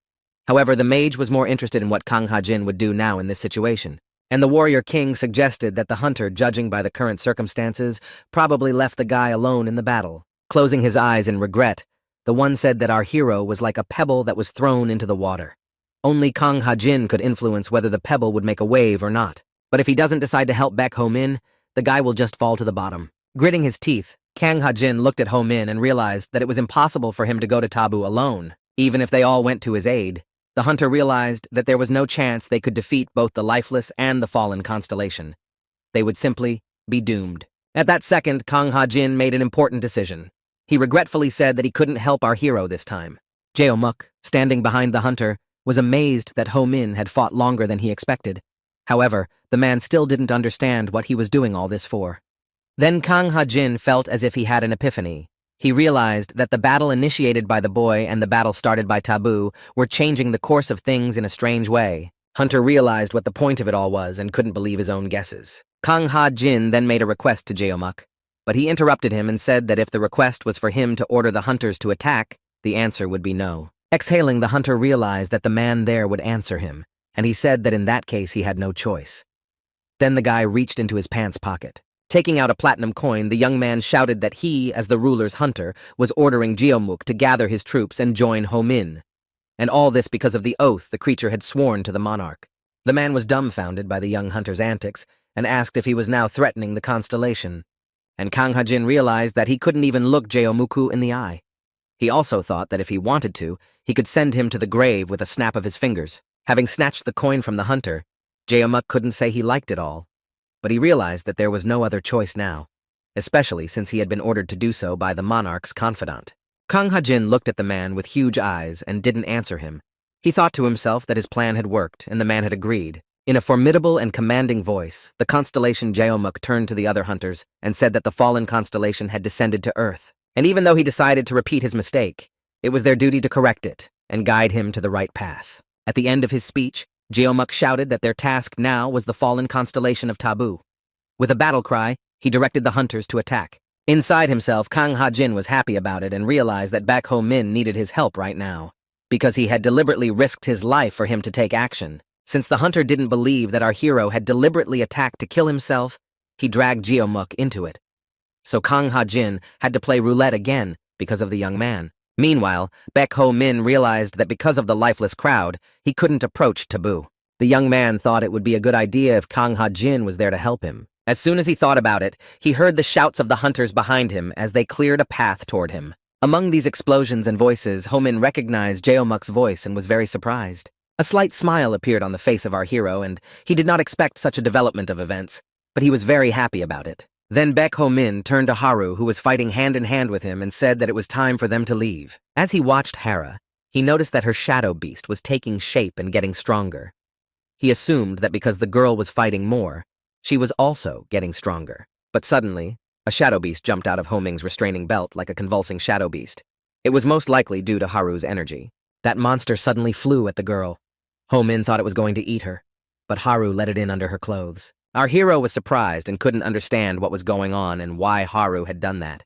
However, the mage was more interested in what Kang Ha-jin would do now in this situation. And the warrior king suggested that the hunter, judging by the current circumstances, probably left the guy alone in the battle. Closing his eyes in regret, the one said that our hero was like a pebble that was thrown into the water. Only Kang Ha-jin could influence whether the pebble would make a wave or not. But if he doesn't decide to help Baek Ho-min, the guy will just fall to the bottom. Gritting his teeth, Kang Ha-jin looked at Ho-min and realized that it was impossible for him to go to Tabu alone, even if they all went to his aid. The hunter realized that there was no chance they could defeat both the lifeless and the fallen constellation. They would simply be doomed. At that second, Kang Ha-jin made an important decision. He regretfully said that he couldn't help our hero this time. Jeomuk, standing behind the hunter, was amazed that Ho-min had fought longer than he expected. However, the man still didn't understand what he was doing all this for. Then Kang Ha-jin felt as if he had an epiphany. He realized that the battle initiated by the boy and the battle started by Tabu were changing the course of things in a strange way. Hunter realized what the point of it all was and couldn't believe his own guesses. Kang Ha-jin then made a request to Jeomuk, but he interrupted him and said that if the request was for him to order the hunters to attack, the answer would be no. Exhaling, the hunter realized that the man there would answer him, and he said that in that case he had no choice. Then the guy reached into his pants pocket. Taking out a platinum coin, the young man shouted that he, as the ruler's hunter, was ordering Jeomuk to gather his troops and join Ho-min. And all this because of the oath the creature had sworn to the monarch. The man was dumbfounded by the young hunter's antics and asked if he was now threatening the constellation. And Kang Ha-jin realized that he couldn't even look Jeomuku in the eye. He also thought that if he wanted to, he could send him to the grave with a snap of his fingers. Having snatched the coin from the hunter, Jeomuk couldn't say he liked it all. But he realized that there was no other choice now, especially since he had been ordered to do so by the monarch's confidant. Kang Ha-jin looked at the man with huge eyes and didn't answer him. He thought to himself that his plan had worked and the man had agreed. In a formidable and commanding voice, the constellation Jeomuk turned to the other hunters and said that the fallen constellation had descended to Earth. And even though he decided to repeat his mistake, it was their duty to correct it and guide him to the right path. At the end of his speech, Jeomuk shouted that their task now was the fallen constellation of Tabu. With a battle cry, he directed the hunters to attack. Inside himself, Kang Ha-jin was happy about it and realized that Baek Ho-min needed his help right now, because he had deliberately risked his life for him to take action. Since the hunter didn't believe that our hero had deliberately attacked to kill himself, he dragged Jeomuk into it. So Kang Ha-jin had to play roulette again because of the young man. Meanwhile, Baek Ho-min realized that because of the lifeless crowd, he couldn't approach Tabu. The young man thought it would be a good idea if Kang Ha-jin was there to help him. As soon as he thought about it, he heard the shouts of the hunters behind him as they cleared a path toward him. Among these explosions and voices, Ho-min recognized Jeomuk's voice and was very surprised. A slight smile appeared on the face of our hero, and he did not expect such a development of events, but he was very happy about it. Then Baek Ho-min turned to Haru, who was fighting hand-in-hand with him, and said that it was time for them to leave. As he watched Hera, he noticed that her shadow beast was taking shape and getting stronger. He assumed that because the girl was fighting more, she was also getting stronger. But suddenly, a shadow beast jumped out of Ho-ming's restraining belt like a convulsing shadow beast. It was most likely due to Haru's energy. That monster suddenly flew at the girl. Ho-min thought it was going to eat her, but Haru let it in under her clothes. Our hero was surprised and couldn't understand what was going on and why Haru had done that.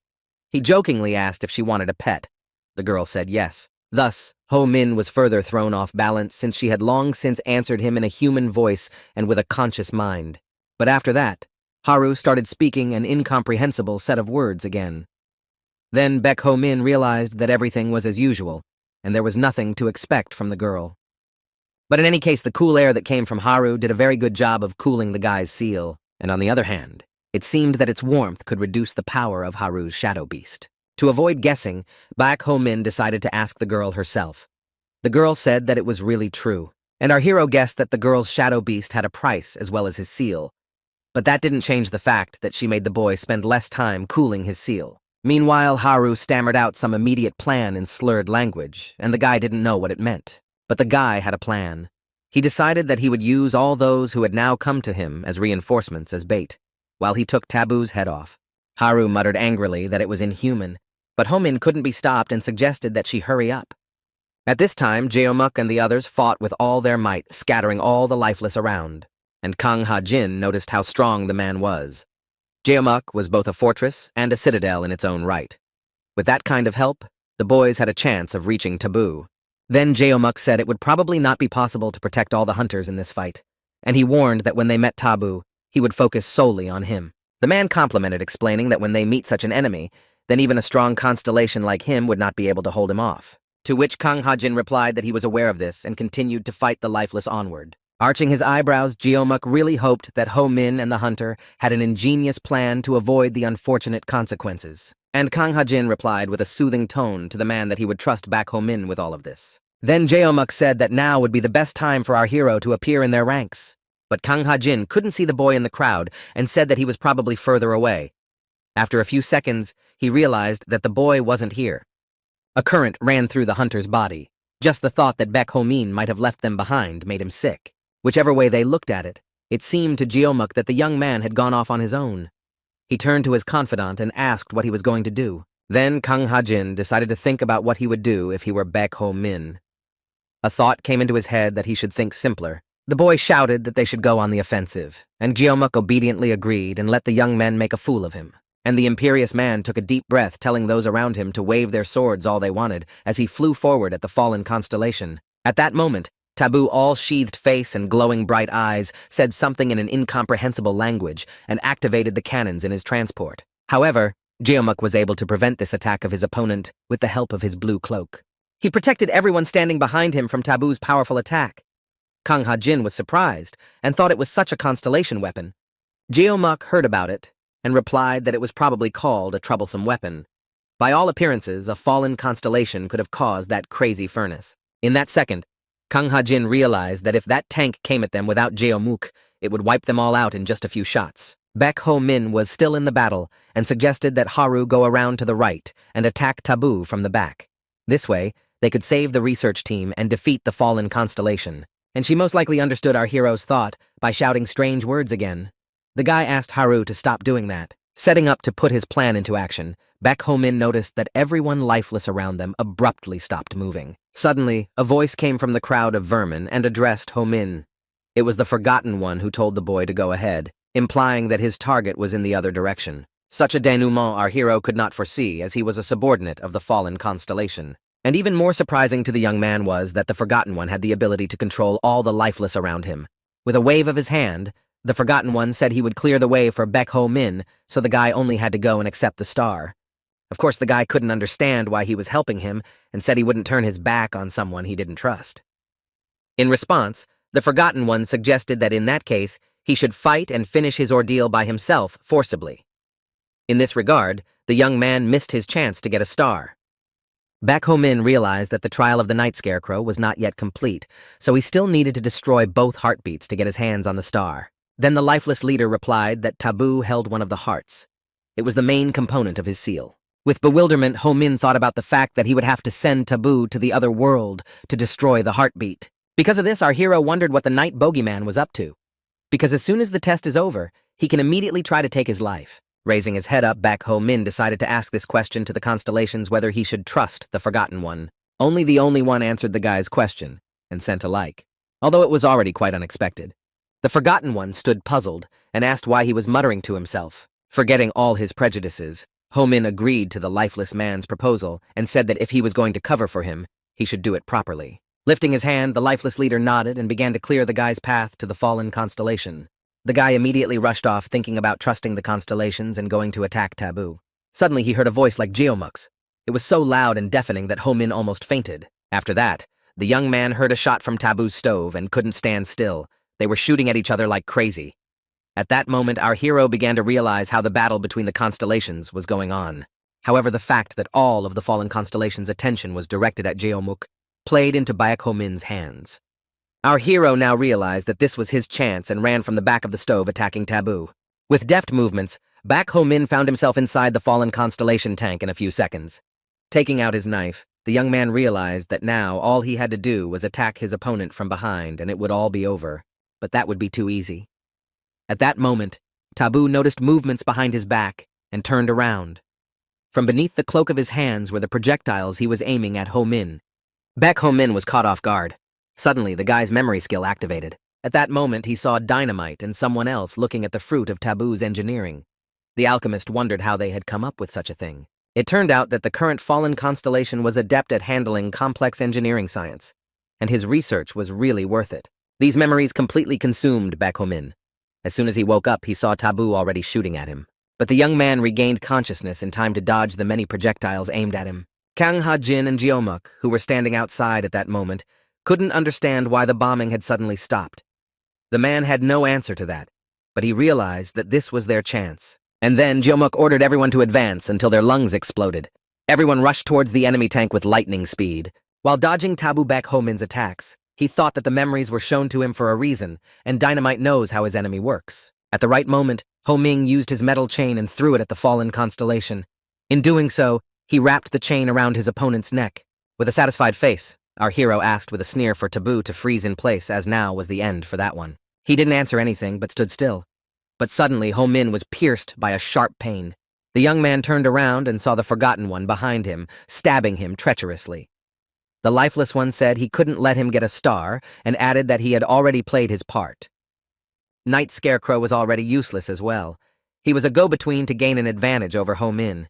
He jokingly asked if she wanted a pet. The girl said yes. Thus, Ho-min was further thrown off balance since she had long since answered him in a human voice and with a conscious mind. But after that, Haru started speaking an incomprehensible set of words again. Then Baek Ho-min realized that everything was as usual, and there was nothing to expect from the girl. But in any case, the cool air that came from Haru did a very good job of cooling the guy's seal, and on the other hand, it seemed that its warmth could reduce the power of Haru's shadow beast. To avoid guessing, Baek Ho-min decided to ask the girl herself. The girl said that it was really true, and our hero guessed that the girl's shadow beast had a price as well as his seal. But that didn't change the fact that she made the boy spend less time cooling his seal. Meanwhile, Haru stammered out some immediate plan in slurred language, and the guy didn't know what it meant. But the guy had a plan. He decided that he would use all those who had now come to him as reinforcements as bait, while he took Taboo's head off. Haru muttered angrily that it was inhuman, but Ho-min couldn't be stopped and suggested that she hurry up. At this time, Jeomuk and the others fought with all their might, scattering all the lifeless around, and Kang Ha-jin noticed how strong the man was. Jeomuk was both a fortress and a citadel in its own right. With that kind of help, the boys had a chance of reaching Taboo. Then Jeomuk said it would probably not be possible to protect all the hunters in this fight, and he warned that when they met Taboo, he would focus solely on him. The man complimented, explaining that when they meet such an enemy, then even a strong constellation like him would not be able to hold him off. To which Kang Ha-jin replied that he was aware of this and continued to fight the lifeless onward. Arching his eyebrows, Jeomuk really hoped that Ho-min and the hunter had an ingenious plan to avoid the unfortunate consequences. And Kang Ha-jin replied with a soothing tone to the man that he would trust Baek Ho-min with all of this. Then Jeomuk said that now would be the best time for our hero to appear in their ranks. But Kang Ha-jin couldn't see the boy in the crowd and said that he was probably further away. After a few seconds, he realized that the boy wasn't here. A current ran through the hunter's body. Just the thought that Baek Ho-min might have left them behind made him sick. Whichever way they looked at it, it seemed to Jeomuk that the young man had gone off on his own. He turned to his confidant and asked what he was going to do. Then Kang Ha-jin decided to think about what he would do if he were Baek Ho-min. A thought came into his head that he should think simpler. The boy shouted that they should go on the offensive, and Jeomuk obediently agreed and let the young men make a fool of him. And the imperious man took a deep breath, telling those around him to wave their swords all they wanted as he flew forward at the fallen constellation. At that moment, Taboo, all sheathed face and glowing bright eyes, said something in an incomprehensible language and activated the cannons in his transport. However, Jeomuk was able to prevent this attack of his opponent with the help of his blue cloak. He protected everyone standing behind him from Taboo's powerful attack. Kang Ha-jin was surprised and thought it was such a constellation weapon. Jeomuk heard about it and replied that it was probably called a troublesome weapon. By all appearances, a fallen constellation could have caused that crazy furnace. In that second, Kang Ha-jin realized that if that tank came at them without Jeomuk, it would wipe them all out in just a few shots. Baek Ho-min was still in the battle and suggested that Haru go around to the right and attack Taboo from the back. This way, they could save the research team and defeat the fallen constellation. And she most likely understood our hero's thought by shouting strange words again. The guy asked Haru to stop doing that. Setting up to put his plan into action, Baek Ho-min noticed that everyone lifeless around them abruptly stopped moving. Suddenly, a voice came from the crowd of vermin and addressed Ho-min. It was the Forgotten One who told the boy to go ahead, implying that his target was in the other direction. Such a denouement our hero could not foresee, as he was a subordinate of the fallen constellation. And even more surprising to the young man was that the Forgotten One had the ability to control all the lifeless around him. With a wave of his hand, the Forgotten One said he would clear the way for Baek Ho-min, so the guy only had to go and accept the star. Of course, the guy couldn't understand why he was helping him and said he wouldn't turn his back on someone he didn't trust. In response, the Forgotten One suggested that in that case, he should fight and finish his ordeal by himself forcibly. In this regard, the young man missed his chance to get a star. Baek Ho-min realized that the trial of the Night Scarecrow was not yet complete, so he still needed to destroy both heartbeats to get his hands on the star. Then the lifeless leader replied that Taboo held one of the hearts. It was the main component of his seal. With bewilderment, Ho-min thought about the fact that he would have to send Taboo to the other world to destroy the heartbeat. Because of this, our hero wondered what the Night Bogeyman was up to. Because as soon as the test is over, he can immediately try to take his life. Raising his head up, Baek Ho-min decided to ask this question to the constellations whether he should trust the Forgotten One. Only the only one answered the guy's question, and sent a like, although it was already quite unexpected. The Forgotten One stood puzzled and asked why he was muttering to himself. Forgetting all his prejudices, Ho-min agreed to the lifeless man's proposal and said that if he was going to cover for him, he should do it properly. Lifting his hand, the lifeless leader nodded and began to clear the guy's path to the fallen constellation. The guy immediately rushed off, thinking about trusting the constellations and going to attack Taboo. Suddenly, he heard a voice like Jeomuk's. It was so loud and deafening that Ho-min almost fainted. After that, The young man heard a shot from Taboo's stove and couldn't stand still. They were shooting at each other like crazy. At that moment, our hero began to realize how the battle between the constellations was going on. However, the fact that all of the fallen constellations' attention was directed at Jeomuk played into Baek Ho-min's hands. Our hero now realized that this was his chance and ran from the back of the stove attacking Taboo. With deft movements, Baek Ho-min found himself inside the fallen constellation tank in a few seconds. Taking out his knife, the young man realized that now all he had to do was attack his opponent from behind and it would all be over. But that would be too easy. At that moment, Taboo noticed movements behind his back and turned around. From beneath the cloak of his hands were the projectiles he was aiming at Ho-min. Baek Ho-min was caught off guard. Suddenly, the guy's memory skill activated. At that moment, he saw dynamite and someone else looking at the fruit of Taboo's engineering. The alchemist wondered how they had come up with such a thing. It turned out that the current fallen constellation was adept at handling complex engineering science, and his research was really worth it. These memories completely consumed Baek Ho-min. As soon as he woke up, he saw Taboo already shooting at him. But the young man regained consciousness in time to dodge the many projectiles aimed at him. Kang Ha-jin and Jeomuk, who were standing outside at that moment, couldn't understand why the bombing had suddenly stopped. The man had no answer to that, but he realized that this was their chance. And then Jeomuk ordered everyone to advance until their lungs exploded. Everyone rushed towards the enemy tank with lightning speed. While dodging Taboo Baek Ho-min's attacks, he thought that the memories were shown to him for a reason, and Dynamite knows how his enemy works. At the right moment, Ho-min used his metal chain and threw it at the fallen constellation. In doing so, he wrapped the chain around his opponent's neck. With a satisfied face, our hero asked with a sneer for Taboo to freeze in place, as now was the end for that one. He didn't answer anything, but stood still. But suddenly, Ho-min was pierced by a sharp pain. The young man turned around and saw the Forgotten One behind him, stabbing him treacherously. The Lifeless One said he couldn't let him get a star, and added that he had already played his part. Night Scarecrow was already useless as well. He was a go-between to gain an advantage over Ho-min.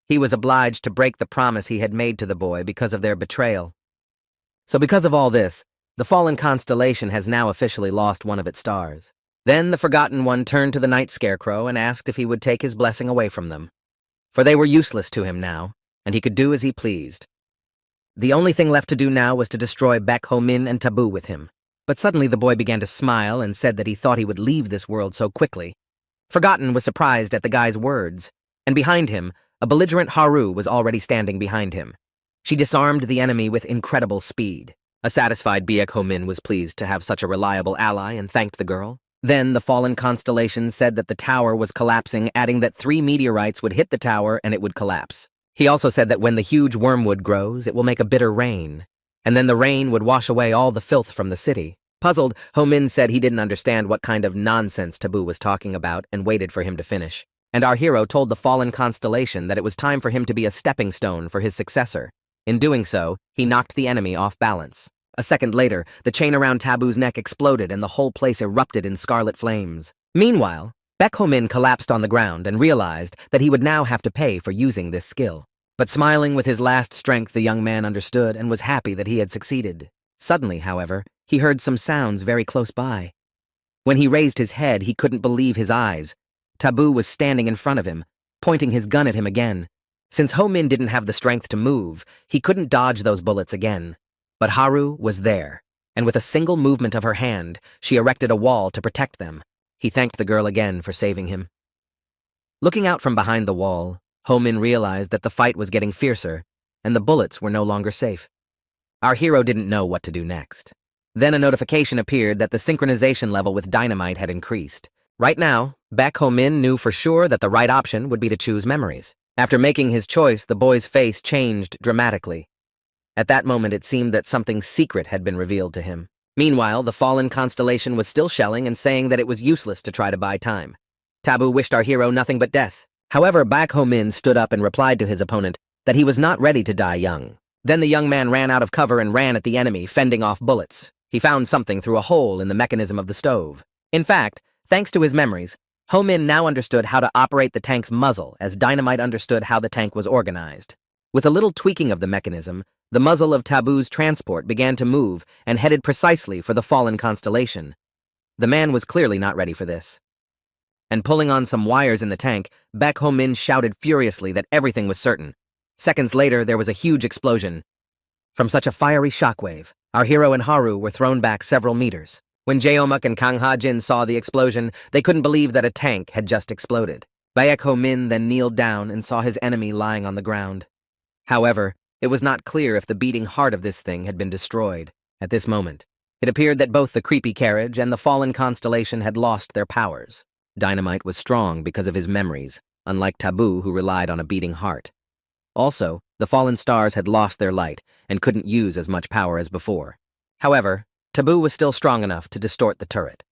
He was obliged to break the promise he had made to the boy because of their betrayal. So because of all this, the fallen constellation has now officially lost one of its stars. Then the Forgotten One turned to the Night Scarecrow and asked if he would take his blessing away from them. For they were useless to him now, and he could do as he pleased. The only thing left to do now was to destroy Baek Ho-min and Taboo with him. But suddenly the boy began to smile and said that he thought he would leave this world so quickly. Forgotten was surprised at the guy's words, and behind him, a belligerent Haru was already standing behind him. She disarmed the enemy with incredible speed. A satisfied Baek Ho-min was pleased to have such a reliable ally and thanked the girl. Then the fallen constellation said that the tower was collapsing, adding that 3 meteorites would hit the tower and it would collapse. He also said that when the huge wormwood grows, it will make a bitter rain, and then the rain would wash away all the filth from the city. Puzzled, Ho-min said he didn't understand what kind of nonsense Taboo was talking about and waited for him to finish. And our hero told the fallen constellation that it was time for him to be a stepping stone for his successor. In doing so, he knocked the enemy off balance. A second later, the chain around Taboo's neck exploded and the whole place erupted in scarlet flames. Meanwhile, Baek Ho-min collapsed on the ground and realized that he would now have to pay for using this skill. But smiling with his last strength, the young man understood and was happy that he had succeeded. Suddenly, however, he heard some sounds very close by. When he raised his head, he couldn't believe his eyes. Taboo was standing in front of him, pointing his gun at him again. Since Ho-min didn't have the strength to move, he couldn't dodge those bullets again. But Haru was there, and with a single movement of her hand, she erected a wall to protect them. He thanked the girl again for saving him. Looking out from behind the wall, Ho-min realized that the fight was getting fiercer, and the bullets were no longer safe. Our hero didn't know what to do next. Then a notification appeared that the synchronization level with Dynamite had increased. Right now, Baek Ho-min knew for sure that the right option would be to choose memories. After making his choice, the boy's face changed dramatically. At that moment, it seemed that something secret had been revealed to him. Meanwhile, the fallen constellation was still shelling and saying that it was useless to try to buy time. Taboo wished our hero nothing but death. However, Baek Ho-min stood up and replied to his opponent that he was not ready to die young. Then the young man ran out of cover and ran at the enemy, fending off bullets. He found something through a hole in the mechanism of the stove. In fact, thanks to his memories, Ho-min now understood how to operate the tank's muzzle, as Dynamite understood how the tank was organized. With a little tweaking of the mechanism, the muzzle of Taboo's transport began to move and headed precisely for the fallen constellation. The man was clearly not ready for this. And pulling on some wires in the tank, Baek Ho-min shouted furiously that everything was certain. Seconds later, there was a huge explosion. From such a fiery shockwave, Our hero and Haru were thrown back several meters. When Jeomuk and Kang Ha-jin saw the explosion, they couldn't believe that a tank had just exploded. Baek Ho-min then kneeled down and saw his enemy lying on the ground. However, it was not clear if the beating heart of this thing had been destroyed. At this moment, it appeared that both the creepy carriage and the fallen constellation had lost their powers. Dynamite was strong because of his memories, unlike Taboo, who relied on a beating heart. Also, the fallen stars had lost their light and couldn't use as much power as before. However, Taboo was still strong enough to distort the turret.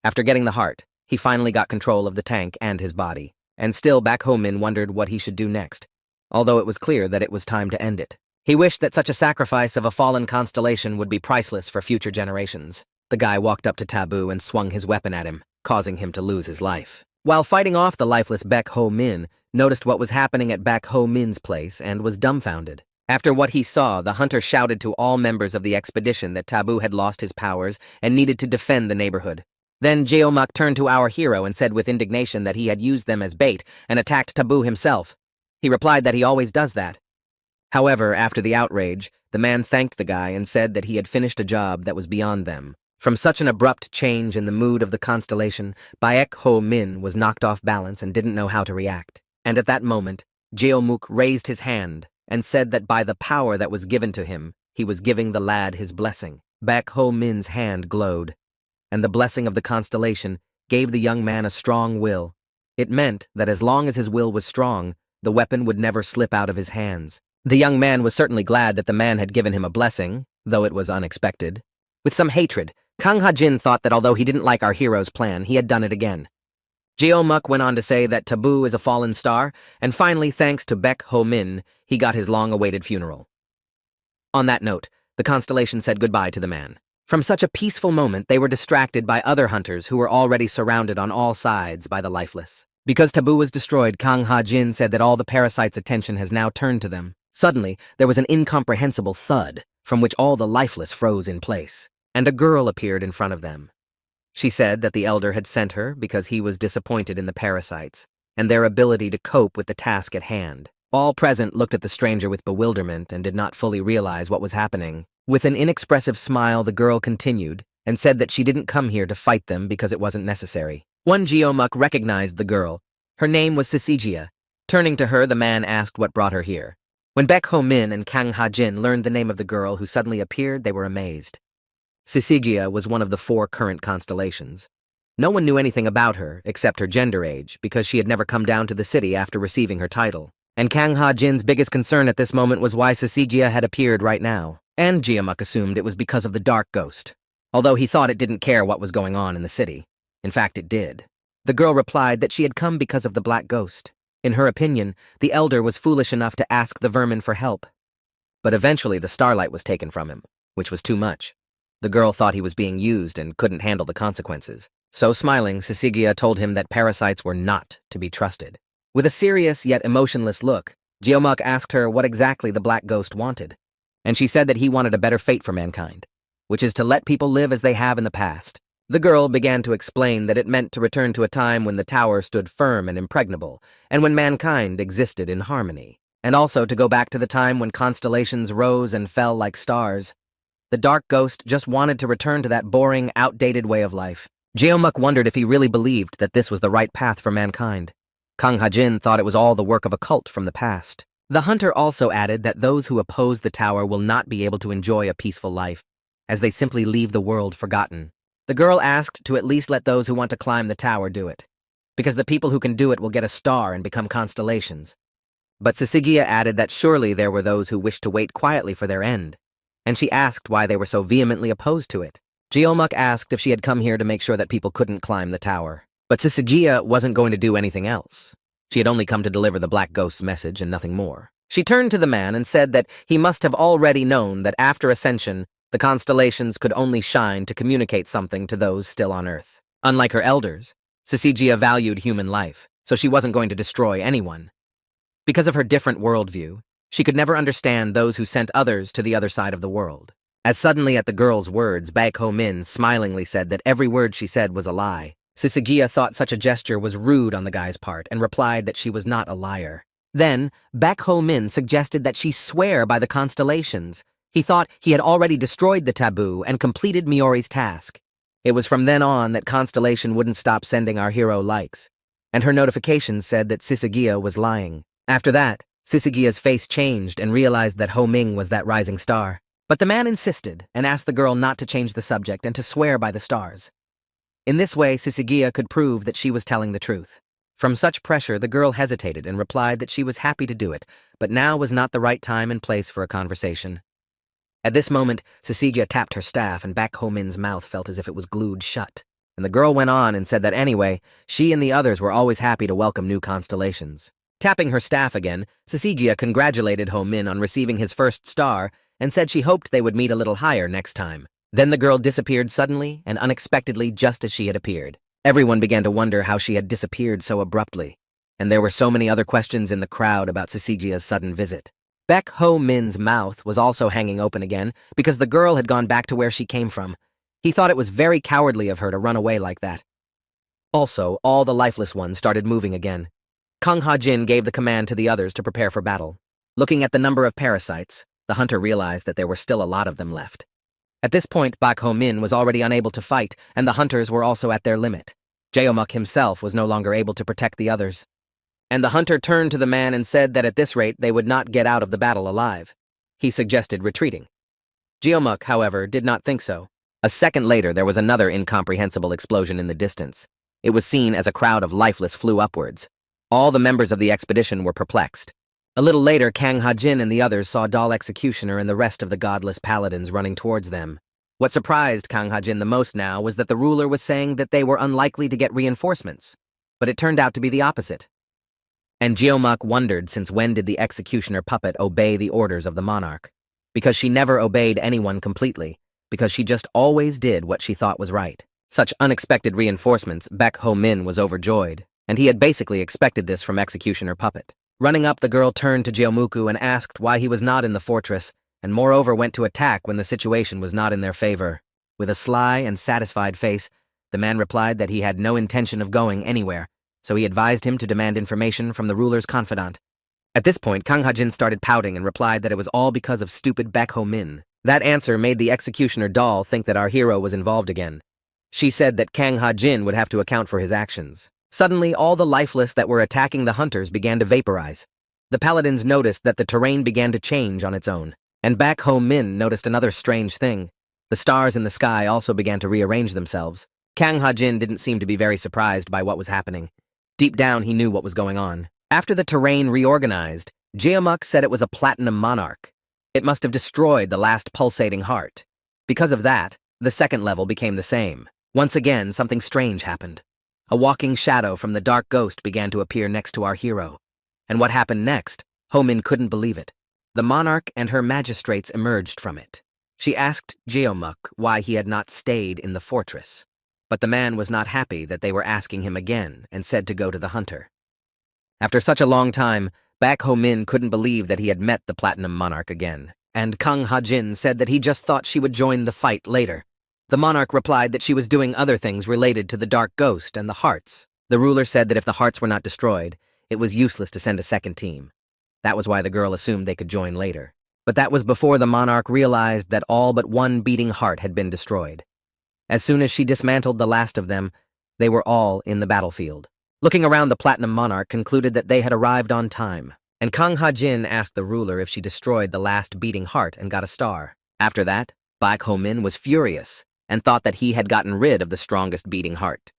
After getting the heart, he finally got control of the tank and his body, and still Baek Ho-min wondered what he should do next, although it was clear that it was time to end it. He wished that such a sacrifice of a fallen constellation would be priceless for future generations. The guy walked up to Taboo and swung his weapon at him, causing him to lose his life. While fighting off the lifeless Baek Ho-min, noticed what was happening at Baek Ho-min's place and was dumbfounded. After what he saw, the hunter shouted to all members of the expedition that Taboo had lost his powers and needed to defend the neighborhood. Then Jeomuk turned to our hero and said with indignation that he had used them as bait and attacked Taboo himself. He replied that he always does that. However, after the outrage, the man thanked the guy and said that he had finished a job that was beyond them. From such an abrupt change in the mood of the constellation, Baek Ho-min was knocked off balance and didn't know how to react. And at that moment, Jeomuk raised his hand and said that by the power that was given to him, he was giving the lad his blessing. Baek Ho-min's hand glowed, and the blessing of the constellation gave the young man a strong will. It meant that as long as his will was strong, the weapon would never slip out of his hands. The young man was certainly glad that the man had given him a blessing, though it was unexpected. With some hatred, Kang Ha-jin thought that although he didn't like our hero's plan, he had done it again. Jeomuk went on to say that Taboo is a fallen star, and finally, thanks to Baek Ho-min, he got his long-awaited funeral. On that note, the constellation said goodbye to the man. From such a peaceful moment, they were distracted by other hunters who were already surrounded on all sides by the lifeless. Because Taboo was destroyed, Kang Ha-jin said that all the parasites' attention has now turned to them. Suddenly, there was an incomprehensible thud, from which all the lifeless froze in place, and a girl appeared in front of them. She said that the elder had sent her because he was disappointed in the parasites and their ability to cope with the task at hand. All present looked at the stranger with bewilderment and did not fully realize what was happening. With an inexpressive smile, the girl continued and said that she didn't come here to fight them because it wasn't necessary. One Jeomuk recognized the girl. Her name was Syzygia. Turning to her, the man asked what brought her here. When Baek Ho-min and Kang Ha-jin learned the name of the girl who suddenly appeared, they were amazed. Syzygia was one of the 4 current constellations. No one knew anything about her except her gender age because she had never come down to the city after receiving her title. And Kang Ha-jin's biggest concern at this moment was why Syzygia had appeared right now. And Jeomuk assumed it was because of the dark ghost, although he thought it didn't care what was going on in the city. In fact, it did. The girl replied that she had come because of the black ghost. In her opinion, the elder was foolish enough to ask the vermin for help. But eventually the starlight was taken from him, which was too much. The girl thought he was being used and couldn't handle the consequences. So smiling, Syzygia told him that parasites were not to be trusted. With a serious yet emotionless look, Jeomuk asked her what exactly the black ghost wanted. And she said that he wanted a better fate for mankind, which is to let people live as they have in the past. The girl began to explain that it meant to return to a time when the tower stood firm and impregnable, and when mankind existed in harmony, and also to go back to the time when constellations rose and fell like stars. The dark ghost just wanted to return to that boring, outdated way of life. Jeomuk wondered if he really believed that this was the right path for mankind. Kang Ha-jin thought it was all the work of a cult from the past. The hunter also added that those who oppose the tower will not be able to enjoy a peaceful life, as they simply leave the world forgotten. The girl asked to at least let those who want to climb the tower do it, because the people who can do it will get a star and become constellations. But Syzygia added that surely there were those who wished to wait quietly for their end, and she asked why they were so vehemently opposed to it. Jeomuk asked if she had come here to make sure that people couldn't climb the tower. But Syzygia wasn't going to do anything else. She had only come to deliver the Black Ghost's message and nothing more. She turned to the man and said that he must have already known that after ascension, the constellations could only shine to communicate something to those still on Earth. Unlike her elders, Syzygia valued human life, so she wasn't going to destroy anyone. Because of her different worldview, she could never understand those who sent others to the other side of the world. As suddenly at the girl's words, Baek Ho-min smilingly said that every word she said was a lie. Syzygia thought such a gesture was rude on the guy's part and replied that she was not a liar. Then, Baek Ho-min suggested that she swear by the constellations. He thought he had already destroyed the taboo and completed Miori's task. It was from then on that Constellation wouldn't stop sending our hero likes, and her notifications said that Syzygia was lying. After that, Syzygia's face changed and realized that Ho Ming was that rising star. But the man insisted and asked the girl not to change the subject and to swear by the stars. In this way, Syzygia could prove that she was telling the truth. From such pressure, the girl hesitated and replied that she was happy to do it, but now was not the right time and place for a conversation. At this moment, Syzygia tapped her staff and Baek Ho-min's mouth felt as if it was glued shut. And the girl went on and said that anyway, she and the others were always happy to welcome new constellations. Tapping her staff again, Syzygia congratulated Ho-min on receiving his first star and said she hoped they would meet a little higher next time. Then the girl disappeared suddenly and unexpectedly just as she had appeared. Everyone began to wonder how she had disappeared so abruptly, and there were so many other questions in the crowd about Syzygia's sudden visit. Baek Ho-min's mouth was also hanging open again because the girl had gone back to where she came from. He thought it was very cowardly of her to run away like that. Also, all the lifeless ones started moving again. Kang Ha-jin gave the command to the others to prepare for battle. Looking at the number of parasites, the hunter realized that there were still a lot of them left. At this point, Baek Ho-min was already unable to fight, and the hunters were also at their limit. Jeomuk himself was no longer able to protect the others. And the hunter turned to the man and said that at this rate they would not get out of the battle alive. He suggested retreating. Jeomuk, however, did not think so. A second later, there was another incomprehensible explosion in the distance. It was seen as a crowd of lifeless flew upwards. All the members of the expedition were perplexed. A little later, Kang Ha-jin and the others saw Doll Executioner and the rest of the godless paladins running towards them. What surprised Kang Ha-jin the most now was that the ruler was saying that they were unlikely to get reinforcements, but it turned out to be the opposite. And Jeomuk wondered since when did the executioner puppet obey the orders of the monarch? Because she never obeyed anyone completely, because she just always did what she thought was right. Such unexpected reinforcements, Baek Ho-min was overjoyed, and he had basically expected this from executioner puppet. Running up, the girl turned to Jeomuku and asked why he was not in the fortress, and moreover went to attack when the situation was not in their favor. With a sly and satisfied face, the man replied that he had no intention of going anywhere, so he advised him to demand information from the ruler's confidant. At this point, Kang Ha-jin started pouting and replied that it was all because of stupid Baek Ho-min. That answer made the executioner doll think that our hero was involved again. She said that Kang Ha-jin would have to account for his actions. Suddenly, all the lifeless that were attacking the hunters began to vaporize. The paladins noticed that the terrain began to change on its own, and Baek Ho-min noticed another strange thing. The stars in the sky also began to rearrange themselves. Kang Ha-jin didn't seem to be very surprised by what was happening. Deep down, he knew what was going on. After the terrain reorganized, Jeomuk said it was a platinum monarch. It must have destroyed the last pulsating heart. Because of that, the second level became the same. Once again, something strange happened. A walking shadow from the dark ghost began to appear next to our hero. And what happened next? Ho-min couldn't believe it. The monarch and her magistrates emerged from it. She asked Jeomuk why he had not stayed in the fortress. But the man was not happy that they were asking him again and said to go to the hunter. After such a long time, Baek Ho-min couldn't believe that he had met the platinum monarch again, and Kang Ha-jin said that he just thought she would join the fight later. The monarch replied that she was doing other things related to the dark ghost and the hearts. The ruler said that if the hearts were not destroyed, it was useless to send a second team. That was why the girl assumed they could join later. But that was before the monarch realized that all but one beating heart had been destroyed. As soon as she dismantled the last of them, they were all in the battlefield. Looking around, the platinum monarch concluded that they had arrived on time, and Kang Ha-jin asked the ruler if she destroyed the last beating heart and got a star. After that, Baek Ho-min was furious and thought that he had gotten rid of the strongest beating heart.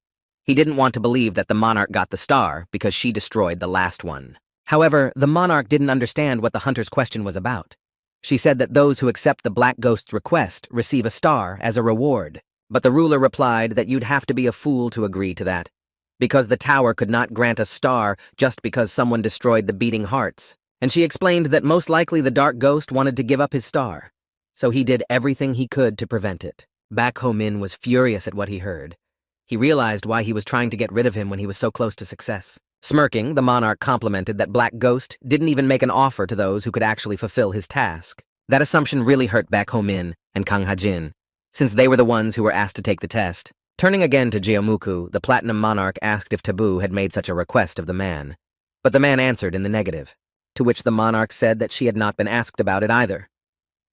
He didn't want to believe that the monarch got the star because she destroyed the last one. However, the monarch didn't understand what the hunter's question was about. She said that those who accept the black ghost's request receive a star as a reward. But the ruler replied that you'd have to be a fool to agree to that, because the tower could not grant a star just because someone destroyed the beating hearts. And she explained that most likely the dark ghost wanted to give up his star, so he did everything he could to prevent it. Baek Ho-min was furious at what he heard. He realized why he was trying to get rid of him when he was so close to success. Smirking, the monarch complimented that Black Ghost didn't even make an offer to those who could actually fulfill his task. That assumption really hurt Baek Ho-min and Kang Ha-jin, since they were the ones who were asked to take the test. Turning again to Jeomuku, the Platinum Monarch asked if Taboo had made such a request of the man. But the man answered in the negative, to which the monarch said that she had not been asked about it either.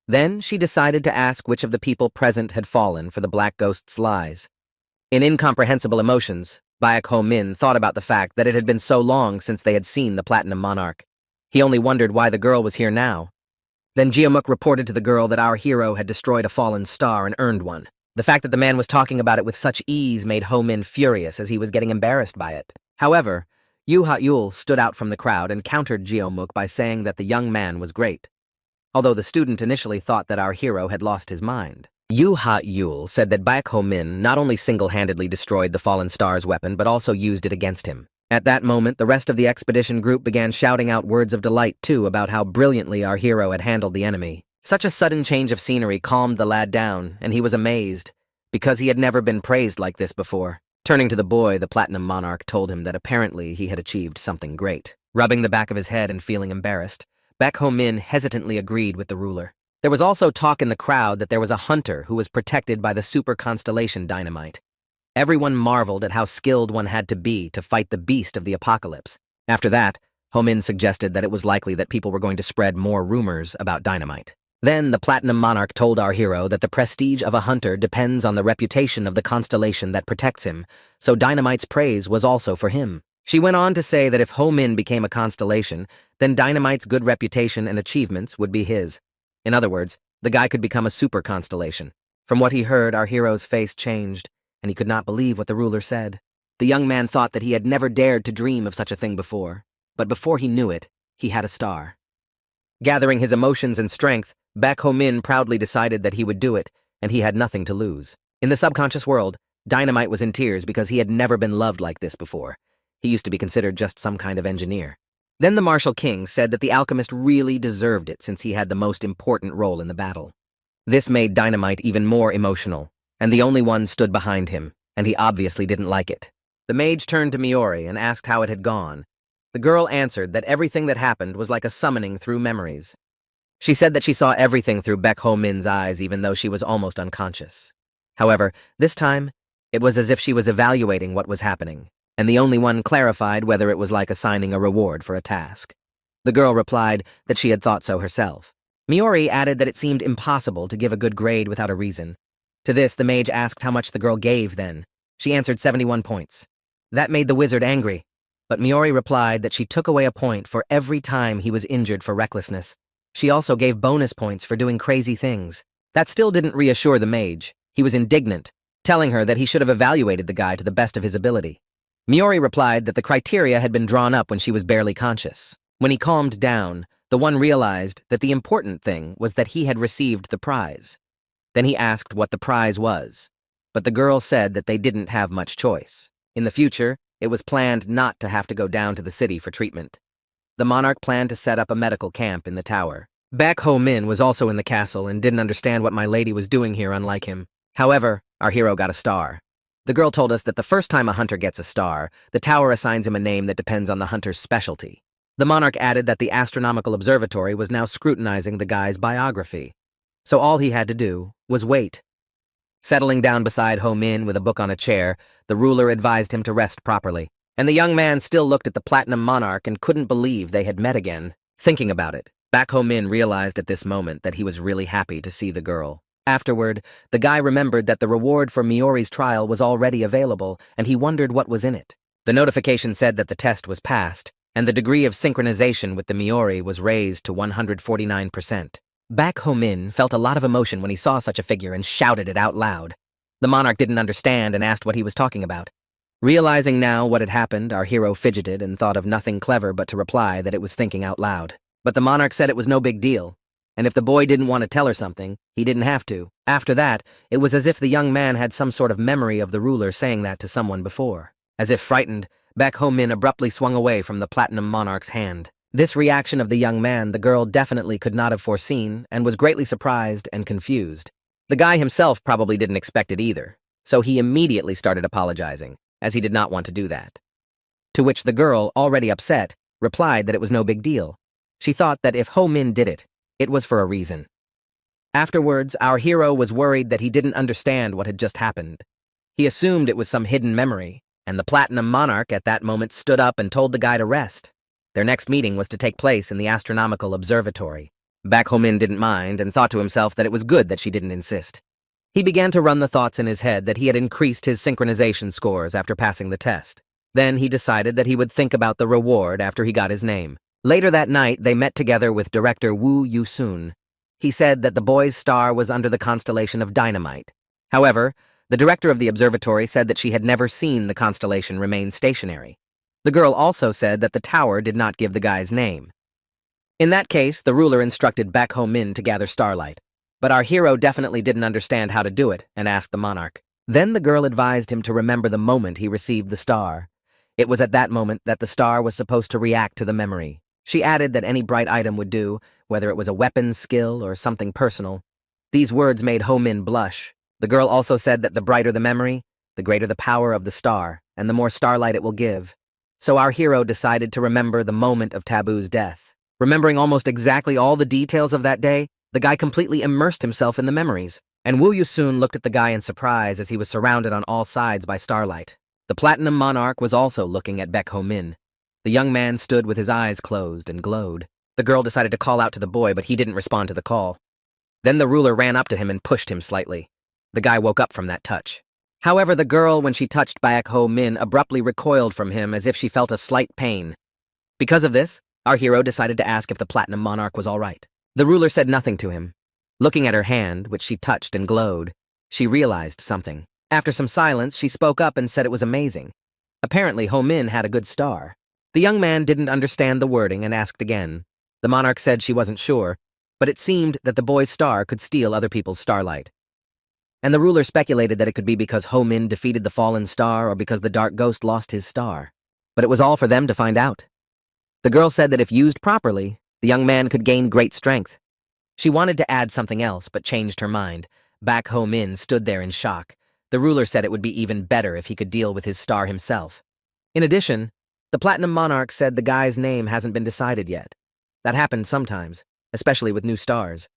Then she decided to ask which of the people present had fallen for the black ghost's lies. In incomprehensible emotions, Baek Ho Min thought about the fact that it had been so long since they had seen the Platinum Monarch. He only wondered why the girl was here now. Then Jeomuk reported to the girl that our hero had destroyed a fallen star and earned one. The fact that the man was talking about it with such ease made Ho Min furious as he was getting embarrassed by it. However, Yu Ha-yul stood out from the crowd and countered Jeomuk by saying that the young man was great, although the student initially thought that our hero had lost his mind. Yu Ha-yul said that Baek Ho Min not only single-handedly destroyed the fallen star's weapon but also used it against him. At that moment, the rest of the expedition group began shouting out words of delight, too, about how brilliantly our hero had handled the enemy. Such a sudden change of scenery calmed the lad down, and he was amazed, because he had never been praised like this before. Turning to the boy, the Platinum Monarch told him that apparently he had achieved something great. Rubbing the back of his head and feeling embarrassed, Baek Ho Min hesitantly agreed with the ruler. There was also talk in the crowd that there was a hunter who was protected by the super constellation dynamite. Everyone marveled at how skilled one had to be to fight the beast of the apocalypse. After that, Ho Min suggested that it was likely that people were going to spread more rumors about dynamite. Then the Platinum Monarch told our hero that the prestige of a hunter depends on the reputation of the constellation that protects him, so dynamite's praise was also for him. She went on to say that if Ho Min became a constellation, then dynamite's good reputation and achievements would be his. In other words, the guy could become a super constellation. From what he heard, our hero's face changed, and he could not believe what the ruler said. The young man thought that he had never dared to dream of such a thing before, but before he knew it, he had a star. Gathering his emotions and strength, Baek Ho Min proudly decided that he would do it, and he had nothing to lose. In the subconscious world, Dynamite was in tears because he had never been loved like this before. He used to be considered just some kind of engineer. Then the Martial King said that the alchemist really deserved it since he had the most important role in the battle. This made Dynamite even more emotional, and the only one stood behind him, and he obviously didn't like it. The mage turned to Miori and asked how it had gone. The girl answered that everything that happened was like a summoning through memories. She said that she saw everything through Baek Ho Min's eyes even though she was almost unconscious. However, this time, it was as if she was evaluating what was happening, and the only one clarified whether it was like assigning a reward for a task. The girl replied that she had thought so herself. Miori added that it seemed impossible to give a good grade without a reason. To this, the mage asked how much the girl gave then. She answered 71 points. That made the wizard angry, but Miori replied that she took away a point for every time he was injured for recklessness. She also gave bonus points for doing crazy things. That still didn't reassure the mage. He was indignant, telling her that he should have evaluated the guy to the best of his ability. Miori replied that the criteria had been drawn up when she was barely conscious. When he calmed down, the one realized that the important thing was that he had received the prize. Then he asked what the prize was, but the girl said that they didn't have much choice. In the future, it was planned not to have to go down to the city for treatment. The monarch planned to set up a medical camp in the tower. Baek Ho Min was also in the castle and didn't understand what my lady was doing here, unlike him. However, our hero got a star. The girl told us that the first time a hunter gets a star, the tower assigns him a name that depends on the hunter's specialty. The monarch added that the astronomical observatory was now scrutinizing the guy's biography, so all he had to do was wait. Settling down beside Ho Min with a book on a chair, the ruler advised him to rest properly, and the young man still looked at the Platinum Monarch and couldn't believe they had met again. Thinking about it, Baek Ho Min realized at this moment that he was really happy to see the girl. Afterward, the guy remembered that the reward for Miori's trial was already available, and he wondered what was in it. The notification said that the test was passed, and the degree of synchronization with the Miori was raised to 149%. Baek Ho Min felt a lot of emotion when he saw such a figure and shouted it out loud. The monarch didn't understand and asked what he was talking about. Realizing now what had happened, our hero fidgeted and thought of nothing clever but to reply that it was thinking out loud. But the monarch said it was no big deal, and if the boy didn't want to tell her something, he didn't have to. After that, it was as if the young man had some sort of memory of the ruler saying that to someone before. As if frightened, Baek Ho Min abruptly swung away from the Platinum Monarch's hand. This reaction of the young man the girl definitely could not have foreseen and was greatly surprised and confused. The guy himself probably didn't expect it either, so he immediately started apologizing, as he did not want to do that. To which the girl, already upset, replied that it was no big deal. She thought that if Ho Min did it, it was for a reason. Afterwards, our hero was worried that he didn't understand what had just happened. He assumed it was some hidden memory, and the Platinum Monarch at that moment stood up and told the guy to rest. Their next meeting was to take place in the astronomical observatory. Baek Ho-min didn't mind and thought to himself that it was good that she didn't insist. He began to run the thoughts in his head that he had increased his synchronization scores after passing the test. Then he decided that he would think about the reward after he got his name. Later that night, they met together with director Woo Yu-soon. He said that the boy's star was under the constellation of Dynamite. However, the director of the observatory said that she had never seen the constellation remain stationary. The girl also said that the tower did not give the guy's name. In that case, the ruler instructed Baek Ho-min to gather starlight. But our hero definitely didn't understand how to do it and asked the monarch. Then the girl advised him to remember the moment he received the star. It was at that moment that the star was supposed to react to the memory. She added that any bright item would do, whether it was a weapon, skill, or something personal. These words made Ho-min blush. The girl also said that the brighter the memory, the greater the power of the star, and the more starlight it will give. So our hero decided to remember the moment of Taboo's death. Remembering almost exactly all the details of that day, the guy completely immersed himself in the memories, and Woo Yu-soon looked at the guy in surprise as he was surrounded on all sides by starlight. The Platinum Monarch was also looking at Baek Ho-min. The young man stood with his eyes closed and glowed. The girl decided to call out to the boy, but he didn't respond to the call. Then the ruler ran up to him and pushed him slightly. The guy woke up from that touch. However, the girl, when she touched Baek Ho-min, abruptly recoiled from him as if she felt a slight pain. Because of this, our hero decided to ask if the Platinum Monarch was all right. The ruler said nothing to him. Looking at her hand, which she touched and glowed, she realized something. After some silence, she spoke up and said it was amazing. Apparently, Ho-min had a good star. The young man didn't understand the wording and asked again. The monarch said she wasn't sure, but it seemed that the boy's star could steal other people's starlight. And the ruler speculated that it could be because Ho-min defeated the fallen star or because the dark ghost lost his star. But it was all for them to find out. The girl said that if used properly, the young man could gain great strength. She wanted to add something else, but changed her mind. Baek Ho-min stood there in shock. The ruler said it would be even better if he could deal with his star himself. In addition, the Platinum Monarch said the guy's name hasn't been decided yet. That happens sometimes, especially with new stars.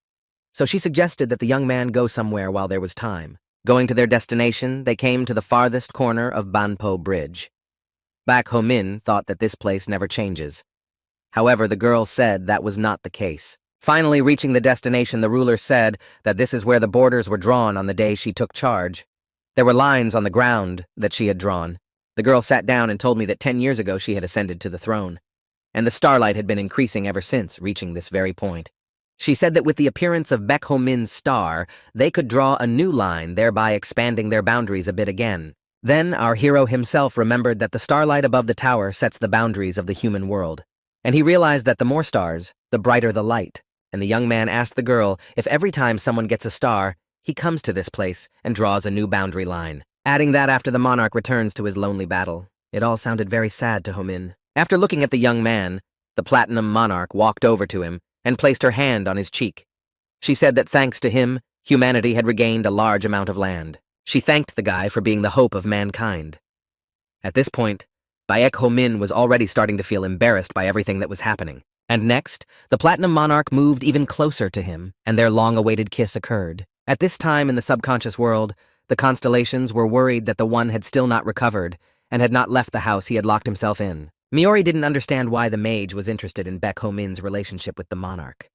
So she suggested that the young man go somewhere while there was time. Going to their destination, they came to the farthest corner of Banpo Bridge. Baek Ho-min thought that this place never changes. However, the girl said that was not the case. Finally reaching the destination, the ruler said that this is where the borders were drawn on the day she took charge. There were lines on the ground that she had drawn. The girl sat down and told me that 10 years ago she had ascended to the throne, and the starlight had been increasing ever since, reaching this very point. She said that with the appearance of Baek Ho-min's star, they could draw a new line, thereby expanding their boundaries a bit again. Then our hero himself remembered that the starlight above the tower sets the boundaries of the human world, and he realized that the more stars, the brighter the light. And the young man asked the girl if every time someone gets a star, he comes to this place and draws a new boundary line. Adding that after the monarch returns to his lonely battle. It all sounded very sad to Ho-min. After looking at the young man, the Platinum Monarch walked over to him and placed her hand on his cheek. She said that thanks to him, humanity had regained a large amount of land. She thanked the guy for being the hope of mankind. At this point, Baek Ho-min was already starting to feel embarrassed by everything that was happening. And next, the Platinum Monarch moved even closer to him, and their long-awaited kiss occurred. At this time in the subconscious world, the constellations were worried that the one had still not recovered and had not left the house he had locked himself in. Miori didn't understand why the mage was interested in Baek Ho-min's relationship with the monarch.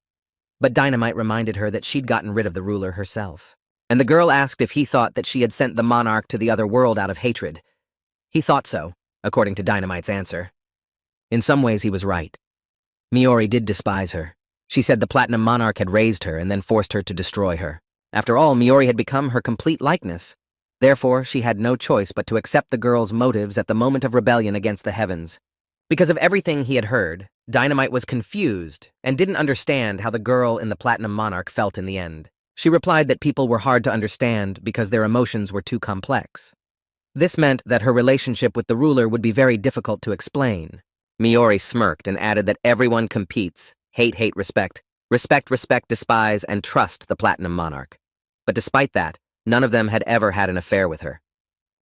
But Dynamite reminded her that she'd gotten rid of the ruler herself. And the girl asked if he thought that she had sent the monarch to the other world out of hatred. He thought so, according to Dynamite's answer. In some ways, he was right. Miori did despise her. She said the Platinum Monarch had raised her and then forced her to destroy her. After all, Miori had become her complete likeness. Therefore, she had no choice but to accept the girl's motives at the moment of rebellion against the heavens. Because of everything he had heard, Dynamite was confused and didn't understand how the girl in the Platinum Monarch felt in the end. She replied that people were hard to understand because their emotions were too complex. This meant that her relationship with the ruler would be very difficult to explain. Miori smirked and added that everyone competes, hate, respect, respect, despise, and trust the Platinum Monarch. But despite that, none of them had ever had an affair with her.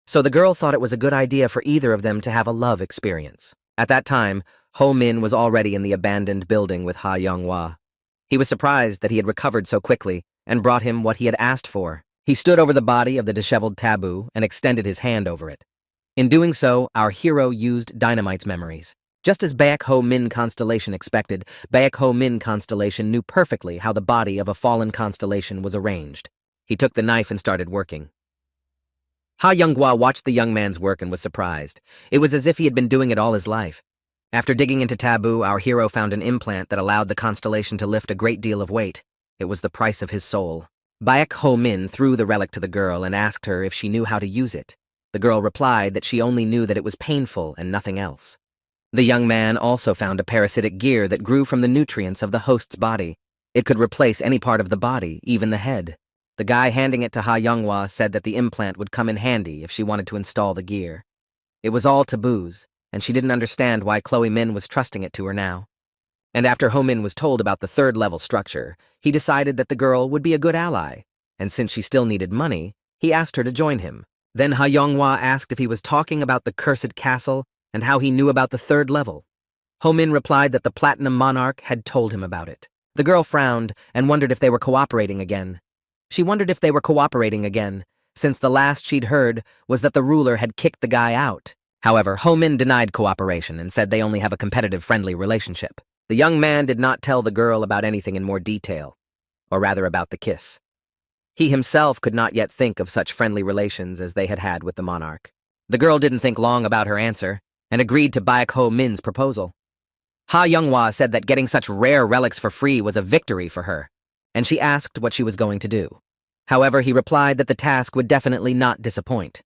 So the girl thought it was a good idea for either of them to have a love experience. At that time, Ho-min was already in the abandoned building with Ha Young-hwa. He was surprised that he had recovered so quickly and brought him what he had asked for. He stood over the body of the disheveled Taboo and extended his hand over it. In doing so, our hero used Dynamite's memories. Just as Baek Ho Min constellation expected, Baek Ho Min constellation knew perfectly how the body of a fallen constellation was arranged. He took the knife and started working. Ha Younghwa watched the young man's work and was surprised. It was as if he had been doing it all his life. After digging into taboo, our hero found an implant that allowed the constellation to lift a great deal of weight. It was the price of his soul. Baek Ho Min threw the relic to the girl and asked her if she knew how to use it. The girl replied that she only knew that it was painful and nothing else. The young man also found a parasitic gear that grew from the nutrients of the host's body. It could replace any part of the body, even the head. The guy handing it to Ha Younghwa said that the implant would come in handy if she wanted to install the gear. It was all taboos, and she didn't understand why Chloe Min was trusting it to her now. And after Ho Min was told about the third-level structure, he decided that the girl would be a good ally, and since she still needed money, he asked her to join him. Then Ha Younghwa asked if he was talking about the cursed castle and how he knew about the third level. Ho Min replied that the Platinum Monarch had told him about it. The girl frowned and wondered if they were cooperating again. Since the last she'd heard was that the ruler had kicked the guy out. However, Ho Min denied cooperation and said they only have a competitive, friendly relationship. The young man did not tell the girl about anything in more detail, or rather about the kiss. He himself could not yet think of such friendly relations as they had had with the monarch. The girl didn't think long about her answer and agreed to Baek Ho Min's proposal. Ha Younghwa said that getting such rare relics for free was a victory for her, and she asked what she was going to do. However, he replied that the task would definitely not disappoint.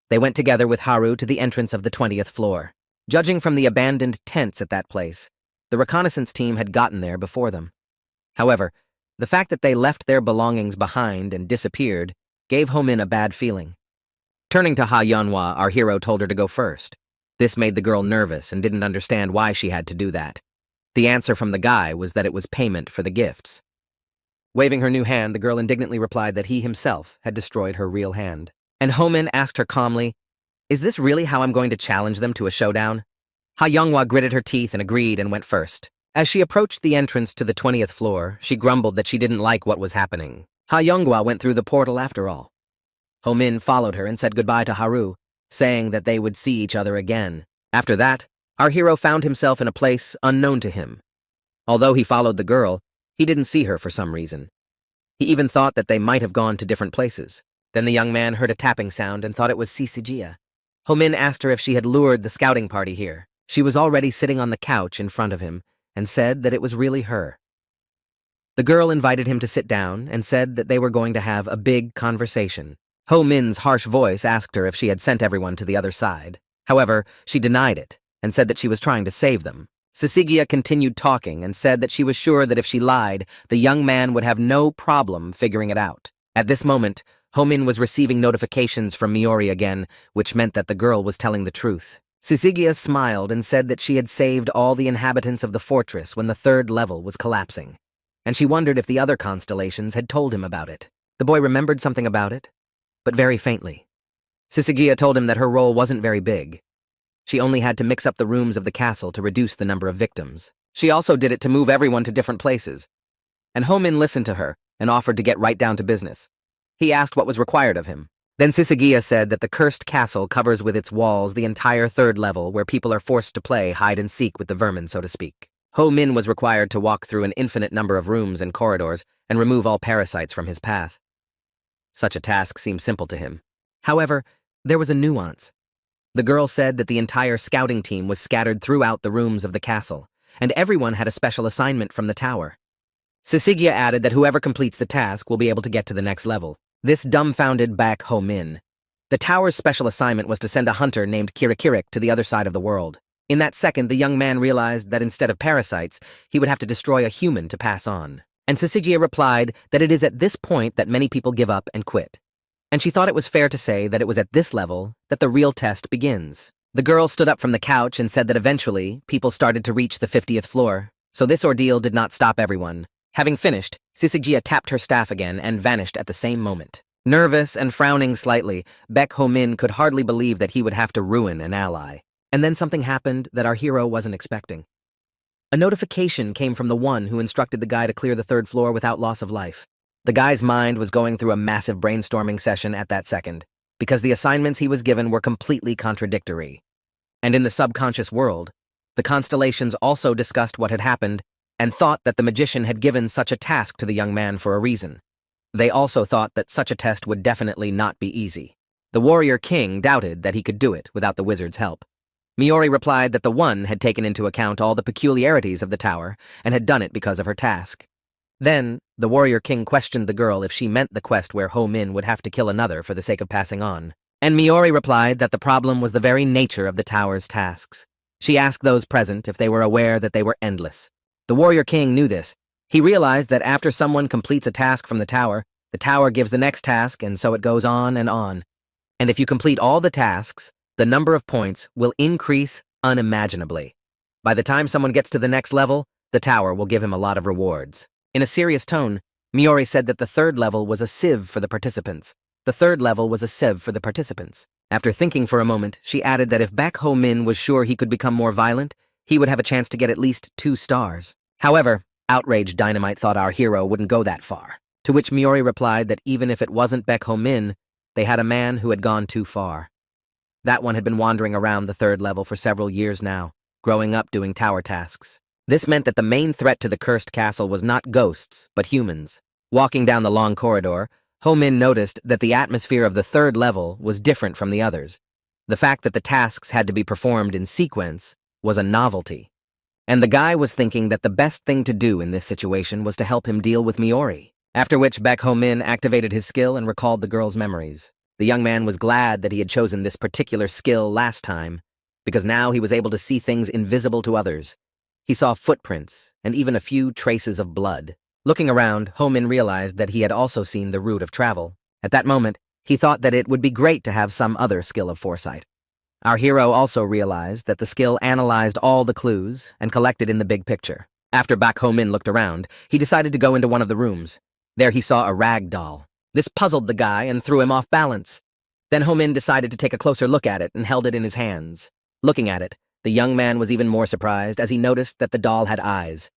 They went together with Haru to the entrance of the 20th floor. Judging from the abandoned tents at that place, the reconnaissance team had gotten there before them. However, the fact that they left their belongings behind and disappeared gave Ho Min a bad feeling. Turning to Ha Younghwa, our hero told her to go first. This made the girl nervous and didn't understand why she had to do that. The answer from the guy was that it was payment for the gifts. Waving her new hand, the girl indignantly replied that he himself had destroyed her real hand. And Ho Min asked her calmly, "Is this really how I'm going to challenge them to a showdown?" Ha Younghwa gritted her teeth and agreed and went first. As she approached the entrance to the 20th floor, she grumbled that she didn't like what was happening. Ha Younghwa went through the portal after all. Ho Min followed her and said goodbye to Haru, saying that they would see each other again. After that, our hero found himself in a place unknown to him. Although he followed the girl, he didn't see her for some reason. He even thought that they might have gone to different places. Then the young man heard a tapping sound and thought it was Sisigia. Ho Min asked her if she had lured the scouting party here. She was already sitting on the couch in front of him and said that it was really her. The girl invited him to sit down and said that they were going to have a big conversation. Ho Min's harsh voice asked her if she had sent everyone to the other side. However, she denied it and said that she was trying to save them. Sisigia continued talking and said that she was sure that if she lied, the young man would have no problem figuring it out. At this moment, Ho Min was receiving notifications from Miori again, which meant that the girl was telling the truth. Sisigia smiled and said that she had saved all the inhabitants of the fortress when the third level was collapsing, and she wondered if the other constellations had told him about it. The boy remembered something about it, but very faintly. Sisigia told him that her role wasn't very big. She only had to mix up the rooms of the castle to reduce the number of victims. She also did it to move everyone to different places. And Ho Min listened to her and offered to get right down to business. He asked what was required of him. Then Sisigia said that the cursed castle covers with its walls the entire third level where people are forced to play hide-and-seek with the vermin, so to speak. Ho Min was required to walk through an infinite number of rooms and corridors and remove all parasites from his path. Such a task seemed simple to him. However, there was a nuance. The girl said that the entire scouting team was scattered throughout the rooms of the castle, and everyone had a special assignment from the tower. Sisigia added that whoever completes the task will be able to get to the next level. This dumbfounded Baek Ho Min. The tower's special assignment was to send a hunter named Kirikirik to the other side of the world. In that second, the young man realized that instead of parasites, he would have to destroy a human to pass on. And Sisigia replied that it is at this point that many people give up and quit. And she thought it was fair to say that it was at this level that the real test begins. The girl stood up from the couch and said that eventually, people started to reach the 50th floor, so this ordeal did not stop everyone. Having finished, Sisigia tapped her staff again and vanished at the same moment. Nervous and frowning slightly, Baek Ho Min could hardly believe that he would have to ruin an ally. And then something happened that our hero wasn't expecting. A notification came from the one who instructed the guy to clear the third floor without loss of life. The guy's mind was going through a massive brainstorming session at that second, because the assignments he was given were completely contradictory. And in the subconscious world, The constellations also discussed what had happened and thought that the magician had given such a task to the young man for a reason. They also thought that such a test would definitely not be easy. The warrior king doubted that he could do it without the wizard's help. Miori replied that the one had taken into account all the peculiarities of the tower and had done it because of her task. Then, the warrior king questioned the girl if she meant the quest where Ho-min would have to kill another for the sake of passing on. And Miori replied that the problem was the very nature of the tower's tasks. She asked those present if they were aware that they were endless. The warrior king knew this. He realized that after someone completes a task from the tower gives the next task, and so it goes on and on. And if you complete all the tasks, the number of points will increase unimaginably. By the time someone gets to the next level, the tower will give him a lot of rewards. In a serious tone, Miori said that the third level was a sieve for the participants. The third level was a sieve for the participants. After thinking for a moment, she added that if Baek Ho-min was sure he could become more violent, he would have a chance to get at least 2 stars. However, outraged Dynamite thought our hero wouldn't go that far, to which Miori replied that even if it wasn't Baek Ho-min, they had a man who had gone too far. That one had been wandering around the third level for several years now, growing up doing tower tasks. This meant that the main threat to the cursed castle was not ghosts, but humans. Walking down the long corridor, Ho-min noticed that the atmosphere of the third level was different from the others. The fact that the tasks had to be performed in sequence was a novelty. And the guy was thinking that the best thing to do in this situation was to help him deal with Miori. After which Baek Ho-min activated his skill and recalled the girl's memories. The young man was glad that he had chosen this particular skill last time, because now he was able to see things invisible to others. He saw footprints and even a few traces of blood. Looking around, Ho-min realized that he had also seen the route of travel. At that moment, he thought that it would be great to have some other skill of foresight. Our hero also realized that the skill analyzed all the clues and collected in the big picture. After Baek Ho-min looked around, he decided to go into one of the rooms. There he saw a rag doll. This puzzled the guy and threw him off balance. Then Ho-min decided to take a closer look at it and held it in his hands. Looking at it, the young man was even more surprised as he noticed that the doll had eyes.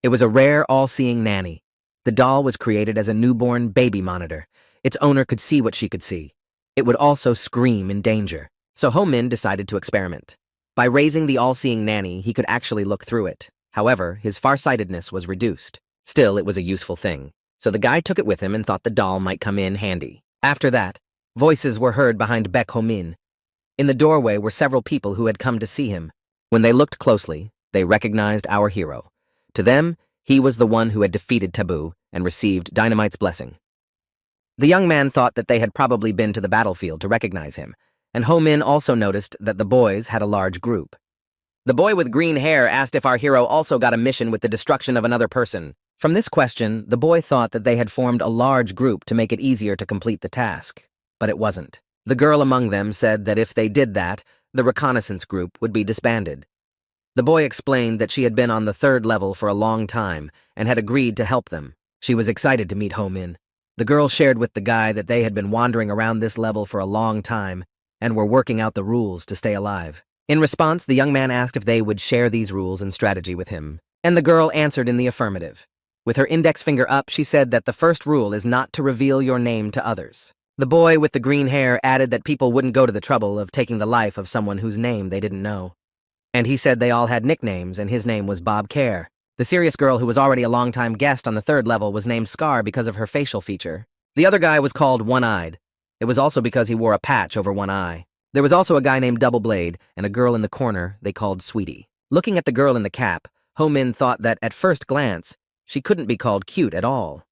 It was a rare, all-seeing nanny. The doll was created as a newborn baby monitor. Its owner could see what she could see. It would also scream in danger. So Ho-min decided to experiment. By raising the all-seeing nanny, he could actually look through it. However, his farsightedness was reduced. Still, it was a useful thing. So the guy took it with him and thought the doll might come in handy. After that, voices were heard behind Baek Ho-min. In the doorway were several people who had come to see him. When they looked closely, they recognized our hero. To them, he was the one who had defeated Taboo and received Dynamite's blessing. The young man thought that they had probably been to the battlefield to recognize him, and Ho-min also noticed that the boys had a large group. The boy with green hair asked if our hero also got a mission with the destruction of another person. From this question, the boy thought that they had formed a large group to make it easier to complete the task. But it wasn't. The girl among them said that if they did that, the reconnaissance group would be disbanded. The boy explained that she had been on the third level for a long time and had agreed to help them. She was excited to meet Ho-min. The girl shared with the guy that they had been wandering around this level for a long time and were working out the rules to stay alive. In response, the young man asked if they would share these rules and strategy with him, and the girl answered in the affirmative. With her index finger up, she said that the first rule is not to reveal your name to others. The boy with the green hair added that people wouldn't go to the trouble of taking the life of someone whose name they didn't know. And he said they all had nicknames, and his name was Bob Care. The serious girl who was already a long-time guest on the third level was named Scar because of her facial feature. The other guy was called One-Eyed. It was also because he wore a patch over one eye. There was also a guy named Double Blade, and a girl in the corner they called Sweetie. Looking at the girl in the cap, Ho-min thought that at first glance, she couldn't be called cute at all.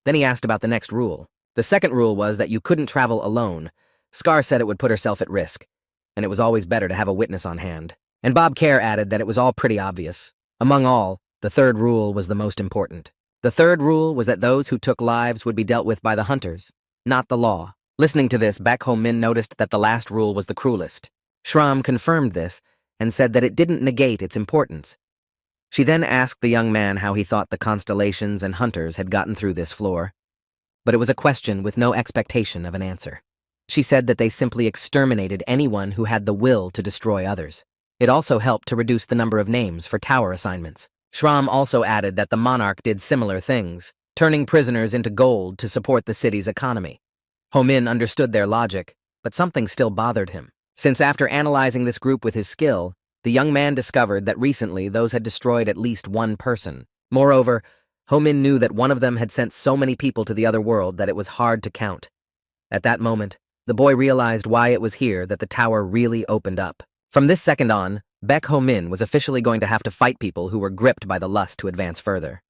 Then he asked about the next rule. The second rule was that you couldn't travel alone. Scar said it would put herself at risk, and it was always better to have a witness on hand. And Bob Care added that it was all pretty obvious. Among all, the third rule was the most important. The third rule was that those who took lives would be dealt with by the hunters, not the law. Listening to this, Baek Ho-min noticed that the last rule was the cruelest. Shram confirmed this and said that it didn't negate its importance. She then asked the young man how he thought the constellations and hunters had gotten through this floor, but it was a question with no expectation of an answer. She said that they simply exterminated anyone who had the will to destroy others. It also helped to reduce the number of names for tower assignments. Shram also added that the monarch did similar things, turning prisoners into gold to support the city's economy. Ho-min understood their logic, but something still bothered him. Since after analyzing this group with his skill, The young man discovered that recently those had destroyed at least one person. Moreover, Ho-min knew that one of them had sent so many people to the other world that it was hard to count. At that moment, the boy realized why it was here that the tower really opened up. From this second on, Baek Ho-min was officially going to have to fight people who were gripped by the lust to advance further.